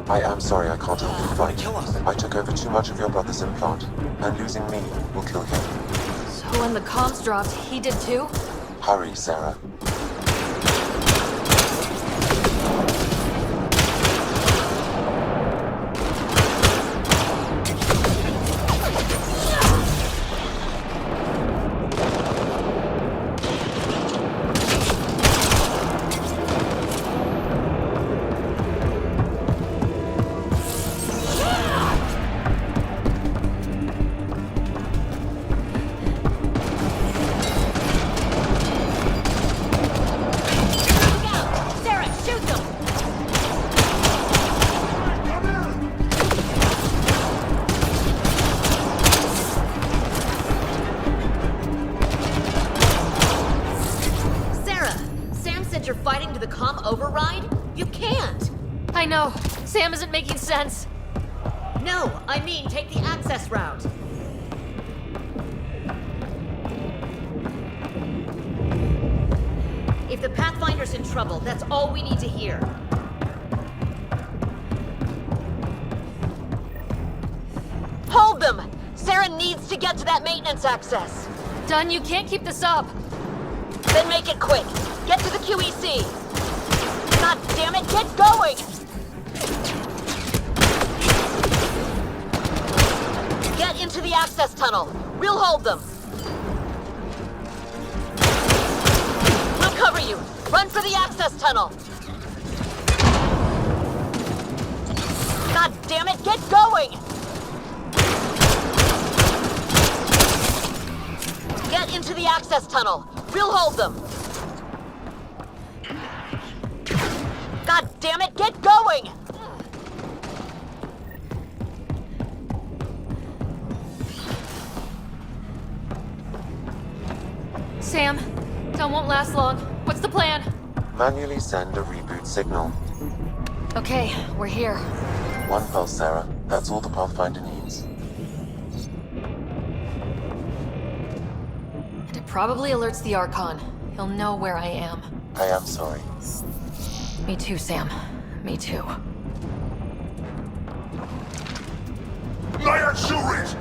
I am sorry I can't help you fight. I took over too much of your brother's implant, and losing me will kill him. So when the comms dropped, he did too? Hurry, Sarah. comm override? You can't! I know. Sam isn't making sense. No, I mean take the access route. If the Pathfinder's in trouble, that's all we need to hear. Hold them! Sarah needs to get to that maintenance access. Dunn, you can't keep this up. Then make it quick. Get to the QEC. God damn it, get going! Get into the access tunnel. We'll hold them. We'll cover you. Run for the access tunnel. God damn it, get going! Get into the access tunnel. We'll hold them. God damn it, get going! Sam, Dunn won't last long. What's the plan? Manually send a reboot signal. Okay, we're here. One pulse, Sarah. That's all the Pathfinder needs. And it probably alerts the Archon. He'll know where I am. I am sorry. Me too, Sam. Me too. Lion Shurit!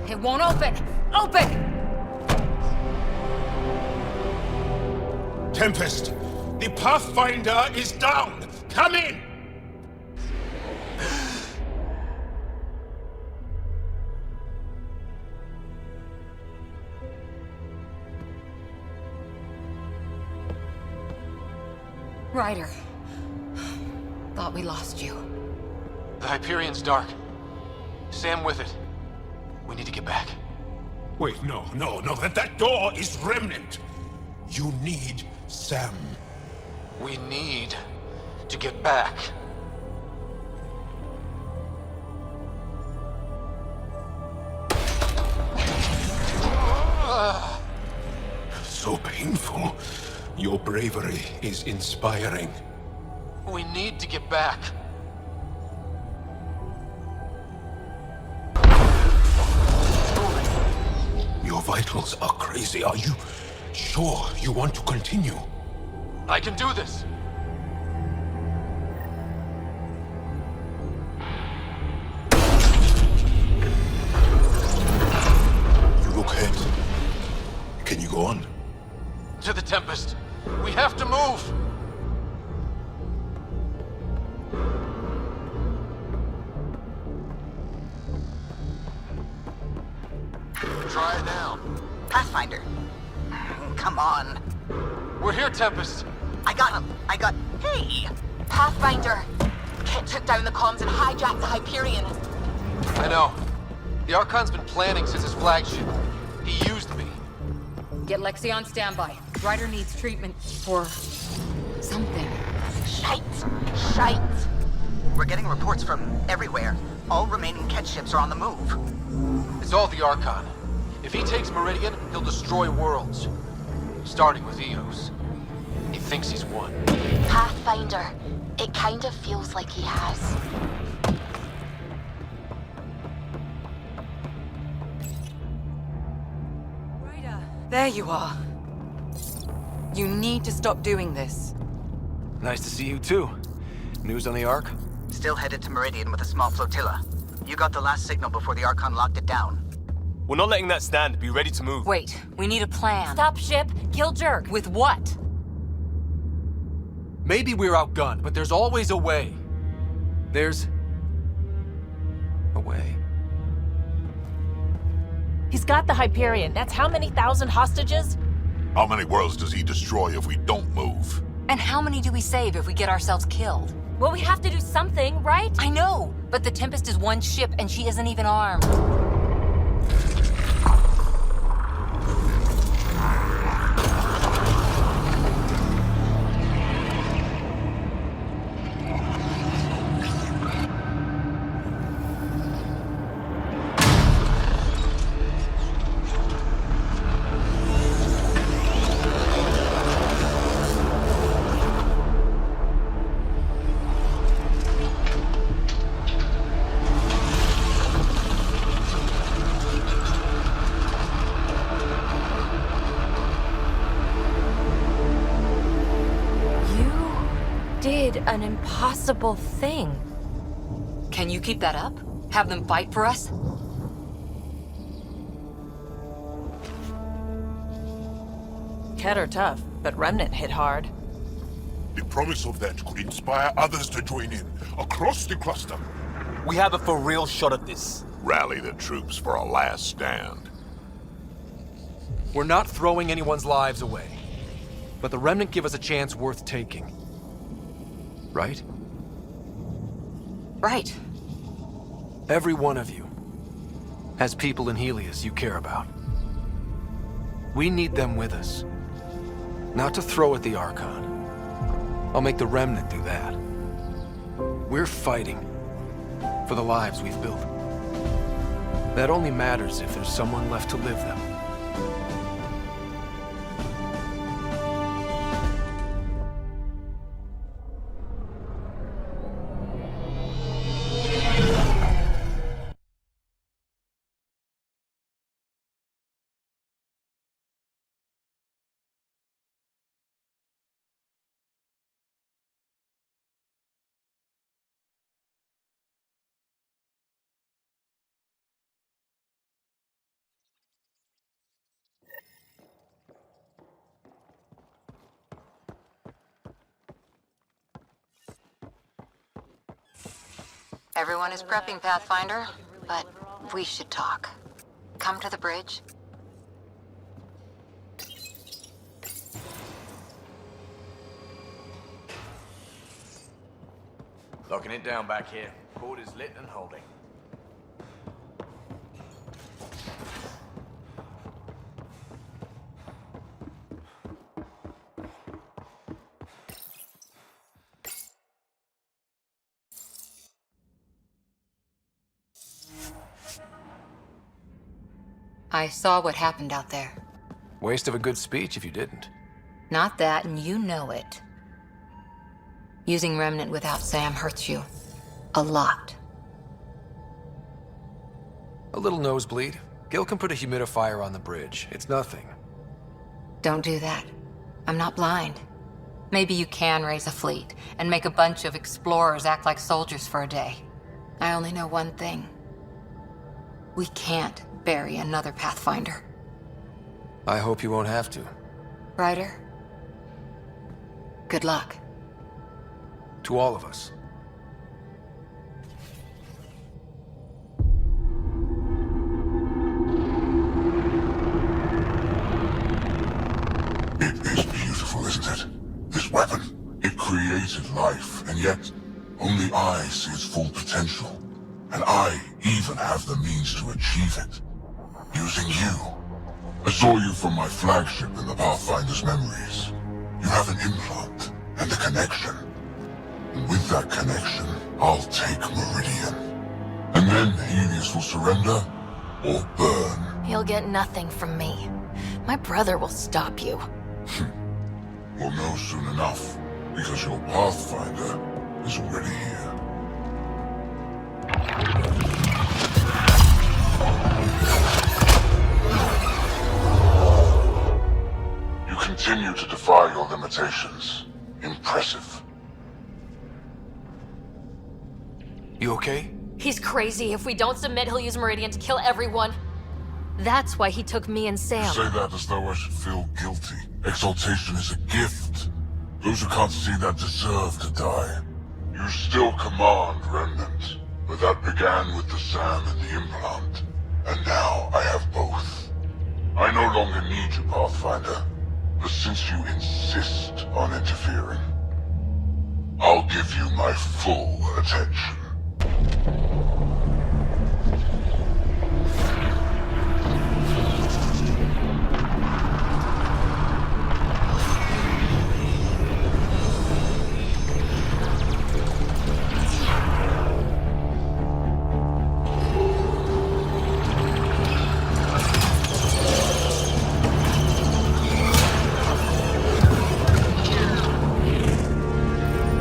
It won't open! Open! Tempest, the Pathfinder is down! Come in! Ryder. Thought we lost you. The Hyperion's dark. Sam with it. We need to get back. Wait, no. That door is Remnant. You need Sam. We need to get back. So painful. Your bravery is inspiring. We need to get back. Your vitals are crazy. Are you sure you want to continue? I can do this. You look hurt. Can you go on? To the Tempest. We have to move. Try it now. Pathfinder. Come on. We're here, Tempest. I got him. Hey! Pathfinder. Kit took down the comms and hijacked the Hyperion. I know. The Archon's been planning since his flagship. He used me. Get Lexi on standby. Ryder needs treatment for... something. Shite! We're getting reports from everywhere. All remaining Ket ships are on the move. It's all the Archon. If he takes Meridian, he'll destroy worlds. Starting with Eos. He thinks he's won. Pathfinder. It kind of feels like he has. Ryder, there you are. You need to stop doing this. Nice to see you too. News on the Ark? Still headed to Meridian with a small flotilla. You got the last signal before the Archon locked it down. We're not letting that stand. Be ready to move. Wait, we need a plan. Stop ship, kill Jerk. With what? Maybe we're outgunned, but there's always a way. There's a way. He's got the Hyperion. That's how many thousand hostages? How many worlds does he destroy if we don't move? And how many do we save if we get ourselves killed? Well, we have to do something, right? I know, but the Tempest is one ship and she isn't even armed. An impossible thing. Can you keep that up? Have them fight for us? Ket are tough, but Remnant hit hard. The promise of that could inspire others to join in, across the cluster. We have a for real shot at this. Rally the troops for a last stand. We're not throwing anyone's lives away. But the Remnant give us a chance worth taking. Right? Right. Every one of you has people in Helios you care about. We need them with us. Not to throw at the Archon. I'll make the Remnant do that. We're fighting for the lives we've built. That only matters if there's someone left to live them. Everyone is prepping, Pathfinder, but we should talk. Come to the bridge. Locking it down back here. Quarters lit and holding. I saw what happened out there. Waste of a good speech if you didn't. Not that, and you know it. Using Remnant without Sam hurts you. A lot. A little nosebleed. Gil can put a humidifier on the bridge. It's nothing. Don't do that. I'm not blind. Maybe you can raise a fleet and make a bunch of explorers act like soldiers for a day. I only know one thing. We can't bury another Pathfinder. I hope you won't have to. Ryder, good luck. To all of us. It is beautiful, isn't it? This weapon. It created life, and yet only I see its full potential. And I even have the means to achieve it. Using you. I saw you from my flagship in the Pathfinder's memories. You have an implant and a connection. And with that connection, I'll take Meridian. And then Helios will surrender or burn. You'll get nothing from me. My brother will stop you. We'll know soon enough, because your Pathfinder is already here. You continue to defy your limitations. Impressive. You okay? He's crazy. If we don't submit, he'll use Meridian to kill everyone. That's why he took me and Sam. You say that as though I should feel guilty. Exaltation is a gift. Those who can't see that deserve to die. You You still command, Remnant, but that began with the SAM and the implant. And now I have both. I no longer need you, Pathfinder, but since you insist on interfering, I'll give you my full attention.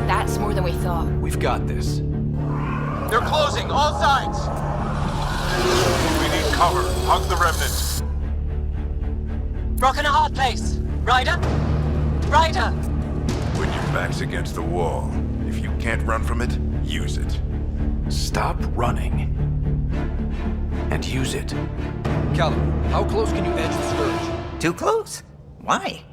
That's more than we thought. We've got this. They're closing, all sides! We need cover. Hug the remnant. Rock in a hard place. Ryder? Ryder! When your back's against the wall, if you can't run from it, use it. Stop running. And use it. Callum, how close can you edge the Scourge? Too close? Why?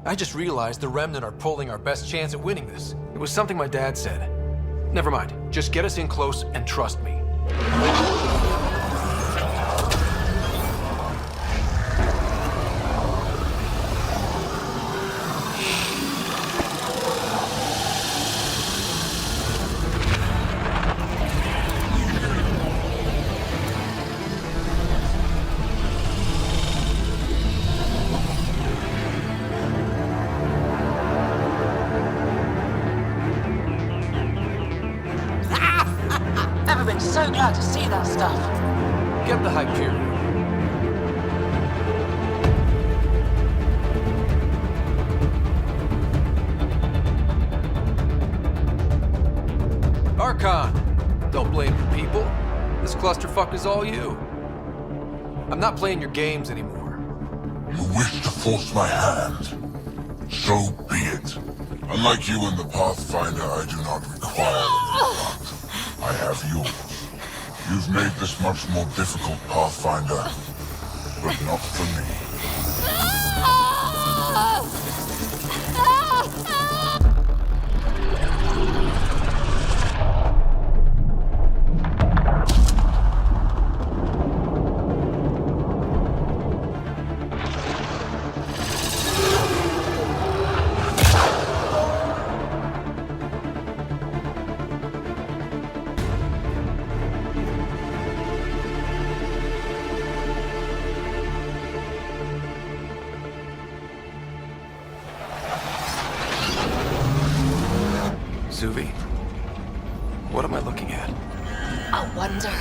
I just realized the Remnant are pulling our best chance at winning this. It was something my dad said. Never mind. Just get us in close and trust me. Never been so glad to see that stuff. Get the Hyperion. Archon! Don't blame the people. This clusterfuck is all you. I'm not playing your games anymore. You wish to force my hand? So be it. Unlike you and the Pathfinder, I do not require it. I have yours. You've made this much more difficult, Pathfinder, but not for me. Suvi, what am I looking at? I wonder.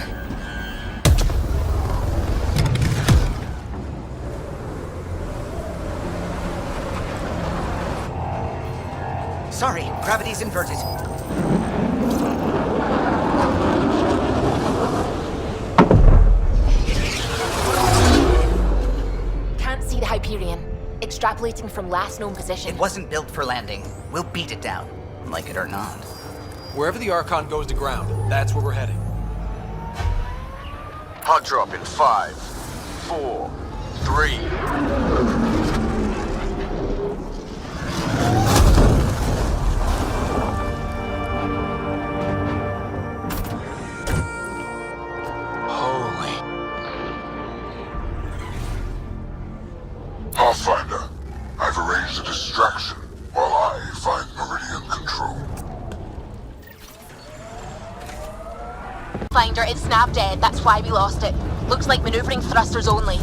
Sorry, gravity's inverted. Can't see the Hyperion. Extrapolating from last known position. It wasn't built for landing. We'll beat it down, like it or not. Wherever the Archon goes to ground, that's where we're heading. Hot drop in 5, 4, 3. Pathfinder, I've arranged a distraction while I find Meridian control. Finder, it's snap dead. That's why we lost it. Looks like maneuvering thrusters only.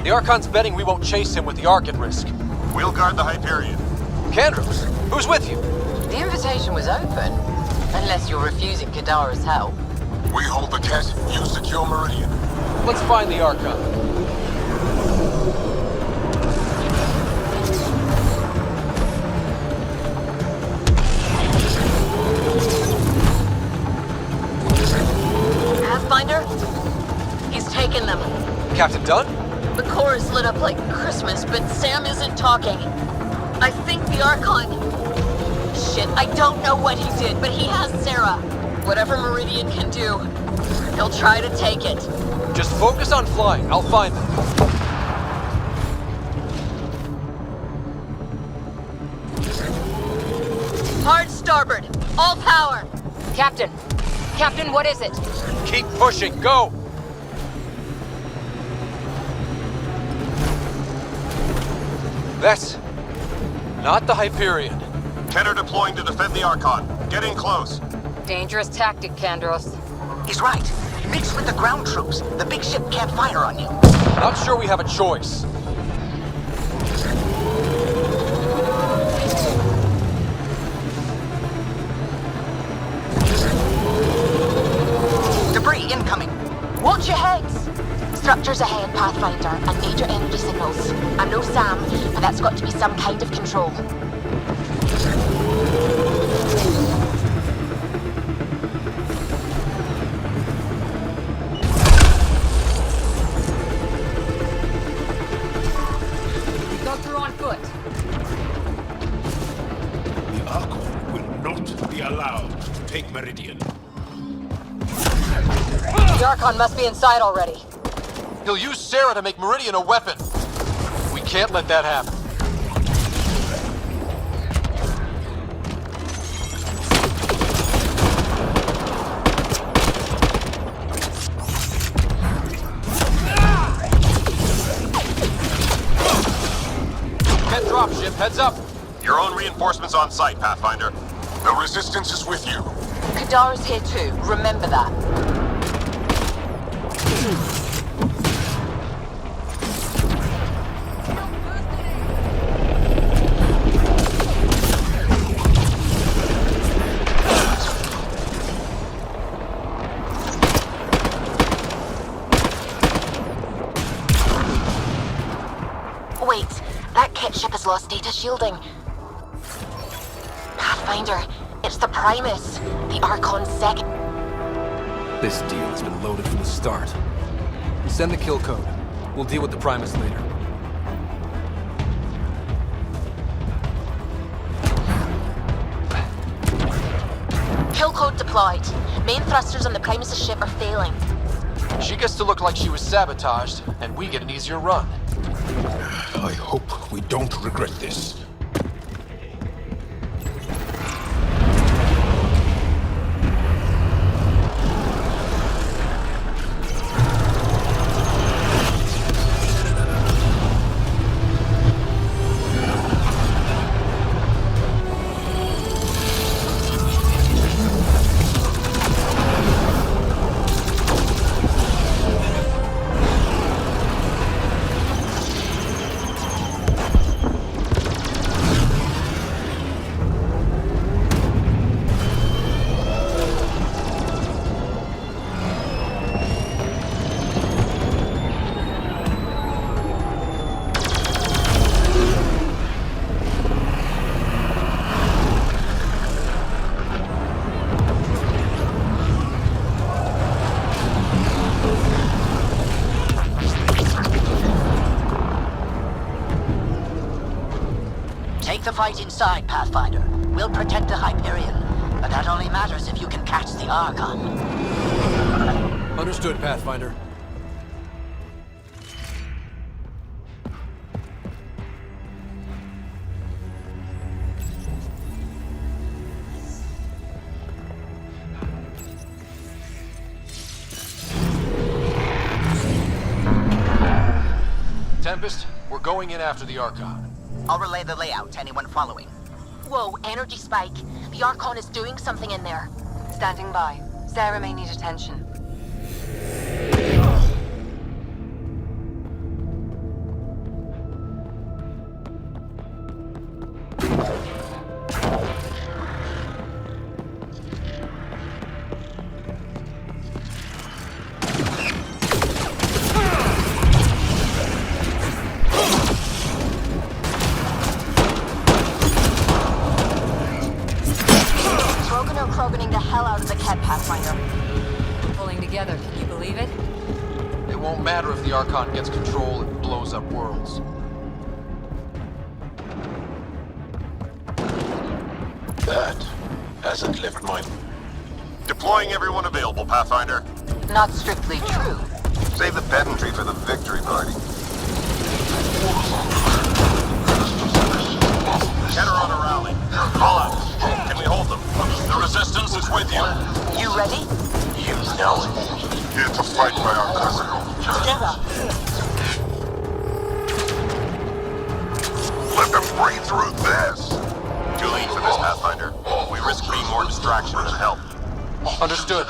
The Archon's betting we won't chase him with the Ark at risk. We'll guard the Hyperion. Candros, who's with you? The invitation was open. Unless you're refusing Kadara's help. We hold the Ket, you secure Meridian. Let's find the Archon. Pathfinder? He's taken them. Captain Dunn? The core is lit up like Christmas, but Sam isn't talking. I think the Archon... Shit, I don't know what he did, but he has Sarah. Whatever Meridian can do, he'll try to take it. Just focus on flying. I'll find them. starboard! All power! Captain! Captain, what is it? Keep pushing, go! That's not the Hyperion. Kenner deploying to defend the Archon. Get in close. Dangerous tactic, Kandros. He's right. Mix with the ground troops. The big ship can't fire on you. Not sure we have a choice. Debris incoming. Watch your heads! Structures ahead, Pathfinder, and major energy signals. I'm no Sam, but that's got to be some kind of control. We go through on foot. The Archon will not be allowed to take Meridian. The Archon must be inside already. He'll use Sarah to make Meridian a weapon. We can't let that happen. Get dropship, heads up. Your own reinforcements on site, Pathfinder. The Resistance is with you. Kadara's here too, remember that. Wait, that kit ship has lost data shielding. Pathfinder, it's the Primus, the Archon's second. This deal has been loaded from the start. Send the kill code. We'll deal with the Primus later. Kill code deployed. Main thrusters on the Primus' ship are failing. She gets to look like she was sabotaged, and we get an easier run. I hope we don't regret this. Take the fight inside, Pathfinder. We'll protect the Hyperion. But that only matters if you can catch the Archon. Understood, Pathfinder. Tempest, we're going in after the Archon. I'll relay the layout to anyone following. Whoa, energy spike. The Archon is doing something in there. Standing by. Sarah may need attention. Kroganing the hell out of the Ket, Pathfinder. Pulling together, can you believe it? It won't matter if the Archon gets control and blows up worlds. That hasn't left my... Deploying everyone available, Pathfinder. Not strictly true. Save the pedantry for the victory party. Kenner on a rally. Call out. Can we hold them? ready? You know it. Here to fight by our cousin. Together. Let them breathe through this! Too late for this, Pathfinder. We risk being more distraction than help. Understood.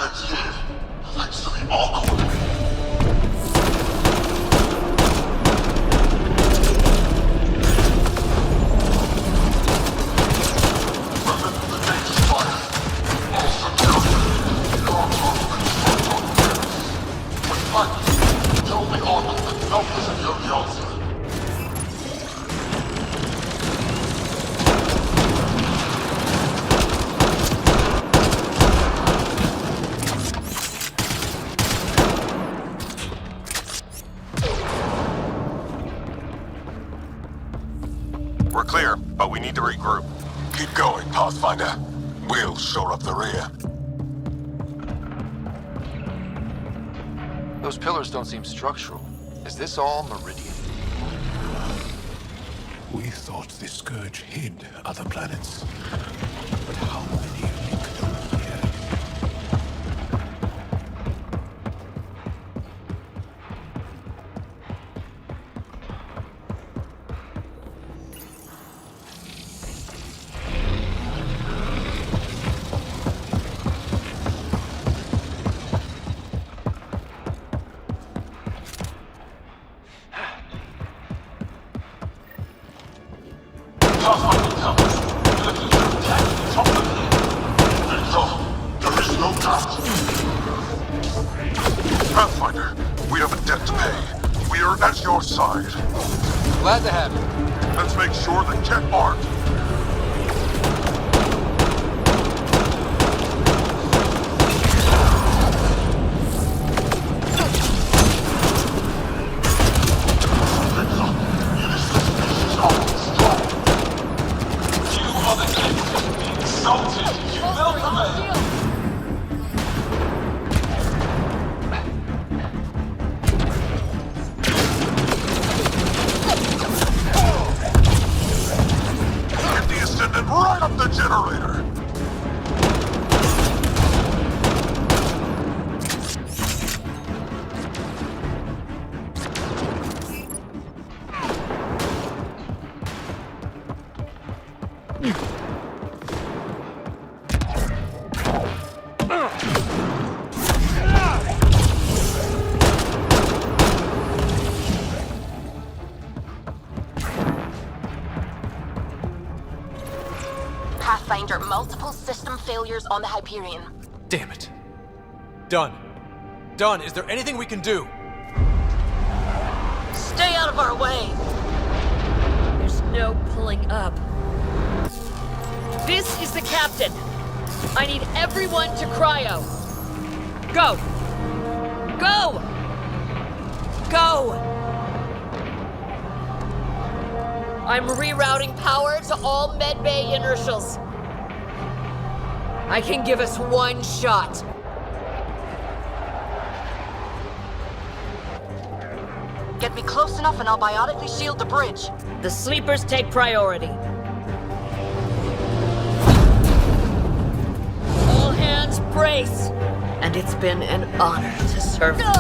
We're clear, but we need to regroup. Keep going, Pathfinder. We'll shore up the rear. Those pillars don't seem structural. Is this all Meridian? We thought the Scourge hid other planets. But how many linked them here? Pathfinder, we have a debt to pay. We are at your side. Glad to have you. Let's make sure the Kett aren't. Right up the generator! Pathfinder, multiple system failures on the Hyperion. Damn it. Done. Done. Is there anything we can do? Stay out of our way! There's no pulling up. This is the captain. I need everyone to cryo. Go! Go! Go! I'm rerouting power to all medbay inertials. I can give us one shot. Get me close enough and I'll biotically shield the bridge. The sleepers take priority. All hands brace. And it's been an honor to serve you.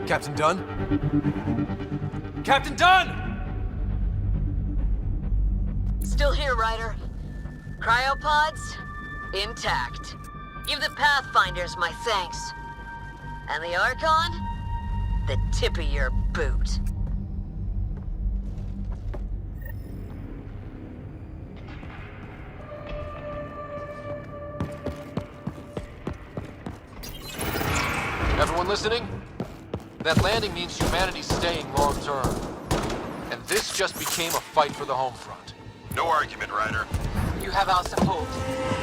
Captain Dunn? Captain Dunn! Still here, Ryder. Cryopods, intact. Give the Pathfinders my thanks. And the Archon, the tip of your boot. Everyone listening? That landing means humanity's staying long-term. And this just became a fight for the home front. No argument, Ryder. You have our support.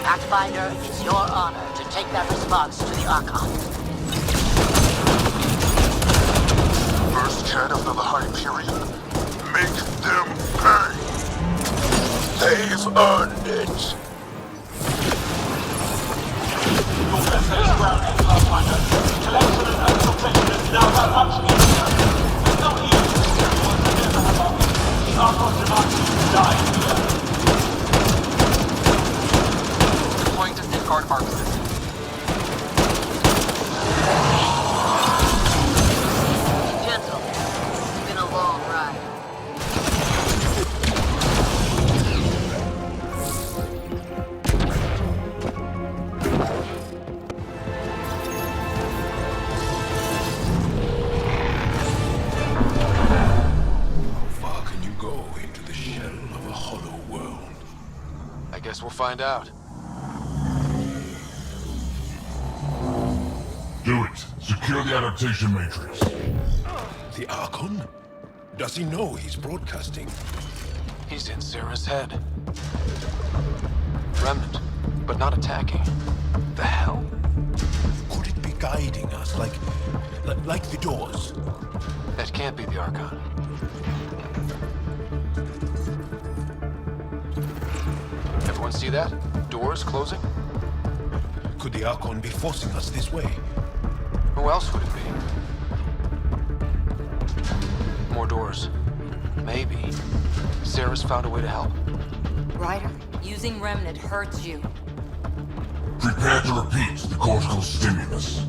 Pathfinder, it's your honor to take that response to the Archon. First Kett after the Hyperion. Make them pay! They've earned it. Deploying to safeguard arc system. Gentle. It's been a long ride. Far can you go into the shell of a hollow world? I guess we'll find out. Do it. Secure the adaptation matrix. The Archon? Does he know he's broadcasting? He's in Sarah's head. Remnant, but not attacking. The hell? Could it be guiding us like the doors? That can't be the Archon. Everyone see that? Doors closing? Could the Archon be forcing us this way? Who else would it be? More doors. Maybe. Sarah's found a way to help. Ryder, using Remnant hurts you. Prepare to repeat the cortical stimulus.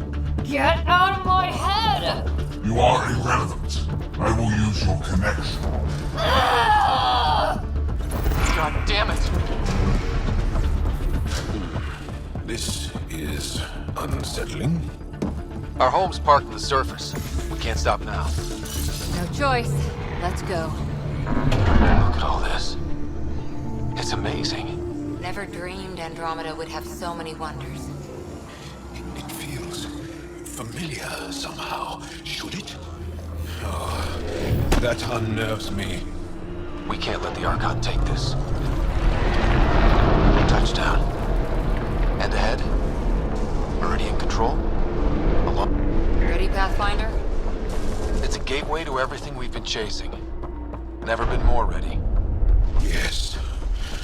Get out of my head! You are irrelevant. I will use your connection. God damn it! This is unsettling. Our home's parked on the surface. We can't stop now. No choice. Let's go. Look at all this. It's amazing. Never dreamed Andromeda would have so many wonders. It feels familiar somehow. Should it? Oh, that unnerves me. We can't let the Archon take this. Touchdown. And ahead? Meridian control? Ready, Pathfinder? It's a gateway to everything we've been chasing. Never been more ready. Yes.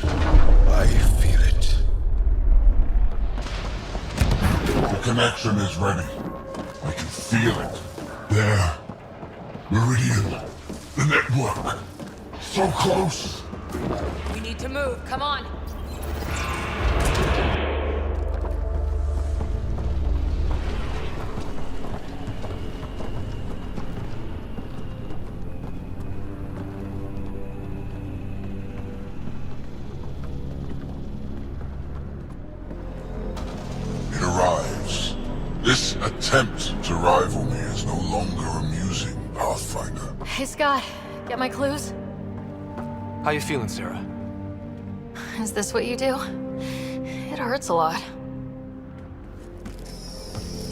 I feel it. The connection is ready. I can feel it. There. Meridian. The network. So close. We need to move. Come on. It arrives. This attempt to rival me is no longer amusing, Pathfinder. Hey, Scott. Get my clues? How you feeling, Sarah? Is this what you do? It hurts a lot.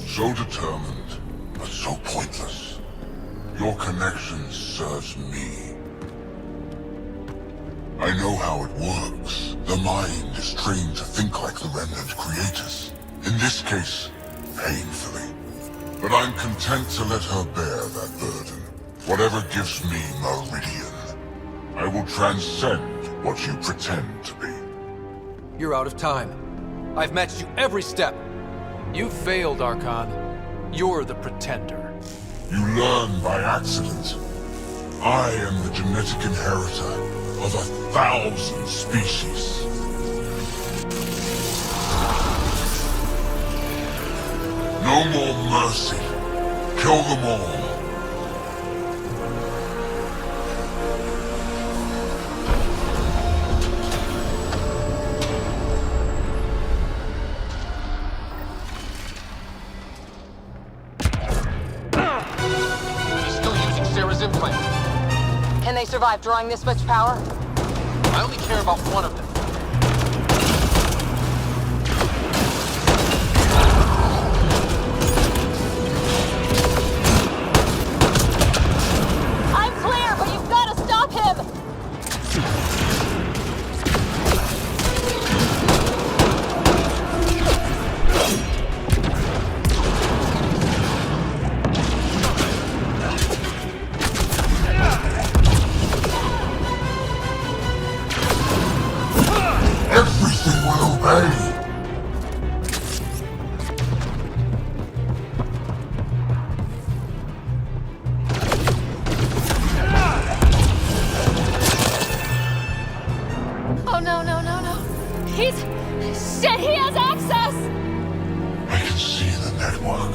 So determined, but so pointless. Your connection serves me. I know how it works. The mind is trained to think like the Remnant creators. In this case, painfully. But I'm content to let her bear that burden. Whatever gives me Meridian, I will transcend what you pretend to be. You're out of time. I've matched you every step. You failed, Archon. You're the pretender. You learn by accident. I am the genetic inheritor of 1,000 species. No more mercy. Kill them all. He's still using Sarah's implant. Can they survive drawing this much power? I only care about one of them. I'm clear, but you've got to stop him! network.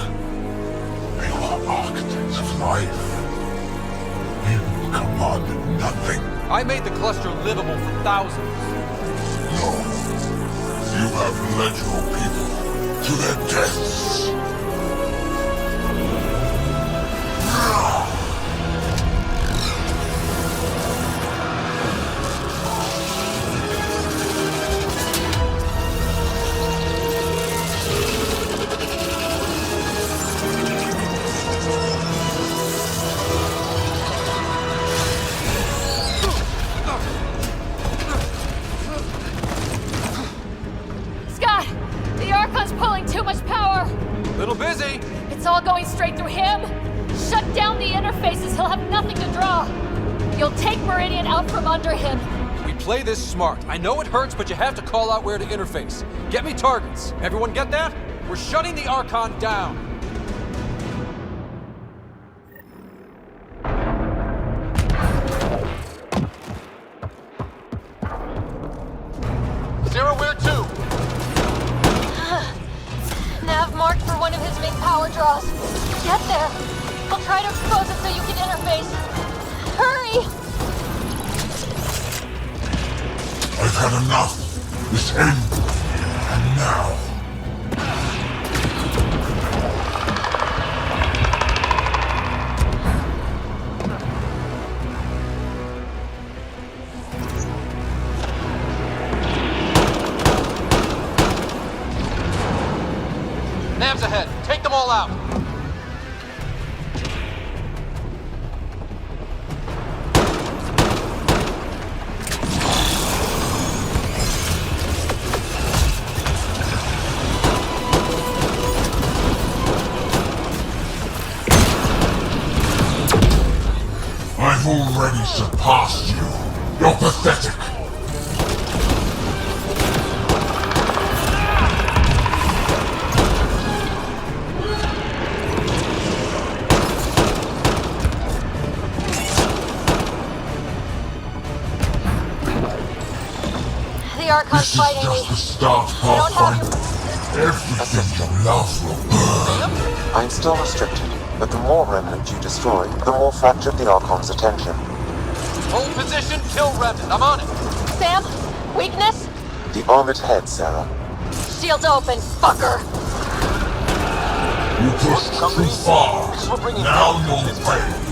They were architects of life. You commanded nothing. I made the cluster livable for thousands. No. You have led your people to their deaths. Scott! The Archon's pulling too much power! Little busy! It's all going straight through him! Shut down the interfaces, he'll have nothing to draw! You'll take Meridian out from under him! We play this smart. I know it hurts, but you have to call out where to interface. Get me targets. Everyone get that? We're shutting the Archon down. Sarah, where to? Nav marked for one of his big power draws. Get there! I'll try to expose it so you can interface. Hurry! I've had enough. This ends. And now. Nav's ahead. Take them all out. I've already surpassed you. You're pathetic. The Archon's fighting me. This is just the start, Pathfinder. Everything you love will burn. I'm still restricted, but the more remnant you destroy, the more fractured the Archon's attention. Hold position, kill Remnant. I'm on it. Sam? Weakness? The armored head, Sarah. Shields open, fucker! You pushed too far. Now you'll pay.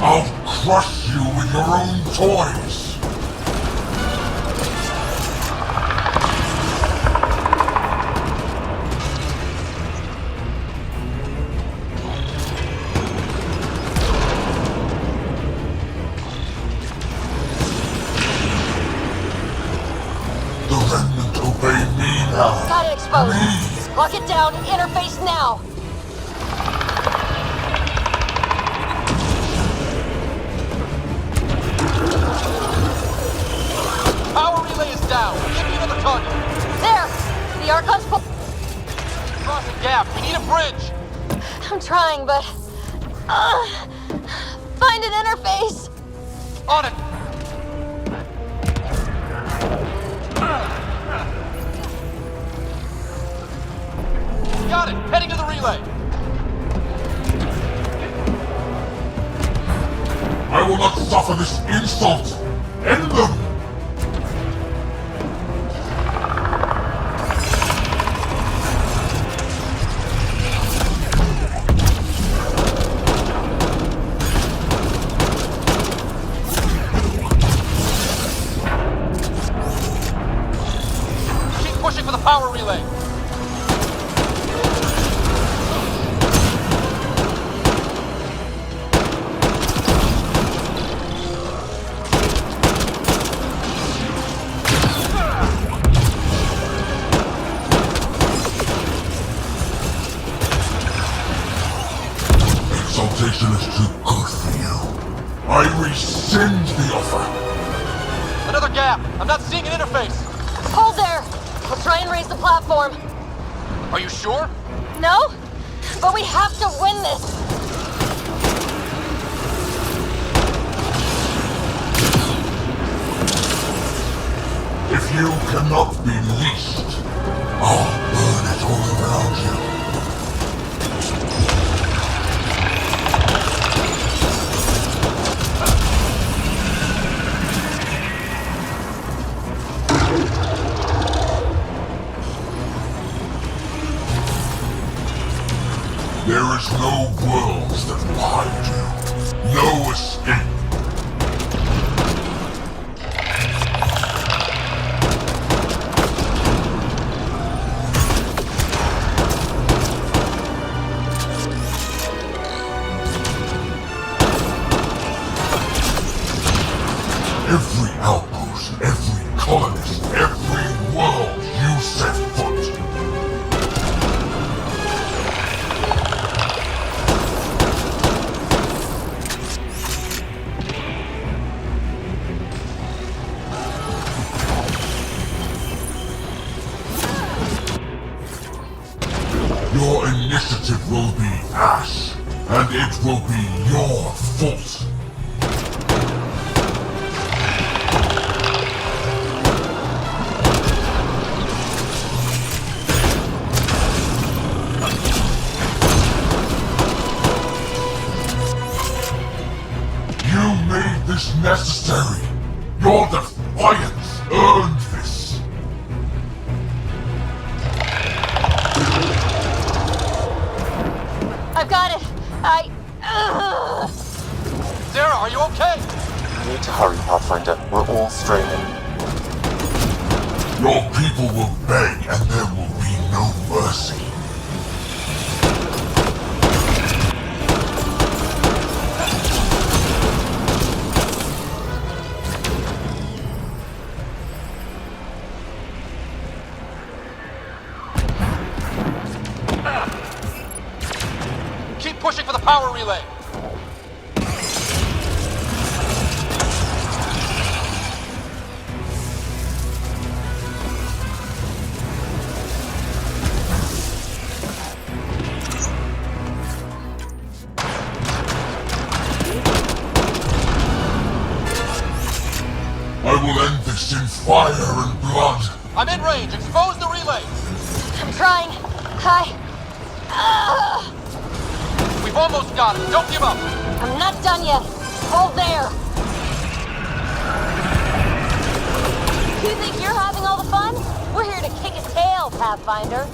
I'll crush you with your own toys! The remnant obey me now. Got it exposed. Lock it down, interface now! Power relay is down. Give me another target. There! The Archon's Cross a gap. We need a bridge. I'm trying, but... find an interface! On it. Got it. Heading to the relay. I will not suffer this insult! End them! Keep pushing for the power relay. Exaltation is too good for you. I rescind the offer. Another gap. I'm not seeing an interface. Hold there! I'll try and raise the platform. Are you sure? No, but we have to win this. If you cannot be leashed, I'll burn it all around you. There is no worlds that will hide you. No escape. Every outpost, every colonist, every world you set foot. Your initiative will be ash, and it will be your fault. You made this necessary. Your defiance earned this. I've got it. Sarah, are you okay? You need to hurry, Pathfinder. We're all straining. Your people will beg, and there will be no mercy. Keep pushing for the power relay. I will end this in fire and blood. I'm in range. Expose the relay. I'm trying. We've almost got it. Don't give up. I'm not done yet. Hold there. You think you're having all the fun? We're here to kick a tail, Pathfinder.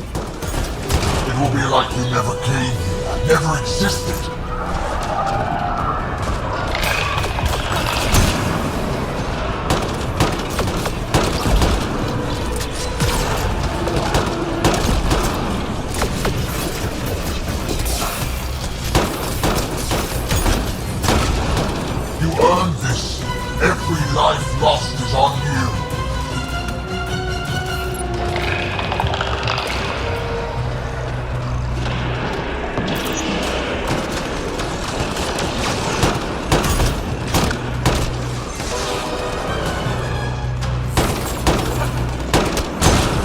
It will be like you never came here, never existed. You earned this. Every life lost is on you.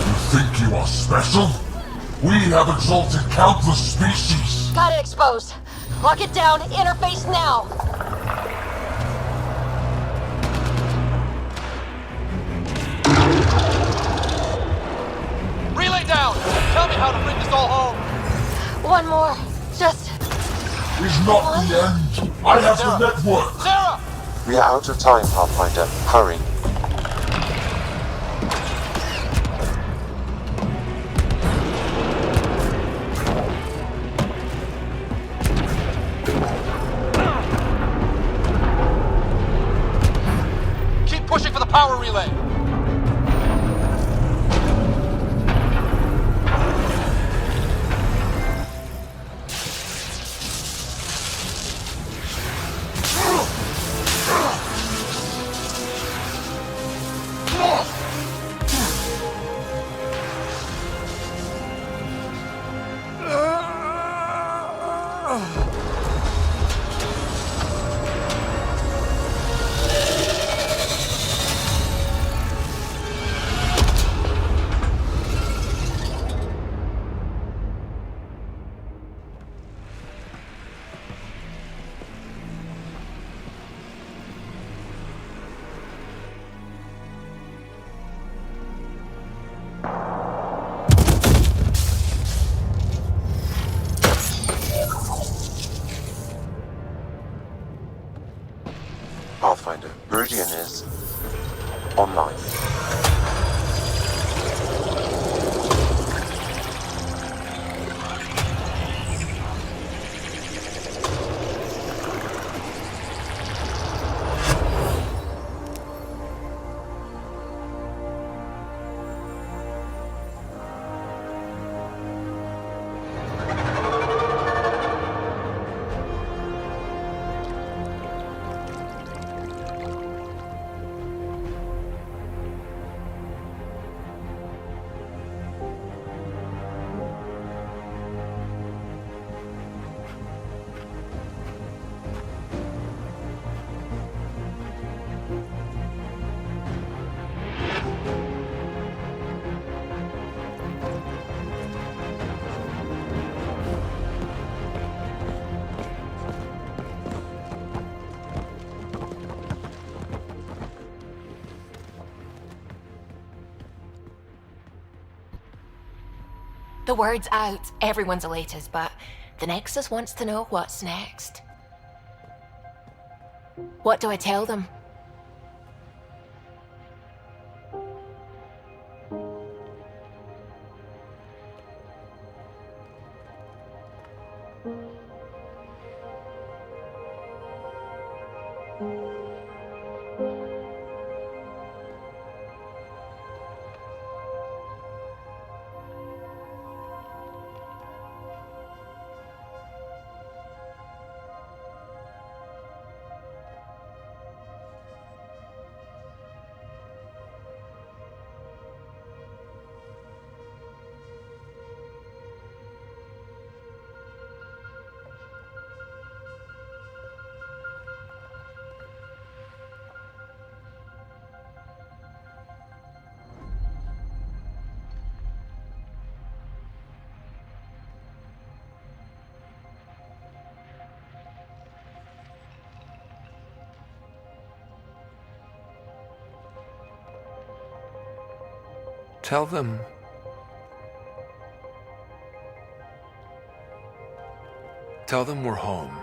You think you are special? We have exalted countless species. Got it exposed. Lock it down. Interface now. Relay down. Tell me how to bring this all home. One more. Just... Is not the end. I have the network. Sarah! We are out of time, Pathfinder. Hurry. Keep pushing for the power relay. The word's out, everyone's elated, but the Nexus wants to know what's next. What do I tell them? Tell them... Tell them we're home.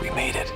We made it.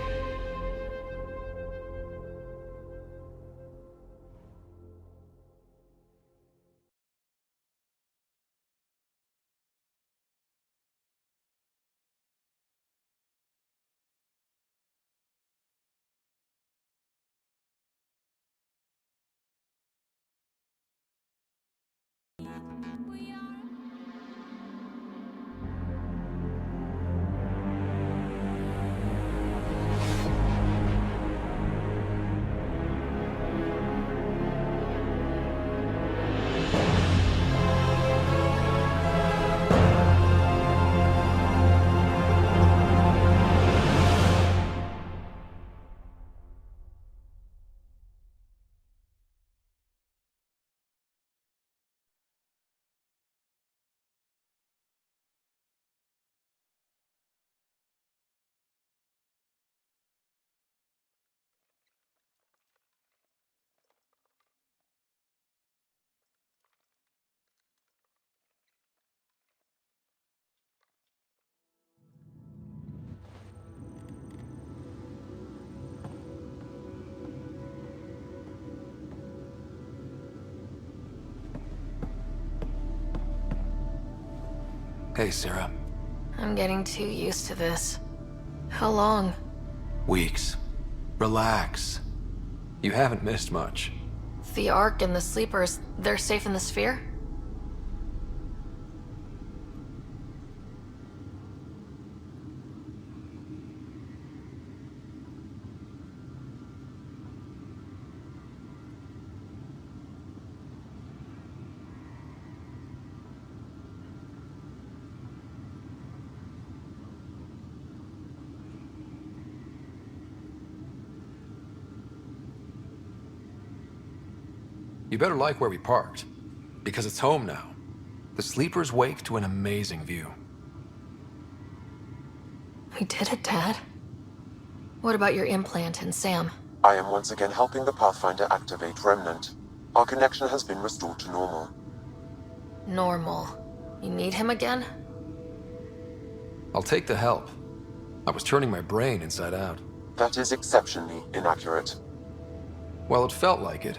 Hey, Sarah. I'm getting too used to this. How long? Weeks. Relax. You haven't missed much. The Ark and the Sleepers, they're safe in the sphere? You better like where we parked, because it's home now. The Sleepers wake to an amazing view. We did it, Dad. What about your implant and Sam? I am once again helping the Pathfinder activate Remnant. Our connection has been restored to normal. Normal. You need him again? I'll take the help. I was turning my brain inside out. That is exceptionally inaccurate. Well, it felt like it.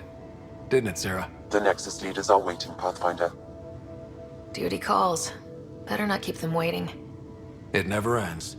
Didn't it, Sarah? The Nexus leaders are waiting, Pathfinder. Duty calls. Better not keep them waiting. It never ends.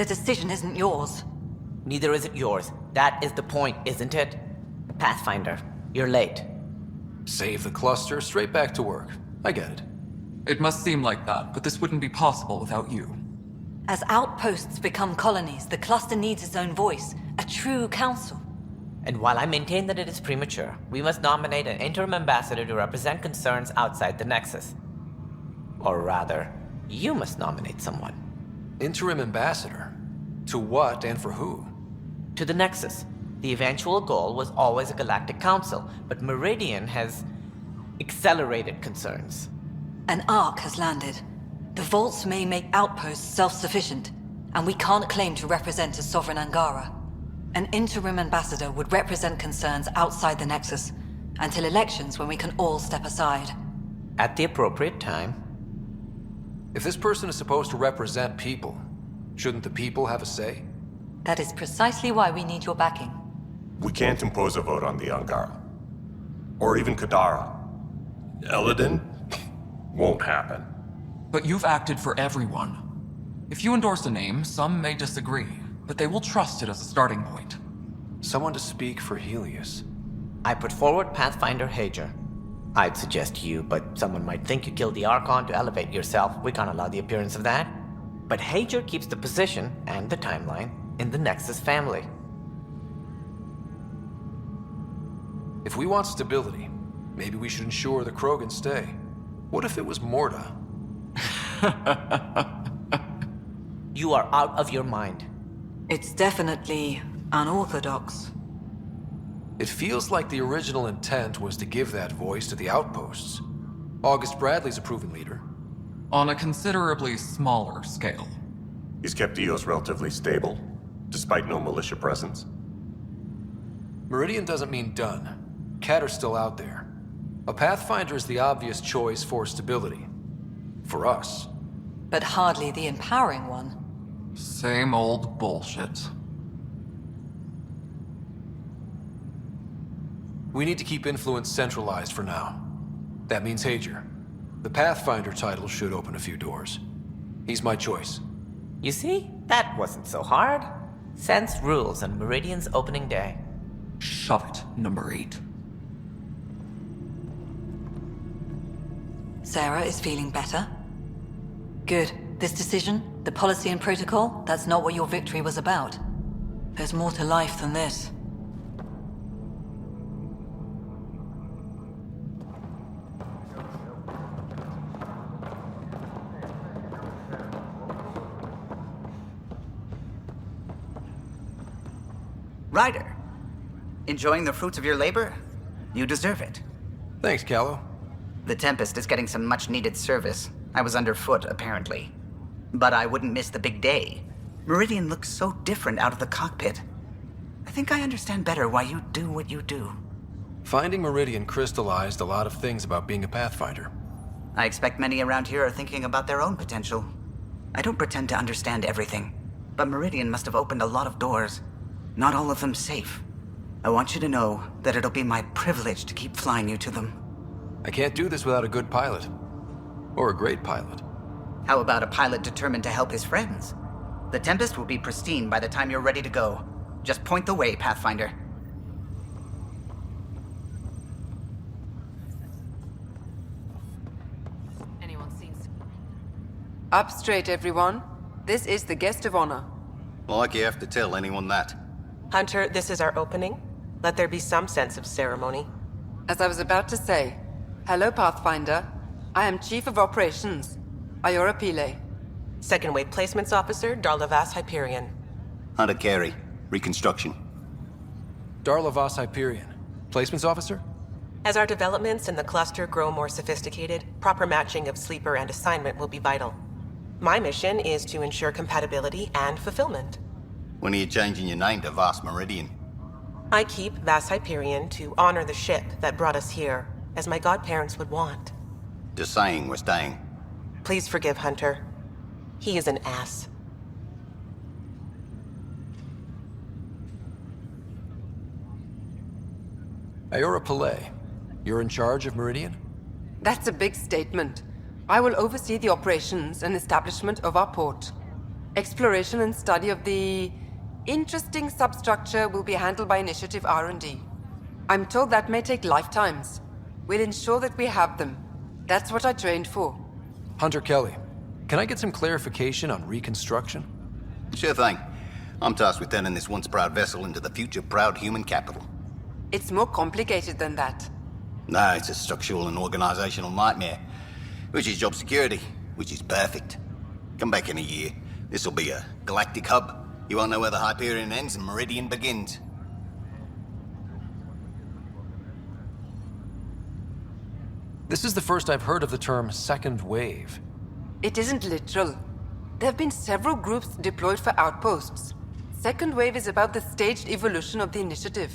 The decision isn't yours. Neither is it yours. That is the point, isn't it? Pathfinder, you're late. Save the cluster, straight back to work. I get it. It must seem like that, but this wouldn't be possible without you. As outposts become colonies, the cluster needs its own voice, a true council. And while I maintain that it is premature, we must nominate an interim ambassador to represent concerns outside the Nexus. Or rather, you must nominate someone. Interim ambassador? To what and for who? To the Nexus. The eventual goal was always a galactic council, but Meridian has accelerated concerns. An arc has landed. The vaults may make outposts self-sufficient, and we can't claim to represent a sovereign Angara. An interim ambassador would represent concerns outside the Nexus, until elections when we can all step aside. At the appropriate time. If this person is supposed to represent people, shouldn't the people have a say? That is precisely why we need your backing. We can't impose a vote on the Angara. Or even Kadara. Eladin? Won't happen. But you've acted for everyone. If you endorse a name, some may disagree, but they will trust it as a starting point. Someone to speak for Helios. I put forward Pathfinder Hager. I'd suggest you, but someone might think you killed the Archon to elevate yourself. We can't allow the appearance of that. But Hager keeps the position and the timeline in the Nexus family. If we want stability, maybe we should ensure the Krogan stay. What if it was Morda? You are out of your mind. It's definitely unorthodox. It feels like the original intent was to give that voice to the outposts. August Bradley's a proven leader. On a considerably smaller scale. He's kept EOS relatively stable, despite no militia presence. Meridian doesn't mean done. Kater's still out there. A Pathfinder is the obvious choice for stability. For us. But hardly the empowering one. Same old bullshit. We need to keep influence centralized for now. That means Hager. The Pathfinder title should open a few doors. He's my choice. You see? That wasn't so hard. Sense rules on Meridian's opening day. Shove it, number 8. Sarah is feeling better? Good. This decision, the policy and protocol, that's not what your victory was about. There's more to life than this. Ryder, enjoying the fruits of your labor? You deserve it. Thanks, Callow. The Tempest is getting some much-needed service. I was underfoot, apparently. But I wouldn't miss the big day. Meridian looks so different out of the cockpit. I think I understand better why you do what you do. Finding Meridian crystallized a lot of things about being a Pathfinder. I expect many around here are thinking about their own potential. I don't pretend to understand everything, but Meridian must have opened a lot of doors. Not all of them safe. I want you to know that it'll be my privilege to keep flying you to them. I can't do this without a good pilot. Or a great pilot. How about a pilot determined to help his friends? The Tempest will be pristine by the time you're ready to go. Just point the way, Pathfinder. Anyone seen? Up straight, everyone. This is the guest of honor. Like you have to tell anyone that. Hunter, this is our opening. Let there be some sense of ceremony. As I was about to say, hello, Pathfinder. I am Chief of Operations, 𝗚𝗺𝗶𝗴𝗚𝗀𝗚. Second Wave Placements Officer, 𝗚𝗺𝗚𝗏𝗚 Hyperion. Hunter Carey, Reconstruction. 𝗚𝗚𝗏𝗚𝗏 Hyperion, Placements Officer? As our developments in the cluster grow more sophisticated, proper matching of sleeper and assignment will be vital. My mission is to ensure compatibility and fulfillment. When are you changing your name to Vast Meridian? I keep 𝗚𝗏𝗚 Hyperion to honor the ship that brought us here, as my godparents would want. Just saying we're staying. Please forgive Hunter. He is an ass. 𝗚𝗺𝗶𝗴𝗚𝗏, you're in charge of Meridian? That's a big statement. I will oversee the operations and establishment of our port. Exploration and study of the interesting substructure will be handled by Initiative R&D. I'm told that may take lifetimes. We'll ensure that we have them. That's what I trained for. Hunter Kelly, can I get some clarification on reconstruction? Sure thing. I'm tasked with turning this once proud vessel into the future proud human capital. It's more complicated than that. No, it's a structural and organizational nightmare. Which is job security, which is perfect. Come back in a year. This'll be a galactic hub. You won't know where the Hyperion ends and Meridian begins. This is the first I've heard of the term second wave. It isn't literal. There have been several groups deployed for outposts. Second wave is about the staged evolution of the initiative.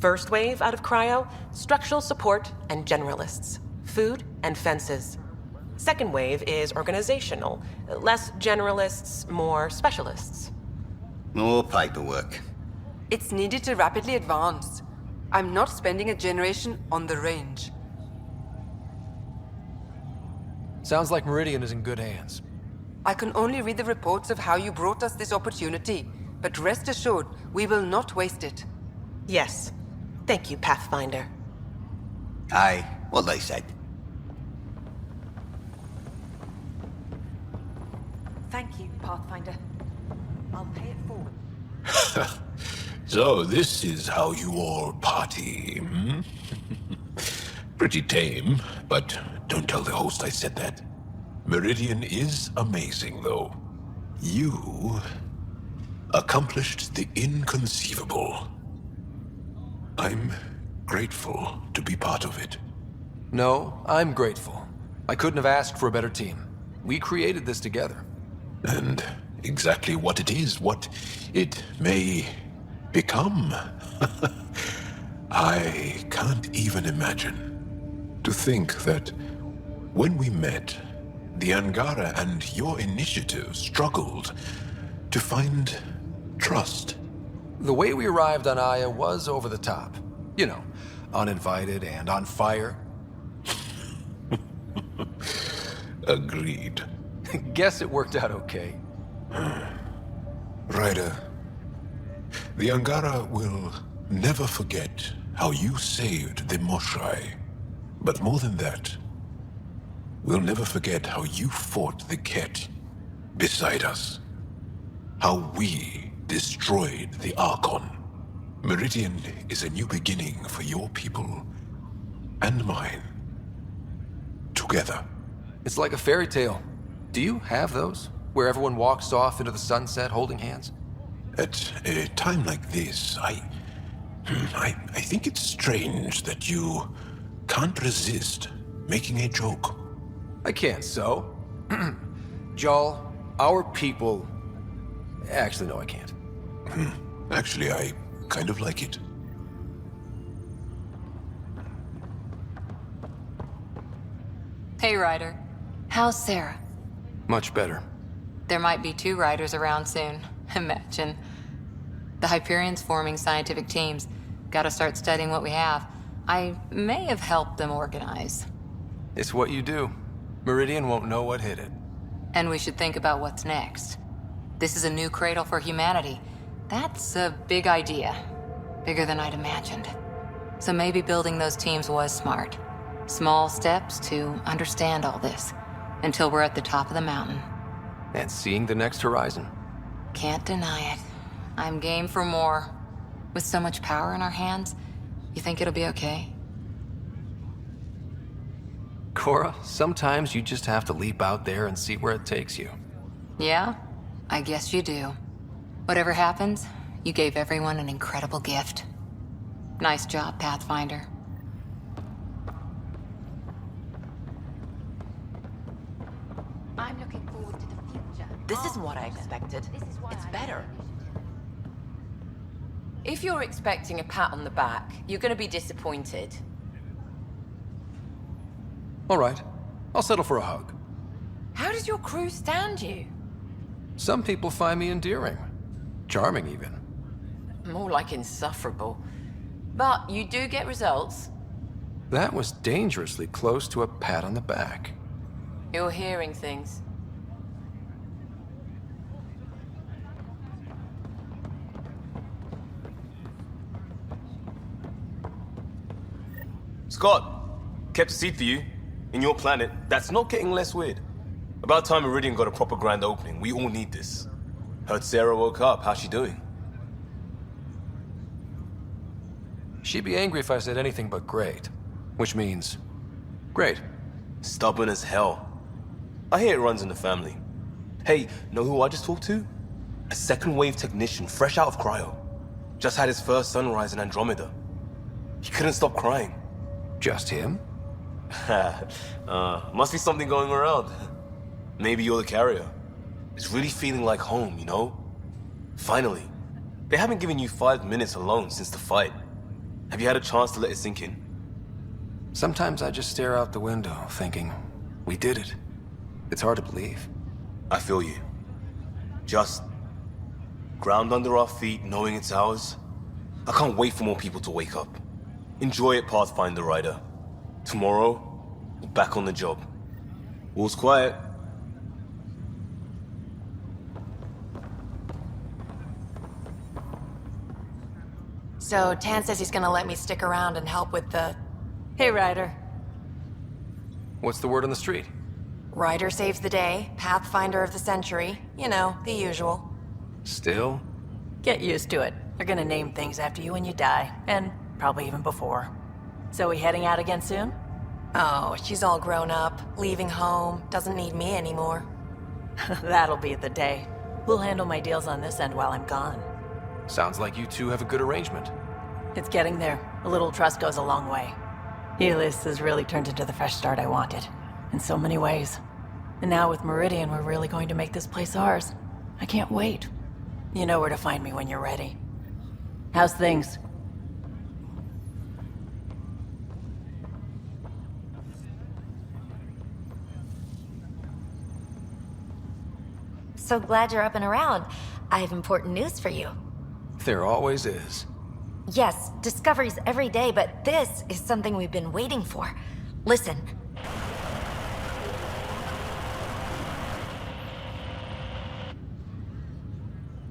First wave out of cryo, structural support and generalists. Food and fences. Second wave is organizational. Less generalists, more specialists. More paperwork. It's needed to rapidly advance. I'm not spending a generation on the range. Sounds like Meridian is in good hands. I can only read the reports of how you brought us this opportunity, but rest assured, we will not waste it. Yes. Thank you, Pathfinder. Aye, what they said. Thank you, Pathfinder. I'll pay it forward. So this is how you all party, hmm? Pretty tame, but don't tell the host I said that. Meridian is amazing, though. You accomplished the inconceivable. I'm grateful to be part of it. No, I'm grateful. I couldn't have asked for a better team. We created this together. And exactly what it is, what it may become, I can't even imagine. To think that when we met, the Angara and your initiative struggled to find trust. The way we arrived on Aya was over the top. You know, uninvited and on fire. Agreed. Guess it worked out okay. Ryder, the Angara will never forget how you saved the Moshai. But more than that, we'll never forget how you fought the Ket beside us. How we destroyed the Archon. Meridian is a new beginning for your people and mine. Together. It's like a fairy tale. Do you have those? Where everyone walks off into the sunset holding hands? At a time like this, I think it's strange that you can't resist making a joke. I can't, so. Jal, our people... Actually, no, I can't. Actually, I kind of like it. Hey, Ryder. How's Sarah? Much better. There might be 2 Riders around soon. Imagine. The Hyperion's forming scientific teams. Gotta start studying what we have. I may have helped them organize. It's what you do. Meridian won't know what hit it. And we should think about what's next. This is a new cradle for humanity. That's a big idea. Bigger than I'd imagined. So maybe building those teams was smart. Small steps to understand all this, until we're at the top of the mountain. And seeing the next horizon. Can't deny it. I'm game for more. With so much power in our hands, you think it'll be okay? Cora, sometimes you just have to leap out there and see where it takes you. Yeah? I guess you do. Whatever happens, you gave everyone an incredible gift. Nice job, Pathfinder. I'm looking forward to the future. This isn't what I expected. It's better. If you're expecting a pat on the back, you're going to be disappointed. All right. I'll settle for a hug. How does your crew stand you? Some people find me endearing. Charming, even. More like insufferable. But you do get results. That was dangerously close to a pat on the back. You're hearing things. Scott, kept a seat for you. In your planet, that's not getting less weird. About time Meridian got a proper grand opening. We all need this. Heard Sarah woke up. How's she doing? She'd be angry if I said anything but great. Which means... great. Stubborn as hell. I hear it runs in the family. Hey, know who I just talked to? A second-wave technician, fresh out of cryo. Just had his first sunrise in Andromeda. He couldn't stop crying. Just him? Must be something going around. Maybe you're the carrier. It's really feeling like home, you know? Finally. They haven't given you 5 minutes alone since the fight. Have you had a chance to let it sink in? Sometimes I just stare out the window, thinking, we did it. It's hard to believe. I feel you. Just ground under our feet, knowing it's ours. I can't wait for more people to wake up. Enjoy it, Pathfinder Rider. Tomorrow, we're back on the job. All's quiet. So Tan says he's gonna let me stick around and help with the... Hey, Ryder. What's the word on the street? Ryder saves the day, Pathfinder of the century. You know, the usual. Still? Get used to it. They're gonna name things after you when you die, and probably even before. So we heading out again soon? Oh, she's all grown up, leaving home, doesn't need me anymore. That'll be the day. We'll handle my deals on this end while I'm gone. Sounds like you two have a good arrangement. It's getting there. A little trust goes a long way. Helios has really turned into the fresh start I wanted. In so many ways. And now with Meridian, we're really going to make this place ours. I can't wait. You know where to find me when you're ready. How's things? So glad you're up and around. I have important news for you. There always is. Yes, discoveries every day, but this is something we've been waiting for. Listen.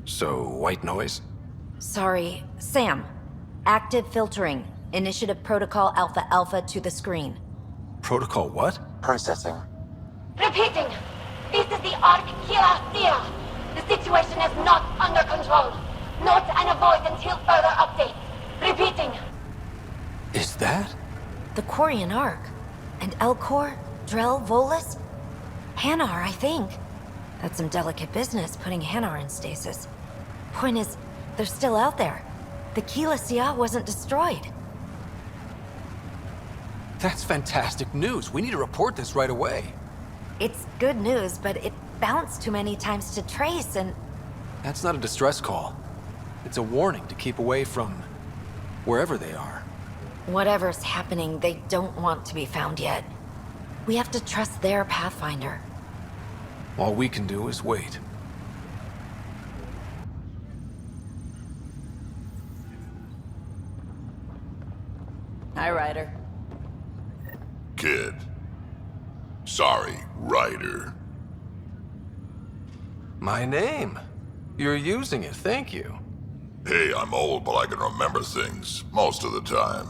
So, white noise? Sorry, Sam. Active filtering. Initiative Protocol Alpha Alpha to the screen. Protocol what? Processing. Repeating. This is the 𝗚𝗺𝗶𝗴𝗂𝗂. The situation is not under control. Note and avoid until further update. Repeating. Is that? The Quarian Ark. And 𝗚𝗺𝗶, Drell, Volus? Hanar, I think. That's some delicate business, putting Hanar in stasis. Point is, they're still out there. The 𝗚𝗺𝗶𝗴𝗂 wasn't destroyed. That's fantastic news. We need to report this right away. It's good news, but it bounced too many times to trace and... That's not a distress call. It's a warning to keep away from wherever they are. Whatever's happening, they don't want to be found yet. We have to trust their Pathfinder. All we can do is wait. Hi, Ryder. Kid. Sorry, Ryder. My name. You're using it, thank you. Hey, I'm old, but I can remember things most of the time.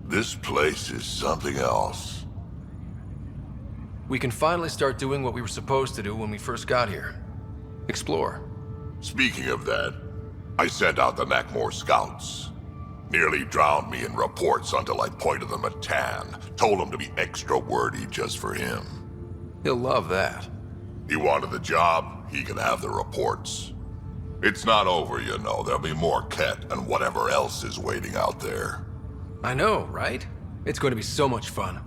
This place is something else. We can finally start doing what we were supposed to do when we first got here. Explore. Speaking of that, I sent out the Nakmor scouts. Nearly drowned me in reports until I pointed them at Tan. Told him to be extra wordy just for him. He'll love that. He wanted the job, he can have the reports. It's not over, you know. There'll be more Ket and whatever else is waiting out there. I know, right? It's going to be so much fun.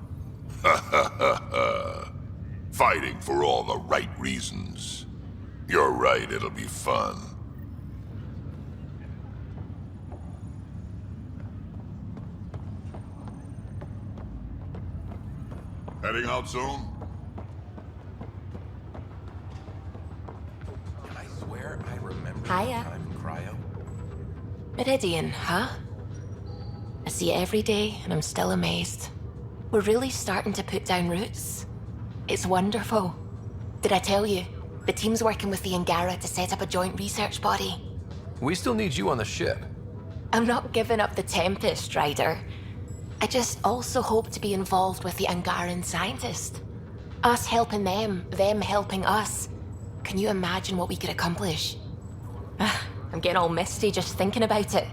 Fighting for all the right reasons. You're right, it'll be fun. Heading out soon? I swear I remember Hiya. the time in cryo. Meridian, huh? I see it every day, and I'm still amazed. We're really starting to put down roots. It's wonderful. Did I tell you? The team's working with the Angara to set up a joint research body. We still need you on the ship. I'm not giving up the Tempest, Ryder. I just also hope to be involved with the Angaran scientists. Us helping them helping us. Can you imagine what we could accomplish? I'm getting all misty just thinking about it.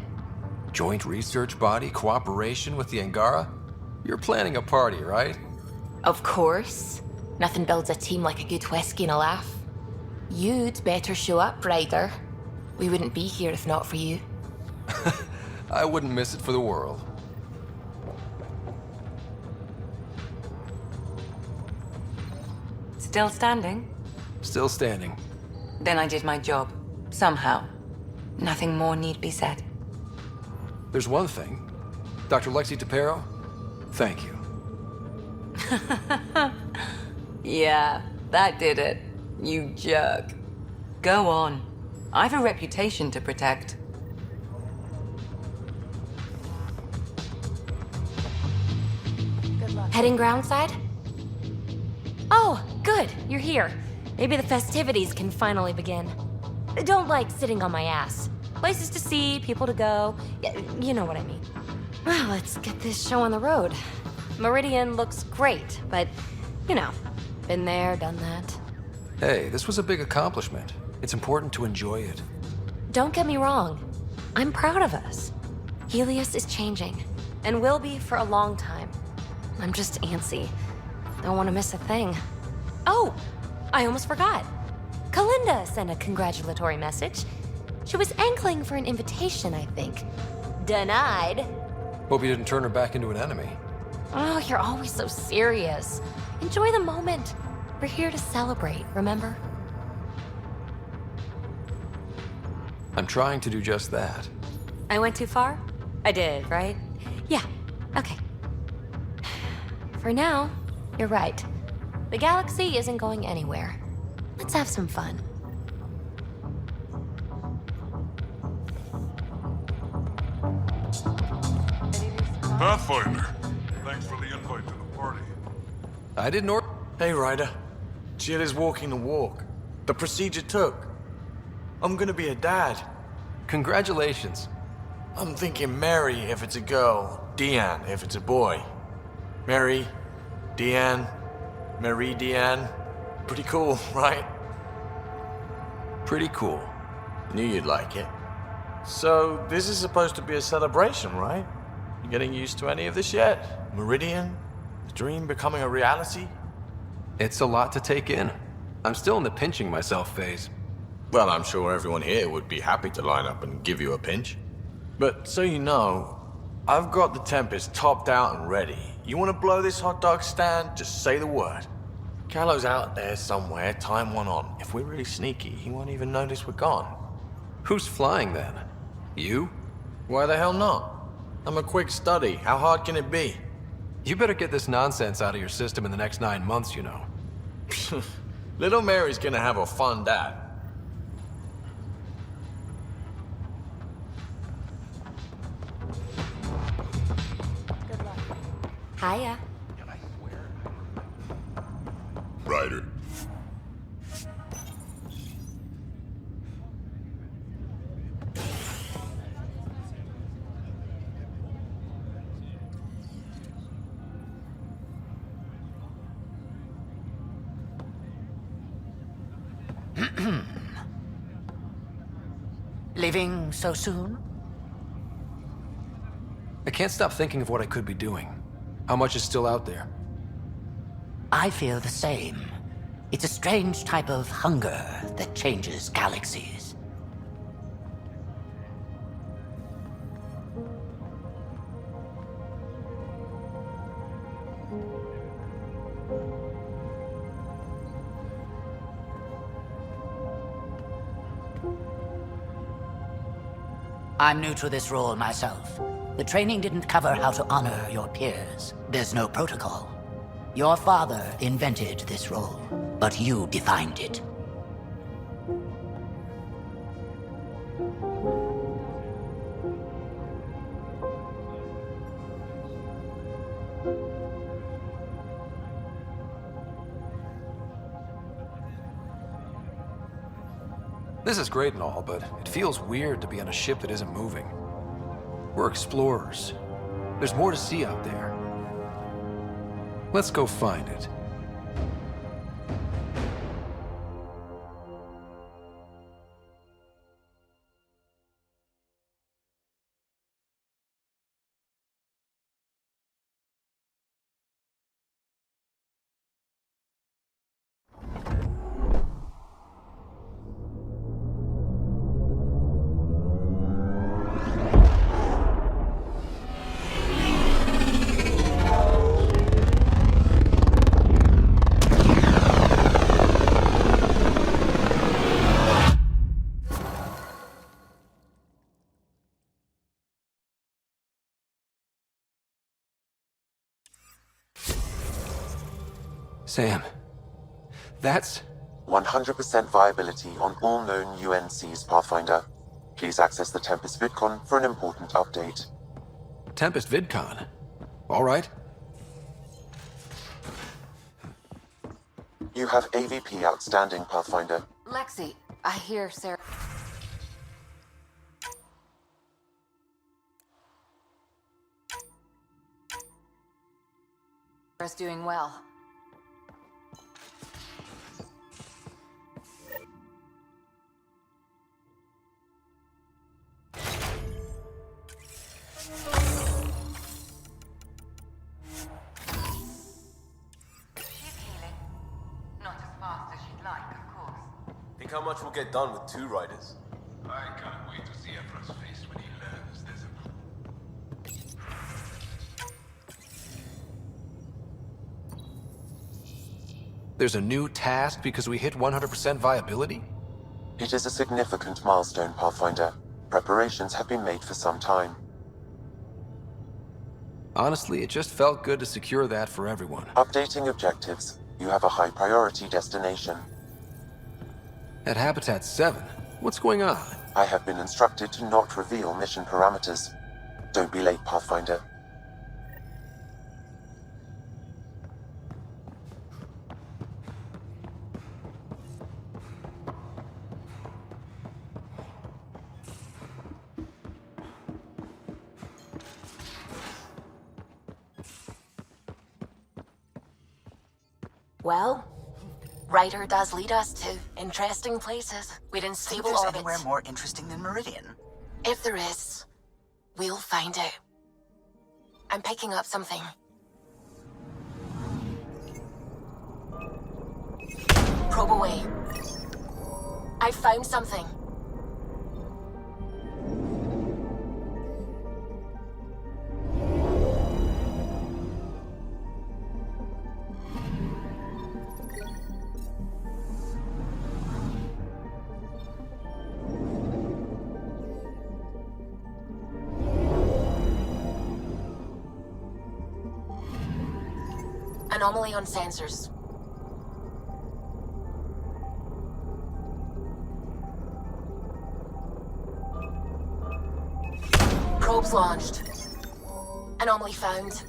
Joint research body, cooperation with the Angara? You're planning a party, right? Of course. Nothing builds a team like a good whiskey and a laugh. You'd better show up, Ryder. We wouldn't be here if not for you. I wouldn't miss it for the world. Still standing? Still standing. Then I did my job. Somehow. Nothing more need be said. There's one thing. Dr. Lexi DePero, thank you. Yeah, that did it. You jerk. Go on. I've a reputation to protect. Heading groundside? Oh, good. You're here. Maybe the festivities can finally begin. Don't like sitting on my ass. Places to see, people to go. Yeah, you know what I mean. Well, let's get this show on the road. Meridian looks great, but, you know, been there, done that. Hey, this was a big accomplishment. It's important to enjoy it. Don't get me wrong. I'm proud of us. Helios is changing, and will be for a long time. I'm just antsy. Don't want to miss a thing. Oh, I almost forgot. Kalinda sent a congratulatory message. She was angling for an invitation, I think. Denied. Hope you didn't turn her back into an enemy. Oh, you're always so serious. Enjoy the moment. We're here to celebrate, remember? I'm trying to do just that. I went too far? I did, right? Yeah, okay. For now, you're right. The galaxy isn't going anywhere. Let's have some fun. Pathfinder, thanks for the invite to the party. I didn't order. Hey, Ryder. Jill is walking the walk. The procedure took. I'm gonna be a dad. Congratulations. I'm thinking Mary if it's a girl, Deanne if it's a boy. Mary, Deanne, Mary Deanne. Pretty cool, right? Pretty cool. Knew you'd like it. So, this is supposed to be a celebration, right? You getting used to any of this yet? Meridian? The dream becoming a reality? It's a lot to take in. I'm still in the pinching myself phase. Well, I'm sure everyone here would be happy to line up and give you a pinch. But so you know, I've got the Tempest topped out and ready. You want to blow this hot dog stand? Just say the word. Callow's out there somewhere, time one on. If we're really sneaky, he won't even notice we're gone. Who's flying then? You? Why the hell not? I'm a quick study. How hard can it be? You better get this nonsense out of your system in the next 9 months, you know. Little Mary's gonna have a fun dad. Hiya. Ryder. Leaving so soon? I can't stop thinking of what I could be doing. How much is still out there? I feel the same. It's a strange type of hunger that changes galaxies. I'm new to this role myself. The training didn't cover how to honor your peers. There's no protocol. Your father invented this role, but you defined it. This is great and all, but it feels weird to be on a ship that isn't moving. We're explorers. There's more to see out there. Let's go find it. Sam, that's... 100% viability on all known UNCs, Pathfinder. Please access the Tempest VidCon for an important update. Tempest VidCon? All right. You have AVP outstanding, Pathfinder. Lexi, I hear Sarah... Sarah's doing well. Think how much we'll get done with 2 riders. I can't wait to see Efra's face when he learns there's a... There's a new task because we hit 100% viability? It is a significant milestone, Pathfinder. Preparations have been made for some time. Honestly, it just felt good to secure that for everyone. Updating objectives. You have a high priority destination. At Habitat 7, what's going on? I have been instructed to not reveal mission parameters. Don't be late, Pathfinder. Well, Ryder does lead us to interesting places within stable Think there's orbits. anywhere more interesting than Meridian? If there is, we'll find out. I'm picking up something. Probe away. I found something. Anomaly on sensors. Probes launched. Anomaly found.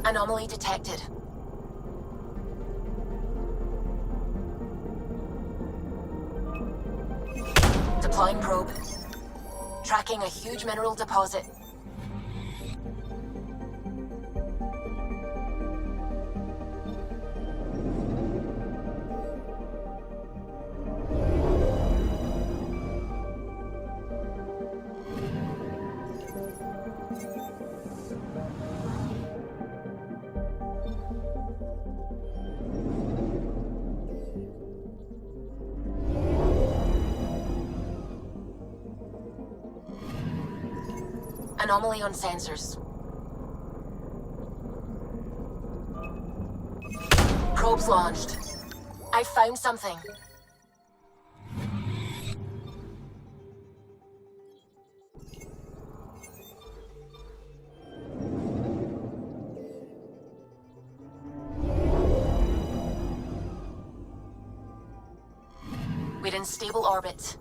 Anomaly detected. Deploying probe. Tracking a huge mineral deposit. Anomaly on sensors. Probes launched. I found something. Within stable orbit.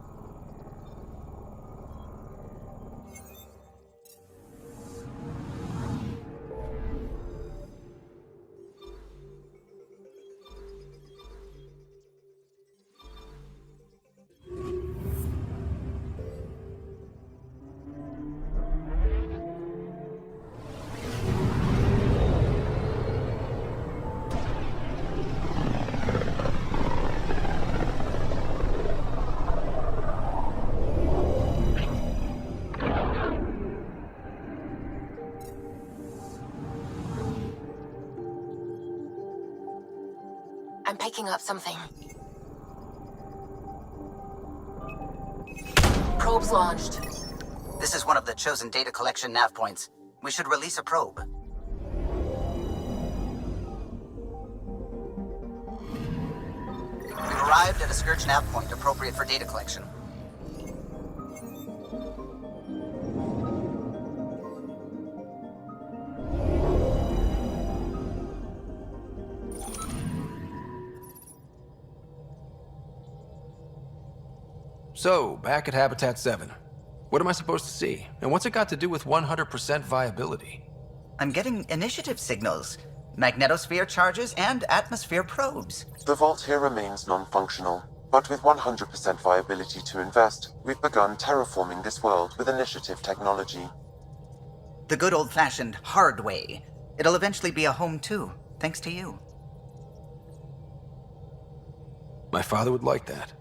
picking up something. Probes launched. This is one of the chosen data collection nav points. We should release a probe. We've arrived at a Scourge nav point appropriate for data collection. So, back at Habitat 7. What am I supposed to see? And what's it got to do with 100% viability? I'm getting initiative signals, magnetosphere charges, and atmosphere probes. The vault here remains non-functional, but with 100% viability to invest, we've begun terraforming this world with initiative technology. The good old-fashioned hard way. It'll eventually be a home too, thanks to you. My father would like that.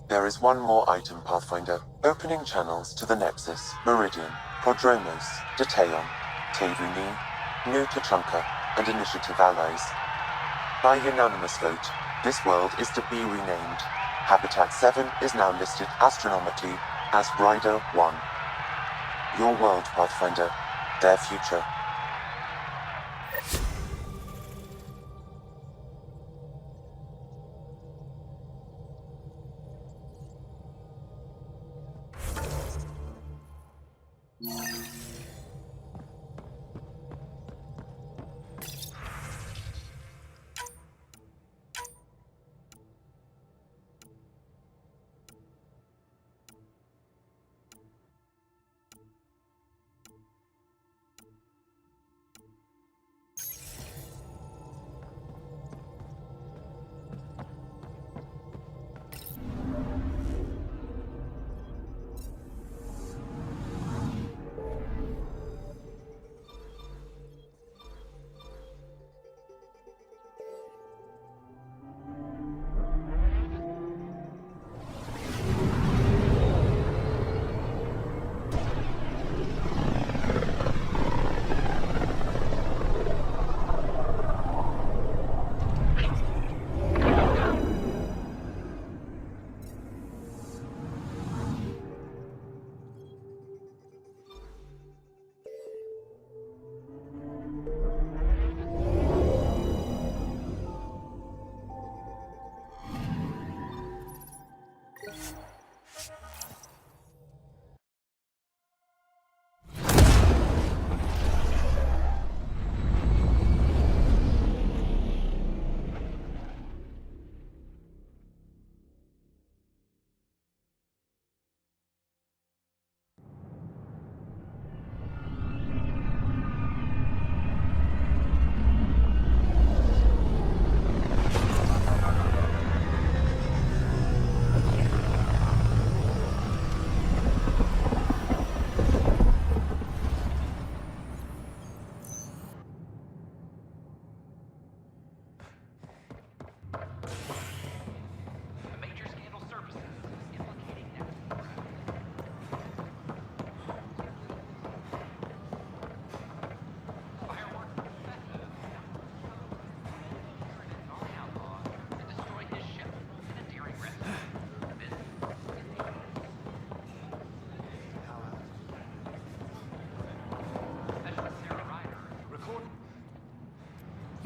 There is one more item, Pathfinder. Opening channels to the Nexus, Meridian, Prodromos, Detaeon, Tevuni, New Tachanka, and Initiative allies. By unanimous vote, this world is to be renamed. Habitat 7 is now listed astronomically as Rider 1. Your world, Pathfinder. Their future.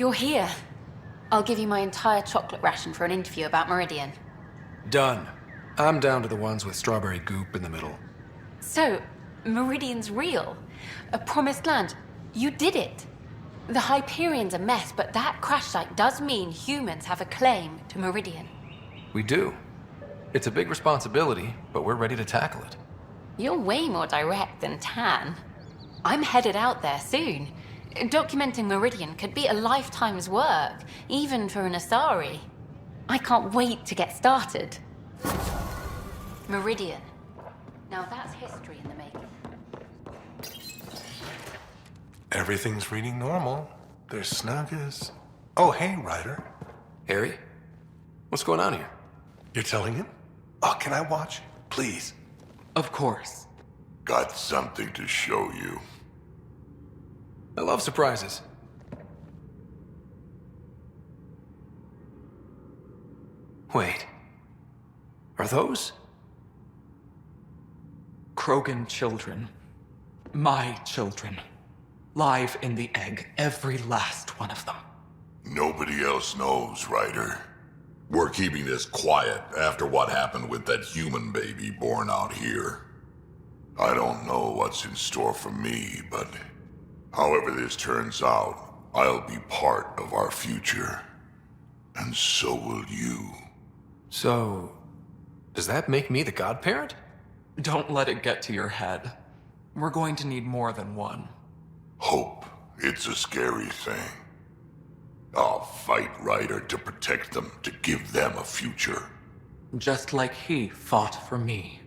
You're here. I'll give you my entire chocolate ration for an interview about Meridian. Done. I'm down to the ones with strawberry goop in the middle. So, Meridian's real? A promised land? You did it! The Hyperion's a mess, but that crash site does mean humans have a claim to Meridian. We do. It's a big responsibility, but we're ready to tackle it. You're way more direct than Tan. I'm headed out there soon. Documenting Meridian could be a lifetime's work, even for an Asari. I can't wait to get started. Meridian. Now that's history in the making. Everything's reading normal. They're snug as... Oh, hey, Ryder. Harry? What's going on here? You're telling him? Oh, can I watch? Please. Of course. Got something to show you. I love surprises. Wait. Are those? Krogan children. My children. Live in the egg, every last one of them. Nobody else knows, Ryder. We're keeping this quiet after what happened with that human baby born out here. I don't know what's in store for me, but however this turns out, I'll be part of our future. And so will you. So, does that make me the godparent? Don't let it get to your head. We're going to need more than one. Hope. It's a scary thing. I'll fight Ryder to protect them, to give them a future. Just like he fought for me.